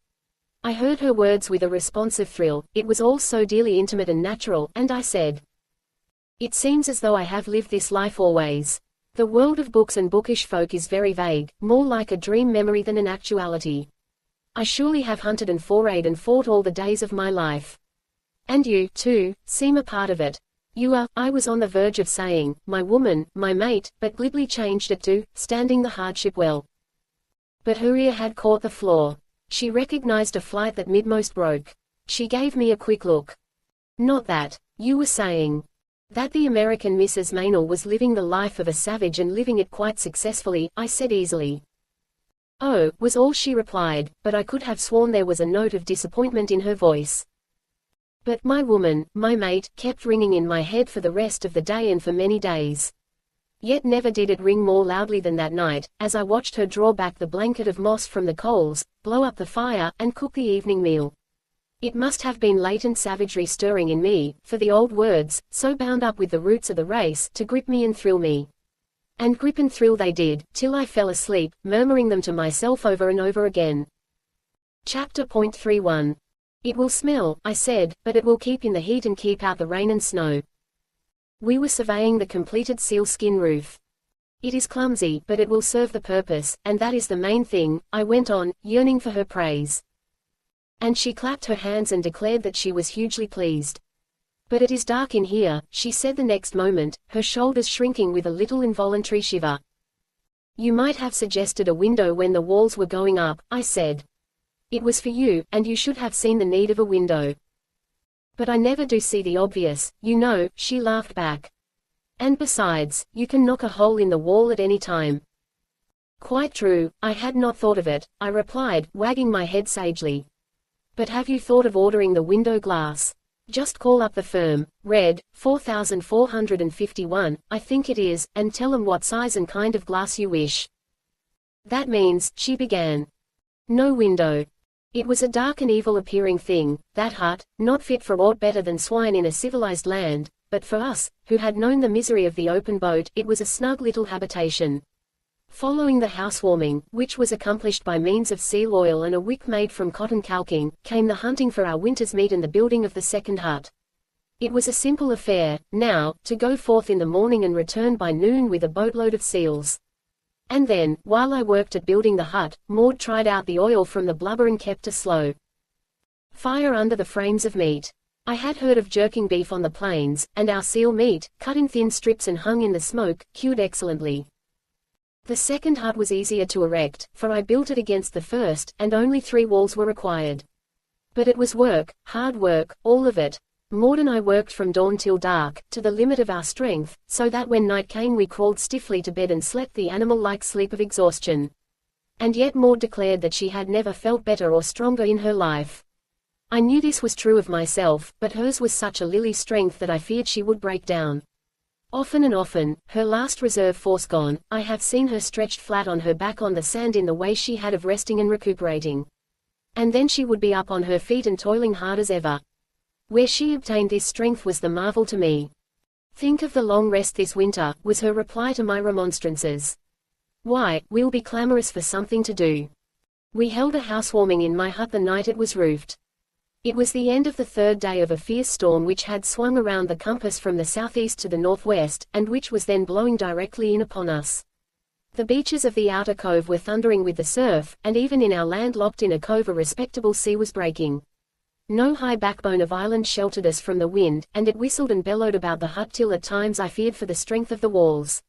I heard her words with a responsive thrill, it was all so dearly intimate and natural, and I said, "It seems as though I have lived this life always. The world of books and bookish folk is very vague, more like a dream memory than an actuality. I surely have hunted and forayed and fought all the days of my life. And you, too, seem a part of it. You are," I was on the verge of saying, "my woman, my mate," but glibly changed it to, "standing the hardship well." But her ear had caught the flaw. She recognized a flight that midmost broke. She gave me a quick look. "Not that. You were saying that the American Mrs. Meynell was living the life of a savage and living it quite successfully," I said easily. "Oh," was all she replied, but I could have sworn there was a note of disappointment in her voice. But "my woman, my mate," kept ringing in my head for the rest of the day and for many days. Yet never did it ring more loudly than that night, as I watched her draw back the blanket of moss from the coals, blow up the fire, and cook the evening meal. It must have been latent savagery stirring in me, for the old words, so bound up with the roots of the race, to grip me and thrill me. And grip and thrill they did, till I fell asleep, murmuring them to myself over and over again. Chapter 31. "It will smell," I said, "but it will keep in the heat and keep out the rain and snow." We were surveying the completed sealskin roof. "It is clumsy, but it will serve the purpose, and that is the main thing," I went on, yearning for her praise. And she clapped her hands and declared that she was hugely pleased. "But it is dark in here," she said the next moment, her shoulders shrinking with a little involuntary shiver. "You might have suggested a window when the walls were going up," I said. "It was for you, and you should have seen the need of a window." "But I never do see the obvious, you know," she laughed back. "And besides, you can knock a hole in the wall at any time." "Quite true, I had not thought of it," I replied, wagging my head sagely. "But have you thought of ordering the window glass? Just call up the firm, Red, 4451, I think it is, and tell them what size and kind of glass you wish." "That means," she began. "No window." It was a dark and evil-appearing thing, that hut, not fit for aught better than swine in a civilized land, but for us, who had known the misery of the open boat, it was a snug little habitation. Following the housewarming, which was accomplished by means of seal oil and a wick made from cotton calking, came the hunting for our winter's meat and the building of the second hut. It was a simple affair, now, to go forth in the morning and return by noon with a boatload of seals. And then, while I worked at building the hut, Maud tried out the oil from the blubber and kept a slow fire under the frames of meat. I had heard of jerking beef on the plains, and our seal meat, cut in thin strips and hung in the smoke, cured excellently. The second hut was easier to erect, for I built it against the first, and only 3 walls were required. But it was work, hard work, all of it. Maud and I worked from dawn till dark, to the limit of our strength, so that when night came we crawled stiffly to bed and slept the animal-like sleep of exhaustion. And yet Maud declared that she had never felt better or stronger in her life. I knew this was true of myself, but hers was such a lily strength that I feared she would break down. Often and often, her last reserve force gone, I have seen her stretched flat on her back on the sand in the way she had of resting and recuperating. And then she would be up on her feet and toiling hard as ever. Where she obtained this strength was the marvel to me. "Think of the long rest this winter," was her reply to my remonstrances. "Why, we'll be clamorous for something to do." We held a housewarming in my hut the night it was roofed. It was the end of the third day of a fierce storm which had swung around the compass from the southeast to the northwest, and which was then blowing directly in upon us. The beaches of the outer cove were thundering with the surf, and even in our land-locked inner cove a respectable sea was breaking. No high backbone of island sheltered us from the wind, and it whistled and bellowed about the hut till at times I feared for the strength of the walls.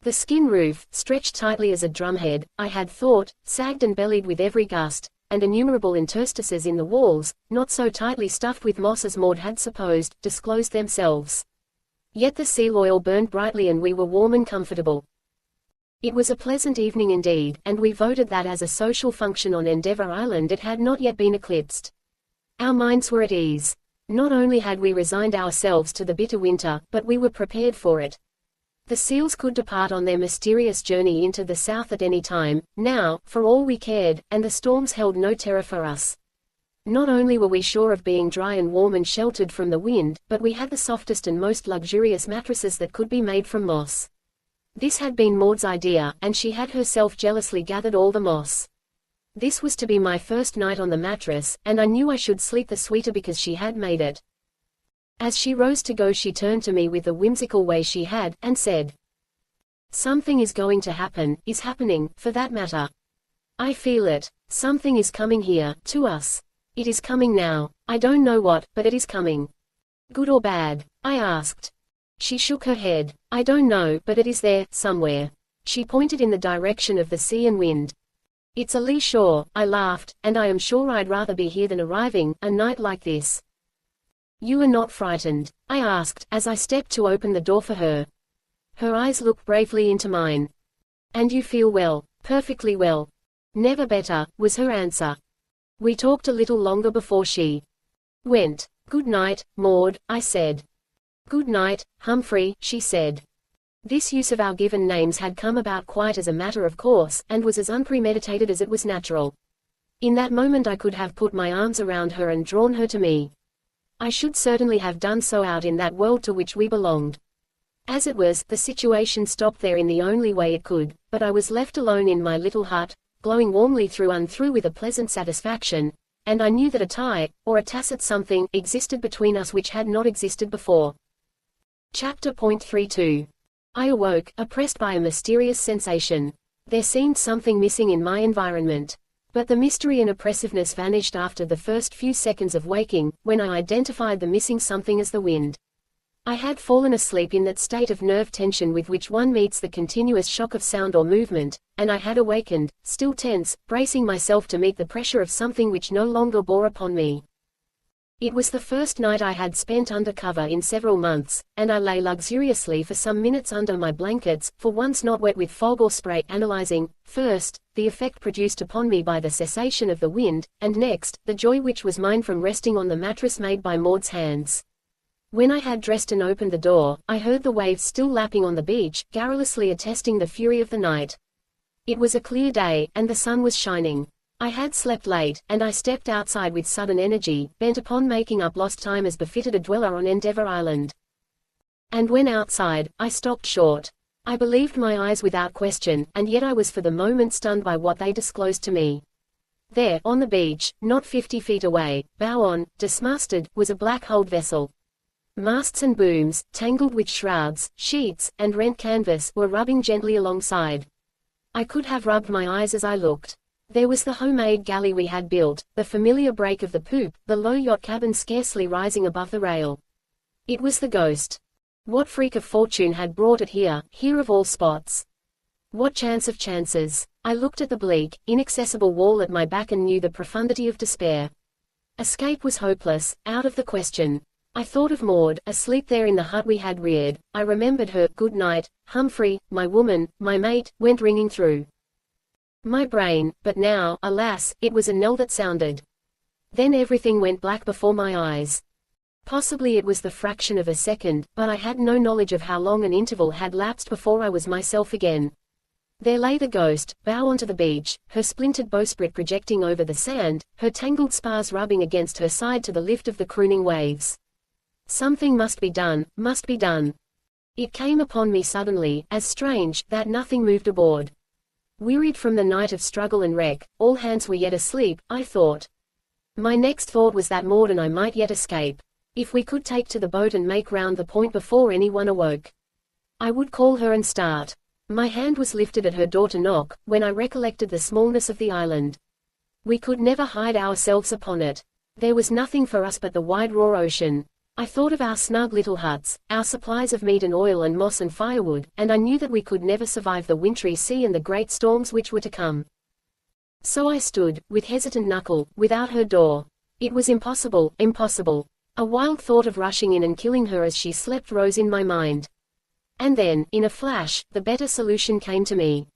The skin roof, stretched tightly as a drumhead, I had thought, sagged and bellied with every gust, and innumerable interstices in the walls, not so tightly stuffed with moss as Maud had supposed, disclosed themselves. Yet the seal oil burned brightly and we were warm and comfortable. It was a pleasant evening indeed, and we voted that as a social function on Endeavour Island it had not yet been eclipsed. Our minds were at ease. Not only had we resigned ourselves to the bitter winter, but we were prepared for it. The seals could depart on their mysterious journey into the south at any time, now, for all we cared, and the storms held no terror for us. Not only were we sure of being dry and warm and sheltered from the wind, but we had the softest and most luxurious mattresses that could be made from moss. This had been Maud's idea, and she had herself jealously gathered all the moss. This was to be my first night on the mattress, and I knew I should sleep the sweeter because she had made it. As she rose to go she turned to me with the whimsical way she had, and said, "Something is going to happen, is happening, for that matter. I feel it. Something is coming here, to us. It is coming now. I don't know what, but it is coming." "Good or bad?" I asked. She shook her head. "I don't know, but it is there, somewhere." She pointed in the direction of the sea and wind. "It's a lee shore," I laughed, "and I am sure I'd rather be here than arriving, a night like this." "You are not frightened?" I asked, as I stepped to open the door for her. Her eyes looked bravely into mine. "And you feel well?" "Perfectly well. Never better," was her answer. We talked a little longer before she went. "Good night, Maud," I said. "Good night, Humphrey," she said. This use of our given names had come about quite as a matter of course, and was as unpremeditated as it was natural. In that moment I could have put my arms around her and drawn her to me. I should certainly have done so out in that world to which we belonged. As it was, the situation stopped there in the only way it could, but I was left alone in my little hut, glowing warmly through and through with a pleasant satisfaction, and I knew that a tie, or a tacit something, existed between us which had not existed before. Chapter 32. I awoke, oppressed by a mysterious sensation. There seemed something missing in my environment. But the mystery and oppressiveness vanished after the first few seconds of waking, when I identified the missing something as the wind. I had fallen asleep in that state of nerve tension with which one meets the continuous shock of sound or movement, and I had awakened, still tense, bracing myself to meet the pressure of something which no longer bore upon me. It was the first night I had spent under cover in several months, and I lay luxuriously for some minutes under my blankets, for once not wet with fog or spray, analyzing, first, the effect produced upon me by the cessation of the wind, and next, the joy which was mine from resting on the mattress made by Maud's hands. When I had dressed and opened the door, I heard the waves still lapping on the beach, garrulously attesting the fury of the night. It was a clear day, and the sun was shining. I had slept late, and I stepped outside with sudden energy, bent upon making up lost time as befitted a dweller on Endeavour Island. And when outside, I stopped short. I believed my eyes without question, and yet I was for the moment stunned by what they disclosed to me. There, on the beach, not 50 feet away, bow on, dismasted, was a black-hulled vessel. Masts and booms, tangled with shrouds, sheets, and rent canvas, were rubbing gently alongside. I could have rubbed my eyes as I looked. There was the homemade galley we had built, the familiar break of the poop, the low yacht cabin scarcely rising above the rail. It was the Ghost. What freak of fortune had brought it here, here of all spots? What chance of chances? I looked at the bleak, inaccessible wall at my back and knew the profundity of despair. Escape was hopeless, out of the question. I thought of Maud, asleep there in the hut we had reared. I remembered her "Good night, Humphrey, my woman, my mate," went ringing through my brain, but now, alas, it was a knell that sounded. Then everything went black before my eyes. Possibly it was the fraction of a second, but I had no knowledge of how long an interval had lapsed before I was myself again. There lay the ghost, bow onto the beach, her splintered bowsprit projecting over the sand, her tangled spars rubbing against her side to the lift of the crooning waves. Something must be done, must be done. It came upon me suddenly, as strange, that nothing moved aboard. Wearied from the night of struggle and wreck, all hands were yet asleep, I thought. My next thought was that Maud and I might yet escape. If we could take to the boat and make round the point before anyone awoke, I would call her and start. My hand was lifted at her door to knock, when I recollected the smallness of the island. We could never hide ourselves upon it. There was nothing for us but the wide raw ocean. I thought of our snug little huts, our supplies of meat and oil and moss and firewood, and I knew that we could never survive the wintry sea and the great storms which were to come. So I stood, with hesitant knuckle, without her door. It was impossible, impossible. A wild thought of rushing in and killing her as she slept rose in my mind. And then, in a flash, the better solution came to me.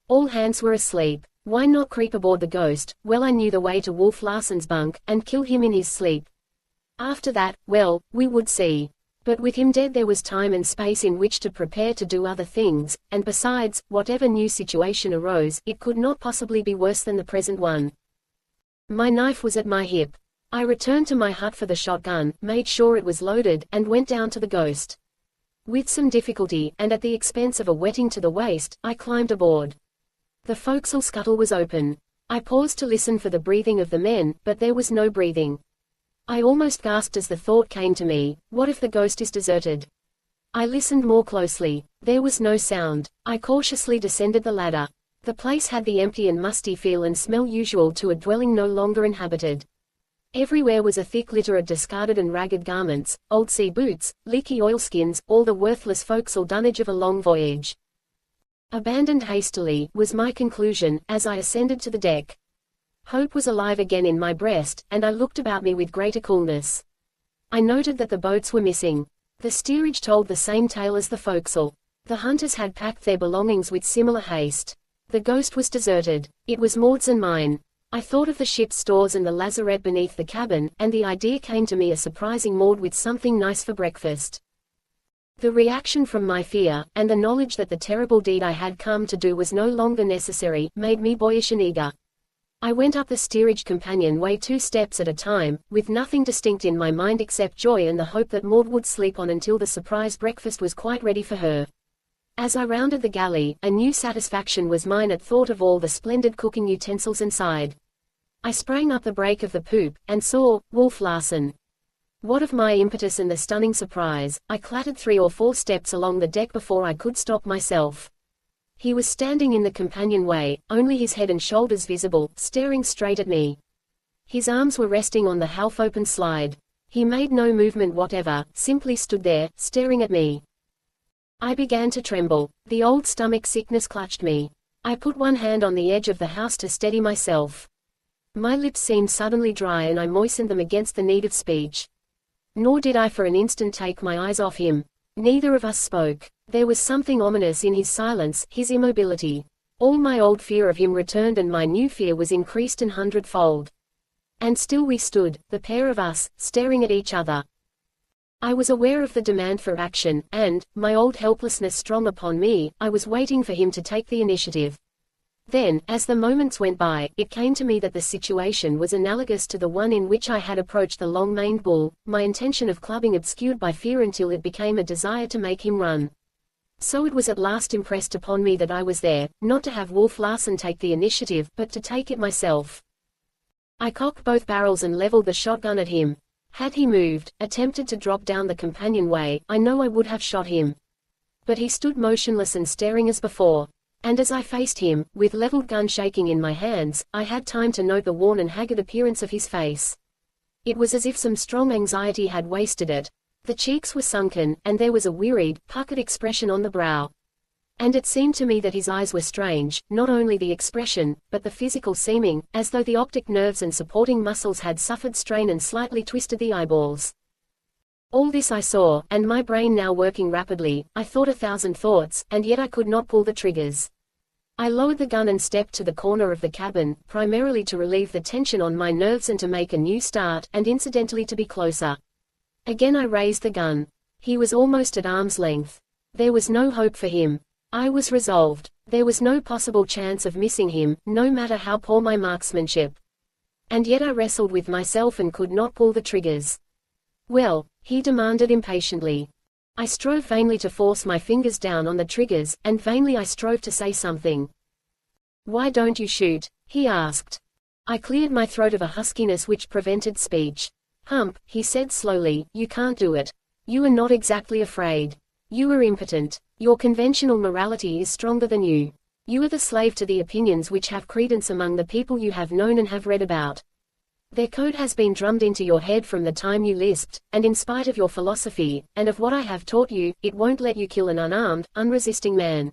All hands were asleep. Why not creep aboard the Ghost? Well, I knew the way to Wolf Larsen's bunk, and kill him in his sleep. After that, well, we would see. But with him dead there was time and space in which to prepare to do other things, and besides, whatever new situation arose, it could not possibly be worse than the present one. My knife was at my hip. I returned to my hut for the shotgun, made sure it was loaded, and went down to the Ghost. With some difficulty, and at the expense of a wetting to the waist, I climbed aboard. The forecastle scuttle was open. I paused to listen for the breathing of the men, but there was no breathing. I almost gasped as the thought came to me, what if the Ghost is deserted? I listened more closely. There was no sound. I cautiously descended the ladder. The place had the empty and musty feel and smell usual to a dwelling no longer inhabited. Everywhere was a thick litter of discarded and ragged garments, old sea boots, leaky oilskins, all the worthless forecastle dunnage of a long voyage. Abandoned hastily, was my conclusion, as I ascended to the deck. Hope was alive again in my breast, and I looked about me with greater coolness. I noted that the boats were missing. The steerage told the same tale as the forecastle. The hunters had packed their belongings with similar haste. The Ghost was deserted. It was Maud's and mine. I thought of the ship's stores and the lazarette beneath the cabin, and the idea came to me of surprising Maud with something nice for breakfast. The reaction from my fear, and the knowledge that the terrible deed I had come to do was no longer necessary, made me boyish and eager. I went up the steerage companionway 2 steps at a time, with nothing distinct in my mind except joy and the hope that Maud would sleep on until the surprise breakfast was quite ready for her. As I rounded the galley, a new satisfaction was mine at thought of all the splendid cooking utensils inside. I sprang up the break of the poop, and saw Wolf Larsen. What of my impetus and the stunning surprise, I clattered 3 or 4 steps along the deck before I could stop myself. He was standing in the companionway, only his head and shoulders visible, staring straight at me. His arms were resting on the half-open slide. He made no movement whatever, simply stood there, staring at me. I began to tremble. The old stomach sickness clutched me. I put one hand on the edge of the house to steady myself. My lips seemed suddenly dry and I moistened them against the need of speech. Nor did I for an instant take my eyes off him. Neither of us spoke. There was something ominous in his silence, his immobility. All my old fear of him returned and my new fear was increased 100-fold. And still we stood, the pair of us, staring at each other. I was aware of the demand for action, and, my old helplessness strong upon me, I was waiting for him to take the initiative. Then, as the moments went by, it came to me that the situation was analogous to the one in which I had approached the long-maned bull, my intention of clubbing obscured by fear until it became a desire to make him run. So it was at last impressed upon me that I was there, not to have Wolf Larsen take the initiative, but to take it myself. I cocked both barrels and leveled the shotgun at him. Had he moved, attempted to drop down the companionway, I know I would have shot him. But he stood motionless and staring as before. And as I faced him, with leveled gun shaking in my hands, I had time to note the worn and haggard appearance of his face. It was as if some strong anxiety had wasted it. The cheeks were sunken, and there was a wearied, puckered expression on the brow. And it seemed to me that his eyes were strange, not only the expression, but the physical seeming, as though the optic nerves and supporting muscles had suffered strain and slightly twisted the eyeballs. All this I saw, and my brain now working rapidly, I thought 1,000 thoughts, and yet I could not pull the triggers. I lowered the gun and stepped to the corner of the cabin, primarily to relieve the tension on my nerves and to make a new start, and incidentally to be closer. Again I raised the gun. He was almost at arm's length. There was no hope for him. I was resolved. There was no possible chance of missing him, no matter how poor my marksmanship. And yet I wrestled with myself and could not pull the triggers. "Well?" he demanded impatiently. I strove vainly to force my fingers down on the triggers, and vainly I strove to say something. "Why don't you shoot?" he asked. I cleared my throat of a huskiness which prevented speech. "Hump," he said slowly, "you can't do it. You are not exactly afraid. You are impotent. Your conventional morality is stronger than you. You are the slave to the opinions which have credence among the people you have known and have read about. Their code has been drummed into your head from the time you lisped, and in spite of your philosophy, and of what I have taught you, it won't let you kill an unarmed, unresisting man."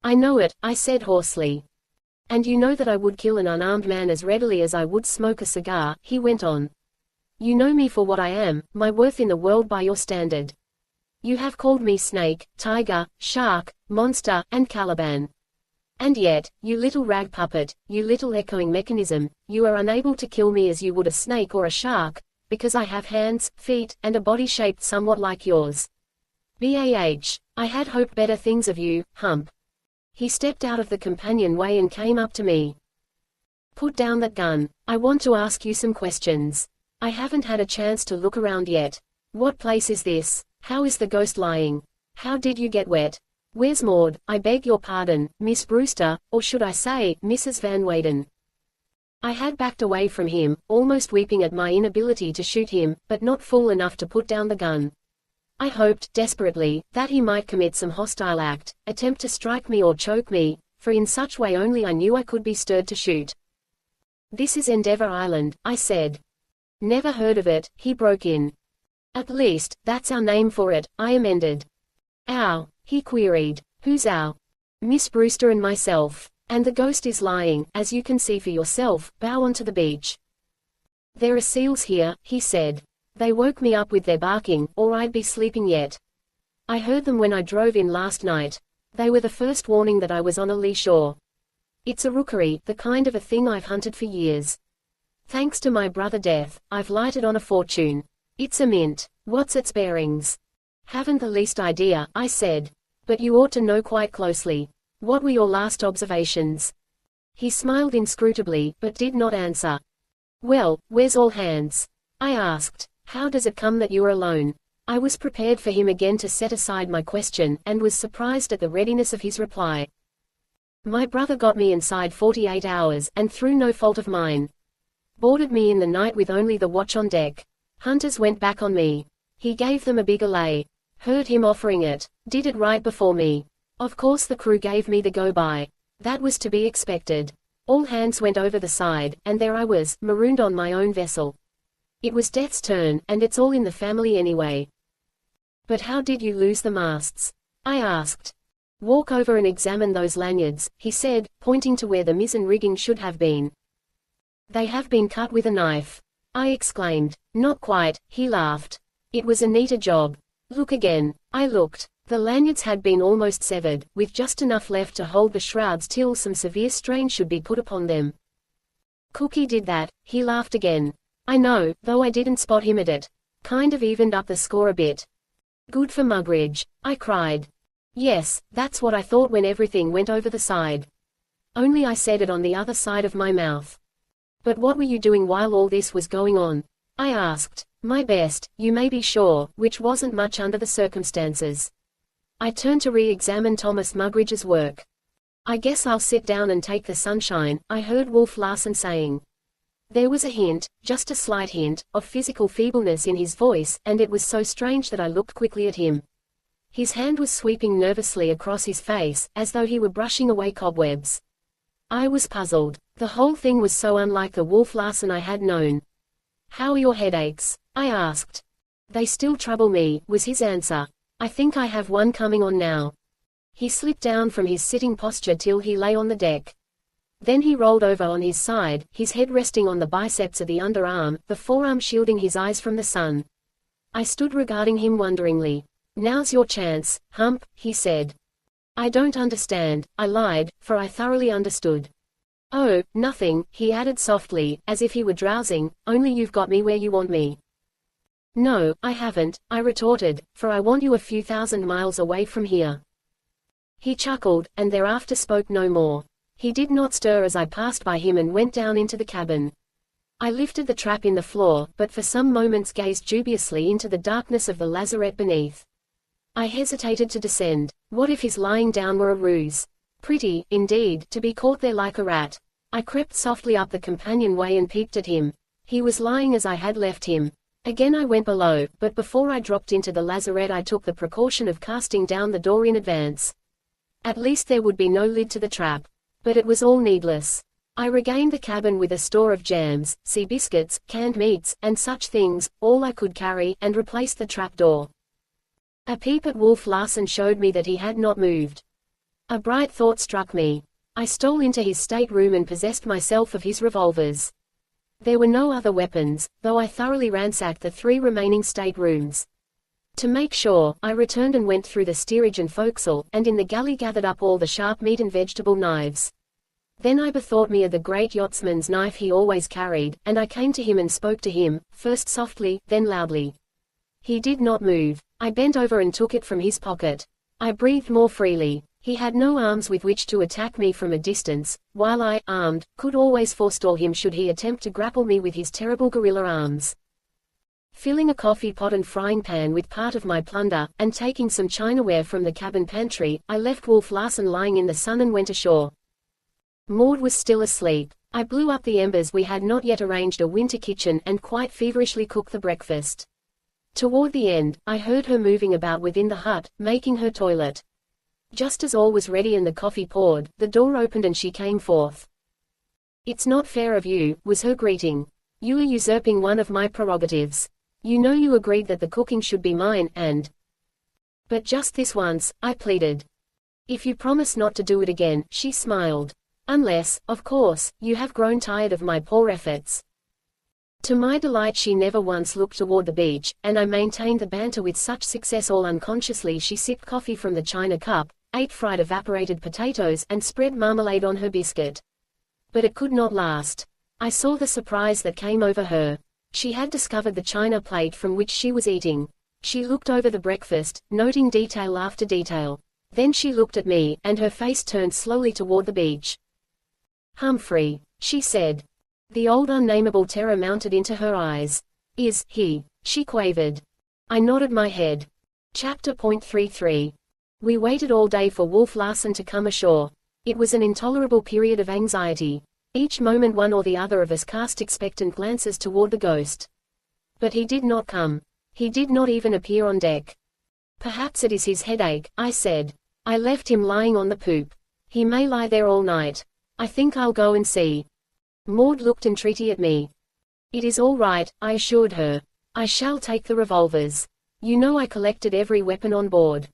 "I know it," I said hoarsely. "And you know that I would kill an unarmed man as readily as I would smoke a cigar," he went on. "You know me for what I am, my worth in the world by your standard. You have called me snake, tiger, shark, monster, and Caliban. And yet, you little rag puppet, you little echoing mechanism, you are unable to kill me as you would a snake or a shark, because I have hands, feet, and a body shaped somewhat like yours. I had hoped better things of you, Hump." He stepped out of the companionway and came up to me. "Put down that gun. I want to ask you some questions. I haven't had a chance to look around yet. What place is this? How is the ghost lying? How did you get wet? Where's Maud, I beg your pardon, Miss Brewster, or should I say, Mrs. Van Weyden?" I had backed away from him, almost weeping at my inability to shoot him, but not fool enough to put down the gun. I hoped, desperately, that he might commit some hostile act, attempt to strike me or choke me, for in such way only I knew I could be stirred to shoot. "This is Endeavor Island," I said. "Never heard of it," he broke in. "At least, that's our name for it," I amended. "Our?" he queried. "Who's our?" "Miss Brewster and myself. And the ghost is lying, as you can see for yourself, bow onto the beach. There are seals here," he said. "They woke me up with their barking, or I'd be sleeping yet. I heard them when I drove in last night. They were the first warning that I was on a lee shore. It's a rookery, the kind of a thing I've hunted for years. Thanks to my brother Death, I've lighted on a fortune. It's a mint. What's its bearings?" "Haven't the least idea," I said. "But you ought to know quite closely. What were your last observations?" He smiled inscrutably, but did not answer. "Well, where's all hands?" I asked. "How does it come that you are alone?" I was prepared for him again to set aside my question, and was surprised at the readiness of his reply. "My brother got me inside 48 hours, and through no fault of mine. Boarded me in the night with only the watch on deck. Hunters went back on me. He gave them a bigger lay. Heard him offering it. Did it right before me. Of course the crew gave me the go-by. That was to be expected. All hands went over the side, and there I was, marooned on my own vessel. It was Death's turn, and it's all in the family anyway." "But how did you lose the masts?" I asked. "Walk over and examine those lanyards," he said, pointing to where the mizzen rigging should have been. "They have been cut with a knife." I exclaimed. "Not quite," he laughed. "It was a neater job. Look again." I looked. The lanyards had been almost severed, with just enough left to hold the shrouds till some severe strain should be put upon them. "Cookie did that," he laughed again. "I know, though I didn't spot him at it. Kind of evened up the score a bit." "Good for Mugridge," I cried. "Yes, that's what I thought when everything went over the side. Only I said it on the other side of my mouth." "But what were you doing while all this was going on?" I asked. "My best, you may be sure, which wasn't much under the circumstances." I turned to re-examine Thomas Mugridge's work. "I guess I'll sit down and take the sunshine," I heard Wolf Larsen saying. There was a hint, just a slight hint, of physical feebleness in his voice, and it was so strange that I looked quickly at him. His hand was sweeping nervously across his face, as though he were brushing away cobwebs. I was puzzled. The whole thing was so unlike the Wolf Larsen I had known. "How are your headaches?" I asked. "They still trouble me," was his answer. "I think I have one coming on now." He slipped down from his sitting posture till he lay on the deck. Then he rolled over on his side, his head resting on the biceps of the underarm, the forearm shielding his eyes from the sun. I stood regarding him wonderingly. "Now's your chance, Hump," he said. I don't understand, I lied, for I thoroughly understood. Oh, nothing, he added softly, as if he were drowsing, only you've got me where you want me. No, I haven't, I retorted, for I want you a few thousand miles away from here. He chuckled, and thereafter spoke no more. He did not stir as I passed by him and went down into the cabin. I lifted the trap in the floor, but for some moments gazed dubiously into the darkness of the lazarette beneath. I hesitated to descend. What if his lying down were a ruse? Pretty, indeed, to be caught there like a rat. I crept softly up the companionway and peeped at him. He was lying as I had left him. Again I went below, but before I dropped into the lazarette I took the precaution of casting down the door in advance. At least there would be no lid to the trap. But it was all needless. I regained the cabin with a store of jams, sea biscuits, canned meats, and such things, all I could carry, and replaced the trap door. A peep at Wolf Larsen showed me that he had not moved. A bright thought struck me. I stole into his stateroom and possessed myself of his revolvers. There were no other weapons, though I thoroughly ransacked the 3 remaining staterooms. To make sure, I returned and went through the steerage and forecastle, and in the galley gathered up all the sharp meat and vegetable knives. Then I bethought me of the great yachtsman's knife he always carried, and I came to him and spoke to him, first softly, then loudly. He did not move. I bent over and took it from his pocket. I breathed more freely. He had no arms with which to attack me from a distance, while I, armed, could always forestall him should he attempt to grapple me with his terrible gorilla arms. Filling a coffee pot and frying pan with part of my plunder, and taking some chinaware from the cabin pantry, I left Wolf Larsen lying in the sun and went ashore. Maud was still asleep. I blew up the embers. We had not yet arranged a winter kitchen and quite feverishly cooked the breakfast. Toward the end, I heard her moving about within the hut, making her toilet. Just as all was ready and the coffee poured, the door opened and she came forth. "It's not fair of you," was her greeting. "You are usurping one of my prerogatives. You know you agreed that the cooking should be mine, and—" "But just this once," I pleaded. "If you promise not to do it again," she smiled. "Unless, of course, you have grown tired of my poor efforts." To my delight she never once looked toward the beach, and I maintained the banter with such success all unconsciously she sipped coffee from the china cup, ate fried evaporated potatoes and spread marmalade on her biscuit. But it could not last. I saw the surprise that came over her. She had discovered the china plate from which she was eating. She looked over the breakfast, noting detail after detail. Then she looked at me, and her face turned slowly toward the beach. "Humphrey," she said. The old unnameable terror mounted into her eyes. "Is he?" she quavered. I nodded my head. Chapter 33. We waited all day for Wolf Larsen to come ashore. It was an intolerable period of anxiety. Each moment one or the other of us cast expectant glances toward the ghost. But he did not come. He did not even appear on deck. "Perhaps it is his headache," I said. "I left him lying on the poop. He may lie there all night. I think I'll go and see." Maud looked entreaty at me. "It is all right," I assured her. "I shall take the revolvers. You know I collected every weapon on board.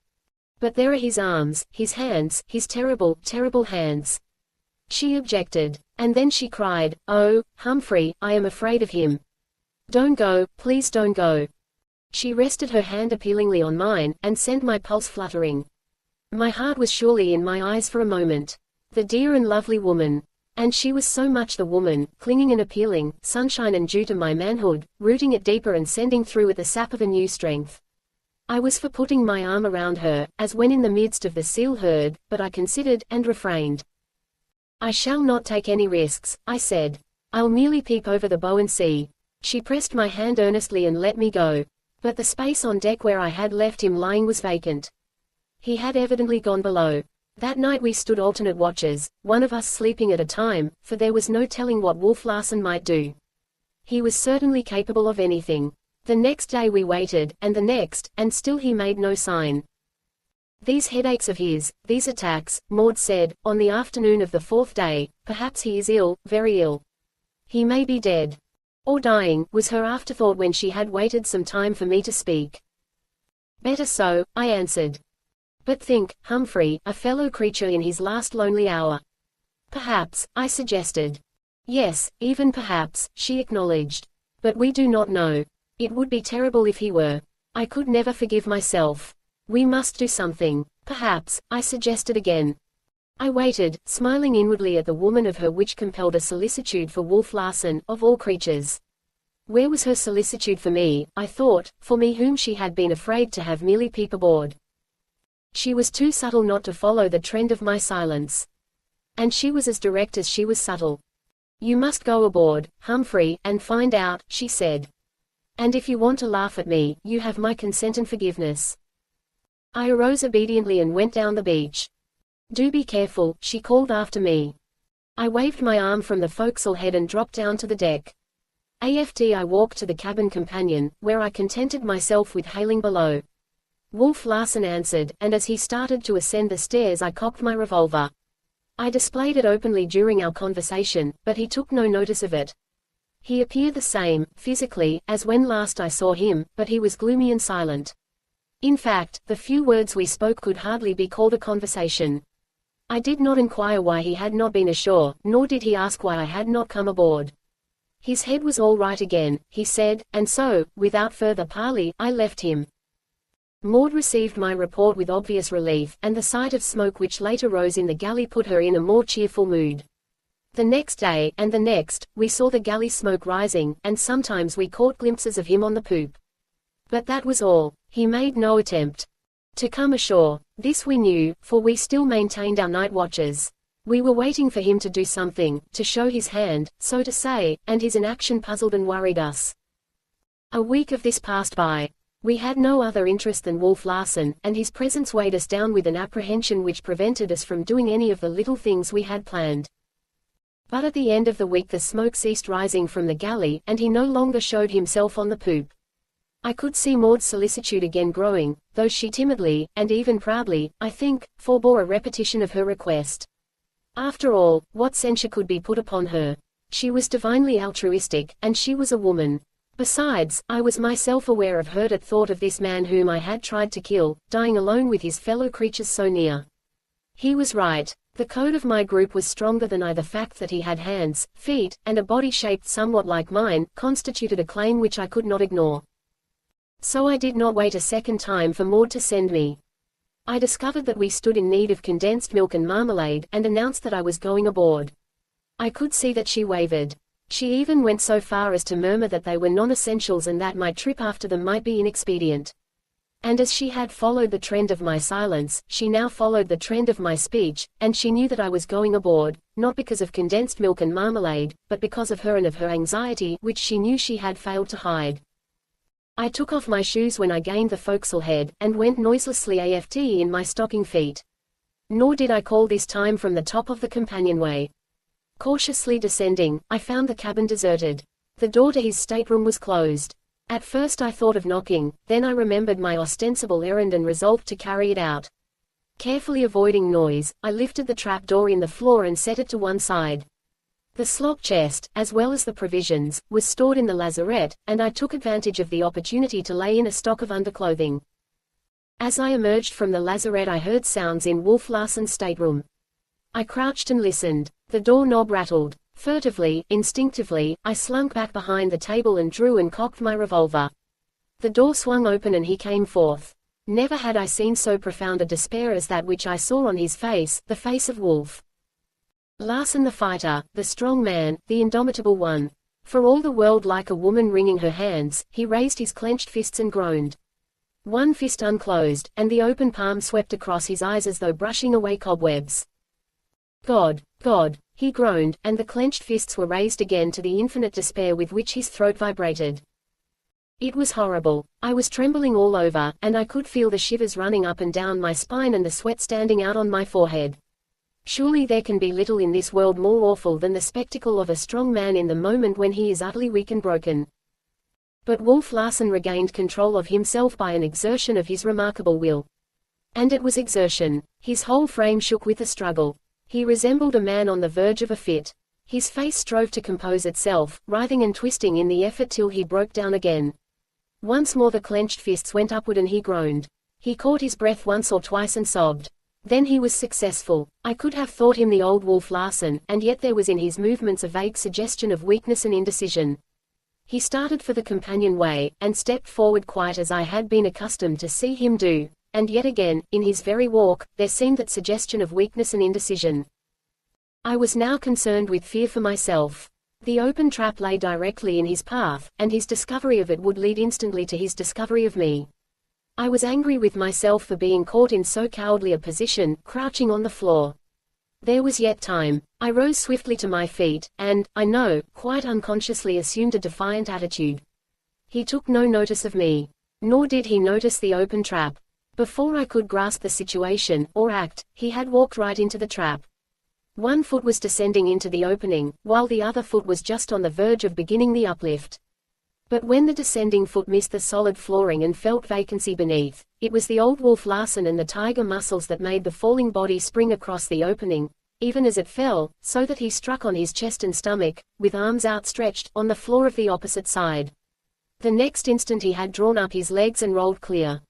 But there are his arms, his hands, his terrible, terrible hands." She objected. And then she cried, "Oh, Humphrey, I am afraid of him. Don't go, please don't go." She rested her hand appealingly on mine, and sent my pulse fluttering. My heart was surely in my eyes for a moment. The dear and lovely woman. And she was so much the woman, clinging and appealing, sunshine and dew to my manhood, rooting it deeper and sending through it the sap of a new strength. I was for putting my arm around her, as when in the midst of the seal herd, but I considered, and refrained. "I shall not take any risks," I said. "I'll merely peep over the bow and see." She pressed my hand earnestly and let me go. But the space on deck where I had left him lying was vacant. He had evidently gone below. That night we stood alternate watches, one of us sleeping at a time, for there was no telling what Wolf Larsen might do. He was certainly capable of anything. The next day we waited, and the next, and still he made no sign. "These headaches of his, these attacks," Maud said, on the afternoon of the 4th day, "perhaps he is ill, very ill. He may be dead. Or dying," was her afterthought when she had waited some time for me to speak. "Better so," I answered. "But think, Humphrey, a fellow creature in his last lonely hour." "Perhaps," I suggested. "Yes, even perhaps," she acknowledged. "But we do not know. It would be terrible if he were. I could never forgive myself. We must do something." Perhaps, I suggested again. I waited, smiling inwardly at the woman of her which compelled a solicitude for Wolf Larsen, of all creatures. Where was her solicitude for me, I thought, for me whom she had been afraid to have merely peep aboard? She was too subtle not to follow the trend of my silence. And she was as direct as she was subtle. You must go aboard, Humphrey, and find out, she said. And if you want to laugh at me, you have my consent and forgiveness. I arose obediently and went down the beach. Do be careful, she called after me. I waved my arm from the forecastle head and dropped down to the deck. I walked to the cabin companion, where I contented myself with hailing below. Wolf Larsen answered, and as he started to ascend the stairs I cocked my revolver. I displayed it openly during our conversation, but he took no notice of it. He appeared the same, physically, as when last I saw him, but he was gloomy and silent. In fact, the few words we spoke could hardly be called a conversation. I did not inquire why he had not been ashore, nor did he ask why I had not come aboard. His head was all right again, he said, and so, without further parley, I left him. Maud received my report with obvious relief, and the sight of smoke which later rose in the galley put her in a more cheerful mood. The next day, and the next, we saw the galley smoke rising, and sometimes we caught glimpses of him on the poop. But that was all. He made no attempt to come ashore. This we knew, for we still maintained our night watches. We were waiting for him to do something, to show his hand, so to say, and his inaction puzzled and worried us. A week of this passed by. We had no other interest than Wolf Larsen, and his presence weighed us down with an apprehension which prevented us from doing any of the little things we had planned. But at the end of the week the smoke ceased rising from the galley, and he no longer showed himself on the poop. I could see Maud's solicitude again growing, though she timidly, and even proudly, I think, forbore a repetition of her request. After all, what censure could be put upon her? She was divinely altruistic, and she was a woman. Besides, I was myself aware of hurt at thought of this man whom I had tried to kill, dying alone with his fellow creatures so near. He was right. The code of my group was stronger than I. The fact that he had hands, feet, and a body shaped somewhat like mine, constituted a claim which I could not ignore. So I did not wait a second time for Maud to send me. I discovered that we stood in need of condensed milk and marmalade, and announced that I was going aboard. I could see that she wavered. She even went so far as to murmur that they were non-essentials and that my trip after them might be inexpedient. And as she had followed the trend of my silence, she now followed the trend of my speech, and she knew that I was going aboard, not because of condensed milk and marmalade, but because of her and of her anxiety, which she knew she had failed to hide. I took off my shoes when I gained the forecastle head, and went noiselessly aft in my stocking feet. Nor did I call this time from the top of the companionway. Cautiously descending, I found the cabin deserted. The door to his stateroom was closed. At first I thought of knocking, then I remembered my ostensible errand and resolved to carry it out. Carefully avoiding noise, I lifted the trapdoor in the floor and set it to one side. The slop chest, as well as the provisions, was stored in the lazarette, and I took advantage of the opportunity to lay in a stock of underclothing. As I emerged from the lazarette I heard sounds in Wolf Larsen's stateroom. I crouched and listened. The doorknob rattled. Furtively, instinctively, I slunk back behind the table and drew and cocked my revolver. The door swung open and he came forth. Never had I seen so profound a despair as that which I saw on his face, the face of Wolf Larsen, the fighter, the strong man, the indomitable one. For all the world like a woman wringing her hands, he raised his clenched fists and groaned. One fist unclosed, and the open palm swept across his eyes as though brushing away cobwebs. God, God, he groaned, and the clenched fists were raised again to the infinite despair with which his throat vibrated. It was horrible. I was trembling all over, and I could feel the shivers running up and down my spine and the sweat standing out on my forehead. Surely there can be little in this world more awful than the spectacle of a strong man in the moment when he is utterly weak and broken. But Wolf Larsen regained control of himself by an exertion of his remarkable will. And it was exertion. His whole frame shook with the struggle. He resembled a man on the verge of a fit. His face strove to compose itself, writhing and twisting in the effort till he broke down again. Once more the clenched fists went upward and he groaned. He caught his breath once or twice and sobbed. Then he was successful. I could have thought him the old Wolf Larsen, and yet there was in his movements a vague suggestion of weakness and indecision. He started for the companionway, and stepped forward quite as I had been accustomed to see him do, and yet again, in his very walk, there seemed that suggestion of weakness and indecision. I was now concerned with fear for myself. The open trap lay directly in his path, and his discovery of it would lead instantly to his discovery of me. I was angry with myself for being caught in so cowardly a position, crouching on the floor. There was yet time. I rose swiftly to my feet, and, I know, quite unconsciously assumed a defiant attitude. He took no notice of me. Nor did he notice the open trap. Before I could grasp the situation, or act, he had walked right into the trap. One foot was descending into the opening, while the other foot was just on the verge of beginning the uplift. But when the descending foot missed the solid flooring and felt vacancy beneath, it was the old Wolf Larsen and the tiger muscles that made the falling body spring across the opening, even as it fell, so that he struck on his chest and stomach, with arms outstretched, on the floor of the opposite side. The next instant he had drawn up his legs and rolled clear.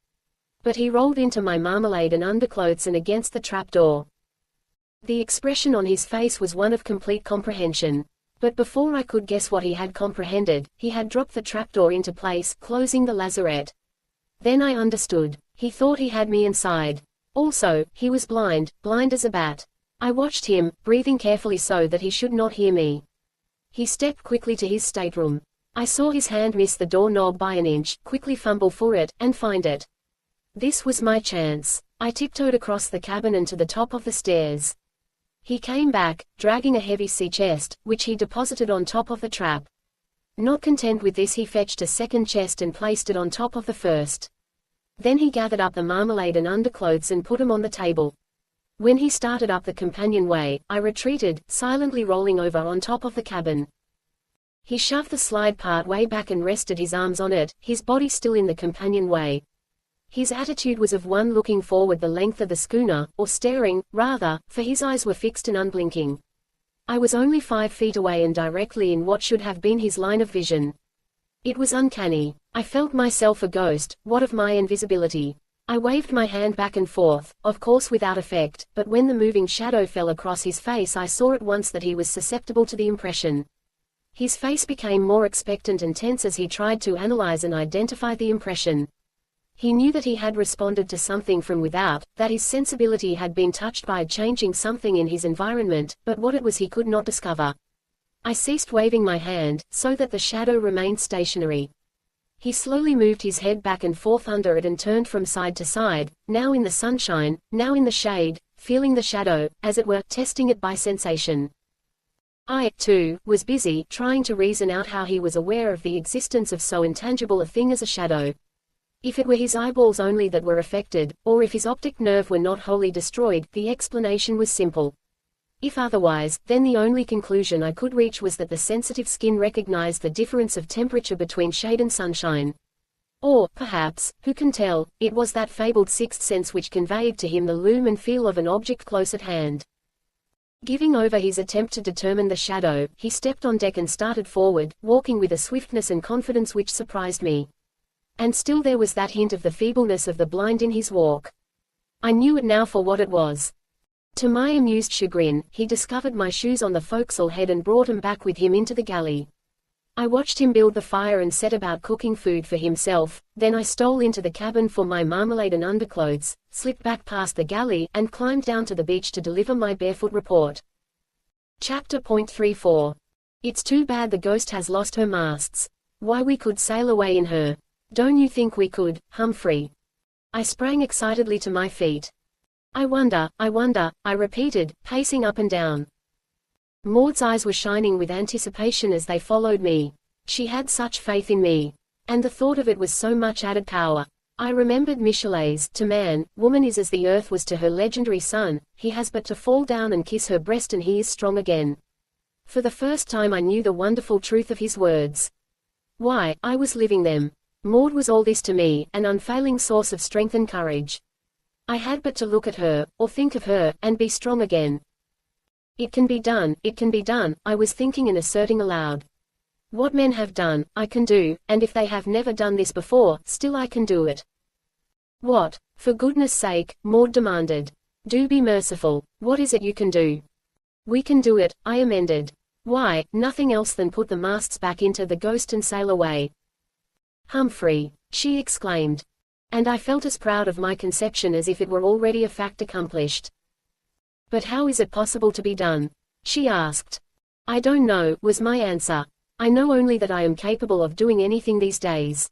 But he rolled into my marmalade and underclothes and against the trapdoor. The expression on his face was one of complete comprehension. But before I could guess what he had comprehended, he had dropped the trapdoor into place, closing the lazarette. Then I understood. He thought he had me inside. Also, he was blind as a bat. I watched him, breathing carefully so that he should not hear me. He stepped quickly to his stateroom. I saw his hand miss the doorknob by an inch, quickly fumble for it, and find it. This was my chance. I tiptoed across the cabin and to the top of the stairs. He came back, dragging a heavy sea chest, which he deposited on top of the trap. Not content with this, he fetched a second chest and placed it on top of the first. Then he gathered up the marmalade and underclothes and put them on the table. When he started up the companionway, I retreated, silently rolling over on top of the cabin. He shoved the slide part way back and rested his arms on it, his body still in the companionway. His attitude was of one looking forward the length of the schooner, or staring, rather, for his eyes were fixed and unblinking. I was only 5 feet away and directly in what should have been his line of vision. It was uncanny. I felt myself a ghost, what of my invisibility? I waved my hand back and forth, of course without effect, but when the moving shadow fell across his face I saw at once that he was susceptible to the impression. His face became more expectant and tense as he tried to analyze and identify the impression. He knew that he had responded to something from without, that his sensibility had been touched by changing something in his environment, but what it was he could not discover. I ceased waving my hand, so that the shadow remained stationary. He slowly moved his head back and forth under it and turned from side to side, now in the sunshine, now in the shade, feeling the shadow, as it were, testing it by sensation. I, too, was busy, trying to reason out how he was aware of the existence of so intangible a thing as a shadow. If it were his eyeballs only that were affected, or if his optic nerve were not wholly destroyed, the explanation was simple. If otherwise, then the only conclusion I could reach was that the sensitive skin recognized the difference of temperature between shade and sunshine. Or, perhaps, who can tell, it was that fabled sixth sense which conveyed to him the loom and feel of an object close at hand. Giving over his attempt to determine the shadow, he stepped on deck and started forward, walking with a swiftness and confidence which surprised me. And still there was that hint of the feebleness of the blind in his walk. I knew it now for what it was. To my amused chagrin, he discovered my shoes on the forecastle head and brought them back with him into the galley. I watched him build the fire and set about cooking food for himself, then I stole into the cabin for my marmalade and underclothes, slipped back past the galley, and climbed down to the beach to deliver my barefoot report. Chapter 34. It's too bad the Ghost has lost her masts. Why, we could sail away in her. Don't you think we could, Humphrey? I sprang excitedly to my feet. I wonder, I repeated, pacing up and down. Maud's eyes were shining with anticipation as they followed me. She had such faith in me. And the thought of it was so much added power. I remembered Michelet's, to man, woman is as the earth was to her legendary son, he has but to fall down and kiss her breast and he is strong again. For the first time I knew the wonderful truth of his words. Why, I was living them. Maud was all this to me, an unfailing source of strength and courage. I had but to look at her, or think of her, and be strong again. It can be done, I was thinking and asserting aloud. What men have done, I can do, and if they have never done this before, still I can do it. What? For goodness sake, Maud demanded. Do be merciful. What is it you can do? We can do it, I amended. Why, nothing else than put the masts back into the Ghost and sail away. Humphrey, she exclaimed. And I felt as proud of my conception as if it were already a fact accomplished. "But how is it possible to be done?" she asked. "I don't know," was my answer. "I know only that I am capable of doing anything these days."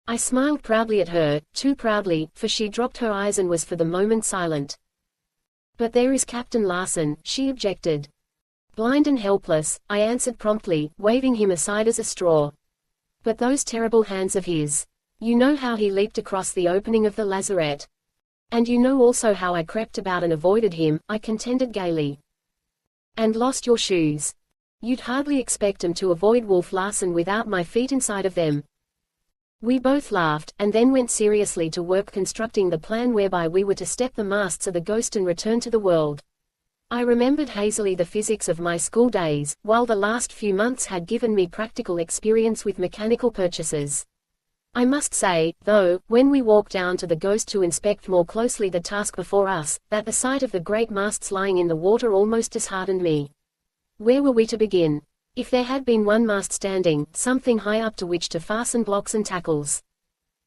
I smiled proudly at her, too proudly, for she dropped her eyes and was for the moment silent. "But there is Captain Larsen," she objected. "Blind and helpless," I answered promptly, waving him aside as a straw. "But those terrible hands of his. You know how he leaped across the opening of the lazarette. And you know also how I crept about and avoided him," I contended gaily. "And lost your shoes. You'd hardly expect 'em to avoid Wolf Larsen without my feet inside of them." We both laughed, and then went seriously to work constructing the plan whereby we were to step the masts of the Ghost and return to the world. I remembered hazily the physics of my school days, while the last few months had given me practical experience with mechanical purchases. I must say, though, when we walked down to the Ghost to inspect more closely the task before us, that the sight of the great masts lying in the water almost disheartened me. Where were we to begin? If there had been one mast standing, something high up to which to fasten blocks and tackles.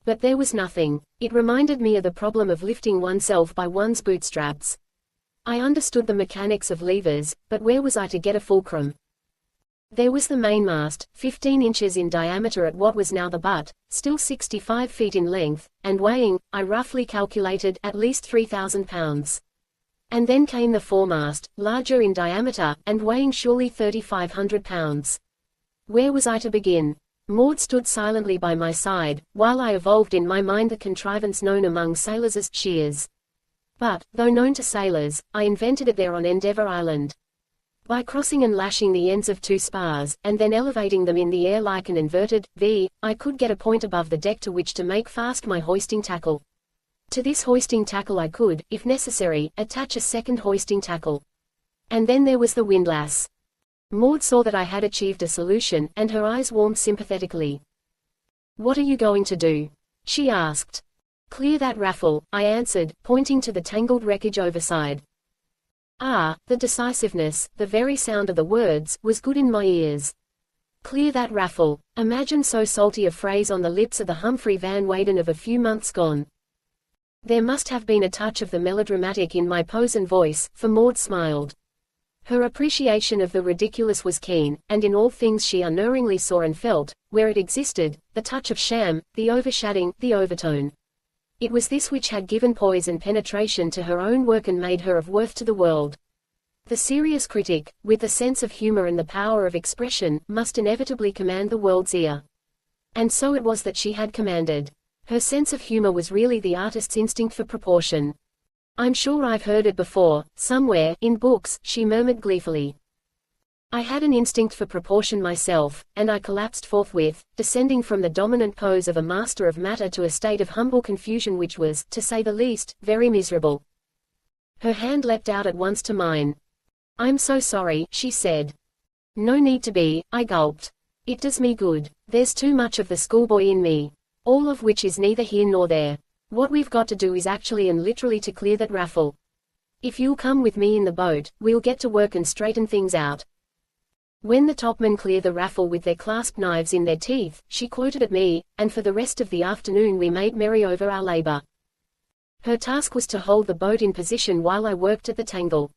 But there was nothing. It reminded me of the problem of lifting oneself by one's bootstraps. I understood the mechanics of levers, but where was I to get a fulcrum? There was the mainmast, 15 inches in diameter at what was now the butt, still 65 feet in length, and weighing, I roughly calculated, at least 3,000 pounds. And then came the foremast, larger in diameter, and weighing surely 3,500 pounds. Where was I to begin? Maud stood silently by my side, while I evolved in my mind the contrivance known among sailors as shears. But, though known to sailors, I invented it there on Endeavour Island. By crossing and lashing the ends of two spars, and then elevating them in the air like an inverted V, I could get a point above the deck to which to make fast my hoisting tackle. To this hoisting tackle I could, if necessary, attach a second hoisting tackle. And then there was the windlass. Maud saw that I had achieved a solution, and her eyes warmed sympathetically. "What are you going to do?" she asked. "Clear that raffle," I answered, pointing to the tangled wreckage overside. Ah, the decisiveness, the very sound of the words, was good in my ears. Clear that raffle. Imagine so salty a phrase on the lips of the Humphrey Van Weyden of a few months gone. There must have been a touch of the melodramatic in my pose and voice, for Maud smiled. Her appreciation of the ridiculous was keen, and in all things she unerringly saw and felt, where it existed, the touch of sham, the overshadowing, the overtone. It was this which had given poise and penetration to her own work and made her of worth to the world. The serious critic, with the sense of humor and the power of expression, must inevitably command the world's ear. And so it was that she had commanded. Her sense of humor was really the artist's instinct for proportion. "I'm sure I've heard it before, somewhere, in books," she murmured gleefully. I had an instinct for proportion myself, and I collapsed forthwith, descending from the dominant pose of a master of matter to a state of humble confusion which was, to say the least, very miserable. Her hand leapt out at once to mine. "I'm so sorry," she said. "No need to be," I gulped. "It does me good. There's too much of the schoolboy in me. All of which is neither here nor there. What we've got to do is actually and literally to clear that raffle. If you'll come with me in the boat, we'll get to work and straighten things out." When the topmen clear the raffle with their clasp knives in their teeth, she quoted at me, and for the rest of the afternoon we made merry over our labor. Her task was to hold the boat in position while I worked at the tangle.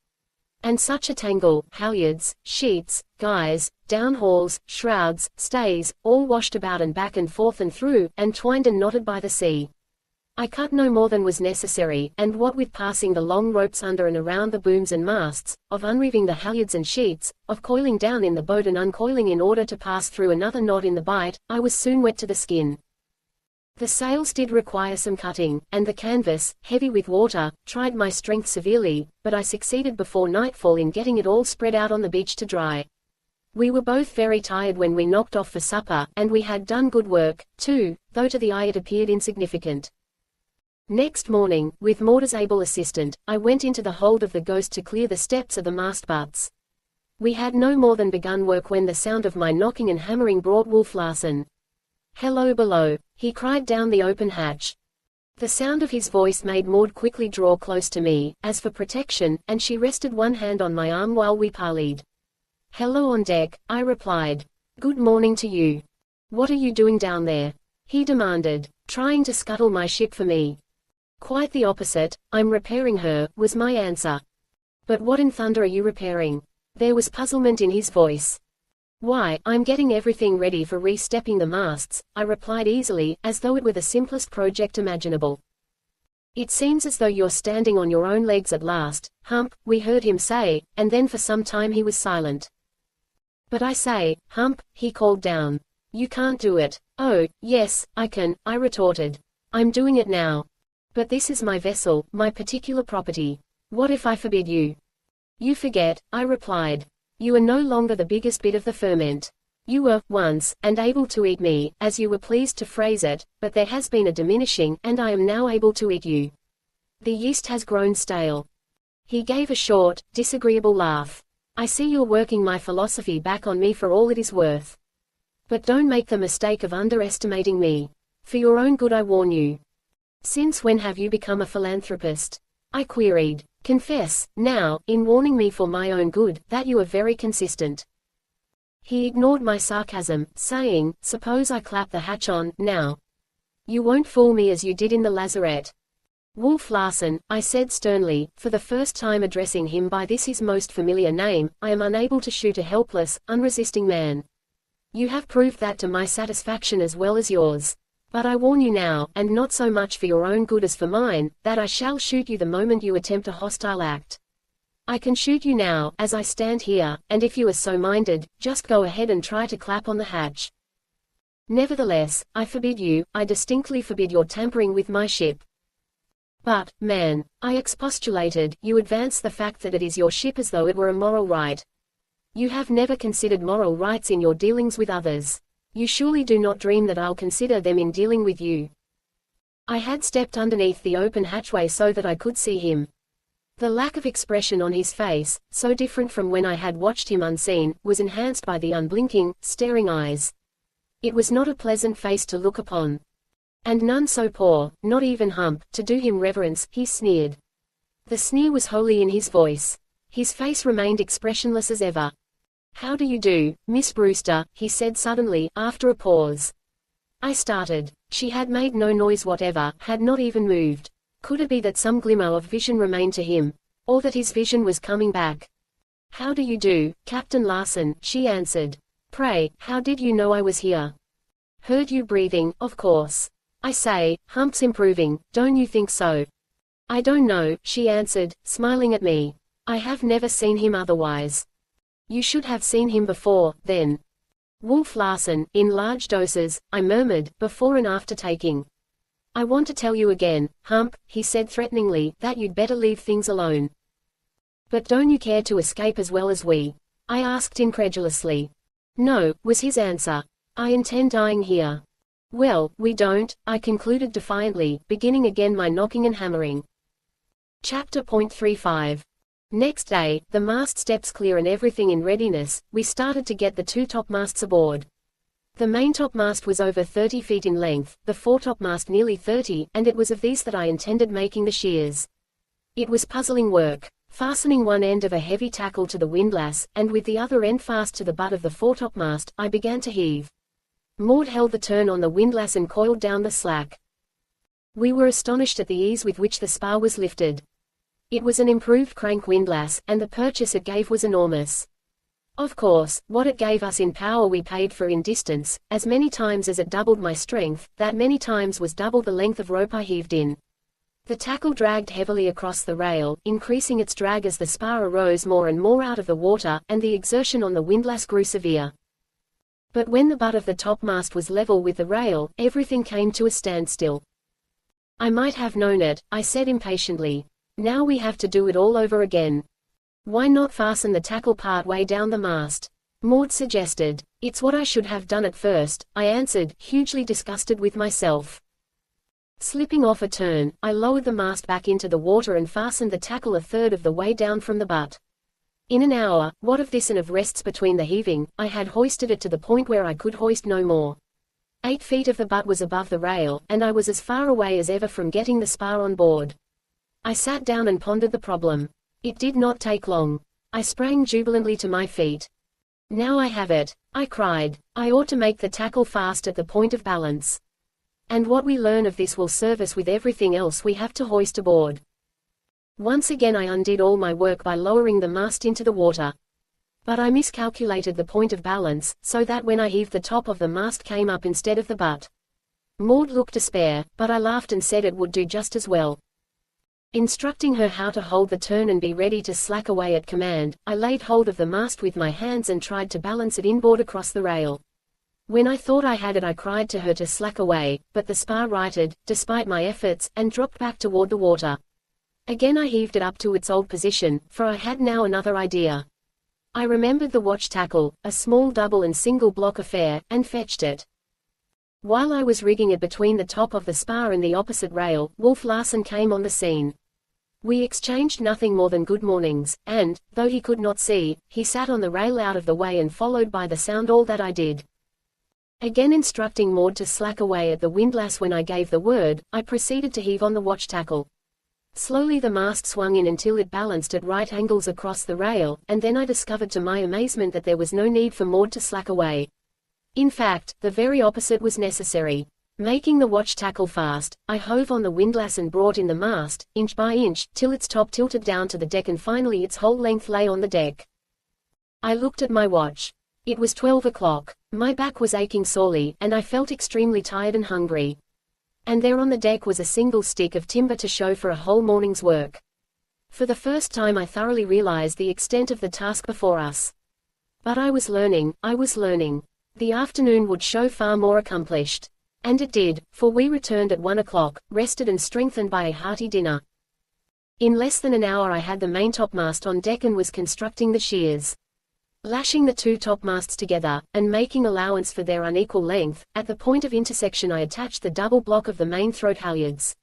And such a tangle, halyards, sheets, guys, downhauls, shrouds, stays, all washed about and back and forth and through, and twined and knotted by the sea. I cut no more than was necessary, and what with passing the long ropes under and around the booms and masts, of unreeving the halyards and sheets, of coiling down in the boat and uncoiling in order to pass through another knot in the bight, I was soon wet to the skin. The sails did require some cutting, and the canvas, heavy with water, tried my strength severely, but I succeeded before nightfall in getting it all spread out on the beach to dry. We were both very tired when we knocked off for supper, and we had done good work, too, though to the eye it appeared insignificant. Next morning, with Maud as able assistant, I went into the hold of the Ghost to clear the steps of the mast butts. We had no more than begun work when the sound of my knocking and hammering brought Wolf Larsen. "Hello below," he cried down the open hatch. The sound of his voice made Maud quickly draw close to me, as for protection, and she rested one hand on my arm while we parleyed. "Hello on deck," I replied. "Good morning to you. What are you doing down there?" he demanded, trying to scuttle my ship for me. Quite the opposite, I'm repairing her, was my answer. But what in thunder are you repairing? There was puzzlement in his voice. Why, I'm getting everything ready for re-stepping the masts, I replied easily, as though it were the simplest project imaginable. It seems as though you're standing on your own legs at last, Hump, we heard him say, and then for some time he was silent. But I say, Hump, he called down. You can't do it. Oh, yes, I can, I retorted. I'm doing it now. But this is my vessel, my particular property. What if I forbid you? You forget, I replied. You are no longer the biggest bit of the ferment. You were, once, and able to eat me, as you were pleased to phrase it, but there has been a diminishing, and I am now able to eat you. The yeast has grown stale. He gave a short, disagreeable laugh. I see you're working my philosophy back on me for all it is worth. But don't make the mistake of underestimating me. For your own good I warn you. Since when have you become a philanthropist? I queried. Confess, now, in warning me for my own good, that you are very consistent. He ignored my sarcasm, saying, suppose I clap the hatch on, now. You won't fool me as you did in the lazarette. Wolf Larsen, I said sternly, for the first time addressing him by this his most familiar name, I am unable to shoot a helpless, unresisting man. You have proved that to my satisfaction as well as yours. But I warn you now, and not so much for your own good as for mine, that I shall shoot you the moment you attempt a hostile act. I can shoot you now, as I stand here, and if you are so minded, just go ahead and try to clap on the hatch. Nevertheless, I forbid you, I distinctly forbid your tampering with my ship. But, man, I expostulated, you advance the fact that it is your ship as though it were a moral right. You have never considered moral rights in your dealings with others. You surely do not dream that I'll consider them in dealing with you. I had stepped underneath the open hatchway so that I could see him. The lack of expression on his face, so different from when I had watched him unseen, was enhanced by the unblinking, staring eyes. It was not a pleasant face to look upon. And none so poor, not even Hump, to do him reverence, he sneered. The sneer was wholly in his voice. His face remained expressionless as ever. How do you do, Miss Brewster, he said suddenly, after a pause. I started. She had made no noise whatever, had not even moved. Could it be that some glimmer of vision remained to him? Or that his vision was coming back? How do you do, Captain Larsen, she answered. Pray, how did you know I was here? Heard you breathing, of course. I say, Hump's improving, don't you think so? I don't know, she answered, smiling at me. I have never seen him otherwise. You should have seen him before, then. Wolf Larsen, in large doses, I murmured, before and after taking. I want to tell you again, Hump, he said threateningly, that you'd better leave things alone. But don't you care to escape as well as we? I asked incredulously. No, was his answer. I intend dying here. Well, we don't, I concluded defiantly, beginning again my knocking and hammering. Chapter .35. Next day, the mast steps clear and everything in readiness, we started to get the two topmasts aboard. The main topmast was over 30 feet in length, the foretopmast nearly 30, and it was of these that I intended making the shears. It was puzzling work. Fastening one end of a heavy tackle to the windlass, and with the other end fast to the butt of the foretopmast, I began to heave. Maud held the turn on the windlass and coiled down the slack. We were astonished at the ease with which the spar was lifted. It was an improved crank windlass, and the purchase it gave was enormous. Of course, what it gave us in power we paid for in distance, as many times as it doubled my strength, that many times was double the length of rope I heaved in. The tackle dragged heavily across the rail, increasing its drag as the spar arose more and more out of the water, and the exertion on the windlass grew severe. But when the butt of the topmast was level with the rail, everything came to a standstill. I might have known it, I said impatiently. Now we have to do it all over again. Why not fasten the tackle part way down the mast? Maud suggested. It's what I should have done at first, I answered, hugely disgusted with myself. Slipping off a turn, I lowered the mast back into the water and fastened the tackle a third of the way down from the butt. In an hour, what of this and of rests between the heaving, I had hoisted it to the point where I could hoist no more. 8 feet of the butt was above the rail, and I was as far away as ever from getting the spar on board. I sat down and pondered the problem. It did not take long. I sprang jubilantly to my feet. Now I have it, I cried. I ought to make the tackle fast at the point of balance. And what we learn of this will serve us with everything else we have to hoist aboard. Once again I undid all my work by lowering the mast into the water. But I miscalculated the point of balance, so that when I heaved the top of the mast came up instead of the butt. Maud looked despair, but I laughed and said it would do just as well. Instructing her how to hold the turn and be ready to slack away at command, I laid hold of the mast with my hands and tried to balance it inboard across the rail. When I thought I had it, I cried to her to slack away, but the spar righted, despite my efforts, and dropped back toward the water. Again I heaved it up to its old position, for I had now another idea. I remembered the watch tackle, a small double and single block affair, and fetched it. While I was rigging it between the top of the spar and the opposite rail, Wolf Larsen came on the scene. We exchanged nothing more than good mornings, and, though he could not see, he sat on the rail out of the way and followed by the sound all that I did. Again instructing Maud to slack away at the windlass when I gave the word, I proceeded to heave on the watch tackle. Slowly the mast swung in until it balanced at right angles across the rail, and then I discovered to my amazement that there was no need for Maud to slack away. In fact, the very opposite was necessary. Making the watch tackle fast, I hove on the windlass and brought in the mast, inch by inch, till its top tilted down to the deck and finally its whole length lay on the deck. I looked at my watch. It was 12 o'clock. My back was aching sorely, and I felt extremely tired and hungry. And there on the deck was a single stick of timber to show for a whole morning's work. For the first time I thoroughly realized the extent of the task before us. But I was learning. The afternoon would show far more accomplished. And it did, for we returned at 1 o'clock, rested and strengthened by a hearty dinner. In less than an hour I had the maintopmast on deck and was constructing the shears. Lashing the two topmasts together, and making allowance for their unequal length, at the point of intersection I attached the double block of the main throat halyards.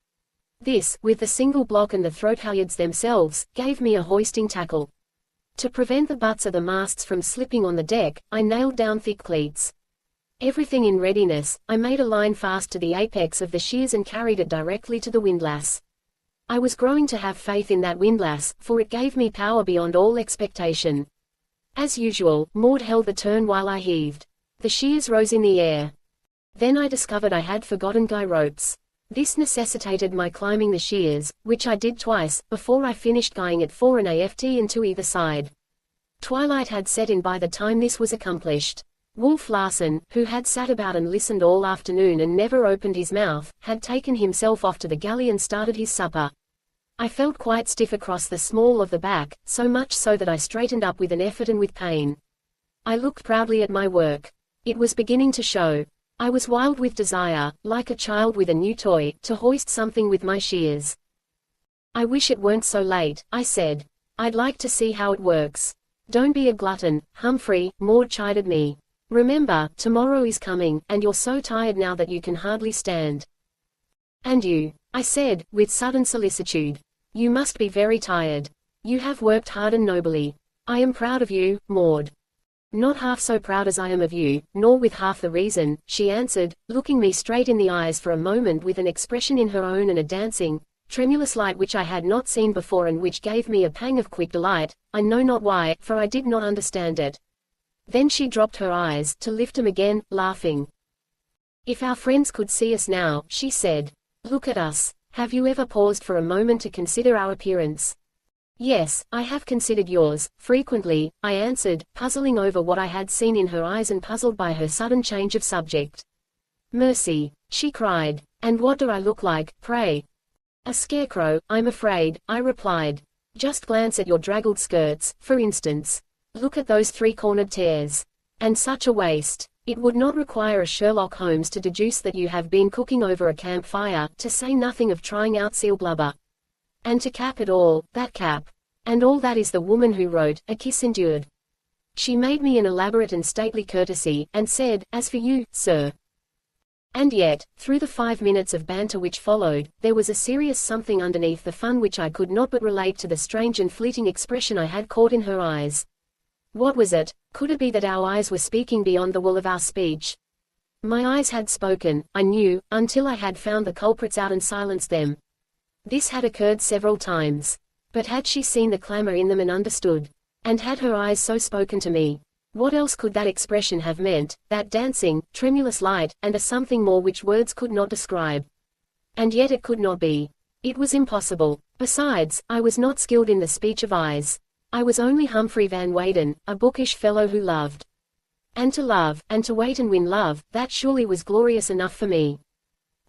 This, with the single block and the throat halyards themselves, gave me a hoisting tackle. To prevent the butts of the masts from slipping on the deck, I nailed down thick cleats. Everything in readiness, I made a line fast to the apex of the shears and carried it directly to the windlass. I was growing to have faith in that windlass, for it gave me power beyond all expectation. As usual, Maud held the turn while I heaved. The shears rose in the air. Then I discovered I had forgotten guy ropes. This necessitated my climbing the shears, which I did twice, before I finished guying at 4 and aft and to either side. Twilight had set in by the time this was accomplished. Wolf Larsen, who had sat about and listened all afternoon and never opened his mouth, had taken himself off to the galley and started his supper. I felt quite stiff across the small of the back, so much so that I straightened up with an effort and with pain. I looked proudly at my work. It was beginning to show. I was wild with desire, like a child with a new toy, to hoist something with my shears. "I wish it weren't so late," I said. "I'd like to see how it works." "Don't be a glutton, Humphrey," Maud chided me. "Remember, tomorrow is coming, and you're so tired now that you can hardly stand." "And you," I said, with sudden solicitude. "You must be very tired. You have worked hard and nobly. I am proud of you, Maud." "Not half so proud as I am of you, nor with half the reason," she answered, looking me straight in the eyes for a moment with an expression in her own and a dancing, tremulous light which I had not seen before and which gave me a pang of quick delight, I know not why, for I did not understand it. Then she dropped her eyes, to lift them again, laughing. "If our friends could see us now," she said. "Look at us. Have you ever paused for a moment to consider our appearance?" "Yes, I have considered yours, frequently," I answered, puzzling over what I had seen in her eyes and puzzled by her sudden change of subject. "Mercy!" she cried. "And what do I look like, pray?" "A scarecrow, I'm afraid," I replied. "Just glance at your draggled skirts, for instance. Look at those three-cornered tears. And such a waist. It would not require a Sherlock Holmes to deduce that you have been cooking over a campfire, to say nothing of trying out seal blubber. And to cap it all, that cap. And all that is the woman who wrote, 'A Kiss Endured.'" She made me an elaborate and stately courtesy, and said, "As for you, sir." And yet, through the 5 minutes of banter which followed, there was a serious something underneath the fun which I could not but relate to the strange and fleeting expression I had caught in her eyes. What was it? Could it be that our eyes were speaking beyond the wool of our speech? My eyes had spoken, I knew, until I had found the culprits out and silenced them. This had occurred several times. But had she seen the clamor in them and understood? And had her eyes so spoken to me? What else could that expression have meant, that dancing, tremulous light, and a something more which words could not describe? And yet it could not be. It was impossible. Besides, I was not skilled in the speech of eyes. I was only Humphrey Van Weyden, a bookish fellow who loved. And to love, and to wait and win love, that surely was glorious enough for me.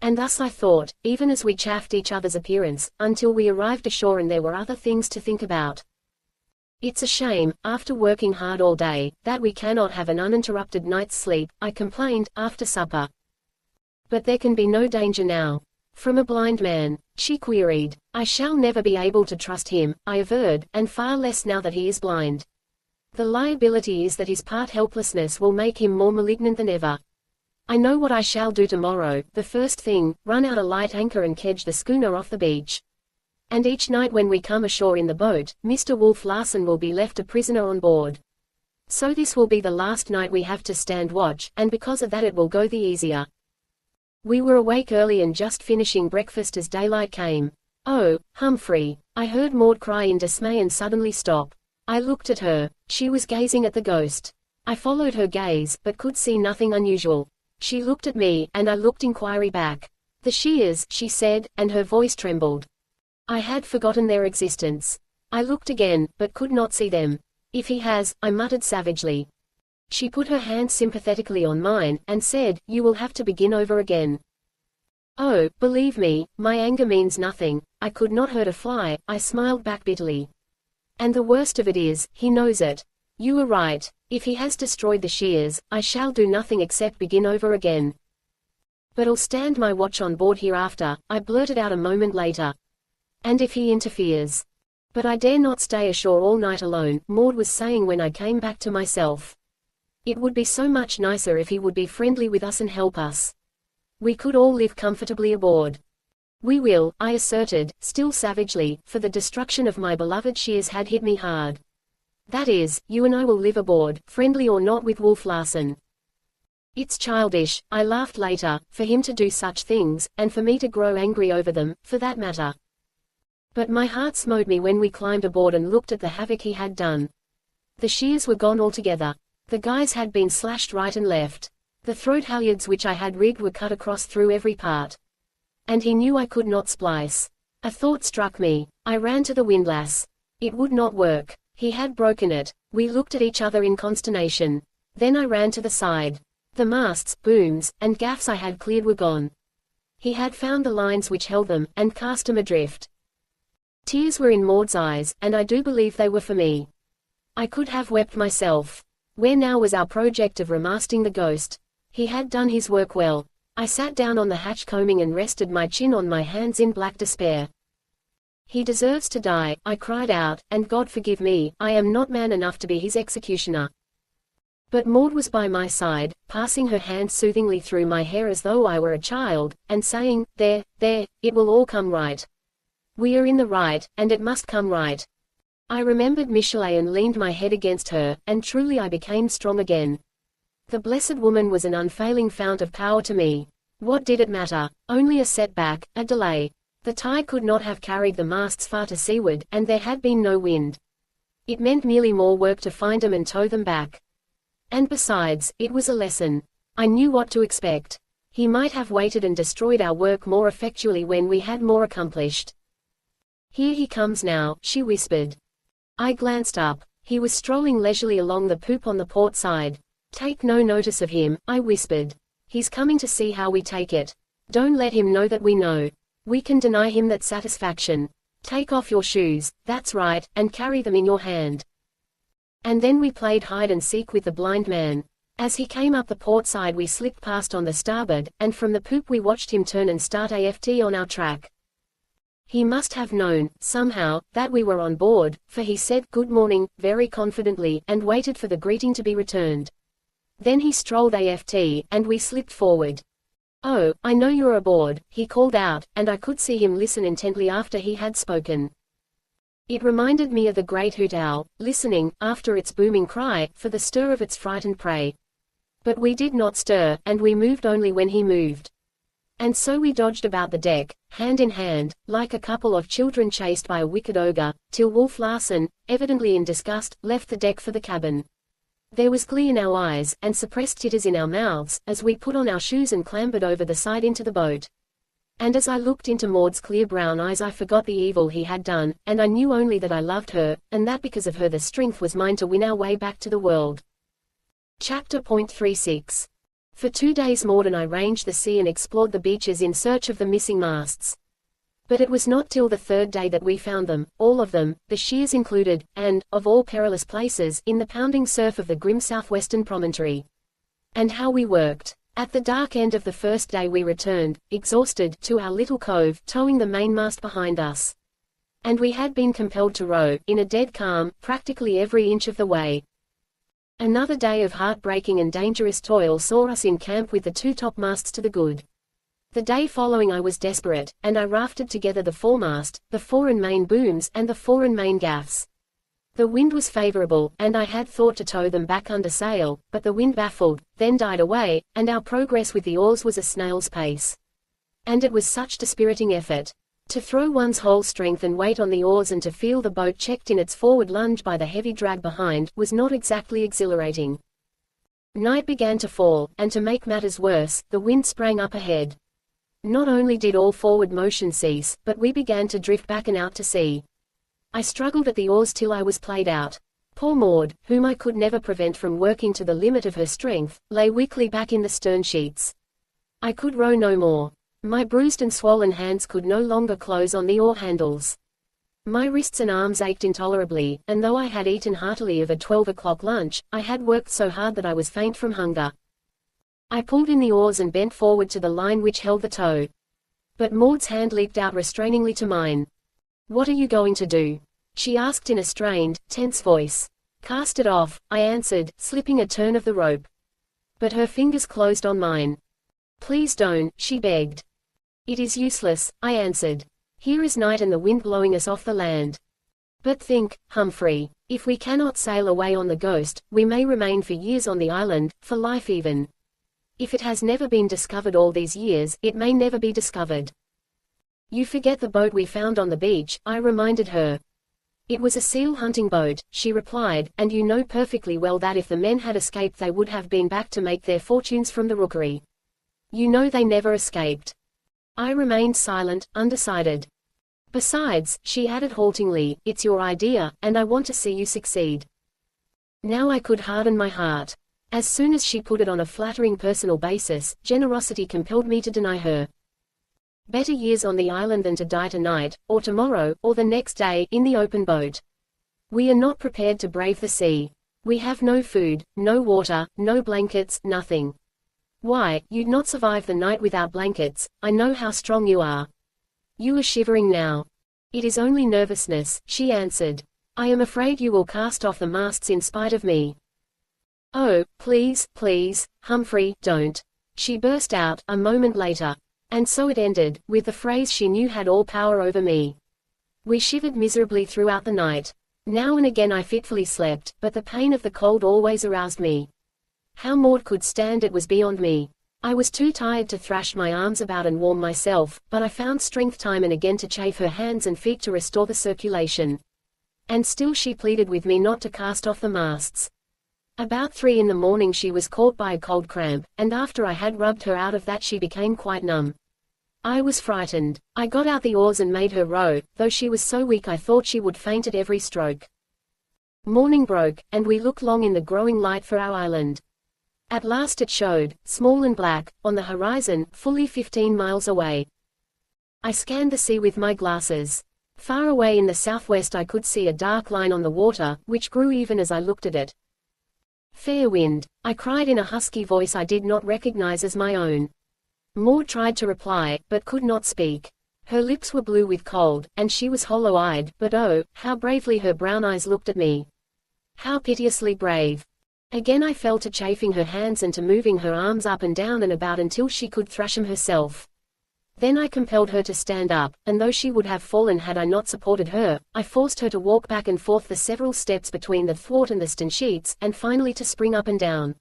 And thus I thought, even as we chaffed each other's appearance, until we arrived ashore and there were other things to think about. It's a shame, after working hard all day, that we cannot have an uninterrupted night's sleep, I complained, after supper. But there can be no danger now. From a blind man? She queried. I shall never be able to trust him, I averred, and far less now that he is blind. The liability is that his part helplessness will make him more malignant than ever. I know what I shall do tomorrow. The first thing, run out a light anchor and kedge the schooner off the beach. And each night when we come ashore in the boat, Mr. Wolf Larsen will be left a prisoner on board. So this will be the last night we have to stand watch, and because of that it will go the easier. We were awake early and just finishing breakfast as daylight came. Oh, Humphrey! I heard Maud cry in dismay and suddenly stop. I looked at her. She was gazing at the ghost. I followed her gaze, but could see nothing unusual. She looked at me, and I looked inquiry back. The shears, she said, and her voice trembled. I had forgotten their existence. I looked again, but could not see them. If he has, I muttered savagely. She put her hand sympathetically on mine, and said, you will have to begin over again. Oh, believe me, my anger means nothing. I could not hurt a fly, I smiled back bitterly. And the worst of it is, he knows it. You are right. If he has destroyed the shears, I shall do nothing except begin over again. But I'll stand my watch on board hereafter, I blurted out a moment later. And if he interferes. But I dare not stay ashore all night alone, Maud was saying when I came back to myself. It would be so much nicer if he would be friendly with us and help us. We could all live comfortably aboard. We will, I asserted, still savagely, for the destruction of my beloved shears had hit me hard. That is, you and I will live aboard, friendly or not with Wolf Larsen. It's childish, I laughed later, for him to do such things, and for me to grow angry over them, for that matter. But my heart smote me when we climbed aboard and looked at the havoc he had done. The shears were gone altogether. The guys had been slashed right and left. The throat halyards which I had rigged were cut across through every part. And he knew I could not splice. A thought struck me. I ran to the windlass. It would not work. He had broken it. We looked at each other in consternation. Then I ran to the side. The masts, booms, and gaffs I had cleared were gone. He had found the lines which held them, and cast them adrift. Tears were in Maud's eyes, and I do believe they were for me. I could have wept myself. Where now was our project of remasting the ghost? He had done his work well. I sat down on the hatch combing and rested my chin on my hands in black despair. He deserves to die, I cried out, and God forgive me, I am not man enough to be his executioner. But Maud was by my side, passing her hand soothingly through my hair as though I were a child, and saying, there, it will all come right. We are in the right, and it must come right. I remembered Michelet and leaned my head against her, and truly I became strong again. The blessed woman was an unfailing fount of power to me. What did it matter? Only a setback, a delay. The tide could not have carried the masts far to seaward, and there had been no wind. It meant merely more work to find them and tow them back. And besides, it was a lesson. I knew what to expect. He might have waited and destroyed our work more effectually when we had more accomplished. Here he comes now, she whispered. I glanced up. He was strolling leisurely along the poop on the port side. Take no notice of him, I whispered. He's coming to see how we take it. Don't let him know that we know. We can deny him that satisfaction. Take off your shoes, that's right, and carry them in your hand. And then we played hide and seek with the blind man. As he came up the port side we slipped past on the starboard, and from the poop we watched him turn and start aft on our track. He must have known, somehow, that we were on board, for he said good morning, very confidently, and waited for the greeting to be returned. Then he strolled aft, and we slipped forward. Oh, I know you're aboard, he called out, and I could see him listen intently after he had spoken. It reminded me of the great hoot owl, listening, after its booming cry, for the stir of its frightened prey. But we did not stir, and we moved only when he moved. And so we dodged about the deck, hand in hand, like a couple of children chased by a wicked ogre, till Wolf Larsen, evidently in disgust, left the deck for the cabin. There was glee in our eyes, and suppressed titters in our mouths, as we put on our shoes and clambered over the side into the boat. And as I looked into Maud's clear brown eyes I forgot the evil he had done, and I knew only that I loved her, and that because of her the strength was mine to win our way back to the world. Chapter 36. For 2 days Maud and I ranged the sea and explored the beaches in search of the missing masts. But it was not till the 3rd day that we found them, all of them, the shears included, and, of all perilous places, in the pounding surf of the grim southwestern promontory. And how we worked! At the dark end of the 1st day we returned, exhausted, to our little cove, towing the mainmast behind us. And we had been compelled to row, in a dead calm, practically every inch of the way. Another day of heartbreaking and dangerous toil saw us in camp with the 2 topmasts to the good. The day following I was desperate, and I rafted together the foremast, the fore and main booms, and the fore and main gaffs. The wind was favorable, and I had thought to tow them back under sail, but the wind baffled, then died away, and our progress with the oars was a snail's pace. And it was such dispiriting effort. To throw one's whole strength and weight on the oars and to feel the boat checked in its forward lunge by the heavy drag behind, was not exactly exhilarating. Night began to fall, and to make matters worse, the wind sprang up ahead. Not only did all forward motion cease, but we began to drift back and out to sea. I struggled at the oars till I was played out. Poor Maud, whom I could never prevent from working to the limit of her strength, lay weakly back in the stern sheets. I could row no more. My bruised and swollen hands could no longer close on the oar handles. My wrists and arms ached intolerably, and though I had eaten heartily of a 12 o'clock lunch, I had worked so hard that I was faint from hunger. I pulled in the oars and bent forward to the line which held the tow. But Maud's hand leaped out restrainingly to mine. "What are you going to do?" she asked in a strained, tense voice. "Cast it off," I answered, slipping a turn of the rope. But her fingers closed on mine. "Please don't," she begged. "It is useless," I answered. "Here is night and the wind blowing us off the land. But think, Humphrey, if we cannot sail away on the Ghost, we may remain for years on the island, for life even. If it has never been discovered all these years, it may never be discovered." "You forget the boat we found on the beach," I reminded her. "It was a seal hunting boat," she replied, "and you know perfectly well that if the men had escaped they would have been back to make their fortunes from the rookery. You know they never escaped." I remained silent, undecided. "Besides," she added haltingly, "it's your idea, and I want to see you succeed." Now I could harden my heart. As soon as she put it on a flattering personal basis, generosity compelled me to deny her. Better years on the island than to die tonight, or tomorrow, or the next day, in the open boat. We are not prepared to brave the sea. We have no food, no water, no blankets, nothing. Why, you'd not survive the night without blankets. I know how strong you are. You are shivering now." "It is only nervousness," she answered. "I am afraid you will cast off the masts in spite of me." "Oh, please, please, Humphrey, don't," she burst out, a moment later. And so it ended, with the phrase she knew had all power over me. We shivered miserably throughout the night. Now and again I fitfully slept, but the pain of the cold always aroused me. How Maud could stand it was beyond me. I was too tired to thrash my arms about and warm myself, but I found strength time and again to chafe her hands and feet to restore the circulation. And still she pleaded with me not to cast off the masts. About 3 in the morning she was caught by a cold cramp, and after I had rubbed her out of that she became quite numb. I was frightened. I got out the oars and made her row, though she was so weak I thought she would faint at every stroke. Morning broke, and we looked long in the growing light for our island. At last it showed, small and black, on the horizon, fully 15 miles away. I scanned the sea with my glasses. Far away in the southwest I could see a dark line on the water, which grew even as I looked at it. "Fair wind," I cried in a husky voice I did not recognize as my own. Maud tried to reply, but could not speak. Her lips were blue with cold, and she was hollow-eyed, but oh, how bravely her brown eyes looked at me. How piteously brave. Again I fell to chafing her hands and to moving her arms up and down and about until she could thrash them herself. Then I compelled her to stand up, and though she would have fallen had I not supported her, I forced her to walk back and forth the several steps between the thwart and the stern sheets, and finally to spring up and down.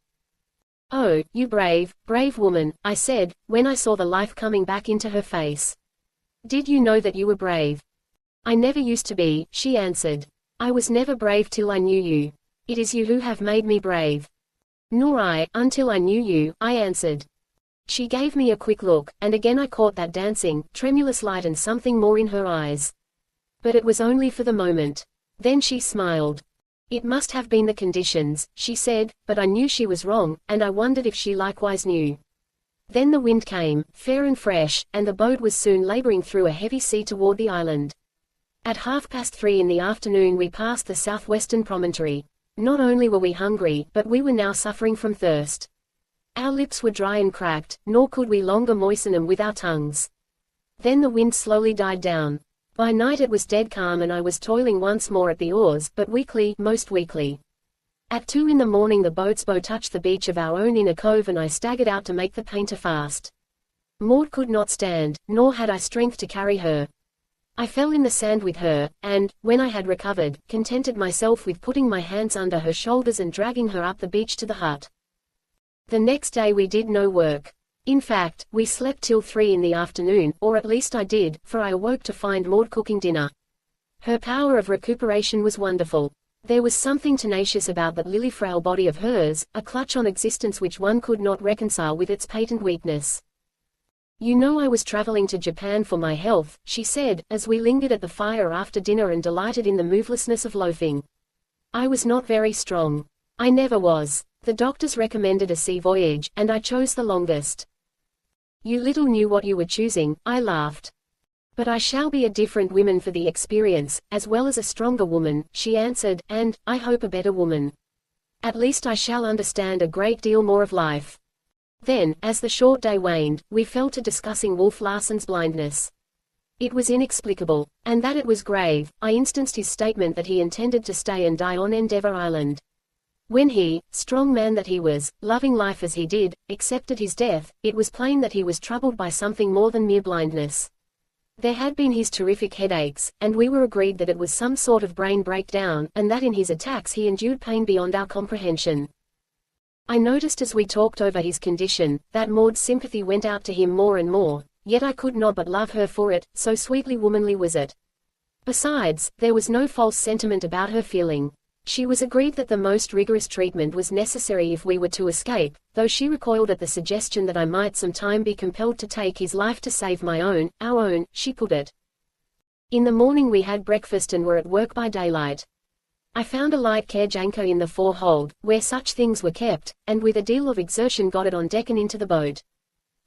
"Oh, you brave, brave woman," I said, when I saw the life coming back into her face. "Did you know that you were brave?" "I never used to be," she answered. "I was never brave till I knew you. It is you who have made me brave. Nor I, until I knew you, I answered. She gave me a quick look, and again I caught that dancing, tremulous light and something more in her eyes. But it was only for the moment. Then she smiled. It must have been the conditions, she said, but I knew she was wrong, and I wondered if she likewise knew. Then the wind came, fair and fresh, and the boat was soon laboring through a heavy sea toward the island. At 3:30 in the afternoon we passed the southwestern promontory. Not only were we hungry, but we were now suffering from thirst. Our lips were dry and cracked, nor could we longer moisten them with our tongues. Then the wind slowly died down. By night it was dead calm and I was toiling once more at the oars, but weakly, most weakly. At 2 in the morning the boat's bow touched the beach of our own inner cove and I staggered out to make the painter fast. Maud could not stand, nor had I strength to carry her. I fell in the sand with her, and, when I had recovered, contented myself with putting my hands under her shoulders and dragging her up the beach to the hut. The next day we did no work. In fact, we slept till 3 in the afternoon, or at least I did, for I awoke to find Maud cooking dinner. Her power of recuperation was wonderful. There was something tenacious about that lily-frail body of hers, a clutch on existence which one could not reconcile with its patent weakness. You know I was traveling to Japan for my health, she said, as we lingered at the fire after dinner and delighted in the movelessness of loafing. I was not very strong. I never was. The doctors recommended a sea voyage, and I chose the longest. You little knew what you were choosing, I laughed. But I shall be a different woman for the experience, as well as a stronger woman, she answered, and, I hope, a better woman. At least I shall understand a great deal more of life. Then, as the short day waned, we fell to discussing Wolf Larsen's blindness. It was inexplicable, and that it was grave. I instanced his statement that he intended to stay and die on Endeavour Island. When he, strong man that he was, loving life as he did, accepted his death, it was plain that he was troubled by something more than mere blindness. There had been his terrific headaches, and we were agreed that it was some sort of brain breakdown, and that in his attacks he endured pain beyond our comprehension. I noticed as we talked over his condition, that Maud's sympathy went out to him more and more, yet I could not but love her for it, so sweetly womanly was it. Besides, there was no false sentiment about her feeling. She was agreed that the most rigorous treatment was necessary if we were to escape, though she recoiled at the suggestion that I might some time be compelled to take his life to save my own, our own, she put it. In the morning we had breakfast and were at work by daylight. I found a light kerjanker in the forehold, where such things were kept, and with a deal of exertion got it on deck and into the boat.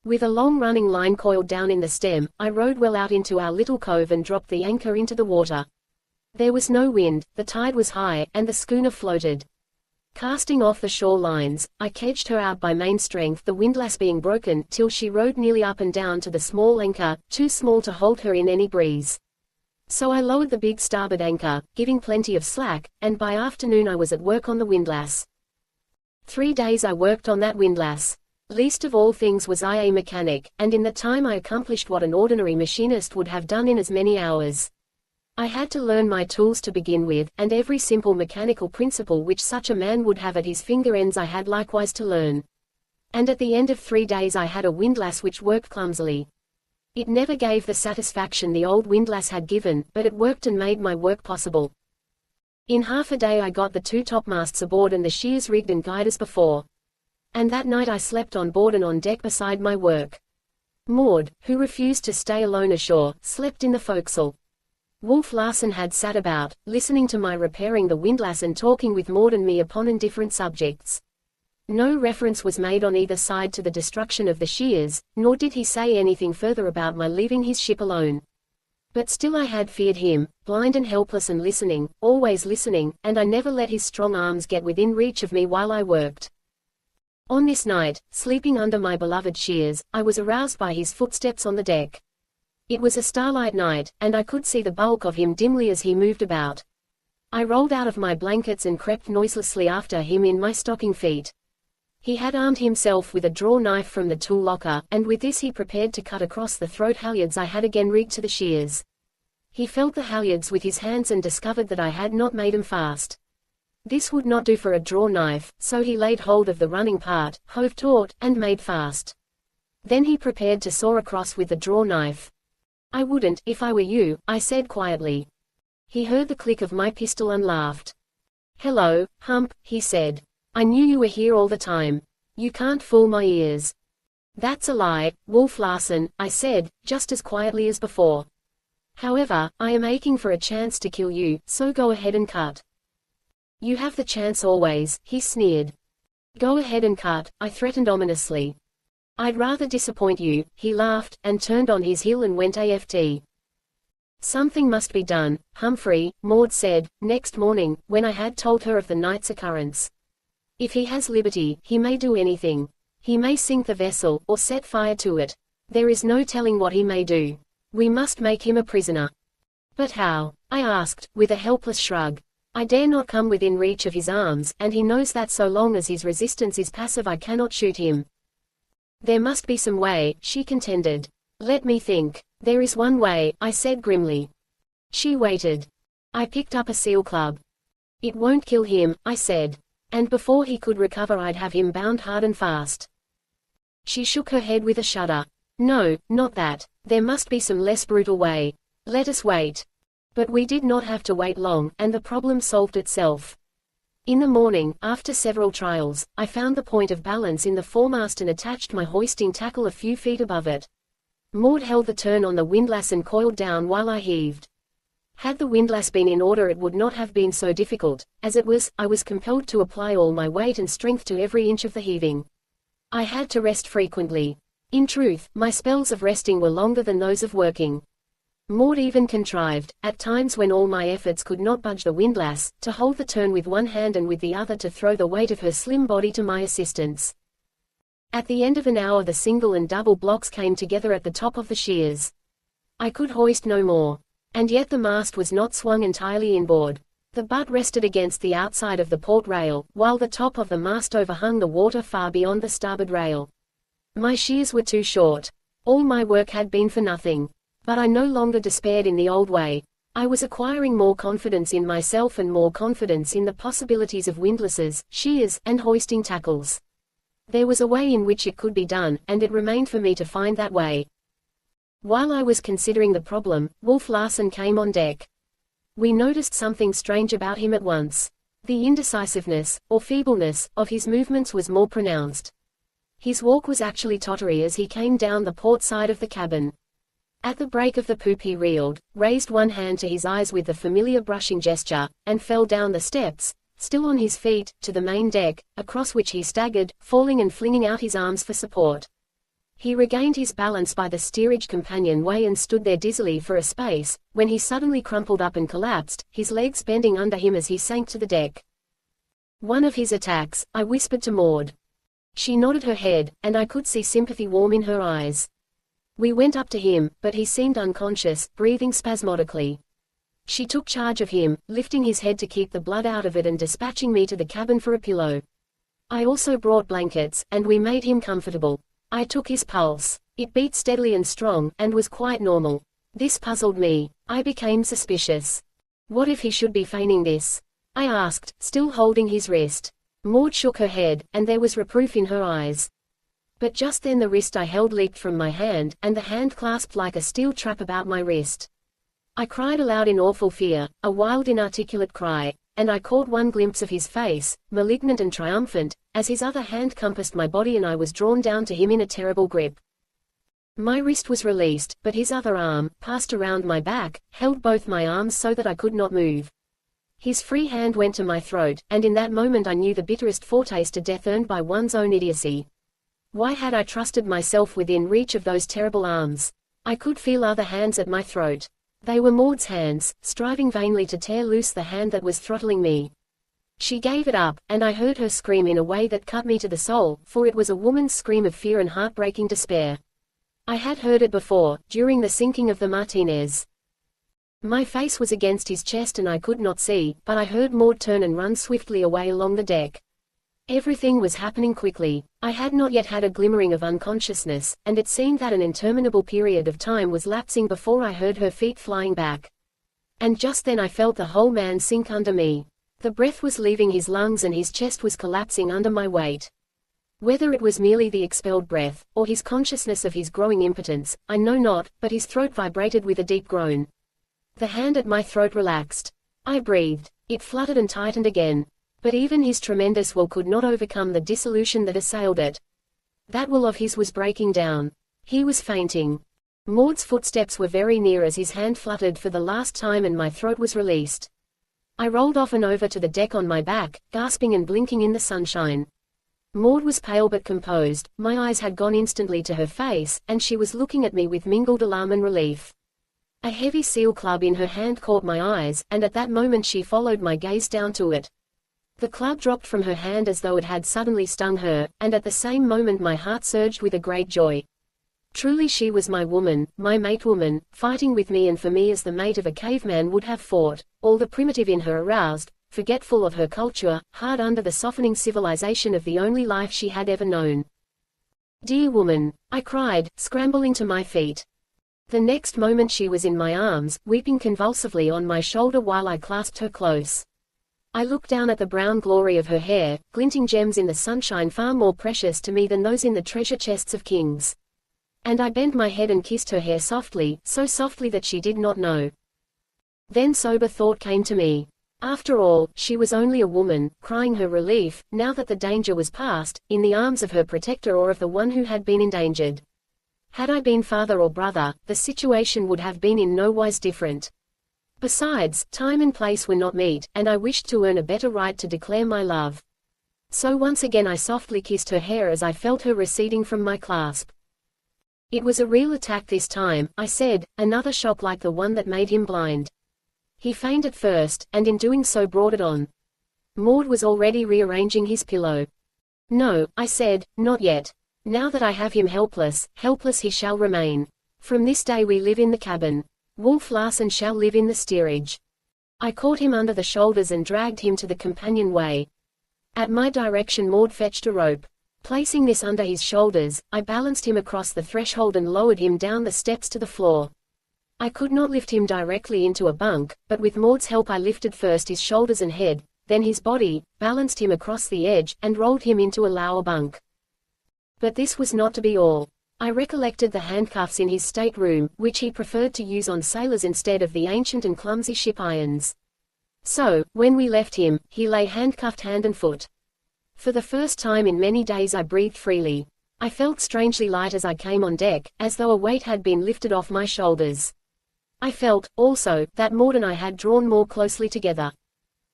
With a long running line coiled down in the stem, I rowed well out into our little cove and dropped the anchor into the water. There was no wind, the tide was high, and the schooner floated. Casting off the shore lines, I kedged her out by main strength, the windlass being broken, till she rode nearly up and down to the small anchor, too small to hold her in any breeze. So I lowered the big starboard anchor, giving plenty of slack, and by afternoon I was at work on the windlass. 3 days I worked on that windlass. Least of all things was I a mechanic, and in the time I accomplished what an ordinary machinist would have done in as many hours. I had to learn my tools to begin with, and every simple mechanical principle which such a man would have at his finger ends I had likewise to learn. And at the end of 3 days I had a windlass which worked clumsily. It never gave the satisfaction the old windlass had given, but it worked and made my work possible. In half a day I got the 2 topmasts aboard and the shears rigged and guyed as before. And that night I slept on board and on deck beside my work. Maud, who refused to stay alone ashore, slept in the forecastle. Wolf Larsen had sat about, listening to my repairing the windlass and talking with Maud and me upon indifferent subjects. No reference was made on either side to the destruction of the shears, nor did he say anything further about my leaving his ship alone. But still I had feared him, blind and helpless and listening, always listening, and I never let his strong arms get within reach of me while I worked. On this night, sleeping under my beloved shears, I was aroused by his footsteps on the deck. It was a starlight night, and I could see the bulk of him dimly as he moved about. I rolled out of my blankets and crept noiselessly after him in my stocking feet. He had armed himself with a draw knife from the tool locker, and with this he prepared to cut across the throat halyards I had again rigged to the shears. He felt the halyards with his hands and discovered that I had not made them fast. This would not do for a draw knife, so he laid hold of the running part, hove taut, and made fast. Then he prepared to saw across with the draw knife. I wouldn't, if I were you, I said quietly. He heard the click of my pistol and laughed. "Hello, Hump," he said. "I knew you were here all the time. You can't fool my ears." "That's a lie, Wolf Larsen," I said, just as quietly as before. "However, I am aching for a chance to kill you, so go ahead and cut." "You have the chance always," he sneered. "Go ahead and cut," I threatened ominously. "I'd rather disappoint you," he laughed, and turned on his heel and went AFT. "Something must be done, Humphrey," Maud said, next morning, when I had told her of the night's occurrence. "If he has liberty, he may do anything. He may sink the vessel, or set fire to it. There is no telling what he may do. We must make him a prisoner." "But how?" I asked, with a helpless shrug. "I dare not come within reach of his arms, and he knows that so long as his resistance is passive I cannot shoot him." "There must be some way," she contended. "Let me think." "There is one way," I said grimly. She waited. I picked up a seal club. "It won't kill him," I said. "And before he could recover I'd have him bound hard and fast." She shook her head with a shudder. "No, not that. There must be some less brutal way. Let us wait." But we did not have to wait long, and the problem solved itself. In the morning, after several trials, I found the point of balance in the foremast and attached my hoisting tackle a few feet above it. Maud held the turn on the windlass and coiled down while I heaved. Had the windlass been in order it would not have been so difficult. As it was, I was compelled to apply all my weight and strength to every inch of the heaving. I had to rest frequently. In truth, my spells of resting were longer than those of working. Maud even contrived, at times when all my efforts could not budge the windlass, to hold the turn with one hand and with the other to throw the weight of her slim body to my assistance. At the end of an hour the single and double blocks came together at the top of the shears. I could hoist no more. And yet the mast was not swung entirely inboard. The butt rested against the outside of the port rail, while the top of the mast overhung the water far beyond the starboard rail. My shears were too short. All my work had been for nothing. But I no longer despaired in the old way. I was acquiring more confidence in myself and more confidence in the possibilities of windlasses, shears, and hoisting tackles. There was a way in which it could be done, and it remained for me to find that way. While I was considering the problem, Wolf Larsen came on deck. We noticed something strange about him at once. The indecisiveness, or feebleness, of his movements was more pronounced. His walk was actually tottery as he came down the port side of the cabin. At the break of the poop he reeled, raised one hand to his eyes with the familiar brushing gesture, and fell down the steps, still on his feet, to the main deck, across which he staggered, falling and flinging out his arms for support. He regained his balance by the steerage companionway and stood there dizzily for a space, when he suddenly crumpled up and collapsed, his legs bending under him as he sank to the deck. "One of his attacks," I whispered to Maud. She nodded her head, and I could see sympathy warm in her eyes. We went up to him, but he seemed unconscious, breathing spasmodically. She took charge of him, lifting his head to keep the blood out of it and dispatching me to the cabin for a pillow. I also brought blankets, and we made him comfortable. I took his pulse. It beat steadily and strong, and was quite normal. This puzzled me. I became suspicious. What if he should be feigning this? I asked, still holding his wrist. Maud shook her head, and there was reproof in her eyes. But just then the wrist I held leaped from my hand, and the hand clasped like a steel trap about my wrist. I cried aloud in awful fear, a wild inarticulate cry, and I caught one glimpse of his face, malignant and triumphant, as his other hand compassed my body and I was drawn down to him in a terrible grip. My wrist was released, but his other arm, passed around my back, held both my arms so that I could not move. His free hand went to my throat, and in that moment I knew the bitterest foretaste of death earned by one's own idiocy. Why had I trusted myself within reach of those terrible arms? I could feel other hands at my throat. They were Maud's hands, striving vainly to tear loose the hand that was throttling me. She gave it up, and I heard her scream in a way that cut me to the soul, for it was a woman's scream of fear and heartbreaking despair. I had heard it before, during the sinking of the Martinez. My face was against his chest and I could not see, but I heard Maud turn and run swiftly away along the deck. Everything was happening quickly. I had not yet had a glimmering of unconsciousness, and it seemed that an interminable period of time was lapsing before I heard her feet flying back. And just then I felt the whole man sink under me. The breath was leaving his lungs and his chest was collapsing under my weight. Whether it was merely the expelled breath, or his consciousness of his growing impotence, I know not, but his throat vibrated with a deep groan. The hand at my throat relaxed. I breathed. It fluttered and tightened again. But even his tremendous will could not overcome the dissolution that assailed it. That will of his was breaking down. He was fainting. Maud's footsteps were very near as his hand fluttered for the last time and my throat was released. I rolled off and over to the deck on my back, gasping and blinking in the sunshine. Maud was pale but composed, my eyes had gone instantly to her face, and she was looking at me with mingled alarm and relief. A heavy seal club in her hand caught my eyes, and at that moment she followed my gaze down to it. The club dropped from her hand as though it had suddenly stung her, and at the same moment my heart surged with a great joy. Truly she was my woman, my mate-woman, fighting with me and for me as the mate of a caveman would have fought, all the primitive in her aroused, forgetful of her culture, hard under the softening civilization of the only life she had ever known. Dear woman, I cried, scrambling to my feet. The next moment she was in my arms, weeping convulsively on my shoulder while I clasped her close. I looked down at the brown glory of her hair, glinting gems in the sunshine far more precious to me than those in the treasure chests of kings. And I bent my head and kissed her hair softly, so softly that she did not know. Then sober thought came to me. After all, she was only a woman, crying her relief, now that the danger was past, in the arms of her protector or of the one who had been endangered. Had I been father or brother, the situation would have been in no wise different. Besides, time and place were not meet, and I wished to earn a better right to declare my love. So once again I softly kissed her hair as I felt her receding from my clasp. It was a real attack this time, I said, another shock like the one that made him blind. He feigned at first, and in doing so brought it on. Maud was already rearranging his pillow. No, I said, not yet. Now that I have him helpless, helpless he shall remain. From this day we live in the cabin. Wolf Larsen shall live in the steerage. I caught him under the shoulders and dragged him to the companionway. At my direction Maud fetched a rope. Placing this under his shoulders, I balanced him across the threshold and lowered him down the steps to the floor. I could not lift him directly into a bunk, but with Maud's help I lifted first his shoulders and head, then his body, balanced him across the edge, and rolled him into a lower bunk. But this was not to be all. I recollected the handcuffs in his stateroom, which he preferred to use on sailors instead of the ancient and clumsy ship irons. So, when we left him, he lay handcuffed hand and foot. For the first time in many days I breathed freely. I felt strangely light as I came on deck, as though a weight had been lifted off my shoulders. I felt, also, that Maud and I had drawn more closely together.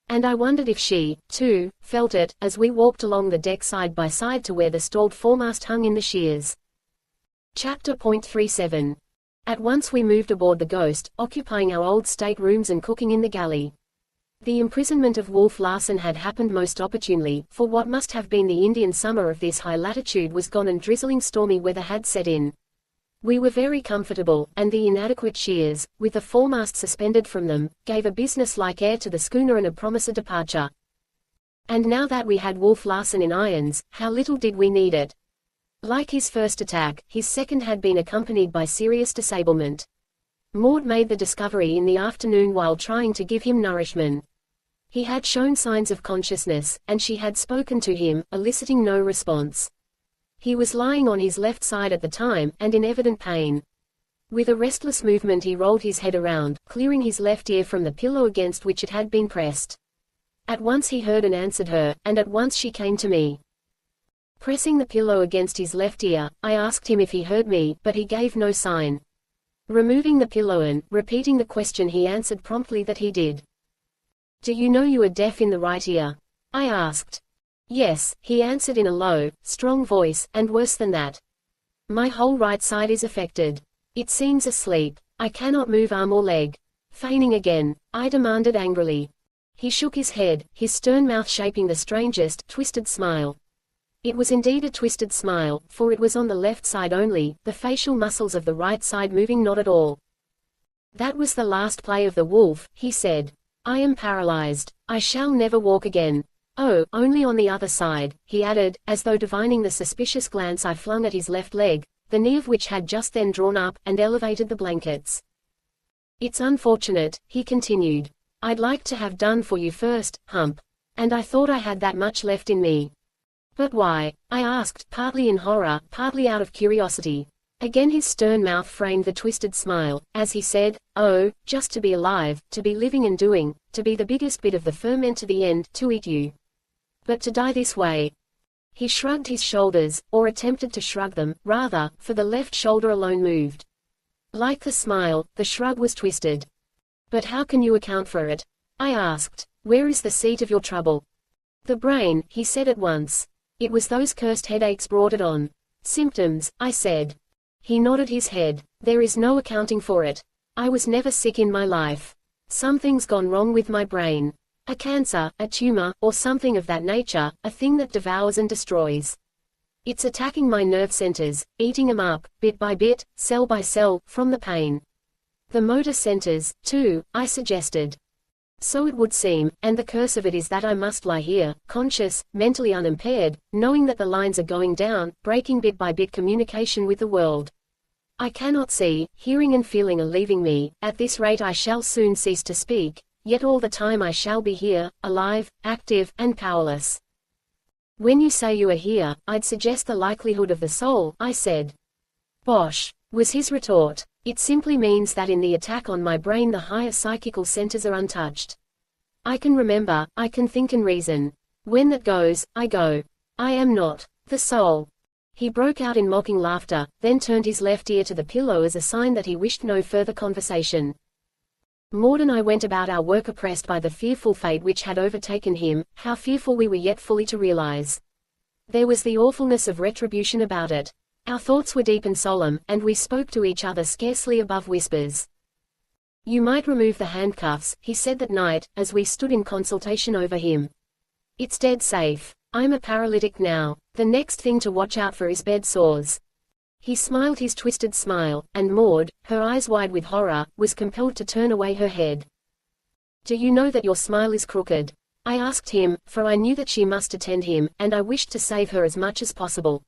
And I wondered if she, too, felt it, as we walked along the deck side by side to where the stalled foremast hung in the shears. Chapter 37. At once we moved aboard the Ghost, occupying our old staterooms and cooking in the galley. The imprisonment of Wolf Larsen had happened most opportunely, for what must have been the Indian summer of this high latitude was gone and drizzling stormy weather had set in. We were very comfortable, and the inadequate shears, with the foremast suspended from them, gave a business-like air to the schooner and a promise of departure. And now that we had Wolf Larsen in irons, how little did we need it. Like his first attack, his second had been accompanied by serious disablement. Maud made the discovery in the afternoon while trying to give him nourishment. He had shown signs of consciousness, and she had spoken to him, eliciting no response. He was lying on his left side at the time, and in evident pain. With a restless movement he rolled his head around, clearing his left ear from the pillow against which it had been pressed. At once he heard and answered her, and at once she came to me. Pressing the pillow against his left ear, I asked him if he heard me, but he gave no sign. Removing the pillow and repeating the question he answered promptly that he did. Do you know you are deaf in the right ear? I asked. Yes, he answered in a low, strong voice, and worse than that. My whole right side is affected. It seems asleep. I cannot move arm or leg. Feigning again, I demanded angrily. He shook his head, his stern mouth shaping the strangest, twisted smile. It was indeed a twisted smile, for it was on the left side only, the facial muscles of the right side moving not at all. That was the last play of the wolf, he said. I am paralyzed. I shall never walk again. Oh, only on the other side, he added, as though divining the suspicious glance I flung at his left leg, the knee of which had just then drawn up, and elevated the blankets. It's unfortunate, he continued. I'd like to have done for you first, Hump. And I thought I had that much left in me. But why? I asked, partly in horror, partly out of curiosity. Again his stern mouth framed the twisted smile, as he said, oh, just to be alive, to be living and doing, to be the biggest bit of the ferment to the end, to eat you. But to die this way. He shrugged his shoulders, or attempted to shrug them, rather, for the left shoulder alone moved. Like the smile, the shrug was twisted. But how can you account for it? I asked. Where is the seat of your trouble? The brain, he said at once. It was those cursed headaches brought it on. Symptoms, I said. He nodded his head. There is no accounting for it. I was never sick in my life. Something's gone wrong with my brain. A cancer, a tumor, or something of that nature, a thing that devours and destroys. It's attacking my nerve centers, eating 'em up, bit by bit, cell by cell, from the pain. The motor centers, too, I suggested. So it would seem, and the curse of it is that I must lie here, conscious, mentally unimpaired, knowing that the lines are going down, breaking bit by bit communication with the world. I cannot see, hearing and feeling are leaving me, at this rate I shall soon cease to speak, yet all the time I shall be here, alive, active, and powerless. When you say you are here, I'd suggest the likelihood of the soul, I said. Bosh, was his retort. It simply means that in the attack on my brain the higher psychical centers are untouched. I can remember, I can think and reason. When that goes, I go. I am not the soul. He broke out in mocking laughter, then turned his left ear to the pillow as a sign that he wished no further conversation. Maud and I went about our work oppressed by the fearful fate which had overtaken him, how fearful we were yet fully to realize. There was the awfulness of retribution about it. Our thoughts were deep and solemn, and we spoke to each other scarcely above whispers. You might remove the handcuffs, he said that night, as we stood in consultation over him. It's dead safe. I'm a paralytic now. The next thing to watch out for is bed sores. He smiled his twisted smile, and Maud, her eyes wide with horror, was compelled to turn away her head. Do you know that your smile is crooked? I asked him, for I knew that she must attend him, and I wished to save her as much as possible.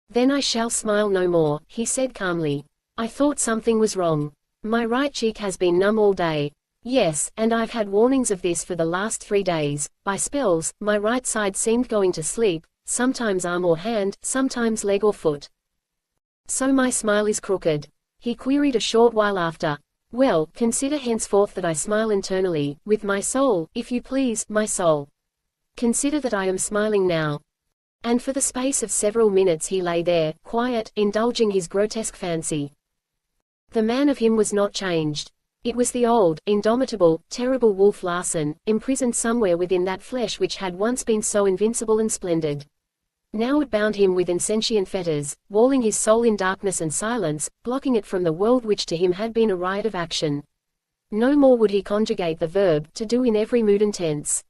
Then I shall smile no more, he said calmly. I thought something was wrong. My right cheek has been numb all day. Yes, and I've had warnings of this for the last 3 days. By spells, my right side seemed going to sleep, sometimes arm or hand, sometimes leg or foot. So my smile is crooked? He queried a short while after. Well, consider henceforth that I smile internally, with my soul, if you please, my soul. Consider that I am smiling now. And for the space of several minutes he lay there, quiet, indulging his grotesque fancy. The man of him was not changed. It was the old, indomitable, terrible Wolf Larsen, imprisoned somewhere within that flesh which had once been so invincible and splendid. Now it bound him with insentient fetters, walling his soul in darkness and silence, blocking it from the world which to him had been a riot of action. No more would he conjugate the verb, to do in every mood and tense.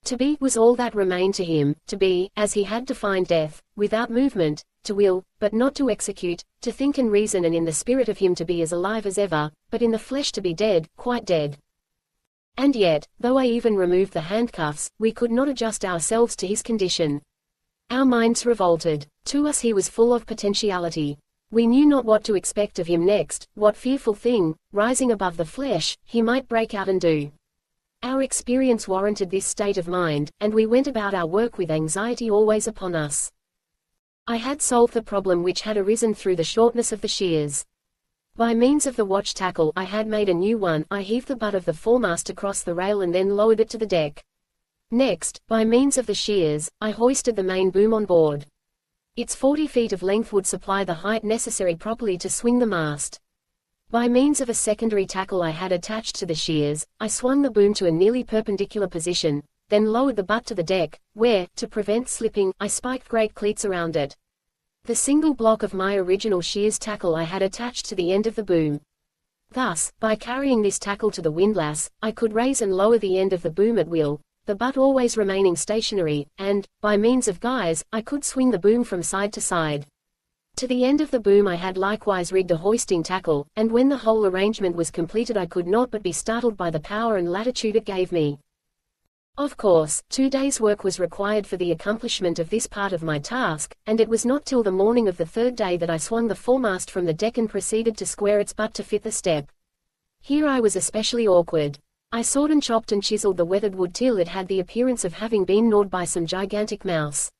To be was all that remained to him, to be, as he had defined death, without movement, to will, but not to execute, to think and reason, and in the spirit of him to be as alive as ever, but in the flesh to be dead, quite dead. And yet, though I even removed the handcuffs, we could not adjust ourselves to his condition. Our minds revolted. To us he was full of potentiality. We knew not what to expect of him next, what fearful thing, rising above the flesh, he might break out and do. Our experience warranted this state of mind, and we went about our work with anxiety always upon us. I had solved the problem which had arisen through the shortness of the shears. By means of the watch tackle I had made a new one. I heaved the butt of the foremast across the rail and then lowered it to the deck. Next, by means of the shears, I hoisted the main boom on board. Its 40 feet of length would supply the height necessary properly to swing the mast. By means of a secondary tackle I had attached to the shears, I swung the boom to a nearly perpendicular position, then lowered the butt to the deck, where, to prevent slipping, I spiked great cleats around it. The single block of my original shears tackle I had attached to the end of the boom. Thus, by carrying this tackle to the windlass, I could raise and lower the end of the boom at will, the butt always remaining stationary, and, by means of guys, I could swing the boom from side to side. To the end of the boom I had likewise rigged a hoisting tackle, and when the whole arrangement was completed I could not but be startled by the power and latitude it gave me. Of course, 2 days' work was required for the accomplishment of this part of my task, and it was not till the morning of the 3rd day that I swung the foremast from the deck and proceeded to square its butt to fit the step. Here I was especially awkward. I sawed and chopped and chiseled the weathered wood till it had the appearance of having been gnawed by some gigantic mouse.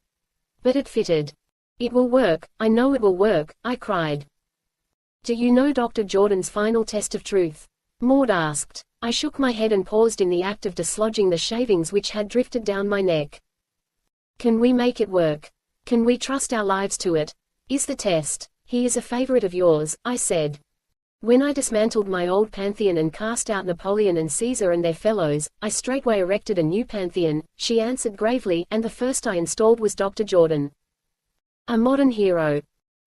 But it fitted. It will work, I know it will work, I cried. Do you know Dr. Jordan's final test of truth? Maud asked. I shook my head and paused in the act of dislodging the shavings which had drifted down my neck. Can we make it work? Can we trust our lives to it? Is the test. He is a favorite of yours, I said. When I dismantled my old pantheon and cast out Napoleon and Caesar and their fellows, I straightway erected a new pantheon, she answered gravely, and the first I installed was Dr. Jordan. A modern hero.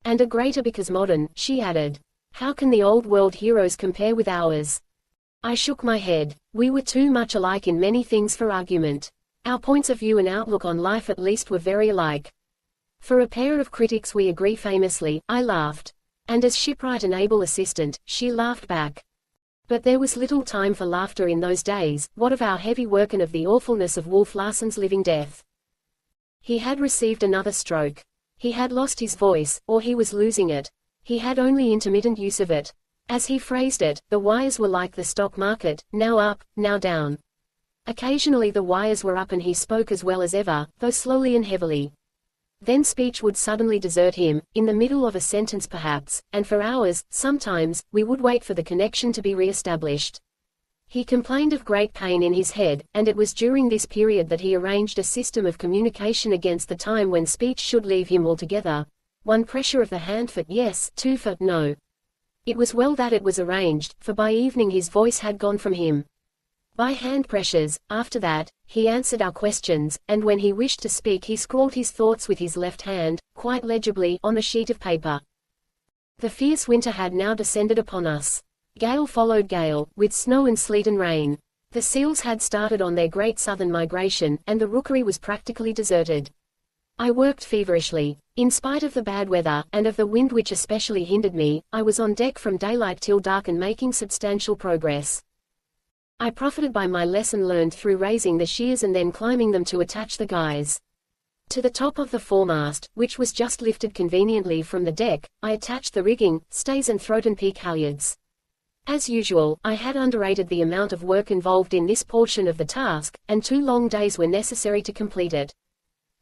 And a greater because modern, she added. How can the old world heroes compare with ours? I shook my head. We were too much alike in many things for argument. Our points of view and outlook on life at least were very alike. For a pair of critics we agree famously, I laughed. And as shipwright and able assistant, she laughed back. But there was little time for laughter in those days. What of our heavy work and of the awfulness of Wolf Larsen's living death? He had received another stroke. He had lost his voice, or he was losing it. He had only intermittent use of it. As he phrased it, the wires were like the stock market, now up, now down. Occasionally the wires were up and he spoke as well as ever, though slowly and heavily. Then speech would suddenly desert him, in the middle of a sentence perhaps, and for hours, sometimes, we would wait for the connection to be re-established. He complained of great pain in his head, and it was during this period that he arranged a system of communication against the time when speech should leave him altogether. One pressure of the hand for yes, two for no. It was well that it was arranged, for by evening his voice had gone from him. By hand pressures, after that, he answered our questions, and when he wished to speak he scrawled his thoughts with his left hand, quite legibly, on a sheet of paper. The fierce winter had now descended upon us. Gale followed gale, with snow and sleet and rain. The seals had started on their great southern migration, and the rookery was practically deserted. I worked feverishly. In spite of the bad weather, and of the wind which especially hindered me, I was on deck from daylight till dark and making substantial progress. I profited by my lesson learned through raising the shears and then climbing them to attach the guys. To the top of the foremast, which was just lifted conveniently from the deck, I attached the rigging, stays and throat and peak halyards. As usual, I had underrated the amount of work involved in this portion of the task, and 2 long days were necessary to complete it.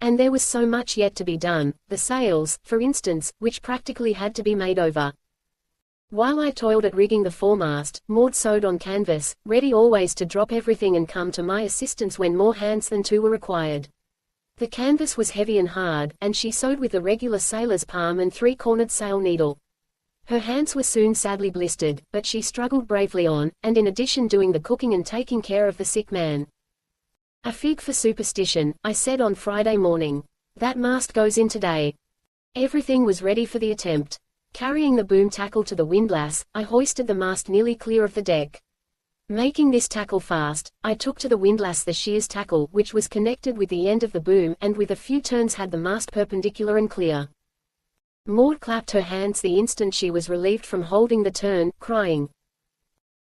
And there was so much yet to be done, the sails, for instance, which practically had to be made over. While I toiled at rigging the foremast, Maud sewed on canvas, ready always to drop everything and come to my assistance when more hands than 2 were required. The canvas was heavy and hard, and she sewed with the regular sailor's palm and 3-cornered sail needle. Her hands were soon sadly blistered, but she struggled bravely on, and in addition doing the cooking and taking care of the sick man. A fig for superstition, I said on Friday morning. That mast goes in today. Everything was ready for the attempt. Carrying the boom tackle to the windlass, I hoisted the mast nearly clear of the deck. Making this tackle fast, I took to the windlass the shears tackle which was connected with the end of the boom and with a few turns had the mast perpendicular and clear. Maud clapped her hands the instant she was relieved from holding the turn, crying,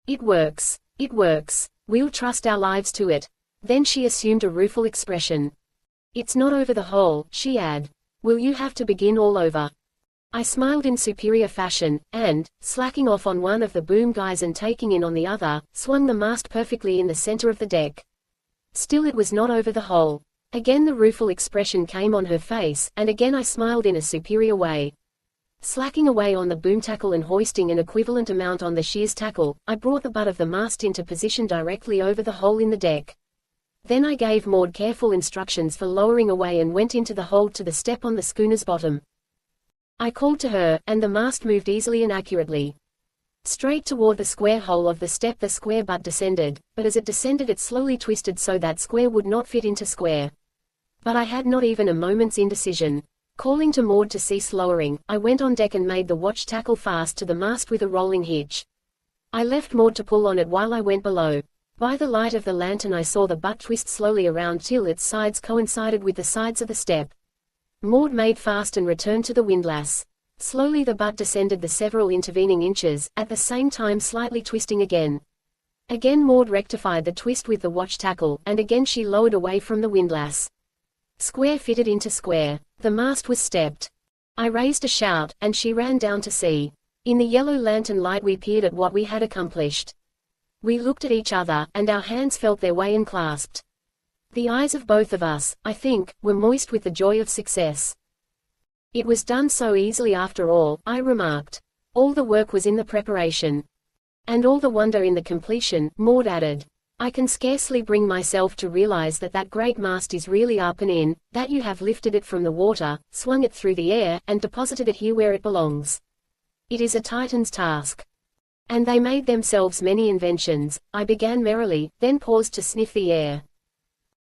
"It works! It works! We'll trust our lives to it." Then she assumed a rueful expression. "It's not over the whole," she added. "Will you have to begin all over?" I smiled in superior fashion, and, slacking off on one of the boom guys and taking in on the other, swung the mast perfectly in the center of the deck. Still it was not over the whole. Again the rueful expression came on her face, and again I smiled in a superior way. Slacking away on the boom tackle and hoisting an equivalent amount on the shears tackle, I brought the butt of the mast into position directly over the hole in the deck. Then I gave Maud careful instructions for lowering away and went into the hold to the step on the schooner's bottom. I called to her, and the mast moved easily and accurately. Straight toward the square hole of the step the square butt descended, but as it descended it slowly twisted so that square would not fit into square. But I had not even a moment's indecision. Calling to Maud to cease lowering, I went on deck and made the watch tackle fast to the mast with a rolling hitch. I left Maud to pull on it while I went below. By the light of the lantern I saw the butt twist slowly around till its sides coincided with the sides of the step. Maud made fast and returned to the windlass. Slowly the butt descended the several intervening inches, at the same time slightly twisting again. Again Maud rectified the twist with the watch tackle, and again she lowered away from the windlass. Square fitted into square. The mast was stepped. I raised a shout, and she ran down to see. In the yellow lantern light we peered at what we had accomplished. We looked at each other, and our hands felt their way and clasped. The eyes of both of us, I think, were moist with the joy of success. It was done so easily after all, I remarked. All the work was in the preparation. And all the wonder in the completion, Maud added. I can scarcely bring myself to realize that that great mast is really up and in, that you have lifted it from the water, swung it through the air, and deposited it here where it belongs. It is a Titan's task. And they made themselves many inventions, I began merrily, then paused to sniff the air.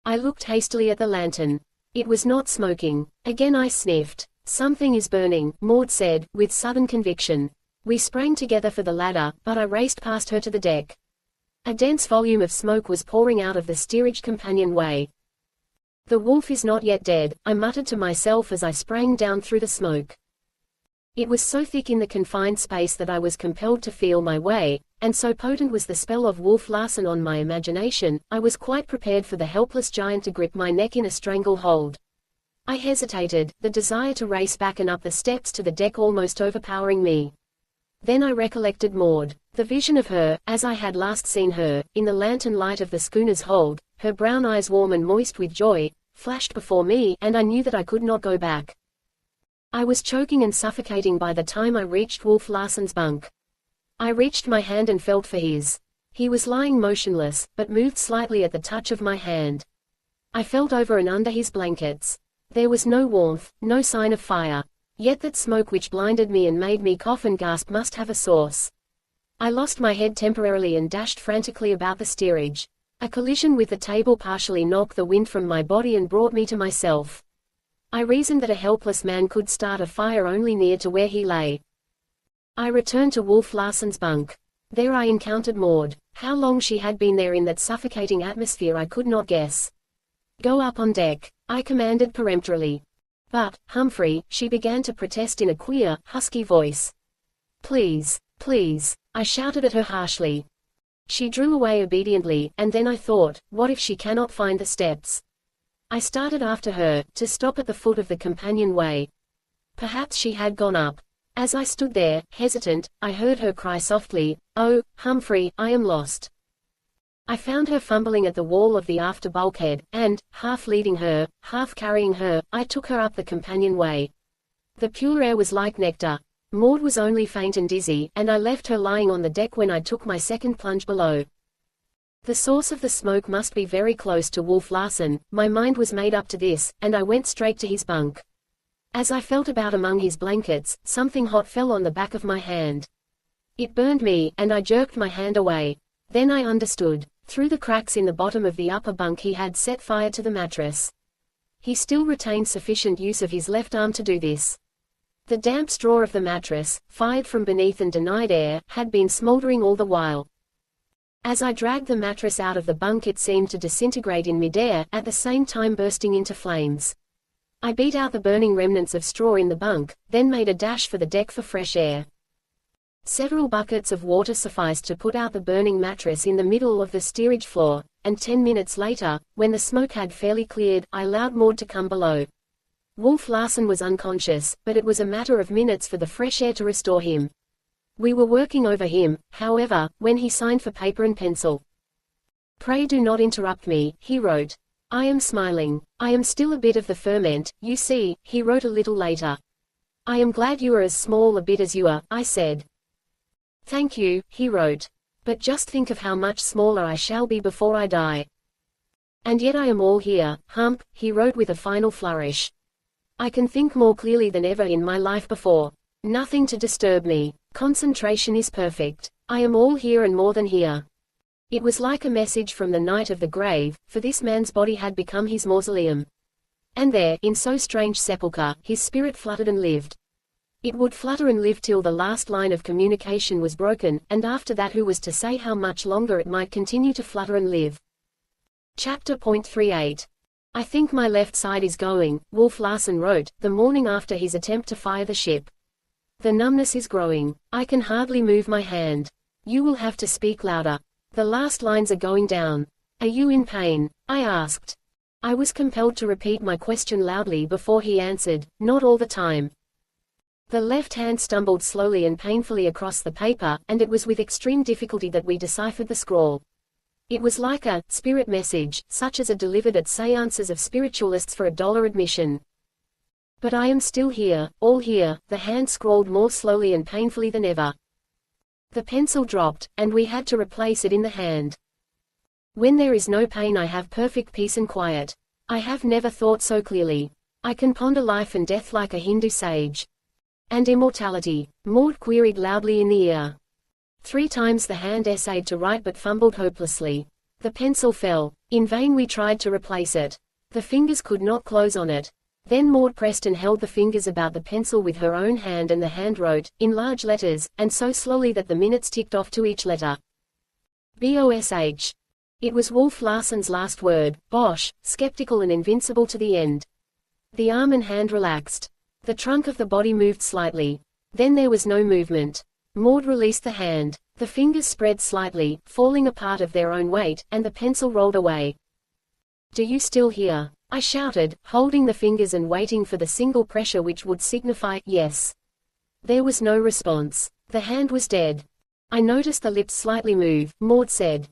I looked hastily at the lantern. It was not smoking. Again I sniffed. Something is burning, Maud said, with sudden conviction. We sprang together for the ladder, but I raced past her to the deck. A dense volume of smoke was pouring out of the steerage companionway. The wolf is not yet dead, I muttered to myself as I sprang down through the smoke. It was so thick in the confined space that I was compelled to feel my way, and so potent was the spell of Wolf Larsen on my imagination, I was quite prepared for the helpless giant to grip my neck in a stranglehold. I hesitated, the desire to race back and up the steps to the deck almost overpowering me. Then I recollected Maud. The vision of her, as I had last seen her, in the lantern light of the schooner's hold, her brown eyes warm and moist with joy, flashed before me, and I knew that I could not go back. I was choking and suffocating by the time I reached Wolf Larsen's bunk. I reached my hand and felt for his. He was lying motionless, but moved slightly at the touch of my hand. I felt over and under his blankets. There was no warmth, no sign of fire. Yet that smoke which blinded me and made me cough and gasp must have a source. I lost my head temporarily and dashed frantically about the steerage. A collision with the table partially knocked the wind from my body and brought me to myself. I reasoned that a helpless man could start a fire only near to where he lay. I returned to Wolf Larsen's bunk. There I encountered Maud. How long she had been there in that suffocating atmosphere I could not guess. Go up on deck, I commanded peremptorily. But, Humphrey, she began to protest in a queer, husky voice. Please, please, I shouted at her harshly. She drew away obediently, and then I thought, what if she cannot find the steps? I started after her, to stop at the foot of the companionway. Perhaps she had gone up. As I stood there, hesitant, I heard her cry softly, "Oh, Humphrey, I am lost." I found her fumbling at the wall of the after bulkhead, and, half leading her, half carrying her, I took her up the companionway. The pure air was like nectar. Maud was only faint and dizzy, and I left her lying on the deck when I took my second plunge below. The source of the smoke must be very close to Wolf Larsen, my mind was made up to this, and I went straight to his bunk. As I felt about among his blankets, something hot fell on the back of my hand. It burned me, and I jerked my hand away. Then I understood. Through the cracks in the bottom of the upper bunk he had set fire to the mattress. He still retained sufficient use of his left arm to do this. The damp straw of the mattress, fired from beneath and denied air, had been smoldering all the while. As I dragged the mattress out of the bunk it seemed to disintegrate in midair, at the same time bursting into flames. I beat out the burning remnants of straw in the bunk, then made a dash for the deck for fresh air. Several buckets of water sufficed to put out the burning mattress in the middle of the steerage floor, and 10 minutes later, when the smoke had fairly cleared, I allowed Maud to come below. Wolf Larsen was unconscious, but it was a matter of minutes for the fresh air to restore him. We were working over him, however, when he signed for paper and pencil. "Pray do not interrupt me," he wrote. "I am smiling. I am still a bit of the ferment, you see," he wrote a little later. "I am glad you are as small a bit as you are," I said. "Thank you," he wrote. "But just think of how much smaller I shall be before I die. And yet I am all here, Hump," he wrote with a final flourish. "I can think more clearly than ever in my life before. Nothing to disturb me. Concentration is perfect. I am all here and more than here." It was like a message from the night of the grave, for this man's body had become his mausoleum. And there, in so strange sepulchre, his spirit fluttered and lived. It would flutter and live till the last line of communication was broken, and after that who was to say how much longer it might continue to flutter and live? Chapter 38. "I think my left side is going," Wolf Larsen wrote, the morning after his attempt to fire the ship. "The numbness is growing. I can hardly move my hand. You will have to speak louder. The last lines are going down. Are you in pain?" I asked. I was compelled to repeat my question loudly before he answered, "Not all the time." The left hand stumbled slowly and painfully across the paper, and it was with extreme difficulty that we deciphered the scrawl. It was like a spirit message, such as are delivered at séances of spiritualists for $1 admission. "But I am still here, all here," the hand scrawled more slowly and painfully than ever. The pencil dropped, and we had to replace it in the hand. When there is no pain I have perfect peace and quiet. I have never thought so clearly. I can ponder life and death like a Hindu sage. And immortality? Maud queried loudly in the ear. 3 times the hand essayed to write but fumbled hopelessly. The pencil fell. In vain we tried to replace it. The fingers could not close on it. Then Maud pressed and held the fingers about the pencil with her own hand, and the hand wrote, in large letters, and so slowly that the minutes ticked off to each letter. BOSH. It was Wolf Larsen's last word, Bosch, skeptical and invincible to the end. The arm and hand relaxed. The trunk of the body moved slightly. Then there was no movement. Maud released the hand. The fingers spread slightly, falling apart of their own weight, and the pencil rolled away. Do you still hear? I shouted, holding the fingers and waiting for the single pressure which would signify yes. There was no response. The hand was dead. I noticed the lips slightly move, Maud said.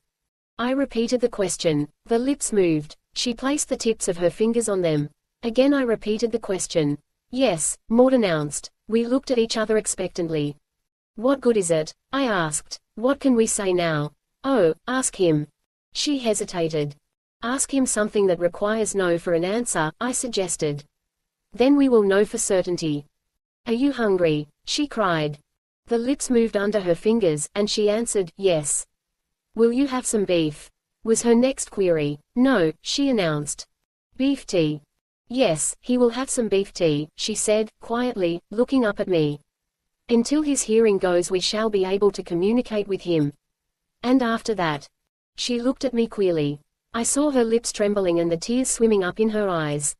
I repeated the question. The lips moved. She placed the tips of her fingers on them. Again I repeated the question. Yes, Maud announced. We looked at each other expectantly. What good is it? I asked. What can we say now? Oh, ask him. She hesitated. Ask him something that requires no for an answer, I suggested. Then we will know for certainty. Are you hungry? She cried. The lips moved under her fingers, and she answered, yes. Will you have some beef? Was her next query. No, she announced. Beef tea. Yes, he will have some beef tea, she said, quietly, looking up at me. Until his hearing goes we shall be able to communicate with him. And after that? She looked at me queerly. I saw her lips trembling and the tears swimming up in her eyes.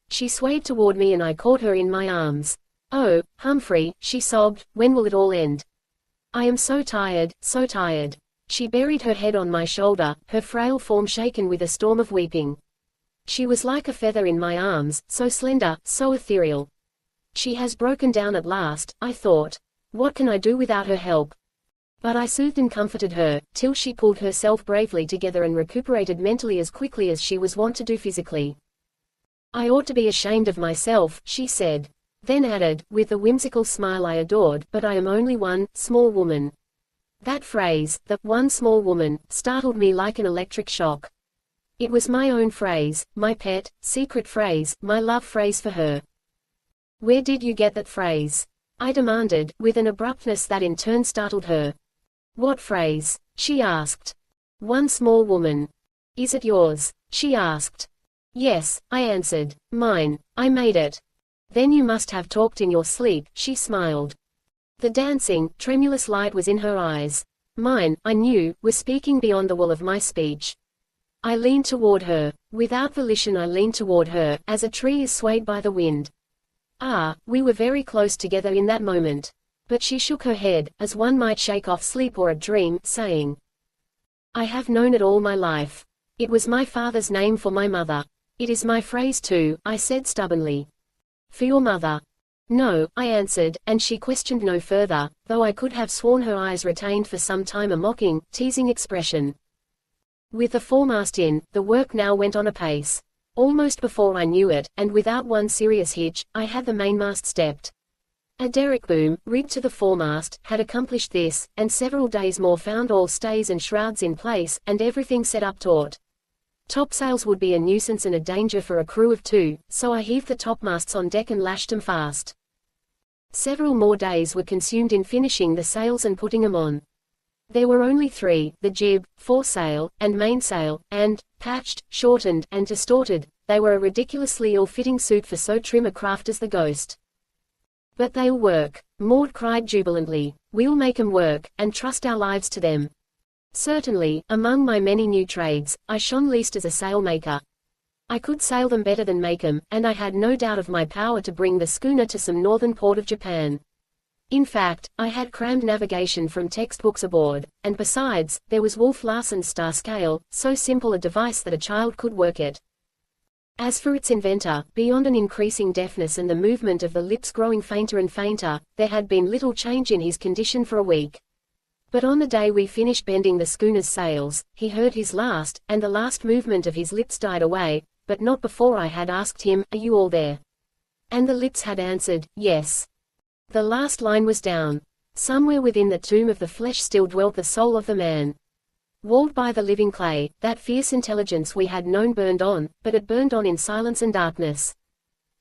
She swayed toward me and I caught her in my arms. Oh, Humphrey, she sobbed, when will it all end? I am so tired, so tired. She buried her head on my shoulder, her frail form shaken with a storm of weeping. She was like a feather in my arms, so slender, so ethereal. She has broken down at last, I thought. What can I do without her help? But I soothed and comforted her, till she pulled herself bravely together and recuperated mentally as quickly as she was wont to do physically. I ought to be ashamed of myself, she said. Then added, with a whimsical smile I adored, but I am only one small woman. That phrase, the one small woman, startled me like an electric shock. It was my own phrase, my pet, secret phrase, my love phrase for her. Where did you get that phrase? I demanded, with an abruptness that in turn startled her. What phrase? She asked. One small woman. Is it yours? She asked. Yes, I answered. Mine. I made it. Then you must have talked in your sleep, she smiled. The dancing, tremulous light was in her eyes. Mine, I knew, was speaking beyond the wall of my speech. I leaned toward her. Without volition I leaned toward her, as a tree is swayed by the wind. Ah, we were very close together in that moment. But she shook her head, as one might shake off sleep or a dream, saying, I have known it all my life. It was my father's name for my mother. It is my phrase too, I said stubbornly. For your mother. No, I answered, and she questioned no further, though I could have sworn her eyes retained for some time a mocking, teasing expression. With the foremast in, the work now went on apace. Almost before I knew it, and without one serious hitch, I had the mainmast stepped. A derrick boom, rigged to the foremast, had accomplished this, and several days more found all stays and shrouds in place, and everything set up taut. Topsails would be a nuisance and a danger for a crew of 2, so I heaved the topmasts on deck and lashed them fast. Several more days were consumed in finishing the sails and putting them on. There were only 3, the jib, foresail, and mainsail, and, patched, shortened, and distorted, they were a ridiculously ill-fitting suit for so trim a craft as the Ghost. But they'll work, Maud cried jubilantly. We'll make 'em work, and trust our lives to them. Certainly, among my many new trades, I shone least as a sailmaker. I could sail them better than make 'em, and I had no doubt of my power to bring the schooner to some northern port of Japan. In fact, I had crammed navigation from textbooks aboard, and besides, there was Wolf Larsen's star scale, so simple a device that a child could work it. As for its inventor, beyond an increasing deafness and the movement of the lips growing fainter and fainter, there had been little change in his condition for a week. But on the day we finished bending the schooner's sails, he heard his last, and the last movement of his lips died away, but not before I had asked him, "Are you all there?" And the lips had answered, "Yes." The last line was down. Somewhere within the tomb of the flesh still dwelt the soul of the man. Walled by the living clay, that fierce intelligence we had known burned on, but it burned on in silence and darkness.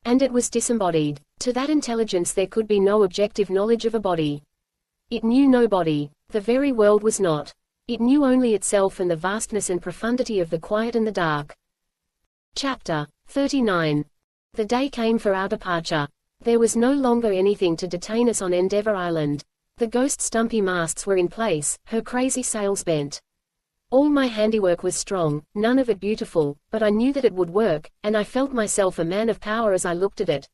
And it was disembodied. To that intelligence there could be no objective knowledge of a body. It knew no body. The very world was not. It knew only itself and the vastness and profundity of the quiet and the dark. Chapter 39. The day came for our departure. There was no longer anything to detain us on Endeavour Island. The Ghost's stumpy masts were in place, her crazy sails bent. All my handiwork was strong, none of it beautiful, but I knew that it would work, and I felt myself a man of power as I looked at it.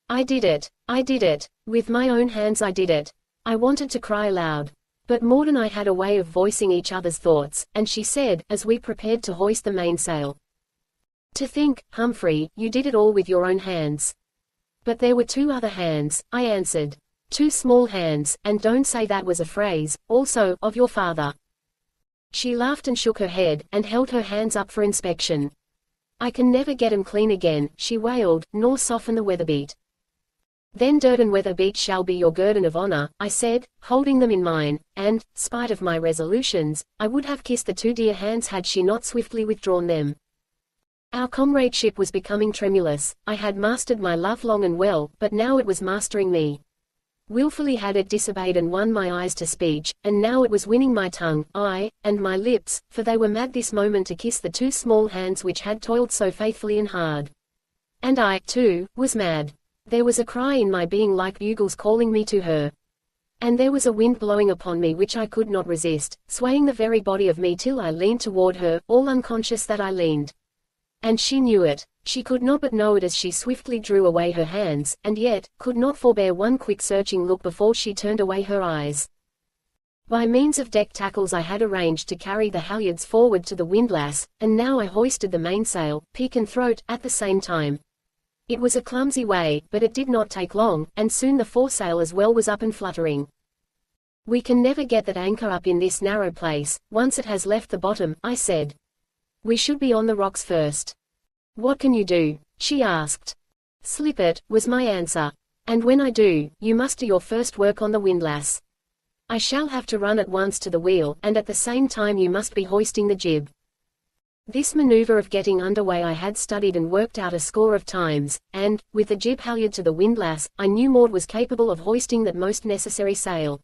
I did it. I did it. With my own hands I did it. I wanted to cry aloud. But Maud and I had a way of voicing each other's thoughts, and she said, as we prepared to hoist the mainsail. To think, Humphrey, you did it all with your own hands. But there were two other hands, I answered. Two small hands, and don't say that was a phrase, also, of your father. She laughed and shook her head, and held her hands up for inspection. I can never get 'em clean again, she wailed, nor soften the weatherbeat. Then dirt and weatherbeat shall be your guerdon of honor, I said, holding them in mine, and, spite of my resolutions, I would have kissed the two dear hands had she not swiftly withdrawn them. Our comradeship was becoming tremulous. I had mastered my love long and well, but now it was mastering me. Willfully had it disobeyed and won my eyes to speech, and now it was winning my tongue, ay, and my lips, for they were mad this moment to kiss the two small hands which had toiled so faithfully and hard. And I, too, was mad. There was a cry in my being like bugles calling me to her. And there was a wind blowing upon me which I could not resist, swaying the very body of me till I leaned toward her, all unconscious that I leaned. And she knew it. She could not but know it as she swiftly drew away her hands, and yet, could not forbear one quick searching look before she turned away her eyes. By means of deck tackles I had arranged to carry the halyards forward to the windlass, and now I hoisted the mainsail, peak and throat, at the same time. It was a clumsy way, but it did not take long, and soon the foresail as well was up and fluttering. We can never get that anchor up in this narrow place, once it has left the bottom, I said. We should be on the rocks first. What can you do? She asked. Slip it, was my answer. And when I do, you must do your first work on the windlass. I shall have to run at once to the wheel, and at the same time you must be hoisting the jib. This maneuver of getting underway I had studied and worked out a score of times, and, with the jib halyard to the windlass, I knew Maud was capable of hoisting that most necessary sail.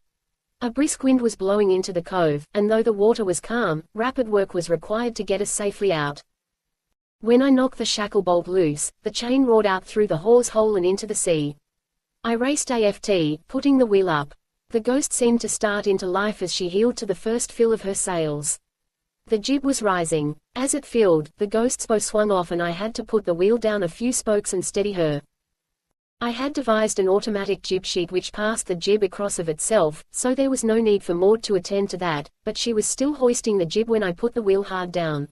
A brisk wind was blowing into the cove, and though the water was calm, rapid work was required to get us safely out. When I knocked the shackle bolt loose, the chain roared out through the hawse hole and into the sea. I raced aft, putting the wheel up. The Ghost seemed to start into life as she heeled to the first fill of her sails. The jib was rising. As it filled, the Ghost's bow swung off and I had to put the wheel down a few spokes and steady her. I had devised an automatic jib sheet which passed the jib across of itself, so there was no need for Maud to attend to that, but she was still hoisting the jib when I put the wheel hard down.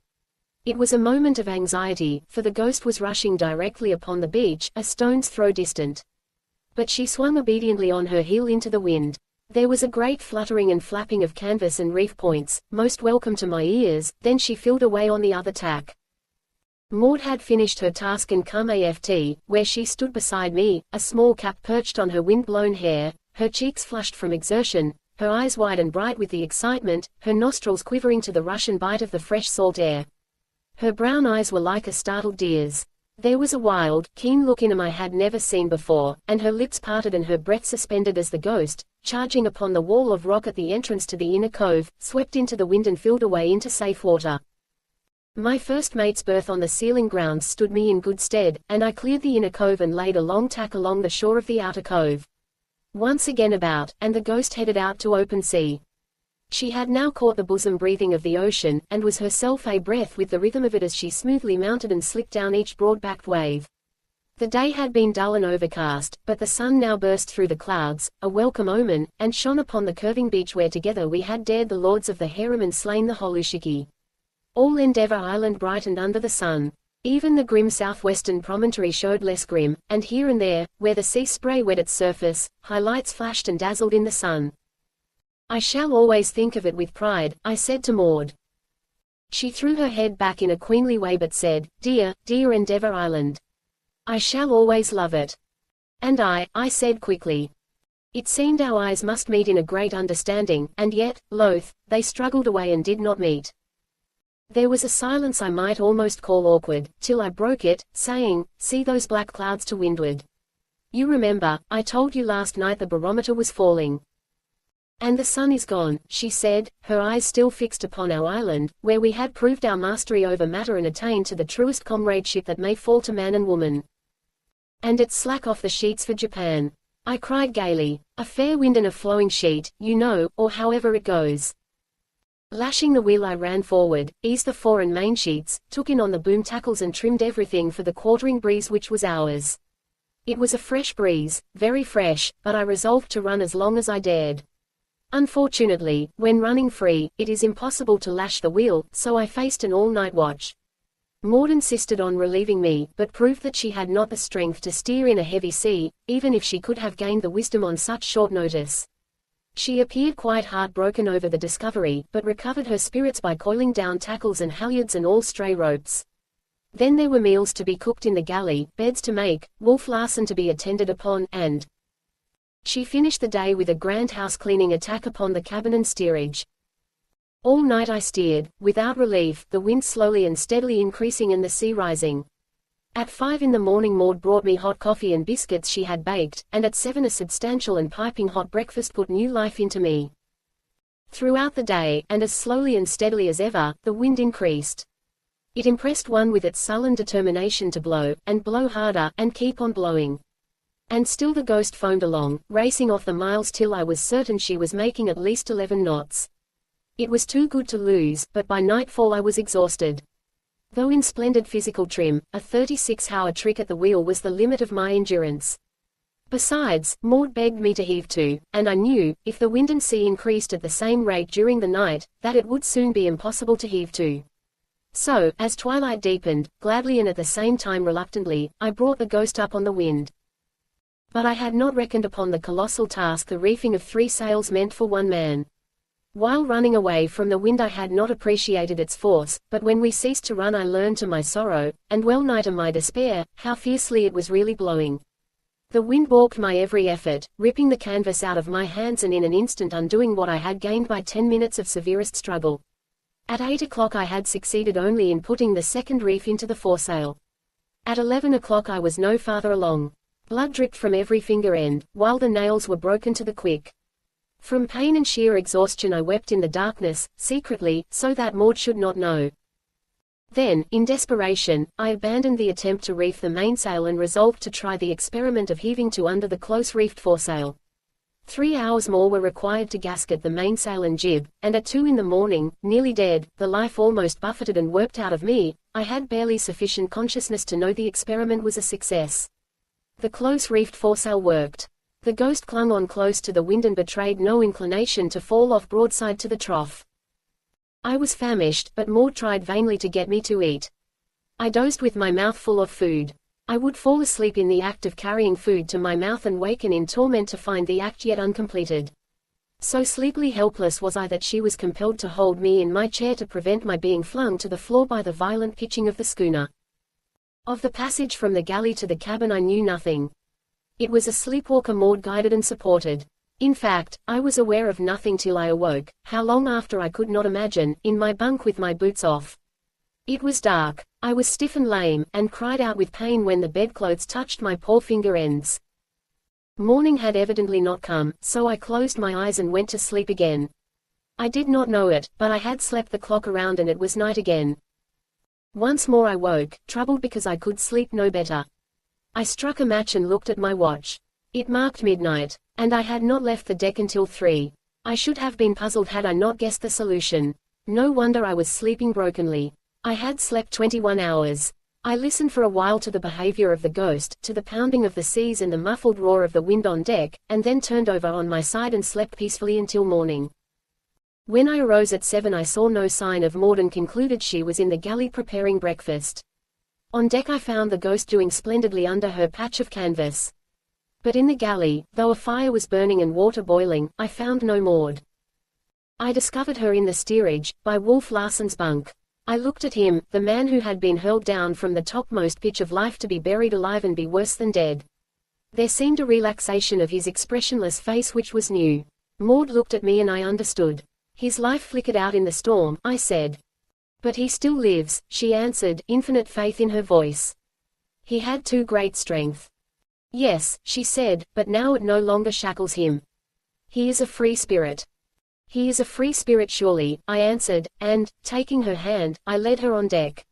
It was a moment of anxiety, for the Ghost was rushing directly upon the beach, a stone's throw distant. But she swung obediently on her heel into the wind. There was a great fluttering and flapping of canvas and reef points, most welcome to my ears, then she filled away on the other tack. Maud had finished her task and come aft, where she stood beside me, a small cap perched on her wind-blown hair, her cheeks flushed from exertion, her eyes wide and bright with the excitement, her nostrils quivering to the rush and bite of the fresh salt air. Her brown eyes were like a startled deer's. There was a wild, keen look in them I had never seen before, and her lips parted and her breath suspended as the Ghost, charging upon the wall of rock at the entrance to the inner cove, swept into the wind and filled away into safe water. My first mate's berth on the sealing grounds stood me in good stead, and I cleared the inner cove and laid a long tack along the shore of the outer cove. Once again about, and the Ghost headed out to open sea. She had now caught the bosom breathing of the ocean, and was herself a breath with the rhythm of it as she smoothly mounted and slipped down each broad-backed wave. The day had been dull and overcast, but the sun now burst through the clouds, a welcome omen, and shone upon the curving beach where together we had dared the lords of the harem and slain the Holushiki. All Endeavour Island brightened under the sun. Even the grim southwestern promontory showed less grim, and here and there, where the sea spray wet its surface, high lights flashed and dazzled in the sun. I shall always think of it with pride, I said to Maud. She threw her head back in a queenly way but said, Dear, dear Endeavour Island. I shall always love it. And I said quickly. It seemed our eyes must meet in a great understanding, and yet, loath, they struggled away and did not meet. There was a silence I might almost call awkward, till I broke it, saying, "See those black clouds to windward. You remember, I told you last night the barometer was falling. And the sun is gone," she said, her eyes still fixed upon our island, where we had proved our mastery over matter and attained to the truest comradeship that may fall to man and woman. "And it's slack off the sheets for Japan," I cried gaily. "A fair wind and a flowing sheet, you know, or however it goes." Lashing the wheel I ran forward, eased the fore and main sheets, took in on the boom tackles and trimmed everything for the quartering breeze which was ours. It was a fresh breeze, very fresh, but I resolved to run as long as I dared. Unfortunately, when running free, it is impossible to lash the wheel, so I faced an all-night watch. Maud insisted on relieving me, but proved that she had not the strength to steer in a heavy sea, even if she could have gained the wisdom on such short notice. She appeared quite heartbroken over the discovery, but recovered her spirits by coiling down tackles and halyards and all stray ropes. Then there were meals to be cooked in the galley, beds to make, Wolf Larsen to be attended upon, and she finished the day with a grand house-cleaning attack upon the cabin and steerage. All night I steered, without relief, the wind slowly and steadily increasing and the sea rising. At 5 in the morning Maud brought me hot coffee and biscuits she had baked, and at 7 a substantial and piping hot breakfast put new life into me. Throughout the day, and as slowly and steadily as ever, the wind increased. It impressed one with its sullen determination to blow, and blow harder, and keep on blowing. And still the Ghost foamed along, racing off the miles till I was certain she was making at least 11 knots. It was too good to lose, but by nightfall I was exhausted. Though in splendid physical trim, a 36-hour trick at the wheel was the limit of my endurance. Besides, Maud begged me to heave to, and I knew, if the wind and sea increased at the same rate during the night, that it would soon be impossible to heave to. So, as twilight deepened, gladly and at the same time reluctantly, I brought the Ghost up on the wind. But I had not reckoned upon the colossal task the reefing of 3 sails meant for one man. While running away from the wind I had not appreciated its force, but when we ceased to run I learned to my sorrow, and well nigh to my despair, how fiercely it was really blowing. The wind balked my every effort, ripping the canvas out of my hands and in an instant undoing what I had gained by 10 minutes of severest struggle. At 8 o'clock I had succeeded only in putting the second reef into the foresail. At 11 o'clock I was no farther along. Blood dripped from every finger end, while the nails were broken to the quick. From pain and sheer exhaustion I wept in the darkness, secretly, so that Maud should not know. Then, in desperation, I abandoned the attempt to reef the mainsail and resolved to try the experiment of heaving to under the close-reefed foresail. 3 hours more were required to gasket the mainsail and jib, and at 2 in the morning, nearly dead, the life almost buffeted and worked out of me, I had barely sufficient consciousness to know the experiment was a success. The close-reefed foresail worked. The Ghost clung on close to the wind and betrayed no inclination to fall off broadside to the trough. I was famished, but Maud tried vainly to get me to eat. I dozed with my mouth full of food. I would fall asleep in the act of carrying food to my mouth and waken in torment to find the act yet uncompleted. So sleepily helpless was I that she was compelled to hold me in my chair to prevent my being flung to the floor by the violent pitching of the schooner. Of the passage from the galley to the cabin I knew nothing. It was a sleepwalker Maud guided and supported. In fact, I was aware of nothing till I awoke, how long after I could not imagine, in my bunk with my boots off. It was dark, I was stiff and lame, and cried out with pain when the bedclothes touched my poor finger ends. Morning had evidently not come, so I closed my eyes and went to sleep again. I did not know it, but I had slept the clock around and it was night again. Once more I woke, troubled because I could sleep no better. I struck a match and looked at my watch. It marked midnight, and I had not left the deck until 3. I should have been puzzled had I not guessed the solution. No wonder I was sleeping brokenly. I had slept 21 hours. I listened for a while to the behavior of the Ghost, to the pounding of the seas and the muffled roar of the wind on deck, and then turned over on my side and slept peacefully until morning. When I arose at 7 I saw no sign of Maud and concluded she was in the galley preparing breakfast. On deck I found the Ghost doing splendidly under her patch of canvas. But in the galley, though a fire was burning and water boiling, I found no Maud. I discovered her in the steerage, by Wolf Larsen's bunk. I looked at him, the man who had been hurled down from the topmost pitch of life to be buried alive and be worse than dead. There seemed a relaxation of his expressionless face which was new. Maud looked at me and I understood. His life flickered out in the storm, I said. But he still lives, she answered, infinite faith in her voice. He had too great strength. Yes, she said, but now it no longer shackles him. He is a free spirit. He is a free spirit surely, I answered, and, taking her hand, I led her on deck.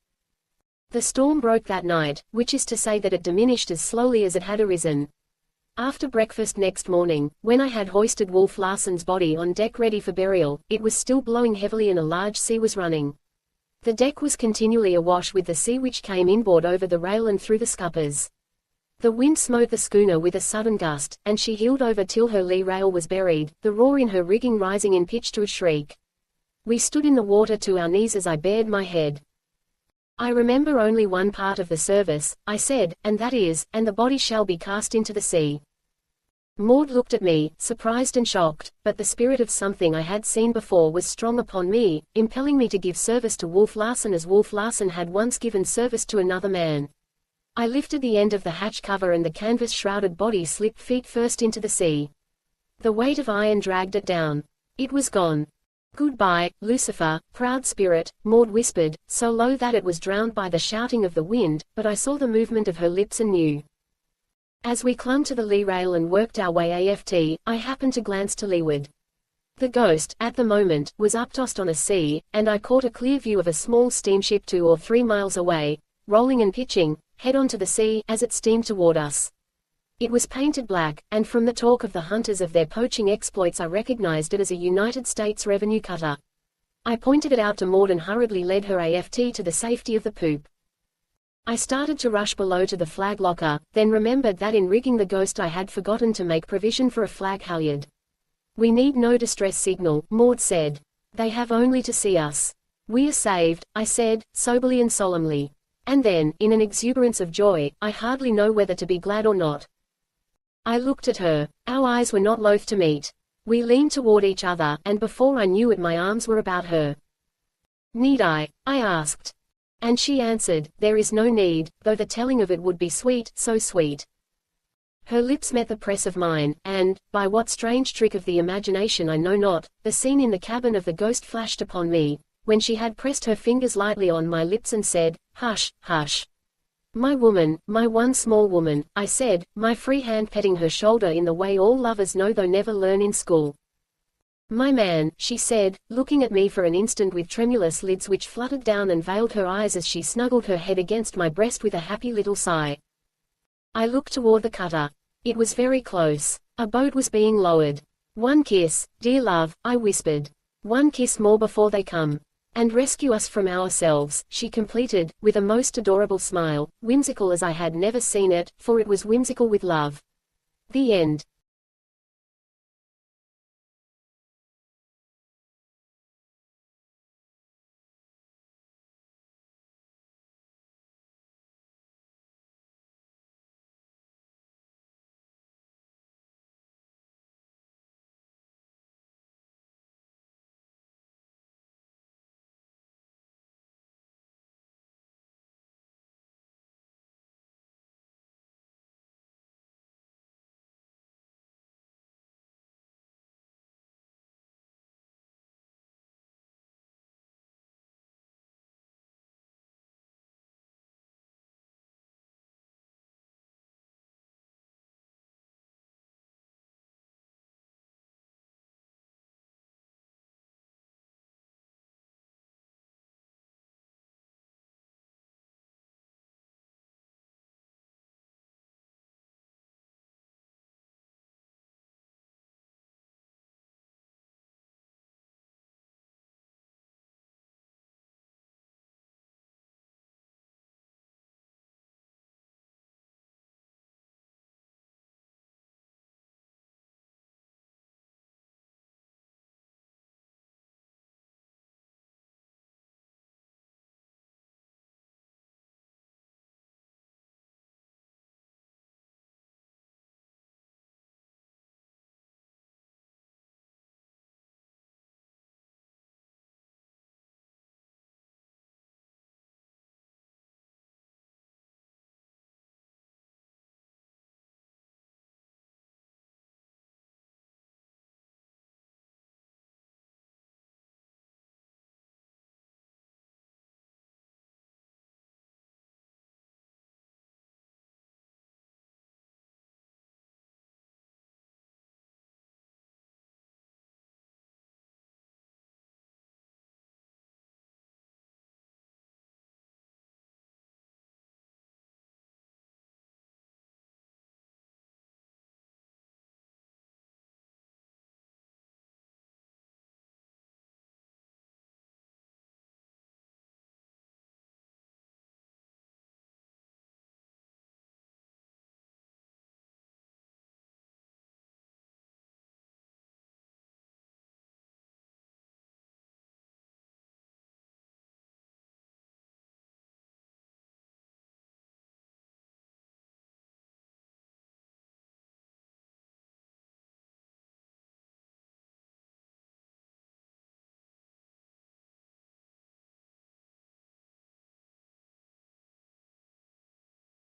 The storm broke that night, which is to say that it diminished as slowly as it had arisen. After breakfast next morning, when I had hoisted Wolf Larsen's body on deck ready for burial, it was still blowing heavily and a large sea was running. The deck was continually awash with the sea which came inboard over the rail and through the scuppers. The wind smote the schooner with a sudden gust, and she heeled over till her lee rail was buried, the roar in her rigging rising in pitch to a shriek. We stood in the water to our knees as I bared my head. I remember only one part of the service, I said, and that is, and the body shall be cast into the sea. Maud looked at me, surprised and shocked, but the spirit of something I had seen before was strong upon me, impelling me to give service to Wolf Larsen as Wolf Larsen had once given service to another man. I lifted the end of the hatch cover and the canvas-shrouded body slipped feet first into the sea. The weight of iron dragged it down. It was gone. "Goodbye, Lucifer, proud spirit," Maud whispered, so low that it was drowned by the shouting of the wind, but I saw the movement of her lips and knew. As we clung to the lee rail and worked our way aft, I happened to glance to leeward. The Ghost, at the moment, was uptossed on a sea, and I caught a clear view of a small steamship 2 or 3 miles away, rolling and pitching, head on to the sea, as it steamed toward us. It was painted black, and from the talk of the hunters of their poaching exploits I recognized it as a United States Revenue cutter. I pointed it out to Maud and hurriedly led her aft to the safety of the poop. I started to rush below to the flag locker, then remembered that in rigging the Ghost I had forgotten to make provision for a flag halyard. "We need no distress signal," Maud said. "They have only to see us. We are saved," I said, soberly and solemnly. And then, in an exuberance of joy, I hardly know whether to be glad or not. I looked at her. Our eyes were not loath to meet. We leaned toward each other, and before I knew it my arms were about her. "Need I asked. And she answered, "There is no need, though the telling of it would be sweet, so sweet." Her lips met the press of mine, and, by what strange trick of the imagination I know not, the scene in the cabin of the Ghost flashed upon me, when she had pressed her fingers lightly on my lips and said, "Hush, hush. My woman, my one small woman," I said, my free hand petting her shoulder in the way all lovers know though never learn in school. "My man," she said, looking at me for an instant with tremulous lids which fluttered down and veiled her eyes as she snuggled her head against my breast with a happy little sigh. I looked toward the cutter. It was very close. A boat was being lowered. "One kiss, dear love," I whispered. "One kiss more before they come. And rescue us from ourselves," she completed, with a most adorable smile, whimsical as I had never seen it, for it was whimsical with love. The end.